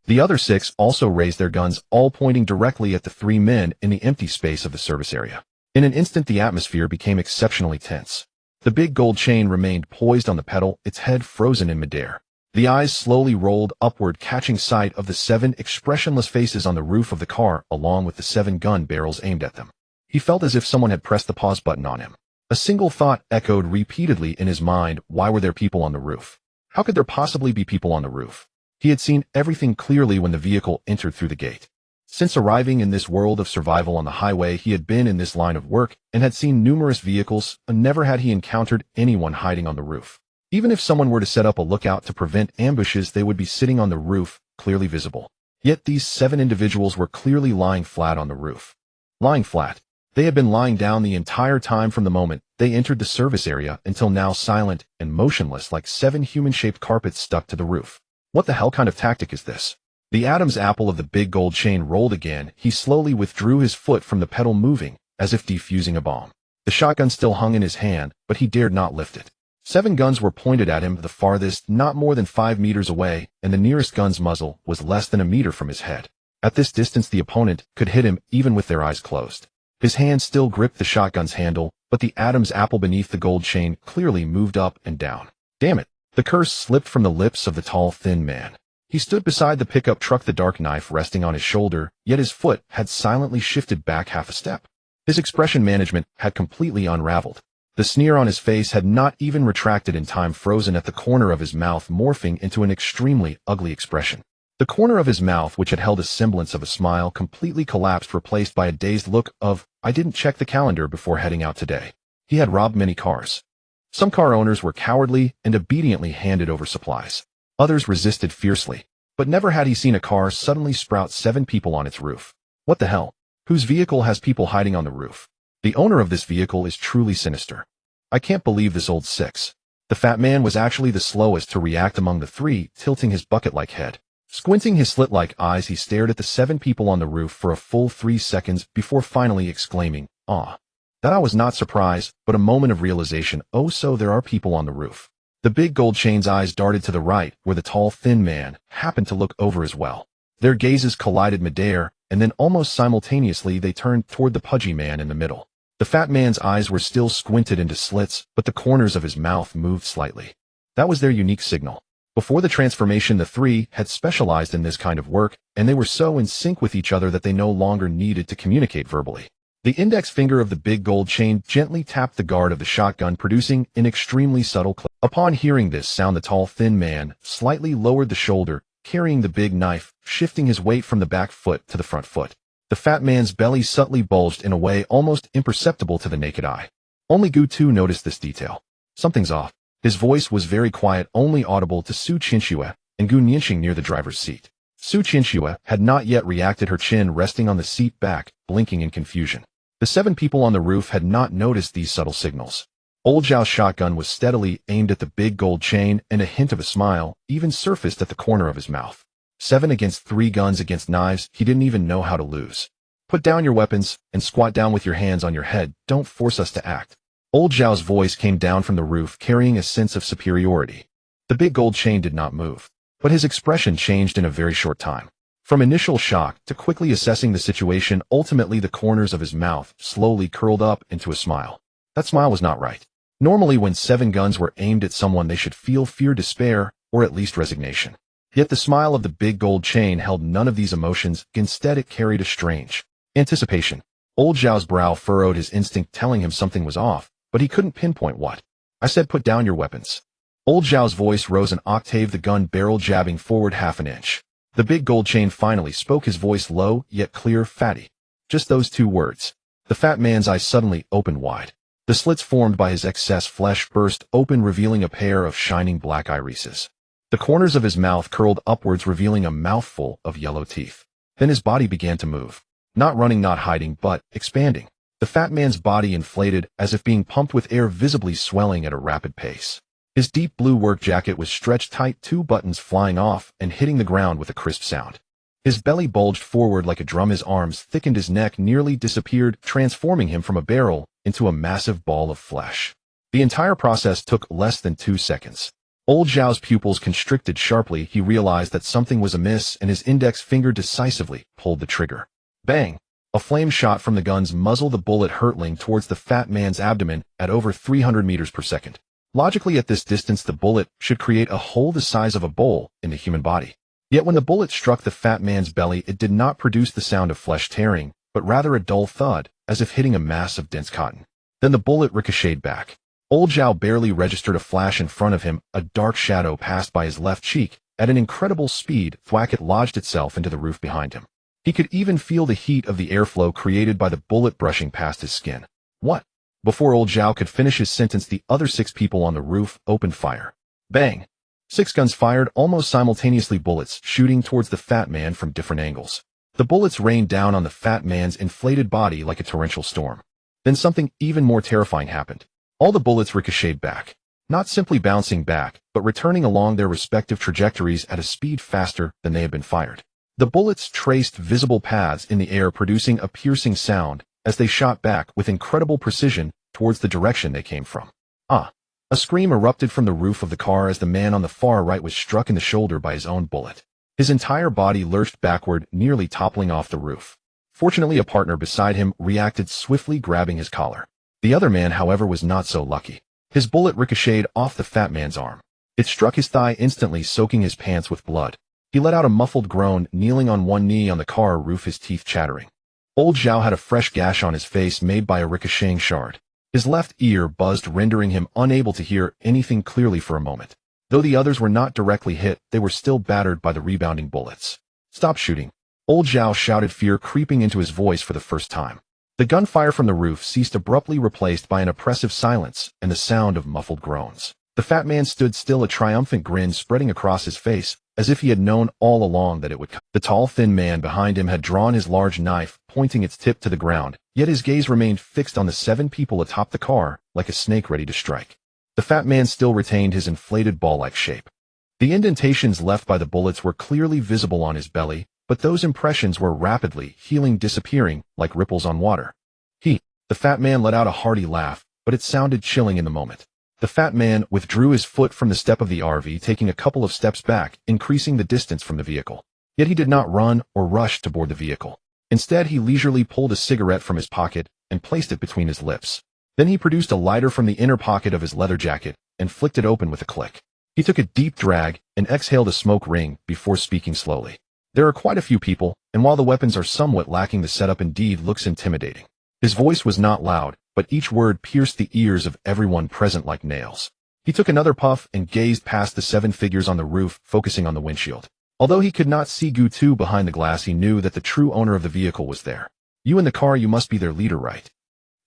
The other 6 also raised their guns, all pointing directly at the 3 men in the empty space of the service area. In an instant, the atmosphere became exceptionally tense. The big gold chain remained poised on the pedal, its head frozen in midair. The eyes slowly rolled upward, catching sight of the 7 expressionless faces on the roof of the car, along with the 7 gun barrels aimed at them. He felt as if someone had pressed the pause button on him. A single thought echoed repeatedly in his mind: why were there people on the roof? How could there possibly be people on the roof? He had seen everything clearly when the vehicle entered through the gate. Since arriving in this world of survival on the highway, he had been in this line of work and had seen numerous vehicles, and never had he encountered anyone hiding on the roof. Even if someone were to set up a lookout to prevent ambushes, they would be sitting on the roof, clearly visible. Yet these 7 individuals were clearly lying flat on the roof. Lying flat. They had been lying down the entire time from the moment they entered the service area until now, silent and motionless like 7 human-shaped carpets stuck to the roof. What the hell kind of tactic is this? The Adam's apple of the big gold chain rolled again. He slowly withdrew his foot from the pedal, moving, as if defusing a bomb. The shotgun still hung in his hand, but he dared not lift it. 7 guns were pointed at him, the farthest not more than 5 meters away, and the nearest gun's muzzle was less than a meter from his head. At this distance the opponent could hit him even with their eyes closed. His hand still gripped the shotgun's handle, but the Adam's apple beneath the gold chain clearly moved up and down. Damn it! The curse slipped from the lips of the tall, thin man. He stood beside the pickup truck, the dark knife resting on his shoulder, yet his foot had silently shifted back half a step. His expression management had completely unraveled. The sneer on his face had not even retracted in time, frozen at the corner of his mouth, morphing into an extremely ugly expression. The corner of his mouth, which had held a semblance of a smile, completely collapsed, replaced by a dazed look of, "I didn't check the calendar before heading out today." He had robbed many cars. Some car owners were cowardly and obediently handed over supplies. Others resisted fiercely. But never had he seen a car suddenly sprout 7 people on its roof. What the hell? Whose vehicle has people hiding on the roof? The owner of this vehicle is truly sinister. I can't believe this old 6. The fat man was actually the slowest to react among the 3, tilting his bucket-like head. Squinting his slit-like eyes, he stared at the 7 people on the roof for a full 3 seconds before finally exclaiming, "Ah." That was not surprise, but a moment of realization. Oh, so there are people on the roof. The big gold chain's eyes darted to the right, where the tall, thin man happened to look over as well. Their gazes collided midair, and then almost simultaneously they turned toward the pudgy man in the middle. The fat man's eyes were still squinted into slits, but the corners of his mouth moved slightly. That was their unique signal. Before the transformation, the 3 had specialized in this kind of work, and they were so in sync with each other that they no longer needed to communicate verbally. The index finger of the big gold chain gently tapped the guard of the shotgun, producing an extremely subtle click. Upon hearing this sound, the tall, thin man slightly lowered the shoulder, carrying the big knife, shifting his weight from the back foot to the front foot. The fat man's belly subtly bulged in a way almost imperceptible to the naked eye. Only Gu Tu noticed this detail. Something's off. His voice was very quiet, only audible to Su Qinxue and Gu Nianxing near the driver's seat. Su Qinxue had not yet reacted, her chin resting on the seat back, blinking in confusion. The 7 people on the roof had not noticed these subtle signals. Old Zhao's shotgun was steadily aimed at the big gold chain, and a hint of a smile even surfaced at the corner of his mouth. 7 against 3, guns against knives. He didn't even know how to lose. Put down your weapons and squat down with your hands on your head. Don't force us to act. Old Zhao's voice came down from the roof, carrying a sense of superiority. The big gold chain did not move, but his expression changed in a very short time. From initial shock to quickly assessing the situation, ultimately the corners of his mouth slowly curled up into a smile. That smile was not right. Normally when 7 guns were aimed at someone, they should feel fear, despair, or at least resignation. Yet the smile of the big gold chain held none of these emotions. Instead, it carried a strange anticipation. Old Zhao's brow furrowed, his instinct telling him something was off, but he couldn't pinpoint what. "I said put down your weapons." Old Zhao's voice rose an octave, the gun barrel jabbing forward half an inch. The big gold chain finally spoke, his voice low, yet clear. "Fatty." Just those 2 words. The fat man's eyes suddenly opened wide. The slits formed by his excess flesh burst open, revealing a pair of shining black irises. The corners of his mouth curled upwards, revealing a mouthful of yellow teeth. Then his body began to move. Not running, not hiding, but expanding. The fat man's body inflated, as if being pumped with air, visibly swelling at a rapid pace. His deep blue work jacket was stretched tight, 2 buttons flying off and hitting the ground with a crisp sound. His belly bulged forward like a drum, his arms thickened, his neck nearly disappeared, transforming him from a barrel into a massive ball of flesh. The entire process took less than 2 seconds. Old Zhao's pupils constricted sharply. He realized that something was amiss, and his index finger decisively pulled the trigger. Bang! A flame shot from the gun's muzzle, the bullet hurtling towards the fat man's abdomen at over 300 meters per second. Logically, at this distance, the bullet should create a hole the size of a bowl in the human body. Yet when the bullet struck the fat man's belly, it did not produce the sound of flesh tearing, but rather a dull thud, as if hitting a mass of dense cotton. Then the bullet ricocheted back. Old Zhao barely registered a flash in front of him. A dark shadow passed by his left cheek. At an incredible speed, thwack, it lodged itself into the roof behind him. He could even feel the heat of the airflow created by the bullet brushing past his skin. What? Before Old Zhao could finish his sentence, the other 6 people on the roof opened fire. Bang! 6 guns fired almost simultaneously, bullets shooting towards the fat man from different angles. The bullets rained down on the fat man's inflated body like a torrential storm. Then something even more terrifying happened. All the bullets ricocheted back. Not simply bouncing back, but returning along their respective trajectories at a speed faster than they had been fired. The bullets traced visible paths in the air, producing a piercing sound as they shot back with incredible precision towards the direction they came from. Ah! A scream erupted from the roof of the car as the man on the far right was struck in the shoulder by his own bullet. His entire body lurched backward, nearly toppling off the roof. Fortunately, a partner beside him reacted swiftly, grabbing his collar. The other man, however, was not so lucky. His bullet ricocheted off the fat man's arm. It struck his thigh, instantly soaking his pants with blood. He let out a muffled groan, kneeling on one knee on the car roof, his teeth chattering. Old Zhao had a fresh gash on his face made by a ricocheting shard. His left ear buzzed, rendering him unable to hear anything clearly for a moment. Though the others were not directly hit, they were still battered by the rebounding bullets. "Stop shooting!" Old Zhao shouted, fear creeping into his voice for the first time. The gunfire from the roof ceased, abruptly replaced by an oppressive silence and the sound of muffled groans. The fat man stood still, a triumphant grin spreading across his face, as if he had known all along that it would come. The tall, thin man behind him had drawn his large knife, pointing its tip to the ground, yet his gaze remained fixed on the 7 people atop the car, like a snake ready to strike. The fat man still retained his inflated ball-like shape. The indentations left by the bullets were clearly visible on his belly, but those impressions were rapidly healing, disappearing like ripples on water. The fat man let out a hearty laugh, but it sounded chilling in the moment. The fat man withdrew his foot from the step of the RV, taking a couple of steps back, increasing the distance from the vehicle. Yet he did not run or rush to board the vehicle. Instead, he leisurely pulled a cigarette from his pocket and placed it between his lips. Then he produced a lighter from the inner pocket of his leather jacket and flicked it open with a click. He took a deep drag and exhaled a smoke ring before speaking slowly. "There are quite a few people, and while the weapons are somewhat lacking, the setup indeed looks intimidating." His voice was not loud, but each word pierced the ears of everyone present like nails. He took another puff and gazed past the 7 figures on the roof, focusing on the windshield. Although he could not see Gutu behind the glass, he knew that the true owner of the vehicle was there. "You in the car, you must be their leader, right?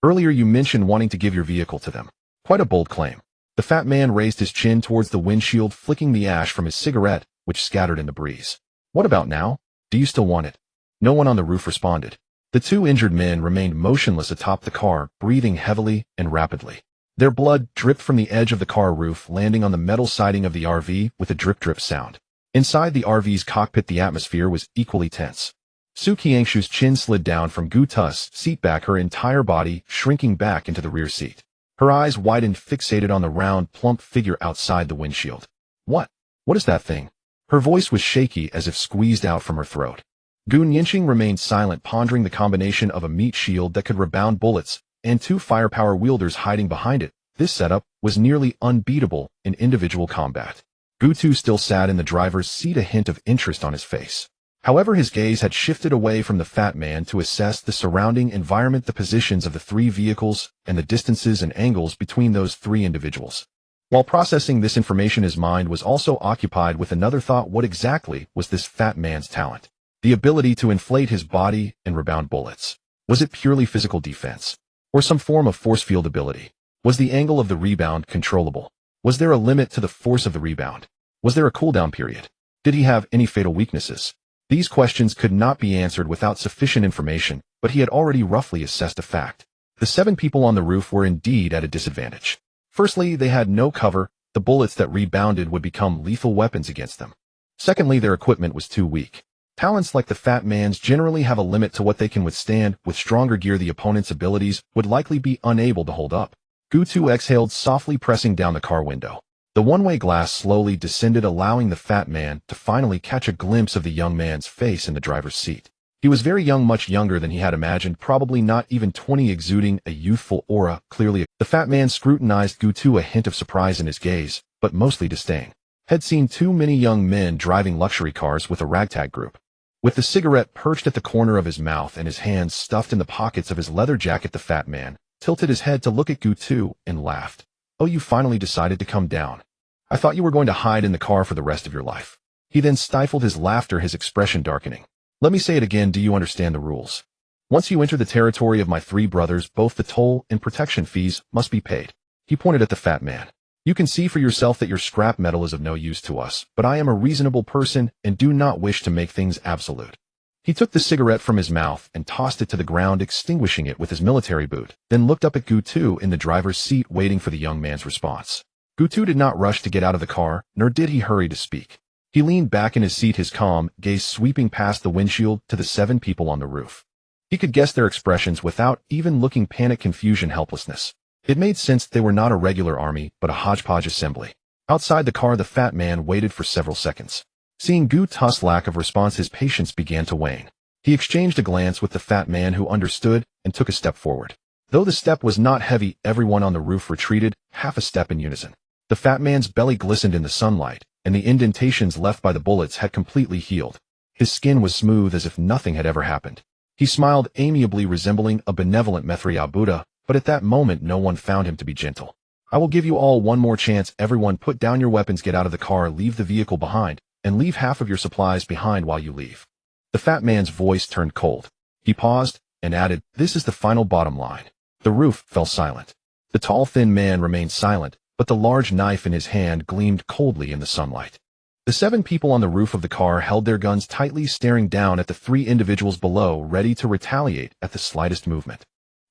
Earlier you mentioned wanting to give your vehicle to them." Quite a bold claim. The fat man raised his chin towards the windshield, flicking the ash from his cigarette, which scattered in the breeze. "What about now? Do you still want it?" No one on the roof responded. The 2 injured men remained motionless atop the car, breathing heavily and rapidly. Their blood dripped from the edge of the car roof, landing on the metal siding of the RV with a drip-drip sound. Inside the RV's cockpit, the atmosphere was equally tense. Su Qiangshu's chin slid down from Gu Tu's seat back, her entire body shrinking back into the rear seat. Her eyes widened, fixated on the round, plump figure outside the windshield. What is that thing?" Her voice was shaky, as if squeezed out from her throat. Gu Nianqing remained silent, pondering the combination of a meat shield that could rebound bullets and 2 firepower wielders hiding behind it. This setup was nearly unbeatable in individual combat. Gutu still sat in the driver's seat, a hint of interest on his face. However, his gaze had shifted away from the fat man to assess the surrounding environment, the positions of the 3 vehicles, and the distances and angles between those 3 individuals. While processing this information, his mind was also occupied with another thought: what exactly was this fat man's talent? The ability to inflate his body and rebound bullets. Was it purely physical defense? Or some form of force field ability? Was the angle of the rebound controllable? Was there a limit to the force of the rebound? Was there a cooldown period? Did he have any fatal weaknesses? These questions could not be answered without sufficient information, but he had already roughly assessed a fact. The 7 people on the roof were indeed at a disadvantage. Firstly, they had no cover. The bullets that rebounded would become lethal weapons against them. Secondly, their equipment was too weak. Talents like the fat man's generally have a limit to what they can withstand. With stronger gear, the opponent's abilities would likely be unable to hold up. Gutu exhaled softly, pressing down the car window. The one-way glass slowly descended, allowing the fat man to finally catch a glimpse of the young man's face in the driver's seat. He was very young, much younger than he had imagined, probably not even 20, exuding a youthful aura. Clearly, the fat man scrutinized Gutu, a hint of surprise in his gaze, but mostly disdain. Had seen too many young men driving luxury cars with a ragtag group. With the cigarette perched at the corner of his mouth and his hands stuffed in the pockets of his leather jacket, the fat man tilted his head to look at Gutu and laughed. "Oh, you finally decided to come down. I thought you were going to hide in the car for the rest of your life." He then stifled his laughter, his expression darkening. "Let me say it again. Do you understand the rules? Once you enter the territory of my 3 brothers, both the toll and protection fees must be paid." He pointed at the fat man. "You can see for yourself that your scrap metal is of no use to us, but I am a reasonable person and do not wish to make things absolute." He took the cigarette from his mouth and tossed it to the ground, extinguishing it with his military boot, then looked up at Gutu in the driver's seat, waiting for the young man's response. Gutu did not rush to get out of the car, nor did he hurry to speak. He leaned back in his seat, his calm gaze sweeping past the windshield to the 7 people on the roof. He could guess their expressions without even looking: panic, confusion, helplessness. It made sense they were not a regular army, but a hodgepodge assembly. Outside the car, the fat man waited for several seconds. Seeing Gu Tu's lack of response, his patience began to wane. He exchanged a glance with the fat man, who understood and took a step forward. Though the step was not heavy, everyone on the roof retreated, half a step in unison. The fat man's belly glistened in the sunlight, and the indentations left by the bullets had completely healed. His skin was smooth as if nothing had ever happened. He smiled amiably, resembling a benevolent Maitreya Buddha, but at that moment no one found him to be gentle. I will give you all one more chance. Everyone, put down your weapons, get out of the car, leave the vehicle behind, and leave half of your supplies behind while you leave. The fat man's voice turned cold. He paused and added, this is the final bottom line. The roof fell silent. The tall, thin man remained silent, but the large knife in his hand gleamed coldly in the sunlight. The 7 people on the roof of the car held their guns tightly, staring down at the 3 individuals below, ready to retaliate at the slightest movement.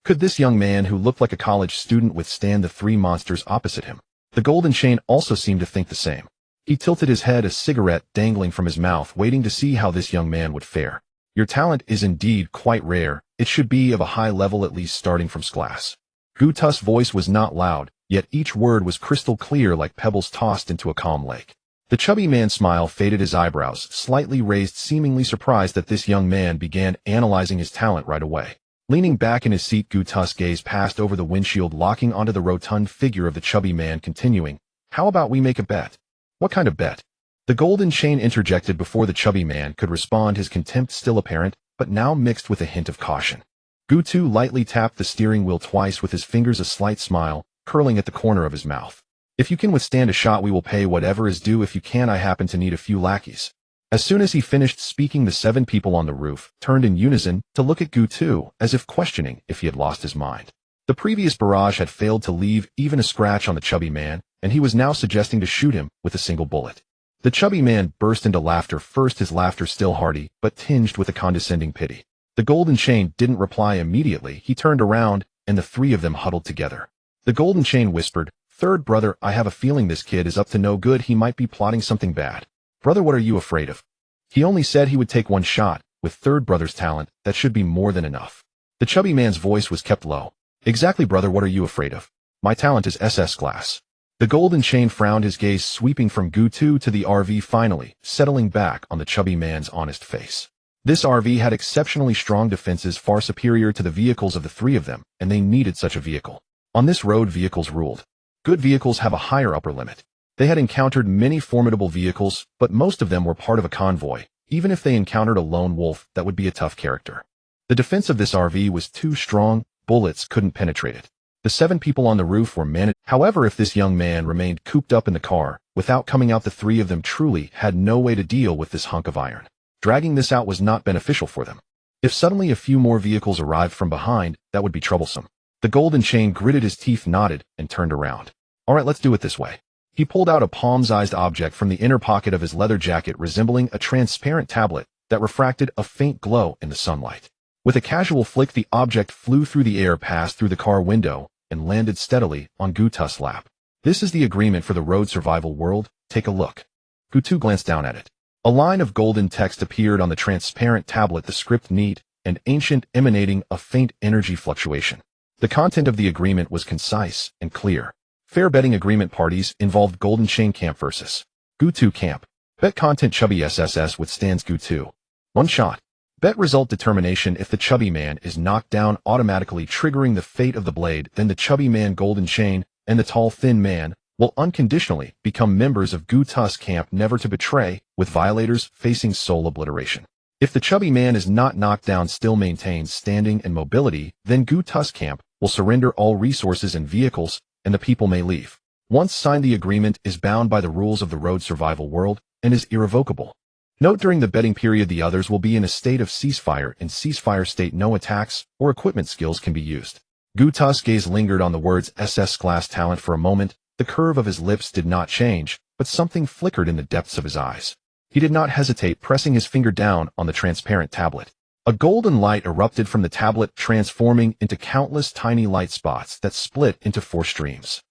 Could this young man, who looked like a college student, withstand the 3 monsters opposite him? The Golden Chain also seemed to think the same. He tilted his head, a cigarette dangling from his mouth, waiting to see how this young man would fare. Your talent is indeed quite rare. It should be of a high level, at least starting from class. Gu Tu's voice was not loud, yet each word was crystal clear, like pebbles tossed into a calm lake. The chubby man's smile faded, his eyebrows slightly raised, seemingly surprised that this young man began analyzing his talent right away. Leaning back in his seat, Gu Tu's gaze passed over the windshield, locking onto the rotund figure of the chubby man, continuing, how about we make a bet? What kind of bet? The Golden Chain interjected before the chubby man could respond, his contempt still apparent, but now mixed with a hint of caution. Gu Tu lightly tapped the steering wheel twice with his fingers, a slight smile curling at the corner of his mouth. If you can withstand a shot, we will pay whatever is due. If you can, I happen to need a few lackeys. As soon as he finished speaking, the 7 people on the roof turned in unison to look at Gu Tu, as if questioning if he had lost his mind. The previous barrage had failed to leave even a scratch on the chubby man, and he was now suggesting to shoot him with a single bullet. The chubby man burst into laughter, first his laughter still hearty, but tinged with a condescending pity. The Golden Chain didn't reply immediately. He turned around, and the 3 of them huddled together. The Golden Chain whispered, third brother, I have a feeling this kid is up to no good. He might be plotting something bad. Brother, what are you afraid of? He only said he would take one shot. With third brother's talent, that should be more than enough. The chubby man's voice was kept low. Exactly, brother, what are you afraid of? My talent is SS class. The Golden Chain frowned, his gaze sweeping from Gu Tu to the RV, finally settling back on the chubby man's honest face. This RV had exceptionally strong defenses, far superior to the vehicles of the 3 of them, and they needed such a vehicle. On this road, vehicles ruled. Good vehicles have a higher upper limit. They had encountered many formidable vehicles, but most of them were part of a convoy. Even if they encountered a lone wolf, that would be a tough character. The defense of this RV was too strong, bullets couldn't penetrate it. The 7 people on the roof were managed. However, if this young man remained cooped up in the car, without coming out, the 3 of them truly had no way to deal with this hunk of iron. Dragging this out was not beneficial for them. If suddenly a few more vehicles arrived from behind, that would be troublesome. The Golden Chain gritted his teeth, nodded, and turned around. All right, let's do it this way. He pulled out a palm-sized object from the inner pocket of his leather jacket, resembling a transparent tablet that refracted a faint glow in the sunlight. With a casual flick, the object flew through the air, passed through the car window, and landed steadily on Gu Tu's lap. This is the agreement for the road survival world. Take a look. Gu Tu glanced down at it. A line of golden text appeared on the transparent tablet, the script neat and ancient, emanating a faint energy fluctuation. The content of the agreement was concise and clear. Fair betting agreement parties involved Golden Chain Camp versus Gu Tu Camp. Bet content: chubby SSS withstands Gu Tu. One shot. Bet result: determination. If the chubby man is knocked down, automatically triggering the fate of the blade, then the chubby man, Golden Chain, and the tall thin man will unconditionally become members of Gu Tu's camp, never to betray, with violators facing soul obliteration. If the chubby man is not knocked down, still maintains standing and mobility, then Gu Tu's camp will surrender all resources and vehicles, and the people may leave. Once signed, the agreement is bound by the rules of the road survival world and is irrevocable. Note: during the betting period, the others will be in a state of ceasefire. In ceasefire state, no attacks or equipment skills can be used. Gu Tu's gaze lingered on the words SS class talent for a moment. The curve of his lips did not change, but something flickered in the depths of his eyes. He did not hesitate, pressing his finger down on the transparent tablet. A golden light erupted from the tablet, transforming into countless tiny light spots that split into 4 streams.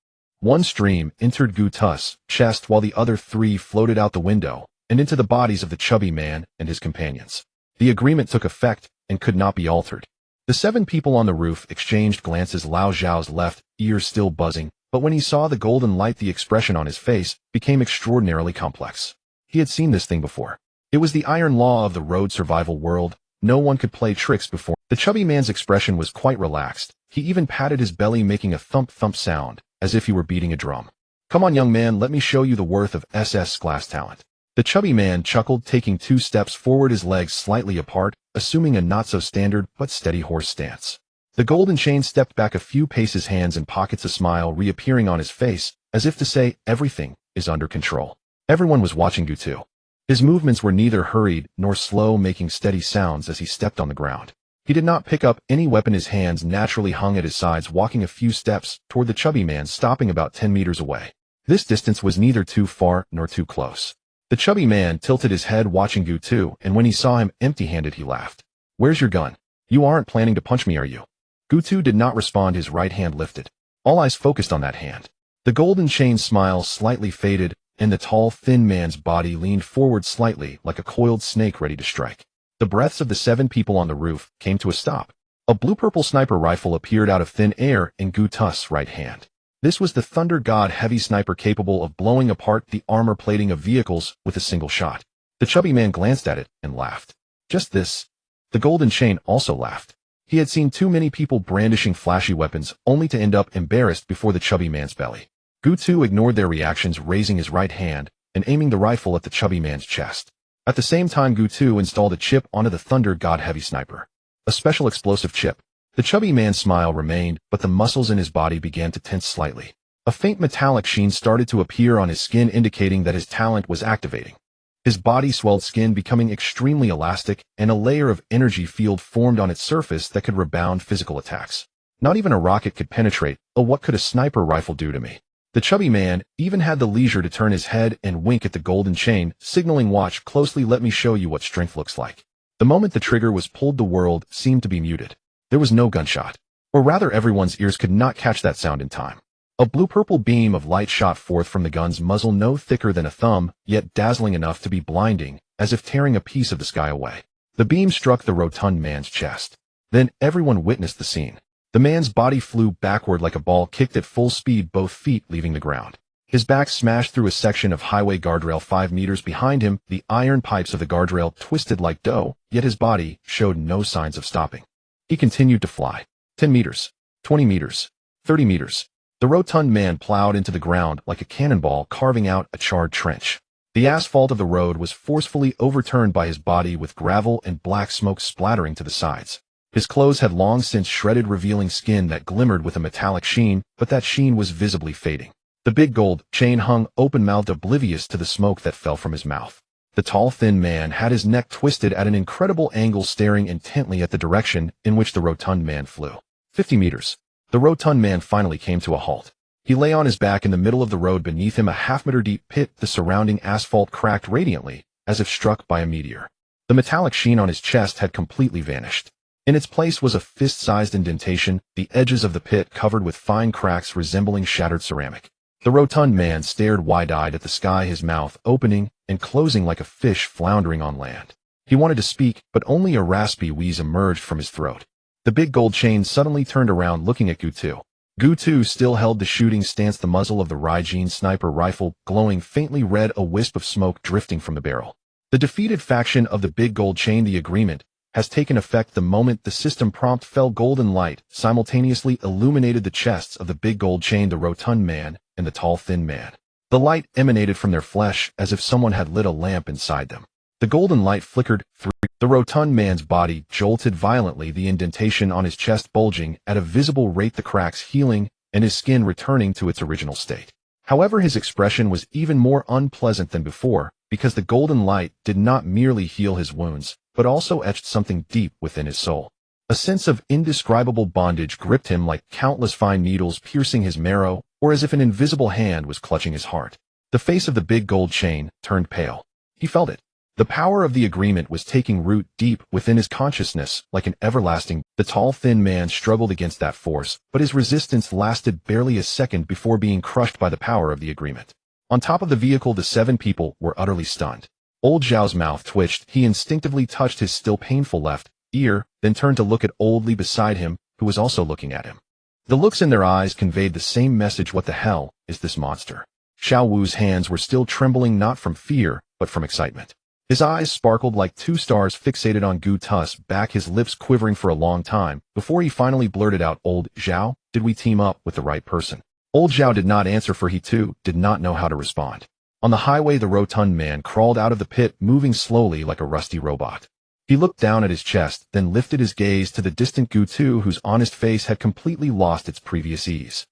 One stream entered Gu Tu's chest, while the other 3 floated out the window and into the bodies of the chubby man and his companions. The agreement took effect and could not be altered. The 7 people on the roof exchanged glances. Lao Zhao's left ear still buzzing, but when he saw the golden light, the expression on his face became extraordinarily complex. He had seen this thing before. It was the iron law of the road survival world. No one could play tricks before. The chubby man's expression was quite relaxed. He even patted his belly, making a thump-thump sound, as if he were beating a drum. "Come on, young man, let me show you the worth of SS glass talent." The chubby man chuckled, taking 2 steps forward, his legs slightly apart, assuming a not-so-standard but steady horse stance. The golden chain stepped back a few paces, hands in pockets, a smile reappearing on his face, as if to say, everything is under control. Everyone was watching Gutu. His movements were neither hurried nor slow, making steady sounds as he stepped on the ground. He did not pick up any weapon. His hands naturally hung at his sides, walking a few steps toward the chubby man, stopping about 10 meters away. This distance was neither too far nor too close. The chubby man tilted his head, watching Gutu, and when he saw him empty-handed, he laughed. "Where's your gun? You aren't planning to punch me, are you?" Gutu did not respond, his right hand lifted. All eyes focused on that hand. The golden chain smile slightly faded, and the tall, thin man's body leaned forward slightly, like a coiled snake ready to strike. The breaths of the 7 people on the roof came to a stop. A blue-purple sniper rifle appeared out of thin air in Gutu's right hand. This was the Thunder God heavy sniper, capable of blowing apart the armor plating of vehicles with a single shot. The chubby man glanced at it and laughed. Just this. The golden chain also laughed. He had seen too many people brandishing flashy weapons, only to end up embarrassed before the chubby man's belly. Gutu ignored their reactions, raising his right hand and aiming the rifle at the chubby man's chest. At the same time, Gutu installed a chip onto the Thunder God heavy sniper. A special explosive chip. The chubby man's smile remained, but the muscles in his body began to tense slightly. A faint metallic sheen started to appear on his skin, indicating that his talent was activating. His body swelled, skin becoming extremely elastic, and a layer of energy field formed on its surface that could rebound physical attacks. Not even a rocket could penetrate. Oh, what could a sniper rifle do to me? The chubby man even had the leisure to turn his head and wink at the golden chain, signaling, "Watch closely, let me show you what strength looks like." The moment the trigger was pulled, the world seemed to be muted. There was no gunshot. Or rather, everyone's ears could not catch that sound in time. A blue-purple beam of light shot forth from the gun's muzzle, no thicker than a thumb, yet dazzling enough to be blinding, as if tearing a piece of the sky away. The beam struck the rotund man's chest. Then everyone witnessed the scene. The man's body flew backward like a ball kicked at full speed, both feet leaving the ground. His back smashed through a section of highway guardrail 5 meters behind him. The iron pipes of the guardrail twisted like dough, yet his body showed no signs of stopping. He continued to fly. 10 meters, 20 meters, 30 meters. The rotund man plowed into the ground like a cannonball, carving out a charred trench. The asphalt of the road was forcefully overturned by his body, with gravel and black smoke splattering to the sides. His clothes had long since shredded, revealing skin that glimmered with a metallic sheen, but that sheen was visibly fading. The big gold chain hung open-mouthed, oblivious to the smoke that fell from his mouth. The tall, thin man had his neck twisted at an incredible angle, staring intently at the direction in which the rotund man flew. 50 meters. The rotund man finally came to a halt. He lay on his back in the middle of the road, beneath him a half-meter-deep pit. The surrounding asphalt cracked radiantly, as if struck by a meteor. The metallic sheen on his chest had completely vanished. In its place was a fist-sized indentation, the edges of the pit covered with fine cracks resembling shattered ceramic. The rotund man stared wide-eyed at the sky, his mouth opening and closing like a fish floundering on land. He wanted to speak, but only a raspy wheeze emerged from his throat. The big gold chain suddenly turned around, looking at Gutu. Gutu still held the shooting stance, the muzzle of the Raijin sniper rifle glowing faintly red, a wisp of smoke drifting from the barrel. The defeated faction of the big gold chain. The agreement has taken effect. The moment the system prompt fell, golden light simultaneously illuminated the chests of the big gold chain, the rotund man, and the tall, thin man. The light emanated from their flesh as if someone had lit a lamp inside them. The golden light flickered through. The rotund man's body jolted violently, the indentation on his chest bulging at a visible rate, the cracks healing, and his skin returning to its original state. However, his expression was even more unpleasant than before, because the golden light did not merely heal his wounds, but also etched something deep within his soul. A sense of indescribable bondage gripped him, like countless fine needles piercing his marrow, or as if an invisible hand was clutching his heart. The face of the big gold chain turned pale. He felt it. The power of the agreement was taking root deep within his consciousness, like an everlasting. The tall, thin man struggled against that force, but his resistance lasted barely a second before being crushed by the power of the agreement. On top of the vehicle, the 7 people were utterly stunned. Old Zhao's mouth twitched. He instinctively touched his still painful left ear, then turned to look at Old Li beside him, who was also looking at him. The looks in their eyes conveyed the same message. What the hell is this monster? Xiao Wu's hands were still trembling, not from fear, but from excitement. His eyes sparkled like two stars fixated on Gu Tu's back, his lips quivering for a long time, before he finally blurted out, "Old Zhao, did we team up with the right person?" Old Zhao did not answer, for he too did not know how to respond. On the highway, the rotund man crawled out of the pit, moving slowly like a rusty robot. He looked down at his chest, then lifted his gaze to the distant Gu Tu, whose honest face had completely lost its previous ease.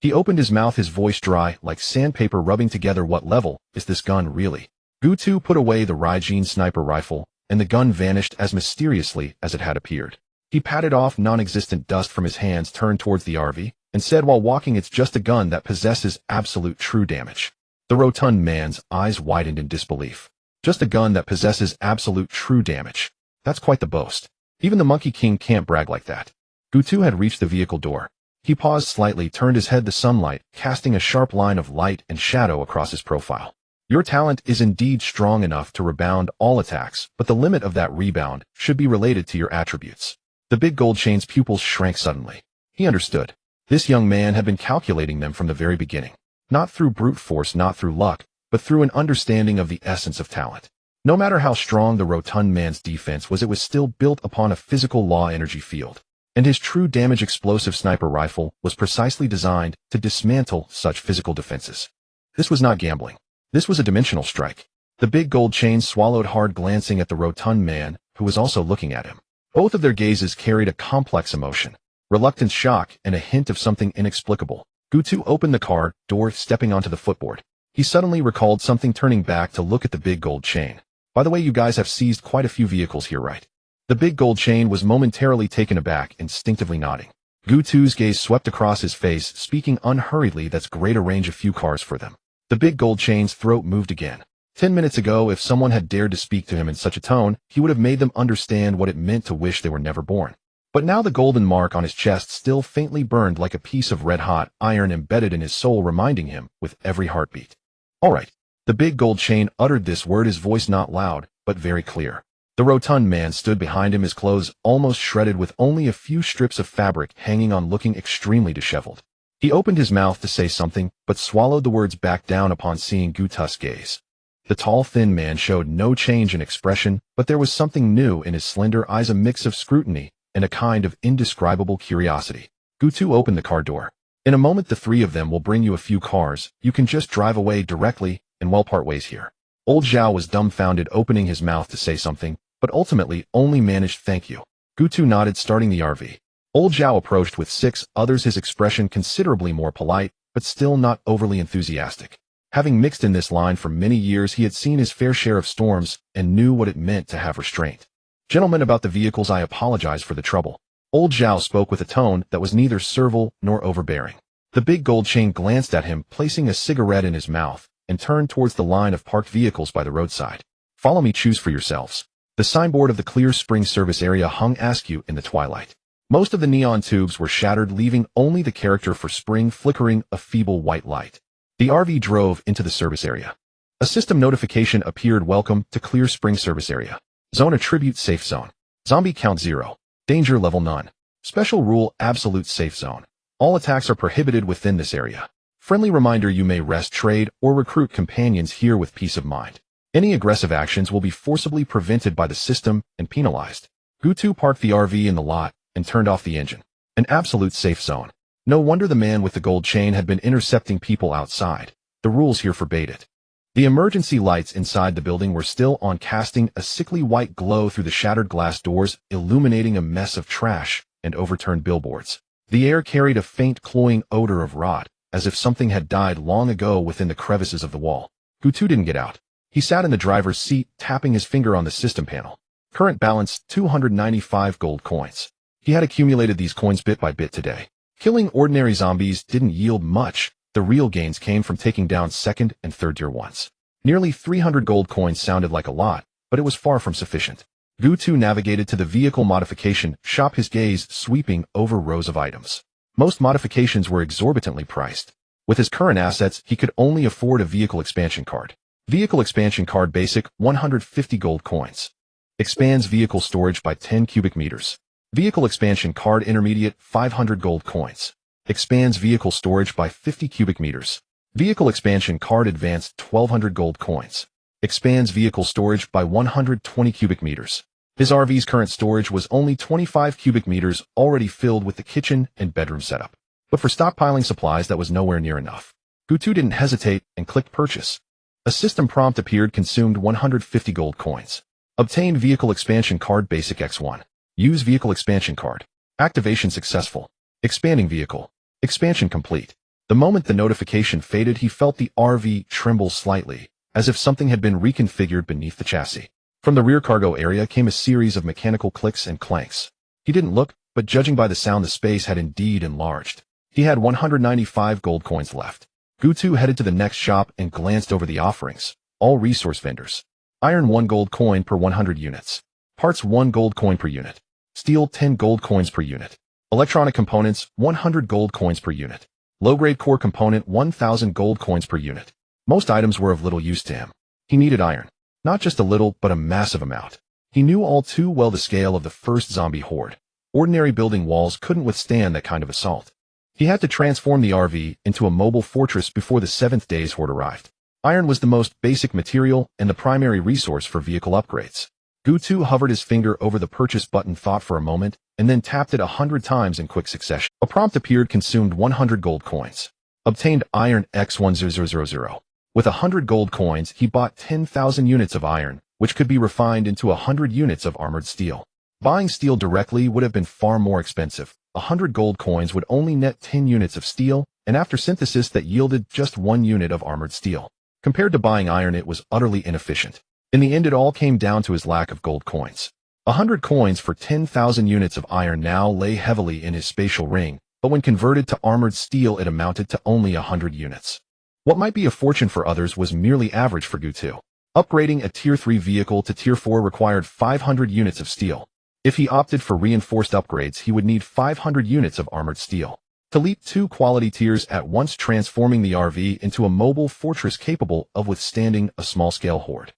He opened his mouth, his voice dry, like sandpaper rubbing together. "What level is this gun really?" Gu Tu put away the Raijin sniper rifle, and the gun vanished as mysteriously as it had appeared. He patted off non-existent dust from his hands, turned towards the RV, and said while walking, "It's just a gun that possesses absolute true damage." The rotund man's eyes widened in disbelief. Just a gun that possesses absolute true damage. That's quite the boast. Even the Monkey King can't brag like that. Gu Tu had reached the vehicle door. He paused slightly, turned his head, the sunlight casting a sharp line of light and shadow across his profile. "Your talent is indeed strong enough to rebound all attacks, but the limit of that rebound should be related to your attributes." The big gold chain's pupils shrank suddenly. He understood. This young man had been calculating them from the very beginning. Not through brute force, not through luck, but through an understanding of the essence of talent. No matter how strong the rotund man's defense was, it was still built upon a physical law energy field. And his true damage explosive sniper rifle was precisely designed to dismantle such physical defenses. This was not gambling. This was a dimensional strike. The big gold chain swallowed hard, glancing at the rotund man, who was also looking at him. Both of their gazes carried a complex emotion. Reluctance, shock, and a hint of something inexplicable. Gu Tu opened the car door, stepping onto the footboard. He suddenly recalled something, turning back to look at the big gold chain. "By the way, you guys have seized quite a few vehicles here, right?" The big gold chain was momentarily taken aback, instinctively nodding. Gu Tu's gaze swept across his face, speaking unhurriedly, "That's great, arrange a few cars for them." The big gold chain's throat moved again. 10 minutes ago, if someone had dared to speak to him in such a tone, he would have made them understand what it meant to wish they were never born. But now the golden mark on his chest still faintly burned like a piece of red-hot iron embedded in his soul, reminding him with every heartbeat. "All right." The big gold chain uttered this word, his voice not loud, but very clear. The rotund man stood behind him, his clothes almost shredded, with only a few strips of fabric hanging on, looking extremely disheveled. He opened his mouth to say something, but swallowed the words back down upon seeing Gu Tu's gaze. The tall, thin man showed no change in expression, but there was something new in his slender eyes, a mix of scrutiny and a kind of indescribable curiosity. Gu Tu opened the car door. "In a moment, the three of them will bring you a few cars. You can just drive away directly, and we'll part ways here." Old Zhao was dumbfounded, opening his mouth to say something, but ultimately only managed, "Thank you." Gu Tu nodded, starting the RV. Old Zhao approached with 6 others, his expression considerably more polite, but still not overly enthusiastic. Having mixed in this line for many years, he had seen his fair share of storms and knew what it meant to have restraint. "Gentlemen, about the vehicles, I apologize for the trouble." Old Zhao spoke with a tone that was neither servile nor overbearing. The big gold chain glanced at him, placing a cigarette in his mouth, and turned towards the line of parked vehicles by the roadside. "Follow me, choose for yourselves." The signboard of the Clear Spring service area hung askew in the twilight. Most of the neon tubes were shattered, leaving only the character for spring flickering a feeble white light. The RV drove into the service area. A system notification appeared, "Welcome to Clear Spring service area. Zone attribute safe zone. Zombie count 0. Danger level none. Special rule, absolute safe zone. All attacks are prohibited within this area. Friendly reminder, you may rest, trade, or recruit companions here with peace of mind. Any aggressive actions will be forcibly prevented by the system and penalized." Gu Tu parked the RV in the lot and turned off the engine. An absolute safe zone. No wonder the man with the gold chain had been intercepting people outside. The rules here forbade it. The emergency lights inside the building were still on, casting a sickly white glow through the shattered glass doors, illuminating a mess of trash and overturned billboards. The air carried a faint, cloying odor of rot, as if something had died long ago within the crevices of the wall. Gu Tu didn't get out. He sat in the driver's seat, tapping his finger on the system panel. Current balance, 295 gold coins. He had accumulated these coins bit by bit today. Killing ordinary zombies didn't yield much. The real gains came from taking down second and third tier ones. Nearly 300 gold coins sounded like a lot, but it was far from sufficient. Gu Tu navigated to the vehicle modification shop, his gaze sweeping over rows of items. Most modifications were exorbitantly priced. With his current assets, he could only afford a vehicle expansion card. Vehicle expansion card basic, 150 gold coins. Expands vehicle storage by 10 cubic meters. Vehicle expansion card intermediate, 500 gold coins. Expands vehicle storage by 50 cubic meters. Vehicle expansion card advanced, 1200 gold coins. Expands vehicle storage by 120 cubic meters. His RV's current storage was only 25 cubic meters, already filled with the kitchen and bedroom setup. But for stockpiling supplies, that was nowhere near enough. Gutu didn't hesitate and clicked purchase. A system prompt appeared, consumed 150 gold coins. Obtained vehicle expansion card basic X1. Use vehicle expansion card. Activation successful. Expanding vehicle. Expansion complete. The moment the notification faded, he felt the RV tremble slightly, as if something had been reconfigured beneath the chassis. From the rear cargo area came a series of mechanical clicks and clanks. He didn't look, but judging by the sound, the space had indeed enlarged. He had 195 gold coins left. Gutu headed to the next shop and glanced over the offerings. All resource vendors. Iron 1 gold coin per 100 units. Parts 1 gold coin per unit. Steel 10 gold coins per unit. Electronic components 100 gold coins per unit. Low-grade core component 1000 gold coins per unit. Most items were of little use to him. He needed iron. Not just a little, but a massive amount. He knew all too well the scale of the first zombie horde. Ordinary building walls couldn't withstand that kind of assault. He had to transform the RV into a mobile fortress before the 7th day's horde arrived. Iron was the most basic material and the primary resource for vehicle upgrades. Gutu hovered his finger over the purchase button, thought for a moment, and then tapped it 100 times in quick succession. A prompt appeared, consumed 100 gold coins. Obtained iron X1000. With 100 gold coins, he bought 10,000 units of iron, which could be refined into 100 units of armored steel. Buying steel directly would have been far more expensive. 100 gold coins would only net 10 units of steel, and after synthesis that yielded just 1 unit of armored steel. Compared to buying iron, it was utterly inefficient. In the end, it all came down to his lack of gold coins. 100 coins for 10,000 units of iron now lay heavily in his spatial ring, but when converted to armored steel, it amounted to only 100 units. What might be a fortune for others was merely average for Gutu. Upgrading a Tier 3 vehicle to Tier 4 required 500 units of steel. If he opted for reinforced upgrades, he would need 500 units of armored steel. To leap 2 quality tiers at once, transforming the RV into a mobile fortress capable of withstanding a small-scale horde.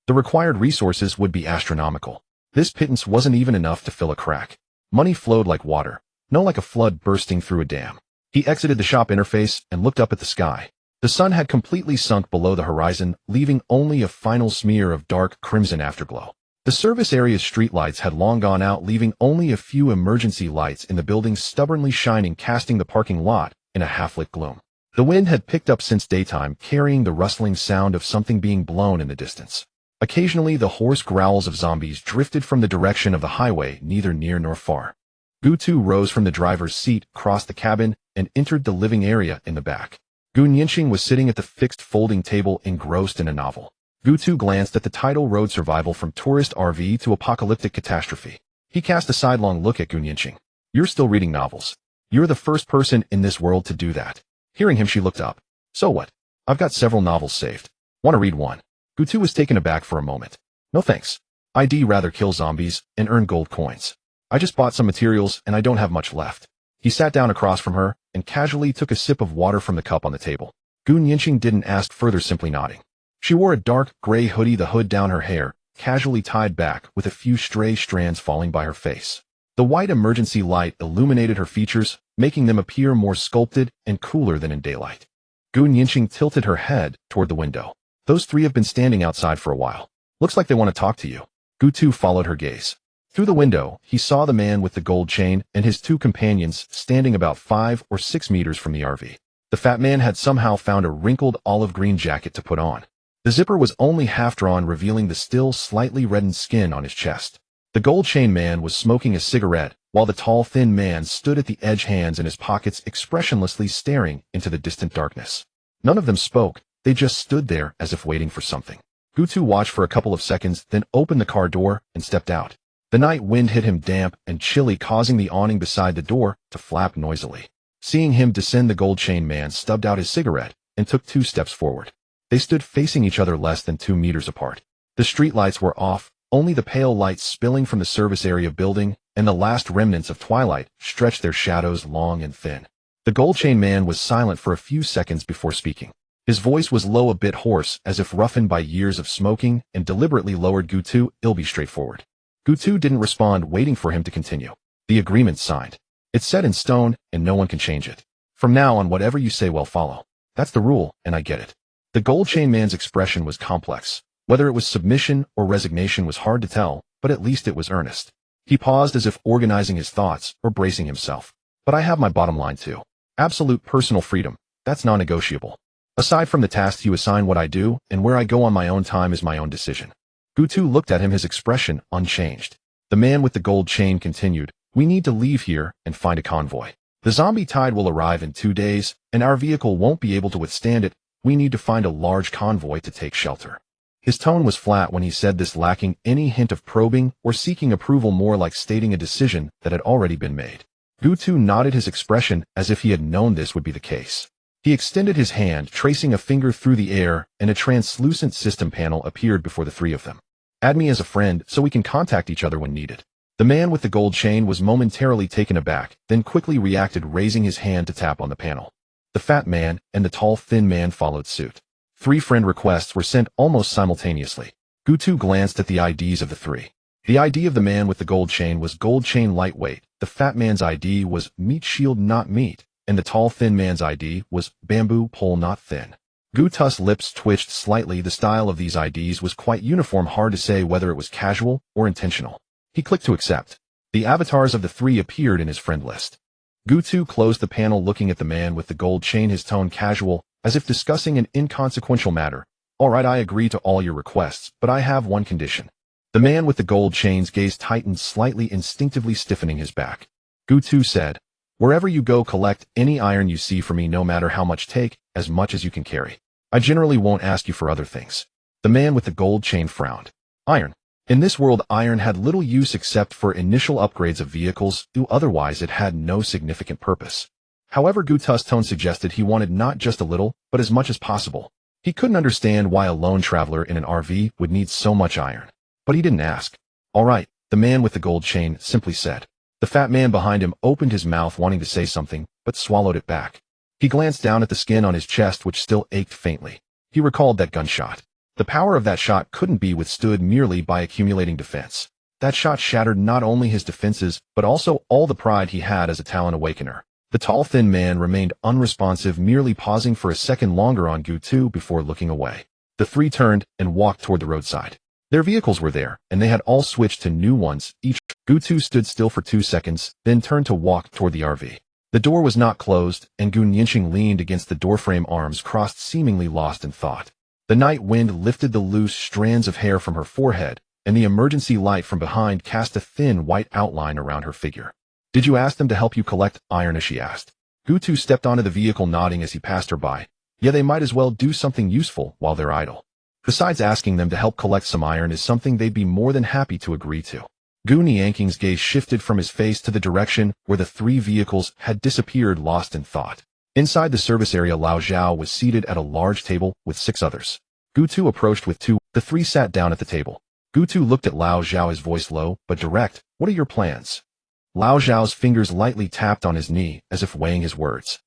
The required resources would be astronomical. This pittance wasn't even enough to fill a crack. Money flowed like water, no like a flood bursting through a dam. He exited the shop interface and looked up at the sky. The sun had completely sunk below the horizon, leaving only a final smear of dark crimson afterglow. The service area's streetlights had long gone out, leaving only a few emergency lights in the building stubbornly shining, casting the parking lot in a half-lit gloom. The wind had picked up since daytime, carrying the rustling sound of something being blown in the distance. Occasionally, the hoarse growls of zombies drifted from the direction of the highway, neither near nor far. Gutu rose from the driver's seat, crossed the cabin, and entered the living area in the back. Gu Nianqing was sitting at the fixed folding table, engrossed in a novel. Gutu glanced at the title, Road Survival from Tourist RV to Apocalyptic Catastrophe. He cast a sidelong look at Gu Nianqing. You're still reading novels. You're the first person in this world to do that. Hearing him, she looked up. So what? I've got several novels saved. Want to read one? Gutu was taken aback for a moment. No thanks. I'd rather kill zombies and earn gold coins. I just bought some materials and I don't have much left. He sat down across from her and casually took a sip of water from the cup on the table. Gu Nianqing didn't ask further, simply nodding. She wore a dark gray hoodie, the hood down her hair, casually tied back with a few stray strands falling by her face. The white emergency light illuminated her features, making them appear more sculpted and cooler than in daylight. Gu Nianqing tilted her head toward the window. Those 3 have been standing outside for a while. Looks like they want to talk to you. Gutu followed her gaze. Through the window, he saw the man with the gold chain and his 2 companions standing about 5 or 6 meters from the RV. The fat man had somehow found a wrinkled olive green jacket to put on. The zipper was only half drawn, revealing the still slightly reddened skin on his chest. The gold chain man was smoking a cigarette, while the tall, thin man stood at the edge, hands in his pockets, expressionlessly staring into the distant darkness. None of them spoke. They just stood there as if waiting for something. Gutu watched for a couple of seconds, then opened the car door and stepped out. The night wind hit him damp and chilly, causing the awning beside the door to flap noisily. Seeing him descend, the gold chain man stubbed out his cigarette and took 2 steps forward. They stood facing each other less than 2 meters apart. The streetlights were off, only the pale light spilling from the service area building and the last remnants of twilight stretched their shadows long and thin. The gold chain man was silent for a few seconds before speaking. His voice was low, a bit hoarse, as if roughened by years of smoking, and deliberately lowered. Gutu, "It'll be straightforward." Gutu didn't respond, waiting for him to continue. "The agreement's signed. It's set in stone, and no one can change it. From now on, whatever you say will follow. That's the rule, and I get it." The gold chain man's expression was complex. Whether it was submission or resignation was hard to tell, but at least it was earnest. He paused, as if organizing his thoughts or bracing himself. "But I have my bottom line too. Absolute personal freedom. That's non-negotiable. Aside from the tasks you assign, what I do and where I go on my own time is my own decision." Gutu looked at him, his expression unchanged. The man with the gold chain continued, "We need to leave here and find a convoy. The zombie tide will arrive in 2 days, and our vehicle won't be able to withstand it. We need to find a large convoy to take shelter." His tone was flat when he said this, lacking any hint of probing or seeking approval, more like stating a decision that had already been made. Gutu nodded, his expression as if he had known this would be the case. He extended his hand, tracing a finger through the air, and a translucent system panel appeared before the three of them. "Add me as a friend so we can contact each other when needed." The man with the gold chain was momentarily taken aback, then quickly reacted, raising his hand to tap on the panel. The fat man and the tall, thin man followed suit. 3 friend requests were sent almost simultaneously. Gutu glanced at the IDs of the 3. The ID of the man with the gold chain was gold chain lightweight, the fat man's ID was meat shield not meat, and the tall, thin man's ID was bamboo pole not thin. Gutu's lips twitched slightly. The style of these IDs was quite uniform, hard to say whether it was casual or intentional. He clicked to accept. The avatars of the 3 appeared in his friend list. Gutu closed the panel, looking at the man with the gold chain, his tone casual, as if discussing an inconsequential matter. "All right, I agree to all your requests, but I have one condition." The man with the gold chain's gaze tightened slightly, instinctively stiffening his back. Gutu said, "Wherever you go, collect any iron you see for me, no matter how much. Take as much as you can carry. I generally won't ask you for other things." The man with the gold chain frowned. Iron. In this world, iron had little use except for initial upgrades of vehicles, otherwise it had no significant purpose. However, Gutu's tone suggested he wanted not just a little, but as much as possible. He couldn't understand why a lone traveler in an RV would need so much iron. But he didn't ask. "All right," the man with the gold chain simply said. The fat man behind him opened his mouth, wanting to say something, but swallowed it back. He glanced down at the skin on his chest, which still ached faintly. He recalled that gunshot. The power of that shot couldn't be withstood merely by accumulating defense. That shot shattered not only his defenses, but also all the pride he had as a talent awakener. The tall, thin man remained unresponsive, merely pausing for a second longer on Gutu before looking away. The 3 turned and walked toward the roadside. Their vehicles were there, and they had all switched to new ones each. Gutu stood still for 2 seconds, then turned to walk toward the RV. The door was not closed, and Gun Yinching leaned against the doorframe, arms crossed, seemingly lost in thought. The night wind lifted the loose strands of hair from her forehead, and the emergency light from behind cast a thin white outline around her figure. "Did you ask them to help you collect iron?" she asked. Gutu stepped onto the vehicle, nodding as he passed her by. "Yeah, they might as well do something useful while they're idle. Besides, asking them to help collect some iron is something they'd be more than happy to agree to." Gun Yanking's gaze shifted from his face to the direction where the 3 vehicles had disappeared, lost in thought. Inside the service area, Lao Zhao was seated at a large table with 6 others. Gutu approached with 2. The 3 sat down at the table. Gutu looked at Lao Zhao, his voice low but direct. "What are your plans?" Lao Zhao's fingers lightly tapped on his knee, as if weighing his words.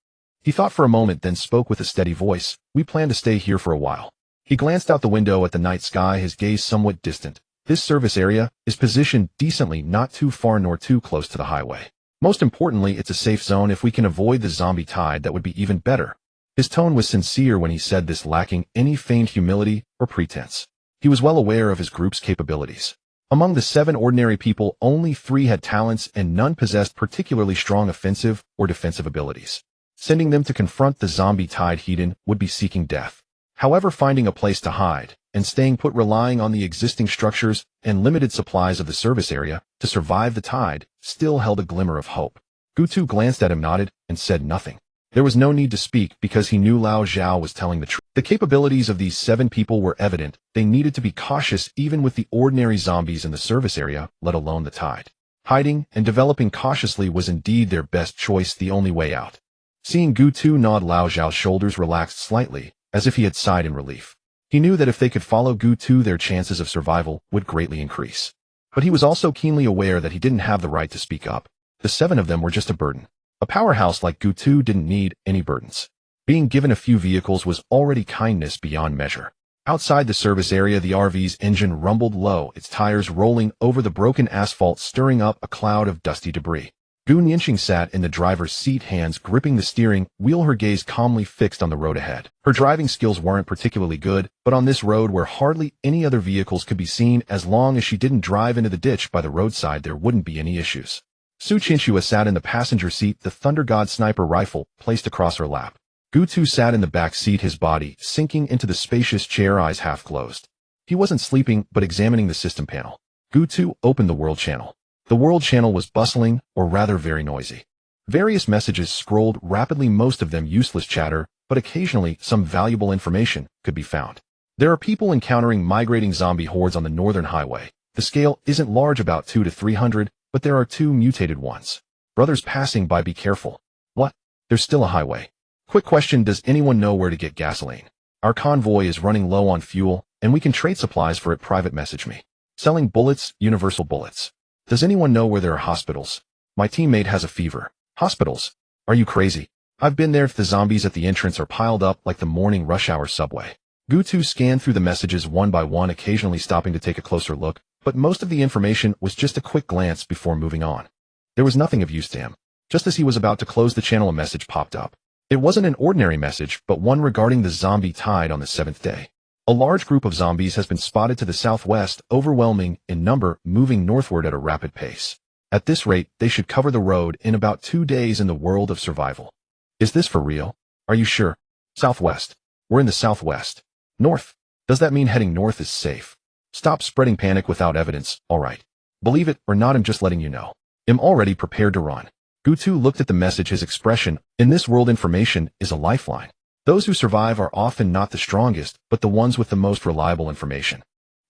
He thought for a moment, then spoke with a steady voice. "We plan to stay here for a while." He glanced out the window at the night sky, his gaze somewhat distant. "This service area is positioned decently, not too far nor too close to the highway. Most importantly, it's a safe zone. If we can avoid the zombie tide, that would be even better." His tone was sincere when he said this, lacking any feigned humility or pretense. He was well aware of his group's capabilities. Among the 7 ordinary people, only 3 had talents, and none possessed particularly strong offensive or defensive abilities. Sending them to confront the zombie tide head-on would be seeking death. However, finding a place to hide and staying put, relying on the existing structures and limited supplies of the service area to survive the tide, still held a glimmer of hope. Gutu glanced at him, nodded, and said nothing. There was no need to speak because he knew Lao Zhao was telling the truth. The capabilities of these 7 people were evident. They needed to be cautious even with the ordinary zombies in the service area, let alone the tide. Hiding and developing cautiously was indeed their best choice, the only way out. Seeing Gutu nod, Lao Zhao's shoulders relaxed slightly, as if he had sighed in relief. He knew that if they could follow Gutu, their chances of survival would greatly increase. But he was also keenly aware that he didn't have the right to speak up. The 7 of them were just a burden. A powerhouse like Gutu didn't need any burdens. Being given a few vehicles was already kindness beyond measure. Outside the service area, the RV's engine rumbled low, its tires rolling over the broken asphalt, stirring up a cloud of dusty debris. Gu Nianqing sat in the driver's seat, hands gripping the steering wheel, her gaze calmly fixed on the road ahead. Her driving skills weren't particularly good, but on this road where hardly any other vehicles could be seen, as long as she didn't drive into the ditch by the roadside, there wouldn't be any issues. Su Qianxue sat in the passenger seat, the Thunder God sniper rifle placed across her lap. Gu Tu sat in the back seat, his body sinking into the spacious chair, eyes half closed. He wasn't sleeping, but examining the system panel. Gu Tu opened the world channel. The world channel was bustling, or rather very noisy. Various messages scrolled rapidly, most of them useless chatter, but occasionally some valuable information could be found. There are people encountering migrating zombie hordes on the northern highway. The scale isn't large, about 2 to 300, but there are 2 mutated ones. Brothers passing by, be careful. What? There's still a highway. Quick question, does anyone know where to get gasoline? Our convoy is running low on fuel, and we can trade supplies for it. Private message me. Selling bullets, universal bullets. Does anyone know where there are hospitals? My teammate has a fever. Hospitals? Are you crazy? I've been there. The zombies at the entrance are piled up like the morning rush hour subway. Gu Tu scanned through the messages one by one, occasionally stopping to take a closer look, but most of the information was just a quick glance before moving on. There was nothing of use to him. Just as he was about to close the channel, a message popped up. It wasn't an ordinary message, but one regarding the zombie tide on the 7th day. A large group of zombies has been spotted to the southwest, overwhelming in number, moving northward at a rapid pace. At this rate, they should cover the road in about 2 days in the world of survival. Is this for real? Are you sure? Southwest. We're in the southwest. North. Does that mean heading north is safe? Stop spreading panic without evidence, alright. Believe it or not, I'm just letting you know. I'm already prepared to run. Gu Tu looked at the message, his expression. In this world, information is a lifeline. Those who survive are often not the strongest, but the ones with the most reliable information.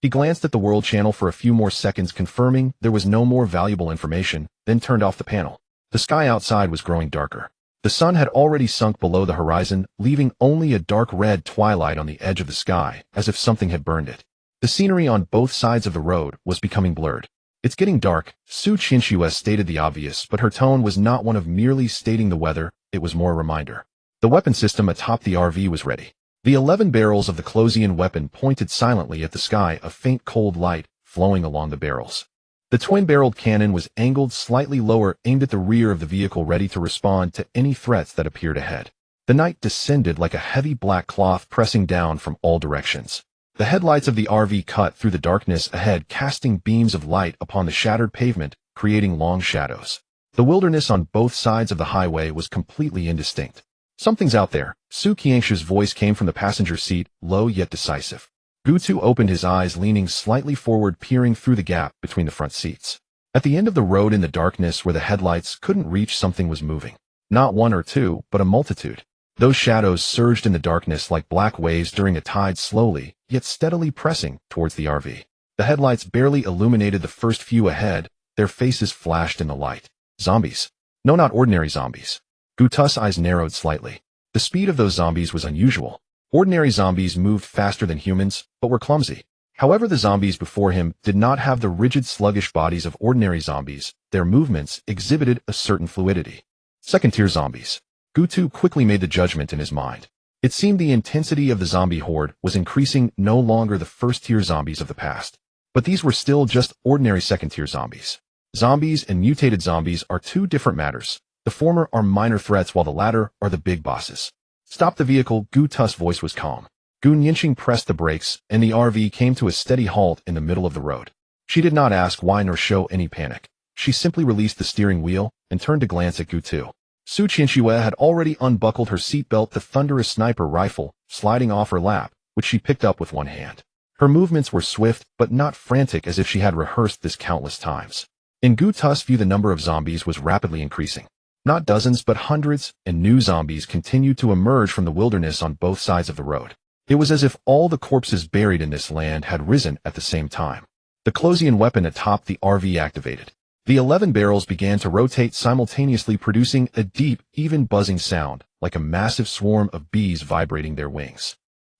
He glanced at the world channel for a few more seconds, confirming there was no more valuable information, then turned off the panel. The sky outside was growing darker. The sun had already sunk below the horizon, leaving only a dark red twilight on the edge of the sky, as if something had burned it. The scenery on both sides of the road was becoming blurred. It's getting dark, Su Qianxue stated the obvious, but her tone was not one of merely stating the weather, it was more a reminder. The weapon system atop the RV was ready. The 11 barrels of the Closian weapon pointed silently at the sky, a faint cold light flowing along the barrels. The twin-barreled cannon was angled slightly lower, aimed at the rear of the vehicle, ready to respond to any threats that appeared ahead. The night descended like a heavy black cloth, pressing down from all directions. The headlights of the RV cut through the darkness ahead, casting beams of light upon the shattered pavement, creating long shadows. The wilderness on both sides of the highway was completely indistinct. Something's out there. Su Qianxue's voice came from the passenger seat, low yet decisive. Gu Tu opened his eyes, leaning slightly forward, peering through the gap between the front seats. At the end of the road, in the darkness where the headlights couldn't reach, something was moving. Not one or two, but a multitude. Those shadows surged in the darkness like black waves during a tide, slowly, yet steadily pressing towards the RV. The headlights barely illuminated the first few ahead, their faces flashed in the light. Zombies. No, not ordinary zombies. Gu Tu's eyes narrowed slightly. The speed of those zombies was unusual. Ordinary zombies moved faster than humans, but were clumsy. However, the zombies before him did not have the rigid, sluggish bodies of ordinary zombies. Their movements exhibited a certain fluidity. Second-tier zombies. Gu Tu quickly made the judgment in his mind. It seemed the intensity of the zombie horde was increasing, no longer the first-tier zombies of the past. But these were still just ordinary second-tier zombies. Zombies and mutated zombies are 2 different matters. The former are minor threats, while the latter are the big bosses. Stop the vehicle. Gu Tu's voice was calm. Gu Nianqing pressed the brakes, and the RV came to a steady halt in the middle of the road. She did not ask why nor show any panic. She simply released the steering wheel and turned to glance at Gu Tu. Su Qianxue had already unbuckled her seatbelt, the thunderous sniper rifle sliding off her lap, which she picked up with one hand. Her movements were swift, but not frantic, as if she had rehearsed this countless times. In Gu Tu's view, the number of zombies was rapidly increasing. Not dozens, but hundreds, and new zombies continued to emerge from the wilderness on both sides of the road. It was as if all the corpses buried in this land had risen at the same time. The Closian weapon atop the RV activated. The 11 barrels began to rotate simultaneously, producing a deep, even buzzing sound, like a massive swarm of bees vibrating their wings.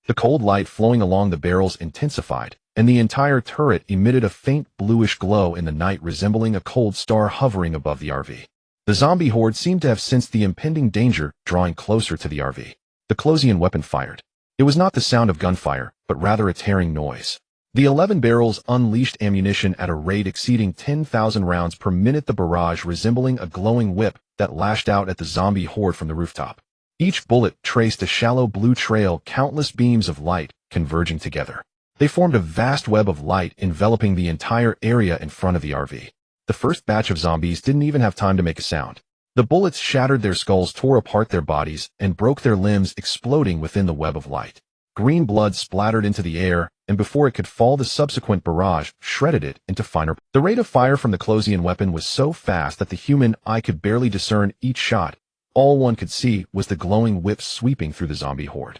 The cold light flowing along the barrels intensified, and the entire turret emitted a faint bluish glow in the night, resembling a cold star hovering above the RV. The zombie horde seemed to have sensed the impending danger, drawing closer to the RV. The Closian weapon fired. It was not the sound of gunfire, but rather a tearing noise. The 11 barrels unleashed ammunition at a rate exceeding 10,000 rounds per minute, the barrage resembling a glowing whip that lashed out at the zombie horde from the rooftop. Each bullet traced a shallow blue trail, countless beams of light converging together. They formed a vast web of light enveloping the entire area in front of the RV. The first batch of zombies didn't even have time to make a sound. The bullets shattered their skulls, tore apart their bodies, and broke their limbs, exploding within the web of light. Green blood splattered into the air, and before it could fall, the subsequent barrage shredded it into finer. The rate of fire from the Closian weapon was so fast that the human eye could barely discern each shot. All one could see was the glowing whip sweeping through the zombie horde.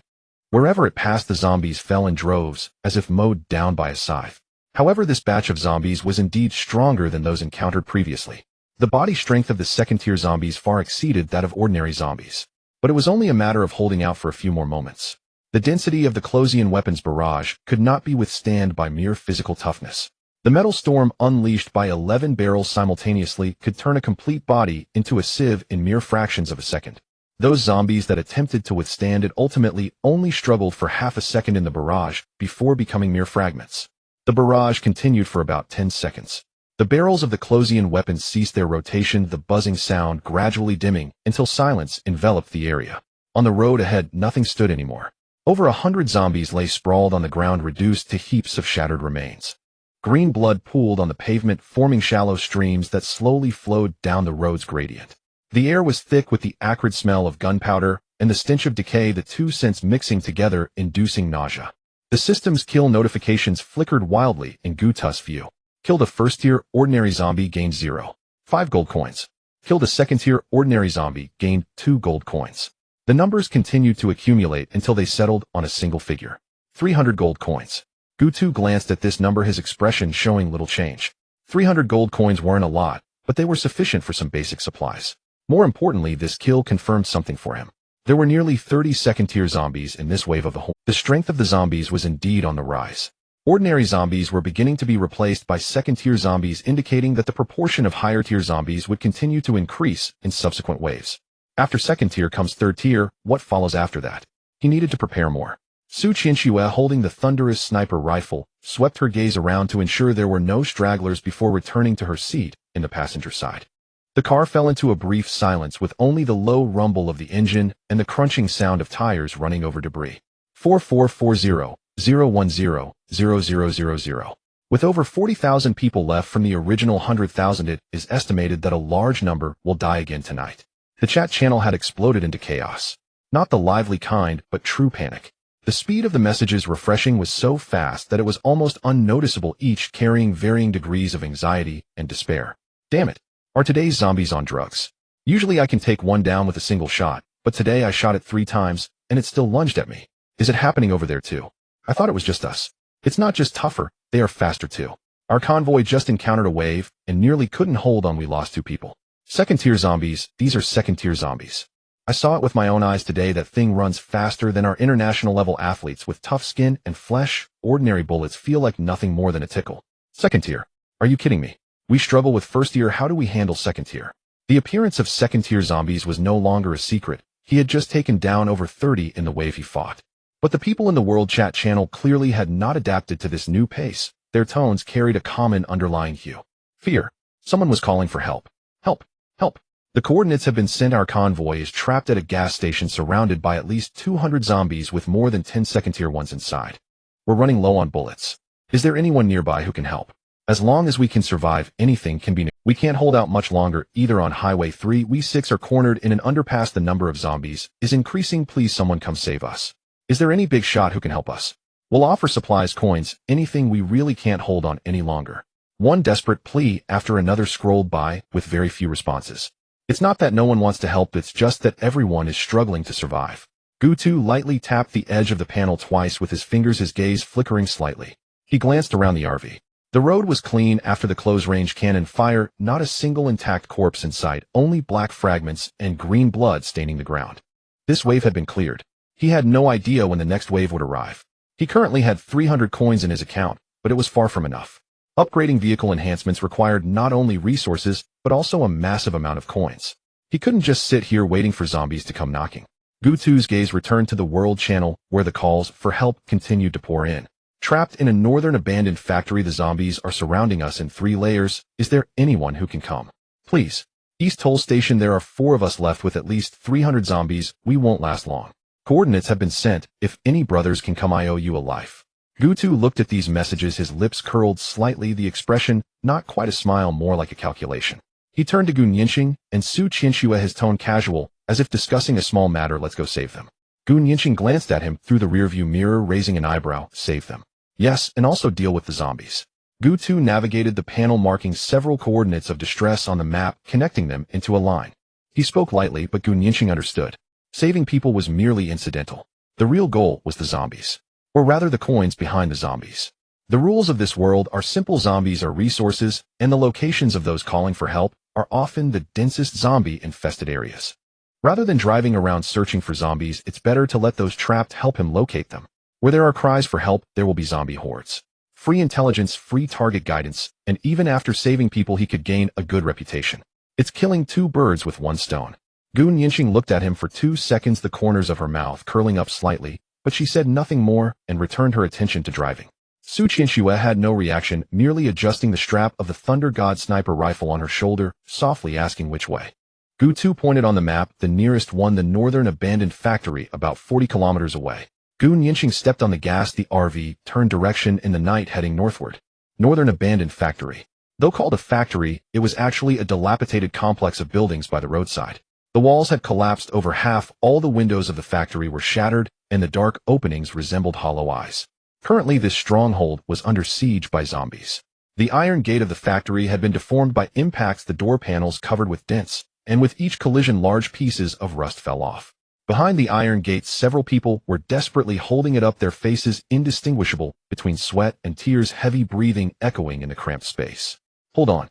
Wherever it passed, the zombies fell in droves, as if mowed down by a scythe. However, this batch of zombies was indeed stronger than those encountered previously. The body strength of the second-tier zombies far exceeded that of ordinary zombies. But it was only a matter of holding out for a few more moments. The density of the Closian weapon's barrage could not be withstood by mere physical toughness. The metal storm unleashed by 11 barrels simultaneously could turn a complete body into a sieve in mere fractions of a second. Those zombies that attempted to withstand it ultimately only struggled for half a second in the barrage before becoming mere fragments. The barrage continued for about 10 seconds. The barrels of the Closian weapon ceased their rotation, the buzzing sound gradually dimming until silence enveloped the area. On the road ahead, nothing stood anymore. Over 100 zombies lay sprawled on the ground, reduced to heaps of shattered remains. Green blood pooled on the pavement, forming shallow streams that slowly flowed down the road's gradient. The air was thick with the acrid smell of gunpowder and the stench of decay, the two scents mixing together, inducing nausea. The system's kill notifications flickered wildly in Gutus' view. Killed a first-tier ordinary zombie, gained 0.5 gold coins. Killed a second-tier ordinary zombie, gained 2 gold coins. The numbers continued to accumulate until they settled on a single figure. 300 gold coins. Gutu glanced at this number, his expression showing little change. 300 gold coins weren't a lot, but they were sufficient for some basic supplies. More importantly, this kill confirmed something for him. There were nearly 30 second-tier zombies in this wave of the horde. The strength of the zombies was indeed on the rise. Ordinary zombies were beginning to be replaced by second-tier zombies, indicating that the proportion of higher-tier zombies would continue to increase in subsequent waves. After second tier comes third tier. What follows after that? He needed to prepare more. Su Qianxue, holding the thunderous sniper rifle, swept her gaze around to ensure there were no stragglers before returning to her seat in the passenger side. The car fell into a brief silence with only the low rumble of the engine and the crunching sound of tires running over debris. 4440-010-0000. With over 40,000 people left from the original 100,000, it is estimated that a large number will die again tonight. The chat channel had exploded into chaos. Not the lively kind, but true panic. The speed of the messages refreshing was so fast that it was almost unnoticeable, each carrying varying degrees of anxiety and despair. Damn it. Are today's zombies on drugs? Usually I can take one down with a single shot, but today I shot it 3 times, and it still lunged at me. Is it happening over there too? I thought it was just us. It's not just tougher, they are faster too. Our convoy just encountered a wave, and nearly couldn't hold on. We lost 2 people. Second-tier zombies, these are second-tier zombies. I saw it with my own eyes today. That thing runs faster than our international-level athletes with tough skin and flesh. Ordinary bullets feel like nothing more than a tickle. Second-tier. Are you kidding me? We struggle with first-tier. How do we handle second-tier? The appearance of second-tier zombies was no longer a secret. He had just taken down over 30 in the wave he fought. But the people in the World Chat channel clearly had not adapted to this new pace. Their tones carried a common underlying hue. Fear. Someone was calling for help. Help. Help. The coordinates have been sent. Our convoy is trapped at a gas station surrounded by at least 200 zombies with more than 10 second-tier ones inside. We're running low on bullets. Is there anyone nearby who can help? As long as we can survive, anything can be. We can't hold out much longer, either on Highway 3. We 6 are cornered in an underpass. The number of zombies is increasing. Please someone come save us. Is there any big shot who can help us? We'll offer supplies, coins, anything. We really can't hold on any longer. One desperate plea after another scrolled by with very few responses. It's not that no one wants to help, it's just that everyone is struggling to survive. Gutu lightly tapped the edge of the panel twice with his fingers, his gaze flickering slightly. He glanced around the RV. The road was clean after the close-range cannon fire, not a single intact corpse in sight, only black fragments and green blood staining the ground. This wave had been cleared. He had no idea when the next wave would arrive. He currently had 300 coins in his account, but it was far from enough. Upgrading vehicle enhancements required not only resources, but also a massive amount of coins. He couldn't just sit here waiting for zombies to come knocking. Gutu's gaze returned to the world channel, where the calls for help continued to pour in. Trapped in a northern abandoned factory, the zombies are surrounding us in 3 layers. Is there anyone who can come? Please. East Toll Station, there are 4 of us left with at least 300 zombies. We won't last long. Coordinates have been sent. If any brothers can come, I owe you a life. Gutu looked at these messages, his lips curled slightly, the expression not quite a smile, more like a calculation. He turned to Gun Yinxing and Su Qianxue, his tone casual, as if discussing a small matter. Let's go save them. Gun Yinxing glanced at him through the rearview mirror, raising an eyebrow. Save them. Yes, and also deal with the zombies. Gutu navigated the panel, marking several coordinates of distress on the map, connecting them into a line. He spoke lightly, but Gun Yinxing understood. Saving people was merely incidental. The real goal was the zombies. Or rather, the coins behind the zombies. The rules of this world are simple. Zombies are resources, and the locations of those calling for help are often the densest zombie-infested areas. Rather than driving around searching for zombies, it's better to let those trapped help him locate them. Where there are cries for help, there will be zombie hordes. Free intelligence, free target guidance, and even after saving people, he could gain a good reputation. It's killing 2 birds with 1 stone. Gun Yinxing looked at him for 2 seconds, the corners of her mouth curling up slightly, but she said nothing more and returned her attention to driving. Su Qianxue had no reaction, merely adjusting the strap of the Thunder God sniper rifle on her shoulder, softly asking which way. Gutu pointed on the map, the nearest one, the northern abandoned factory, about 40 kilometers away. Gun Yinxing stepped on the gas. The RV turned direction in the night, heading northward. Northern abandoned factory. Though called a factory, it was actually a dilapidated complex of buildings by the roadside. The walls had collapsed over half, all the windows of the factory were shattered, and the dark openings resembled hollow eyes. Currently, this stronghold was under siege by zombies. The iron gate of the factory had been deformed by impacts, the door panels covered with dents, and with each collision large pieces of rust fell off. Behind the iron gate, several people were desperately holding it up, their faces indistinguishable between sweat and tears, heavy breathing echoing in the cramped space. Hold on,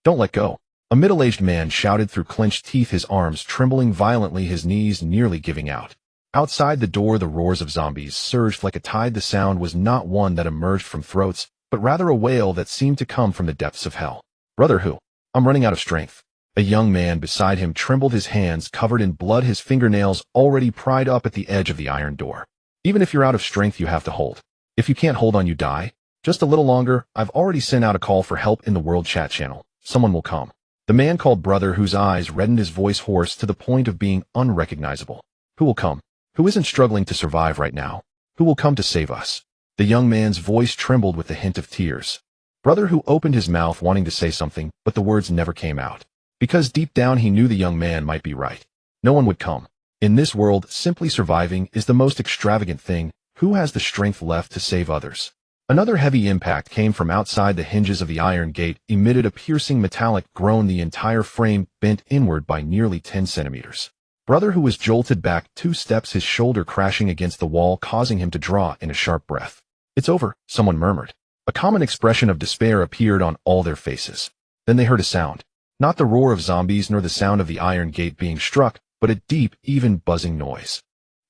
don't let go. A middle-aged man shouted through clenched teeth, his arms trembling violently, his knees nearly giving out. Outside the door, the roars of zombies surged like a tide. The sound was not one that emerged from throats, but rather a wail that seemed to come from the depths of hell. Brother Hu, I'm running out of strength. A young man beside him trembled, his hands covered in blood, his fingernails already pried up at the edge of the iron door. Even if you're out of strength, you have to hold. If you can't hold on, you die. Just a little longer. I've already sent out a call for help in the world chat channel. Someone will come. The man called Brother Hu's eyes reddened, his voice hoarse to the point of being unrecognizable. Who will come? Who isn't struggling to survive right now? Who will come to save us? The young man's voice trembled with the hint of tears. Brother Hu opened his mouth wanting to say something, but the words never came out. Because deep down he knew the young man might be right. No one would come. In this world, simply surviving is the most extravagant thing. Who has the strength left to save others? Another heavy impact came from outside. The hinges of the iron gate emitted a piercing metallic groan, the entire frame bent inward by nearly 10 centimeters. Brother Hu was jolted back 2 steps, his shoulder crashing against the wall, causing him to draw in a sharp breath. It's over, someone murmured. A common expression of despair appeared on all their faces. Then they heard a sound. Not the roar of zombies nor the sound of the iron gate being struck, but a deep, even buzzing noise.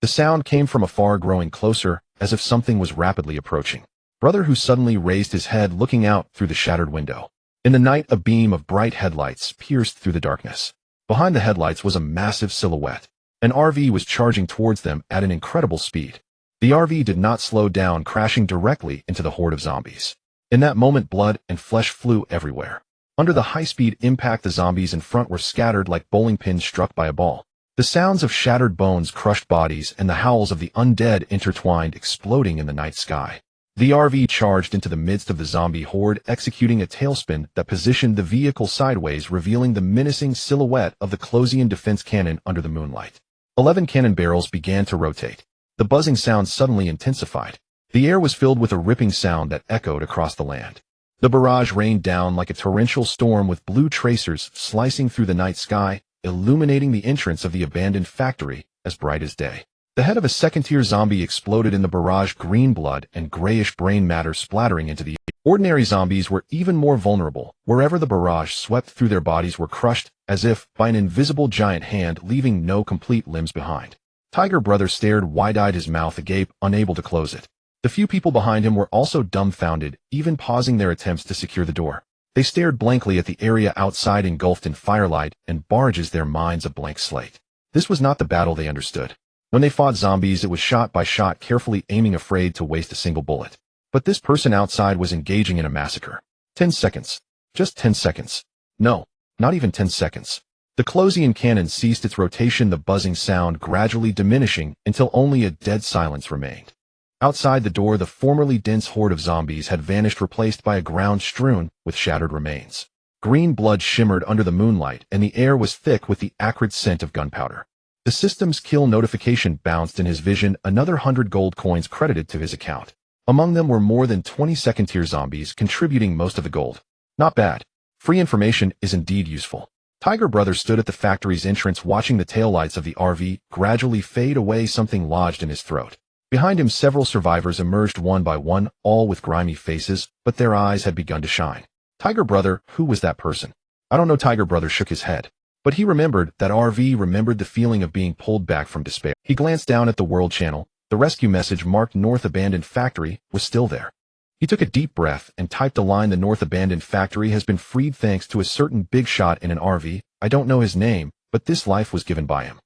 The sound came from afar, growing closer, as if something was rapidly approaching. Brother Hu suddenly raised his head, looking out through the shattered window. In the night, a beam of bright headlights pierced through the darkness. Behind the headlights was a massive silhouette. An RV was charging towards them at an incredible speed. The RV did not slow down, crashing directly into the horde of zombies. In that moment, blood and flesh flew everywhere. Under the high-speed impact, the zombies in front were scattered like bowling pins struck by a ball. The sounds of shattered bones, crushed bodies, and the howls of the undead intertwined, exploding in the night sky. The RV charged into the midst of the zombie horde, executing a tailspin that positioned the vehicle sideways, revealing the menacing silhouette of the Closian defense cannon under the moonlight. 11 cannon barrels began to rotate. The buzzing sound suddenly intensified. The air was filled with a ripping sound that echoed across the land. The barrage rained down like a torrential storm, with blue tracers slicing through the night sky, illuminating the entrance of the abandoned factory as bright as day. The head of a second-tier zombie exploded in the barrage, green blood and grayish brain matter splattering into the air. Ordinary zombies were even more vulnerable. Wherever the barrage swept through, their bodies were crushed, as if by an invisible giant hand, leaving no complete limbs behind. Tiger Brother stared wide-eyed, his mouth agape, unable to close it. The few people behind him were also dumbfounded, even pausing their attempts to secure the door. They stared blankly at the area outside, engulfed in firelight and barges, their minds a blank slate. This was not the battle they understood. When they fought zombies, it was shot by shot, carefully aiming, afraid to waste a single bullet. But this person outside was engaging in a massacre. 10 seconds. Just 10 seconds. No, not even 10 seconds. The Closian cannon ceased its rotation, the buzzing sound gradually diminishing until only a dead silence remained. Outside the door, the formerly dense horde of zombies had vanished, replaced by a ground strewn with shattered remains. Green blood shimmered under the moonlight, and the air was thick with the acrid scent of gunpowder. The system's kill notification bounced in his vision, another 100 gold coins credited to his account. Among them were more than 20 second-tier zombies, contributing most of the gold. Not bad. Free information is indeed useful. Tiger Brother stood at the factory's entrance, watching the taillights of the RV gradually fade away, something lodged in his throat. Behind him, several survivors emerged one by one, all with grimy faces, but their eyes had begun to shine. Tiger Brother, who was that person? I don't know. Tiger Brother shook his head. But he remembered that RV, remembered the feeling of being pulled back from despair. He glanced down at the world channel. The rescue message marked North Abandoned Factory was still there. He took a deep breath and typed a line: "The North Abandoned Factory has been freed thanks to a certain big shot in an RV. I don't know his name, but this life was given by him."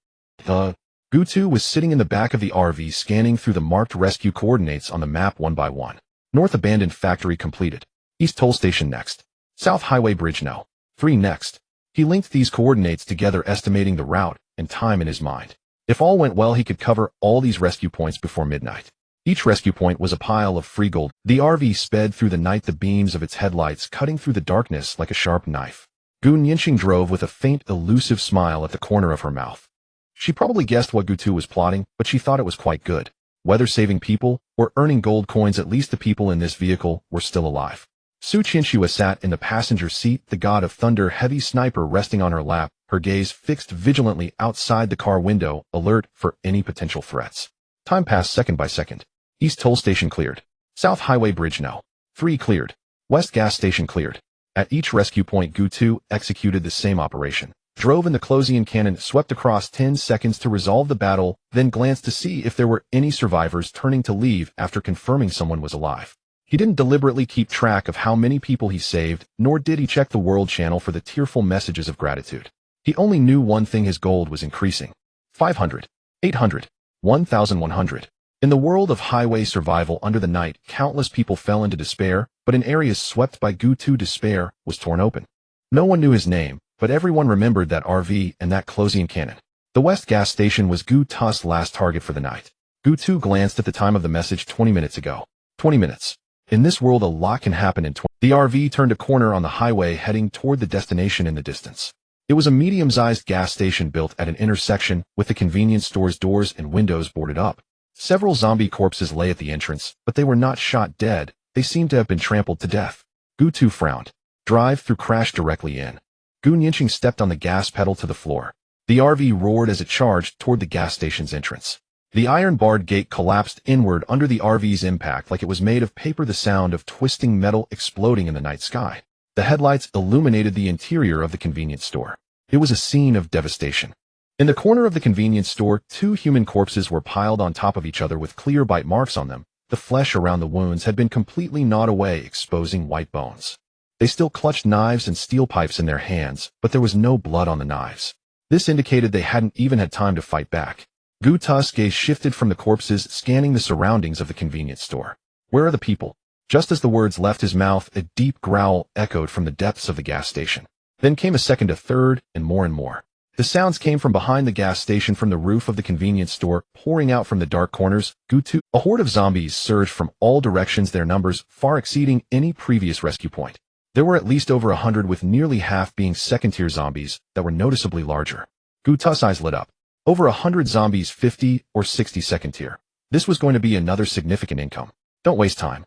Gutu was sitting in the back of the RV, scanning through the marked rescue coordinates on the map one by one. North Abandoned Factory completed. East Toll Station next. South Highway Bridge No. 3 next. He linked these coordinates together, estimating the route and time in his mind. If all went well, he could cover all these rescue points before midnight. Each rescue point was a pile of free gold. The RV sped through the night, the beams of its headlights cutting through the darkness like a sharp knife. Gu Nianqing drove with a faint, elusive smile at the corner of her mouth. She probably guessed what Gutu was plotting, but she thought it was quite good. Whether saving people or earning gold coins, at least the people in this vehicle were still alive. Su Qianxua sat in the passenger seat, the god of thunder heavy sniper resting on her lap, her gaze fixed vigilantly outside the car window, alert for any potential threats. Time passed second by second. East Toll Station cleared. South Highway Bridge No. 3 cleared. West Gas Station cleared. At each rescue point, Gutu executed the same operation. Drove in the Closian cannon, swept across 10 seconds to resolve the battle, then glanced to see if there were any survivors turning to leave after confirming someone was alive. He didn't deliberately keep track of how many people he saved, nor did he check the world channel for the tearful messages of gratitude. He only knew one thing: his gold was increasing. 500, 800, 1,100. In the world of highway survival under the night, countless people fell into despair, but in areas swept by Gutu, despair was torn open. No one knew his name, but everyone remembered that RV and that Closian cannon. The West Gas Station was Gutu's last target for the night. Gutu glanced at the time of the message: 20 minutes ago. 20 minutes. In this world, a lot can happen in 20. The RV turned a corner on the highway, heading toward the destination in the distance. It was a medium-sized gas station built at an intersection, with the convenience store's doors and windows boarded up. Several zombie corpses lay at the entrance, but they were not shot dead. They seemed to have been trampled to death. Gutu frowned. Drive-through crashed directly in. Gu Nianqing stepped on the gas pedal to the floor. The RV roared as it charged toward the gas station's entrance. The iron-barred gate collapsed inward under the RV's impact like it was made of paper, the sound of twisting metal exploding in the night sky. The headlights illuminated the interior of the convenience store. It was a scene of devastation. In the corner of the convenience store, 2 human corpses were piled on top of each other with clear bite marks on them. The flesh around the wounds had been completely gnawed away, exposing white bones. They still clutched knives and steel pipes in their hands, but there was no blood on the knives. This indicated they hadn't even had time to fight back. Gutu's gaze shifted from the corpses, scanning the surroundings of the convenience store. Where are the people? Just as the words left his mouth, a deep growl echoed from the depths of the gas station. Then came a second, a third, and more and more. The sounds came from behind the gas station, from the roof of the convenience store, pouring out from the dark corners. A horde of zombies surged from all directions, their numbers far exceeding any previous rescue point. There were at least over 100, with nearly half being second-tier zombies that were noticeably larger. Gutu's eyes lit up. Over 100 zombies, 50 or 60 second tier. This was going to be another significant income. Don't waste time,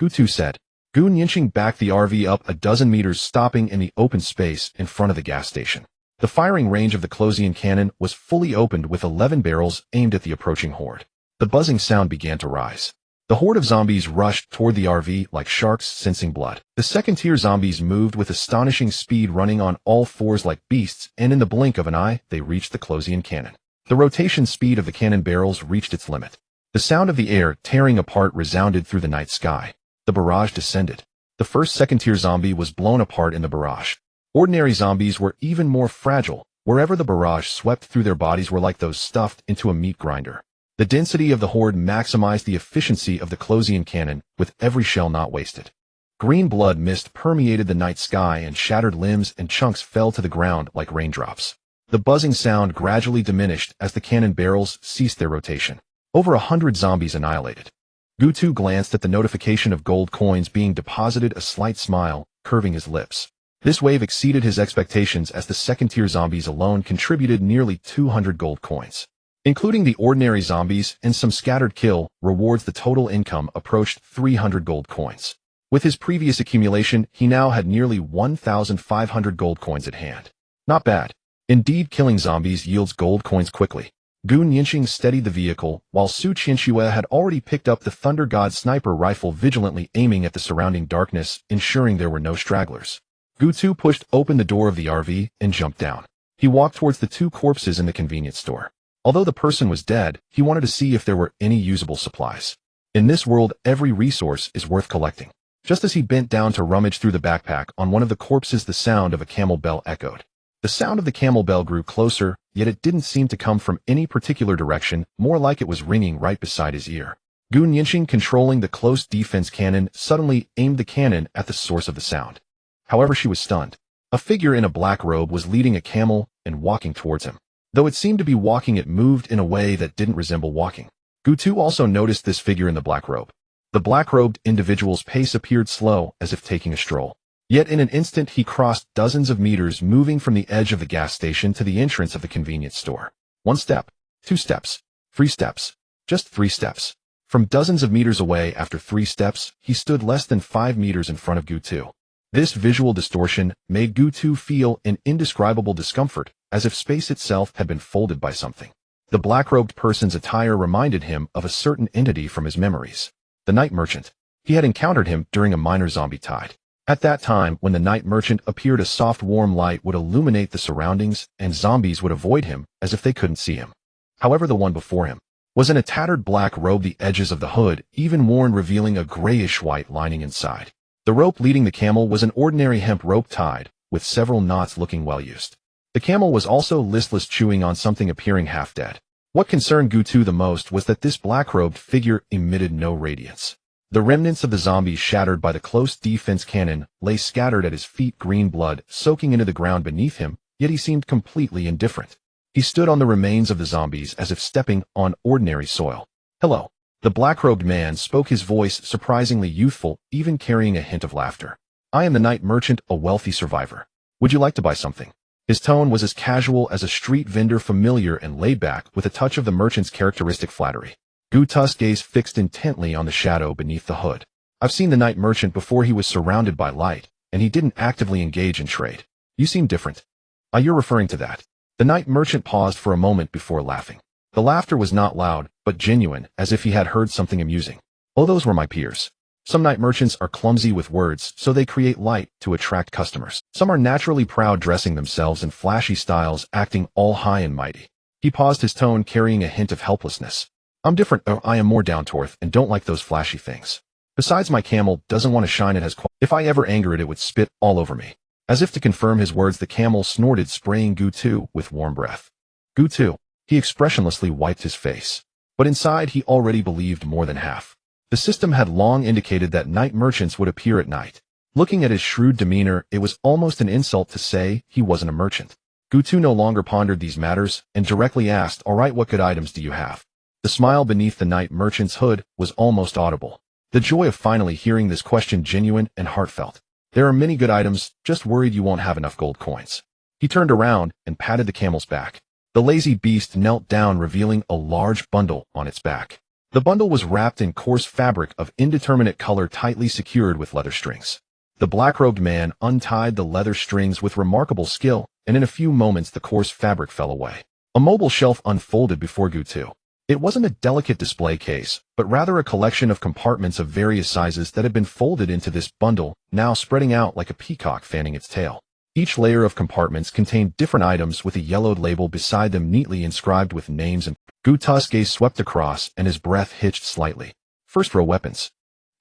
Gutu said. Gu Nianqing backed the RV up a dozen meters, stopping in the open space in front of the gas station. The firing range of the Closian cannon was fully opened, with 11 barrels aimed at the approaching horde. The buzzing sound began to rise. The horde of zombies rushed toward the RV like sharks sensing blood. The second-tier zombies moved with astonishing speed, running on all fours like beasts, and in the blink of an eye, they reached the Closian cannon. The rotation speed of the cannon barrels reached its limit. The sound of the air tearing apart resounded through the night sky. The barrage descended. The first second-tier zombie was blown apart in the barrage. Ordinary zombies were even more fragile. Wherever the barrage swept through their bodies were like those stuffed into a meat grinder. The density of the horde maximized the efficiency of the Closian cannon, with every shell not wasted. Green blood mist permeated the night sky and shattered limbs and chunks fell to the ground like raindrops. The buzzing sound gradually diminished as the cannon barrels ceased their rotation. Over 100 zombies annihilated. Gutu glanced at the notification of gold coins being deposited, a slight smile, curving his lips. This wave exceeded his expectations as the second-tier zombies alone contributed nearly 200 gold coins. Including the ordinary zombies and some scattered kill rewards, the total income approached 300 gold coins. With his previous accumulation, he now had nearly 1,500 gold coins at hand. Not bad. Indeed, killing zombies yields gold coins quickly. Gu Nianxing steadied the vehicle, while Su Qianxue had already picked up the Thunder God sniper rifle, vigilantly aiming at the surrounding darkness, ensuring there were no stragglers. Gutu pushed open the door of the RV and jumped down. He walked towards the two corpses in the convenience store. Although the person was dead, he wanted to see if there were any usable supplies. In this world, every resource is worth collecting. Just as he bent down to rummage through the backpack on one of the corpses, the sound of a camel bell echoed. The sound of the camel bell grew closer, yet it didn't seem to come from any particular direction, more like it was ringing right beside his ear. Gu Nianxing, controlling the close defense cannon, suddenly aimed the cannon at the source of the sound. However, she was stunned. A figure in a black robe was leading a camel and walking towards him. Though it seemed to be walking, it moved in a way that didn't resemble walking. Gutu also noticed this figure in the black robe. The black-robed individual's pace appeared slow, as if taking a stroll. Yet in an instant he crossed dozens of meters, moving from the edge of the gas station to the entrance of the convenience store. 1 step, 2 steps, 3 steps, just 3 steps. From dozens of meters away, after 3 steps, he stood less than 5 meters in front of Gutu. This visual distortion made Gutu feel an indescribable discomfort, as if space itself had been folded by something. The black-robed person's attire reminded him of a certain entity from his memories. The night merchant. He had encountered him during a minor zombie tide. At that time, when the night merchant appeared, a soft warm light would illuminate the surroundings, and zombies would avoid him as if they couldn't see him. However, the one before him was in a tattered black robe, the edges of the hood even worn, revealing a grayish-white lining inside. The rope leading the camel was an ordinary hemp rope tied, with several knots looking well used. The camel was also listless, chewing on something, appearing half dead. What concerned Gutu the most was that this black-robed figure emitted no radiance. The remnants of the zombies, shattered by the close defense cannon, lay scattered at his feet, green blood soaking into the ground beneath him, yet he seemed completely indifferent. He stood on the remains of the zombies as if stepping on ordinary soil. "Hello." The black-robed man spoke, his voice surprisingly youthful, even carrying a hint of laughter. "I am the night merchant, a wealthy survivor. Would you like to buy something?" His tone was as casual as a street vendor, familiar and laid back, with a touch of the merchant's characteristic flattery. Gutu's gaze fixed intently on the shadow beneath the hood. "I've seen the night merchant before. He was surrounded by light, and he didn't actively engage in trade. You seem different." "Ah, you're referring to that." The night merchant paused for a moment before laughing. The laughter was not loud, but genuine, as if he had heard something amusing. "Oh, those were my peers. Some night merchants are clumsy with words, so they create light to attract customers. Some are naturally proud, dressing themselves in flashy styles, acting all high and mighty." He paused, his tone carrying a hint of helplessness. "I'm different. I am more down-to-earth and don't like those flashy things. Besides, my camel doesn't want to shine. It has If I ever anger it, it would spit all over me." As if to confirm his words, the camel snorted, spraying Gutu with warm breath. Gutu. He expressionlessly wiped his face. But inside, he already believed more than half. The system had long indicated that night merchants would appear at night. Looking at his shrewd demeanor, it was almost an insult to say he wasn't a merchant. Gutu no longer pondered these matters and directly asked, "All right, what good items do you have?" The smile beneath the night merchant's hood was almost audible. The joy of finally hearing this question genuine and heartfelt. "There are many good items, just worried you won't have enough gold coins." He turned around and patted the camel's back. The lazy beast knelt down, revealing a large bundle on its back. The bundle was wrapped in coarse fabric of indeterminate color, tightly secured with leather strings. The black-robed man untied the leather strings with remarkable skill, and in a few moments the coarse fabric fell away. A mobile shelf unfolded before Gutu. It wasn't a delicate display case, but rather a collection of compartments of various sizes that had been folded into this bundle, now spreading out like a peacock fanning its tail. Each layer of compartments contained different items with a yellowed label beside them, neatly inscribed with names and... Gutu's gaze swept across and his breath hitched slightly. First row weapons.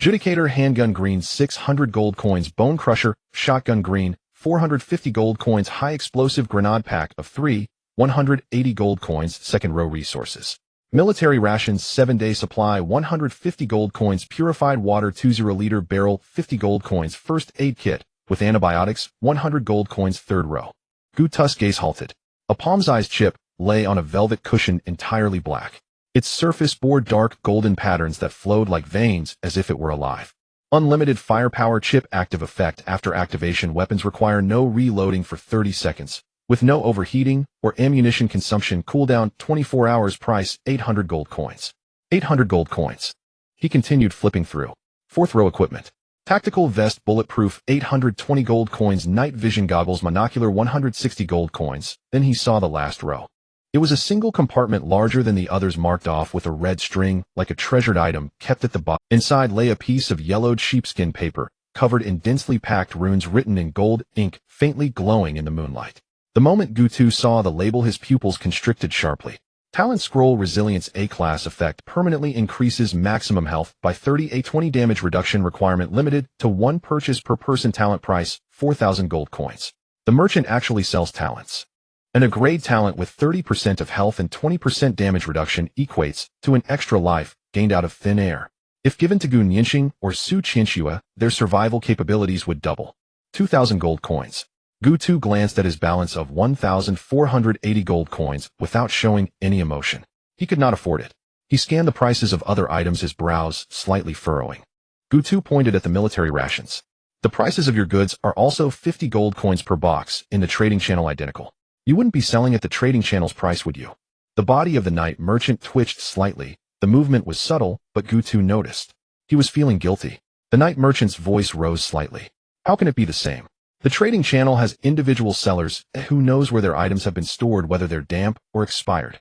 Judicator handgun green, 600 gold coins. Bone crusher, shotgun green, 450 gold coins. High explosive grenade pack of 3, 180 gold coins. Second row resources. Military rations 7-day supply 150 gold coins. Purified water 20-liter barrel 50 gold coins. First aid kit with antibiotics 100 gold coins. Third row. Gutus gaze halted. A palm-sized chip lay on a velvet cushion entirely black. Its surface bore dark golden patterns that flowed like veins as if it were alive. Unlimited firepower chip active effect. After activation, weapons require no reloading for 30 seconds, with no overheating or ammunition consumption. Cooldown 24 hours. Price 800 gold coins. 800 gold coins. He continued flipping through. Fourth row equipment. Tactical vest bulletproof 820 gold coins. Night vision goggles monocular 160 gold coins. Then he saw the last row. It was a single compartment larger than the others, marked off with a red string, like a treasured item kept at the bottom. Inside lay a piece of yellowed sheepskin paper, covered in densely packed runes written in gold ink, faintly glowing in the moonlight. The moment Gutu saw the label, his pupils constricted sharply. Talent Scroll Resilience A-Class effect permanently increases maximum health by 30. A 20 damage reduction requirement limited to 1 purchase per person. Talent price 4,000 gold coins. The merchant actually sells talents. An upgrade talent with 30% of health and 20% damage reduction equates to an extra life gained out of thin air. If given to Gu Nianxing or Su Qianxue, their survival capabilities would double. 2,000 gold coins. Gu Tu glanced at his balance of 1,480 gold coins without showing any emotion. He could not afford it. He scanned the prices of other items, his brows slightly furrowing. Gu Tu pointed at the military rations. The prices of your goods are also 50 gold coins per box in the trading channel. Identical. You wouldn't be selling at the trading channel's price, would you? The body of the night merchant twitched slightly. The movement was subtle, but Gu Tu noticed. He was feeling guilty. The night merchant's voice rose slightly. How can it be the same? The trading channel has individual sellers. Who knows where their items have been stored, whether they're damp or expired?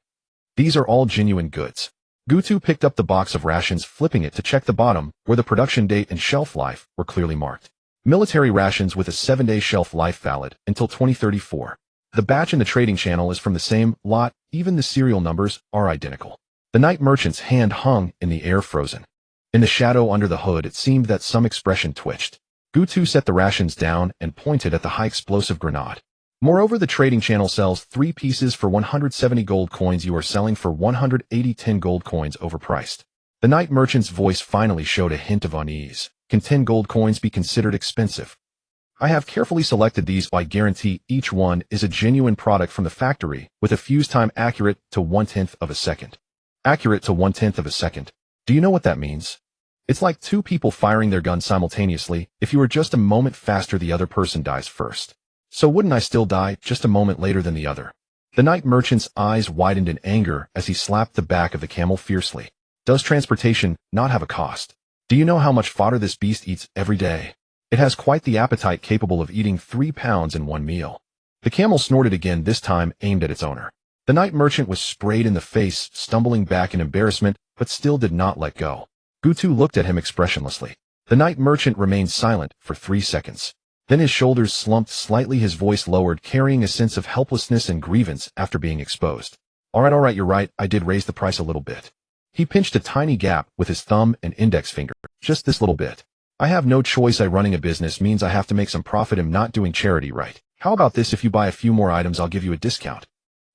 These are all genuine goods. Gu Tu picked up the box of rations, flipping it to check the bottom, where the production date and shelf life were clearly marked. Military rations with a 7-day shelf life, valid until 2034. The batch in the trading channel is from the same lot. Even the serial numbers are identical. The night merchant's hand hung in the air, frozen. In the shadow under the hood, it seemed that some expression twitched. Gu Tu set the rations down and pointed at the high explosive grenade. Moreover, the trading channel sells 3 pieces for 170 gold coins. You are selling for 180. 10 gold coins overpriced. The night merchant's voice finally showed a hint of unease. Can 10 gold coins be considered expensive? I have carefully selected these. I guarantee each one is a genuine product from the factory, with a fuse time accurate to 1/10 of a second. Accurate to 1/10 of a second. Do you know what that means? It's like 2 people firing their guns simultaneously. If you are just a moment faster, the other person dies first. So wouldn't I still die just a moment later than the other? The night merchant's eyes widened in anger as he slapped the back of the camel fiercely. Does transportation not have a cost? Do you know how much fodder this beast eats every day? It has quite the appetite, capable of eating 3 pounds in one meal. The camel snorted again, this time aimed at its owner. The night merchant was sprayed in the face, stumbling back in embarrassment, but still did not let go. Gu Tu looked at him expressionlessly. The night merchant remained silent for 3 seconds. Then his shoulders slumped slightly, his voice lowered, carrying a sense of helplessness and grievance after being exposed. All right, you're right, I did raise the price a little bit. He pinched a tiny gap with his thumb and index finger. Just this little bit. I have no choice. Running a business means I have to make some profit. I'm not doing charity right. How about this? If you buy a few more items, I'll give you a discount.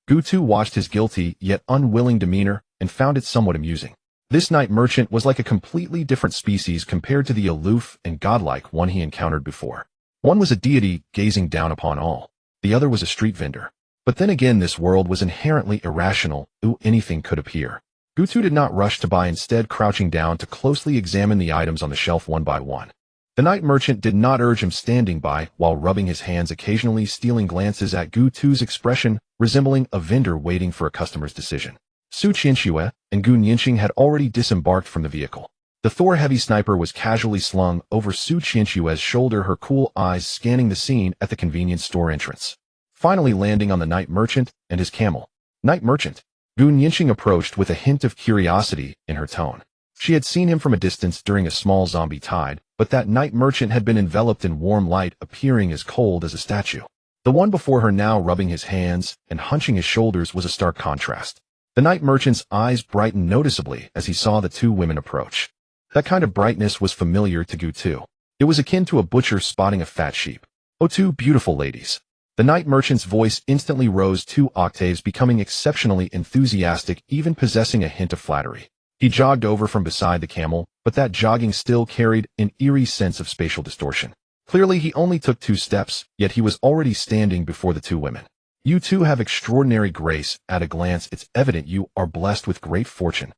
Gu Tu watched his guilty yet unwilling demeanor and found it somewhat amusing. This night merchant was like a completely different species compared to the aloof and godlike one he encountered before. One was a deity gazing down upon all. The other was a street vendor. But then again, this world was inherently irrational. Anything could appear. Gu Tu did not rush to buy, instead crouching down to closely examine the items on the shelf one by one. The night merchant did not urge him, standing by while rubbing his hands, occasionally stealing glances at Gu Tu's expression, resembling a vendor waiting for a customer's decision. Su Qianxue and Gu Nianxing had already disembarked from the vehicle. The Thor heavy sniper was casually slung over Su Qianxue's shoulder, her cool eyes scanning the scene at the convenience store entrance. Finally landing on the night merchant and his camel. Night merchant. Gu Nianxing approached with a hint of curiosity in her tone. She had seen him from a distance during a small zombie tide, but that night merchant had been enveloped in warm light, appearing as cold as a statue. The one before her, now rubbing his hands and hunching his shoulders, was a stark contrast. The night merchant's eyes brightened noticeably as he saw the 2 women approach. That kind of brightness was familiar to Gu Tu. It was akin to a butcher spotting a fat sheep. Oh, two beautiful ladies. The night merchant's voice instantly rose 2 octaves, becoming exceptionally enthusiastic, even possessing a hint of flattery. He jogged over from beside the camel, but that jogging still carried an eerie sense of spatial distortion. Clearly, he only took 2 steps, yet he was already standing before the 2 women. You two have extraordinary grace. At a glance, it's evident you are blessed with great fortune.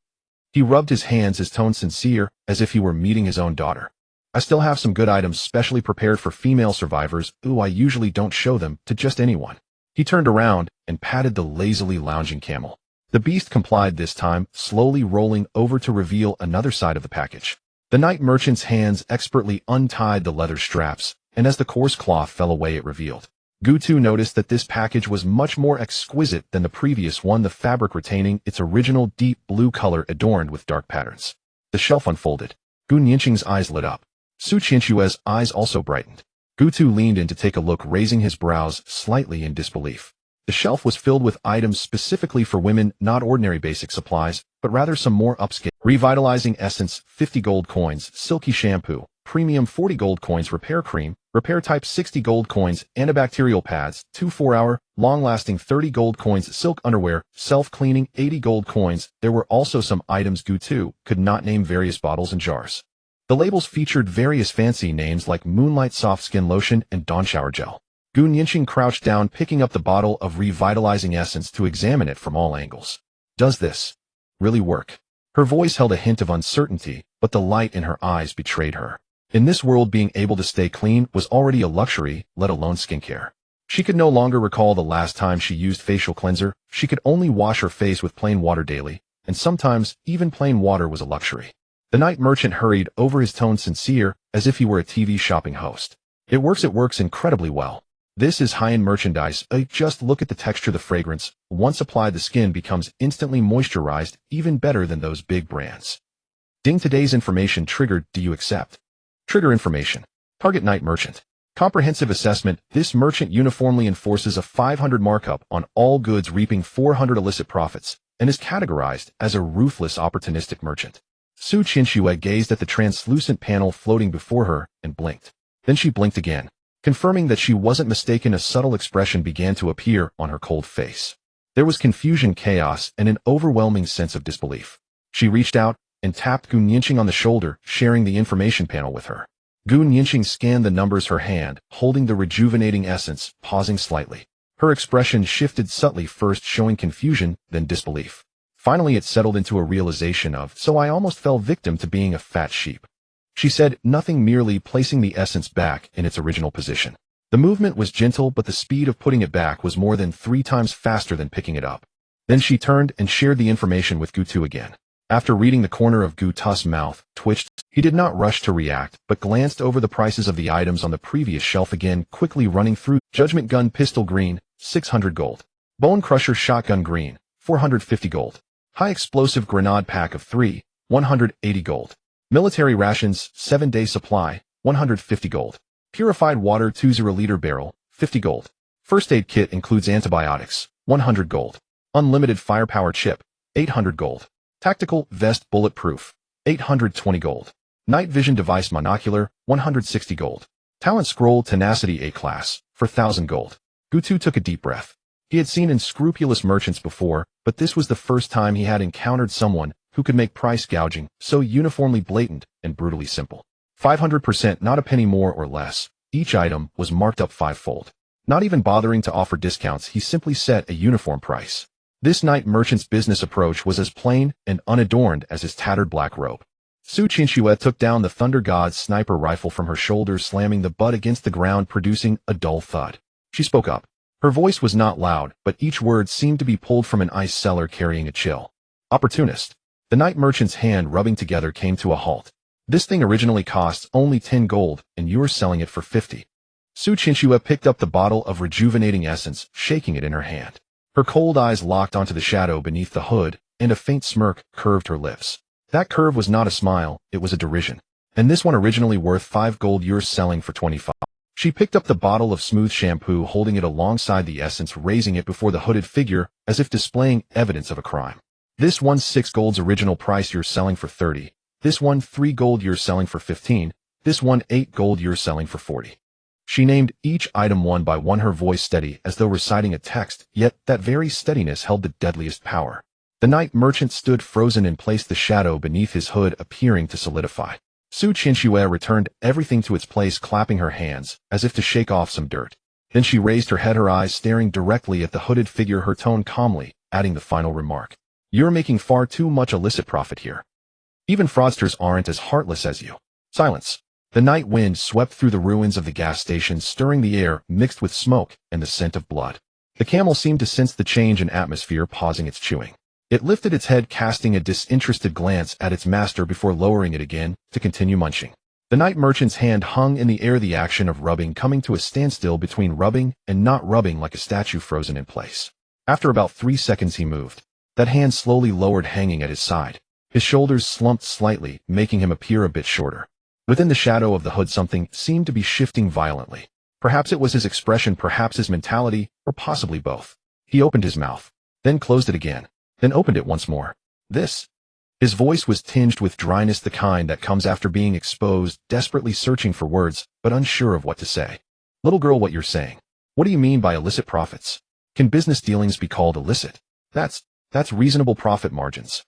He rubbed his hands, his tone sincere, as if he were meeting his own daughter. I still have some good items specially prepared for female survivors. Ooh, I usually don't show them to just anyone. He turned around and patted the lazily lounging camel. The beast complied this time, slowly rolling over to reveal another side of the package. The night merchant's hands expertly untied the leather straps, and as the coarse cloth fell away, it revealed. Gutu noticed that this package was much more exquisite than the previous one, the fabric retaining its original deep blue color adorned with dark patterns. The shelf unfolded. Gu Nianqing's eyes lit up. Su Qianxue's eyes also brightened. Gutu leaned in to take a look, raising his brows slightly in disbelief. The shelf was filled with items specifically for women, not ordinary basic supplies, but rather some more upscale. Revitalizing essence, 50 gold coins, silky shampoo, premium 40 gold coins, repair cream, repair type 60 gold coins, antibacterial pads, 2 4-hour, long-lasting 30 gold coins, silk underwear, self-cleaning 80 gold coins. There were also some items Gutu could not name, various bottles and jars. The labels featured various fancy names like Moonlight Soft Skin Lotion and Dawn Shower Gel. Gu Nianqing crouched down, picking up the bottle of revitalizing essence to examine it from all angles. Does this really work? Her voice held a hint of uncertainty, but the light in her eyes betrayed her. In this world, being able to stay clean was already a luxury, let alone skincare. She could no longer recall the last time she used facial cleanser. She could only wash her face with plain water daily, and sometimes even plain water was a luxury. The night merchant hurried over, his tone sincere, as if he were a TV shopping host. It works incredibly well. This is high-end merchandise. Just look at the texture, the fragrance. Once applied, the skin becomes instantly moisturized, even better than those big brands. Ding, today's information triggered. Do you accept? Trigger information. Target night merchant. Comprehensive assessment. This merchant uniformly enforces a 500 markup on all goods, reaping 400 illicit profits, and is categorized as a ruthless, opportunistic merchant. Su Qianxue gazed at the translucent panel floating before her and blinked. Then she blinked again. Confirming that she wasn't mistaken, a subtle expression began to appear on her cold face. There was confusion, chaos, and an overwhelming sense of disbelief. She reached out and tapped Gu Nianqing on the shoulder, sharing the information panel with her. Gu Nianqing scanned the numbers, her hand holding the rejuvenating essence, pausing slightly. Her expression shifted subtly, first showing confusion, then disbelief. Finally, it settled into a realization of, so I almost fell victim to being a fat sheep. She said nothing, merely placing the essence back in its original position. The movement was gentle, but the speed of putting it back was more than 3 times faster than picking it up. Then she turned and shared the information with Gutu again. After reading, the corner of Gutu's mouth twitched. He did not rush to react, but glanced over the prices of the items on the previous shelf again, quickly running through. Judgment gun pistol green, 600 gold. Bone crusher shotgun green, 450 gold. High explosive grenade pack of 3, 180 gold. Military rations, 7-day supply, 150 gold. Purified water 20-liter barrel, 50 gold. First aid kit includes antibiotics, 100 gold. Unlimited firepower chip, 800 gold. Tactical vest bulletproof, 820 gold. Night vision device monocular, 160 gold. Talent scroll tenacity A class, for 1,000 gold. Gutu took a deep breath. He had seen unscrupulous merchants before, but this was the first time he had encountered someone who could make price gouging so uniformly blatant and brutally simple. 500%, not a penny more or less. Each item was marked up 5-fold. Not even bothering to offer discounts, he simply set a uniform price. This night merchant's business approach was as plain and unadorned as his tattered black robe. Su Qianxue took down the Thunder God's sniper rifle from her shoulder, slamming the butt against the ground, producing a dull thud. She spoke up. Her voice was not loud, but each word seemed to be pulled from an ice cellar, carrying a chill. Opportunist. The night merchant's hand rubbing together came to a halt. This thing originally costs only 10 gold, and you're selling it for 50. Su Qianxue picked up the bottle of rejuvenating essence, shaking it in her hand. Her cold eyes locked onto the shadow beneath the hood, and a faint smirk curved her lips. That curve was not a smile, it was a derision. And this one originally worth 5 gold, you're selling for 25. She picked up the bottle of smooth shampoo, holding it alongside the essence, raising it before the hooded figure, as if displaying evidence of a crime. This one's 6 gold's original price, you're selling for 30. This one 3 gold, you're selling for 15. This one 8 gold, you're selling for 40. She named each item one by one, her voice steady as though reciting a text, yet that very steadiness held the deadliest power. The night merchant stood frozen in place, the shadow beneath his hood appearing to solidify. Su Qianxue returned everything to its place, clapping her hands, as if to shake off some dirt. Then she raised her head, her eyes staring directly at the hooded figure, her tone calmly, adding the final remark. You're making far too much illicit profit here. Even fraudsters aren't as heartless as you. Silence. The night wind swept through the ruins of the gas station, stirring the air mixed with smoke and the scent of blood. The camel seemed to sense the change in atmosphere, pausing its chewing. It lifted its head, casting a disinterested glance at its master before lowering it again to continue munching. The night merchant's hand hung in the air, the action of rubbing coming to a standstill between rubbing and not rubbing, like a statue frozen in place. After about 3 seconds he moved. That hand slowly lowered, hanging at his side. His shoulders slumped slightly, making him appear a bit shorter. Within the shadow of the hood something seemed to be shifting violently. Perhaps it was his expression, perhaps his mentality, or possibly both. He opened his mouth, then closed it again, then opened it once more. This. His voice was tinged with dryness, the kind that comes after being exposed, desperately searching for words, but unsure of what to say. Little girl, what you're saying? What do you mean by illicit profits? Can business dealings be called illicit? That's reasonable profit margins.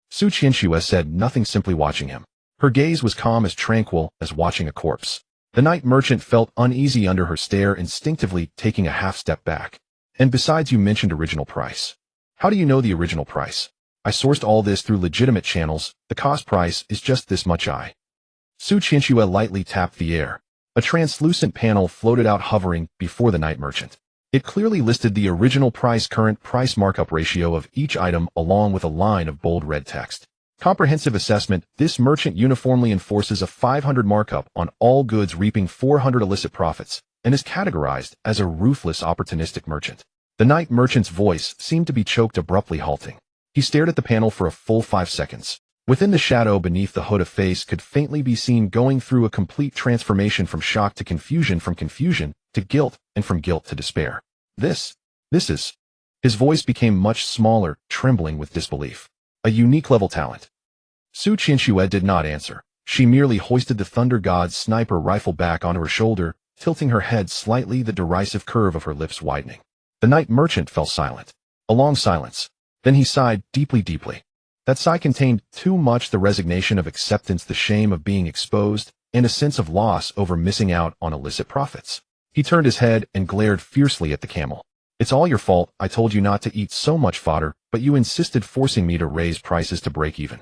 Su Qianxue said nothing, simply watching him. Her gaze was calm, as tranquil as watching a corpse. The night merchant felt uneasy under her stare, instinctively taking a half step back. And besides, you mentioned original price. How do you know the original price? I sourced all this through legitimate channels. The cost price is just this much. Su Qianxue lightly tapped the air. A translucent panel floated out, hovering before the night merchant. It clearly listed the original price, current price, markup ratio of each item, along with a line of bold red text. Comprehensive assessment. This merchant uniformly enforces a 500 markup on all goods, reaping 400 illicit profits, and is categorized as a ruthless, opportunistic merchant. The night merchant's voice seemed to be choked, abruptly halting. He stared at the panel for a full 5 seconds. Within the shadow beneath the hood, a face could faintly be seen, going through a complete transformation, from shock to confusion to guilt, and from guilt to despair. This is... His voice became much smaller, trembling with disbelief. A unique level talent. Su Qianxue did not answer. She merely hoisted the Thunder God's sniper rifle back onto her shoulder, tilting her head slightly, the derisive curve of her lips widening. The night merchant fell silent. A long silence. Then he sighed deeply. That sigh contained too much: the resignation of acceptance, the shame of being exposed, and a sense of loss over missing out on illicit profits. He turned his head and glared fiercely at the camel. It's all your fault. I told you not to eat so much fodder, but you insisted, forcing me to raise prices to break even.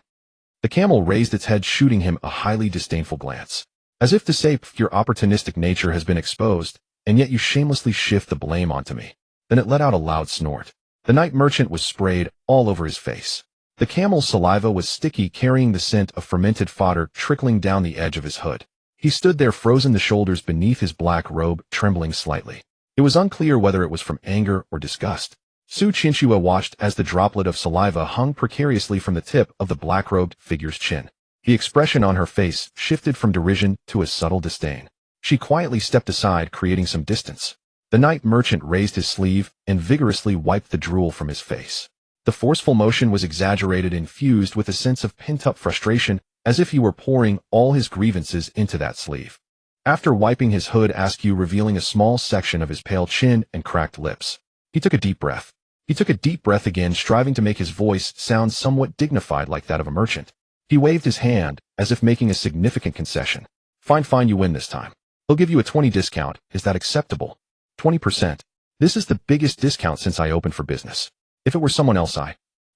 The camel raised its head, shooting him a highly disdainful glance. As if to say, your opportunistic nature has been exposed, and yet you shamelessly shift the blame onto me. Then it let out a loud snort. The night merchant was sprayed all over his face. The camel's saliva was sticky, carrying the scent of fermented fodder trickling down the edge of his hood. He stood there, frozen, the shoulders beneath his black robe trembling slightly. It was unclear whether it was from anger or disgust. Su Qianxue watched as the droplet of saliva hung precariously from the tip of the black-robed figure's chin. The expression on her face shifted from derision to a subtle disdain. She quietly stepped aside, creating some distance. The night merchant raised his sleeve and vigorously wiped the drool from his face. The forceful motion was exaggerated, infused with a sense of pent-up frustration, as if he were pouring all his grievances into that sleeve. After wiping his hood askew, revealing a small section of his pale chin and cracked lips, he took a deep breath. He took a deep breath again, striving to make his voice sound somewhat dignified, like that of a merchant. He waved his hand, as if making a significant concession. Fine, you win this time. He'll give you a 20% discount. Is that acceptable? 20%. This is the biggest discount since I opened for business. If it were someone else,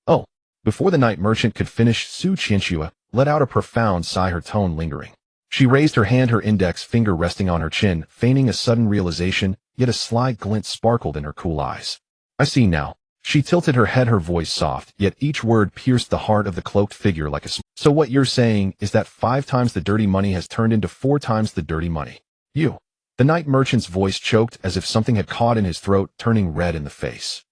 Oh. Before the night merchant could finish, Su Qianxue let out a profound sigh, her tone lingering. She raised her hand, her index finger resting on her chin, feigning a sudden realization, yet a sly glint sparkled in her cool eyes. I see now. She tilted her head, her voice soft, yet each word pierced the heart of the cloaked figure like a So what you're saying is that 5 times the dirty money has turned into 4 times the dirty money. You. The night merchant's voice choked, as if something had caught in his throat, turning red in the face.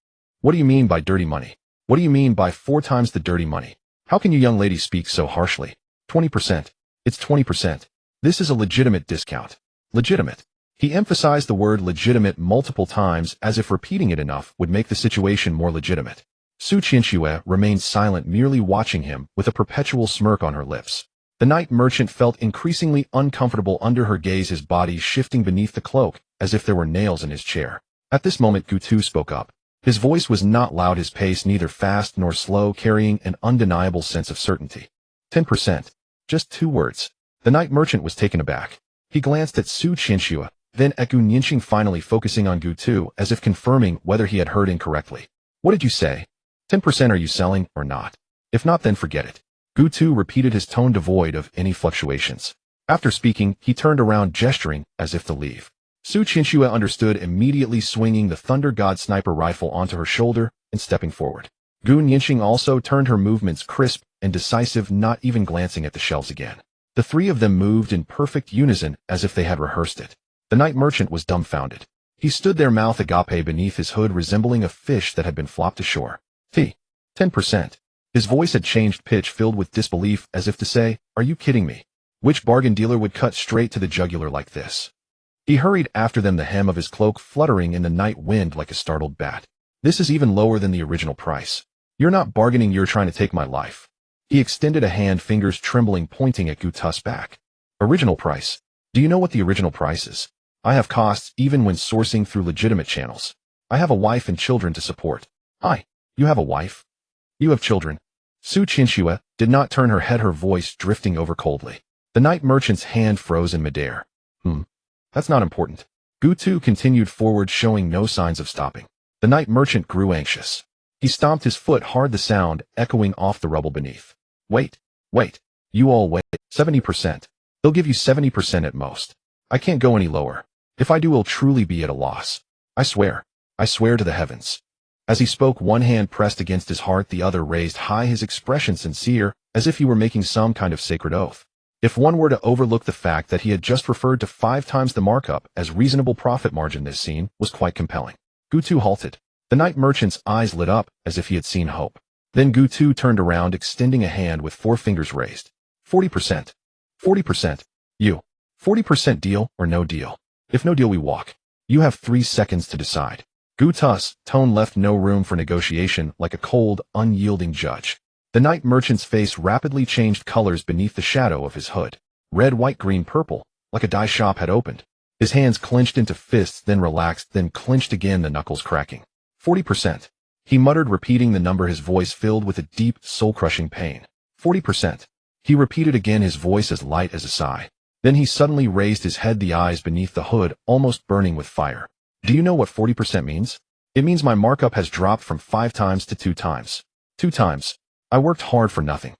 What do you mean by dirty money? What do you mean by 4 times the dirty money? How can you young lady speak so harshly? 20%. It's 20%. This is a legitimate discount. Legitimate. He emphasized the word legitimate multiple times, as if repeating it enough would make the situation more legitimate. Su Qianxue remained silent, merely watching him with a perpetual smirk on her lips. The night merchant felt increasingly uncomfortable under her gaze, his body shifting beneath the cloak, as if there were nails in his chair. At this moment Gutu spoke up. His voice was not loud, his pace neither fast nor slow, carrying an undeniable sense of certainty. 10%. Just 2 words. The night merchant was taken aback. He glanced at Su Qianxue, then at Gu Nianqing, finally focusing on Gutu as if confirming whether he had heard incorrectly. What did you say? 10%. Are you selling or not? If not, then forget it. Gutu repeated, his tone devoid of any fluctuations. After speaking, he turned around, gesturing as if to leave. Su Qianxue understood immediately, swinging the Thunder God sniper rifle onto her shoulder and stepping forward. Gu Nianqing also turned, her movements crisp and decisive, not even glancing at the shelves again. The 3 of them moved in perfect unison as if they had rehearsed it. The night merchant was dumbfounded. He stood there, mouth agape beneath his hood, resembling a fish that had been flopped ashore. 10%. His voice had changed pitch, filled with disbelief, as if to say, are you kidding me? Which bargain dealer would cut straight to the jugular like this? He hurried after them, the hem of his cloak fluttering in the night wind like a startled bat. This is even lower than the original price. You're not bargaining, you're trying to take my life. He extended a hand, fingers trembling, pointing at Gutu's back. Original price? Do you know what the original price is? I have costs even when sourcing through legitimate channels. I have a wife and children to support. You have a wife? You have children? Su Qianxue did not turn her head, her voice drifting over coldly. The night merchant's hand froze in midair. That's not important. Gutu continued forward, showing no signs of stopping. The night merchant grew anxious. He stomped his foot hard, the sound echoing off the rubble beneath. Wait. You all wait. 70%. They'll give you 70% at most. I can't go any lower. If I do, we'll truly be at a loss. I swear to the heavens. As he spoke, one hand pressed against his heart, the other raised high, his expression sincere, as if he were making some kind of sacred oath. If one were to overlook the fact that he had just referred to 5 times the markup as reasonable profit margin, this scene was quite compelling. Gutu halted. The night merchant's eyes lit up as if he had seen hope. Then Gutu turned around, extending a hand with 4 fingers raised. 40%. 40%. You. 40% deal or no deal. If no deal, we walk. You have 3 seconds to decide. Gutu's tone left no room for negotiation, like a cold, unyielding judge. The night merchant's face rapidly changed colors beneath the shadow of his hood. Red, white, green, purple, like a dye shop had opened. His hands clenched into fists, then relaxed, then clenched again, the knuckles cracking. 40%. He muttered, repeating the number, his voice filled with a deep, soul-crushing pain. 40%. He repeated again, his voice as light as a sigh. Then he suddenly raised his head, the eyes beneath the hood almost burning with fire. Do you know what 40% means? It means my markup has dropped from 5 times to 2 times. 2 times. I worked hard for nothing.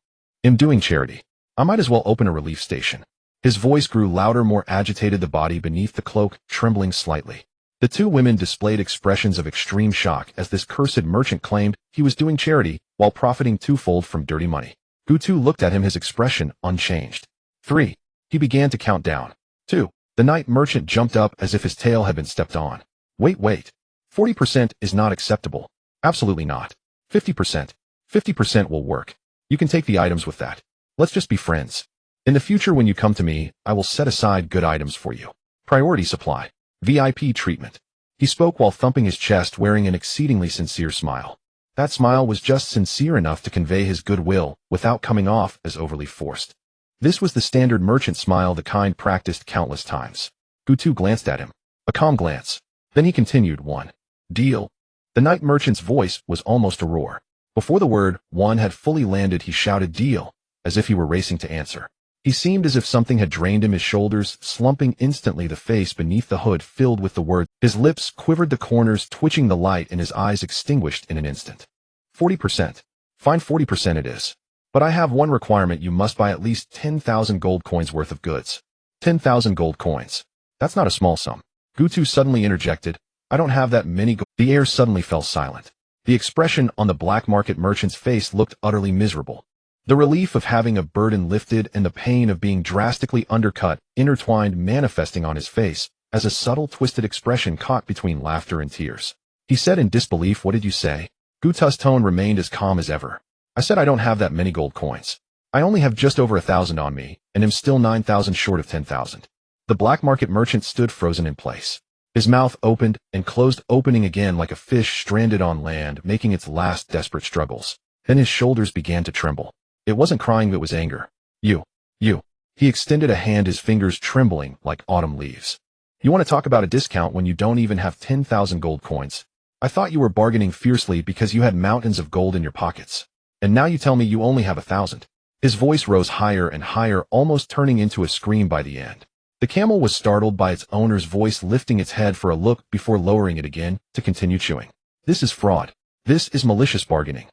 I'm doing charity. I might as well open a relief station. His voice grew louder, more agitated, the body beneath the cloak trembling slightly. The 2 women displayed expressions of extreme shock as this cursed merchant claimed he was doing charity while profiting twofold from dirty money. Gutu looked at him, his expression unchanged. 3. He began to count down. 2. The night merchant jumped up as if his tail had been stepped on. Wait. 40% is not acceptable. Absolutely not. 50%. 50% will work. You can take the items with that. Let's just be friends. In the future, when you come to me, I will set aside good items for you. Priority supply. VIP treatment. He spoke while thumping his chest, wearing an exceedingly sincere smile. That smile was just sincere enough to convey his goodwill without coming off as overly forced. This was the standard merchant smile, the kind practiced countless times. Gutu glanced at him. A calm glance. Then he continued, 1. Deal. The night merchant's voice was almost a roar. Before the word 1 had fully landed, he shouted deal, as if he were racing to answer. He seemed as if something had drained him, his shoulders slumping instantly, the face beneath the hood filled with the word. His lips quivered, the corners twitching, the light in his eyes extinguished in an instant. 40%. Fine, 40% it is. But I have one requirement, you must buy at least 10,000 gold coins worth of goods. 10,000 gold coins. That's not a small sum. Gutu suddenly interjected, I don't have that many The air suddenly fell silent. The expression on the black market merchant's face looked utterly miserable. The relief of having a burden lifted and the pain of being drastically undercut intertwined, manifesting on his face as a subtle twisted expression caught between laughter and tears. He said in disbelief, what did you say? Gutu's tone remained as calm as ever. I said I don't have that many gold coins. I only have just over 1,000 on me, and am still 9,000 short of 10,000. The black market merchant stood frozen in place. His mouth opened and closed, opening again like a fish stranded on land, making its last desperate struggles. Then his shoulders began to tremble. It wasn't crying, it was anger. You. You. He extended a hand, his fingers trembling like autumn leaves. You want to talk about a discount when you don't even have 10,000 gold coins? I thought you were bargaining fiercely because you had mountains of gold in your pockets. And now you tell me you only have 1,000. His voice rose higher and higher, almost turning into a scream by the end. The camel was startled by its owner's voice, lifting its head for a look before lowering it again to continue chewing. This is fraud. This is malicious bargaining.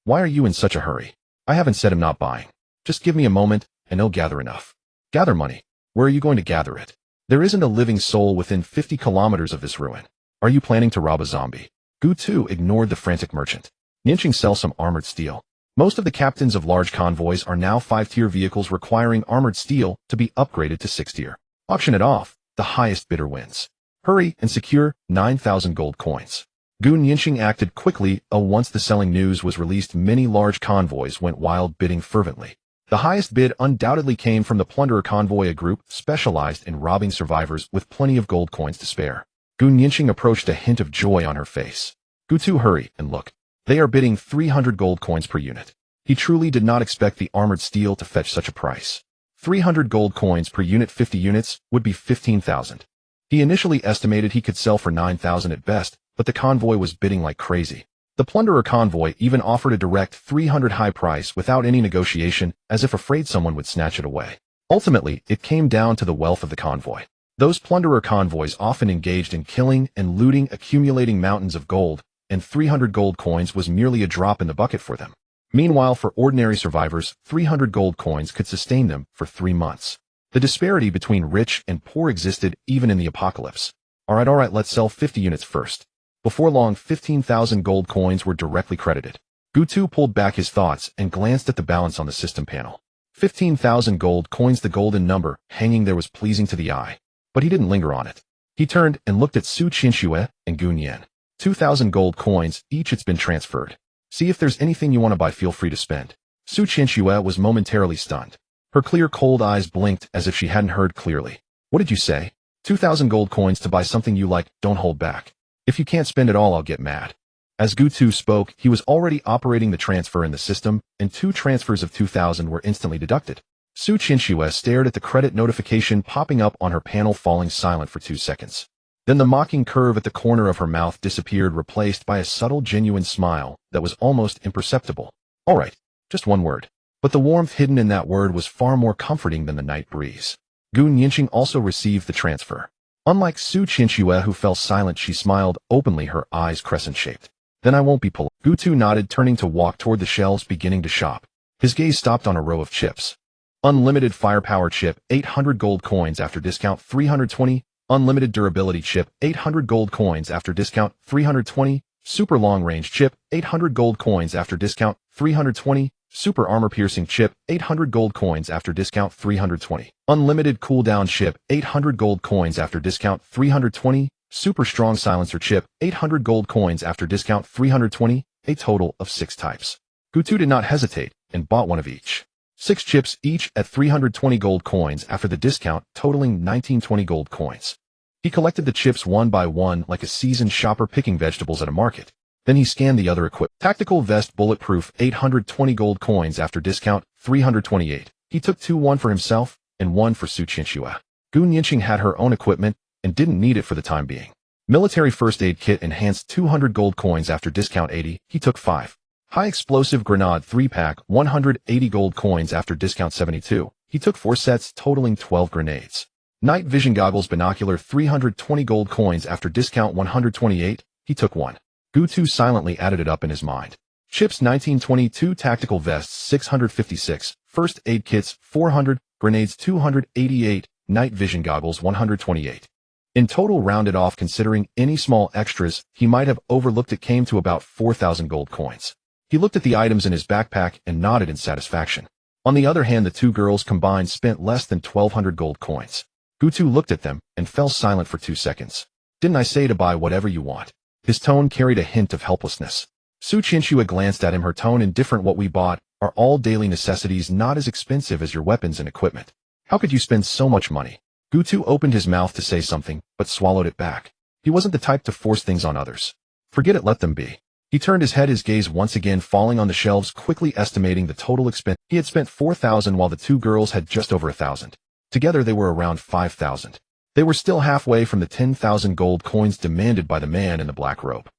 Why are you in such a hurry? I haven't said I'm not buying. Just give me a moment, and I'll gather enough. Gather money. Where are you going to gather it? There isn't a living soul within 50 kilometers of this ruin. Are you planning to rob a zombie? Gu Tu ignored the frantic merchant. Ninching sells some armored steel. Most of the captains of large convoys are now 5-tier vehicles requiring armored steel to be upgraded to 6-tier. Auction it off. The highest bidder wins. Hurry and secure 9,000 gold coins. Gu Ninching acted quickly. Once the selling news was released, many large convoys went wild, bidding fervently. The highest bid undoubtedly came from the Plunderer Convoy, a group specialized in robbing survivors with plenty of gold coins to spare. Gu Ninching approached, a hint of joy on her face. Gu Tu, hurry and look. They are bidding 300 gold coins per unit. He truly did not expect the armored steel to fetch such a price. 300 gold coins per unit, 50 units, would be 15,000. He initially estimated he could sell for 9,000 at best, but the convoy was bidding like crazy. The Plunderer Convoy even offered a direct 300 high price without any negotiation, as if afraid someone would snatch it away. Ultimately, it came down to the wealth of the convoy. Those Plunderer convoys often engaged in killing and looting, accumulating mountains of gold, and 300 gold coins was merely a drop in the bucket for them. Meanwhile, for ordinary survivors, 300 gold coins could sustain them for 3 months. The disparity between rich and poor existed even in the apocalypse. Alright, let's sell 50 units first. Before long, 15,000 gold coins were directly credited. Gu Tu pulled back his thoughts and glanced at the balance on the system panel. 15,000 gold coins, the golden number hanging there, was pleasing to the eye. But he didn't linger on it. He turned and looked at Su Qinxue and Gu Nian. 2,000 gold coins each. It's been transferred. See if there's anything you want to buy, feel free to spend. Su Qinxue was momentarily stunned. Her clear, cold eyes blinked as if she hadn't heard clearly. What did you say? 2,000 gold coins to buy something you like? Don't hold back. If you can't spend it all, I'll get mad. As Gu Tu spoke, he was already operating the transfer in the system, and 2 transfers of 2,000 were instantly deducted. Su Qinxue stared at the credit notification popping up on her panel, falling silent for 2 seconds. Then the mocking curve at the corner of her mouth disappeared, replaced by a subtle, genuine smile that was almost imperceptible. All right, just one word. But the warmth hidden in that word was far more comforting than the night breeze. Gu Ninching also received the transfer. Unlike Su Qinxue, who fell silent, she smiled openly, her eyes crescent-shaped. Then I won't be polite. Gu Tu nodded, turning to walk toward the shelves, beginning to shop. His gaze stopped on a row of chips. Unlimited firepower chip, 800 gold coins after discount, 320. Unlimited durability chip, 800 gold coins after discount, 320. Super long range chip, 800 gold coins after discount, 320. Super armor piercing chip, 800 gold coins after discount, 320. Unlimited cooldown chip, 800 gold coins after discount, 320. Super strong silencer chip, 800 gold coins after discount, 320. A total of 6 types. Gu Tu did not hesitate and bought one of each. 6 chips each at 320 gold coins after the discount, totaling 1920 gold coins. He collected the chips one by one like a seasoned shopper picking vegetables at a market. Then he scanned the other equipment. Tactical vest, bulletproof, 820 gold coins after discount, 328. He took 2, one for himself and 1 for Su Qinxue. Gu Ninching had her own equipment and didn't need it for the time being. Military first aid kit, enhanced, 200 gold coins after discount, 80. He took 5. High explosive grenade 3-pack, 180 gold coins after discount, 72. He took 4 sets, totaling 12 grenades. Night vision goggles, binocular, 320 gold coins after discount, 128. He took 1. Gu Tu silently added it up in his mind. Chips, 1922. Tactical vests, 656. First aid kits, 400. Grenades, 288. Night vision goggles, 128. In total, rounded off, considering any small extras he might have overlooked, it came to about 4,000 gold coins. He looked at the items in his backpack and nodded in satisfaction. On the other hand, the 2 girls combined spent less than 1,200 gold coins. Gu Tu looked at them and fell silent for 2 seconds. Didn't I say to buy whatever you want? His tone carried a hint of helplessness. Su Qinxue glanced at him, her tone indifferent. What we bought are all daily necessities, not as expensive as your weapons and equipment. How could you spend so much money? Gu Tu opened his mouth to say something, but swallowed it back. He wasn't the type to force things on others. Forget it, let them be. He turned his head, his gaze once again falling on the shelves, quickly estimating the total expense. He had spent 4,000 while the two girls had just over 1,000. Together they were around 5,000. They were still halfway from the 10,000 gold coins demanded by the man in the black robe.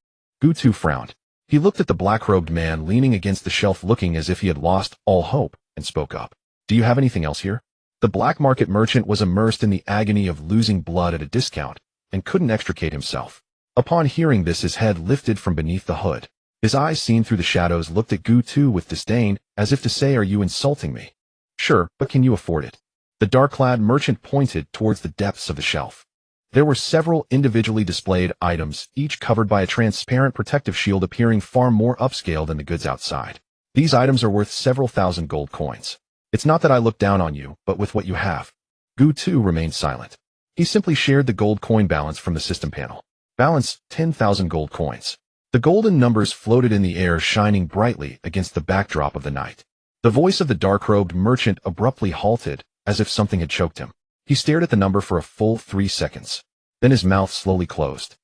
Gutu frowned. He looked at the black-robed man leaning against the shelf, looking as if he had lost all hope, and spoke up. "Do you have anything else here?" The black market merchant was immersed in the agony of losing blood at a discount, and couldn't extricate himself. Upon hearing this, his head lifted from beneath the hood. His eyes, seen through the shadows, looked at Gutu with disdain, as if to say, "Are you insulting me?" "Sure, but can you afford it?" The dark-clad merchant pointed towards the depths of the shelf. There were several individually displayed items, each covered by a transparent protective shield, appearing far more upscale than the goods outside. "These items are worth several thousand gold coins. It's not that I look down on you, but with what you have." Gutu remained silent. He simply shared the gold coin balance from the system panel. Balance, 10,000 gold coins. The golden numbers floated in the air, shining brightly against the backdrop of the night. The voice of the dark-robed merchant abruptly halted, as if something had choked him. He stared at the number for a full 3 seconds. Then his mouth slowly closed.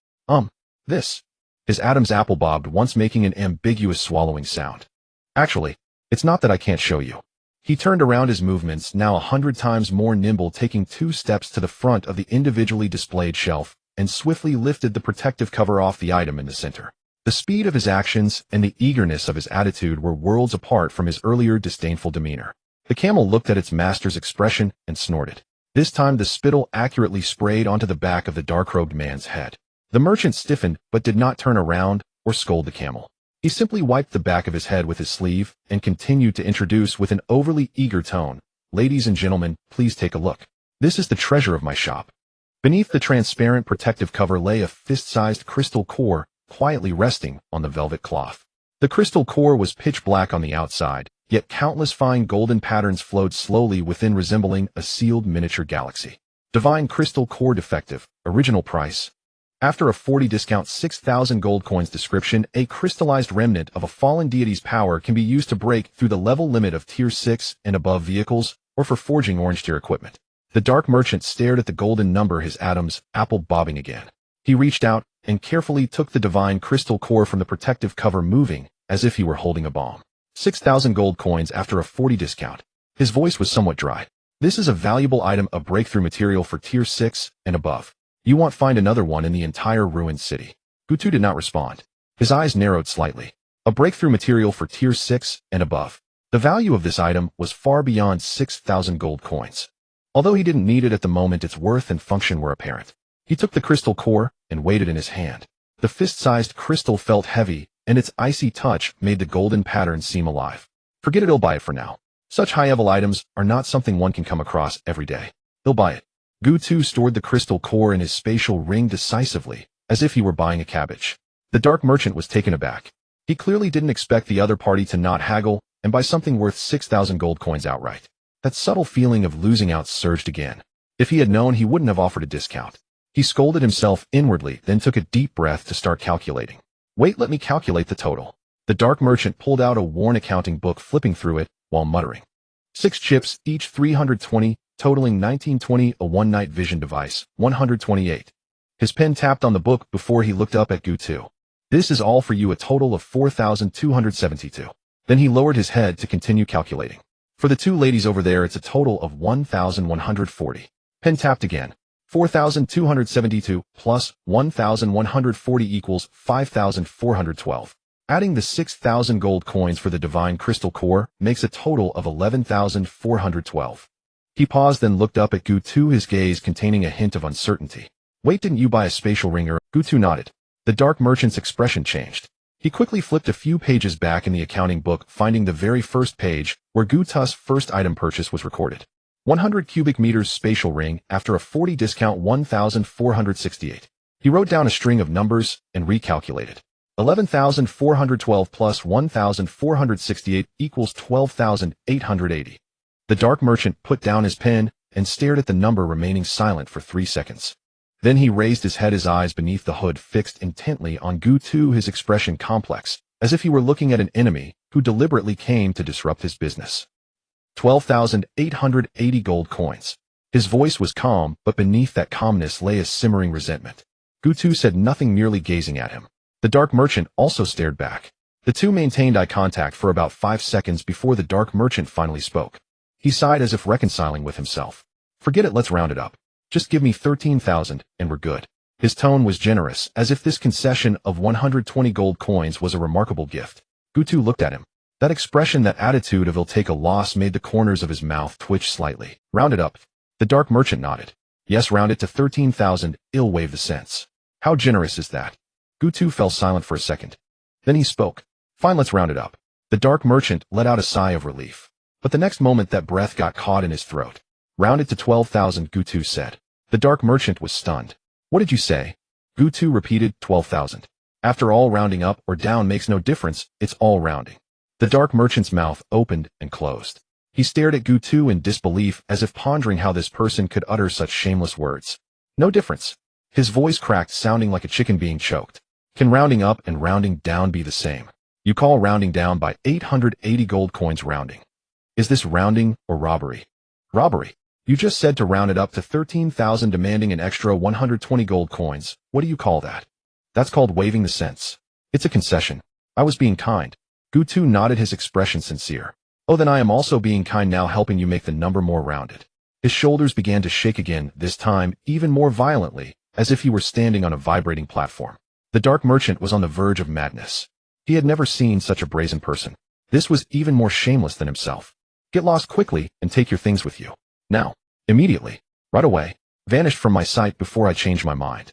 This. His Adam's apple bobbed, once making an ambiguous swallowing sound. "Actually, it's not that I can't show you." He turned around, his movements now 100 times more nimble, taking 2 steps to the front of the individually displayed shelf, and swiftly lifted the protective cover off the item in the center. The speed of his actions and the eagerness of his attitude were worlds apart from his earlier disdainful demeanor. The camel looked at its master's expression and snorted. This time the spittle accurately sprayed onto the back of the dark-robed man's head. The merchant stiffened but did not turn around or scold the camel. He simply wiped the back of his head with his sleeve and continued to introduce with an overly eager tone, "Ladies and gentlemen, please take a look. This is the treasure of my shop." Beneath the transparent protective cover lay a fist-sized crystal core, quietly resting on the velvet cloth. The crystal core was pitch black on the outside, yet countless fine golden patterns flowed slowly within, resembling a sealed miniature galaxy. Divine crystal core defective, original price. After a 40 discount, 6,000 gold coins. Description: a crystallized remnant of a fallen deity's power, can be used to break through the level limit of tier 6 and above vehicles, or for forging orange tier equipment. The dark merchant stared at the golden number, his Adam's apple bobbing again. He reached out and carefully took the divine crystal core from the protective cover, moving as if he were holding a bomb. 6,000 gold coins after a 40 discount. His voice was somewhat dry. "This is a valuable item, a breakthrough material for tier 6 and above. You won't find another one in the entire ruined city." Gutu did not respond. His eyes narrowed slightly. A breakthrough material for tier 6 and above. The value of this item was far beyond 6,000 gold coins. Although he didn't need it at the moment, its worth and function were apparent. He took the crystal core and weighed it in his hand. The fist-sized crystal felt heavy, and its icy touch made the golden pattern seem alive. "Forget it, he'll buy it for now. Such high-level items are not something one can come across every day. He'll buy it." Gutu stored the crystal core in his spatial ring decisively, as if he were buying a cabbage. The dark merchant was taken aback. He clearly didn't expect the other party to not haggle and buy something worth 6,000 gold coins outright. That subtle feeling of losing out surged again. If he had known, he wouldn't have offered a discount. He scolded himself inwardly, then took a deep breath to start calculating. "Wait, let me calculate the total." The dark merchant pulled out a worn accounting book, flipping through it while muttering. 6 chips, each 320, totaling 1920, a one-night vision device, 128. His pen tapped on the book before he looked up at Gutu. "This is all for you, a total of 4,272. Then he lowered his head to continue calculating. "For the two ladies over there, it's a total of 1,140. Pen tapped again. 4,272 plus 1,140 equals 5,412. Adding the 6,000 gold coins for the divine crystal core makes a total of 11,412. He paused, then looked up at Gutu, his gaze containing a hint of uncertainty. "Wait, didn't you buy a spatial ringer?" Gutu nodded. The dark merchant's expression changed. He quickly flipped a few pages back in the accounting book, finding the very first page where Gutu's first item purchase was recorded. 100 cubic meters spatial ring, after a 40 discount, 1,468. He wrote down a string of numbers and recalculated. 11,412 plus 1,468 equals 12,880. The dark merchant put down his pen and stared at the number, remaining silent for 3 seconds. Then he raised his head, his eyes beneath the hood fixed intently on Gutu, his expression complex, as if he were looking at an enemy who deliberately came to disrupt his business. 12,880 gold coins. His voice was calm, but beneath that calmness lay a simmering resentment. Gutu said nothing, merely gazing at him. The dark merchant also stared back. The two maintained eye contact for about 5 seconds before the dark merchant finally spoke. He sighed as if reconciling with himself. Forget it, let's round it up. Just give me 13,000 and we're good. His tone was generous, as if this concession of 120 gold coins was a remarkable gift. Gutu looked at him. That expression, that attitude of he'll take a loss made the corners of his mouth twitch slightly. Round it up. The dark merchant nodded. Yes, round it to 13,000, I'll waive the cents. How generous is that? Gutu fell silent for a second. Then he spoke. Fine, let's round it up. The dark merchant let out a sigh of relief. But the next moment that breath got caught in his throat. Round it to 12,000, Gutu said. The dark merchant was stunned. What did you say? Gutu repeated, 12,000. After all, rounding up or down makes no difference, it's all rounding. The dark merchant's mouth opened and closed. He stared at Gutu in disbelief, as if pondering how this person could utter such shameless words. No difference. His voice cracked, sounding like a chicken being choked. Can rounding up and rounding down be the same? You call rounding down by 880 gold coins rounding. Is this rounding or robbery? Robbery. You just said to round it up to 13,000, demanding an extra 120 gold coins. What do you call that? That's called waiving the cents. It's a concession. I was being kind. Gutu nodded, his expression sincere. Oh, then I am also being kind now, helping you make the number more rounded. His shoulders began to shake again, this time even more violently, as if he were standing on a vibrating platform. The dark merchant was on the verge of madness. He had never seen such a brazen person. This was even more shameless than himself. Get lost quickly and take your things with you. Now. Immediately. Right away. Vanished from my sight before I change my mind.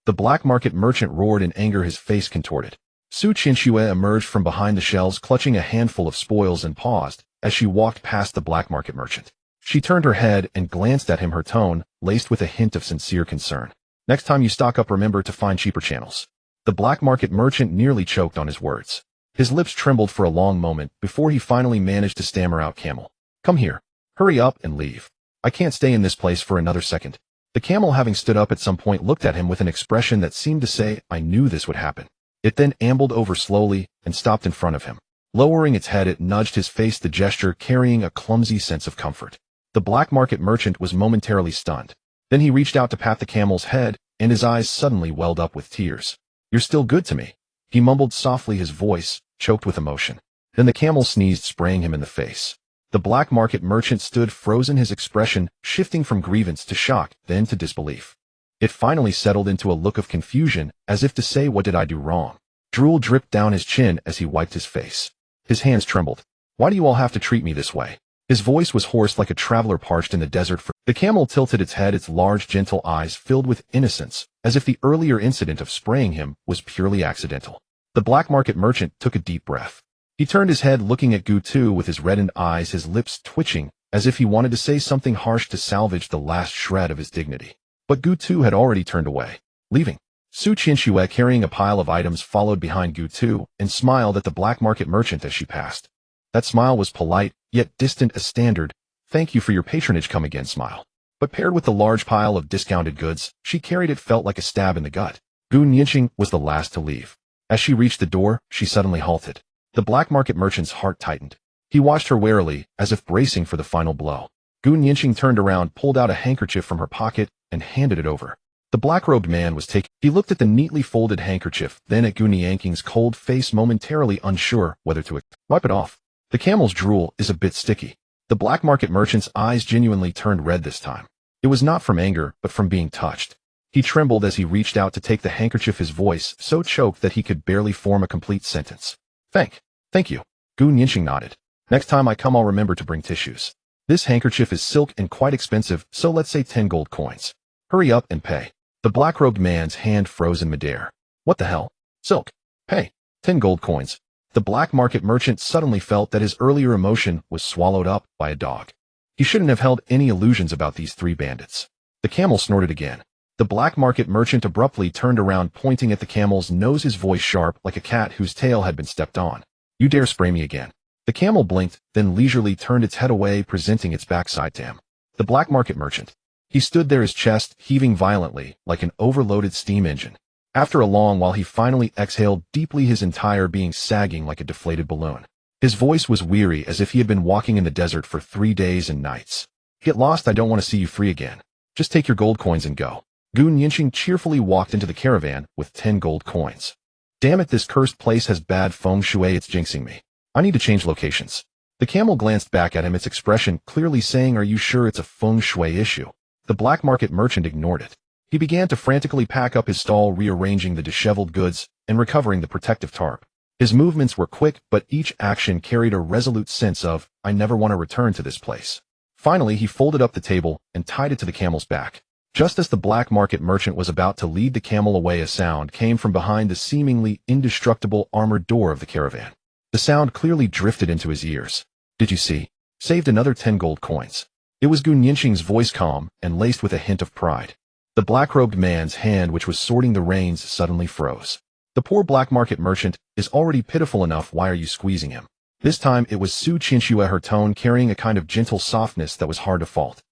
The black market merchant roared in anger, his face contorted. Su Qianxue emerged from behind the shelves, clutching a handful of spoils, and paused as she walked past the black market merchant. She turned her head and glanced at him, her tone laced with a hint of sincere concern. Next time you stock up, remember to find cheaper channels. The black market merchant nearly choked on his words. His lips trembled for a long moment before he finally managed to stammer out, Camel. Come here. Hurry up and leave. I can't stay in this place for another second. The camel, having stood up at some point, looked at him with an expression that seemed to say, I knew this would happen. It then ambled over slowly and stopped in front of him. Lowering its head, it nudged his face, the gesture carrying a clumsy sense of comfort. The black market merchant was momentarily stunned. Then he reached out to pat the camel's head, and his eyes suddenly welled up with tears. You're still good to me, he mumbled softly, his voice choked with emotion. Then the camel sneezed, spraying him in the face. The black market merchant stood frozen, his expression shifting from grievance to shock, then to disbelief. It finally settled into a look of confusion, as if to say, what did I do wrong? Drool dripped down his chin as he wiped his face. His hands trembled. Why do you all have to treat me this way? His voice was hoarse like a traveler parched in the desert. The camel tilted its head, its large gentle eyes filled with innocence, as if the earlier incident of spraying him was purely accidental. The black market merchant took a deep breath. He turned his head, looking at Gutu with his reddened eyes, his lips twitching, as if he wanted to say something harsh to salvage the last shred of his dignity. But Gutu had already turned away, leaving. Su Qianxue, carrying a pile of items, followed behind Gutu and smiled at the black market merchant as she passed. That smile was polite, yet distant, a standard, thank you for your patronage, come again smile. But paired with the large pile of discounted goods she carried, it felt like a stab in the gut. Gu Nianqing was the last to leave. As she reached the door, she suddenly halted. The black market merchant's heart tightened. He watched her warily, as if bracing for the final blow. Gu Nianqing turned around, pulled out a handkerchief from her pocket, and handed it over. The black-robed man was taken. He looked at the neatly folded handkerchief, then at Gu Nianqing's cold face, momentarily unsure whether to wipe it off. The camel's drool is a bit sticky. The black market merchant's eyes genuinely turned red this time. It was not from anger, but from being touched. He trembled as he reached out to take the handkerchief, his voice so choked that he could barely form a complete sentence. Thank you. Gu Nianqing nodded. Next time I come, I'll remember to bring tissues. This handkerchief is silk and quite expensive, so let's say 10 gold coins. Hurry up and pay. The black-robed man's hand froze in midair. What the hell? Silk. Pay. 10 gold coins. The black market merchant suddenly felt that his earlier emotion was swallowed up by a dog. He shouldn't have held any illusions about these three bandits. The camel snorted again. The black market merchant abruptly turned around, pointing at the camel's nose, his voice sharp like a cat whose tail had been stepped on. You dare spray me again? The camel blinked, then leisurely turned its head away, presenting its backside to him. The black market merchant. He stood there, his chest heaving violently like an overloaded steam engine. After a long while, he finally exhaled deeply, his entire being sagging like a deflated balloon. His voice was weary, as if he had been walking in the desert for 3 days and nights. Get lost, I don't want to see you free again. Just take your gold coins and go. Gu Nianqing cheerfully walked into the caravan with 10 gold coins. Damn it, this cursed place has bad feng shui, it's jinxing me. I need to change locations. The camel glanced back at him, its expression clearly saying, are you sure it's a feng shui issue? The black market merchant ignored it. He began to frantically pack up his stall, rearranging the disheveled goods and recovering the protective tarp. His movements were quick, but each action carried a resolute sense of, I never want to return to this place. Finally, he folded up the table and tied it to the camel's back. Just as the black market merchant was about to lead the camel away, a sound came from behind the seemingly indestructible armored door of the caravan. The sound clearly drifted into his ears. Did you see? Saved another 10 gold coins. It was Gun Yinxing's voice, calm and laced with a hint of pride. The black-robed man's hand, which was sorting the reins, suddenly froze. The poor black market merchant is already pitiful enough, why are you squeezing him? This time it was Su Qinxue, her tone carrying a kind of gentle softness that was hard to fault.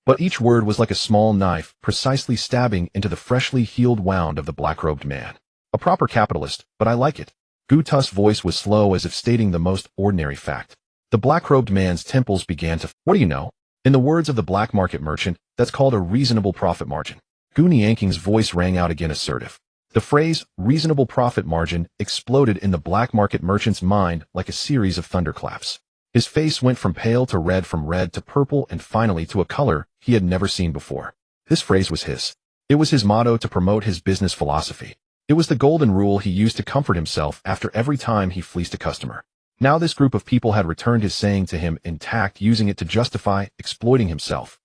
But each word was like a small knife, precisely stabbing into the freshly healed wound of the black-robed man. A proper capitalist, but I like it. Gu Tu's voice was slow, as if stating the most ordinary fact. The black-robed man's temples began to... What do you know? In the words of the black market merchant, that's called a reasonable profit margin. Gu Nianqing's voice rang out again, assertive. The phrase, reasonable profit margin, exploded in the black market merchant's mind like a series of thunderclaps. His face went from pale to red, from red to purple, and finally to a color he had never seen before. This phrase was his. It was his motto to promote his business philosophy. It was the golden rule he used to comfort himself after every time he fleeced a customer. Now this group of people had returned his saying to him intact, using it to justify exploiting himself.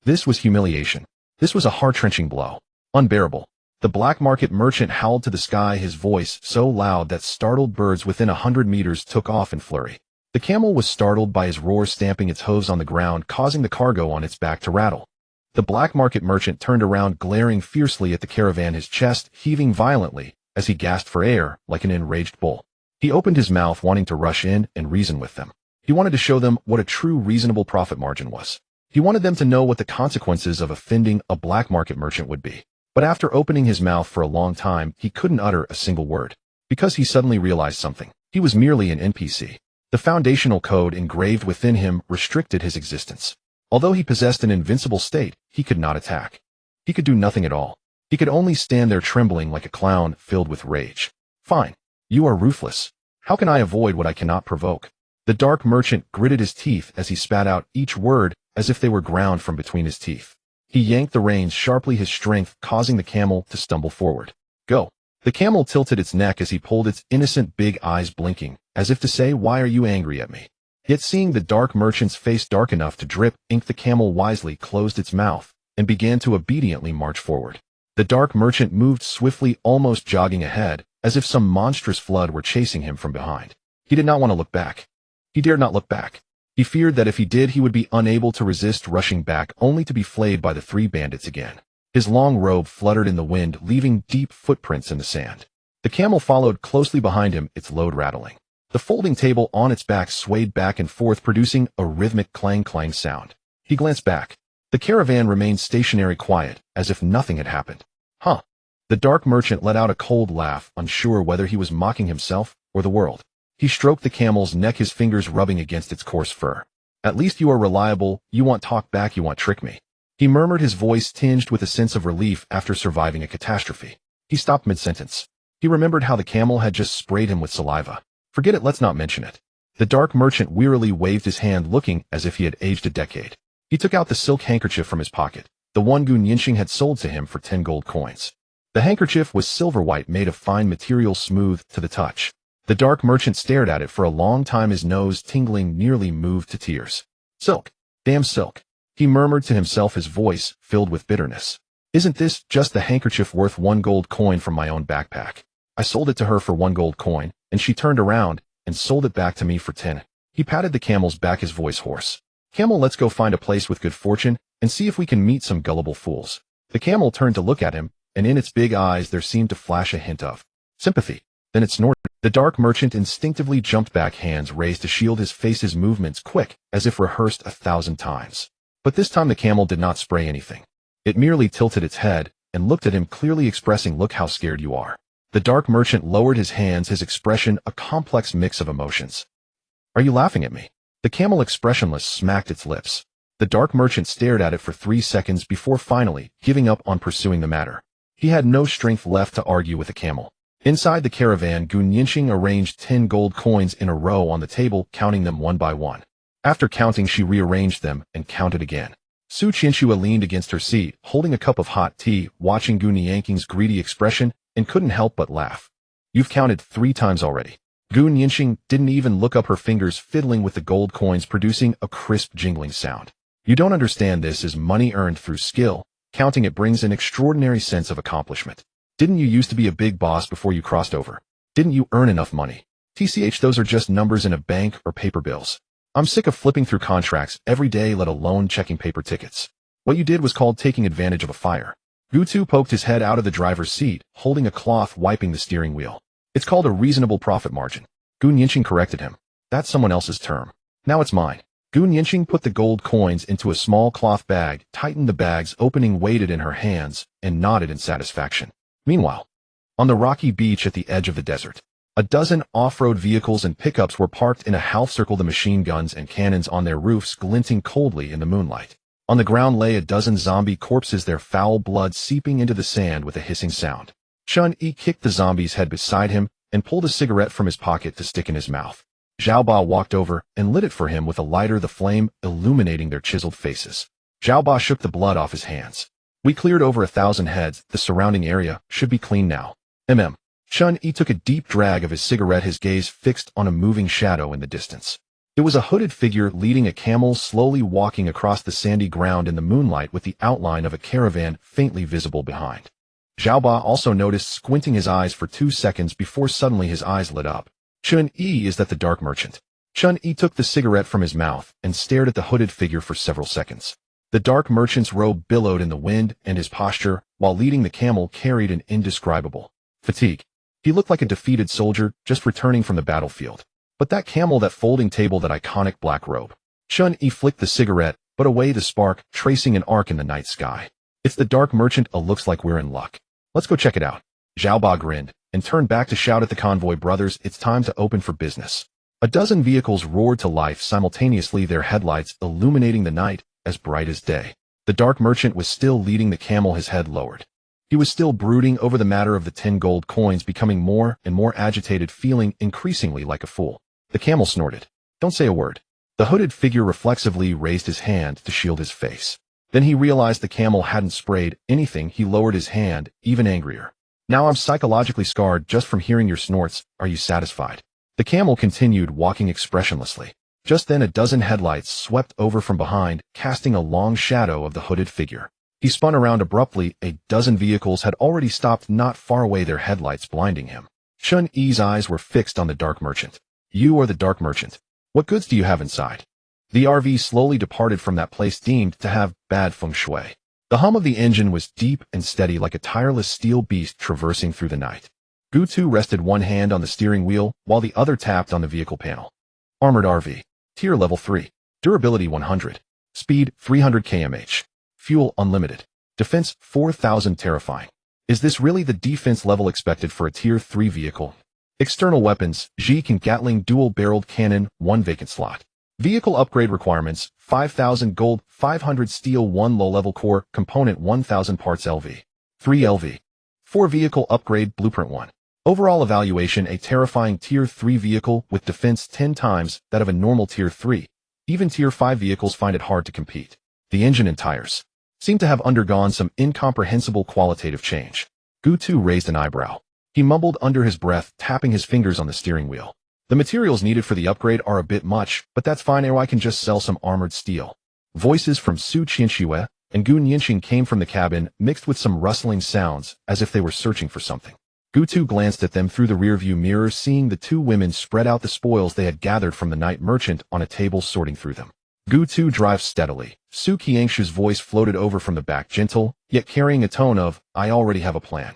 This was humiliation. This was a heart-wrenching blow. Unbearable. The black market merchant howled to the sky, his voice so loud that startled birds within 100 meters took off in flurry. The camel was startled by his roar, stamping its hooves on the ground, causing the cargo on its back to rattle. The black market merchant turned around, glaring fiercely at the caravan, his chest heaving violently as he gasped for air like an enraged bull. He opened his mouth, wanting to rush in and reason with them. He wanted to show them what a true reasonable profit margin was. He wanted them to know what the consequences of offending a black market merchant would be. But after opening his mouth for a long time, he couldn't utter a single word. Because he suddenly realized something. He was merely an NPC. The foundational code engraved within him restricted his existence. Although he possessed an invincible state, he could not attack. He could do nothing at all. He could only stand there trembling like a clown filled with rage. Fine. You are ruthless. How can I avoid what I cannot provoke? The dark merchant gritted his teeth as he spat out each word as if they were ground from between his teeth. He yanked the reins sharply, his strength causing the camel to stumble forward. Go. The camel tilted its neck as he pulled, its innocent big eyes blinking, as if to say, why are you angry at me? Yet seeing the dark merchant's face dark enough to drip ink, the camel wisely closed its mouth and began to obediently march forward. The dark merchant moved swiftly, almost jogging ahead, as if some monstrous flood were chasing him from behind. He did not want to look back. He dared not look back. He feared that if he did, he would be unable to resist rushing back, only to be flayed by the 3 bandits again. His long robe fluttered in the wind, leaving deep footprints in the sand. The camel followed closely behind him, its load rattling. The folding table on its back swayed back and forth, producing a rhythmic clang-clang sound. He glanced back. The caravan remained stationary, quiet, as if nothing had happened. Huh. The dark merchant let out a cold laugh, unsure whether he was mocking himself or the world. He stroked the camel's neck, his fingers rubbing against its coarse fur. At least you are reliable. You want talk back, you want trick me. He murmured, his voice tinged with a sense of relief after surviving a catastrophe. He stopped mid-sentence. He remembered how the camel had just sprayed him with saliva. Forget it, let's not mention it. The dark merchant wearily waved his hand, looking as if he had aged a decade. He took out the silk handkerchief from his pocket, the one Gun Yinxing had sold to him for 10 gold coins. The handkerchief was silver white, made of fine material, smooth to the touch. The dark merchant stared at it for a long time, his nose tingling, nearly moved to tears. Silk. Damn silk. He murmured to himself, his voice filled with bitterness. Isn't this just the handkerchief worth 1 gold coin from my own backpack? I sold it to her for 1 gold coin, and she turned around and sold it back to me for 10. He patted the camel's back, his voice hoarse. Camel, let's go find a place with good fortune and see if we can meet some gullible fools. The camel turned to look at him, and in its big eyes there seemed to flash a hint of sympathy. Then it snorted. The dark merchant instinctively jumped back, hands raised to shield his face, his movements quick, as if rehearsed 1,000 times. But this time the camel did not spray anything. It merely tilted its head and looked at him, clearly expressing, look how scared you are. The dark merchant lowered his hands, his expression a complex mix of emotions. Are you laughing at me? The camel, expressionless, smacked its lips. The dark merchant stared at it for 3 seconds before finally giving up on pursuing the matter. He had no strength left to argue with the camel. Inside the caravan, Gu Nianxing arranged 10 gold coins in a row on the table, counting them one by one. After counting, she rearranged them and counted again. Su Qianxue leaned against her seat, holding a cup of hot tea, watching Gu Nianxing's greedy expression, and couldn't help but laugh. You've counted 3 times already. Gu Nianxing didn't even look up, her fingers fiddling with the gold coins, producing a crisp jingling sound. You don't understand, this is money earned through skill. Counting it brings an extraordinary sense of accomplishment. Didn't you used to be a big boss before you crossed over? Didn't you earn enough money? TCH, those are just numbers in a bank or paper bills. I'm sick of flipping through contracts every day, let alone checking paper tickets. What you did was called taking advantage of a fire. Gu Tu poked his head out of the driver's seat, holding a cloth wiping the steering wheel. It's called a reasonable profit margin. Gu Nianxing corrected him. That's someone else's term. Now it's mine. Gu Nianxing put the gold coins into a small cloth bag, tightened the bag's opening, weighed it in her hands, and nodded in satisfaction. Meanwhile, on the rocky beach at the edge of the desert, a dozen off-road vehicles and pickups were parked in a half circle, the machine guns and cannons on their roofs glinting coldly in the moonlight. On the ground lay a dozen zombie corpses, their foul blood seeping into the sand with a hissing sound. Chun Yi kicked the zombie's head beside him and pulled a cigarette from his pocket to stick in his mouth. Zhao Ba walked over and lit it for him with a lighter, the flame illuminating their chiseled faces. Zhao Ba shook the blood off his hands. We cleared over 1,000 heads. The surrounding area should be clean now. Chun Yi took a deep drag of his cigarette, his gaze fixed on a moving shadow in the distance. It was a hooded figure leading a camel, slowly walking across the sandy ground in the moonlight, with the outline of a caravan faintly visible behind. Zhao Ba also noticed, squinting his eyes for 2 seconds before suddenly his eyes lit up. Chun Yi, is that the dark merchant? Chun Yi took the cigarette from his mouth and stared at the hooded figure for several seconds. The dark merchant's robe billowed in the wind, and his posture, while leading the camel, carried an indescribable fatigue. He looked like a defeated soldier just returning from the battlefield. But that camel, that folding table, that iconic black robe. Chun Yi flicked the cigarette, but away the spark, tracing an arc in the night sky. It's the dark merchant. Looks like we're in luck. Let's go check it out. Zhao Ba grinned and turned back to shout at the convoy brothers, it's time to open for business. A dozen vehicles roared to life simultaneously, their headlights illuminating the night as bright as day. The dark merchant was still leading the camel, his head lowered. He was still brooding over the matter of the 10 gold coins, becoming more and more agitated, feeling increasingly like a fool. The camel snorted. Don't say a word. The hooded figure reflexively raised his hand to shield his face. Then he realized the camel hadn't sprayed anything. He lowered his hand, even angrier. Now I'm psychologically scarred just from hearing your snorts. Are you satisfied? The camel continued walking expressionlessly. Just then a dozen headlights swept over from behind, casting a long shadow of the hooded figure. He spun around abruptly. A dozen vehicles had already stopped not far away, their headlights blinding him. Chun Yi's eyes were fixed on the dark merchant. You are the dark merchant. What goods do you have inside? The RV slowly departed from that place deemed to have bad feng shui. The hum of the engine was deep and steady, like a tireless steel beast traversing through the night. Gu Tu rested one hand on the steering wheel while the other tapped on the vehicle panel. Armored RV. Tier level 3. Durability 100. Speed 300 km/h. Fuel unlimited. Defense 4,000. Terrifying. Is this really the defense level expected for a Tier 3 vehicle? External weapons, Jikan Gatling dual-barreled cannon, 1 vacant slot. Vehicle upgrade requirements, 5,000 gold, 500 steel, 1 low-level core, component 1,000 parts LV. 3 LV. 4 vehicle upgrade, blueprint 1. Overall evaluation, a terrifying Tier 3 vehicle with defense 10 times that of a normal Tier 3. Even Tier 5 vehicles find it hard to compete. The engine and tires seem to have undergone some incomprehensible qualitative change. Gu Tu raised an eyebrow. He mumbled under his breath, tapping his fingers on the steering wheel. The materials needed for the upgrade are a bit much, but that's fine. I can just sell some armored steel. Voices from Su Qianxue and Gu Nianxing came from the cabin, mixed with some rustling sounds, as if they were searching for something. Gu Tu glanced at them through the rearview mirror, seeing the 2 women spread out the spoils they had gathered from the night merchant on a table, sorting through them. Gu Tu drives steadily. Su Qianxue's voice floated over from the back, gentle, yet carrying a tone of, I already have a plan.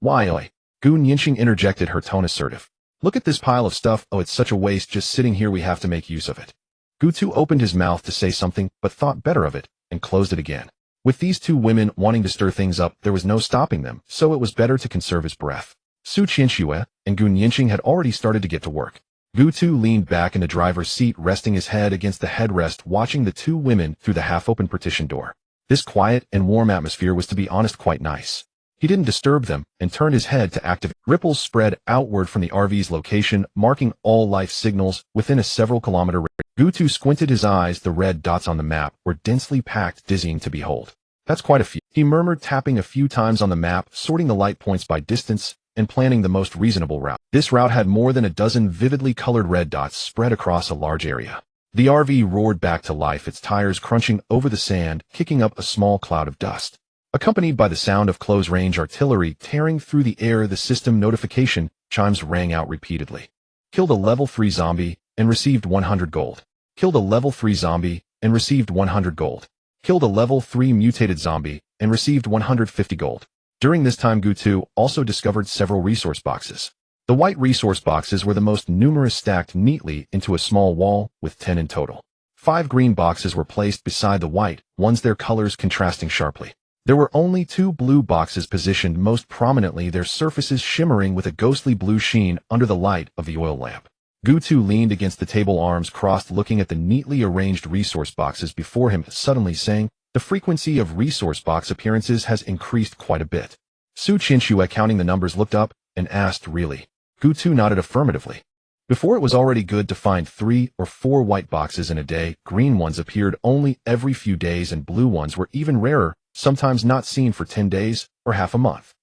Why, oi? Gu Nianxing interjected, her tone assertive. Look at this pile of stuff. Oh, it's such a waste just sitting here. We have to make use of it. Gu Tu opened his mouth to say something, but thought better of it, and closed it again. With these 2 women wanting to stir things up, there was no stopping them, so it was better to conserve his breath. Su Qianxue and Gu Nianxing had already started to get to work. Gu Tu leaned back in the driver's seat, resting his head against the headrest, watching the 2 women through the half-open partition door. This quiet and warm atmosphere was, to be honest, quite nice. He didn't disturb them and turned his head to activate. Ripples spread outward from the RV's location, marking all life signals within a several-kilometer range. Gutu squinted his eyes. The red dots on the map were densely packed, dizzying to behold. That's quite a few, he murmured, tapping a few times on the map, sorting the light points by distance and planning the most reasonable route. This route had more than a dozen vividly colored red dots spread across a large area. The RV roared back to life, its tires crunching over the sand, kicking up a small cloud of dust. Accompanied by the sound of close-range artillery tearing through the air, the system notification chimes rang out repeatedly. Killed a level 3 zombie and received 100 gold. Killed a level 3 zombie and received 100 gold. Killed a level 3 mutated zombie and received 150 gold. During this time, Gutu also discovered several resource boxes. The white resource boxes were the most numerous, stacked neatly into a small wall, with 10 in total. 5 green boxes were placed beside the white ones, their colors contrasting sharply. There were only 2 blue boxes positioned most prominently, their surfaces shimmering with a ghostly blue sheen under the light of the oil lamp. Gutu leaned against the table, arms crossed, looking at the neatly arranged resource boxes before him, suddenly saying, "The frequency of resource box appearances has increased quite a bit." Su Qinshu, counting the numbers, looked up and asked, "Really?" Gutu nodded affirmatively. Before, it was already good to find 3 or 4 white boxes in a day. Green ones appeared only every few days, and blue ones were even rarer, sometimes not seen for 10 days or half a month.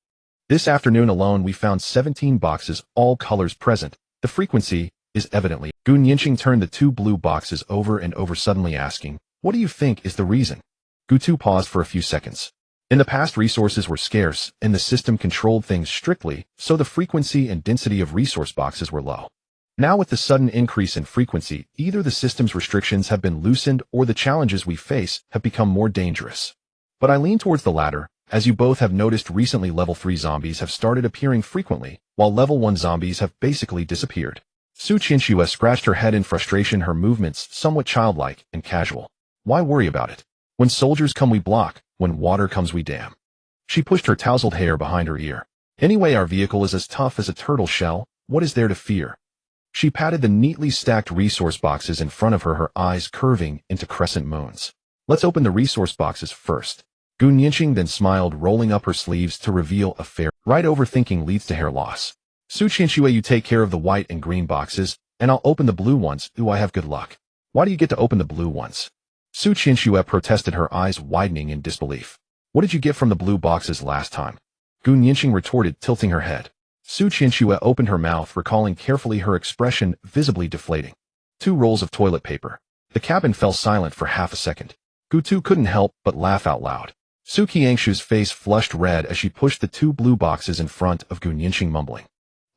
This afternoon alone we found 17 boxes, all colors present. The frequency is evidently. Gun Yinqing turned the 2 blue boxes over and over, suddenly asking, "What do you think is the reason?" Gutu paused for a few seconds. In the past, resources were scarce, and the system controlled things strictly, so the frequency and density of resource boxes were low. Now, with the sudden increase in frequency, either the system's restrictions have been loosened or the challenges we face have become more dangerous. But I lean towards the latter. As you both have noticed recently, level 3 zombies have started appearing frequently, while level 1 zombies have basically disappeared. Su Qinshu scratched her head in frustration, her movements somewhat childlike and casual. Why worry about it? When soldiers come, we block. When water comes, we dam. She pushed her tousled hair behind her ear. Anyway, our vehicle is as tough as a turtle shell. What is there to fear? She patted the neatly stacked resource boxes in front of her, her eyes curving into crescent moons. Let's open the resource boxes first. Gun Yinqing then smiled, rolling up her sleeves to reveal a fair. Right, overthinking leads to hair loss. Su Qinshu, you take care of the white and green boxes, and I'll open the blue ones. Ooh, I have good luck. Why do you get to open the blue ones? Su Qinshu protested, her eyes widening in disbelief. What did you get from the blue boxes last time? Gun Yinqing retorted, tilting her head. Su Qinshu opened her mouth, recalling carefully, her expression visibly deflating. 2 rolls of toilet paper. The cabin fell silent for half a second. Gutu couldn't help but laugh out loud. Su Qiangshu's face flushed red as she pushed the 2 blue boxes in front of Gun Yinqing, mumbling,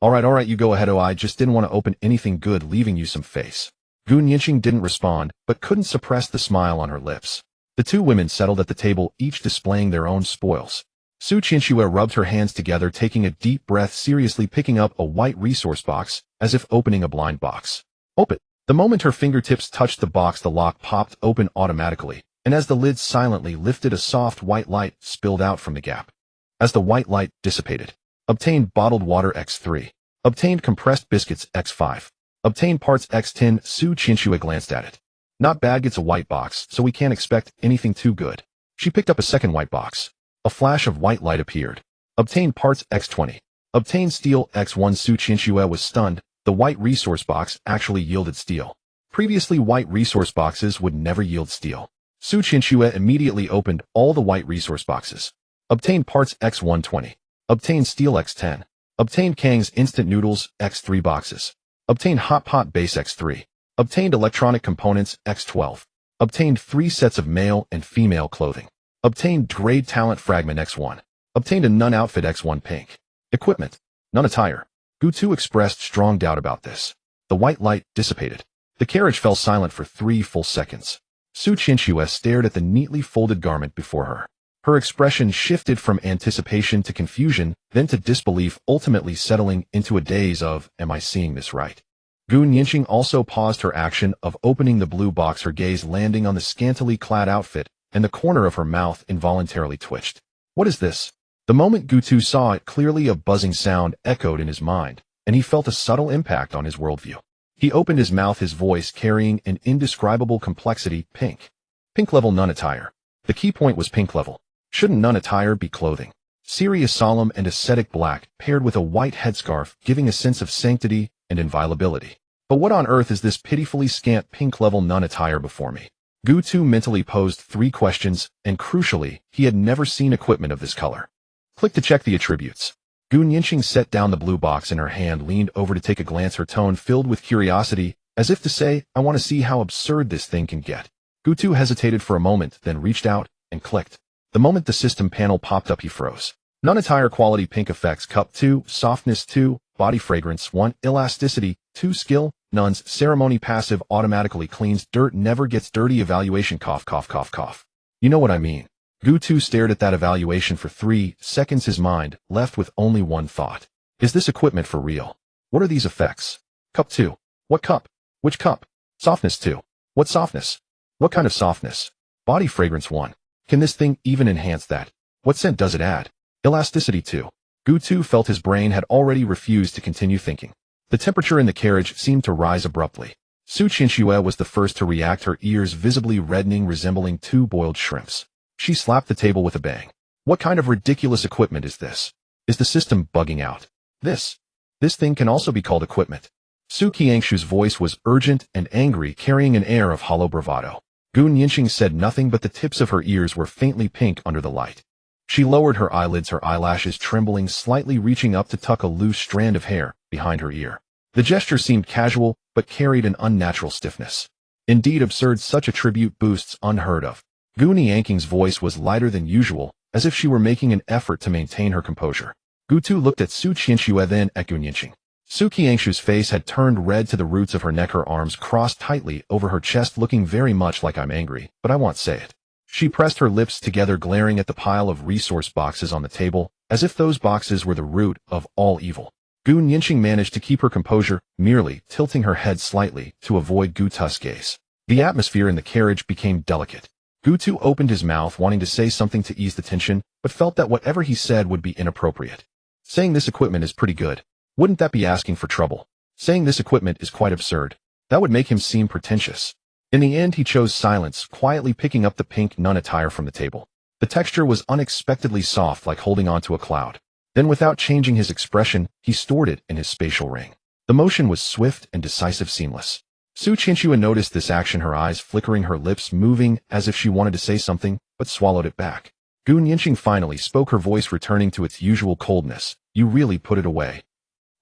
all right, you go ahead. Oh, I just didn't want to open anything good, leaving you some face." Gun Yinqing didn't respond, but couldn't suppress the smile on her lips. The 2 women settled at the table, each displaying their own spoils. Su Qinshu rubbed her hands together, taking a deep breath, seriously picking up a white resource box, as if opening a blind box. Open. The moment her fingertips touched the box, the lock popped open automatically, and as the lid silently lifted, a soft white light spilled out from the gap. As the white light dissipated, obtained bottled water X3. Obtained compressed biscuits X5. Obtained parts X10. Su Qinshu glanced at it. Not bad, it's a white box, so we can't expect anything too good. She picked up a second white box. A flash of white light appeared. Obtained parts X20. Obtained steel X1. Su Qinshu was stunned. The white resource box actually yielded steel. Previously, white resource boxes would never yield steel. Su Qinshu immediately opened all the white resource boxes. Obtained parts X120. Obtained steel X10. Obtained Kang's instant noodles X3 boxes. Obtained hot pot base X3. Obtained electronic components X12. Obtained 3 sets of male and female clothing. Obtained grade talent fragment X1. Obtained a nun outfit X1 pink. Equipment. Nun attire. Gutu expressed strong doubt about this. The white light dissipated. The carriage fell silent for 3 full seconds. Su Qinshu stared at the neatly folded garment before her. Her expression shifted from anticipation to confusion, then to disbelief, ultimately settling into a daze of, am I seeing this right? Gun Yinqing also paused her action of opening the blue box, her gaze landing on the scantily clad outfit, and the corner of her mouth involuntarily twitched. What is this? The moment Gutu saw it clearly, a buzzing sound echoed in his mind, and he felt a subtle impact on his worldview. He opened his mouth, his voice carrying an indescribable complexity. Pink. Pink level nun attire. The key point was pink level. Shouldn't nun attire be clothing? Serious, solemn, and ascetic black, paired with a white headscarf, giving a sense of sanctity and inviolability. But what on earth is this pitifully scant pink-level nun attire before me? Gutu mentally posed 3 questions, and crucially, he had never seen equipment of this color. Click to check the attributes. Gu Nianqing set down the blue box in her hand, leaned over to take a glance, her tone filled with curiosity, as if to say, I want to see how absurd this thing can get. Gutu hesitated for a moment, then reached out and clicked. The moment the system panel popped up, he froze. Nun attire quality pink effects cup 2, softness 2, body fragrance 1, elasticity 2, skill, nuns, ceremony passive automatically cleans dirt never gets dirty evaluation cough cough cough cough. You know what I mean. Gutu stared at that evaluation for 3 seconds, his mind left with only one thought. Is this equipment for real? What are these effects? Cup 2. What cup? Which cup? Softness 2. What softness? What kind of softness? Body fragrance 1. Can this thing even enhance that? What scent does it add? Elasticity 2. Gutu felt his brain had already refused to continue thinking. The temperature in the carriage seemed to rise abruptly. Su Qianxue was the first to react, her ears visibly reddening, resembling 2 boiled shrimps. She slapped the table with a bang. What kind of ridiculous equipment is this? Is the system bugging out? This thing can also be called equipment. Su Qianxue's voice was urgent and angry, carrying an air of hollow bravado. Gu Nianqing said nothing, but the tips of her ears were faintly pink under the light. She lowered her eyelids, her eyelashes trembling slightly, reaching up to tuck a loose strand of hair behind her ear. The gesture seemed casual, but carried an unnatural stiffness. Indeed absurd, such a tribute boosts unheard of. Gu Nianqing's voice was lighter than usual, as if she were making an effort to maintain her composure. Gutu looked at Su Qianxue, then at Gu Nianqing. Su Qianxue's face had turned red to the roots of her neck, her arms crossed tightly over her chest, looking very much like I'm angry, but I won't say it. She pressed her lips together, glaring at the pile of resource boxes on the table, as if those boxes were the root of all evil. Gu Nianqing managed to keep her composure, merely tilting her head slightly to avoid Gutu's gaze. The atmosphere in the carriage became delicate. Gutu opened his mouth, wanting to say something to ease the tension, but felt that whatever he said would be inappropriate. Saying this equipment is pretty good. Wouldn't that be asking for trouble? Saying this equipment is quite absurd. That would make him seem pretentious. In the end, he chose silence, quietly picking up the pink nun attire from the table. The texture was unexpectedly soft, like holding onto a cloud. Then, without changing his expression, he stored it in his spatial ring. The motion was swift and decisive, seamless. Su Qianxue noticed this action, her eyes flickering, her lips moving as if she wanted to say something, but swallowed it back. Gu Nianqing finally spoke, her voice returning to its usual coldness. You really put it away.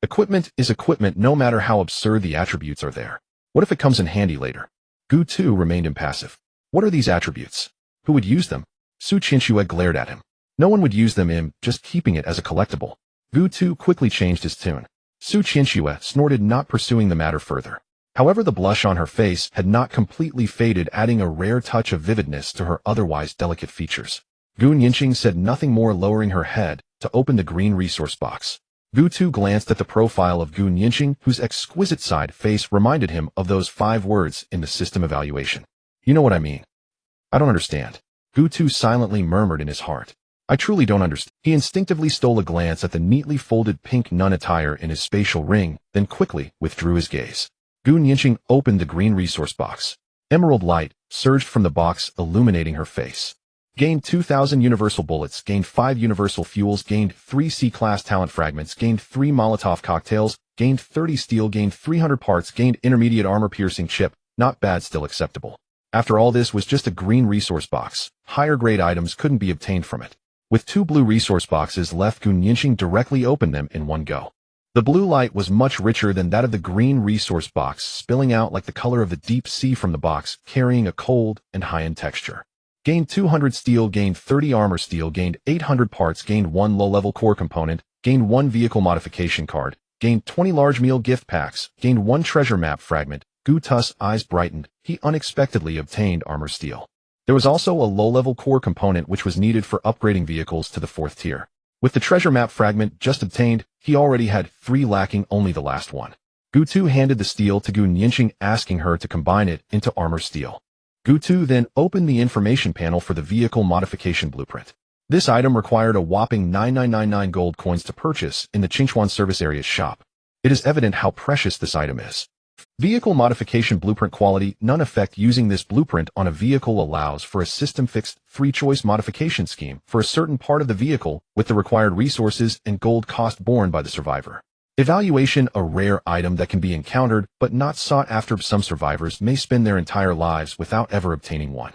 Equipment is equipment, no matter how absurd the attributes are there. What if it comes in handy later? Gu too remained impassive. What are these attributes? Who would use them? Su Qianxue glared at him. No one would use them, just keeping it as a collectible. Gu too quickly changed his tune. Su Qianxue snorted, not pursuing the matter further. However, the blush on her face had not completely faded, adding a rare touch of vividness to her otherwise delicate features. Gu Nianqing said nothing more, lowering her head to open the green resource box. Gu too glanced at the profile of Gu Nianqing, whose exquisite side face reminded him of those 5 words in the system evaluation. You know what I mean? I don't understand. Gu too silently murmured in his heart. I truly don't understand. He instinctively stole a glance at the neatly folded pink nun attire in his spatial ring, then quickly withdrew his gaze. Gu Nianqing opened the green resource box. Emerald light surged from the box, illuminating her face. Gained 2,000 universal bullets, gained 5 universal fuels, gained 3 C-class talent fragments, gained 3 Molotov cocktails, gained 30 steel, gained 300 parts, gained intermediate armor-piercing chip. Not bad, still acceptable. After all, this was just a green resource box. Higher grade items couldn't be obtained from it. With 2 blue resource boxes left, Gu Nianqing directly opened them in one go. The blue light was much richer than that of the green resource box, spilling out like the color of the deep sea from the box, carrying a cold and high-end texture. Gained 200 steel, gained 30 armor steel, gained 800 parts, gained 1 low-level core component, gained 1 vehicle modification card, gained 20 large meal gift packs, gained 1 treasure map fragment. Gutu's eyes brightened. He unexpectedly obtained armor steel. There was also a low-level core component which was needed for upgrading vehicles to the 4th tier. With the treasure map fragment just obtained, he already had 3, lacking only the last one. Gutu handed the steel to Gu Nianqing, asking her to combine it into armor steel. Gutu then opened the information panel for the vehicle modification blueprint. This item required a whopping 9999 gold coins to purchase in the Qingchuan service area's shop. It is evident how precious this item is. Vehicle modification blueprint quality. None effect. Using this blueprint on a vehicle allows for a system-fixed, three-choice modification scheme for a certain part of the vehicle with the required resources and gold cost borne by the survivor. Evaluation. A rare item that can be encountered but not sought after. Some survivors may spend their entire lives without ever obtaining one.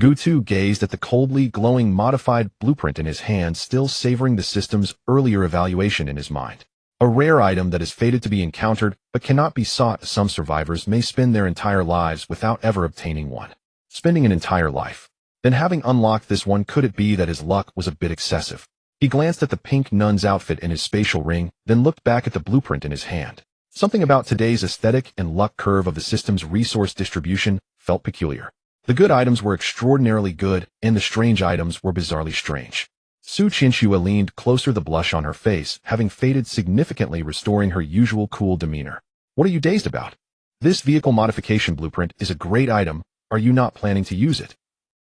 Gutu gazed at the coldly glowing modified blueprint in his hand, still savoring the system's earlier evaluation in his mind. A rare item that is fated to be encountered but cannot be sought. Some survivors may spend their entire lives without ever obtaining one. Spending an entire life. Then having unlocked this one, could it be that his luck was a bit excessive? He glanced at the pink nun's outfit in his spatial ring, then looked back at the blueprint in his hand. Something about today's aesthetic and luck curve of the system's resource distribution felt peculiar. The good items were extraordinarily good, and the strange items were bizarrely strange. Su Qinxue leaned closer, the blush on her face having faded significantly, restoring her usual cool demeanor. What are you dazed about? This vehicle modification blueprint is a great item. Are you not planning to use it?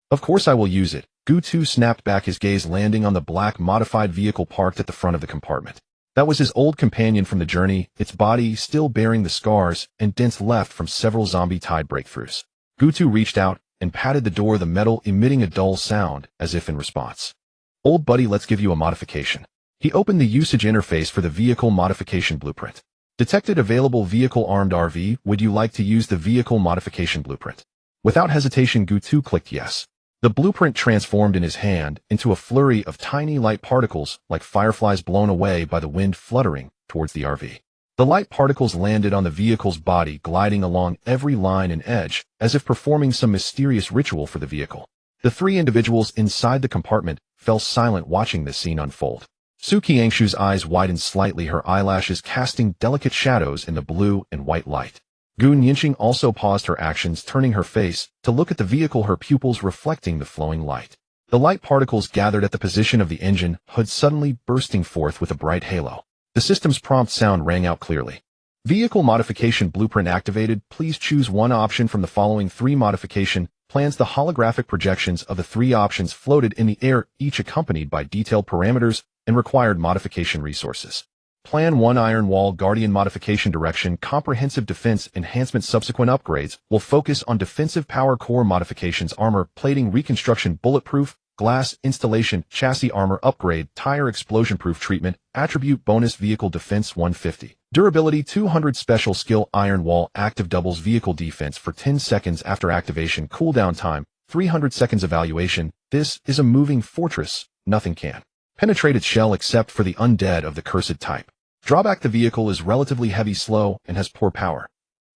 Of course I will use it. Gutu snapped back, his gaze landing on the black modified vehicle parked at the front of the compartment. That was his old companion from the journey, its body still bearing the scars and dents left from several zombie-tied breakthroughs. Gutu reached out and patted the door, the metal emitting a dull sound as if in response. Old buddy, let's give you a modification. He opened the usage interface for the vehicle modification blueprint. Detected available vehicle armed RV. Would you like to use the vehicle modification blueprint? Without hesitation, Gutu clicked yes. The blueprint transformed in his hand into a flurry of tiny light particles like fireflies blown away by the wind, fluttering towards the RV. The light particles landed on the vehicle's body, gliding along every line and edge as if performing some mysterious ritual for the vehicle. The three individuals inside the compartment fell silent, watching this scene unfold. Su Qiangshu's eyes widened slightly, her eyelashes casting delicate shadows in the blue and white light. Gu Nianqing also paused her actions, turning her face to look at the vehicle, her pupils reflecting the flowing light. The light particles gathered at the position of the engine hood, suddenly bursting forth with a bright halo. The system's prompt sound rang out clearly. Vehicle modification blueprint activated. Please choose one option from the following three modification plans. The holographic projections of the three options floated in the air, each accompanied by detailed parameters and required modification resources. Plan 1: Iron Wall Guardian Modification Direction. Comprehensive defense enhancement. Subsequent upgrades will focus on defensive power core modifications, armor plating reconstruction, bulletproof glass installation, chassis armor upgrade, tire explosion-proof treatment, attribute bonus vehicle defense 150. Durability 200. Special skill Iron Wall active doubles vehicle defense for 10 seconds after activation. Cooldown time 300 seconds. Evaluation. This is a moving fortress. Nothing can penetrate its shell except for the undead of the cursed type. Drawback: the vehicle is relatively heavy, slow, and has poor power.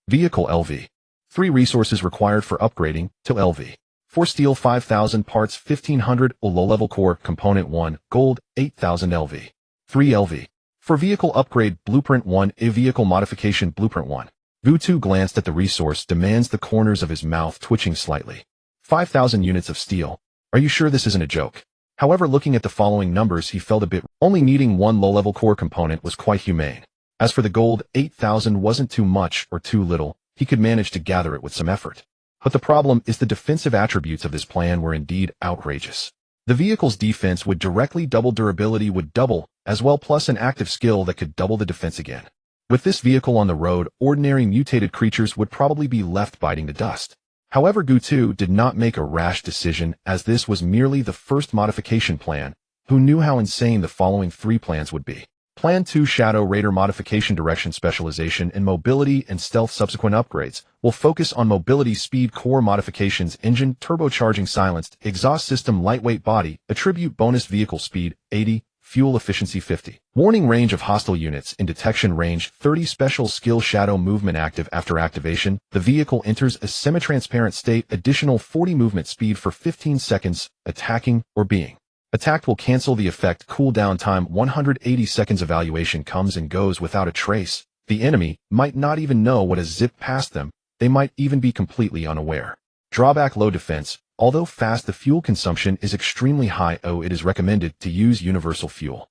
Vehicle LV. 3 resources required for upgrading to LV. 4 steel 5,000 parts 1,500 low-level core component 1 gold 8,000 LV. 3 LV. For vehicle upgrade blueprint 1 a vehicle modification blueprint 1. Gutu glanced at the resource demands, the corners of his mouth twitching slightly. 5,000 units of steel. Are you sure this isn't a joke? However, looking at the following numbers, he felt a bit. Only needing 1 low-level core component was quite humane. As for the gold, 8,000 wasn't too much or too little. He could manage to gather it with some effort. But the problem is the defensive attributes of this plan were indeed outrageous. The vehicle's defense would directly double, durability would double as well, plus an active skill that could double the defense again. With this vehicle on the road, ordinary mutated creatures would probably be left biting the dust. However, Gutu did not make a rash decision, as this was merely the first modification plan. Who knew how insane the following 3 plans would be? Plan 2: Shadow Raider Modification Direction. Specialization in mobility and stealth. Subsequent upgrades will focus on mobility, speed, core modifications, engine, turbocharging, silenced, exhaust system, lightweight body, attribute bonus vehicle speed 80, fuel efficiency 50. Warning: range of hostile units in detection range 30. Special skill Shadow Movement active. After activation, the vehicle enters a semi-transparent state. Additional 40 movement speed for 15 seconds, attacking or being attacked will cancel the effect. Cooldown time 180 seconds. Evaluation comes and goes without a trace. The enemy might not even know what has zipped past them. They might even be completely unaware. Drawback: low defense. Although fast, the fuel consumption is extremely high. It is recommended to use universal fuel.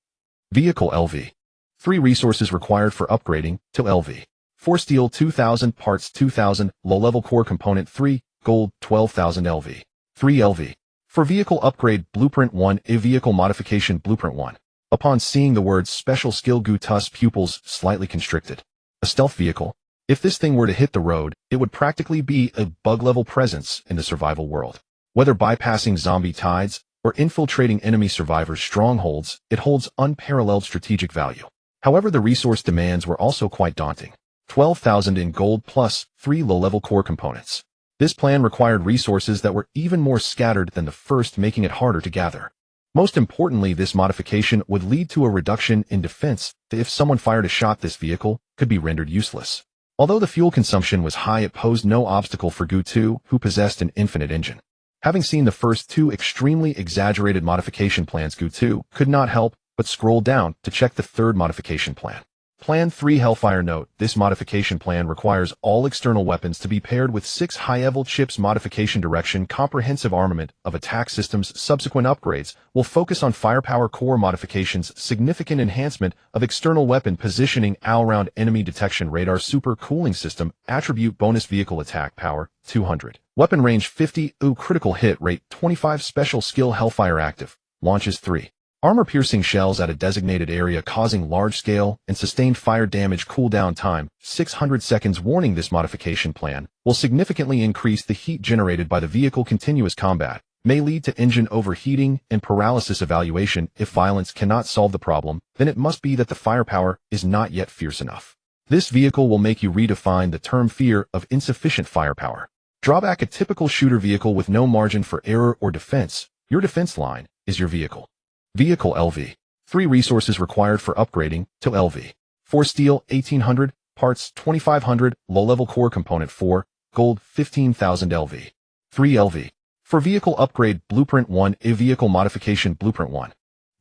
Vehicle LV. 3 resources required for upgrading to LV. 4 steel 2,000 parts 2,000 low-level core component 3 gold 12,000 LV. 3 LV. For vehicle upgrade blueprint 1 a vehicle modification blueprint 1. Upon seeing the words special skill, Gutu's pupils slightly constricted. A stealth vehicle? If this thing were to hit the road, it would practically be a bug-level presence in the survival world. Whether bypassing zombie tides or infiltrating enemy survivors' strongholds, it holds unparalleled strategic value. However, the resource demands were also quite daunting. 12,000 in gold plus 3 low-level core components. This plan required resources that were even more scattered than the first, making it harder to gather. Most importantly, this modification would lead to a reduction in defense that, if someone fired a shot, this vehicle could be rendered useless. Although the fuel consumption was high, it posed no obstacle for Gu2, who possessed an infinite engine. Having seen the first two extremely exaggerated modification plans, Gu2 could not help but scroll down to check the third modification plan. Plan 3 Hellfire. Note, this modification plan requires all external weapons to be paired with 6 high-level chips. Modification direction: comprehensive armament of attack systems. Subsequent upgrades will focus on firepower core modifications, significant enhancement of external weapon positioning, all-round enemy detection radar, super cooling system, attribute bonus, vehicle attack power 200, weapon range 50, critical hit rate 25, special skill Hellfire active, launches 3. Armor-piercing shells at a designated area causing large-scale and sustained fire damage. Cooldown time 600 seconds. Warning: this modification plan will significantly increase the heat generated by the vehicle. Continuous combat may lead to engine overheating and paralysis. Evaluation: if violence cannot solve the problem, then it must be that the firepower is not yet fierce enough. This vehicle will make you redefine the term fear of insufficient firepower. Drawback: a typical shooter vehicle with no margin for error or defense. Your defense line is your vehicle. Vehicle LV. 3 resources required for upgrading to LV. 4 steel 1800, parts 2500, low-level core component 4, gold 15,000 LV. 3 LV. For vehicle upgrade: blueprint 1, a vehicle modification blueprint 1.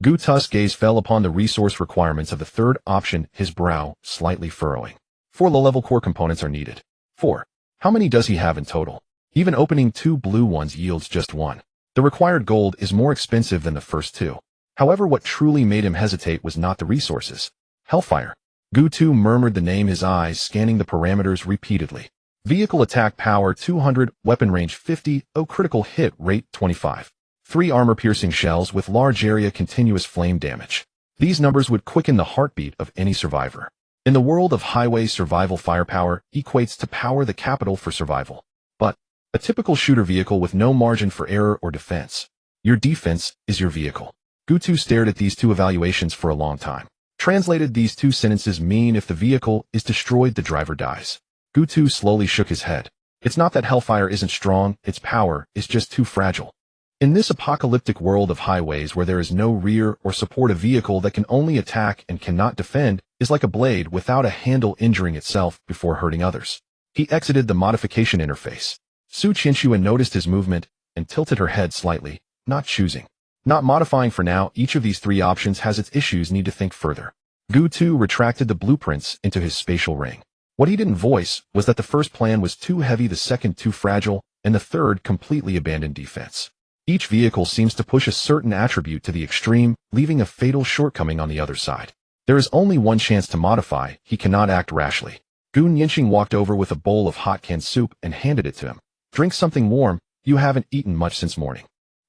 Gu2's gaze fell upon the resource requirements of the third option, his brow slightly furrowing. 4 low-level core components are needed. 4. How many does he have in total? Even opening 2 blue ones yields just 1. The required gold is more expensive than the first 2. However, what truly made him hesitate was not the resources. Hellfire. Gu2 murmured the name, his eyes scanning the parameters repeatedly. Vehicle attack power 200, weapon range 50, critical hit rate 25. 3 armor-piercing shells with large area continuous flame damage. These numbers would quicken the heartbeat of any survivor. In the world of highway survival, firepower equates to power, the capital for survival. But a typical shooter vehicle with no margin for error or defense. Your defense is your vehicle. Gu2 stared at these 2 evaluations for a long time. Translated, these 2 sentences mean if the vehicle is destroyed, the driver dies. Gu2 slowly shook his head. It's not that Hellfire isn't strong, its power is just too fragile. In this apocalyptic world of highways where there is no rear or support, a vehicle that can only attack and cannot defend is like a blade without a handle, injuring itself before hurting others. He exited the modification interface. Su Qinshuan noticed his movement and tilted her head slightly, not choosing. Not modifying for now. Each of these 3 options has its issues. Need to think further. Gu2 retracted the blueprints into his spatial ring. What he didn't voice was that the first plan was too heavy, the second too fragile, and the third completely abandoned defense. Each vehicle seems to push a certain attribute to the extreme, leaving a fatal shortcoming on the other side. There is only one chance to modify. He cannot act rashly. Gu Nianxing walked over with a bowl of hot canned soup and handed it to him. Drink something warm. You haven't eaten much since morning.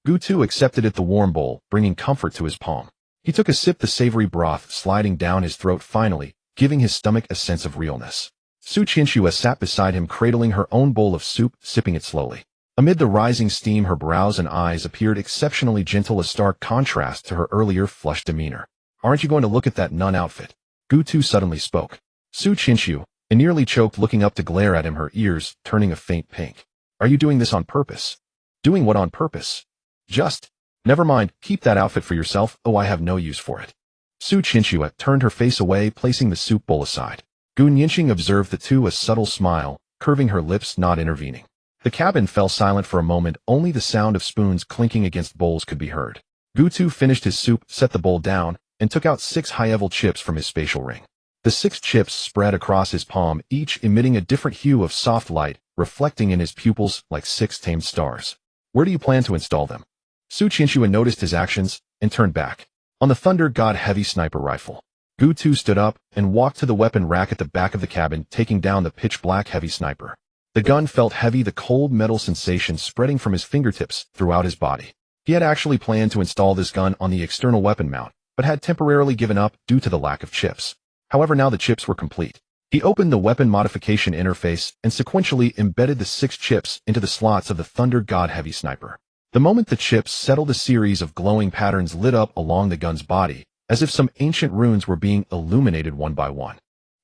Gu2 accepted it, the warm bowl bringing comfort to his palm. He took a sip, the savory broth sliding down his throat, finally giving his stomach a sense of realness. Su Qinshuan sat beside him, cradling her own bowl of soup, sipping it slowly. Amid the rising steam, her brows and eyes appeared exceptionally gentle, a stark contrast to her earlier flushed demeanor. Aren't you going to look at that nun outfit? Gu2 suddenly spoke. Su Qinshuan nearly choked, looking up to glare at him, her ears turning a faint pink. Are you doing this on purpose? Doing what on purpose? Never mind, keep that outfit for yourself. Oh, I have no use for it. Su Qinshuan turned her face away, placing the soup bowl aside. Gu Nianxing observed the 2, a subtle smile, curving her lips, not intervening. The cabin fell silent for a moment, only the sound of spoons clinking against bowls could be heard. Gu2 finished his soup, set the bowl down, and took out 6 high-level chips from his spatial ring. The 6 chips spread across his palm, each emitting a different hue of soft light, reflecting in his pupils like 6 tamed stars. Where do you plan to install them? Su Qinshuan noticed his actions and turned back. On the Thunder God heavy sniper rifle. Gu2 stood up and walked to the weapon rack at the back of the cabin, taking down the pitch-black heavy sniper. The gun felt heavy, the cold metal sensation spreading from his fingertips throughout his body. He had actually planned to install this gun on the external weapon mount, but had temporarily given up due to the lack of chips. However, now the chips were complete. He opened the weapon modification interface and sequentially embedded the 6 chips into the slots of the Thunder God Heavy Sniper. The moment the chips settled, a series of glowing patterns lit up along the gun's body, as if some ancient runes were being illuminated one by one.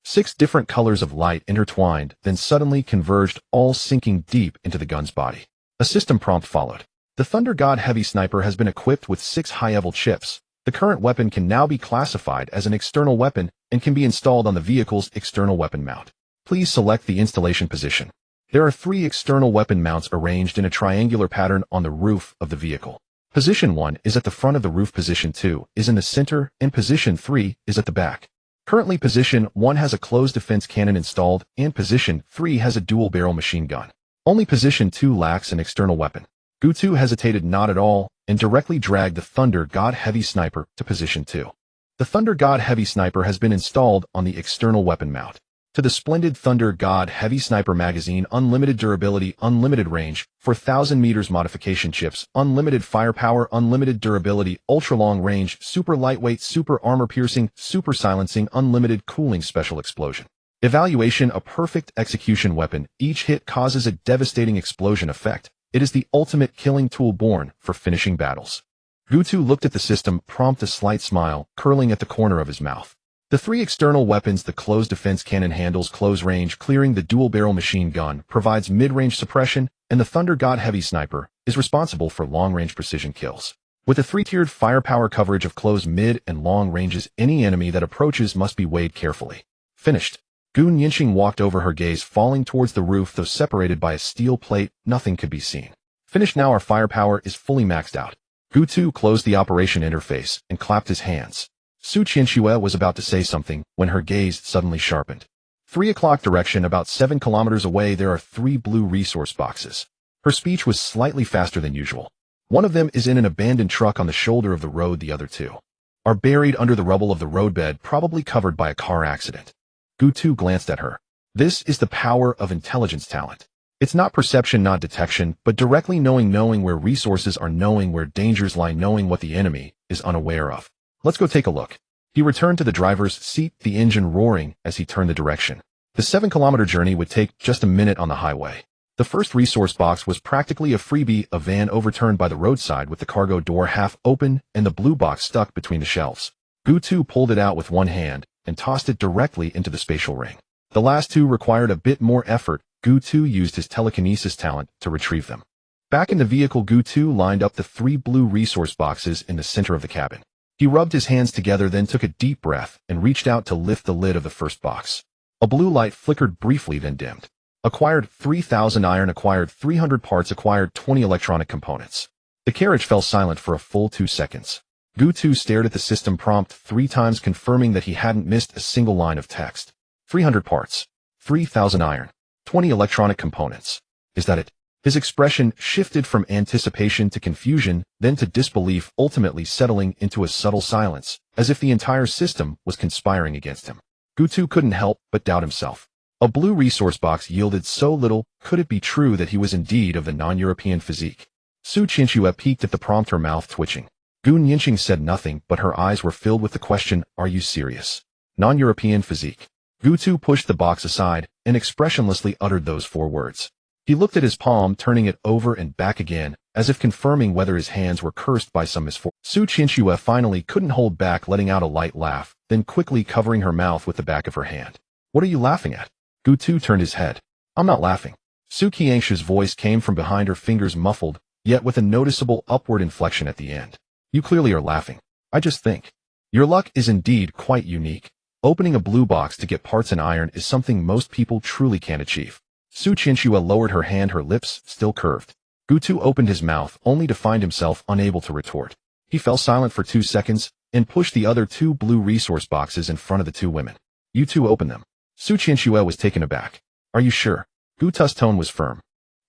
6 different colors of light intertwined, then suddenly converged, all sinking deep into the gun's body. A system prompt followed. The Thunder God Heavy Sniper has been equipped with 6 high-level chips. The current weapon can now be classified as an external weapon and can be installed on the vehicle's external weapon mount. Please select the installation position. There are 3 external weapon mounts arranged in a triangular pattern on the roof of the vehicle. Position 1 is at the front of the roof, position 2 is in the center, and position 3 is at the back. Currently, position 1 has a closed defense cannon installed, and position 3 has a dual-barrel machine gun. Only position 2 lacks an external weapon. Gutu hesitated not at all and directly dragged the Thunder God Heavy Sniper to position 2. The Thunder God Heavy Sniper has been installed on the external weapon mount. To the splendid Thunder God Heavy Sniper magazine, unlimited durability, unlimited range, 4,000 meters modification chips, unlimited firepower, unlimited durability, ultra-long range, super lightweight, super armor-piercing, super silencing, unlimited cooling, special explosion. Evaluation: a perfect execution weapon. Each hit causes a devastating explosion effect. It is the ultimate killing tool born for finishing battles. Gutu looked at the system prompt, a slight smile curling at the corner of his mouth. The 3 external weapons: the closed defense cannon handles close range clearing, the dual-barrel machine gun provides mid-range suppression, and the Thunder God Heavy Sniper is responsible for long-range precision kills. With a 3-tiered firepower coverage of close, mid, and long ranges, any enemy that approaches must be weighed carefully. Finished. Gu Nianqing walked over, her gaze falling towards the roof. Though separated by a steel plate, nothing could be seen. Finished. Now our firepower is fully maxed out. Gutu closed the operation interface and clapped his hands. Su Qianxue was about to say something when her gaze suddenly sharpened. 3 o'clock direction, about 7 kilometers away, there are 3 blue resource boxes. Her speech was slightly faster than usual. One of them is in an abandoned truck on the shoulder of the road. The other 2 are buried under the rubble of the roadbed, probably covered by a car accident. Gutu glanced at her. This is the power of intelligence talent. It's not perception, not detection, but directly knowing where resources are, knowing where dangers lie, knowing what the enemy is unaware of. Let's go take a look. He returned to the driver's seat, the engine roaring as he turned the direction. The 7-kilometer journey would take just a minute on the highway. The first resource box was practically a freebie, a van overturned by the roadside with the cargo door half open and the blue box stuck between the shelves. Gutu pulled it out with one hand and tossed it directly into the spatial ring. The last 2 required a bit more effort. Gutu used his telekinesis talent to retrieve them. Back in the vehicle, Gutu lined up the 3 blue resource boxes in the center of the cabin. He rubbed his hands together, then took a deep breath and reached out to lift the lid of the first box. A blue light flickered briefly, then dimmed. Acquired 3,000 iron, acquired 300 parts, acquired 20 electronic components. The carriage fell silent for a full 2 seconds. Gutu stared at the system prompt 3 times, confirming that he hadn't missed a single line of text. 300 parts. 3,000 iron. 20 electronic components. Is that it? His expression shifted from anticipation to confusion, then to disbelief, ultimately settling into a subtle silence, as if the entire system was conspiring against him. Gutu couldn't help but doubt himself. A blue resource box yielded so little. Could it be true that he was indeed of the non-European physique? Su Qianxue peeked at the prompt, her mouth twitching. Gu Nianqing said nothing, but her eyes were filled with the question, "Are you serious? Non-European physique?" Gutu pushed the box aside and expressionlessly uttered those 4 words. He looked at his palm, turning it over and back again, as if confirming whether his hands were cursed by some misfortune. Su Qianxue finally couldn't hold back, letting out a light laugh, then quickly covering her mouth with the back of her hand. "What are you laughing at?" Gutu turned his head. "I'm not laughing." Su Qianxue's voice came from behind her, fingers muffled, yet with a noticeable upward inflection at the end. "You clearly are laughing. I just think. Your luck is indeed quite unique. Opening a blue box to get parts and iron is something most people truly can't achieve." Su Qianxue lowered her hand, her lips still curved. Gutu opened his mouth, only to find himself unable to retort. He fell silent for 2 seconds, and pushed the other 2 blue resource boxes in front of the 2 women. "You 2 open them." Su Qianxue was taken aback. "Are you sure?" Guta's tone was firm.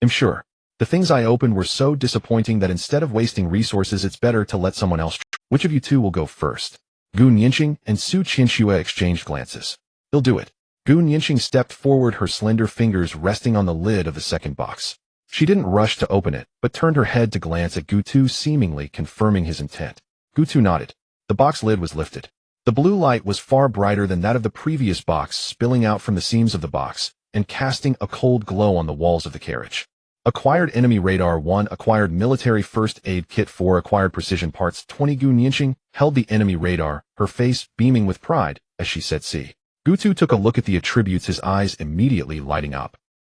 "I'm sure. The things I opened were so disappointing that instead of wasting resources, it's better to let someone else try. Which of you 2 will go first?" Gu Nianqing and Su Qianxue exchanged glances. "He'll do it." Gu Nianqing stepped forward, her slender fingers resting on the lid of the second box. She didn't rush to open it, but turned her head to glance at Gutu, seemingly confirming his intent. Gutu nodded. The box lid was lifted. The blue light was far brighter than that of the previous box, spilling out from the seams of the box and casting a cold glow on the walls of the carriage. Acquired enemy radar 1, acquired military first aid kit 4, acquired precision parts 20. Gu Nianqing held the enemy radar, her face beaming with pride as she said see. Gu took a look at the attributes, his eyes immediately lighting up.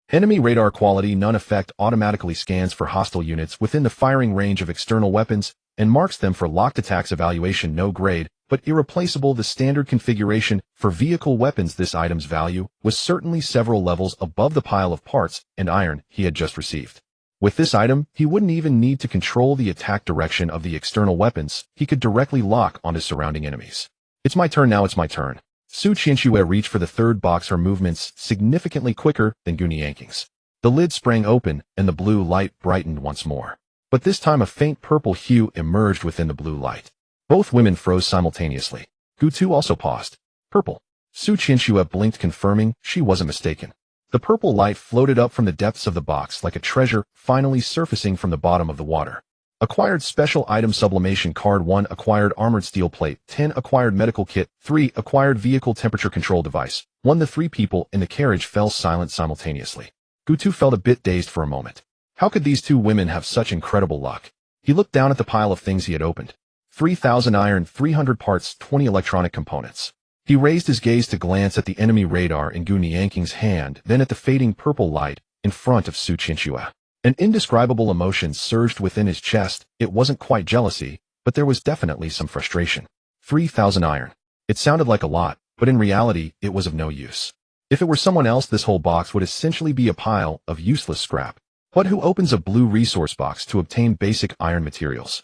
Enemy radar quality none effect automatically scans for hostile units within the firing range of external weapons and marks them for locked attacks. Evaluation no grade, but irreplaceable. The standard configuration for vehicle weapons. This item's value was certainly several levels above the pile of parts and iron he had just received. With this item, he wouldn't even need to control the attack direction of the external weapons. He could directly lock onto surrounding enemies. It's my turn now, it's my turn. Su Qianxue reached for the third box, her movements significantly quicker than Gu Nianqing's. The lid sprang open and the blue light brightened once more. But this time a faint purple hue emerged within the blue light. Both women froze simultaneously. Gu also paused. Purple. Su Qianxue blinked, confirming she wasn't mistaken. The purple light floated up from the depths of the box like a treasure finally surfacing from the bottom of the water. Acquired special item sublimation card 1, acquired armored steel plate 10, acquired medical kit 3, acquired vehicle temperature control device 1. The three people in the carriage fell silent simultaneously. Gu felt a bit dazed for a moment. How could these two women have such incredible luck? He looked down at the pile of things he had opened. 3,000 iron, 300 parts, 20 electronic components. He raised his gaze to glance at the enemy radar in Gu Nianqing's hand, then at the fading purple light in front of Su Qianxue. An indescribable emotion surged within his chest. It wasn't quite jealousy, but there was definitely some frustration. 3,000 iron. It sounded like a lot, but in reality, it was of no use. If it were someone else, this whole box would essentially be a pile of useless scrap. But who opens a blue resource box to obtain basic iron materials?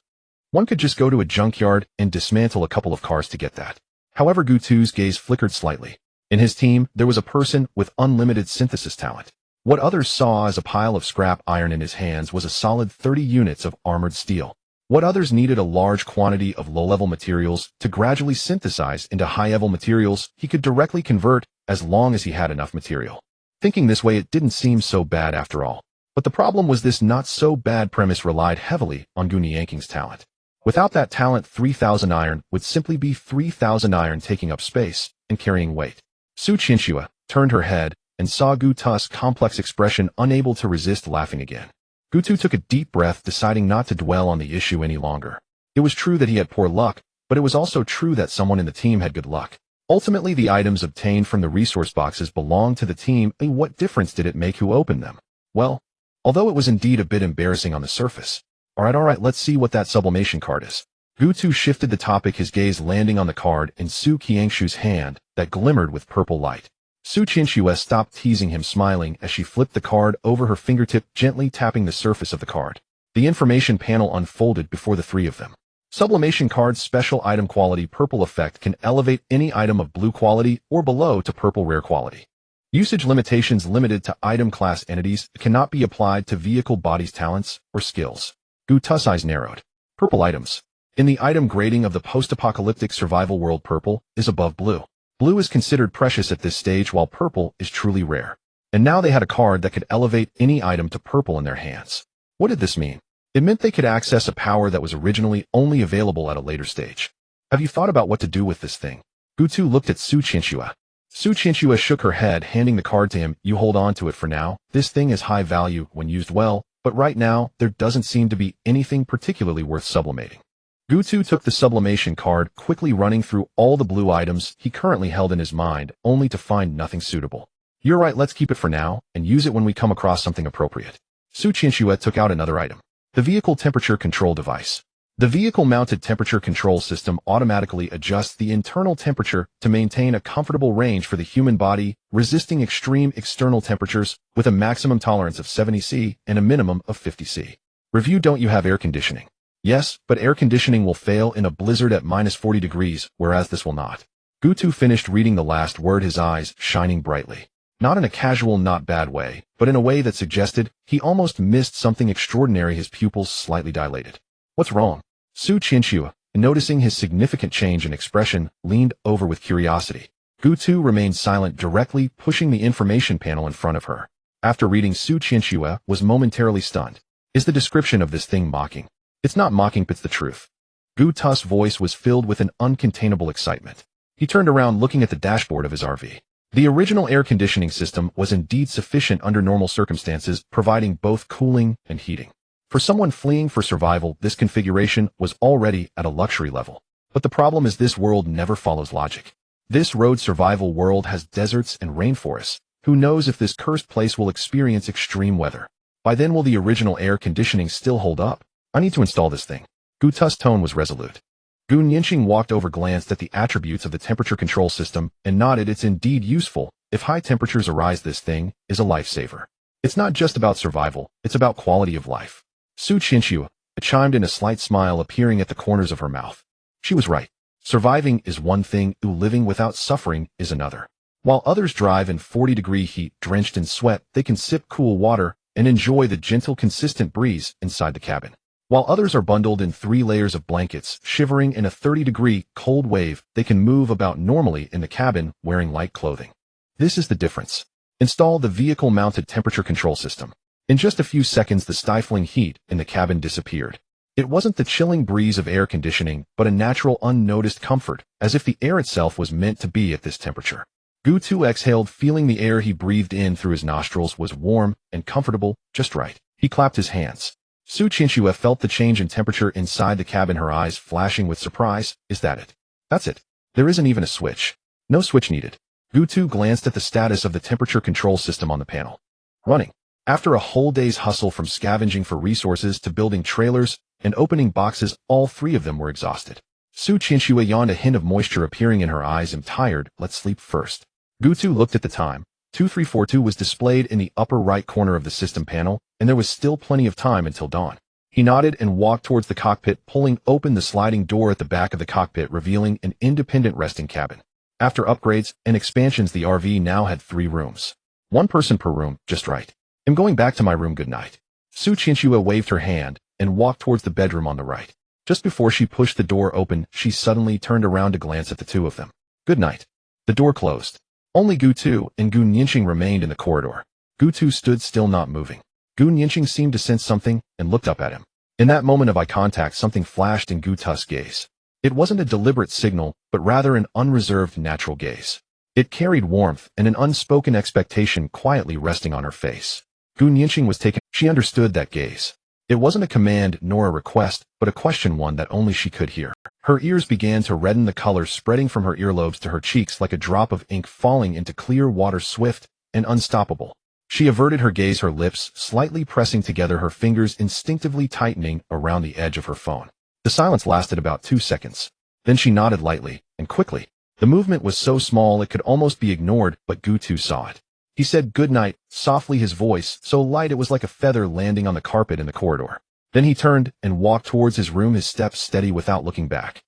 One could just go to a junkyard and dismantle a couple of cars to get that. However, Gutu's gaze flickered slightly. In his team, there was a person with unlimited synthesis talent. What others saw as a pile of scrap iron in his hands was a solid 30 units of armored steel. What others needed a large quantity of low-level materials to gradually synthesize into high-level materials he could directly convert as long as he had enough material. Thinking this way, it didn't seem so bad after all. But the problem was this not-so-bad premise relied heavily on Gu Nianqing's talent. Without that talent, 3,000 iron would simply be 3,000 iron taking up space and carrying weight. Su Qianxue turned her head and saw Gutu's complex expression, unable to resist laughing again. Gutu took a deep breath, deciding not to dwell on the issue any longer. It was true that he had poor luck, but it was also true that someone in the team had good luck. Ultimately, the items obtained from the resource boxes belonged to the team, and what difference did it make who opened them? Well, although it was indeed a bit embarrassing on the surface. Alright, let's see what that sublimation card is. Gutu shifted the topic, his gaze landing on the card in Su Qianxue's hand that glimmered with purple light. Su Qianxue stopped teasing him, smiling as she flipped the card over her fingertip, gently tapping the surface of the card. The information panel unfolded before the three of them. Sublimation card's special item quality purple effect can elevate any item of blue quality or below to purple rare quality. Usage limitations limited to item class entities, cannot be applied to vehicle bodies, talents, or skills. Gutu's eyes narrowed. Purple items. In the item grading of the post-apocalyptic survival world, purple is above blue. Blue is considered precious at this stage, while purple is truly rare. And now they had a card that could elevate any item to purple in their hands. What did this mean? It meant they could access a power that was originally only available at a later stage. Have you thought about what to do with this thing? Gutu looked at Su Qianxue. Su Qianxue shook her head, handing the card to him. You hold on to it for now. This thing is high value when used well, but right now, there doesn't seem to be anything particularly worth sublimating. Gutu took the sublimation card, quickly running through all the blue items he currently held in his mind, only to find nothing suitable. You're right, let's keep it for now, and use it when we come across something appropriate. Su Qianxue took out another item. The vehicle temperature control device. The vehicle-mounted temperature control system automatically adjusts the internal temperature to maintain a comfortable range for the human body, resisting extreme external temperatures with a maximum tolerance of 70 C and a minimum of 50 C. Review: don't you have air conditioning? Yes, but air conditioning will fail in a blizzard at -40 degrees, whereas this will not. Gutu finished reading the last word, his eyes shining brightly. Not in a casual, not bad way, but in a way that suggested he almost missed something extraordinary. His pupils slightly dilated. What's wrong? Su Qianxue, noticing his significant change in expression, leaned over with curiosity. Gutu remained silent, directly pushing the information panel in front of her. After reading, Su Qianxue was momentarily stunned. Is the description of this thing mocking? It's not mocking, it's the truth. Gutu's voice was filled with an uncontainable excitement. He turned around looking at the dashboard of his RV. The original air conditioning system was indeed sufficient under normal circumstances, providing both cooling and heating. For someone fleeing for survival, this configuration was already at a luxury level. But the problem is this world never follows logic. This road survival world has deserts and rainforests. Who knows if this cursed place will experience extreme weather? By then will the original air conditioning still hold up? I need to install this thing. Gu Tu's tone was resolute. Gu Nianqing walked over, glanced at the attributes of the temperature control system, and nodded. It's indeed useful. If high temperatures arise, this thing is a lifesaver. It's not just about survival, it's about quality of life. Su Qianxue chimed in, a slight smile appearing at the corners of her mouth. She was right. Surviving is one thing, living without suffering is another. While others drive in 40-degree heat, drenched in sweat, they can sip cool water and enjoy the gentle, consistent breeze inside the cabin. While others are bundled in 3 layers of blankets, shivering in a 30-degree cold wave, they can move about normally in the cabin wearing light clothing. This is the difference. Install the vehicle-mounted temperature control system. In just a few seconds, the stifling heat in the cabin disappeared. It wasn't the chilling breeze of air conditioning, but a natural, unnoticed comfort, as if the air itself was meant to be at this temperature. Gu Tu exhaled, feeling the air he breathed in through his nostrils was warm and comfortable, just right. He clapped his hands. Su Qianxue felt the change in temperature inside the cabin, her eyes flashing with surprise. Is that it? That's it. There isn't even a switch. No switch needed. Gu Tu glanced at the status of the temperature control system on the panel. Running. After a whole day's hustle, from scavenging for resources to building trailers and opening boxes, all 3 of them were exhausted. Su Qianxue yawned, a hint of moisture appearing in her eyes. I'm tired, let's sleep first. Gu Tu looked at the time. 2342 was displayed in the upper right corner of the system panel, and there was still plenty of time until dawn. He nodded and walked towards the cockpit, pulling open the sliding door at the back of the cockpit, revealing an independent resting cabin. After upgrades and expansions, the RV now had 3 rooms. 1 person per room, just right. I'm going back to my room, good night. Su Qianxue waved her hand and walked towards the bedroom on the right. Just before she pushed the door open, she suddenly turned around to glance at the 2 of them. Good night. The door closed. Only Gu Tu and Gu Nianqing remained in the corridor. Gu Tu stood still, not moving. Gu Nianqing seemed to sense something and looked up at him. In that moment of eye contact, something flashed in Gu Tu's gaze. It wasn't a deliberate signal, but rather an unreserved, natural gaze. It carried warmth and an unspoken expectation quietly resting on her face. Gu Nianqing was taken. She understood that gaze. It wasn't a command nor a request, but a question, one that only she could hear. Her ears began to redden, the color spreading from her earlobes to her cheeks like a drop of ink falling into clear water, swift and unstoppable. She averted her gaze, her lips slightly pressing together, her fingers instinctively tightening around the edge of her phone. The silence lasted about 2 seconds. Then she nodded lightly and quickly. The movement was so small it could almost be ignored, but Gu Tu saw it. He said good night, softly, his voice so light it was like a feather landing on the carpet in the corridor. Then he turned and walked towards his room, his steps steady without looking back.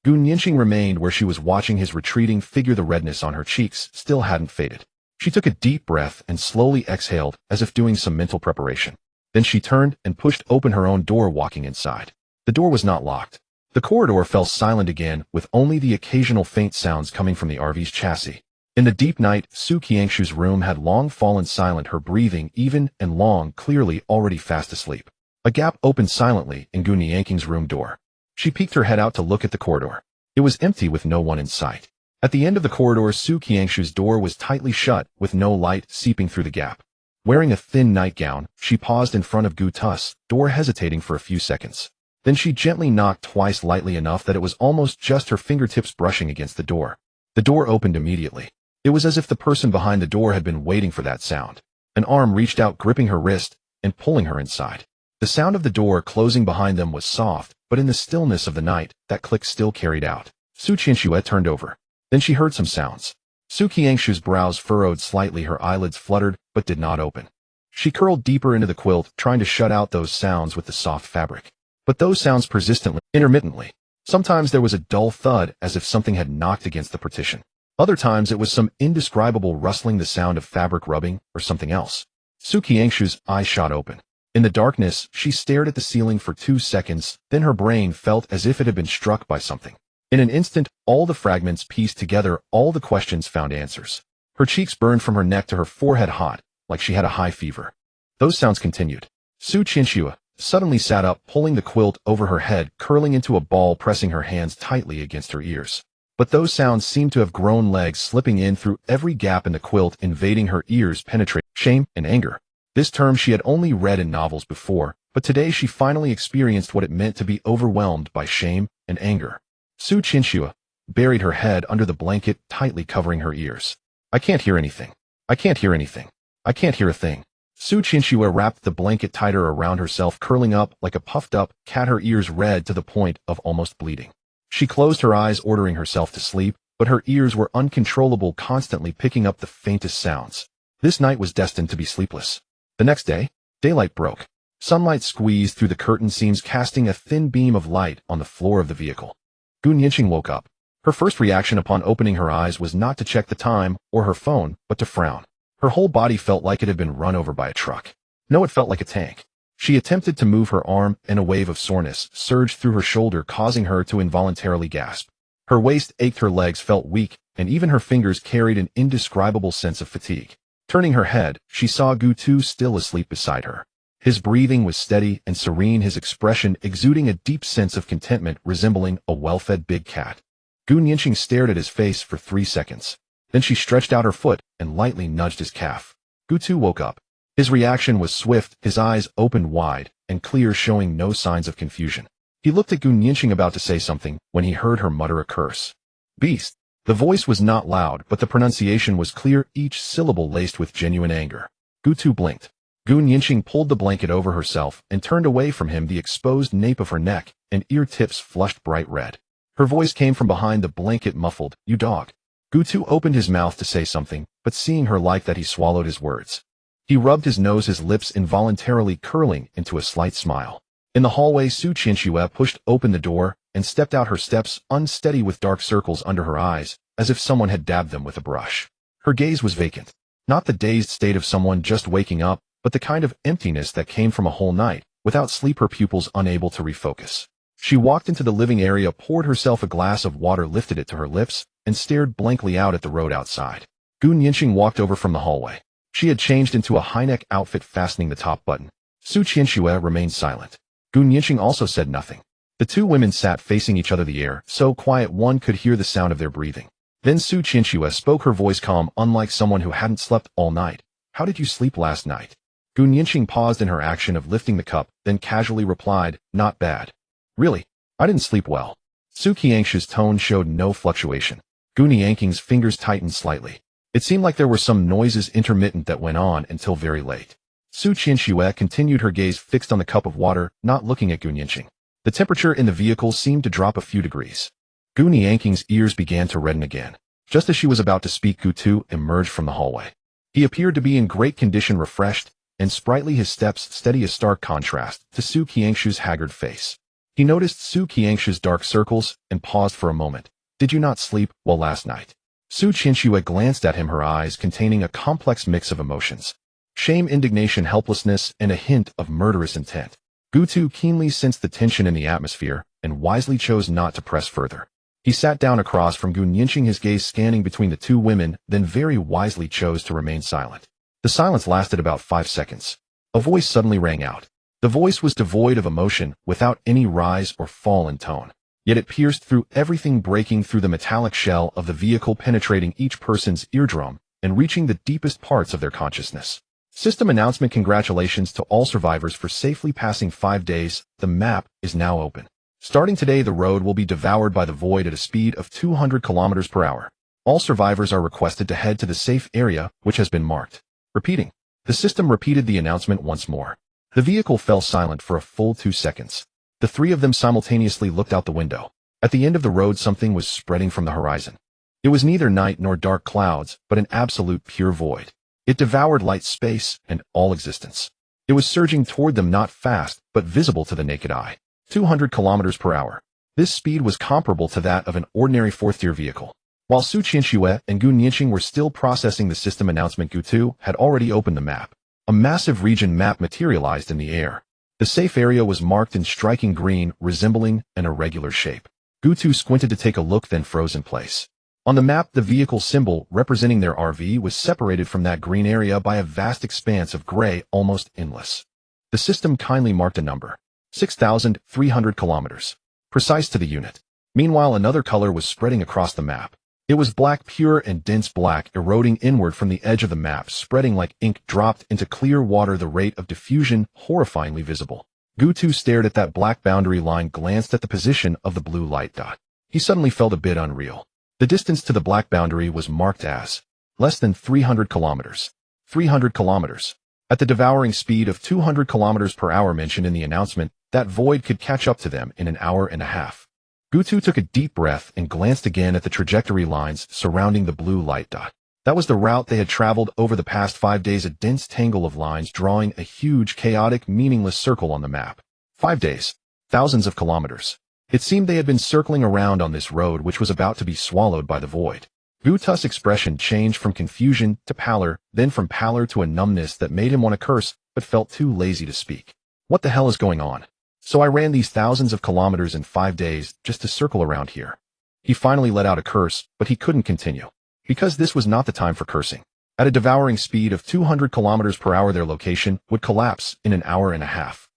Gu Nianqing remained where she was, watching his retreating figure. The redness on her cheeks still hadn't faded. She took a deep breath and slowly exhaled, as if doing some mental preparation. Then she turned and pushed open her own door, walking inside. The door was not locked. The corridor fell silent again, with only the occasional faint sounds coming from the RV's chassis. In the deep night, Su Qianxue's room had long fallen silent, her breathing even and long, clearly already fast asleep. A gap opened silently in Gu Nianqing's room door. She peeked her head out to look at the corridor. It was empty, with no one in sight. At the end of the corridor, Su Qianxue's door was tightly shut, with no light seeping through the gap. Wearing a thin nightgown, she paused in front of Gu Tu's door, hesitating for a few seconds. Then she gently knocked twice, lightly enough that it was almost just her fingertips brushing against the door. The door opened immediately. It was as if the person behind the door had been waiting for that sound. An arm reached out, gripping her wrist and pulling her inside. The sound of the door closing behind them was soft, but in the stillness of the night, that click still carried out. Su Qianxue turned over. Then she heard some sounds. Su Qianxue's brows furrowed slightly, her eyelids fluttered, but did not open. She curled deeper into the quilt, trying to shut out those sounds with the soft fabric. But those sounds persistently, intermittently. Sometimes there was a dull thud, as if something had knocked against the partition. Other times it was some indescribable rustling, the sound of fabric rubbing, or something else. Su Qianxue's eyes shot open. In the darkness, she stared at the ceiling for 2 seconds, then her brain felt as if it had been struck by something. In an instant, all the fragments pieced together, all the questions found answers. Her cheeks burned from her neck to her forehead, hot, like she had a high fever. Those sounds continued. Su Qianxue suddenly sat up, pulling the quilt over her head, curling into a ball, pressing her hands tightly against her ears. but those sounds seemed to have grown legs slipping in through every gap in the quilt, invading her ears, penetrating shame and anger. This term she had only read in novels before, but today she finally experienced what it meant to be overwhelmed by shame and anger. Su Qinxue buried her head under the blanket, tightly covering her ears. I can't hear anything. I can't hear anything. I can't hear a thing. Su Qinxue wrapped the blanket tighter around herself, curling up like a puffed-up cat, her ears red to the point of almost bleeding. She closed her eyes, ordering herself to sleep, but her ears were uncontrollable, constantly picking up the faintest sounds. This night was destined to be sleepless. The next day, daylight broke. Sunlight squeezed through the curtain seams, casting a thin beam of light on the floor of the vehicle. Gu Nianqing woke up. Her first reaction upon opening her eyes was not to check the time or her phone, but to frown. Her whole body felt like it had been run over by a truck. No, it felt like a tank. She attempted to move her arm, and a wave of soreness surged through her shoulder, causing her to involuntarily gasp. Her waist ached, her legs felt weak, and even her fingers carried an indescribable sense of fatigue. Turning her head, she saw Gu Tu still asleep beside her. His breathing was steady and serene, his expression exuding a deep sense of contentment, resembling a well-fed big cat. Gu Nianqing stared at his face for 3 seconds. Then she stretched out her foot and lightly nudged his calf. Gu Tu woke up. His reaction was swift, his eyes opened wide and clear, showing no signs of confusion. He looked at Gu Nianqing, about to say something, when he heard her mutter a curse. Beast. The voice was not loud, but the pronunciation was clear, each syllable laced with genuine anger. Gu Tu blinked. Gu Nianqing pulled the blanket over herself and turned away from him, the exposed nape of her neck and ear tips flushed bright red. Her voice came from behind the blanket, muffled, "You dog." Gu Tu opened his mouth to say something, but seeing her like that, he swallowed his words. He rubbed his nose, his lips involuntarily curling into a slight smile. In the hallway, Su Qinxue pushed open the door and stepped out, her steps unsteady with dark circles under her eyes, as if someone had dabbed them with a brush. Her gaze was vacant. Not the dazed state of someone just waking up, but the kind of emptiness that came from a whole night, without sleep, her pupils unable to refocus. She walked into the living area, poured herself a glass of water, lifted it to her lips, and stared blankly out at the road outside. Gu Nianqing walked over from the hallway. She had changed into a high-neck outfit, fastening the top button. Su Qinxue remained silent. Gu Nianqing also said nothing. The two women sat facing each other, the air so quiet one could hear the sound of their breathing. Then Su Qinxue spoke, her voice calm, unlike someone who hadn't slept all night. "How did you sleep last night?" Gu Nianqing paused in her action of lifting the cup, then casually replied, "Not bad." "Really? I didn't sleep well." Su Qiangshu's tone showed no fluctuation. Gu Nianqing's fingers tightened slightly. It seemed like there were some noises intermittent that went on until very late. Su Qinxue continued, her gaze fixed on the cup of water, not looking at Gu Nianqing. The temperature in the vehicle seemed to drop a few degrees. Gu Nianqing's ears began to redden again. Just as she was about to speak, Gu Tu emerged from the hallway. He appeared to be in great condition, refreshed and sprightly, his steps steady, a stark contrast to Su Qiangshu's haggard face. He noticed Su Qiangshu's dark circles and paused for a moment. "Did you not sleep well last night?" Su Qinxue glanced at him, her eyes containing a complex mix of emotions. Shame, indignation, helplessness, and a hint of murderous intent. Gu Tu keenly sensed the tension in the atmosphere and wisely chose not to press further. He sat down across from Gu Nianqing, his gaze scanning between the two women, then very wisely chose to remain silent. The silence lasted about 5 seconds. A voice suddenly rang out. The voice was devoid of emotion, without any rise or fall in tone. Yet it pierced through everything, breaking through the metallic shell of the vehicle, penetrating each person's eardrum and reaching the deepest parts of their consciousness. System announcement: congratulations to all survivors for safely passing 5 days. The map is now open. Starting today, the road will be devoured by the void at a speed of 200 kilometers per hour. All survivors are requested to head to the safe area, which has been marked. Repeating. The system repeated the announcement once more. The vehicle fell silent for a full 2 seconds. The three of them simultaneously looked out the window. At the end of the road, something was spreading from the horizon. It was neither night nor dark clouds, but an absolute pure void. It devoured light, space, and all existence. It was surging toward them, not fast, but visible to the naked eye. 200 kilometers per hour. This speed was comparable to that of an ordinary fourth-tier vehicle. While Su Qinxue and Gu Nianqing were still processing the system announcement, Gu Tu had already opened the map. A massive region map materialized in the air. The safe area was marked in striking green, resembling an irregular shape. Gu Tu squinted to take a look, then froze in place. On the map, the vehicle symbol representing their RV was separated from that green area by a vast expanse of gray, almost endless. The system kindly marked a number. 6,300 kilometers. Precise to the unit. Meanwhile, another color was spreading across the map. It was black, pure and dense black, eroding inward from the edge of the map, spreading like ink dropped into clear water, the rate of diffusion horrifyingly visible. Gutu stared at that black boundary line, glanced at the position of the blue light dot. He suddenly felt a bit unreal. The distance to the black boundary was marked as less than 300 kilometers. 300 kilometers. At the devouring speed of 200 kilometers per hour mentioned in the announcement, that void could catch up to them in an hour and a half. Gutu took a deep breath and glanced again at the trajectory lines surrounding the blue light dot. That was the route they had traveled over the past 5 days, a dense tangle of lines drawing a huge, chaotic, meaningless circle on the map. 5 days. Thousands of kilometers. It seemed they had been circling around on this road which was about to be swallowed by the void. Gutu's expression changed from confusion to pallor, then from pallor to a numbness that made him want to curse, but felt too lazy to speak. What the hell is going on? So I ran these thousands of kilometers in 5 days just to circle around here. He finally let out a curse, but he couldn't continue. Because this was not the time for cursing. At a devouring speed of 200 kilometers per hour, their location would collapse in an hour and a half.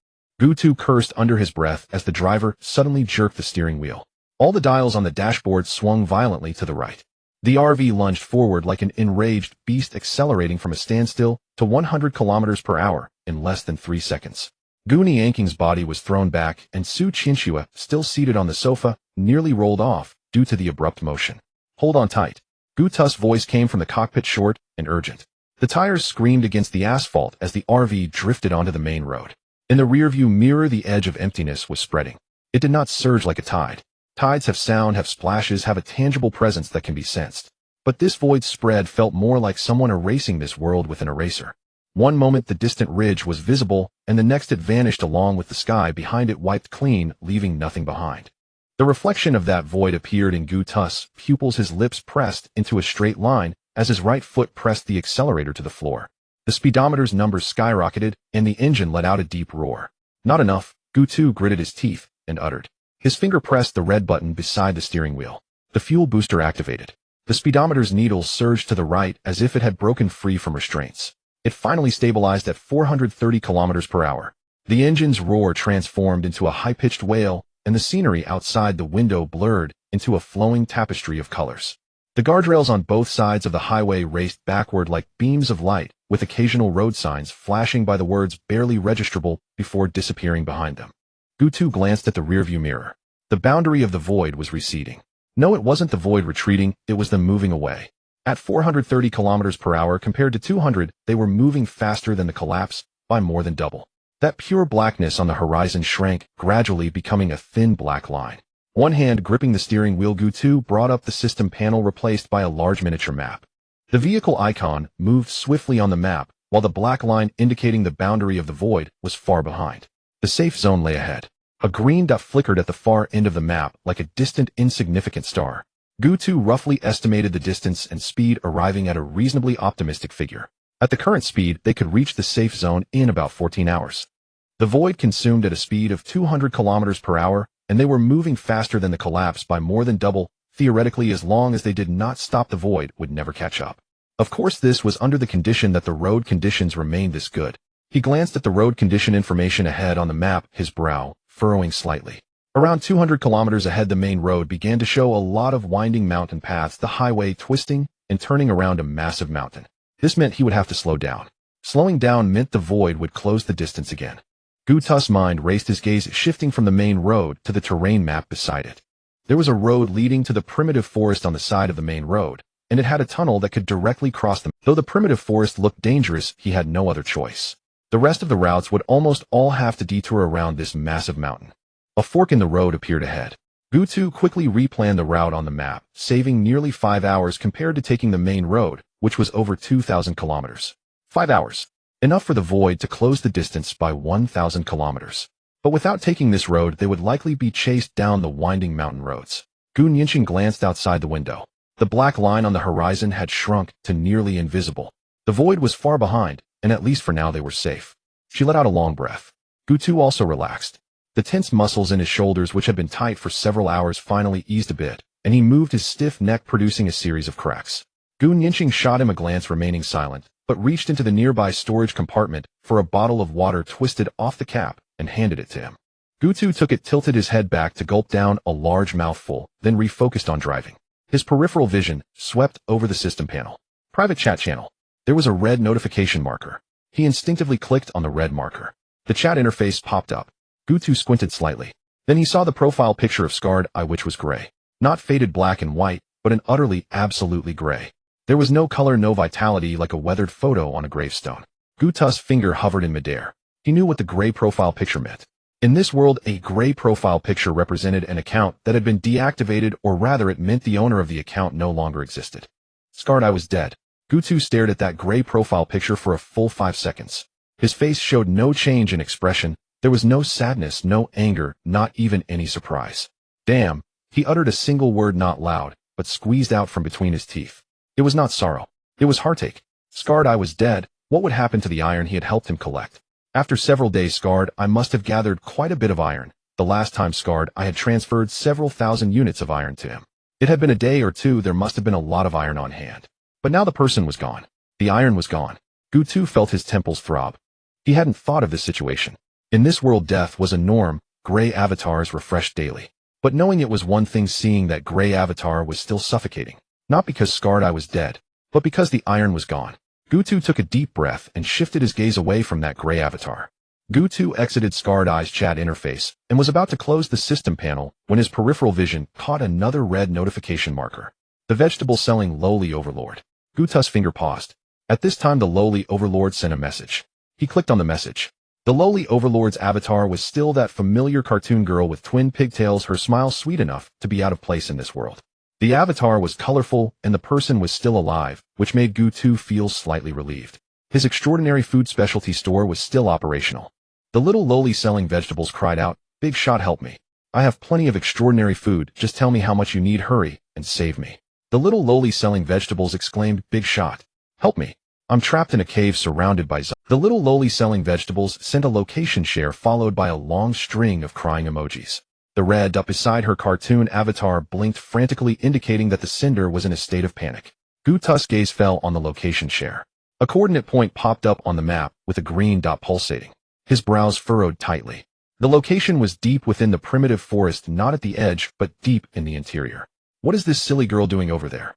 Gutu cursed under his breath as the driver suddenly jerked the steering wheel. All the dials on the dashboard swung violently to the right. The RV lunged forward like an enraged beast, accelerating from a standstill to 100 kilometers per hour in less than 3 seconds. Guni Yanking's body was thrown back, and Su Chinchua, still seated on the sofa, nearly rolled off due to the abrupt motion. Hold on tight. Gutu's voice came from the cockpit, short and urgent. The tires screamed against the asphalt as the RV drifted onto the main road. In the rearview mirror, the edge of emptiness was spreading. It did not surge like a tide. Tides have sound, have splashes, have a tangible presence that can be sensed. But this void spread felt more like someone erasing this world with an eraser. One moment the distant ridge was visible, and the next it vanished along with the sky behind it, wiped clean, leaving nothing behind. The reflection of that void appeared in Gutu's pupils, his lips pressed into a straight line as his right foot pressed the accelerator to the floor. The speedometer's numbers skyrocketed, and the engine let out a deep roar. Not enough, Gutu gritted his teeth and uttered. His finger pressed the red button beside the steering wheel. The fuel booster activated. The speedometer's needle surged to the right as if it had broken free from restraints. It finally stabilized at 430 kilometers per hour. The engine's roar transformed into a high-pitched wail, and the scenery outside the window blurred into a flowing tapestry of colors. The guardrails on both sides of the highway raced backward like beams of light, with occasional road signs flashing by, the words barely registerable before disappearing behind them. Gutu glanced at the rearview mirror. The boundary of the void was receding. No, it wasn't the void retreating, it was them moving away. At 430 kilometers per hour compared to 200, they were moving faster than the collapse by more than double. That pure blackness on the horizon shrank, gradually becoming a thin black line. One hand gripping the steering wheel, Gutu brought up the system panel replaced by a large miniature map. The vehicle icon moved swiftly on the map, while the black line indicating the boundary of the void was far behind. The safe zone lay ahead. A green dot flickered at the far end of the map like a distant, insignificant star. Gutu roughly estimated the distance and speed, arriving at a reasonably optimistic figure. At the current speed, they could reach the safe zone in about 14 hours. The void consumed at a speed of 200 kilometers per hour, and they were moving faster than the collapse by more than double. Theoretically, as long as they did not stop, the void would never catch up. Of course, this was under the condition that the road conditions remained this good. He glanced at the road condition information ahead on the map, his brow furrowing slightly. Around 200 kilometers ahead, the main road began to show a lot of winding mountain paths, the highway twisting and turning around a massive mountain. This meant he would have to slow down. Slowing down meant the void would close the distance again. Gutu's mind raced, his gaze shifting from the main road to the terrain map beside it. There was a road leading to the primitive forest on the side of the main road, and it had a tunnel that could directly cross them. Though the primitive forest looked dangerous, he had no other choice. The rest of the routes would almost all have to detour around this massive mountain. A fork in the road appeared ahead. Gutu quickly replanned the route on the map, saving nearly 5 hours compared to taking the main road, which was over 2,000 kilometers. 5 hours. Enough for the void to close the distance by 1,000 kilometers. But without taking this road, they would likely be chased down the winding mountain roads. Gu Nianqing glanced outside the window. The black line on the horizon had shrunk to nearly invisible. The void was far behind, and at least for now they were safe. She let out a long breath. Gutu also relaxed. The tense muscles in his shoulders, which had been tight for several hours, finally eased a bit, and he moved his stiff neck, producing a series of cracks. Gu Nianqing shot him a glance, remaining silent, but reached into the nearby storage compartment for a bottle of water, twisted off the cap, and handed it to him. Gutu took it, tilted his head back to gulp down a large mouthful, then refocused on driving. His peripheral vision swept over the system panel. Private chat channel. There was a red notification marker. He instinctively clicked on the red marker. The chat interface popped up. Gutu squinted slightly. Then he saw the profile picture of Scarred Eye, which was gray. Not faded black and white, but an utterly, absolutely gray. There was no color, no vitality, like a weathered photo on a gravestone. Gutu's finger hovered in midair. He knew what the gray profile picture meant. In this world, a gray profile picture represented an account that had been deactivated, or rather it meant the owner of the account no longer existed. Scarred Eye was dead. Gutu stared at that gray profile picture for a full 5 seconds. His face showed no change in expression. There was no sadness, no anger, not even any surprise. Damn, he uttered a single word, not loud, but squeezed out from between his teeth. It was not sorrow. It was heartache. Scarred Eye was dead. What would happen to the iron he had helped him collect? After several days, Scarred Eye must have gathered quite a bit of iron. The last time Scarred Eye had transferred several thousand units of iron to him. It had been a day or two. There must have been a lot of iron on hand. But now the person was gone. The iron was gone. Gutu felt his temples throb. He hadn't thought of this situation. In this world, death was a norm. Gray avatars refreshed daily. But knowing it was one thing, seeing that gray avatar was still suffocating. Not because Scarred Eye was dead, but because the iron was gone. Gutu took a deep breath and shifted his gaze away from that gray avatar. Gutu exited Scarred Eye's chat interface and was about to close the system panel when his peripheral vision caught another red notification marker. The vegetable-selling lowly overlord. Gutu's finger paused. At this time, the lowly overlord sent a message. He clicked on the message. The lowly overlord's avatar was still that familiar cartoon girl with twin pigtails, her smile sweet enough to be out of place in this world. The avatar was colorful, and the person was still alive, which made Gutu feel slightly relieved. His extraordinary food specialty store was still operational. The little lowly selling vegetables cried out, "Big shot, help me. I have plenty of extraordinary food, just tell me how much you need, hurry, and save me." The little lowly selling vegetables exclaimed, "Big shot. Help me. I'm trapped in a cave surrounded by zombies." The little lowly selling vegetables sent a location share followed by a long string of crying emojis. The red up beside her cartoon avatar blinked frantically, indicating that the sender was in a state of panic. Gutu's gaze fell on the location share. A coordinate point popped up on the map with a green dot pulsating. His brows furrowed tightly. The location was deep within the primitive forest, not at the edge, but deep in the interior. What is this silly girl doing over there?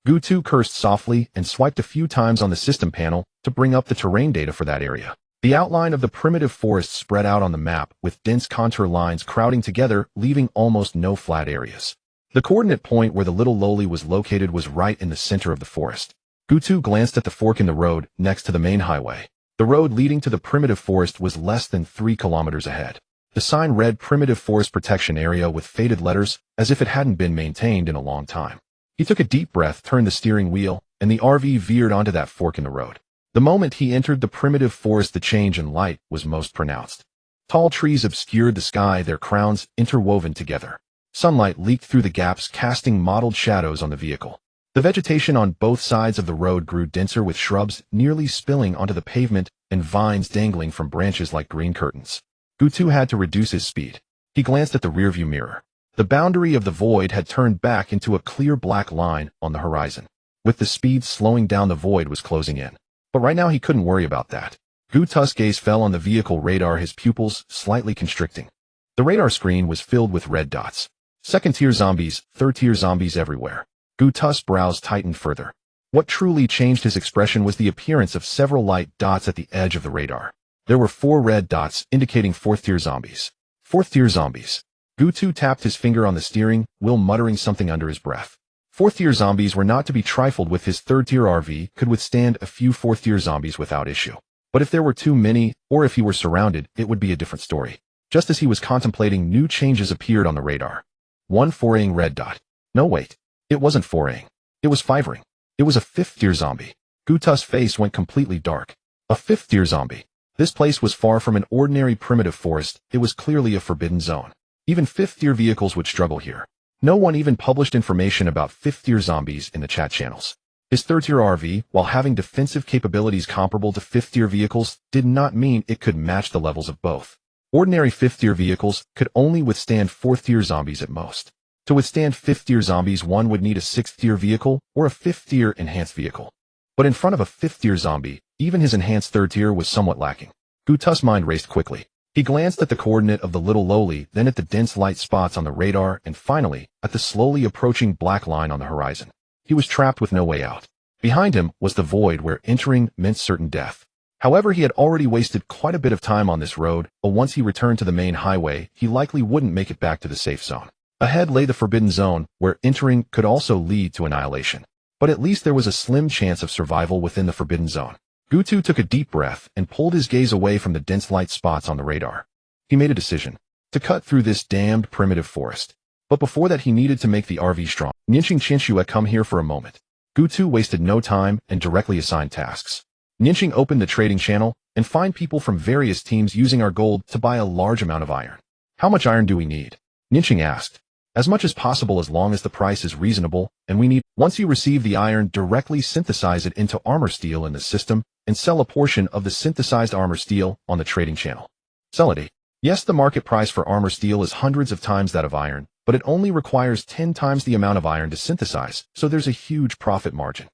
Gutu cursed softly and swiped a few times on the system panel to bring up the terrain data for that area. The outline of the primitive forest spread out on the map, with dense contour lines crowding together, leaving almost no flat areas. The coordinate point where the little lowly was located was right in the center of the forest. Gutu glanced at the fork in the road next to the main highway. The road leading to the primitive forest was less than 3 kilometers ahead. The sign read Primitive Forest Protection Area with faded letters, as if it hadn't been maintained in a long time. He took a deep breath, turned the steering wheel, and the RV veered onto that fork in the road. The moment he entered the primitive forest, the change in light was most pronounced. Tall trees obscured the sky, their crowns interwoven together. Sunlight leaked through the gaps, casting mottled shadows on the vehicle. The vegetation on both sides of the road grew denser, with shrubs nearly spilling onto the pavement and vines dangling from branches like green curtains. Gutu had to reduce his speed. He glanced at the rearview mirror. The boundary of the void had turned back into a clear black line on the horizon. With the speed slowing down, the void was closing in. But right now he couldn't worry about that. Gutu's gaze fell on the vehicle radar, his pupils slightly constricting. The radar screen was filled with red dots. Second-tier zombies, third-tier zombies everywhere. Gutu's brows tightened further. What truly changed his expression was the appearance of several light dots at the edge of the radar. There were 4 red dots indicating fourth-tier zombies. Fourth-tier zombies. Gutu tapped his finger on the steering wheel, muttering something under his breath. Fourth-tier zombies were not to be trifled with. His third-tier RV could withstand a few fourth-tier zombies without issue. But if there were too many, or if he were surrounded, it would be a different story. Just as he was contemplating, new changes appeared on the radar. 1 foraying red dot. No, wait. It wasn't foraying. It was fivering. It was a 5th-tier zombie. Gutu's face went completely dark. A 5th-tier zombie. This place was far from an ordinary primitive forest. It was clearly a forbidden zone. Even 5th-tier vehicles would struggle here. No one even published information about 5th-tier zombies in the chat channels. His 3rd-tier RV, while having defensive capabilities comparable to 5th-tier vehicles, did not mean it could match the levels of both. Ordinary 5th-tier vehicles could only withstand 4th-tier zombies at most. To withstand 5th-tier zombies, one would need a 6th-tier vehicle or a 5th-tier enhanced vehicle. But in front of a 5th-tier zombie, even his enhanced 3rd tier was somewhat lacking. Gutu's mind raced quickly. He glanced at the coordinate of the little lowly, then at the dense light spots on the radar, and finally, at the slowly approaching black line on the horizon. He was trapped with no way out. Behind him was the void where entering meant certain death. However, he had already wasted quite a bit of time on this road, but once he returned to the main highway, he likely wouldn't make it back to the safe zone. Ahead lay the forbidden zone, where entering could also lead to annihilation. But at least there was a slim chance of survival within the forbidden zone. Gutu took a deep breath and pulled his gaze away from the dense light spots on the radar. He made a decision to cut through this damned primitive forest. But before that, he needed to make the RV strong. Nianqing Qianxue, come here for a moment. Gutu wasted no time and directly assigned tasks. Nianqing opened the trading channel and find people from various teams using our gold to buy a large amount of iron. How much iron do we need? Nianqing asked. As much as possible, as long as the price is reasonable, and we need. Once you receive the iron, directly synthesize it into armor steel in the system and sell a portion of the synthesized armor steel on the trading channel. Sell it. Yes, the market price for armor steel is hundreds of times that of iron, but it only requires 10 times the amount of iron to synthesize, so there's a huge profit margin.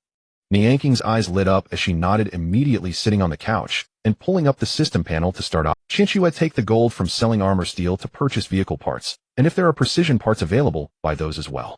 Nianqing's eyes lit up as she nodded, immediately sitting on the couch and pulling up the system panel to start off. Qianxue, take the gold from selling armor steel to purchase vehicle parts, and if there are precision parts available, buy those as well.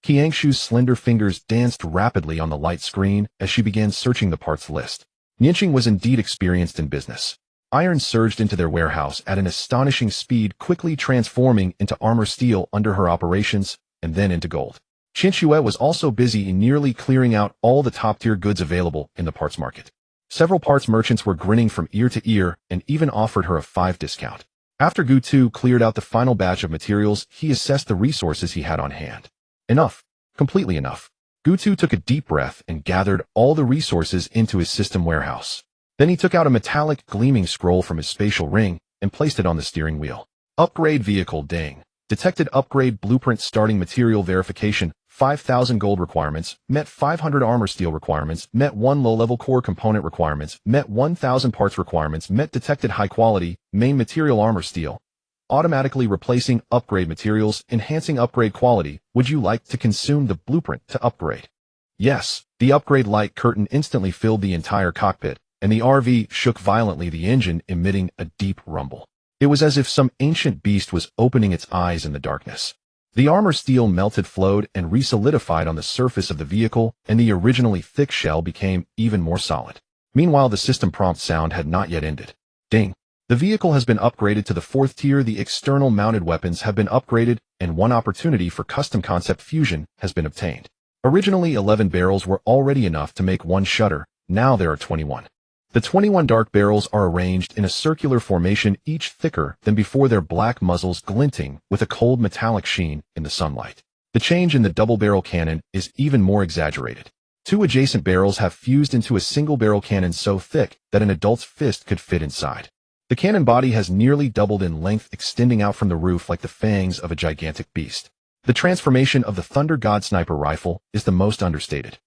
Qianxue's slender fingers danced rapidly on the light screen as she began searching the parts list. Nianqing was indeed experienced in business. Iron surged into their warehouse at an astonishing speed, quickly transforming into armor steel under her operations, and then into gold. Qianxue was also busy in nearly clearing out all the top-tier goods available in the parts market. Several parts merchants were grinning from ear to ear and even offered her a 5% discount. After Gutu cleared out the final batch of materials, he assessed the resources he had on hand. Enough. Completely enough. Gutu took a deep breath and gathered all the resources into his system warehouse. Then he took out a metallic, gleaming scroll from his spatial ring and placed it on the steering wheel. Upgrade vehicle, ding. Detected upgrade blueprint, starting material verification, 5,000 gold requirements, met 500 armor steel requirements, met 1 low-level core component requirements, met 1,000 parts requirements, met detected high quality, main material armor steel. Automatically replacing upgrade materials, enhancing upgrade quality. Would you like to consume the blueprint to upgrade? Yes. The upgrade light curtain instantly filled the entire cockpit, and the RV shook violently, the engine emitting a deep rumble. It was as if some ancient beast was opening its eyes in the darkness. The armor steel melted, flowed, and re-solidified on the surface of the vehicle, and the originally thick shell became even more solid. Meanwhile, the system prompt sound had not yet ended. Ding. The vehicle has been upgraded to the 4th tier, the external mounted weapons have been upgraded, and 1 opportunity for custom concept fusion has been obtained. Originally 11 barrels were already enough to make 1 shutter, now there are 21. The 21 dark barrels are arranged in a circular formation, each thicker than before, their black muzzles glinting with a cold metallic sheen in the sunlight. The change in the double-barrel cannon is even more exaggerated. 2 adjacent barrels have fused into a single-barrel cannon so thick that an adult's fist could fit inside. The cannon body has nearly doubled in length, extending out from the roof like the fangs of a gigantic beast. The transformation of the Thunder God sniper rifle is the most understated.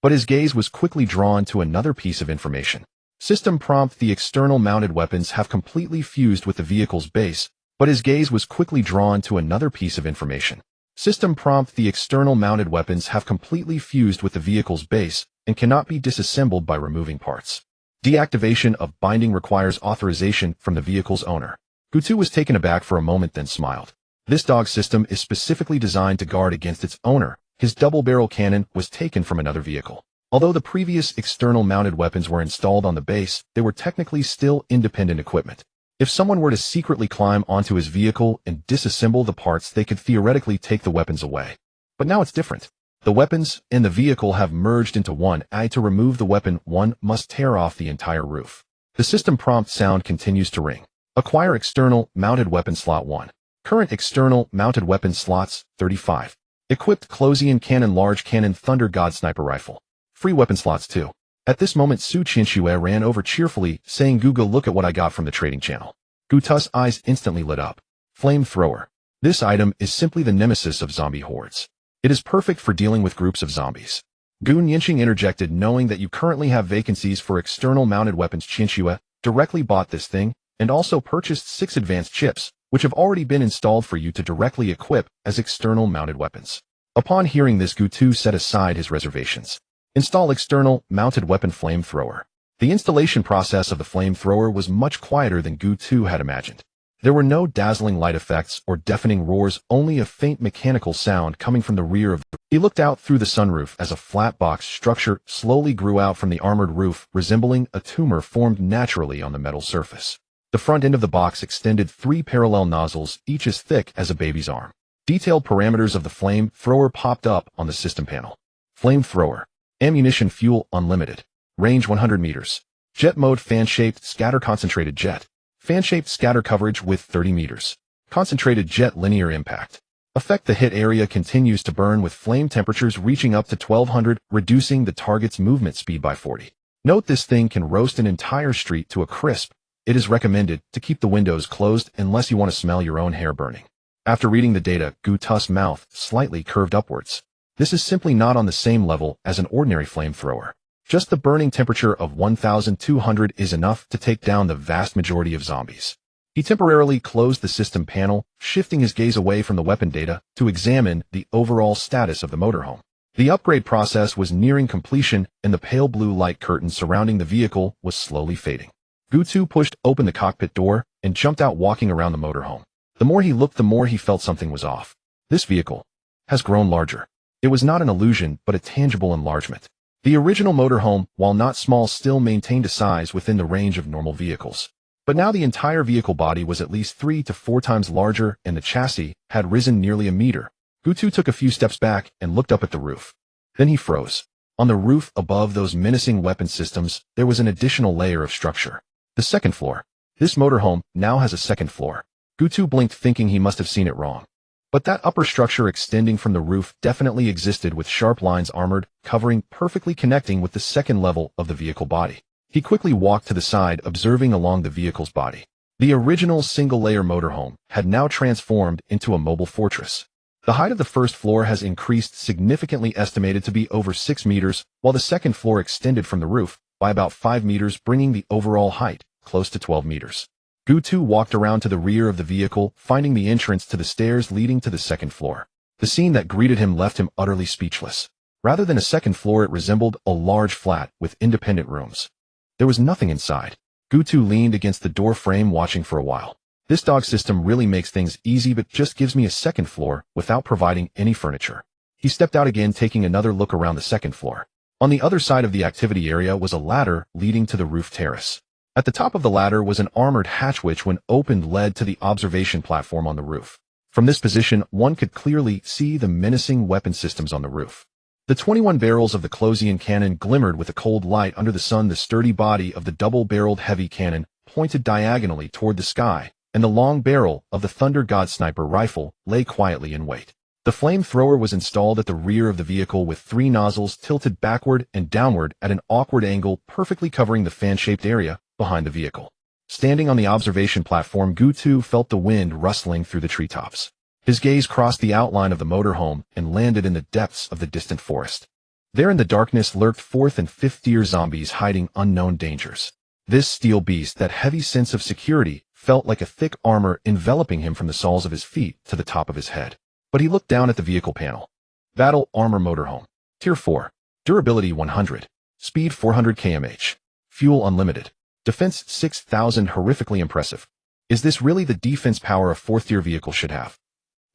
But his gaze was quickly drawn to another piece of information. System prompt: the external mounted weapons have completely fused with the vehicle's base, but his gaze was quickly drawn to another piece of information. System prompt: the external mounted weapons have completely fused with the vehicle's base and cannot be disassembled by removing parts. Deactivation of binding requires authorization from the vehicle's owner. Gutu was taken aback for a moment, then smiled. This dog system is specifically designed to guard against its owner. His double-barrel cannon was taken from another vehicle. Although the previous external mounted weapons were installed on the base, they were technically still independent equipment. If someone were to secretly climb onto his vehicle and disassemble the parts, they could theoretically take the weapons away. But now it's different. The weapons and the vehicle have merged into one. To remove the weapon, one must tear off the entire roof. The system prompt sound continues to ring. Acquire external mounted weapon slot 1. Current external mounted weapon slots, 35. Equipped Closian cannon, large cannon, Thunder God sniper rifle. Free weapon slots 2. At this moment, Su Qianxue ran over cheerfully, saying, "Guga, look at what I got from the trading channel." Guta's eyes instantly lit up. Flamethrower. This item is simply the nemesis of zombie hordes. It is perfect for dealing with groups of zombies. Gu Nianqing interjected, knowing that you currently have vacancies for external mounted weapons. Qianxue directly bought this thing and also purchased 6 advanced chips, which have already been installed for you to directly equip as external mounted weapons. Upon hearing this, Gutu set aside his reservations. Install external mounted weapon flamethrower. The installation process of the flamethrower was much quieter than Gutu had imagined. There were no dazzling light effects or deafening roars, only a faint mechanical sound coming from the rear of the... He looked out through the sunroof as a flat box structure slowly grew out from the armored roof, resembling a tumor formed naturally on the metal surface. The front end of the box extended 3 parallel nozzles, each as thick as a baby's arm. Detailed parameters of the flame thrower popped up on the system panel. Flamethrower. Ammunition fuel unlimited. Range 100 meters. Jet mode fan-shaped scatter concentrated jet. Fan-shaped scatter coverage with 30 meters. Concentrated jet linear impact. Effect: the hit area continues to burn with flame temperatures reaching up to 1200, reducing the target's movement speed by 40. Note: this thing can roast an entire street to a crisp. It is recommended to keep the windows closed unless you want to smell your own hair burning. After reading the data, Gutu's mouth slightly curved upwards. This is simply not on the same level as an ordinary flamethrower. Just the burning temperature of 1200 is enough to take down the vast majority of zombies. He temporarily closed the system panel, shifting his gaze away from the weapon data to examine the overall status of the motorhome. The upgrade process was nearing completion, and the pale blue light curtain surrounding the vehicle was slowly fading. Gutu pushed open the cockpit door and jumped out, walking around the motorhome. The more he looked, the more he felt something was off. This vehicle has grown larger. It was not an illusion, but a tangible enlargement. The original motorhome, while not small, still maintained a size within the range of normal vehicles. But now the entire vehicle body was at least 3 to 4 times larger, and the chassis had risen nearly a meter. Gutu took a few steps back and looked up at the roof. Then he froze. On the roof above those menacing weapon systems, there was an additional layer of structure. The second floor. This motorhome now has a second floor. Gutu blinked, thinking he must have seen it wrong. But that upper structure extending from the roof definitely existed, with sharp lines armored, covering, perfectly connecting with the second level of the vehicle body. He quickly walked to the side, observing along the vehicle's body. The original single-layer motorhome had now transformed into a mobile fortress. The height of the first floor has increased significantly, estimated to be over 6 meters, while the second floor extended from the roof by about 5 meters, bringing the overall height close to 12 meters. Gutu walked around to the rear of the vehicle, finding the entrance to the stairs leading to the second floor. The scene that greeted him left him utterly speechless. Rather than a second floor, it resembled a large flat with independent rooms. There was nothing inside. Gutu leaned against the door frame, watching for a while. This dog system really makes things easy, but just gives me a second floor without providing any furniture. He stepped out again, taking another look around the second floor. On the other side of the activity area was a ladder leading to the roof terrace. At the top of the ladder was an armored hatch which, when opened, led to the observation platform on the roof. From this position, one could clearly see the menacing weapon systems on the roof. The 21 barrels of the Closian cannon glimmered with a cold light under the sun. The sturdy body of the double-barreled heavy cannon pointed diagonally toward the sky, and the long barrel of the Thunder God sniper rifle lay quietly in wait. The flamethrower was installed at the rear of the vehicle, with 3 nozzles tilted backward and downward at an awkward angle, perfectly covering the fan-shaped area behind the vehicle. Standing on the observation platform, Gutu felt the wind rustling through the treetops. His gaze crossed the outline of the motorhome and landed in the depths of the distant forest. There in the darkness lurked 4th and 5th-tier zombies, hiding unknown dangers. This steel beast, that heavy sense of security, felt like a thick armor enveloping him from the soles of his feet to the top of his head. But he looked down at the vehicle panel. Battle Armor Motorhome. Tier 4. Durability 100. Speed 400 km/h. Fuel unlimited. Defense 6,000. Horrifically impressive. Is this really the defense power a 4th-tier vehicle should have?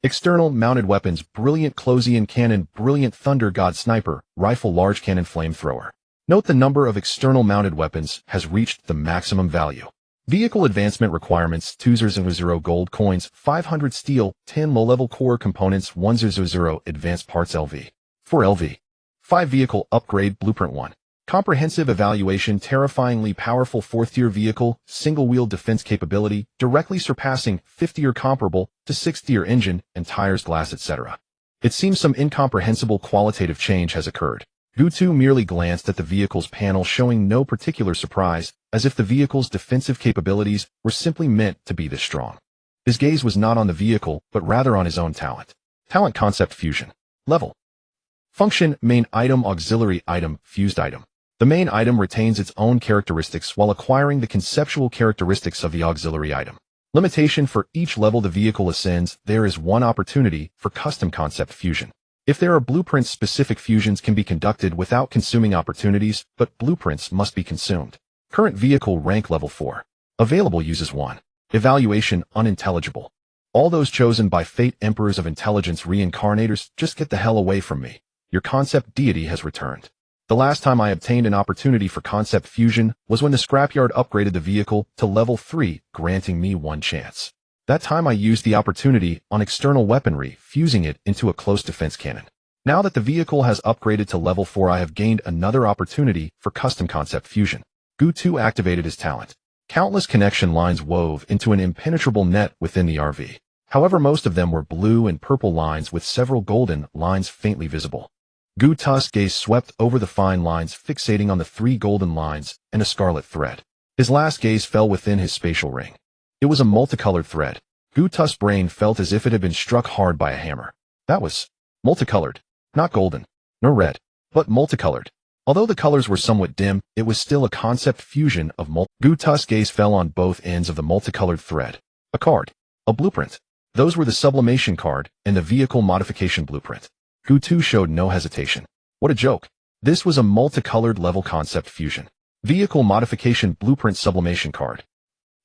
External mounted weapons: brilliant Closian cannon, brilliant Thunder God sniper rifle, large cannon, flamethrower. Note: the number of external mounted weapons has reached the maximum value. Vehicle advancement requirements: 200 gold coins, 500 steel, 10 low-level core components, 100 advanced parts LV. 4 LV. 5 vehicle upgrade blueprint 1. Comprehensive evaluation: terrifyingly powerful 4th-tier vehicle, single-wheel defense capability, directly surpassing 50-tier, comparable to 6th-tier engine and tires, glass, etc. It seems some incomprehensible qualitative change has occurred. Gutu merely glanced at the vehicle's panel, showing no particular surprise, as if the vehicle's defensive capabilities were simply meant to be this strong. His gaze was not on the vehicle, but rather on his own talent. Talent: Concept Fusion. Level. Function: Main item, auxiliary item, fused item. The main item retains its own characteristics while acquiring the conceptual characteristics of the auxiliary item. Limitation: for each level the vehicle ascends, there is one opportunity for custom concept fusion. If there are blueprints, specific fusions can be conducted without consuming opportunities, but blueprints must be consumed. Current vehicle rank: level 4. Available uses 1. Evaluation unintelligible. All those chosen by fate emperors of intelligence reincarnators, just get the hell away from me. Your concept deity has returned. The last time I obtained an opportunity for concept fusion was when the scrapyard upgraded the vehicle to level 3, granting me one chance. That time I used the opportunity on external weaponry, fusing it into a close defense cannon. Now that the vehicle has upgraded to level 4, I have gained another opportunity for custom concept fusion. Gu2 activated his talent. Countless connection lines wove into an impenetrable net within the RV. However, most of them were blue and purple lines with several golden lines faintly visible. Gu2's gaze swept over the fine lines, fixating on the 3 golden lines and a scarlet thread. His last gaze fell within his spatial ring. It was a multicolored thread. Gu2's brain felt as if it had been struck hard by a hammer. That was multicolored. Not golden, nor red, but multicolored. Although the colors were somewhat dim, it was still a concept fusion of Gu2's gaze fell on both ends of the multicolored thread. A card. A blueprint. Those were the sublimation card and the vehicle modification blueprint. Gu2 showed no hesitation. What a joke. This was a multicolored level concept fusion. Vehicle modification blueprint sublimation card.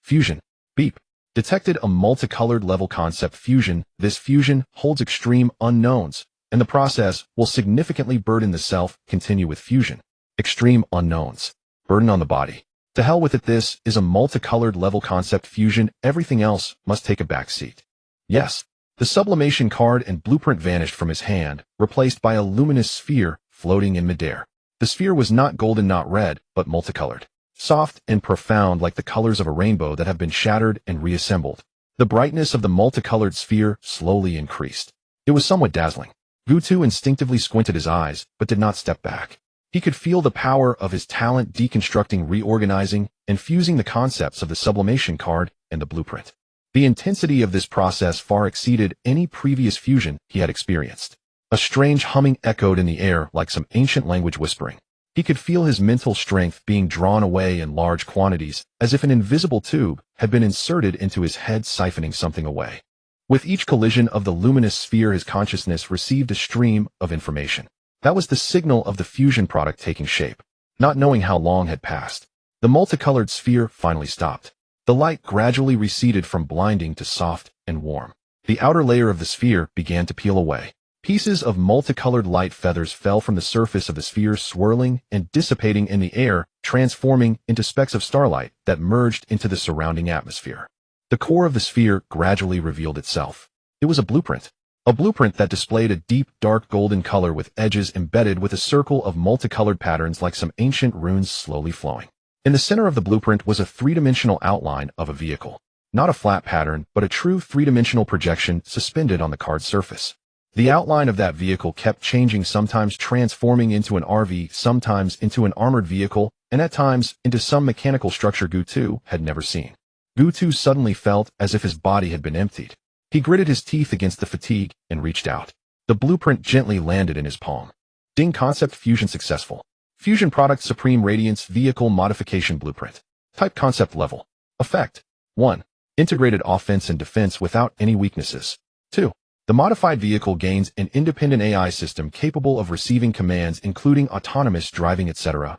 Fusion. Beep. Detected a multicolored level concept fusion. This fusion holds extreme unknowns, and the process will significantly burden the self. Continue with fusion. Extreme unknowns. Burden on the body. To hell with it, this is a multicolored level concept fusion. Everything else must take a back seat. Yes. The sublimation card and blueprint vanished from his hand, replaced by a luminous sphere floating in midair. The sphere was not golden, not red, but multicolored. Soft and profound, like the colors of a rainbow that have been shattered and reassembled. The brightness of the multicolored sphere slowly increased. It was somewhat dazzling. Gu2 instinctively squinted his eyes, but did not step back. He could feel the power of his talent deconstructing, reorganizing, and fusing the concepts of the sublimation card and the blueprint. The intensity of this process far exceeded any previous fusion he had experienced. A strange humming echoed in the air like some ancient language whispering. He could feel his mental strength being drawn away in large quantities, as if an invisible tube had been inserted into his head, siphoning something away. With each collision of the luminous sphere, his consciousness received a stream of information. That was the signal of the fusion product taking shape. Not knowing how long had passed, the multicolored sphere finally stopped. The light gradually receded from blinding to soft and warm. The outer layer of the sphere began to peel away. Pieces of multicolored light feathers fell from the surface of the sphere, swirling and dissipating in the air, transforming into specks of starlight that merged into the surrounding atmosphere. The core of the sphere gradually revealed itself. It was a blueprint that displayed a deep, dark golden color with edges embedded with a circle of multicolored patterns like some ancient runes slowly flowing. In the center of the blueprint was a three-dimensional outline of a vehicle. Not a flat pattern, but a true three-dimensional projection suspended on the card's surface. The outline of that vehicle kept changing, sometimes transforming into an RV, sometimes into an armored vehicle, and at times into some mechanical structure Gu2 had never seen. Gu2 suddenly felt as if his body had been emptied. He gritted his teeth against the fatigue and reached out. The blueprint gently landed in his palm. Ding! Concept fusion successful. Fusion product Supreme Radiance Vehicle Modification Blueprint. Type Concept Level. Effect. 1. Integrated offense and defense without any weaknesses. 2. The modified vehicle gains an independent AI system capable of receiving commands including autonomous driving, etc.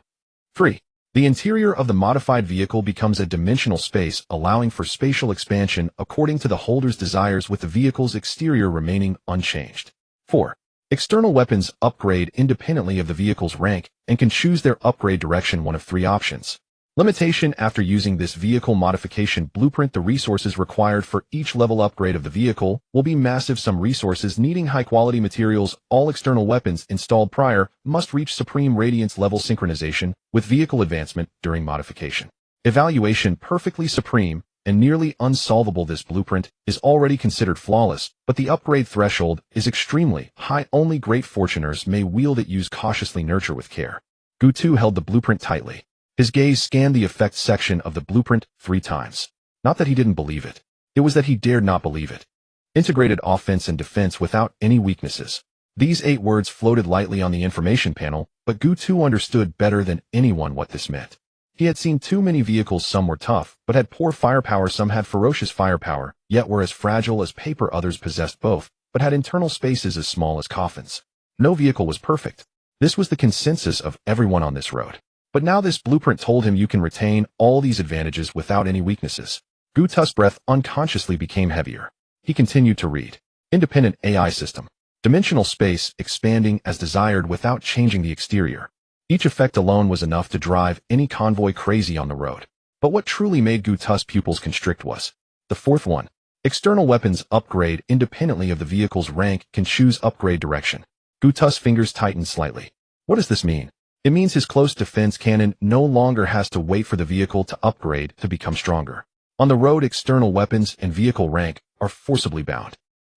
3. The interior of the modified vehicle becomes a dimensional space, allowing for spatial expansion according to the holder's desires, with the vehicle's exterior remaining unchanged. 4. External weapons upgrade independently of the vehicle's rank and can choose their upgrade direction, one of 3 options. Limitation: after using this vehicle modification blueprint, the resources required for each level upgrade of the vehicle will be massive. Some resources needing high-quality materials. All external weapons installed prior must reach Supreme Radiance level synchronization with vehicle advancement during modification. Evaluation: perfectly supreme and nearly unsolvable. This blueprint is already considered flawless, but the upgrade threshold is extremely high. Only great fortuners may wield it. Use cautiously, nurture with care. Gu2 held the blueprint tightly. His gaze scanned the effects section of the blueprint 3 times. Not that he didn't believe it. It was that he dared not believe it. Integrated offense and defense without any weaknesses. These 8 words floated lightly on the information panel, but Gu2 understood better than anyone what this meant. He had seen too many vehicles. Some were tough, but had poor firepower. Some had ferocious firepower, yet were as fragile as paper. Others possessed both, but had internal spaces as small as coffins. No vehicle was perfect. This was the consensus of everyone on this road. But now this blueprint told him you can retain all these advantages without any weaknesses. Gutu's breath unconsciously became heavier. He continued to read. Independent AI system. Dimensional space expanding as desired without changing the exterior. Each effect alone was enough to drive any convoy crazy on the road. But what truly made Gutu's pupils constrict was the fourth one. External weapons upgrade independently of the vehicle's rank can choose upgrade direction. Gutu's fingers tightened slightly. What does this mean? It means his close defense cannon no longer has to wait for the vehicle to upgrade to become stronger. On the road, external weapons and vehicle rank are forcibly bound.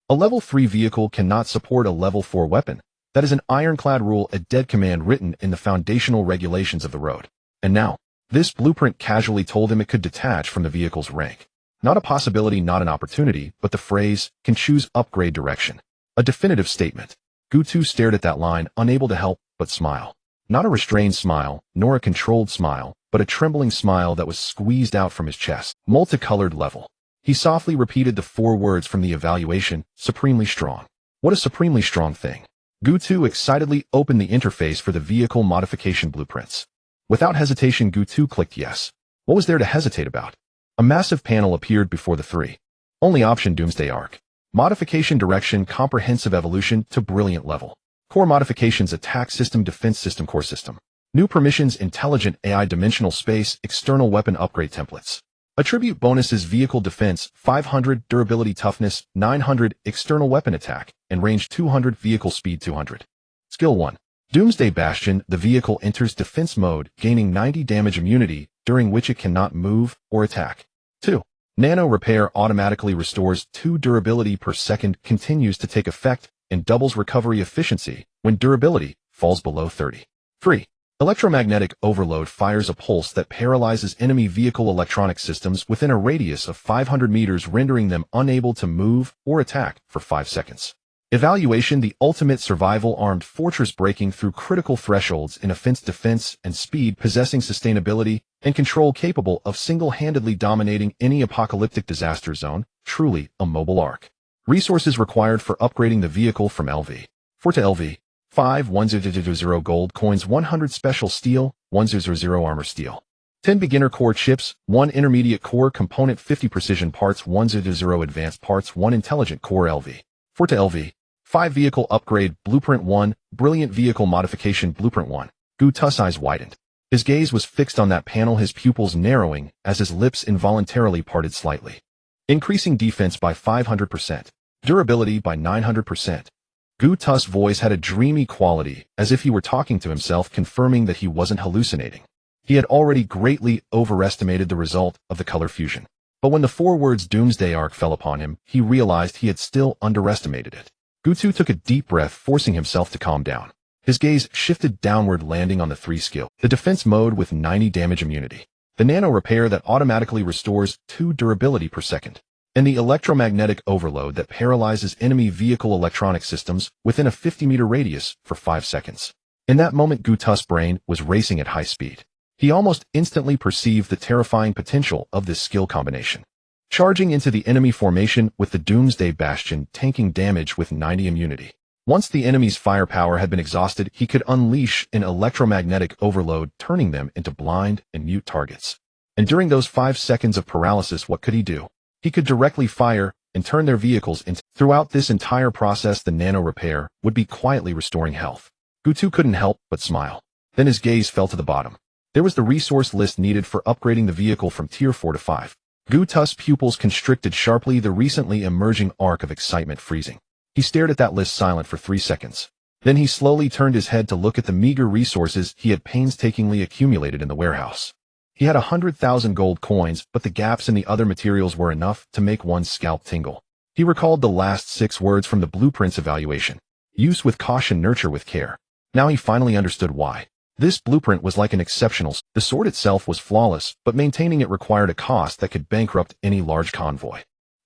A level 3 vehicle cannot support a level 4 weapon. That is an ironclad rule, a dead command written in the foundational regulations of the road. And now, this blueprint casually told him it could detach from the vehicle's rank. Not a possibility, not an opportunity, but the phrase, can choose upgrade direction. A definitive statement. Gutu stared at that line, unable to help but smile. Not a restrained smile, nor a controlled smile, but a trembling smile that was squeezed out from his chest. Multicolored level. He softly repeated the 4 words from the evaluation, supremely strong. What a supremely strong thing. Gutu excitedly opened the interface for the vehicle modification blueprints. Without hesitation, Gutu clicked yes. What was there to hesitate about? A massive panel appeared before the 3. Only option: Doomsday Arc. Modification direction: comprehensive evolution to brilliant level. Core modifications: attack system, defense system, core system. New permissions: intelligent AI, dimensional space, external weapon upgrade templates. Attribute bonuses: vehicle defense 500, durability toughness 900, external weapon attack and range 200, vehicle speed 200. Skill 1. Doomsday Bastion. The vehicle enters defense mode, gaining 90 damage immunity, during which it cannot move or attack. 2. Nano Repair automatically restores 2 durability per second, continues to take effect, and doubles recovery efficiency when durability falls below 30. 3. Electromagnetic Overload fires a pulse that paralyzes enemy vehicle electronic systems within a radius of 500 meters, rendering them unable to move or attack for 5 seconds. Evaluation: the ultimate survival armed fortress, breaking through critical thresholds in offense, defense, and speed, possessing sustainability and control capable of single-handedly dominating any apocalyptic disaster zone, truly a mobile arc. Resources required for upgrading the vehicle from LV 4 to LV 5, 1000 gold coins, 100 special steel, 100 armor steel. 10 beginner core chips, 1 intermediate core component, 50 precision parts, 100 advanced parts, 1 intelligent core. LV 4 to LV 5 vehicle upgrade blueprint 1, brilliant vehicle modification blueprint 1. Gutu's eyes widened. His gaze was fixed on that panel, his pupils narrowing as his lips involuntarily parted slightly. Increasing defense by 500%. Durability by 900%. Gutu's voice had a dreamy quality, as if he were talking to himself, confirming that he wasn't hallucinating. He had already greatly overestimated the result of the color fusion. But when the 4 words Doomsday Arc fell upon him, he realized he had still underestimated it. Gutu took a deep breath, forcing himself to calm down. His gaze shifted downward, landing on the 3 skill. The defense mode with 90 damage immunity. The nano repair that automatically restores 2 durability per second. And the electromagnetic overload that paralyzes enemy vehicle electronic systems within a 50-meter radius for 5 seconds. In that moment, Gutu's brain was racing at high speed. He almost instantly perceived the terrifying potential of this skill combination. Charging into the enemy formation with the Doomsday Bastion, tanking damage with 90 immunity. Once the enemy's firepower had been exhausted, he could unleash an electromagnetic overload, turning them into blind and mute targets. And during those 5 seconds of paralysis, what could he do? He could directly fire and turn their vehicles into. Throughout this entire process, the nano repair would be quietly restoring health. Gutu couldn't help but smile. Then his gaze fell to the bottom. There was the resource list needed for upgrading the vehicle from tier 4 to 5. Gutu's pupils constricted sharply, the recently emerging arc of excitement freezing. He stared at that list, silent for 3 seconds. Then he slowly turned his head to look at the meager resources he had painstakingly accumulated in the warehouse. He had 100,000 gold coins, but the gaps in the other materials were enough to make one's scalp tingle. He recalled the last 6 words from the blueprint's evaluation. Use with caution, nurture with care. Now he finally understood why. This blueprint was like an exceptional. The sword itself was flawless, but maintaining it required a cost that could bankrupt any large convoy.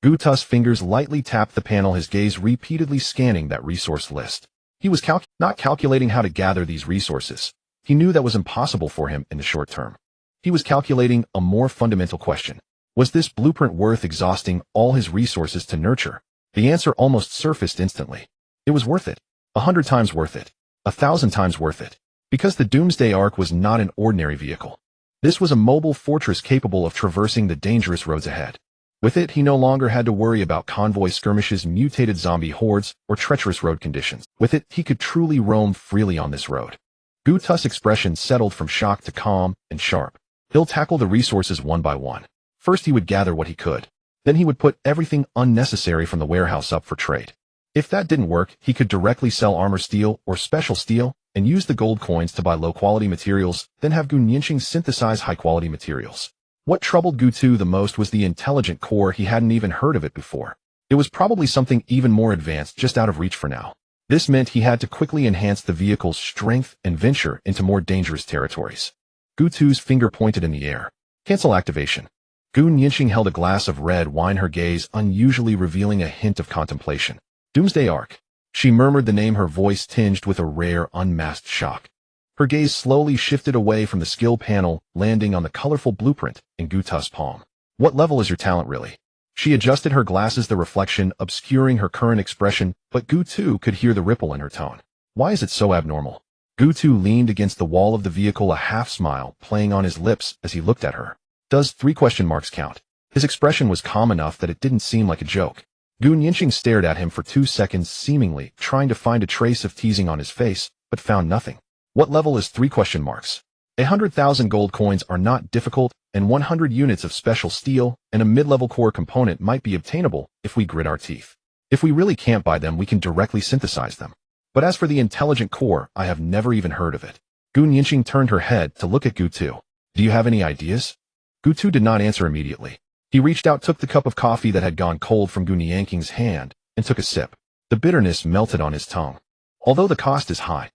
Gutu's fingers lightly tapped the panel, his gaze repeatedly scanning that resource list. He was not calculating how to gather these resources. He knew that was impossible for him in the short term. He was calculating a more fundamental question. Was this blueprint worth exhausting all his resources to nurture? The answer almost surfaced instantly. It was worth it. 100 times worth it. 1,000 times worth it. Because the Doomsday Arc was not an ordinary vehicle. This was a mobile fortress capable of traversing the dangerous roads ahead. With it, he no longer had to worry about convoy skirmishes, mutated zombie hordes, or treacherous road conditions. With it, he could truly roam freely on this road. Gutu's expression settled from shock to calm and sharp. He'll tackle the resources one by one. First, he would gather what he could. Then he would put everything unnecessary from the warehouse up for trade. If that didn't work, he could directly sell armor steel or special steel and use the gold coins to buy low-quality materials, then have Gu Nianqing synthesize high-quality materials. What troubled Gutu the most was the intelligent core. He hadn't even heard of it before. It was probably something even more advanced, just out of reach for now. This meant he had to quickly enhance the vehicle's strength and venture into more dangerous territories. Gutu's finger pointed in the air. Cancel activation. Gu Nianqing held a glass of red wine, her gaze unusually revealing a hint of contemplation. Doomsday Arc. She murmured the name, her voice tinged with a rare, unmasked shock. Her gaze slowly shifted away from the skill panel, landing on the colorful blueprint in Gutu's palm. What level is your talent really? She adjusted her glasses, the reflection obscuring her current expression, but Gutu could hear the ripple in her tone. Why is it so abnormal? Gutu leaned against the wall of the vehicle, a half-smile playing on his lips as he looked at her. Does 3 question marks count? His expression was calm enough that it didn't seem like a joke. Gu Nianqing stared at him for 2 seconds, seemingly trying to find a trace of teasing on his face, but found nothing. What level is 3 question marks? 100,000 gold coins are not difficult, and 100 units of special steel and a mid-level core component might be obtainable if we grit our teeth. If we really can't buy them, we can directly synthesize them. But as for the intelligent core, I have never even heard of it. Gu Nianqing turned her head to look at Gutu. Do you have any ideas? Gutu did not answer immediately. He reached out, took the cup of coffee that had gone cold from Gu Nianqing's hand, and took a sip. The bitterness melted on his tongue. Although the cost is high,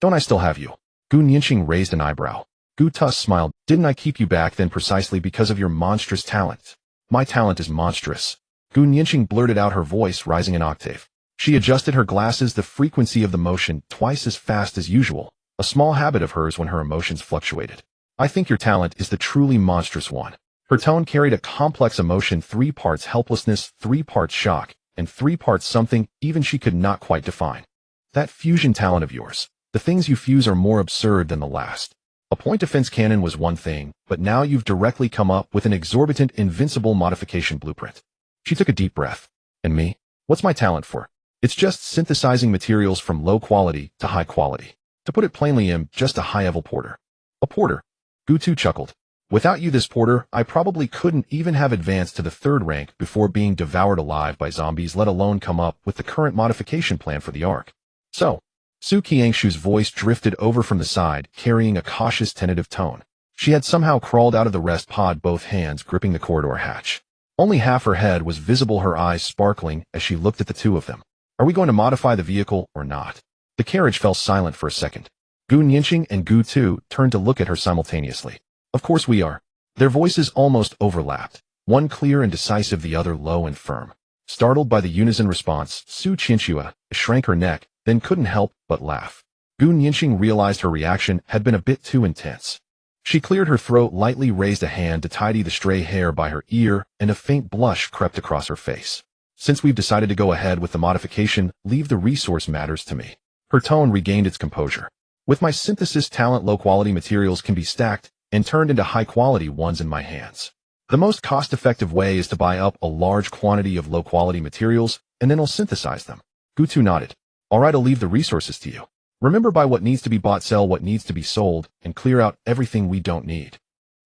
don't I still have you? Gu Nianqing raised an eyebrow. Gutu smiled. Didn't I keep you back then precisely because of your monstrous talent? My talent is monstrous. Gu Nianqing blurted out, her voice rising an octave. She adjusted her glasses, the frequency of the motion twice as fast as usual, a small habit of hers when her emotions fluctuated. I think your talent is the truly monstrous one. Her tone carried a complex emotion, 3 parts helplessness, 3 parts shock, and 3 parts something even she could not quite define. That fusion talent of yours. The things you fuse are more absurd than the last. A point defense cannon was one thing, but now you've directly come up with an exorbitant invincible modification blueprint. She took a deep breath. And me? What's my talent for? It's just synthesizing materials from low quality to high quality. To put it plainly, I'm just a high-level porter. A porter? Gutu chuckled. Without you, this porter, I probably couldn't even have advanced to the 3rd rank before being devoured alive by zombies, let alone come up with the current modification plan for the Ark. So, Su Qiangshu's voice drifted over from the side, carrying a cautious, tentative tone. She had somehow crawled out of the rest pod, both hands gripping the corridor hatch. Only half her head was visible, her eyes sparkling as she looked at the two of them. Are we going to modify the vehicle or not? The carriage fell silent for a second. Gu Nianqing and Gutu turned to look at her simultaneously. Of course we are. Their voices almost overlapped, one clear and decisive, the other low and firm. Startled by the unison response, Su Qianxue shrank her neck, then couldn't help but laugh. Gu Nianqing realized her reaction had been a bit too intense. She cleared her throat, lightly raised a hand to tidy the stray hair by her ear, and a faint blush crept across her face. Since we've decided to go ahead with the modification, leave the resource matters to me. Her tone regained its composure. With my synthesis talent, low-quality materials can be stacked and turned into high-quality ones in my hands. The most cost-effective way is to buy up a large quantity of low-quality materials, and then I'll synthesize them. Gutu nodded. All right, I'll leave the resources to you. Remember, buy what needs to be bought, sell what needs to be sold, and clear out everything we don't need.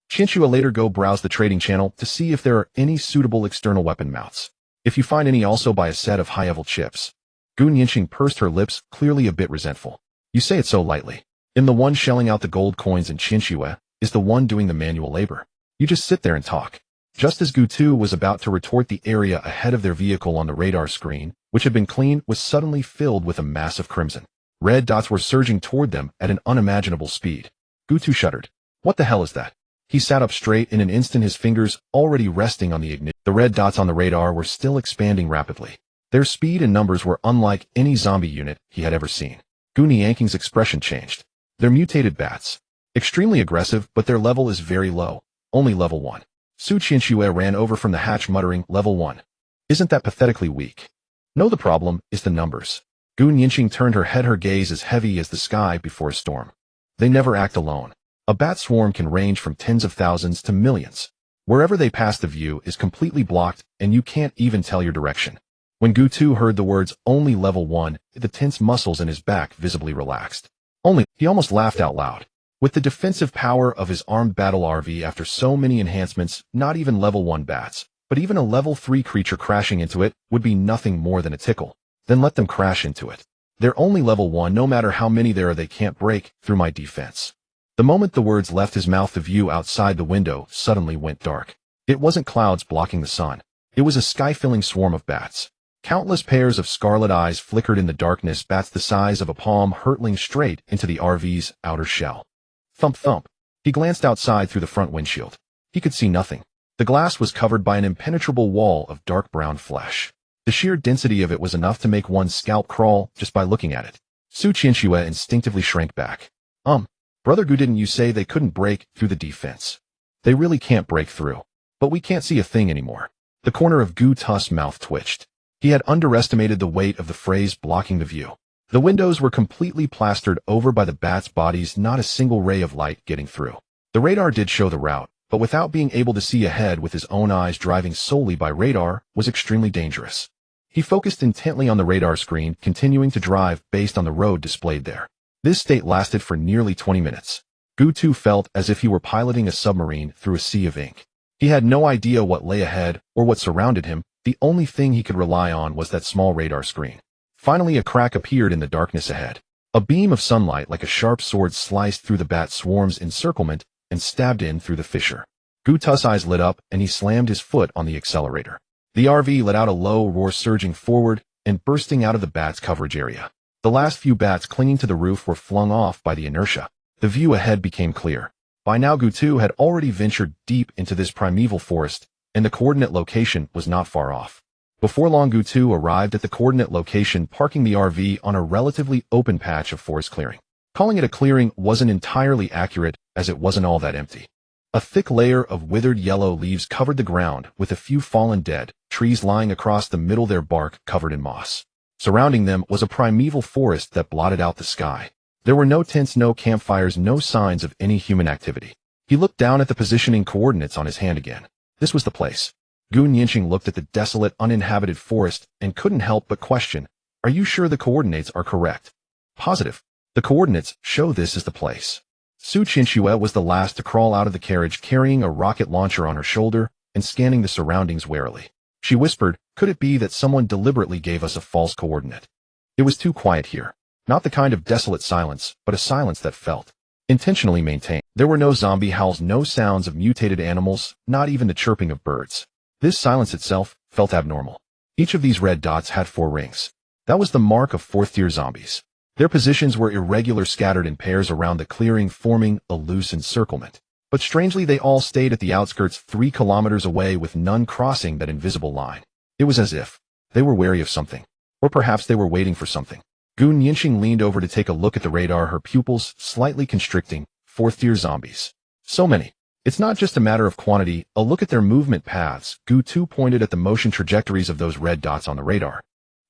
Qianxue later go browse the trading channel to see if there are any suitable external weapon mounts. If you find any, also buy a set of high-level chips. Gu Nianqing pursed her lips, clearly a bit resentful. You say it so lightly. The one shelling out the gold coins in Qianxue is the one doing the manual labor. You just sit there and talk. Just as Gutu was about to retort, the area ahead of their vehicle on the radar screen, which had been cleaned, was suddenly filled with a mass of crimson. Red dots were surging toward them at an unimaginable speed. Gutu shuddered. What the hell is that? He sat up straight in an instant, his fingers already resting on the ignition. The red dots on the radar were still expanding rapidly. Their speed and numbers were unlike any zombie unit he had ever seen. Gu Nianqing's expression changed. They're mutated bats. Extremely aggressive, but their level is very low. Only level 1. Su Qianxue ran over from the hatch muttering, level 1. Isn't that pathetically weak? No, the problem is the numbers. Gu Nianqing turned her head, her gaze as heavy as the sky before a storm. They never act alone. A bat swarm can range from tens of thousands to millions. Wherever they pass, the view is completely blocked and you can't even tell your direction. When Gu2 heard the words only level 1, the tense muscles in his back visibly relaxed. He almost laughed out loud. With the defensive power of his armed battle RV after so many enhancements, not even level 1 bats, but even a level 3 creature crashing into it would be nothing more than a tickle. Then let them crash into it. They're only level 1, no matter how many there are, they can't break through my defense. The moment the words left his mouth, the view outside the window suddenly went dark. It wasn't clouds blocking the sun. It was a sky-filling swarm of bats. Countless pairs of scarlet eyes flickered in the darkness, bats the size of a palm hurtling straight into the RV's outer shell. Thump thump. He glanced outside through the front windshield. He could see nothing. The glass was covered by an impenetrable wall of dark brown flesh. The sheer density of it was enough to make one's scalp crawl just by looking at it. Su Qianxue instinctively shrank back. Brother Gu, didn't you say they couldn't break through the defense? They really can't break through. But we can't see a thing anymore. The corner of Gu Tu's mouth twitched. He had underestimated the weight of the phrase blocking the view. The windows were completely plastered over by the bats' bodies, not a single ray of light getting through. The radar did show the route, but without being able to see ahead with his own eyes, driving solely by radar was extremely dangerous. He focused intently on the radar screen, continuing to drive based on the road displayed there. This state lasted for nearly 20 minutes. Gu2 felt as if he were piloting a submarine through a sea of ink. He had no idea what lay ahead or what surrounded him. The only thing he could rely on was that small radar screen. Finally, a crack appeared in the darkness ahead. A beam of sunlight like a sharp sword sliced through the bat swarm's encirclement and stabbed in through the fissure. Gu2's eyes lit up and he slammed his foot on the accelerator. The RV let out a low roar, surging forward and bursting out of the bat's coverage area. The last few bats clinging to the roof were flung off by the inertia. The view ahead became clear. By now, Gu2 had already ventured deep into this primeval forest, and the coordinate location was not far off. Before long, Gu2 arrived at the coordinate location, parking the RV on a relatively open patch of forest clearing. Calling it a clearing wasn't entirely accurate, as it wasn't all that empty. A thick layer of withered yellow leaves covered the ground, with a few fallen dead trees lying across the middle, their bark covered in moss. Surrounding them was a primeval forest that blotted out the sky. There were no tents, no campfires, no signs of any human activity. He looked down at the positioning coordinates on his hand again. This was the place. Gu Nianqing looked at the desolate, uninhabited forest and couldn't help but question, "Are you sure the coordinates are correct?" "Positive. The coordinates show this is the place." Su Qianxue was the last to crawl out of the carriage, carrying a rocket launcher on her shoulder and scanning the surroundings warily. She whispered, "Could it be that someone deliberately gave us a false coordinate?" It was too quiet here. Not the kind of desolate silence, but a silence that felt intentionally maintained. There were no zombie howls, no sounds of mutated animals, not even the chirping of birds. This silence itself felt abnormal. Each of these red dots had 4 rings. That was the mark of 4th-tier zombies. Their positions were irregular, scattered in pairs around the clearing, forming a loose encirclement. But strangely, they all stayed at the outskirts, 3 kilometers away, with none crossing that invisible line. It was as if they were wary of something. Or perhaps they were waiting for something. Gu Nianqing leaned over to take a look at the radar, her pupils slightly constricting. 4th-tier zombies. So many. It's not just a matter of quantity. A look at their movement paths. Gu2 pointed at the motion trajectories of those red dots on the radar.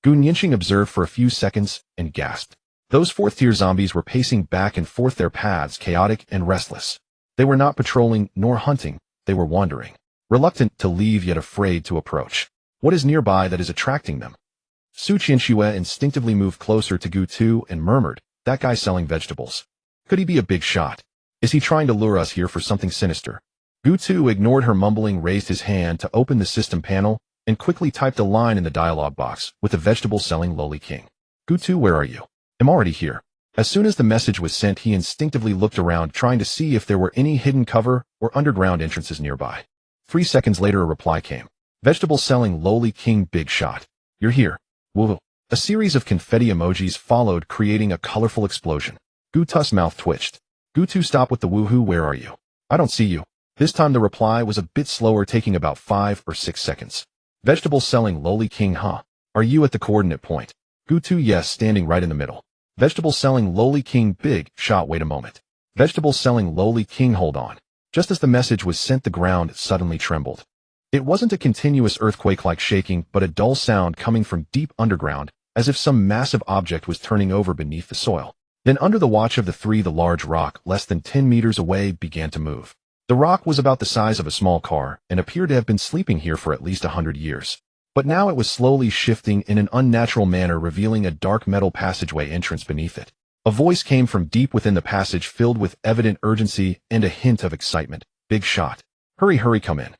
Gu Nianqing observed for a few seconds and gasped. Those 4th-tier zombies were pacing back and forth, their paths chaotic and restless. They were not patrolling nor hunting. They were wandering. Reluctant to leave, yet afraid to approach. What is nearby that is attracting them? Su Qianxue instinctively moved closer to Gu2 and murmured, "That guy selling vegetables. Could he be a big shot? Is he trying to lure us here for something sinister?" Gu2 ignored her mumbling, raised his hand to open the system panel, and quickly typed a line in the dialog box with the vegetable-selling lowly king. "Gu2, where are you?" "I'm already here." As soon as the message was sent, he instinctively looked around, trying to see if there were any hidden cover or underground entrances nearby. 3 seconds later, a reply came. "Vegetable-selling lowly king, big shot. You're here. Woo." A series of confetti emojis followed, creating a colorful explosion. Gu2's mouth twitched. "Gu2, stop with the woohoo, where are you? I don't see you." This time the reply was a bit slower, taking about 5 or 6 seconds. "Vegetable-selling lowly king, huh? Are you at the coordinate point?" Gu2, yes, standing right in the middle. "Vegetable-selling lowly king, big shot, wait a moment." "Vegetable-selling lowly king, hold on." Just as the message was sent, the ground suddenly trembled. It wasn't a continuous earthquake-like shaking, but a dull sound coming from deep underground, as if some massive object was turning over beneath the soil. Then, under the watch of the 3, the large rock, less than 10 meters away, began to move. The rock was about the size of a small car and appeared to have been sleeping here for at least 100 years. But now it was slowly shifting in an unnatural manner, revealing a dark metal passageway entrance beneath it. A voice came from deep within the passage, filled with evident urgency and a hint of excitement. "Big shot. Hurry, hurry, come in."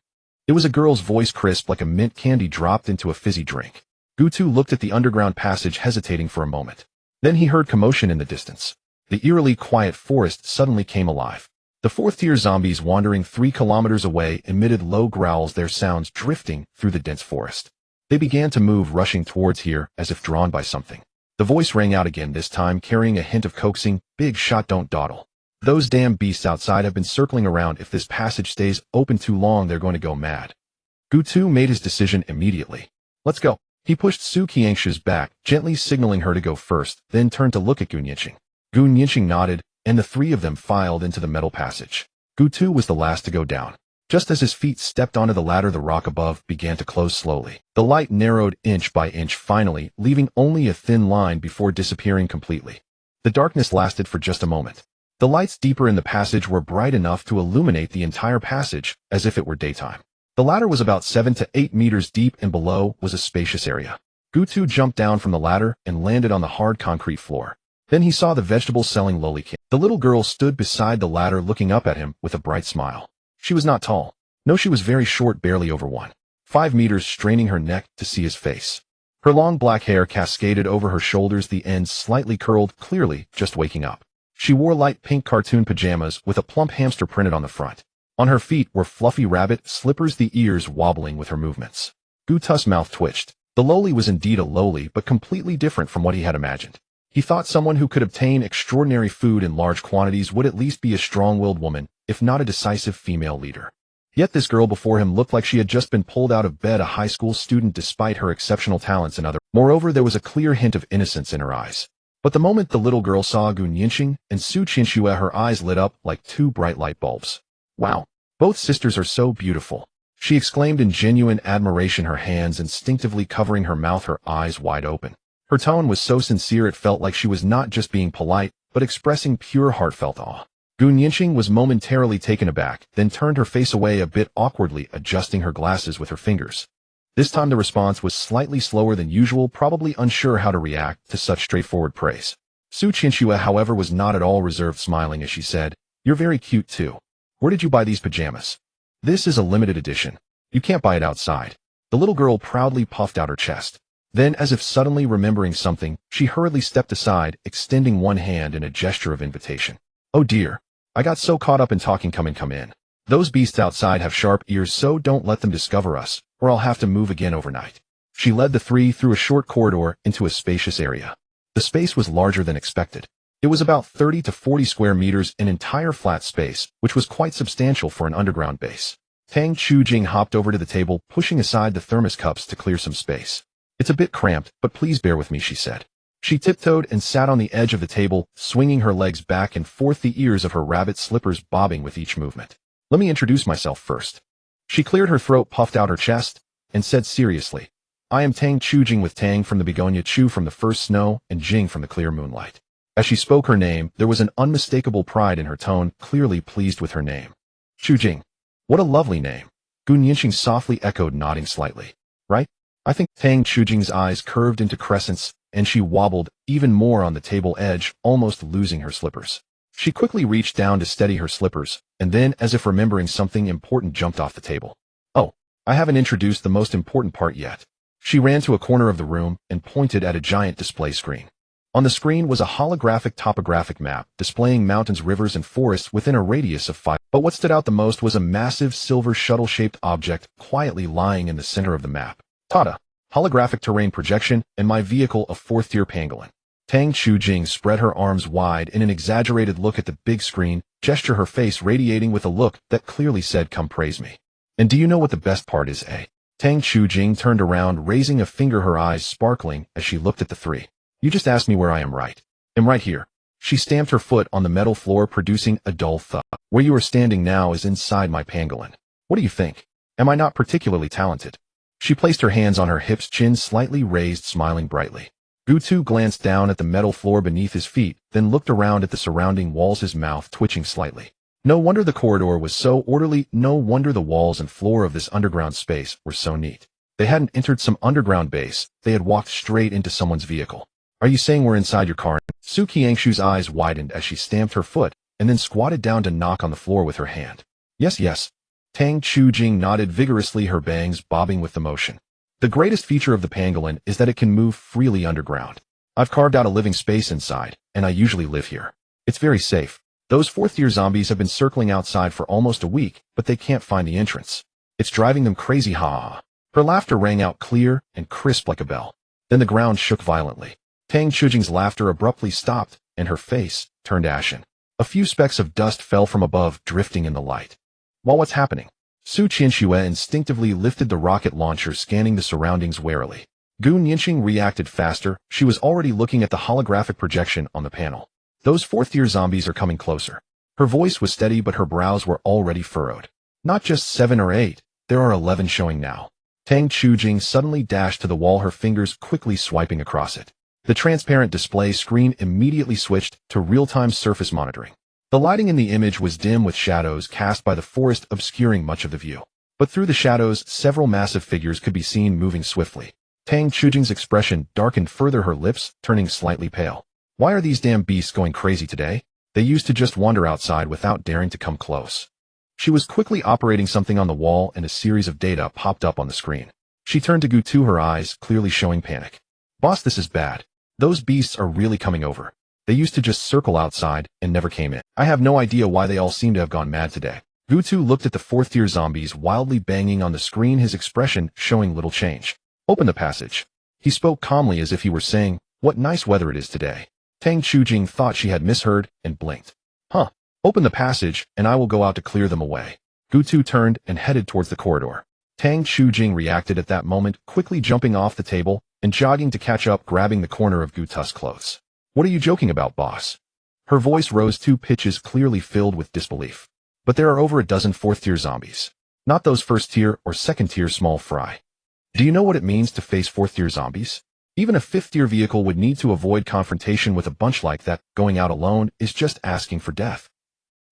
It was a girl's voice, crisp like a mint candy dropped into a fizzy drink. Gutu looked at the underground passage, hesitating for a moment. Then he heard commotion in the distance. The eerily quiet forest suddenly came alive. The fourth-tier zombies wandering 3 kilometers away emitted low growls, their sounds drifting through the dense forest. They began to move, rushing towards here as if drawn by something. The voice rang out again, this time carrying a hint of coaxing. "Big shot, don't dawdle. Those damn beasts outside have been circling around. If this passage stays open too long, they're going to go mad." Gutu made his decision immediately. "Let's go." He pushed Su Qiangshu's back, gently signaling her to go first, then turned to look at Gu Nianqing. Gu Nianqing nodded, and the 3 of them filed into the metal passage. Gutu was the last to go down. Just as his feet stepped onto the ladder, the rock above began to close slowly. The light narrowed inch by inch, finally, leaving only a thin line before disappearing completely. The darkness lasted for just a moment. The lights deeper in the passage were bright enough to illuminate the entire passage, as if it were daytime. The ladder was about 7 to 8 meters deep, and below was a spacious area. Gutu jumped down from the ladder and landed on the hard concrete floor. Then he saw the vegetable-selling lowly king. The little girl stood beside the ladder, looking up at him with a bright smile. She was not tall. No, she was very short, barely over 1.5 meters, straining her neck to see his face. Her long black hair cascaded over her shoulders, the ends slightly curled, clearly just waking up. She wore light pink cartoon pajamas with a plump hamster printed on the front. On her feet were fluffy rabbit slippers, the ears wobbling with her movements. Gutu's mouth twitched. The lowly was indeed a lowly, but completely different from what he had imagined. He thought someone who could obtain extraordinary food in large quantities would at least be a strong-willed woman, if not a decisive female leader. Yet this girl before him looked like she had just been pulled out of bed, a high school student, despite her exceptional talents and other. Moreover, there was a clear hint of innocence in her eyes. But the moment the little girl saw Gu Nianqing and Su Qiangshu, her eyes lit up like 2 bright light bulbs. "Wow, both sisters are so beautiful," she exclaimed in genuine admiration, her hands instinctively covering her mouth, her eyes wide open. Her tone was so sincere it felt like she was not just being polite, but expressing pure heartfelt awe. Gu Nianqing was momentarily taken aback, then turned her face away a bit awkwardly, adjusting her glasses with her fingers. This time the response was slightly slower than usual, probably unsure how to react to such straightforward praise. Su Qiangshu, however, was not at all reserved, smiling as she said, "You're very cute too. Where did you buy these pajamas? This is a limited edition. You can't buy it outside." The little girl proudly puffed out her chest. Then, as if suddenly remembering something, she hurriedly stepped aside, extending one hand in a gesture of invitation. "Oh dear. I got so caught up in talking. Come in. Those beasts outside have sharp ears, so don't let them discover us, or I'll have to move again overnight." She led the 3 through a short corridor into a spacious area. The space was larger than expected. It was about 30 to 40 square meters, an entire flat space, which was quite substantial for an underground base. Tang Chujing hopped over to the table, pushing aside the thermos cups to clear some space. "It's a bit cramped, but please bear with me," she said. She tiptoed and sat on the edge of the table, swinging her legs back and forth, the ears of her rabbit slippers bobbing with each movement. "Let me introduce myself first." She cleared her throat, puffed out her chest, and said seriously, "I am Tang Chujing, with Tang from the begonia, Chu from the first snow, and Jing from the clear moonlight." As she spoke her name, there was an unmistakable pride in her tone, clearly pleased with her name. "Chujing. What a lovely name." Gu Nianqing softly echoed, nodding slightly. "Right? I think." Tang Chujing's eyes curved into crescents, and she wobbled even more on the table edge, almost losing her slippers. She quickly reached down to steady her slippers, and then, as if remembering something important, jumped off the table. "Oh, I haven't introduced the most important part yet." She ran to a corner of the room and pointed at a giant display screen. On the screen was a holographic topographic map, displaying mountains, rivers, and forests within a radius of 5. But what stood out the most was a massive silver shuttle-shaped object quietly lying in the center of the map. "Tada! Holographic terrain projection, and my vehicle, a 4th-tier pangolin." Tang Chujing spread her arms wide in an exaggerated look at the big screen, gesture, her face radiating with a look that clearly said, "Come praise me." "And do you know what the best part is, eh?" Tang Chujing turned around, raising a finger, her eyes sparkling as she looked at the 3. "You just asked me where I am, right? I'm right here." She stamped her foot on the metal floor, producing a dull thud. "Where you are standing now is inside my pangolin. What do you think? Am I not particularly talented?" She placed her hands on her hips, chin slightly raised, smiling brightly. Gutu glanced down at the metal floor beneath his feet, then looked around at the surrounding walls, his mouth twitching slightly. No wonder the corridor was so orderly, no wonder the walls and floor of this underground space were so neat. They hadn't entered some underground base, they had walked straight into someone's vehicle. Are you saying we're inside your car? Su Qiangshu's eyes widened as she stamped her foot, and then squatted down to knock on the floor with her hand. Yes, yes. Tang Chujing nodded vigorously, her bangs bobbing with the motion. The greatest feature of the pangolin is that it can move freely underground. I've carved out a living space inside, and I usually live here. It's very safe. Those fourth-tier zombies have been circling outside for almost a week, but they can't find the entrance. It's driving them crazy, ha ha. Her laughter rang out clear and crisp like a bell. Then the ground shook violently. Tang Chujing's laughter abruptly stopped, and her face turned ashen. A few specks of dust fell from above, drifting in the light. Well, what's happening? Su Qianxue instinctively lifted the rocket launcher, scanning the surroundings warily. Gu Nianqing reacted faster. She was already looking at the holographic projection on the panel. Those fourth-tier zombies are coming closer. Her voice was steady, but her brows were already furrowed. Not just 7 or 8, there are 11 showing now. Tang Chujing suddenly dashed to the wall, her fingers quickly swiping across it. The transparent display screen immediately switched to real-time surface monitoring. The lighting in the image was dim, with shadows cast by the forest obscuring much of the view. But through the shadows, several massive figures could be seen moving swiftly. Tang Chujing's expression darkened further, her lips turning slightly pale. Why are these damn beasts going crazy today? They used to just wander outside without daring to come close. She was quickly operating something on the wall, and a series of data popped up on the screen. She turned to Gutu, her eyes clearly showing panic. Boss, this is bad. Those beasts are really coming over. They used to just circle outside and never came in. I have no idea why they all seem to have gone mad today. Gutu looked at the fourth-tier zombies wildly banging on the screen, his expression showing little change. Open the passage. He spoke calmly, as if he were saying, what nice weather it is today. Tang Chujing thought she had misheard and blinked. Huh. Open the passage, and I will go out to clear them away. Gutu turned and headed towards the corridor. Tang Chujing reacted at that moment, quickly jumping off the table and jogging to catch up, grabbing the corner of Guta's clothes. What are you joking about, boss? Her voice rose 2 pitches, clearly filled with disbelief. But there are over a dozen fourth-tier zombies. Not those first-tier or second-tier small fry. Do you know what it means to face fourth-tier zombies? Even a fifth-tier vehicle would need to avoid confrontation with a bunch like that. Going out alone is just asking for death.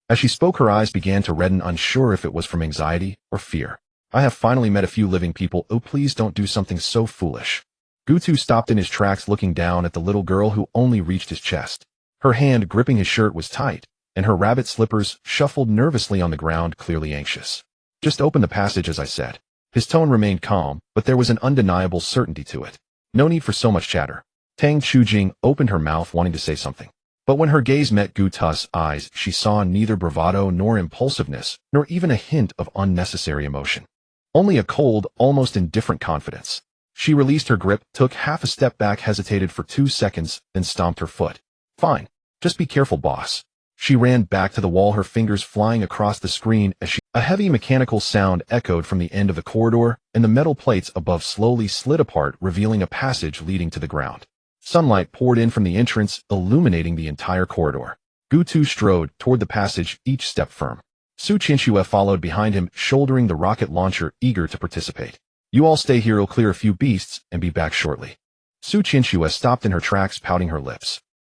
As she spoke, her eyes began to redden, unsure if it was from anxiety or fear. I have finally met a few living people. Oh, please don't do something so foolish. Gutu stopped in his tracks, looking down at the little girl who only reached his chest. Her hand gripping his shirt was tight, and her rabbit slippers shuffled nervously on the ground, clearly anxious. Just open the passage, as I said. His tone remained calm, but there was an undeniable certainty to it. No need for so much chatter. Tang Chujing opened her mouth, wanting to say something. But when her gaze met Guta's eyes, she saw neither bravado nor impulsiveness, nor even a hint of unnecessary emotion. Only a cold, almost indifferent confidence. She released her grip, took half a step back, hesitated for 2 seconds, then stomped her foot. Fine. Just be careful, boss. She ran back to the wall, her fingers flying across the screen as a heavy mechanical sound echoed from the end of the corridor, and the metal plates above slowly slid apart, revealing a passage leading to the ground. Sunlight poured in from the entrance, illuminating the entire corridor. Gutu strode toward the passage, each step firm. Su Qianxue followed behind him, shouldering the rocket launcher, eager to participate. You all stay here, I'll clear a few beasts and be back shortly. Su Qianxue stopped in her tracks, pouting her lips.